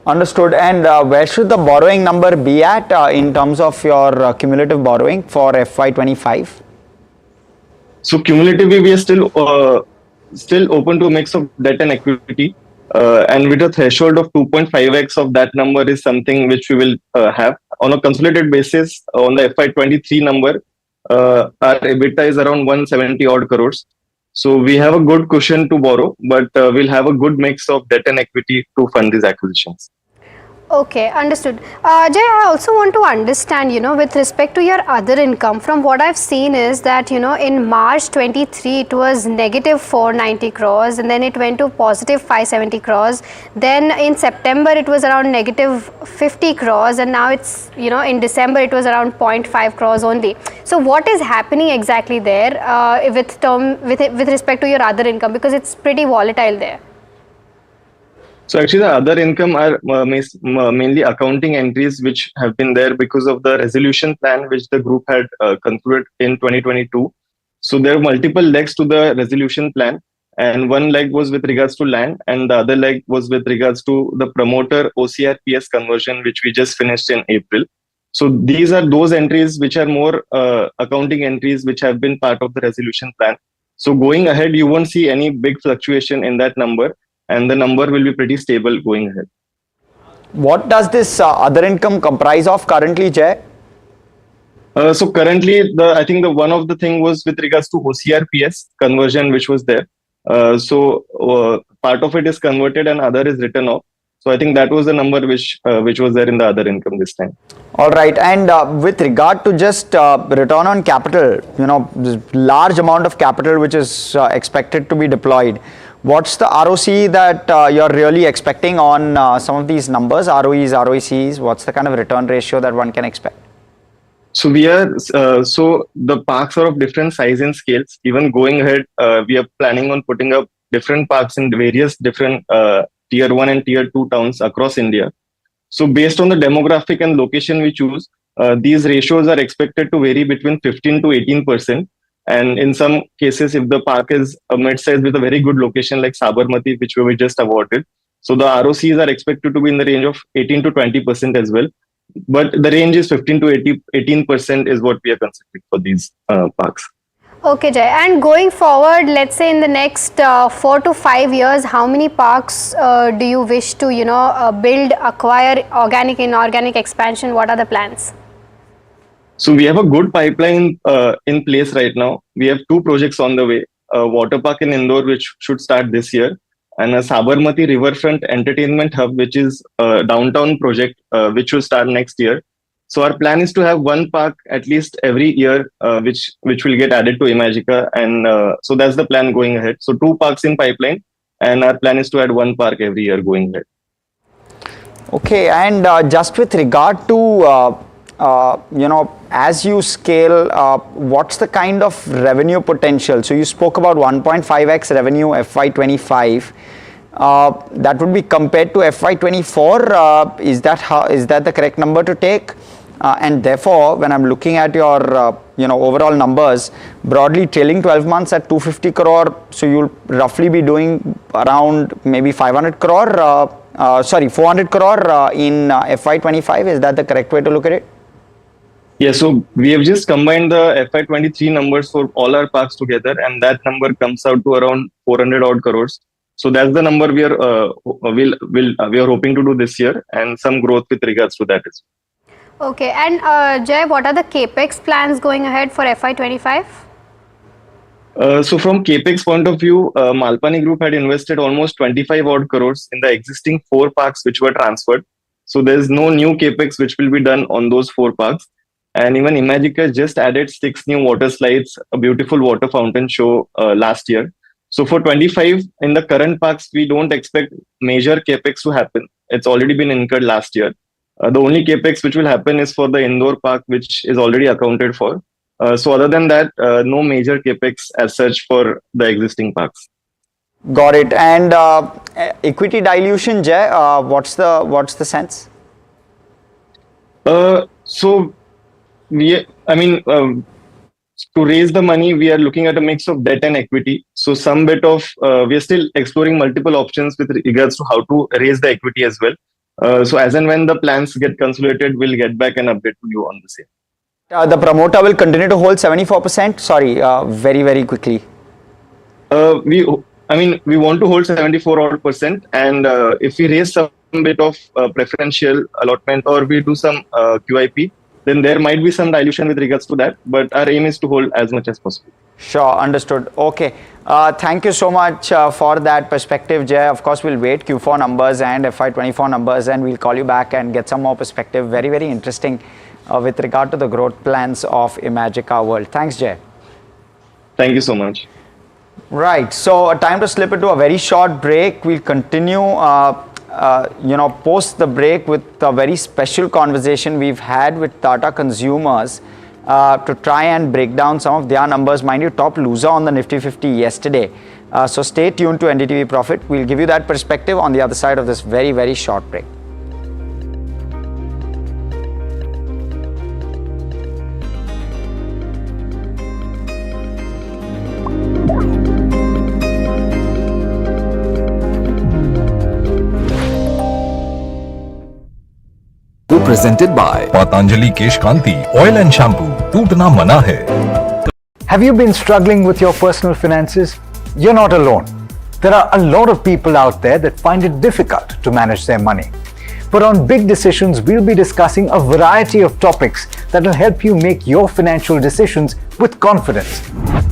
Understood. And where should the borrowing number be at in terms of your cumulative borrowing for FY25? So cumulatively, we are still open to a mix of debt and equity. And with a threshold of 2.5x of that number is something which we will have. On a consolidated basis, on the FY23 number, our EBITDA is around 170 odd crores. So we have a good cushion to borrow, but we'll have a good mix of debt and equity to fund these acquisitions. Okay, understood. Jay, I also want to understand, with respect to your other income, from what I've seen is that, in March 23, it was negative 490 crores and then it went to positive 570 crores. Then in September, it was around negative 50 crores and now it's, in December, it was around 0.5 crores only. So what is happening exactly there with respect to your other income, because it's pretty volatile there? So actually the other income are mainly accounting entries which have been there because of the resolution plan which the group had concluded in 2022. So there are multiple legs to the resolution plan, and one leg was with regards to land and the other leg was with regards to the promoter OCRPS conversion which we just finished in April. So these are those entries which are more accounting entries which have been part of the resolution plan. So going ahead, you won't see any big fluctuation in that number, and the number will be pretty stable going ahead. What does this other income comprise of currently, Jay? So currently, I think one of the thing was with regards to OCRPS conversion, which was there. Part of it is converted and other is written off. So I think that was the number which was there in the other income this time. All right, and with regard to just return on capital, this large amount of capital which is expected to be deployed. What's the ROC that you're really expecting on some of these numbers, ROEs, ROCs? What's the kind of return ratio that one can expect? So the parks are of different size and scales. Even going ahead, we are planning on putting up different parks in various different tier 1 and tier 2 towns across India. So based on the demographic and location we choose, these ratios are expected to vary between 15 to 18%. And in some cases, if the park is a mid-size with a very good location like Sabarmati, which we were just awarded, so the ROCs are expected to be in the range of 18 to 20% as well. But the range is 15 to 18% is what we are considering for these parks. Okay, Jay. And going forward, let's say in the next 4 to 5 years, how many parks do you wish to, build, acquire, organic, inorganic expansion? What are the plans? So we have a good pipeline in place right now. We have 2 projects on the way. A water park in Indore, which should start this year, and a Sabarmati Riverfront Entertainment Hub, which is a downtown project, which will start next year. So our plan is to have 1 park at least every year, which will get added to Imagica, and so that's the plan going ahead. So 2 parks in pipeline, and our plan is to add 1 park every year going ahead. Okay, and just with regard to as you scale, what's the kind of revenue potential? So you spoke about 1.5x revenue FY25. That would be compared to FY24. Is that the correct number to take? And therefore, when I'm looking at your overall numbers, broadly trailing 12 months at 250 crore, so you'll roughly be doing around maybe 400 crore in FY25. Is that the correct way to look at it? Yeah, so we have just combined the FY23 numbers for all our parks together, and that number comes out to around 400 odd crores. So that's the number we are hoping to do this year, and some growth with regards to that as well. Okay, and Jay, what are the capex plans going ahead for FY25? So from capex point of view, Malpani Group had invested almost 25 odd crores in the existing 4 parks which were transferred. So there's no new capex which will be done on those 4 parks. And even Imagica just added 6 new water slides, a beautiful water fountain show last year. So for 25, in the current parks, we don't expect major capex to happen. It's already been incurred last year. The only capex which will happen is for the Indore park, which is already accounted for. So other than that, no major capex as such for the existing parks. Got it. And equity dilution, Jay, what's the sense? To raise the money, we are looking at a mix of debt and equity. So some bit of, we are still exploring multiple options with regards to how to raise the equity as well. So as and when the plans get consolidated, we'll get back and update to you on the same. The promoter will continue to hold 74%? Sorry, very, very quickly. We want to hold 74% and if we raise some bit of preferential allotment or we do some QIP, then there might be some dilution with regards to that, but our aim is to hold as much as possible. Sure, understood. Okay, thank you so much for that perspective, Jay. Of course, we'll wait Q4 numbers and FY24 numbers and we'll call you back and get some more perspective. Very, very interesting with regard to the growth plans of Imagica World. Thanks, Jay. Thank you so much. Right, so time to slip into a very short break. We'll continue post the break with a very special conversation we've had with Tata Consumers to try and break down some of their numbers. Mind you, top loser on the Nifty 50 yesterday. So stay tuned to NDTV Profit. We'll give you that perspective on the other side of this very, very short break. Presented by Patanjali Kesh Kanti Oil and Shampoo. Tootna mana hai. Have you been struggling with your personal finances? You're not alone. There are a lot of people out there that find it difficult to manage their money. But on Big Decisions, we'll be discussing a variety of topics that will help you make your financial decisions with confidence.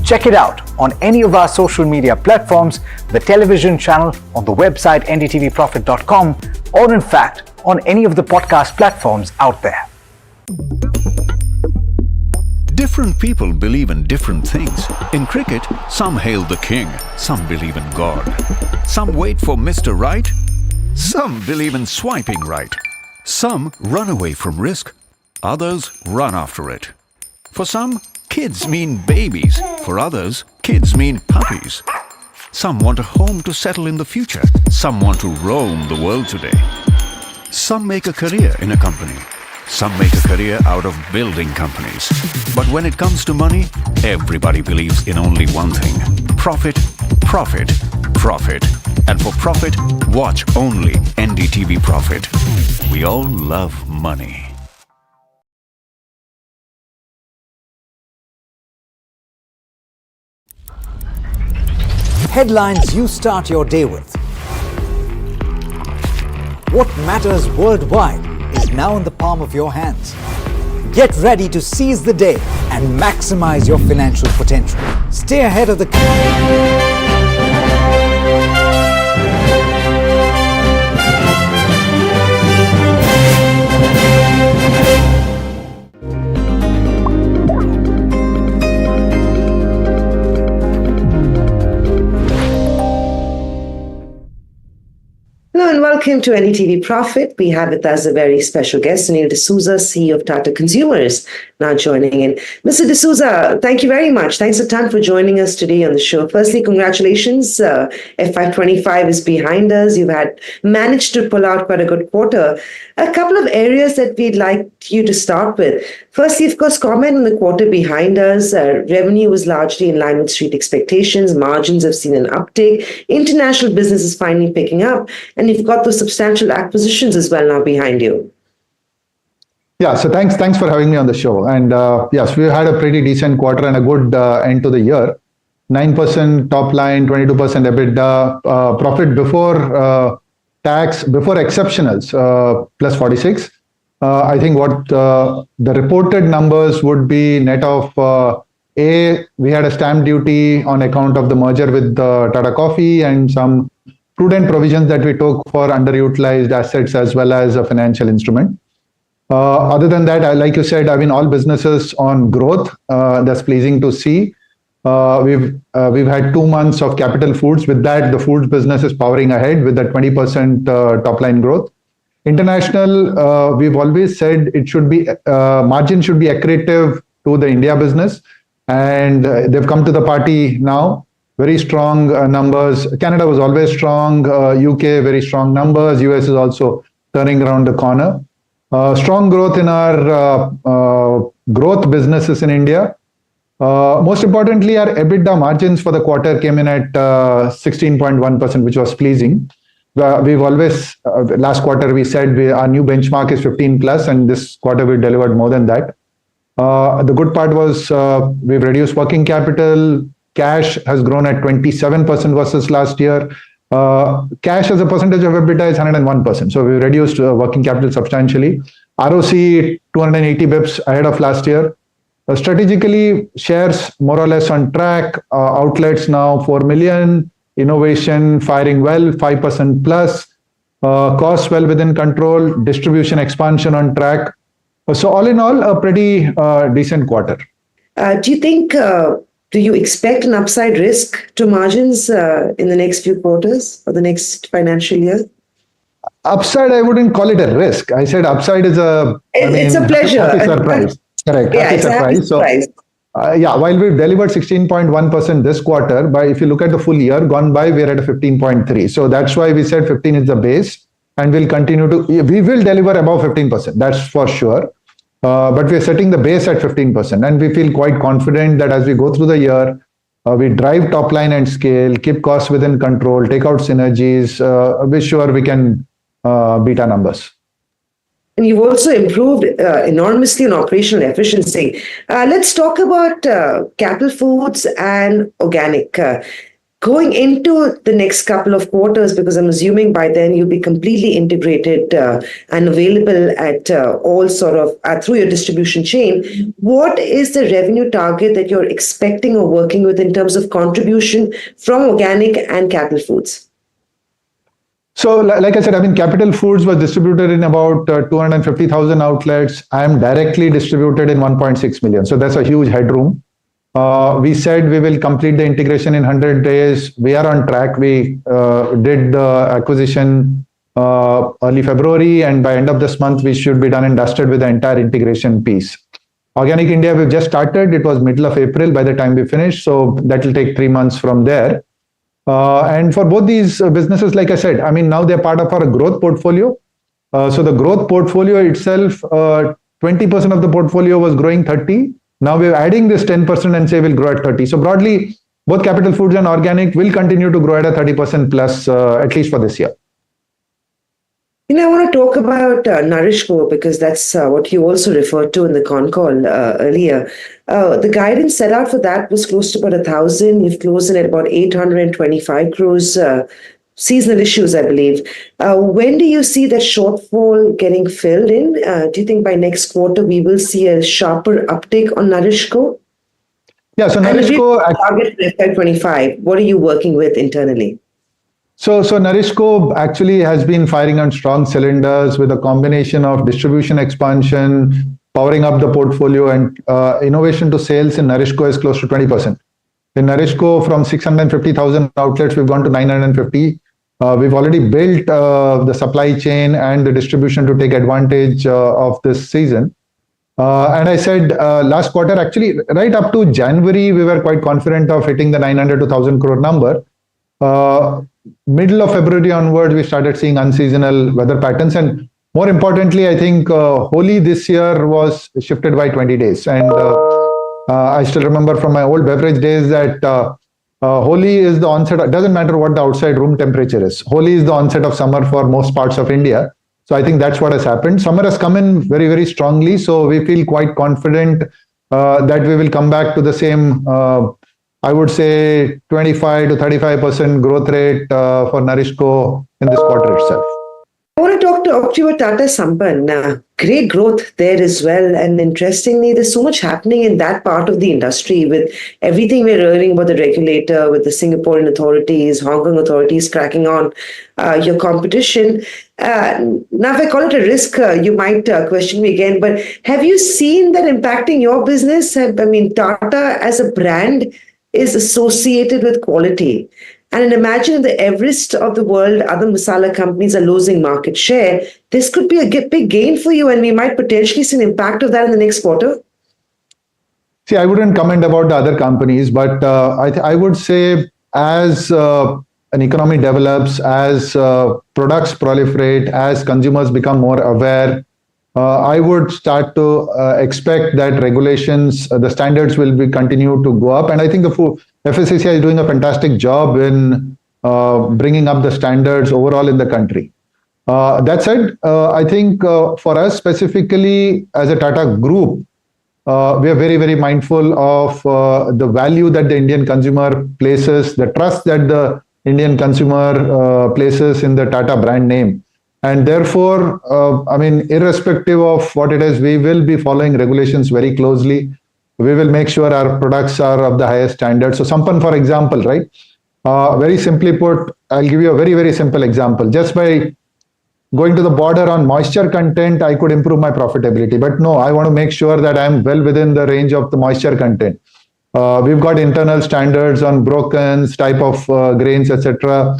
Check it out on any of our social media platforms, the television channel, on the website ndtvprofit.com, or in fact, on any of the podcast platforms out there. Different people believe in different things. In cricket, some hail the king, some believe in God. Some wait for Mr. Right, some believe in swiping right. Some run away from risk, others run after it. For some, kids mean babies. For others, kids mean puppies. Some want a home to settle in the future. Some want to roam the world today. Some make a career in a company. Some make a career out of building companies. But when it comes to money, everybody believes in only one thing: profit, profit, profit. And for profit, watch only NDTV Profit. We all love money. Headlines you start your day with. What matters worldwide is now in the palm of your hands. Get ready to seize the day and maximize your financial potential. Stay ahead of the Hello and welcome to NDTV Profit. We have with us a very special guest, Sunil D'Souza, CEO of Tata Consumers, now joining in. Mr. D'Souza, thank you very much. Thanks a ton for joining us today on the show. Firstly, congratulations. FY25 is behind us. You've managed to pull out quite a good quarter. A couple of areas that we'd like you to start with. Firstly, of course, comment on the quarter behind us. Revenue was largely in line with street expectations. Margins have seen an uptick. International business is finally picking up. And you've got those substantial acquisitions as well now behind you. Yeah, so thanks for having me on the show. And yes, we had a pretty decent quarter and a good end to the year. 9% top line, 22% EBITDA, profit before tax, before exceptionals, plus 46. I think what the reported numbers would be net of we had a stamp duty on account of the merger with Tata Coffee and some prudent provisions that we took for underutilized assets as well as a financial instrument. Other than that, like you said, I mean, all businesses on growth. That's pleasing to see. We've had 2 months of Capital Foods. With that, the foods business is powering ahead with that 20% top line growth. International, we've always said it should be margin should be accretive to the India business, and they've come to the party now. Very strong numbers. Canada was always strong. UK, very strong numbers. US is also turning around the corner. Strong growth in our growth businesses in India. Most importantly, our EBITDA margins for the quarter came in at 16.1%, which was pleasing. We've always, last quarter we said our new benchmark is 15 plus, and this quarter we delivered more than that. The good part was we've reduced working capital. Cash has grown at 27% versus last year. Cash as a percentage of EBITDA is 101%. So we reduced working capital substantially. ROC 280 bips ahead of last year. Strategically, shares more or less on track. Outlets now 4 million. Innovation firing well, 5% plus. Costs well within control. Distribution expansion on track. So all in all, a pretty decent quarter. Do you think, do you expect an upside risk to margins in the next few quarters or the next financial year? Upside, I wouldn't call it a risk. I said upside is it's a pleasure. Happy surprise. Correct. Yeah, happy it's surprise. a happy surprise. So, while we've delivered 16.1% this quarter, but if you look at the full year gone by, we're at a 15.3. So that's why we said 15 is the base, and we will deliver above 15%. That's for sure. But we're setting the base at 15%, and we feel quite confident that as we go through the year, we drive top line and scale, keep costs within control, take out synergies. We're sure we can beat our numbers. And you've also improved enormously on operational efficiency. Let's talk about Capital Foods and organic. Going into the next couple of quarters, because I'm assuming by then you'll be completely integrated and available at all sort of through your distribution chain, what is the revenue target that you're expecting or working with in terms of contribution from organic and Capital Foods? So, like I said, I mean, Capital Foods was distributed in about 250,000 outlets. I am directly distributed in 1.6 million. So that's a huge headroom. We said we will complete the integration in 100 days. We are on track. We did the acquisition early February, and by end of this month, we should be done and dusted with the entire integration piece. Organic India, we've just started. It was middle of April by the time we finished. So that will take 3 months from there. And for both these businesses, like I said, I mean, now they're part of our growth portfolio. So the growth portfolio itself, 20% of the portfolio was growing 30. Now we're adding this 10% and say we'll grow at 30. So broadly, both Capital Foods and Organic will continue to grow at a 30% plus, at least for this year. I want to talk about NourishCo because that's what you also referred to in the con call earlier. The guidance set out for that was close to about 1,000. You've closed in at about 825 crores. Seasonal issues, I believe. When do you see that shortfall getting filled in? Do you think by next quarter we will see a sharper uptake on NourishCo? Yeah, so NourishCo target for FY25. What are you working with internally? So NourishCo actually has been firing on strong cylinders with a combination of distribution expansion, powering up the portfolio, and innovation to sales in NourishCo is close to 20%. In NourishCo, from 650,000 outlets, we've gone to 950. We've already built the supply chain and the distribution to take advantage of this season. And I said last quarter, actually, right up to January, we were quite confident of hitting the 900 to 1,000 crore number. Middle of February onwards, we started seeing unseasonal weather patterns. And more importantly, I think Holi this year was shifted by 20 days. And I still remember from my old beverage days that Holi is the onset. It doesn't matter what the outside room temperature is. Holi is the onset of summer for most parts of India. So I think that's what has happened. Summer has come in very, very strongly. So we feel quite confident that we will come back to the same, I would say, 25 to 35% growth rate for NourishCo in this quarter itself. I want to talk to you about Tata Sampann. Great growth there as well. And interestingly, there's so much happening in that part of the industry with everything we're hearing about the regulator, with the Singaporean authorities, Hong Kong authorities cracking on your competition. Now, if I call it a risk, you might question me again, but have you seen that impacting your business? I mean, Tata as a brand is associated with quality. And imagine the Everest of the world, other masala companies are losing market share. This could be a big gain for you, and we might potentially see an impact of that in the next quarter. See, I wouldn't comment about the other companies, but I would say as an economy develops, as products proliferate, as consumers become more aware, I would start to expect that regulations, the standards will be continue to go up. And I think the FSSAI is doing a fantastic job in bringing up the standards overall in the country. That said, I think for us specifically as a Tata Group, we are very, very mindful of the value that the Indian consumer places, the trust that the Indian consumer places in the Tata brand name. And therefore, I mean, irrespective of what it is, we will be following regulations very closely. We will make sure our products are of the highest standard. So Sampann, for example, right? Very simply put, I'll give you a very, very simple example. Just by going to the border on moisture content, I could improve my profitability. But no, I want to make sure that I'm well within the range of the moisture content. We've got internal standards on brokens, type of grains, etc.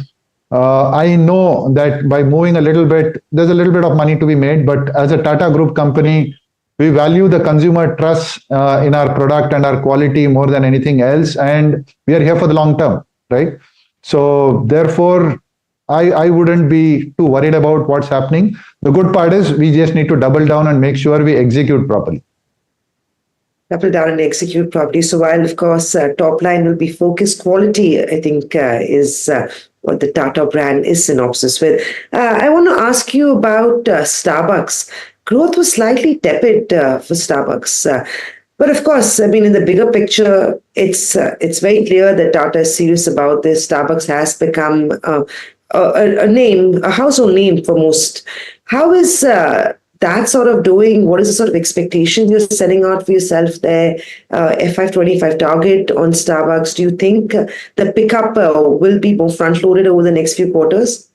I know that by moving a little bit, there's a little bit of money to be made, but as a Tata Group company, we value the consumer trust in our product and our quality more than anything else. And we are here for the long term, right? So therefore, I wouldn't be too worried about what's happening. The good part is we just need to double down and make sure we execute properly. Double down and execute properly. So while, of course, top line will be focused, quality, I think, is what the Tata brand is synopsis with. I want to ask you about Starbucks. Growth was slightly tepid for Starbucks. But of course, I mean, in the bigger picture, it's very clear that Tata is serious about this. Starbucks has become a name, a household name for most. How is that sort of doing? What is the sort of expectation you're setting out for yourself there? FY25 target on Starbucks. Do you think the pickup will be more front-loaded over the next few quarters?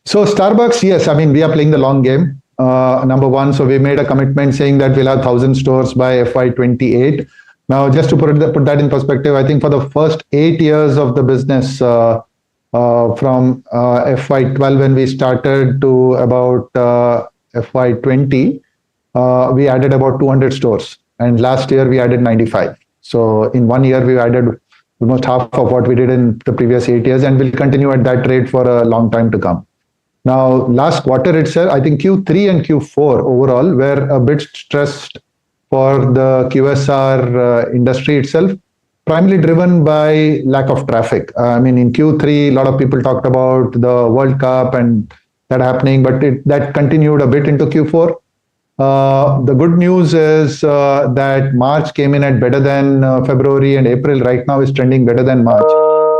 So Starbucks, yes, I mean, we are playing the long game. Number one, so we made a commitment saying that we'll have 1,000 stores by FY28. Now, just to put that in perspective, I think for the first 8 years of the business, from FY12 when we started to about FY20, we added about 200 stores. And last year we added 95. So in 1 year, we added almost half of what we did in the previous 8 years, and we'll continue at that rate for a long time to come. Now, last quarter itself, I think Q3 and Q4 overall were a bit stressed for the QSR industry itself, primarily driven by lack of traffic. I mean, in Q3, a lot of people talked about the World Cup and that happening, but that continued a bit into Q4. The good news is that March came in at better than February, and April right now is trending better than March.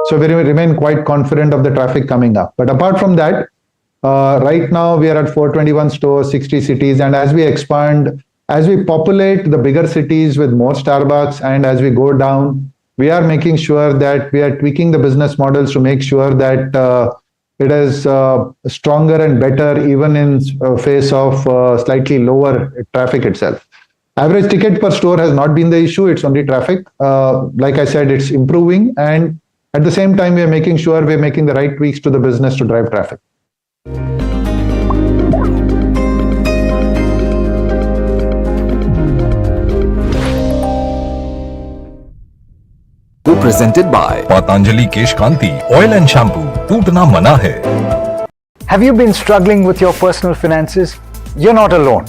So we remain quite confident of the traffic coming up. But apart from that, right now we are at 421 stores, 60 cities, and as we expand, as we populate the bigger cities with more Starbucks, and as we go down, we are making sure that we are tweaking the business models to make sure that it is stronger and better even in face of slightly lower traffic itself. Average ticket per store has not been the issue, it's only traffic. Like I said, it's improving, and at the same time, we are making sure we're making the right tweaks to the business to drive traffic. Presented by Patanjali Kesh Kanti Oil and Shampoo. Tootna mana hai. Have you been struggling with your personal finances? You're not alone.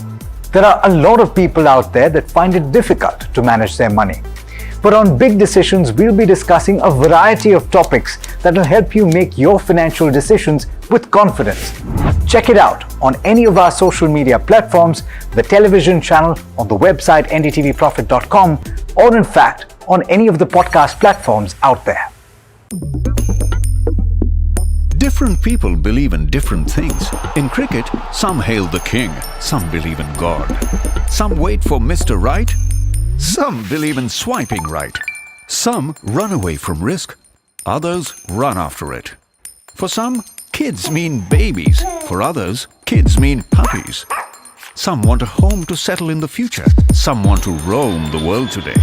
There are a lot of people out there that find it difficult to manage their money. But on Big Decisions, we'll be discussing a variety of topics that will help you make your financial decisions with confidence. Check it out on any of our social media platforms, the television channel, on the website ndtvprofit.com, or in fact, on any of the podcast platforms out there. Different people believe in different things. In cricket, some hail the king, some believe in God. Some wait for Mr. Right, some believe in swiping right. Some run away from risk, others run after it. For some, kids mean babies. For others, kids mean puppies. Some want a home to settle in the future. Some want to roam the world today.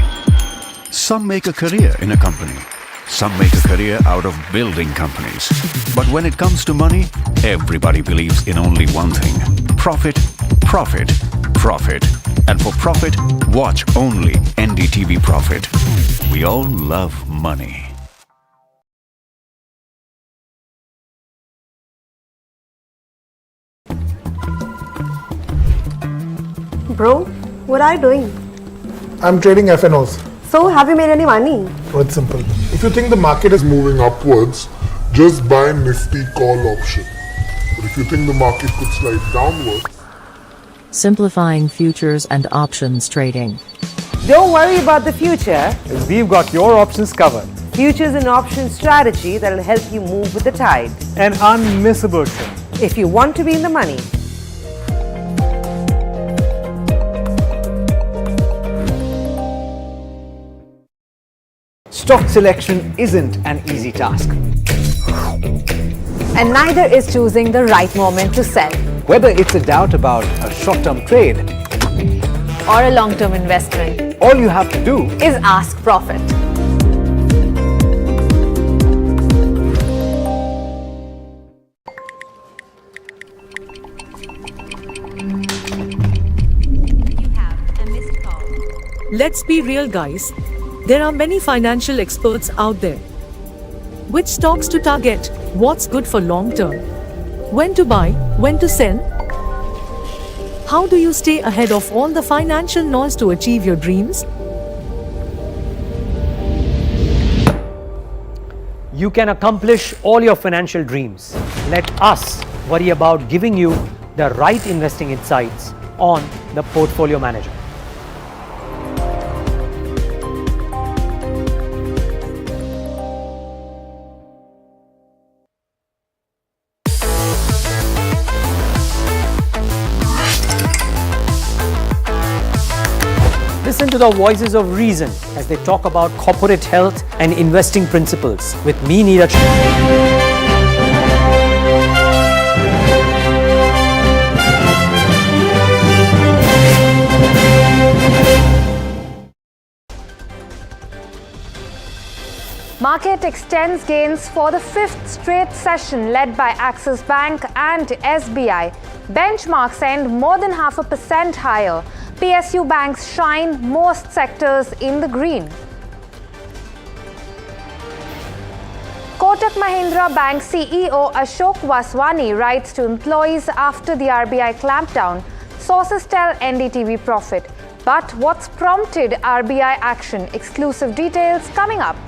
Some make a career in a company. Some make a career out of building companies. But when it comes to money, everybody believes in only one thing: profit, profit, profit. And for profit, watch only NDTV Profit. We all love money. Bro, what are you doing? I'm trading FNOs. So, have you made any money? Oh, it's simple. If you think the market is moving upwards, just buy Nifty call option. But if you think the market could slide downwards, simplifying futures and options trading. Don't worry about the future. We've got your options covered. Futures and options strategy that will help you move with the tide. An unmissable trade. If you want to be in the money. Stock selection isn't an easy task. And neither is choosing the right moment to sell. Whether it's a doubt about a short-term trade or a long-term investment, all you have to do is ask Profit. Let's be real, guys. There are many financial experts out there. Which stocks to target? What's good for long term? When to buy? When to sell? How do you stay ahead of all the financial noise to achieve your dreams? You can accomplish all your financial dreams. Let us worry about giving you the right investing insights on the Portfolio Manager. listen to the voices of reason as they talk about corporate health and investing principles with me, Neeraj. Market extends gains for the fifth straight session led by Axis Bank and SBI. Benchmarks end more than 0.5% higher. PSU banks shine, most sectors in the green. Kotak Mahindra Bank CEO Ashok Vaswani writes to employees after the RBI clampdown. Sources tell NDTV Profit. But what's prompted RBI action? Exclusive details coming up.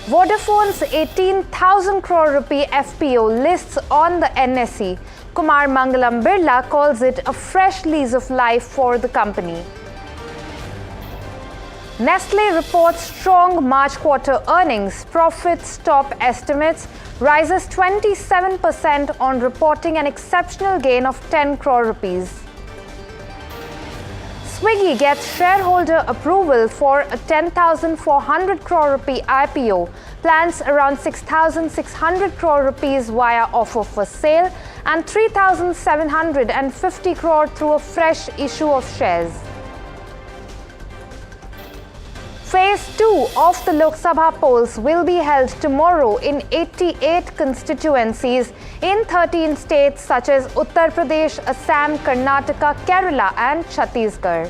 Vodafone's 18,000 crore rupee FPO lists on the NSE. Kumar Mangalam Birla calls it a fresh lease of life for the company. Nestle reports strong March quarter earnings. Profits top estimates rises 27% on reporting an exceptional gain of 10 crore rupees. Swiggy gets shareholder approval for a 10,400 crore rupee IPO, plans around 6,600 crore rupees via offer for sale and 3,750 crore through a fresh issue of shares. Phase 2 of the Lok Sabha polls will be held tomorrow in 88 constituencies in 13 states such as Uttar Pradesh, Assam, Karnataka, Kerala and Chhattisgarh.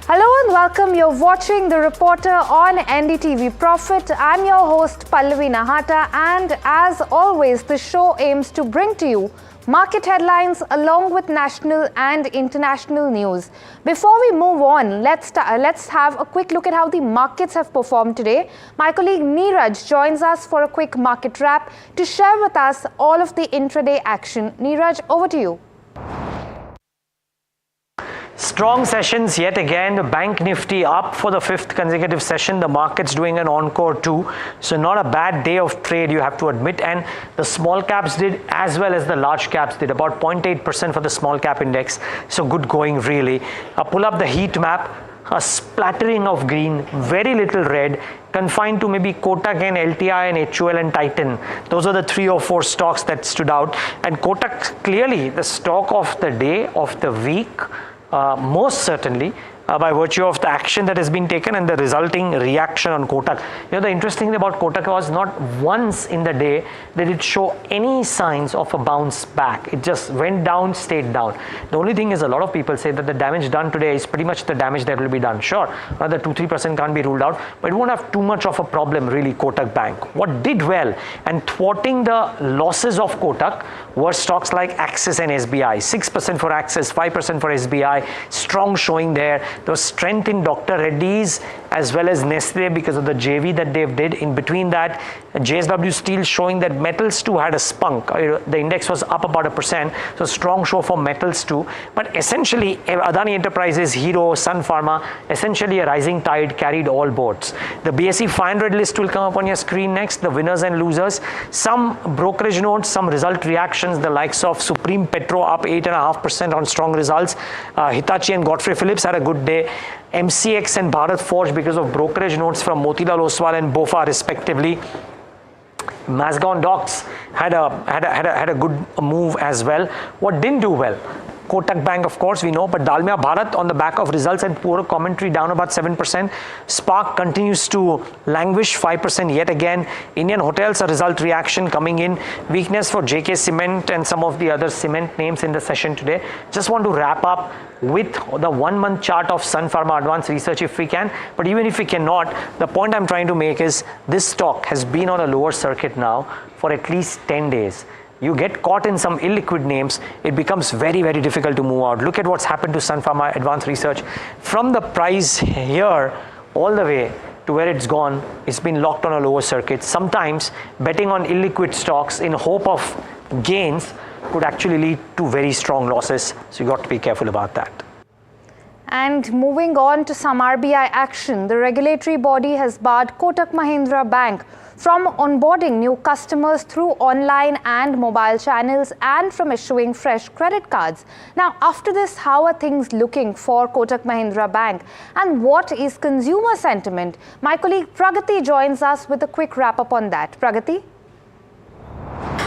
Hello and welcome. You're watching The Reporter on NDTV Profit. I'm your host Pallavi Nahata, and as always, the show aims to bring to you market headlines along with national and international news. Before we move on, let's have a quick look at how the markets have performed today. My colleague Neeraj joins us for a quick market wrap to share with us all of the intraday action. Neeraj, over to you. Strong sessions yet again. The Bank Nifty up for the fifth consecutive session. The market's doing an encore too. So not a bad day of trade, you have to admit. And the small caps did as well as the large caps did. About 0.8% for the small cap index. So good going really. Pull up the heat map. A splattering of green, very little red, confined to maybe Kotak and LTI and HUL and Titan. Those are the 3 or 4 stocks that stood out. And Kotak clearly the stock of the day, of the week, most certainly by virtue of the action that has been taken and the resulting reaction on Kotak. You know, the interesting thing about Kotak was not once in the day did it show any signs of a bounce back. It just went down, stayed down. The only thing is a lot of people say that the damage done today is pretty much the damage that will be done. Sure, another 2-3% can't be ruled out, but it won't have too much of a problem really, Kotak Bank. What did well and thwarting the losses of Kotak were stocks like Axis and SBI. 6% for Axis, 5% for SBI, strong showing there. There was strength in Dr. Reddy's as well as Nestle because of the JV that they've did. In between that, JSW Steel showing that metals too had a spunk. The index was up about 1%, so strong show for metals too. But essentially, Adani Enterprises, Hero, Sun Pharma, essentially a rising tide carried all boats. The BSE 500 list will come up on your screen next, the winners and losers. Some brokerage notes, some result reactions, the likes of Supreme Petro up 8.5% on strong results. Hitachi and Godfrey Phillips had a good day. MCX and Bharat Forge because of brokerage notes from Motilal Oswal and BofA respectively. Mazagon Docks had a good move as well. What didn't do well? Kotak Bank, of course, we know, but Dalmia Bharat on the back of results and poor commentary down about 7%. Spark continues to languish 5% yet again. Indian Hotels, a result reaction coming in. Weakness for JK Cement and some of the other cement names in the session today. Just want to wrap up with the 1 month chart of Sun Pharma Advanced Research if we can. But even if we cannot, the point I'm trying to make is this stock has been on a lower circuit now for at least 10 days. You get caught in some illiquid names, it becomes very, very difficult to move out. Look at what's happened to Sun Pharma Advanced Research. From the price here all the way to where it's gone, it's been locked on a lower circuit. Sometimes betting on illiquid stocks in hope of gains could actually lead to very strong losses. So you got to be careful about that. And moving on to some RBI action, the regulatory body has barred Kotak Mahindra Bank from onboarding new customers through online and mobile channels and from issuing fresh credit cards. Now, after this, how are things looking for Kotak Mahindra Bank and what is consumer sentiment? My colleague Pragati joins us with a quick wrap-up on that. Pragati?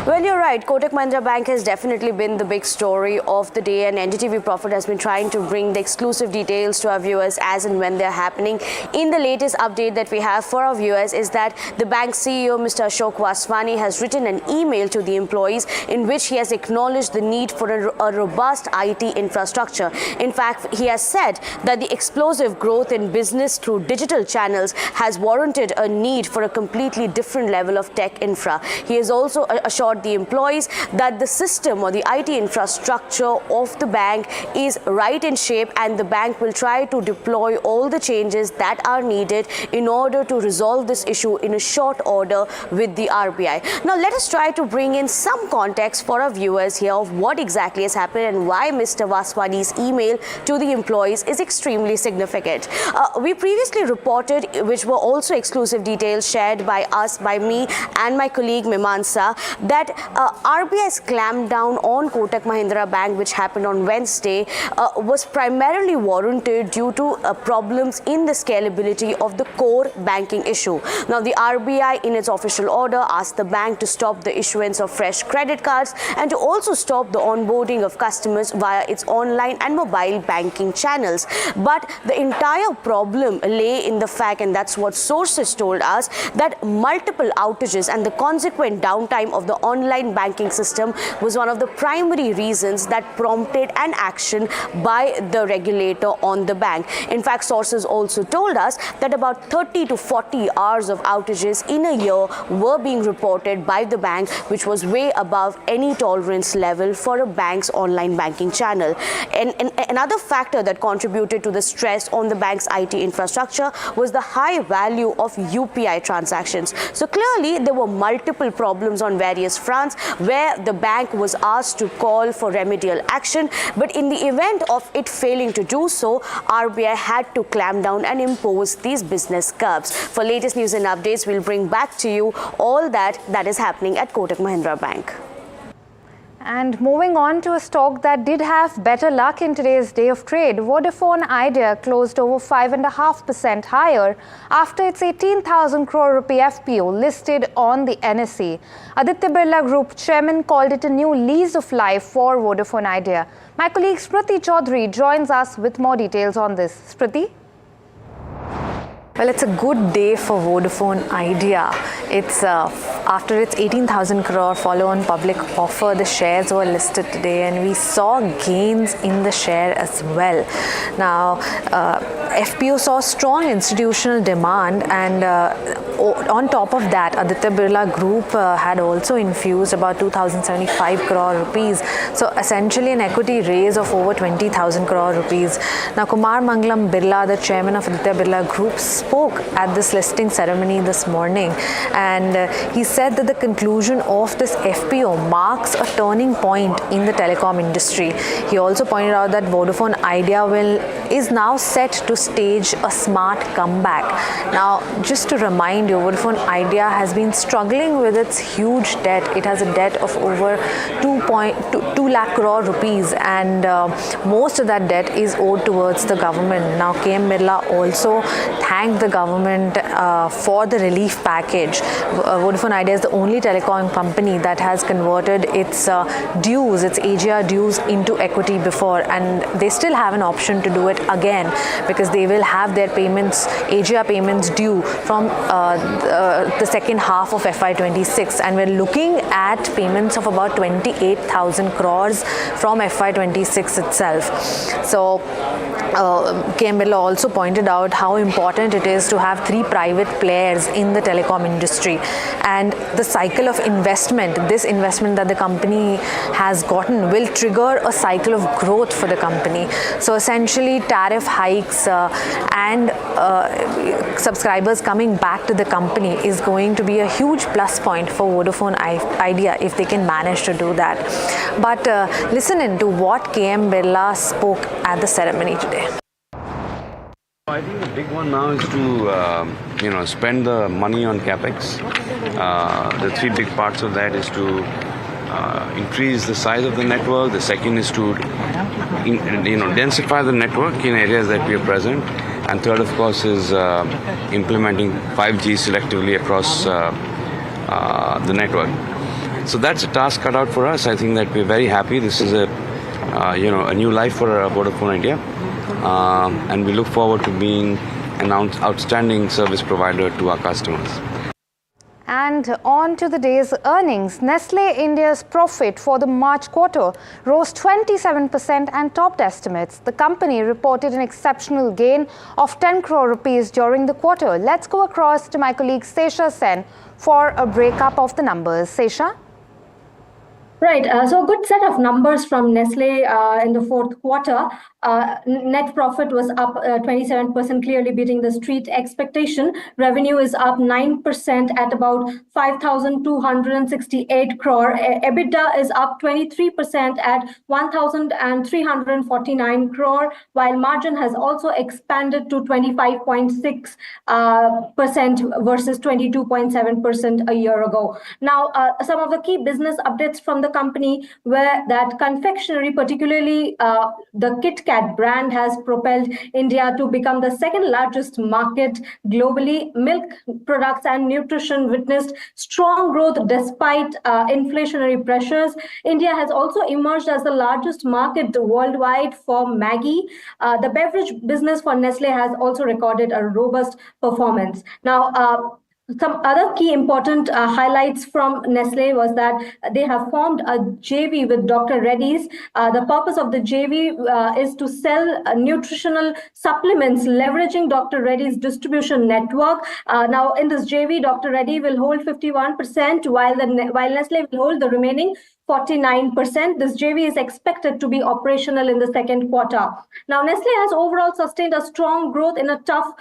Well, you're right. Kotak Mahindra Bank has definitely been the big story of the day, and NDTV Profit has been trying to bring the exclusive details to our viewers as and when they're happening. In the latest update that we have for our viewers is that the bank CEO, Mr. Ashok Vaswani, has written an email to the employees in which he has acknowledged the need for a robust IT infrastructure. In fact, he has said that the explosive growth in business through digital channels has warranted a need for a completely different level of tech infra. He has also assured the employees that the system or the IT infrastructure of the bank is right in shape, and the bank will try to deploy all the changes that are needed in order to resolve this issue in a short order with the RBI. Now, let us try to bring in some context for our viewers here of what exactly has happened and why Mr. Vaswani's email to the employees is extremely significant. We previously reported, which were also exclusive details shared by us, by me and my colleague Mimansa, that RBI's clampdown on Kotak Mahindra Bank, which happened on Wednesday, was primarily warranted due to problems in the scalability of the core banking issue. Now, the RBI, in its official order, asked the bank to stop the issuance of fresh credit cards and to also stop the onboarding of customers via its online and mobile banking channels. But the entire problem lay in the fact, and that's what sources told us, that multiple outages and the consequent downtime of the online banking system was one of the primary reasons that prompted an action by the regulator on the bank. In fact, sources also told us that about 30 to 40 hours of outages in a year were being reported by the bank, which was way above any tolerance level for a bank's online banking channel. And another factor that contributed to the stress on the bank's IT infrastructure was the high value of UPI transactions. So clearly, there were multiple problems on various fronts where the bank was asked to call for remedial action, but in the event of it failing to do so, RBI had to clamp down and impose these business curbs. For latest news and updates, we'll bring back to you all that is happening at Kotak Mahindra Bank. And moving on to a stock that did have better luck in today's day of trade, Vodafone Idea closed over 5.5% higher after its 18,000 crore rupee FPO listed on the NSE. Aditya Birla Group chairman called it a new lease of life for Vodafone Idea. My colleague Smriti Chaudhary joins us with more details on this. Smriti? Well, it's a good day for Vodafone Idea. It's after its 18,000 crore follow-on public offer, the shares were listed today and we saw gains in the share as well. Now, FPO saw strong institutional demand, and on top of that, Aditya Birla Group had also infused about 2,075 crore rupees. So essentially an equity raise of over 20,000 crore rupees. Now, Kumar Mangalam Birla, the chairman of Aditya Birla Group, spoke at this listing ceremony this morning, and he said that the conclusion of this FPO marks a turning point in the telecom industry. He also pointed out that Vodafone Idea is now set to stage a smart comeback. Now, just to remind you, Vodafone Idea has been struggling with its huge debt. It has a debt of over 2 lakh crore rupees, and most of that debt is owed towards the government. Now, KM Birla also thanked the government for the relief package. Vodafone Idea is the only telecom company that has converted its dues, its AGR dues, into equity before, and they still have an option to do it again because they will have their payments, AGR payments, due from the second half of FY26, and we're looking at payments of about 28,000 crores from FY26 itself. So KM Birla also pointed out how important it is to have 3 private players in the telecom industry, and the cycle of investment, this investment that the company has gotten, will trigger a cycle of growth for the company. So essentially tariff hikes and subscribers coming back to the company is going to be a huge plus point for Vodafone Idea if they can manage to do that. But listen in to what KM Birla spoke at the ceremony today. I think the big one now is to spend the money on capex. The three big parts of that is to increase the size of the network. The second is to densify the network in areas that we are present. And third, of course, is implementing 5G selectively across the network. So that's a task cut out for us. I think that we're very happy. This is a new life for Vodafone Idea. And we look forward to being an outstanding service provider to our customers. And on to the day's earnings. Nestle India's profit for the March quarter rose 27% and topped estimates. The company reported an exceptional gain of 10 crore rupees during the quarter. Let's go across to my colleague Sesha Sen for a breakup of the numbers. Sesha? Right. So a good set of numbers from Nestle in the fourth quarter. Net profit was up 27%, clearly beating the street expectation. Revenue is up 9% at about 5,268 crore. EBITDA is up 23% at 1,349 crore, while margin has also expanded to 25.6% versus 22.7% a year ago. Now, some of the key business updates from the company were that confectionery, particularly the Kit Kat brand, has propelled India to become the second largest market globally. Milk products and nutrition witnessed strong growth despite inflationary pressures. India has also emerged as the largest market worldwide for Maggi. The beverage business for Nestle has also recorded a robust performance. Now, some other key important highlights from Nestle was that they have formed a JV with Dr. Reddy's. The purpose of the JV is to sell nutritional supplements leveraging Dr. Reddy's distribution network. Now, in this JV, Dr. Reddy will hold 51%, while Nestle will hold the remaining 49%. This JV is expected to be operational in the second quarter. Now, Nestle has overall sustained a strong growth in a tough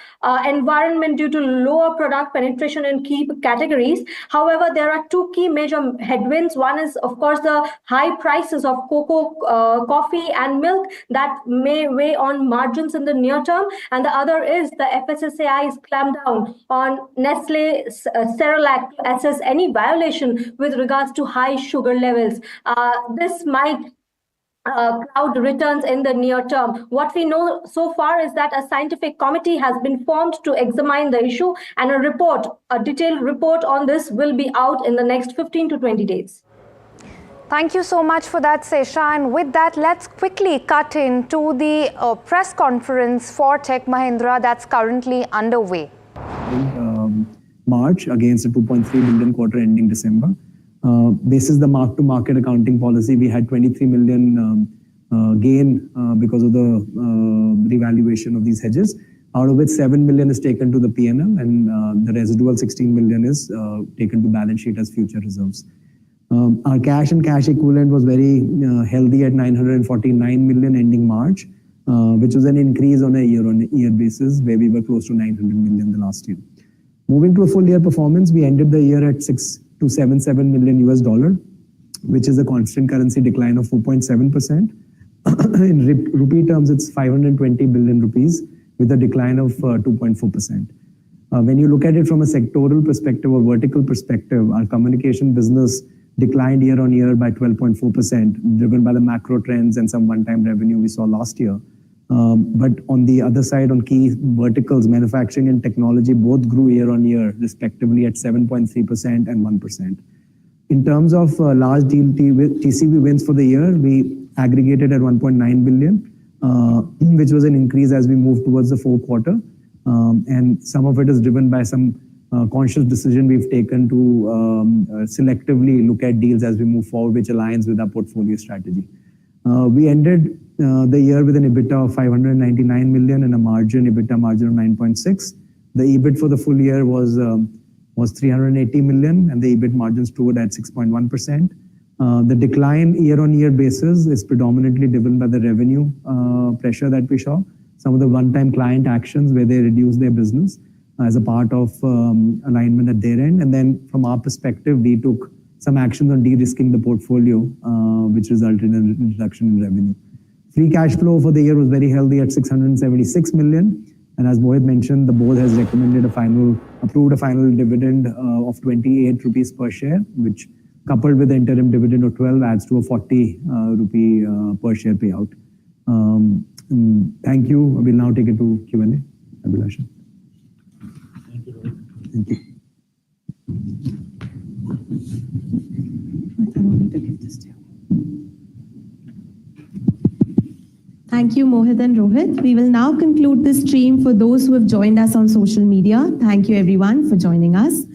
environment due to lower product penetration in key categories. However, there are two key major headwinds. One is, of course, the high prices of cocoa, coffee, and milk that may weigh on margins in the near term. And the other is the FSSAI's clampdown on Nestle Cerelac to assess any violation with regards to high sugar levels. This might cloud returns in the near term. What we know so far is that a scientific committee has been formed to examine the issue, and a detailed report on this will be out in the next 15 to 20 days. Thank you so much for that, Sesha. And with that, let's quickly cut into the press conference for Tech Mahindra that's currently underway. March against a 2.3 billion quarter ending December. This is the mark-to-market accounting policy. We had 23 million gain because of the revaluation of these hedges, out of which 7 million is taken to the P&L, and the residual 16 million is taken to balance sheet as future reserves. Our cash and cash equivalent was very healthy at 949 million ending March, which was an increase on a year-on-year basis, where we were close to 900 million the last year. Moving to a full year performance, we ended the year at $6,277 million US, which is a constant currency decline of 4.7%. In rupee terms, it's 520 billion rupees with a decline of 2.4%. When you look at it from a sectoral perspective or vertical perspective, our communication business declined year on year by 12.4%, driven by the macro trends and some one-time revenue we saw last year. But on the other side, on key verticals, manufacturing and technology both grew year on year, respectively at 7.3% and 1%. In terms of large deal TCV wins for the year, we aggregated at 1.9 billion, which was an increase as we moved towards the fourth quarter. And some of it is driven by some conscious decision we've taken to selectively look at deals as we move forward, which aligns with our portfolio strategy. We ended the year with an EBITDA of 599 million and a EBITDA margin of 9.6%. The EBIT for the full year was 380 million, and the EBIT margin stood at 6.1%. The decline year-on-year basis is predominantly driven by the revenue pressure that we saw, some of the one-time client actions where they reduced their business as a part of alignment at their end. And then from our perspective, we took some action on de-risking the portfolio, which resulted in a reduction in revenue. Free cash flow for the year was very healthy at 676 million, And as Mohit mentioned, the board has approved a final dividend of 28 rupees per share, which coupled with the interim dividend of 12 adds to a 40 rupee per share payout. Thank you. We'll now take it to Q&A. Abhilasha. Thank you. Thank you. Thank you, Mohit and Rohit. We will now conclude this stream for those who have joined us on social media. Thank you, everyone, for joining us.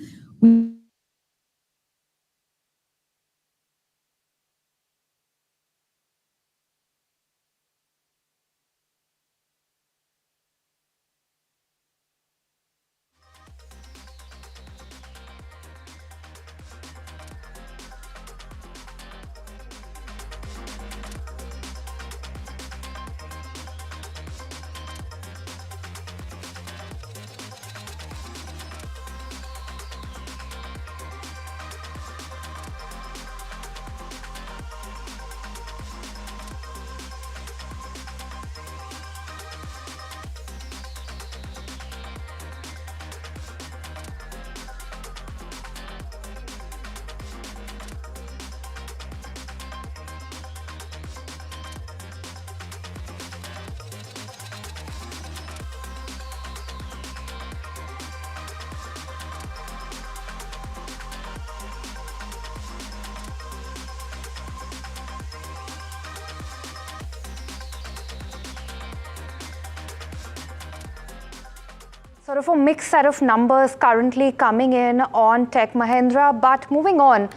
Sort of a mixed set of numbers currently coming in on Tech Mahindra, but moving on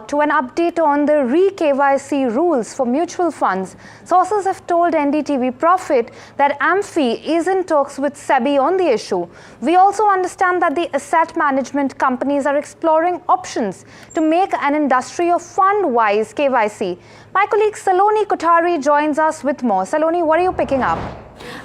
to an update on the re-KYC rules for mutual funds. Sources have told NDTV Profit that AMFI is in talks with SEBI on the issue. We also understand that the asset management companies are exploring options to make an industry of fund-wise KYC. My colleague Saloni Kothari joins us with more. Saloni, what are you picking up?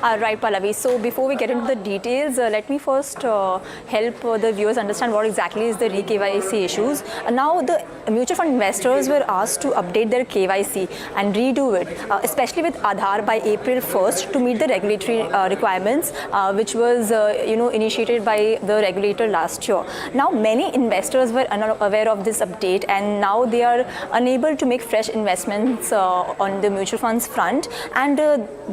Right, Pallavi. So before we get into the details, let me first help the viewers understand what exactly is the re-KYC issues. Now, the mutual fund investors were asked to update their KYC and redo it, especially with Aadhaar by April 1st to meet the regulatory requirements, which was initiated by the regulator last year. Now, many investors were unaware of this update, and now they are unable to make fresh investments on the mutual funds front, and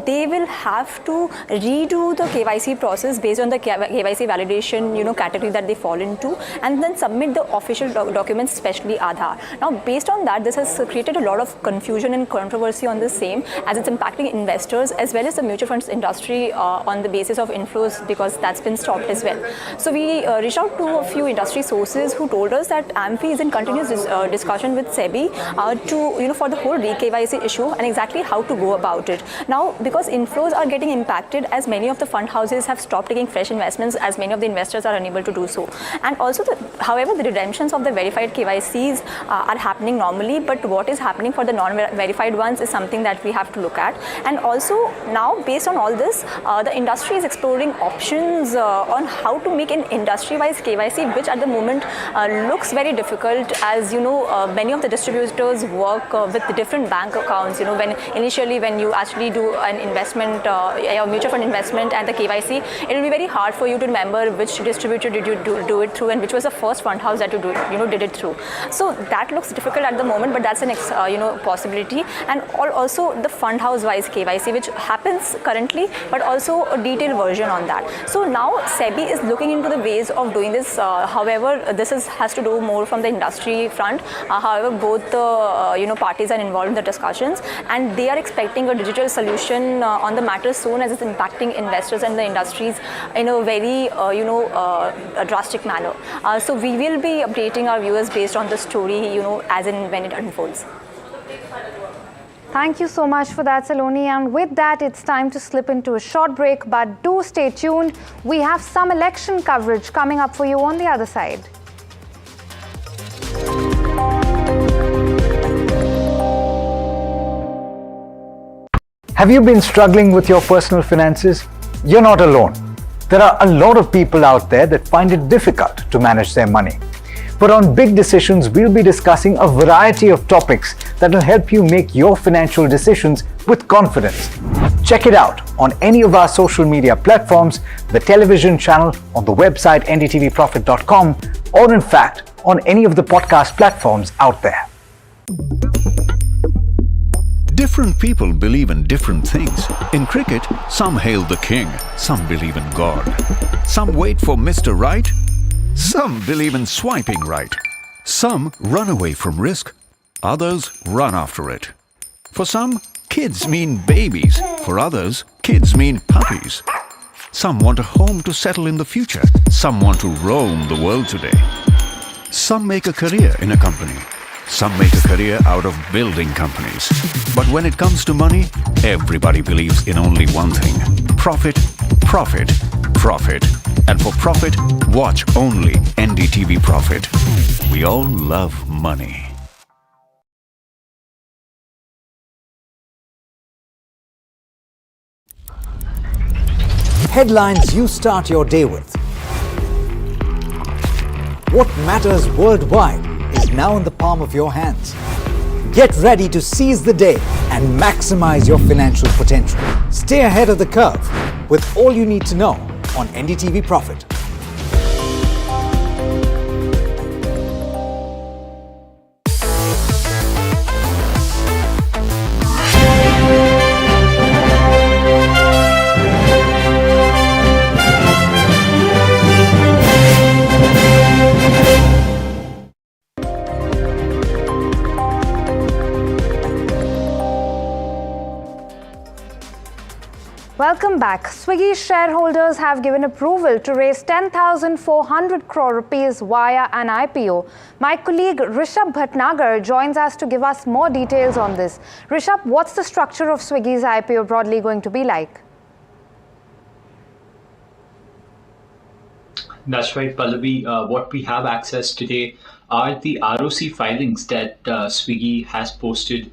they will have to redo the KYC process based on the KYC validation category that they fall into, and then submit the official documents, especially Aadhaar. Now, based on that, this has created a lot of confusion and controversy on the same, as it's impacting investors as well as the mutual funds industry on the basis of inflows, because that's been stopped as well. So we reached out to a few industry sources who told us that AMFI is in continuous discussion with SEBI to for the whole re-KYC issue and exactly how to go about it. Now, because inflows are getting impacted, as many of the fund houses have stopped taking fresh investments, as many of the investors are unable to do so. And also, however, the redemptions of the verified KYCs are happening normally, but what is happening for the non-verified ones is something that we have to look at. And also, now, based on all this, the industry is exploring options on how to make an industry-wise KYC, which at the moment looks very difficult, as many of the distributors work with different bank accounts. When you actually do an investment, a mutual fund investment and the KYC, it will be very hard for you to remember which distributor did you do it through and which was the first fund house that you did it through. So that looks difficult at the moment, but that's an possibility. And also the fund house wise KYC, which happens currently, but also a detailed version on that. So now SEBI is looking into the ways of doing this. However, this has to do more from the industry front. However, both the parties are involved in the discussions, and they are expecting a digital solution on the matter soon, as it's impacting investors and the industries in a very a drastic manner. So we will be updating our viewers based on the story as and when it unfolds. Thank you so much for that, Saloni. And with that, it's time to slip into a short break, but do stay tuned. We have some election coverage coming up for you on the other side. Have you been struggling with your personal finances? You're not alone. There are a lot of people out there that find it difficult to manage their money. But on Big Decisions, we'll be discussing a variety of topics that will help you make your financial decisions with confidence. Check it out on any of our social media platforms, the television channel, on the website ndtvprofit.com, or in fact, on any of the podcast platforms out there. Different people believe in different things. In cricket, some hail the king, some believe in God. Some wait for Mr. Right, some believe in swiping right. Some run away from risk, others run after it. For some, kids mean babies. For others, kids mean puppies. Some want a home to settle in the future. Some want to roam the world today. Some make a career in a company. Some make a career out of building companies. But when it comes to money, everybody believes in only one thing: profit, profit, profit. And for profit, watch only NDTV Profit. We all love money. Headlines you start your day with. What matters worldwide is now in the palm of your hands. Get ready to seize the day and maximize your financial potential. Stay ahead of the curve with all you need to know on NDTV Profit. Welcome back. Swiggy shareholders have given approval to raise 10,400 crore rupees via an IPO. My colleague Rishabh Bhatnagar joins us to give us more details on this. Rishabh, what's the structure of Swiggy's IPO broadly going to be like? That's right, Pallavi. What we have access today are the ROC filings that Swiggy has posted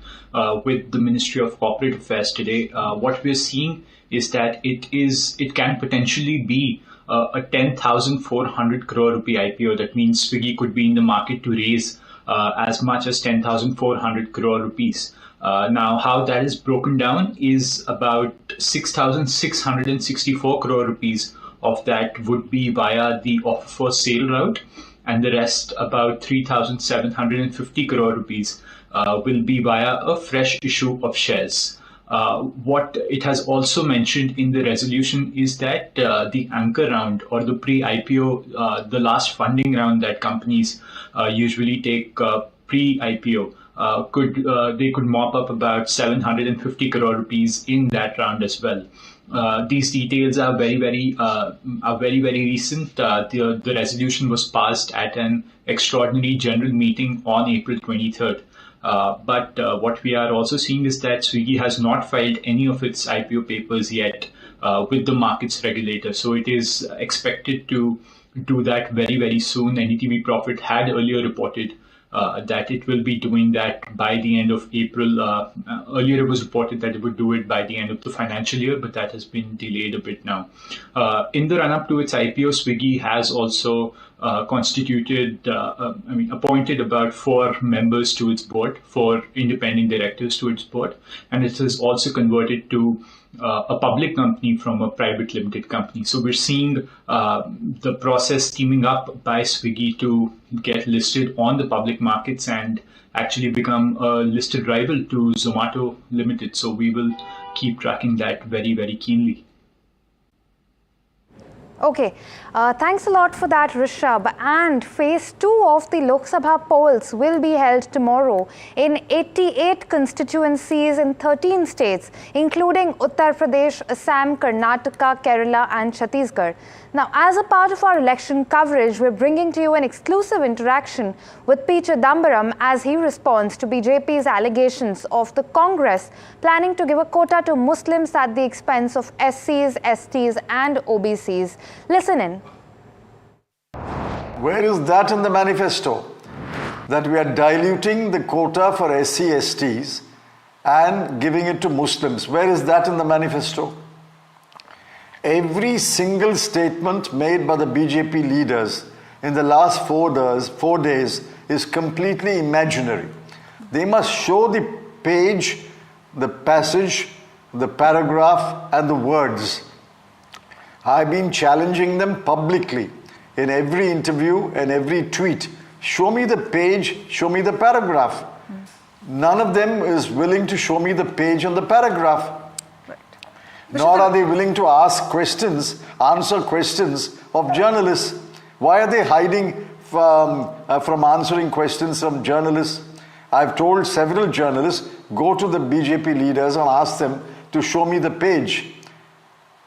with the Ministry of Corporate Affairs today. What we're seeing is that it can potentially be a 10,400 crore rupee IPO. That means Swiggy could be in the market to raise as much as 10,400 crore rupees. Now, how that is broken down is about 6,664 crore rupees of that would be via the offer for sale route, and the rest, about 3,750 crore rupees, will be via a fresh issue of shares. What it has also mentioned in the resolution is that the anchor round or the pre-IPO, the last funding round that companies usually take pre-IPO, they could mop up about 750 crore rupees in that round as well. These details are very, very recent. The resolution was passed at an extraordinary general meeting on April 23rd. But what we are also seeing is that Swiggy has not filed any of its IPO papers yet with the markets regulator. So it is expected to do that very, very soon. NDTV Profit had earlier reported that it will be doing that by the end of April. Earlier it was reported that it would do it by the end of the financial year, but that has been delayed a bit now. In the run-up to its IPO, Swiggy has also appointed about 4 members to its board, 4 independent directors to its board, and it has also converted to a public company from a private limited company. So we're seeing the process teaming up by Swiggy to get listed on the public markets and actually become a listed rival to Zomato Limited. So we will keep tracking that very, very keenly. Okay, thanks a lot for that, Rishabh. And phase 2 of the Lok Sabha polls will be held tomorrow in 88 constituencies in 13 states, including Uttar Pradesh, Assam, Karnataka, Kerala and Chhattisgarh. Now, as a part of our election coverage, we're bringing to you an exclusive interaction with P. Chidambaram as he responds to BJP's allegations of the Congress planning to give a quota to Muslims at the expense of SCs, STs and OBCs. Listen in. Where is that in the manifesto? That we are diluting the quota for SC, STs and giving it to Muslims. Where is that in the manifesto? Every single statement made by the BJP leaders in the last 4 days is completely imaginary. They must show the page, the passage the paragraph and the words. I've been challenging them publicly in every interview and every tweet. Show me the page, show me the paragraph. None of them is willing to show me the page and the paragraph. Nor are they willing to ask questions, answer questions of journalists. Why are they hiding from answering questions from journalists? I've told several journalists, go to the BJP leaders and ask them to show me the page.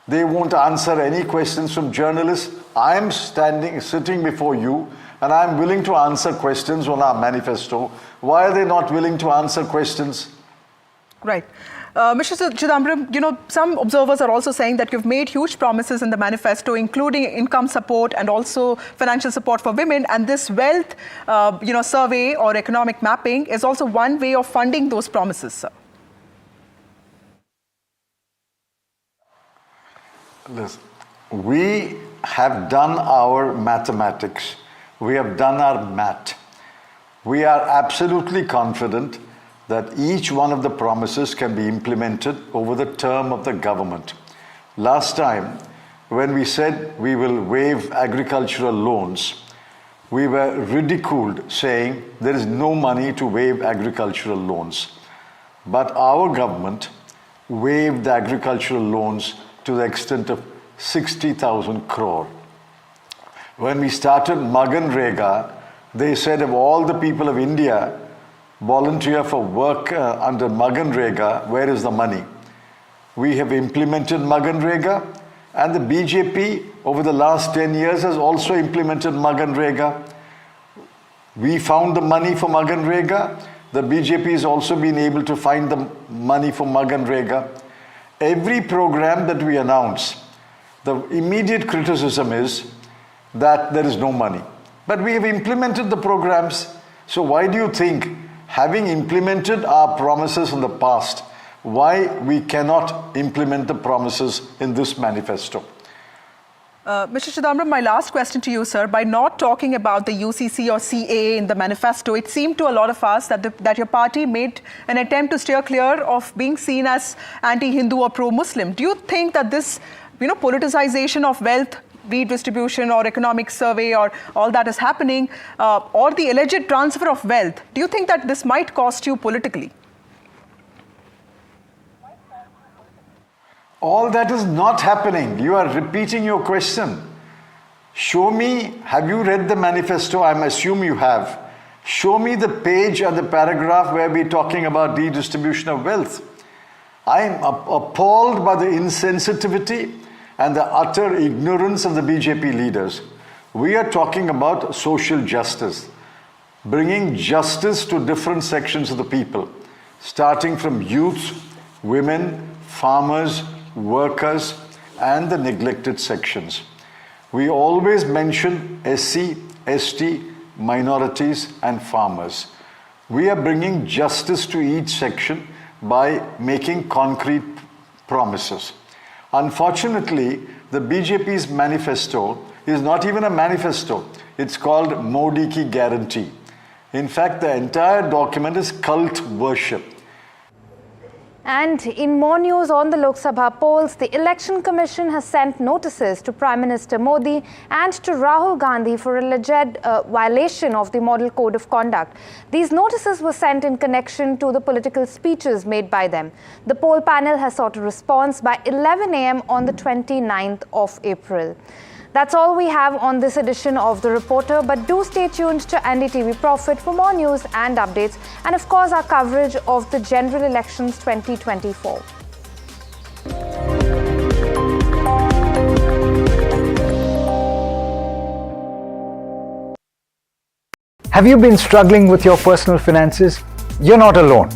They won't answer any questions from journalists. I am sitting before you, and I am willing to answer questions on our manifesto. Why are they not willing to answer questions? Right. Mr. Chidambaram, some observers are also saying that you've made huge promises in the manifesto, including income support and also financial support for women. And this wealth, survey or economic mapping is also one way of funding those promises, sir. Listen, we have done our mathematics. We have done our math. We are absolutely confident that each one of the promises can be implemented over the term of the government. Last time, when we said we will waive agricultural loans, we were ridiculed saying there is no money to waive agricultural loans. But our government waived the agricultural loans to the extent of 60,000 crore. When we started Maganrega, they said of all the people of India volunteer for work under Maganrega, where is the money? We have implemented Maganrega, and the BJP over the last 10 years has also implemented Maganrega. We found the money for Maganrega. The BJP has also been able to find the money for Maganrega. Every program that we announce, the immediate criticism is that there is no money. But we have implemented the programs. So why do you think, having implemented our promises in the past, why we cannot implement the promises in this manifesto? Mr. Chidambaram, my last question to you, sir. By not talking about the UCC or CAA in the manifesto, it seemed to a lot of us that your party made an attempt to steer clear of being seen as anti-Hindu or pro-Muslim. Do you think that this, politicization of wealth redistribution or economic survey or all that is happening, or the alleged transfer of wealth, do you think that this might cost you politically? All that is not happening. You are repeating your question. Show me, have you read the manifesto? I assume you have. Show me the page or the paragraph where we're talking about redistribution of wealth. I am appalled by the insensitivity and the utter ignorance of the BJP leaders. We are talking about social justice, bringing justice to different sections of the people, starting from youth, women, farmers, workers, and the neglected sections. We always mention SC, ST, minorities, and farmers. We are bringing justice to each section by making concrete promises. Unfortunately, the BJP's manifesto is not even a manifesto. It's called Modi Ki Guarantee. In fact, the entire document is cult worship. And in more news on the Lok Sabha polls, the Election Commission has sent notices to Prime Minister Modi and to Rahul Gandhi for alleged violation of the Model Code of Conduct. These notices were sent in connection to the political speeches made by them. The poll panel has sought a response by 11 a.m. on the 29th of April. That's all we have on this edition of The Reporter, but do stay tuned to NDTV Profit for more news and updates, and of course our coverage of the general elections 2024. Have you been struggling with your personal finances? You're not alone.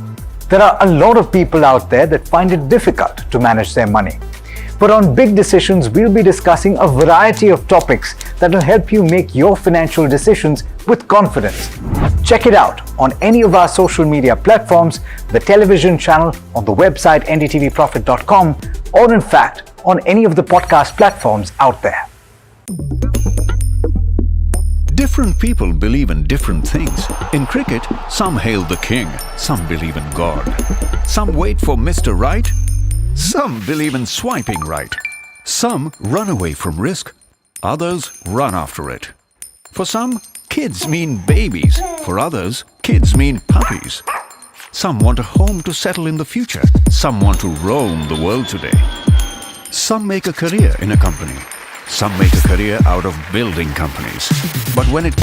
There are a lot of people out there that find it difficult to manage their money. But on Big Decisions, we'll be discussing a variety of topics that will help you make your financial decisions with confidence. Check it out on any of our social media platforms, the television channel, on the website ndtvprofit.com, or in fact, on any of the podcast platforms out there. Different people believe in different things. In cricket, some hail the king, some believe in God. Some wait for Mr. Right, Some believe in swiping right. Some run away from risk. Others run after it. For some, kids mean babies. For others, kids mean puppies. Some want a home to settle in the future. Some want to roam the world today. Some make a career in a company. Some make a career out of building companies. But when it...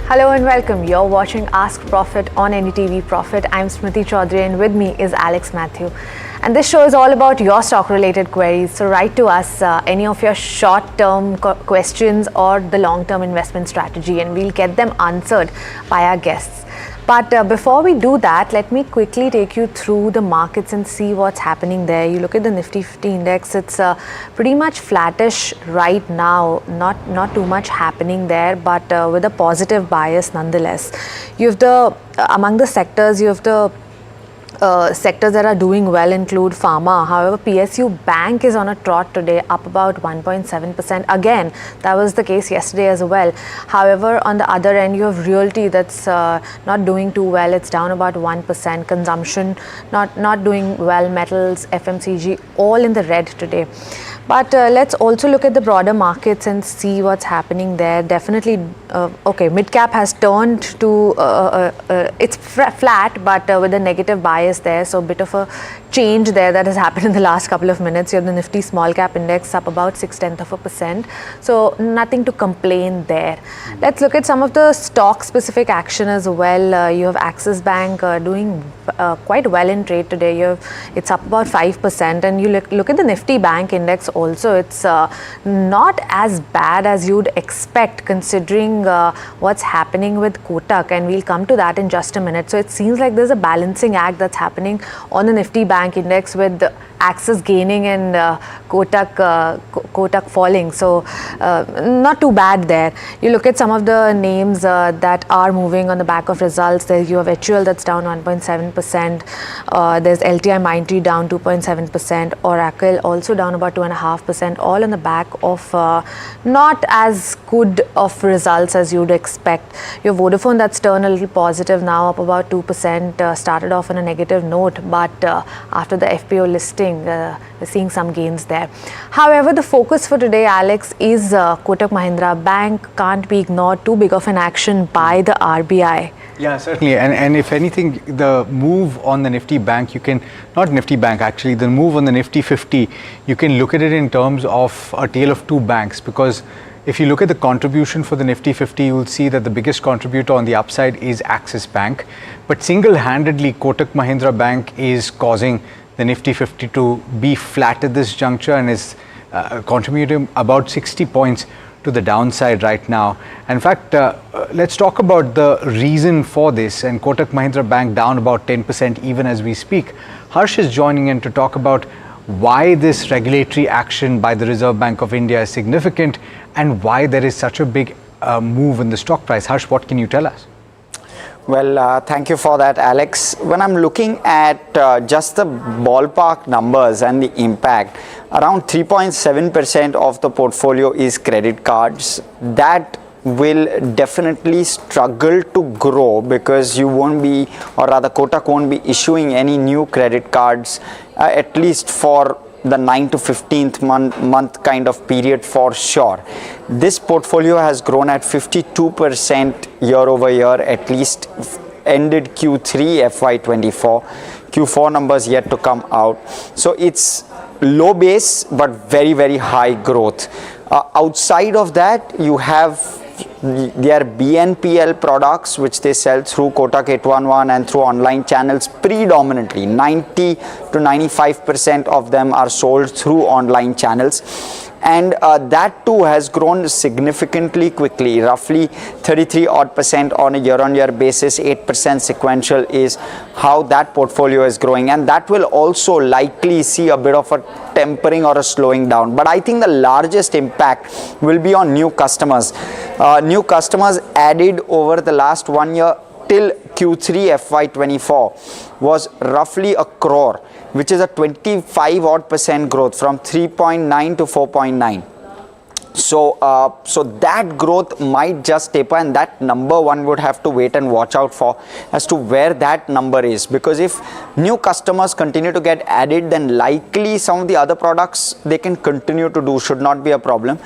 Hello and welcome. You're watching Ask Profit on NDTV Profit. I'm Smriti Chaudhary and with me is Alex Matthew. And this show is all about your stock related queries. So write to us any of your short term questions or the long term investment strategy and we'll get them answered by our guests. But before we do that, let me quickly take you through the markets and see what's happening there. You look at the Nifty 50 index, it's pretty much flattish right now, not too much happening there, but with a positive bias nonetheless. You have among the sectors, you have the sectors that are doing well include pharma. However, PSU Bank is on a trot today, up about 1.7%. Again, that was the case yesterday as well. However, on the other end, you have realty that's not doing too well. It's down about 1%. Consumption not doing well. Metals, FMCG, all in the red today. But let's also look at the broader markets and see what's happening there. Definitely, okay, mid-cap has turned to, it's flat, but with a negative bias there. So a bit of a change there that has happened in the last couple of minutes. You have the Nifty small cap index up about 0.6%. So nothing to complain there. Let's look at some of the stock specific action as well. You have Axis Bank doing quite well in trade today. It's up about 5%. And you look at the Nifty Bank index also, it's not as bad as you'd expect considering what's happening with Kotak, and we'll come to that in just a minute. So it seems like there's a balancing act that's happening on the Nifty Bank index with Axis gaining and Kotak falling. So not too bad there. You look at some of the names that are moving on the back of results. There you have HUL that's down 1.7%. There's LTI Mindtree down 2.7%. Oracle also down about 2.5%. All on the back of not as good of results as you'd expect. Your Vodafone that's turned a little positive now, up about 2%. Started off on a negative note, but after the FPO listing, we're seeing some gains there. However, the focus for today, Alex, is Kotak Mahindra Bank can't be ignored. Too big of an action by the RBI. Yeah, certainly. And if anything, the move on the Nifty Bank, you can, not Nifty Bank actually, the move on the Nifty 50, you can look at it in terms of a tale of two banks, because if you look at the contribution for the Nifty 50, you will see that the biggest contributor on the upside is Axis Bank. But single-handedly, Kotak Mahindra Bank is causing the Nifty 50 to be flat at this juncture and is contributing about 60 points to the downside right now. In fact, let's talk about the reason for this, and Kotak Mahindra Bank down about 10% even as we speak. Harsh is joining in to talk about why this regulatory action by the Reserve Bank of India is significant and why there is such a big move in the stock price. Harsh, what can you tell us? Well, thank you for that, Alex. When I'm looking at just the ballpark numbers and the impact, around 3.7% of the portfolio is credit cards. That will definitely struggle to grow because you won't be, or rather Kotak won't be issuing any new credit cards, at least for the 9th to 15th month kind of period for sure. This portfolio has grown at 52% year over year, at least ended Q3 FY24. Q4 numbers yet to come out. So it's low base but very, very high growth. Outside of that, you have their BNPL products which they sell through Kotak 811 and through online channels predominantly. 90 to 95% of them are sold through online channels. and that too has grown significantly quickly, roughly 33% on a year-on-year basis. 8% sequential is how that portfolio is growing, and that will also likely see a bit of a tempering or a slowing down. But I think the largest impact will be on new customers. New customers added over the last 1 year till Q3 FY24 was roughly 1 crore, which is a 25% growth from 3.9 to 4.9. So that growth might just taper, and that number one would have to wait and watch out for as to where that number is, because if new customers continue to get added, then likely some of the other products they can continue to do should not be a problem.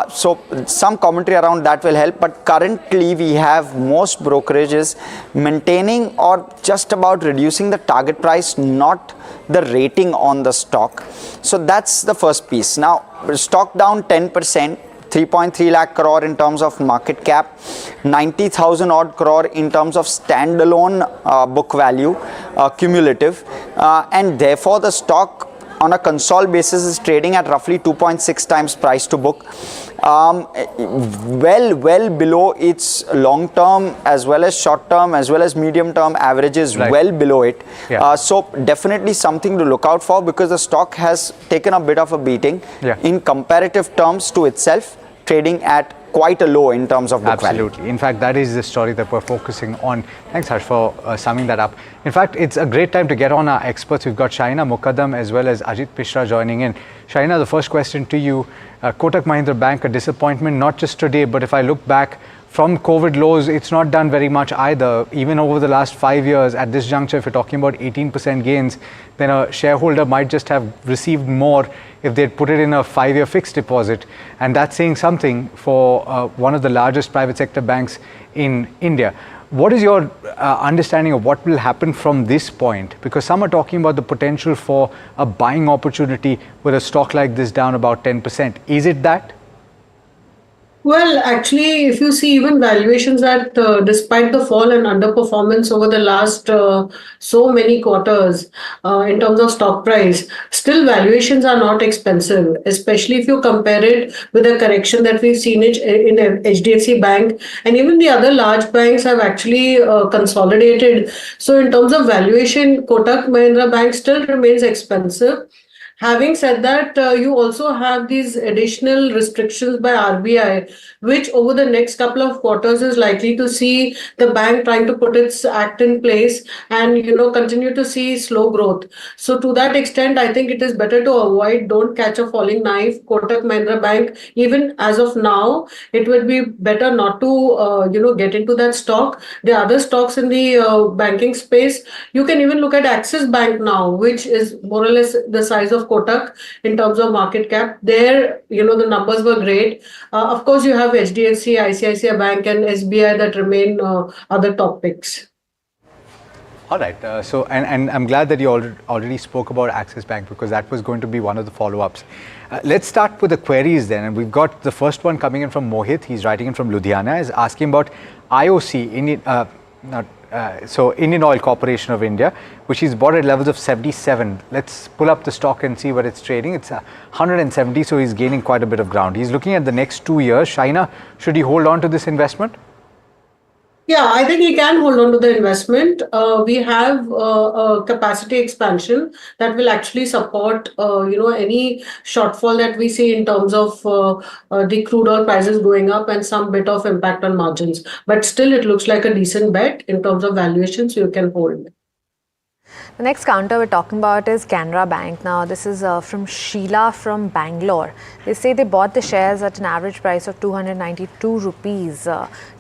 So some commentary around that will help, but currently we have most brokerages maintaining or just about reducing the target price, not the rating on the stock. So that's the first piece. Now, stock down 10%, 3.3 lakh crore in terms of market cap, 90,000 odd crore in terms of standalone book value, cumulative, and therefore the stock on a consol basis is trading at roughly 2.6 times price to book, well below its long term as well as short term as well as medium term averages, well below it. So definitely something to look out for, because the stock has taken a bit of a beating in comparative terms to itself, trading at quite a low in terms of book value. Absolutely. In fact, that is the story that we're focusing on. Thanks, Harsh, for summing that up. In fact, it's a great time to get on our experts. We've got Shaina Mukaddam as well as Ajit Mishra joining in. Shaina, the first question to you. Kotak Mahindra Bank, a disappointment, not just today, but if I look back from COVID lows, it's not done very much either. Even over the last 5 years, at this juncture, if you're talking about 18% gains, then a shareholder might just have received more if they'd put it in a 5-year fixed deposit. And that's saying something for one of the largest private sector banks in India. What is your understanding of what will happen from this point? Because some are talking about the potential for a buying opportunity with a stock like this down about 10%. Is it that? Well, actually, if you see even valuations that despite the fall and underperformance over the last so many quarters in terms of stock price, still valuations are not expensive, especially if you compare it with the correction that we've seen in HDFC Bank, and even the other large banks have actually consolidated. So in terms of valuation, Kotak Mahindra Bank still remains expensive. Having said that, you also have these additional restrictions by RBI, which over the next couple of quarters is likely to see the bank trying to put its act in place and, continue to see slow growth. So to that extent, I think it is better to avoid, don't catch a falling knife. Kotak Mahindra Bank, even as of now, it would be better not to, get into that stock. The other stocks in the banking space, you can even look at Axis Bank now, which is more or less the size of Kotak in terms of market cap. There, the numbers were great. Of course, you have HDFC, ICICI Bank and SBI that remain other top picks. All right. So I'm glad that you already spoke about Axis Bank, because that was going to be one of the follow-ups. Let's start with the queries then. And we've got the first one coming in from Mohit. He's writing in from Ludhiana. He's asking about IOC, Indian Oil Corporation of India, which he's bought at levels of 77. Let's pull up the stock and see what it's trading. It's 170, so he's gaining quite a bit of ground. He's looking at the next 2 years. Shaina, should he hold on to this investment? Yeah, I think he can hold on to the investment. We have a capacity expansion that will actually support, any shortfall that we see in terms of the crude oil prices going up and some bit of impact on margins. But still, it looks like a decent bet in terms of valuation, so you can hold. The next counter we're talking about is Canara Bank. Now, this is from Sheila from Bangalore. They say they bought the shares at an average price of 292 rupees.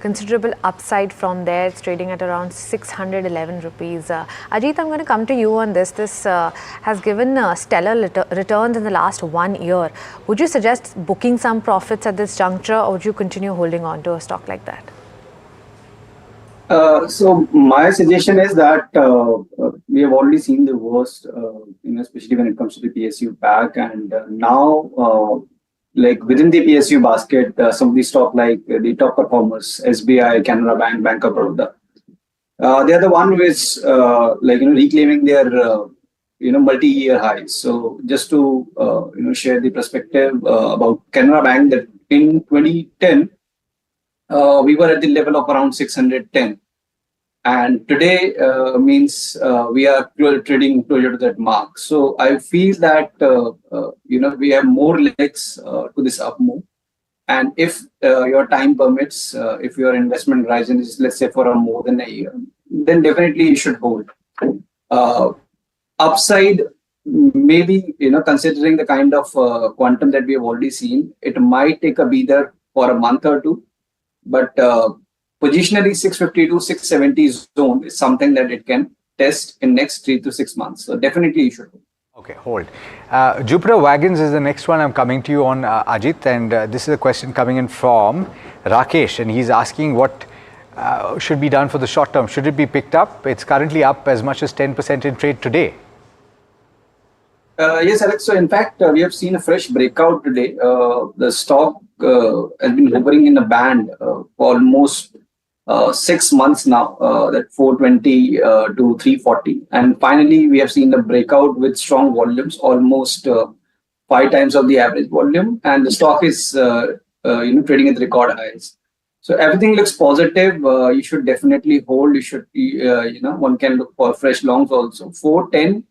Considerable upside from there. It's trading at around 611 rupees. Ajit, I'm going to come to you on this. This has given stellar returns in the last 1 year. Would you suggest booking some profits at this juncture, or would you continue holding on to a stock like that? So my suggestion is that we have already seen the worst, especially when it comes to the PSU pack, and now, like within the PSU basket, some of the stock like the top performers, SBI, Canara Bank, Bank of Baroda, they are the one which, reclaiming their, multi-year highs. So just to share the perspective about Canara Bank, that in 2010 we were at the level of around 610, and today means we are trading closer to that mark. So I feel that we have more legs to this up move. And if your time permits, if your investment horizon is, let's say, for more than a year, then definitely you should hold. Upside, maybe, considering the kind of quantum that we have already seen, it might take a breather for a month or two. But positionally, 650 to 670 zone is something that it can test in next 3 to 6 months. So definitely you should hold. Okay, hold. Jupiter Wagons is the next one I'm coming to you on, Ajit, and this is a question coming in from Rakesh, and he's asking what should be done for the short term. Should it be picked up? It's currently up as much as 10% in trade today. Yes, Alex. So in fact, we have seen a fresh breakout today. The stock has been hovering in a band for almost 6 months now, that 420 to 340, and finally we have seen the breakout with strong volumes, almost 5 times of the average volume, and the stock is trading at record highs. So everything looks positive. You should definitely hold. You should one can look for fresh longs also. 410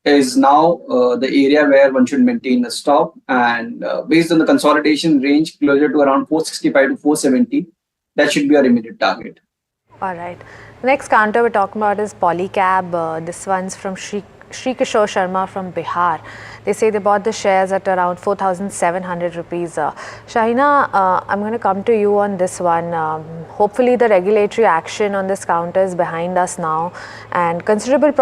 is now the area where one should maintain a stop, and based on the consolidation range closer to around 465 to 470, that should be our immediate target. All right. The next counter we're talking about is Polycab. This one's from Sri Kishore Sharma from Bihar. They say they bought the shares at around 4,700 rupees. Shahina, I'm going to come to you on this one. Hopefully the regulatory action on this counter is behind us now, and considerable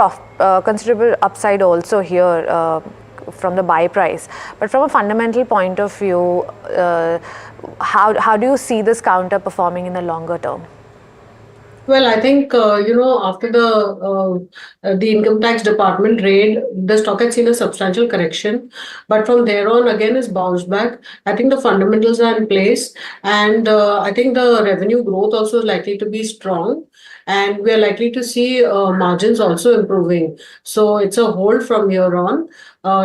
upside also here from the buy price. But from a fundamental point of view, how do you see this counter performing in the longer term? Well, I think, after the income tax department raid, the stock had seen a substantial correction. But from there on, again, it's bounced back. I think the fundamentals are in place. And I think the revenue growth also is likely to be strong. And we are likely to see margins also improving. So it's a hold from here on.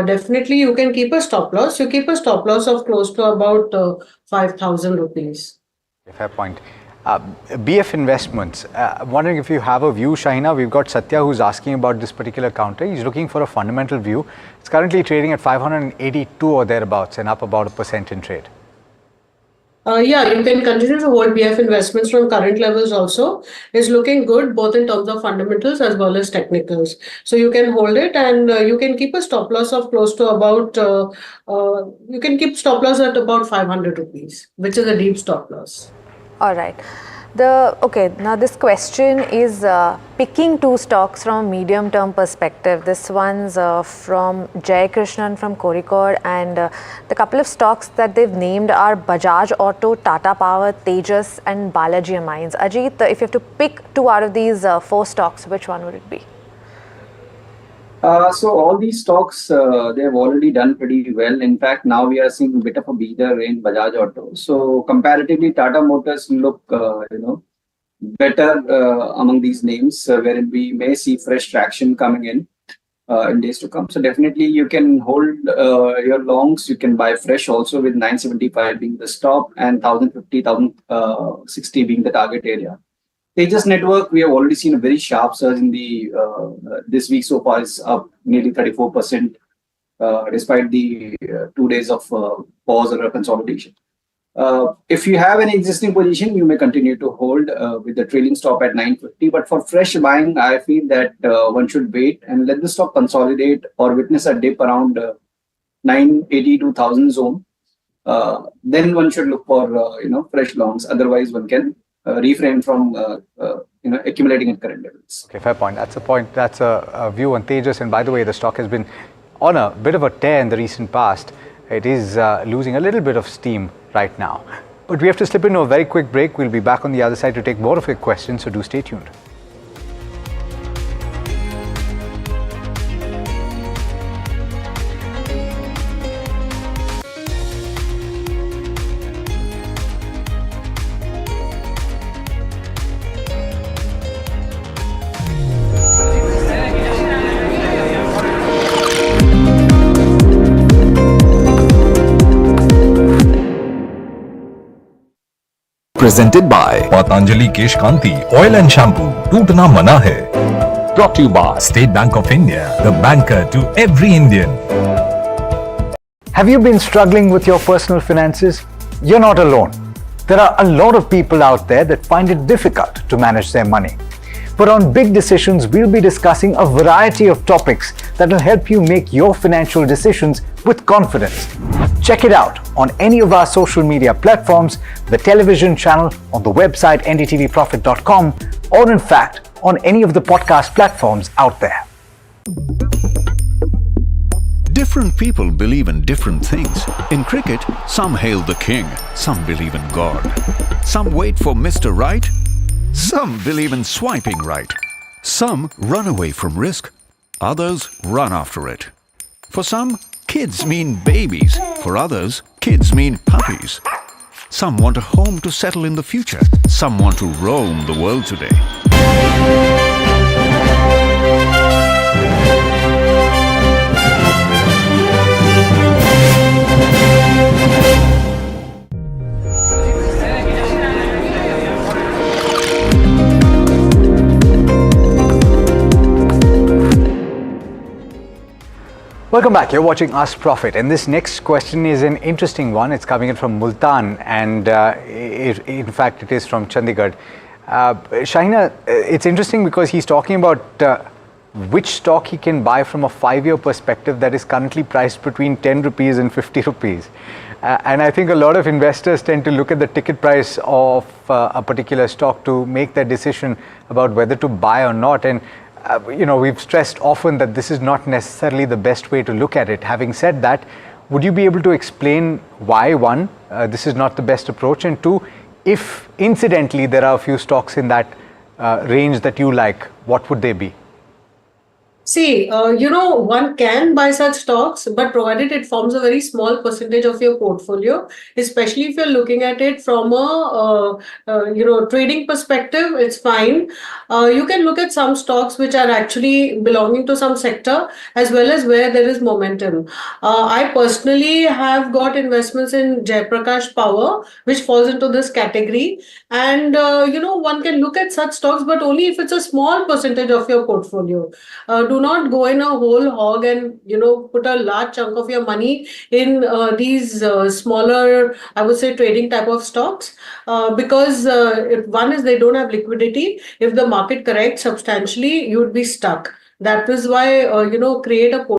Definitely, you can keep a stop loss. You keep a stop loss of close to about 5,000 rupees. Fair point. BF Investments, I'm wondering if you have a view, Shahina. We've got Satya who's asking about this particular counter. He's looking for a fundamental view. It's currently trading at 582 or thereabouts and up about 1% in trade. Yeah, you can continue to hold BF Investments from current levels also. It's looking good both in terms of fundamentals as well as technicals. So you can hold it, and you can keep a stop loss of close to about, you can keep stop loss at about 500 rupees, which is a deep stop loss. All right. Now this question is picking two stocks from a medium term perspective. This one's from Jay Krishnan from Kozhikode, and the couple of stocks that they've named are Bajaj Auto, Tata Power, Tejas and Balaji Amines. Ajit, if you have to pick 2 out of these 4 stocks, which one would it be? So all these stocks, they have already done pretty well. In fact, now we are seeing a bit of a breather in Bajaj Auto. So comparatively, Tata Motors look, better among these names, wherein we may see fresh traction coming in days to come. So definitely you can hold your longs. You can buy fresh also with 975 being the stop and 1,050, 1,060 being the target area. Tejas Network, we have already seen a very sharp surge in the this week so far. Is up nearly 34%, despite the 2 days of pause or consolidation. If you have an existing position, you may continue to hold with the trailing stop at 950. But for fresh buying, I feel that one should wait and let the stock consolidate or witness a dip around 980 to 1,000 zone. Then one should look for fresh longs. Otherwise, one can refrain from accumulating at current levels. Okay, fair point. That's a point. That's a view on Tejas. And by the way, the stock has been on a bit of a tear in the recent past. It is losing a little bit of steam right now. But we have to slip into a very quick break. We'll be back on the other side to take more of your questions, so do stay tuned. Presented by Patanjali Kesh Kanti Oil and Shampoo. Tootna Mana Hai. Brought to you by State Bank of India, the banker to every Indian. Have you been struggling with your personal finances? You're not alone. There are a lot of people out there that find it difficult to manage their money. But on Big Decisions, we'll be discussing a variety of topics that will help you make your financial decisions with confidence. Check it out on any of our social media platforms, the television channel, on the website ndtvprofit.com, or in fact, on any of the podcast platforms out there. Different people believe in different things. In cricket, some hail the king, some believe in God. Some wait for Mr. Right, some believe in swiping right. Some run away from risk, others run after it. For some, kids mean babies. For others, kids mean puppies. Some want a home to settle in the future. Some want to roam the world today. Welcome back. You're watching Us Profit, and this next question is an interesting one. It's coming in from Multan, and in fact, it is from Chandigarh. Shahina, it's interesting because he's talking about which stock he can buy from a 5-year perspective that is currently priced between 10 rupees and 50 rupees. And I think a lot of investors tend to look at the ticket price of a particular stock to make their decision about whether to buy or not. And we've stressed often that this is not necessarily the best way to look at it. Having said that, would you be able to explain why, one, this is not the best approach, and two, if incidentally there are a few stocks in that range that you like, what would they be? See, one can buy such stocks, but provided it forms a very small percentage of your portfolio, especially if you're looking at it from a, trading perspective, it's fine. You can look at some stocks which are actually belonging to some sector as well as where there is momentum. I personally have got investments in Jaiprakash Power, which falls into this category. And, one can look at such stocks, but only if it's a small percentage of your portfolio. Do not go in a whole hog and put a large chunk of your money in these smaller, I would say, trading type of stocks, because if one is they don't have liquidity. If the market corrects substantially, you would be stuck. That is why create a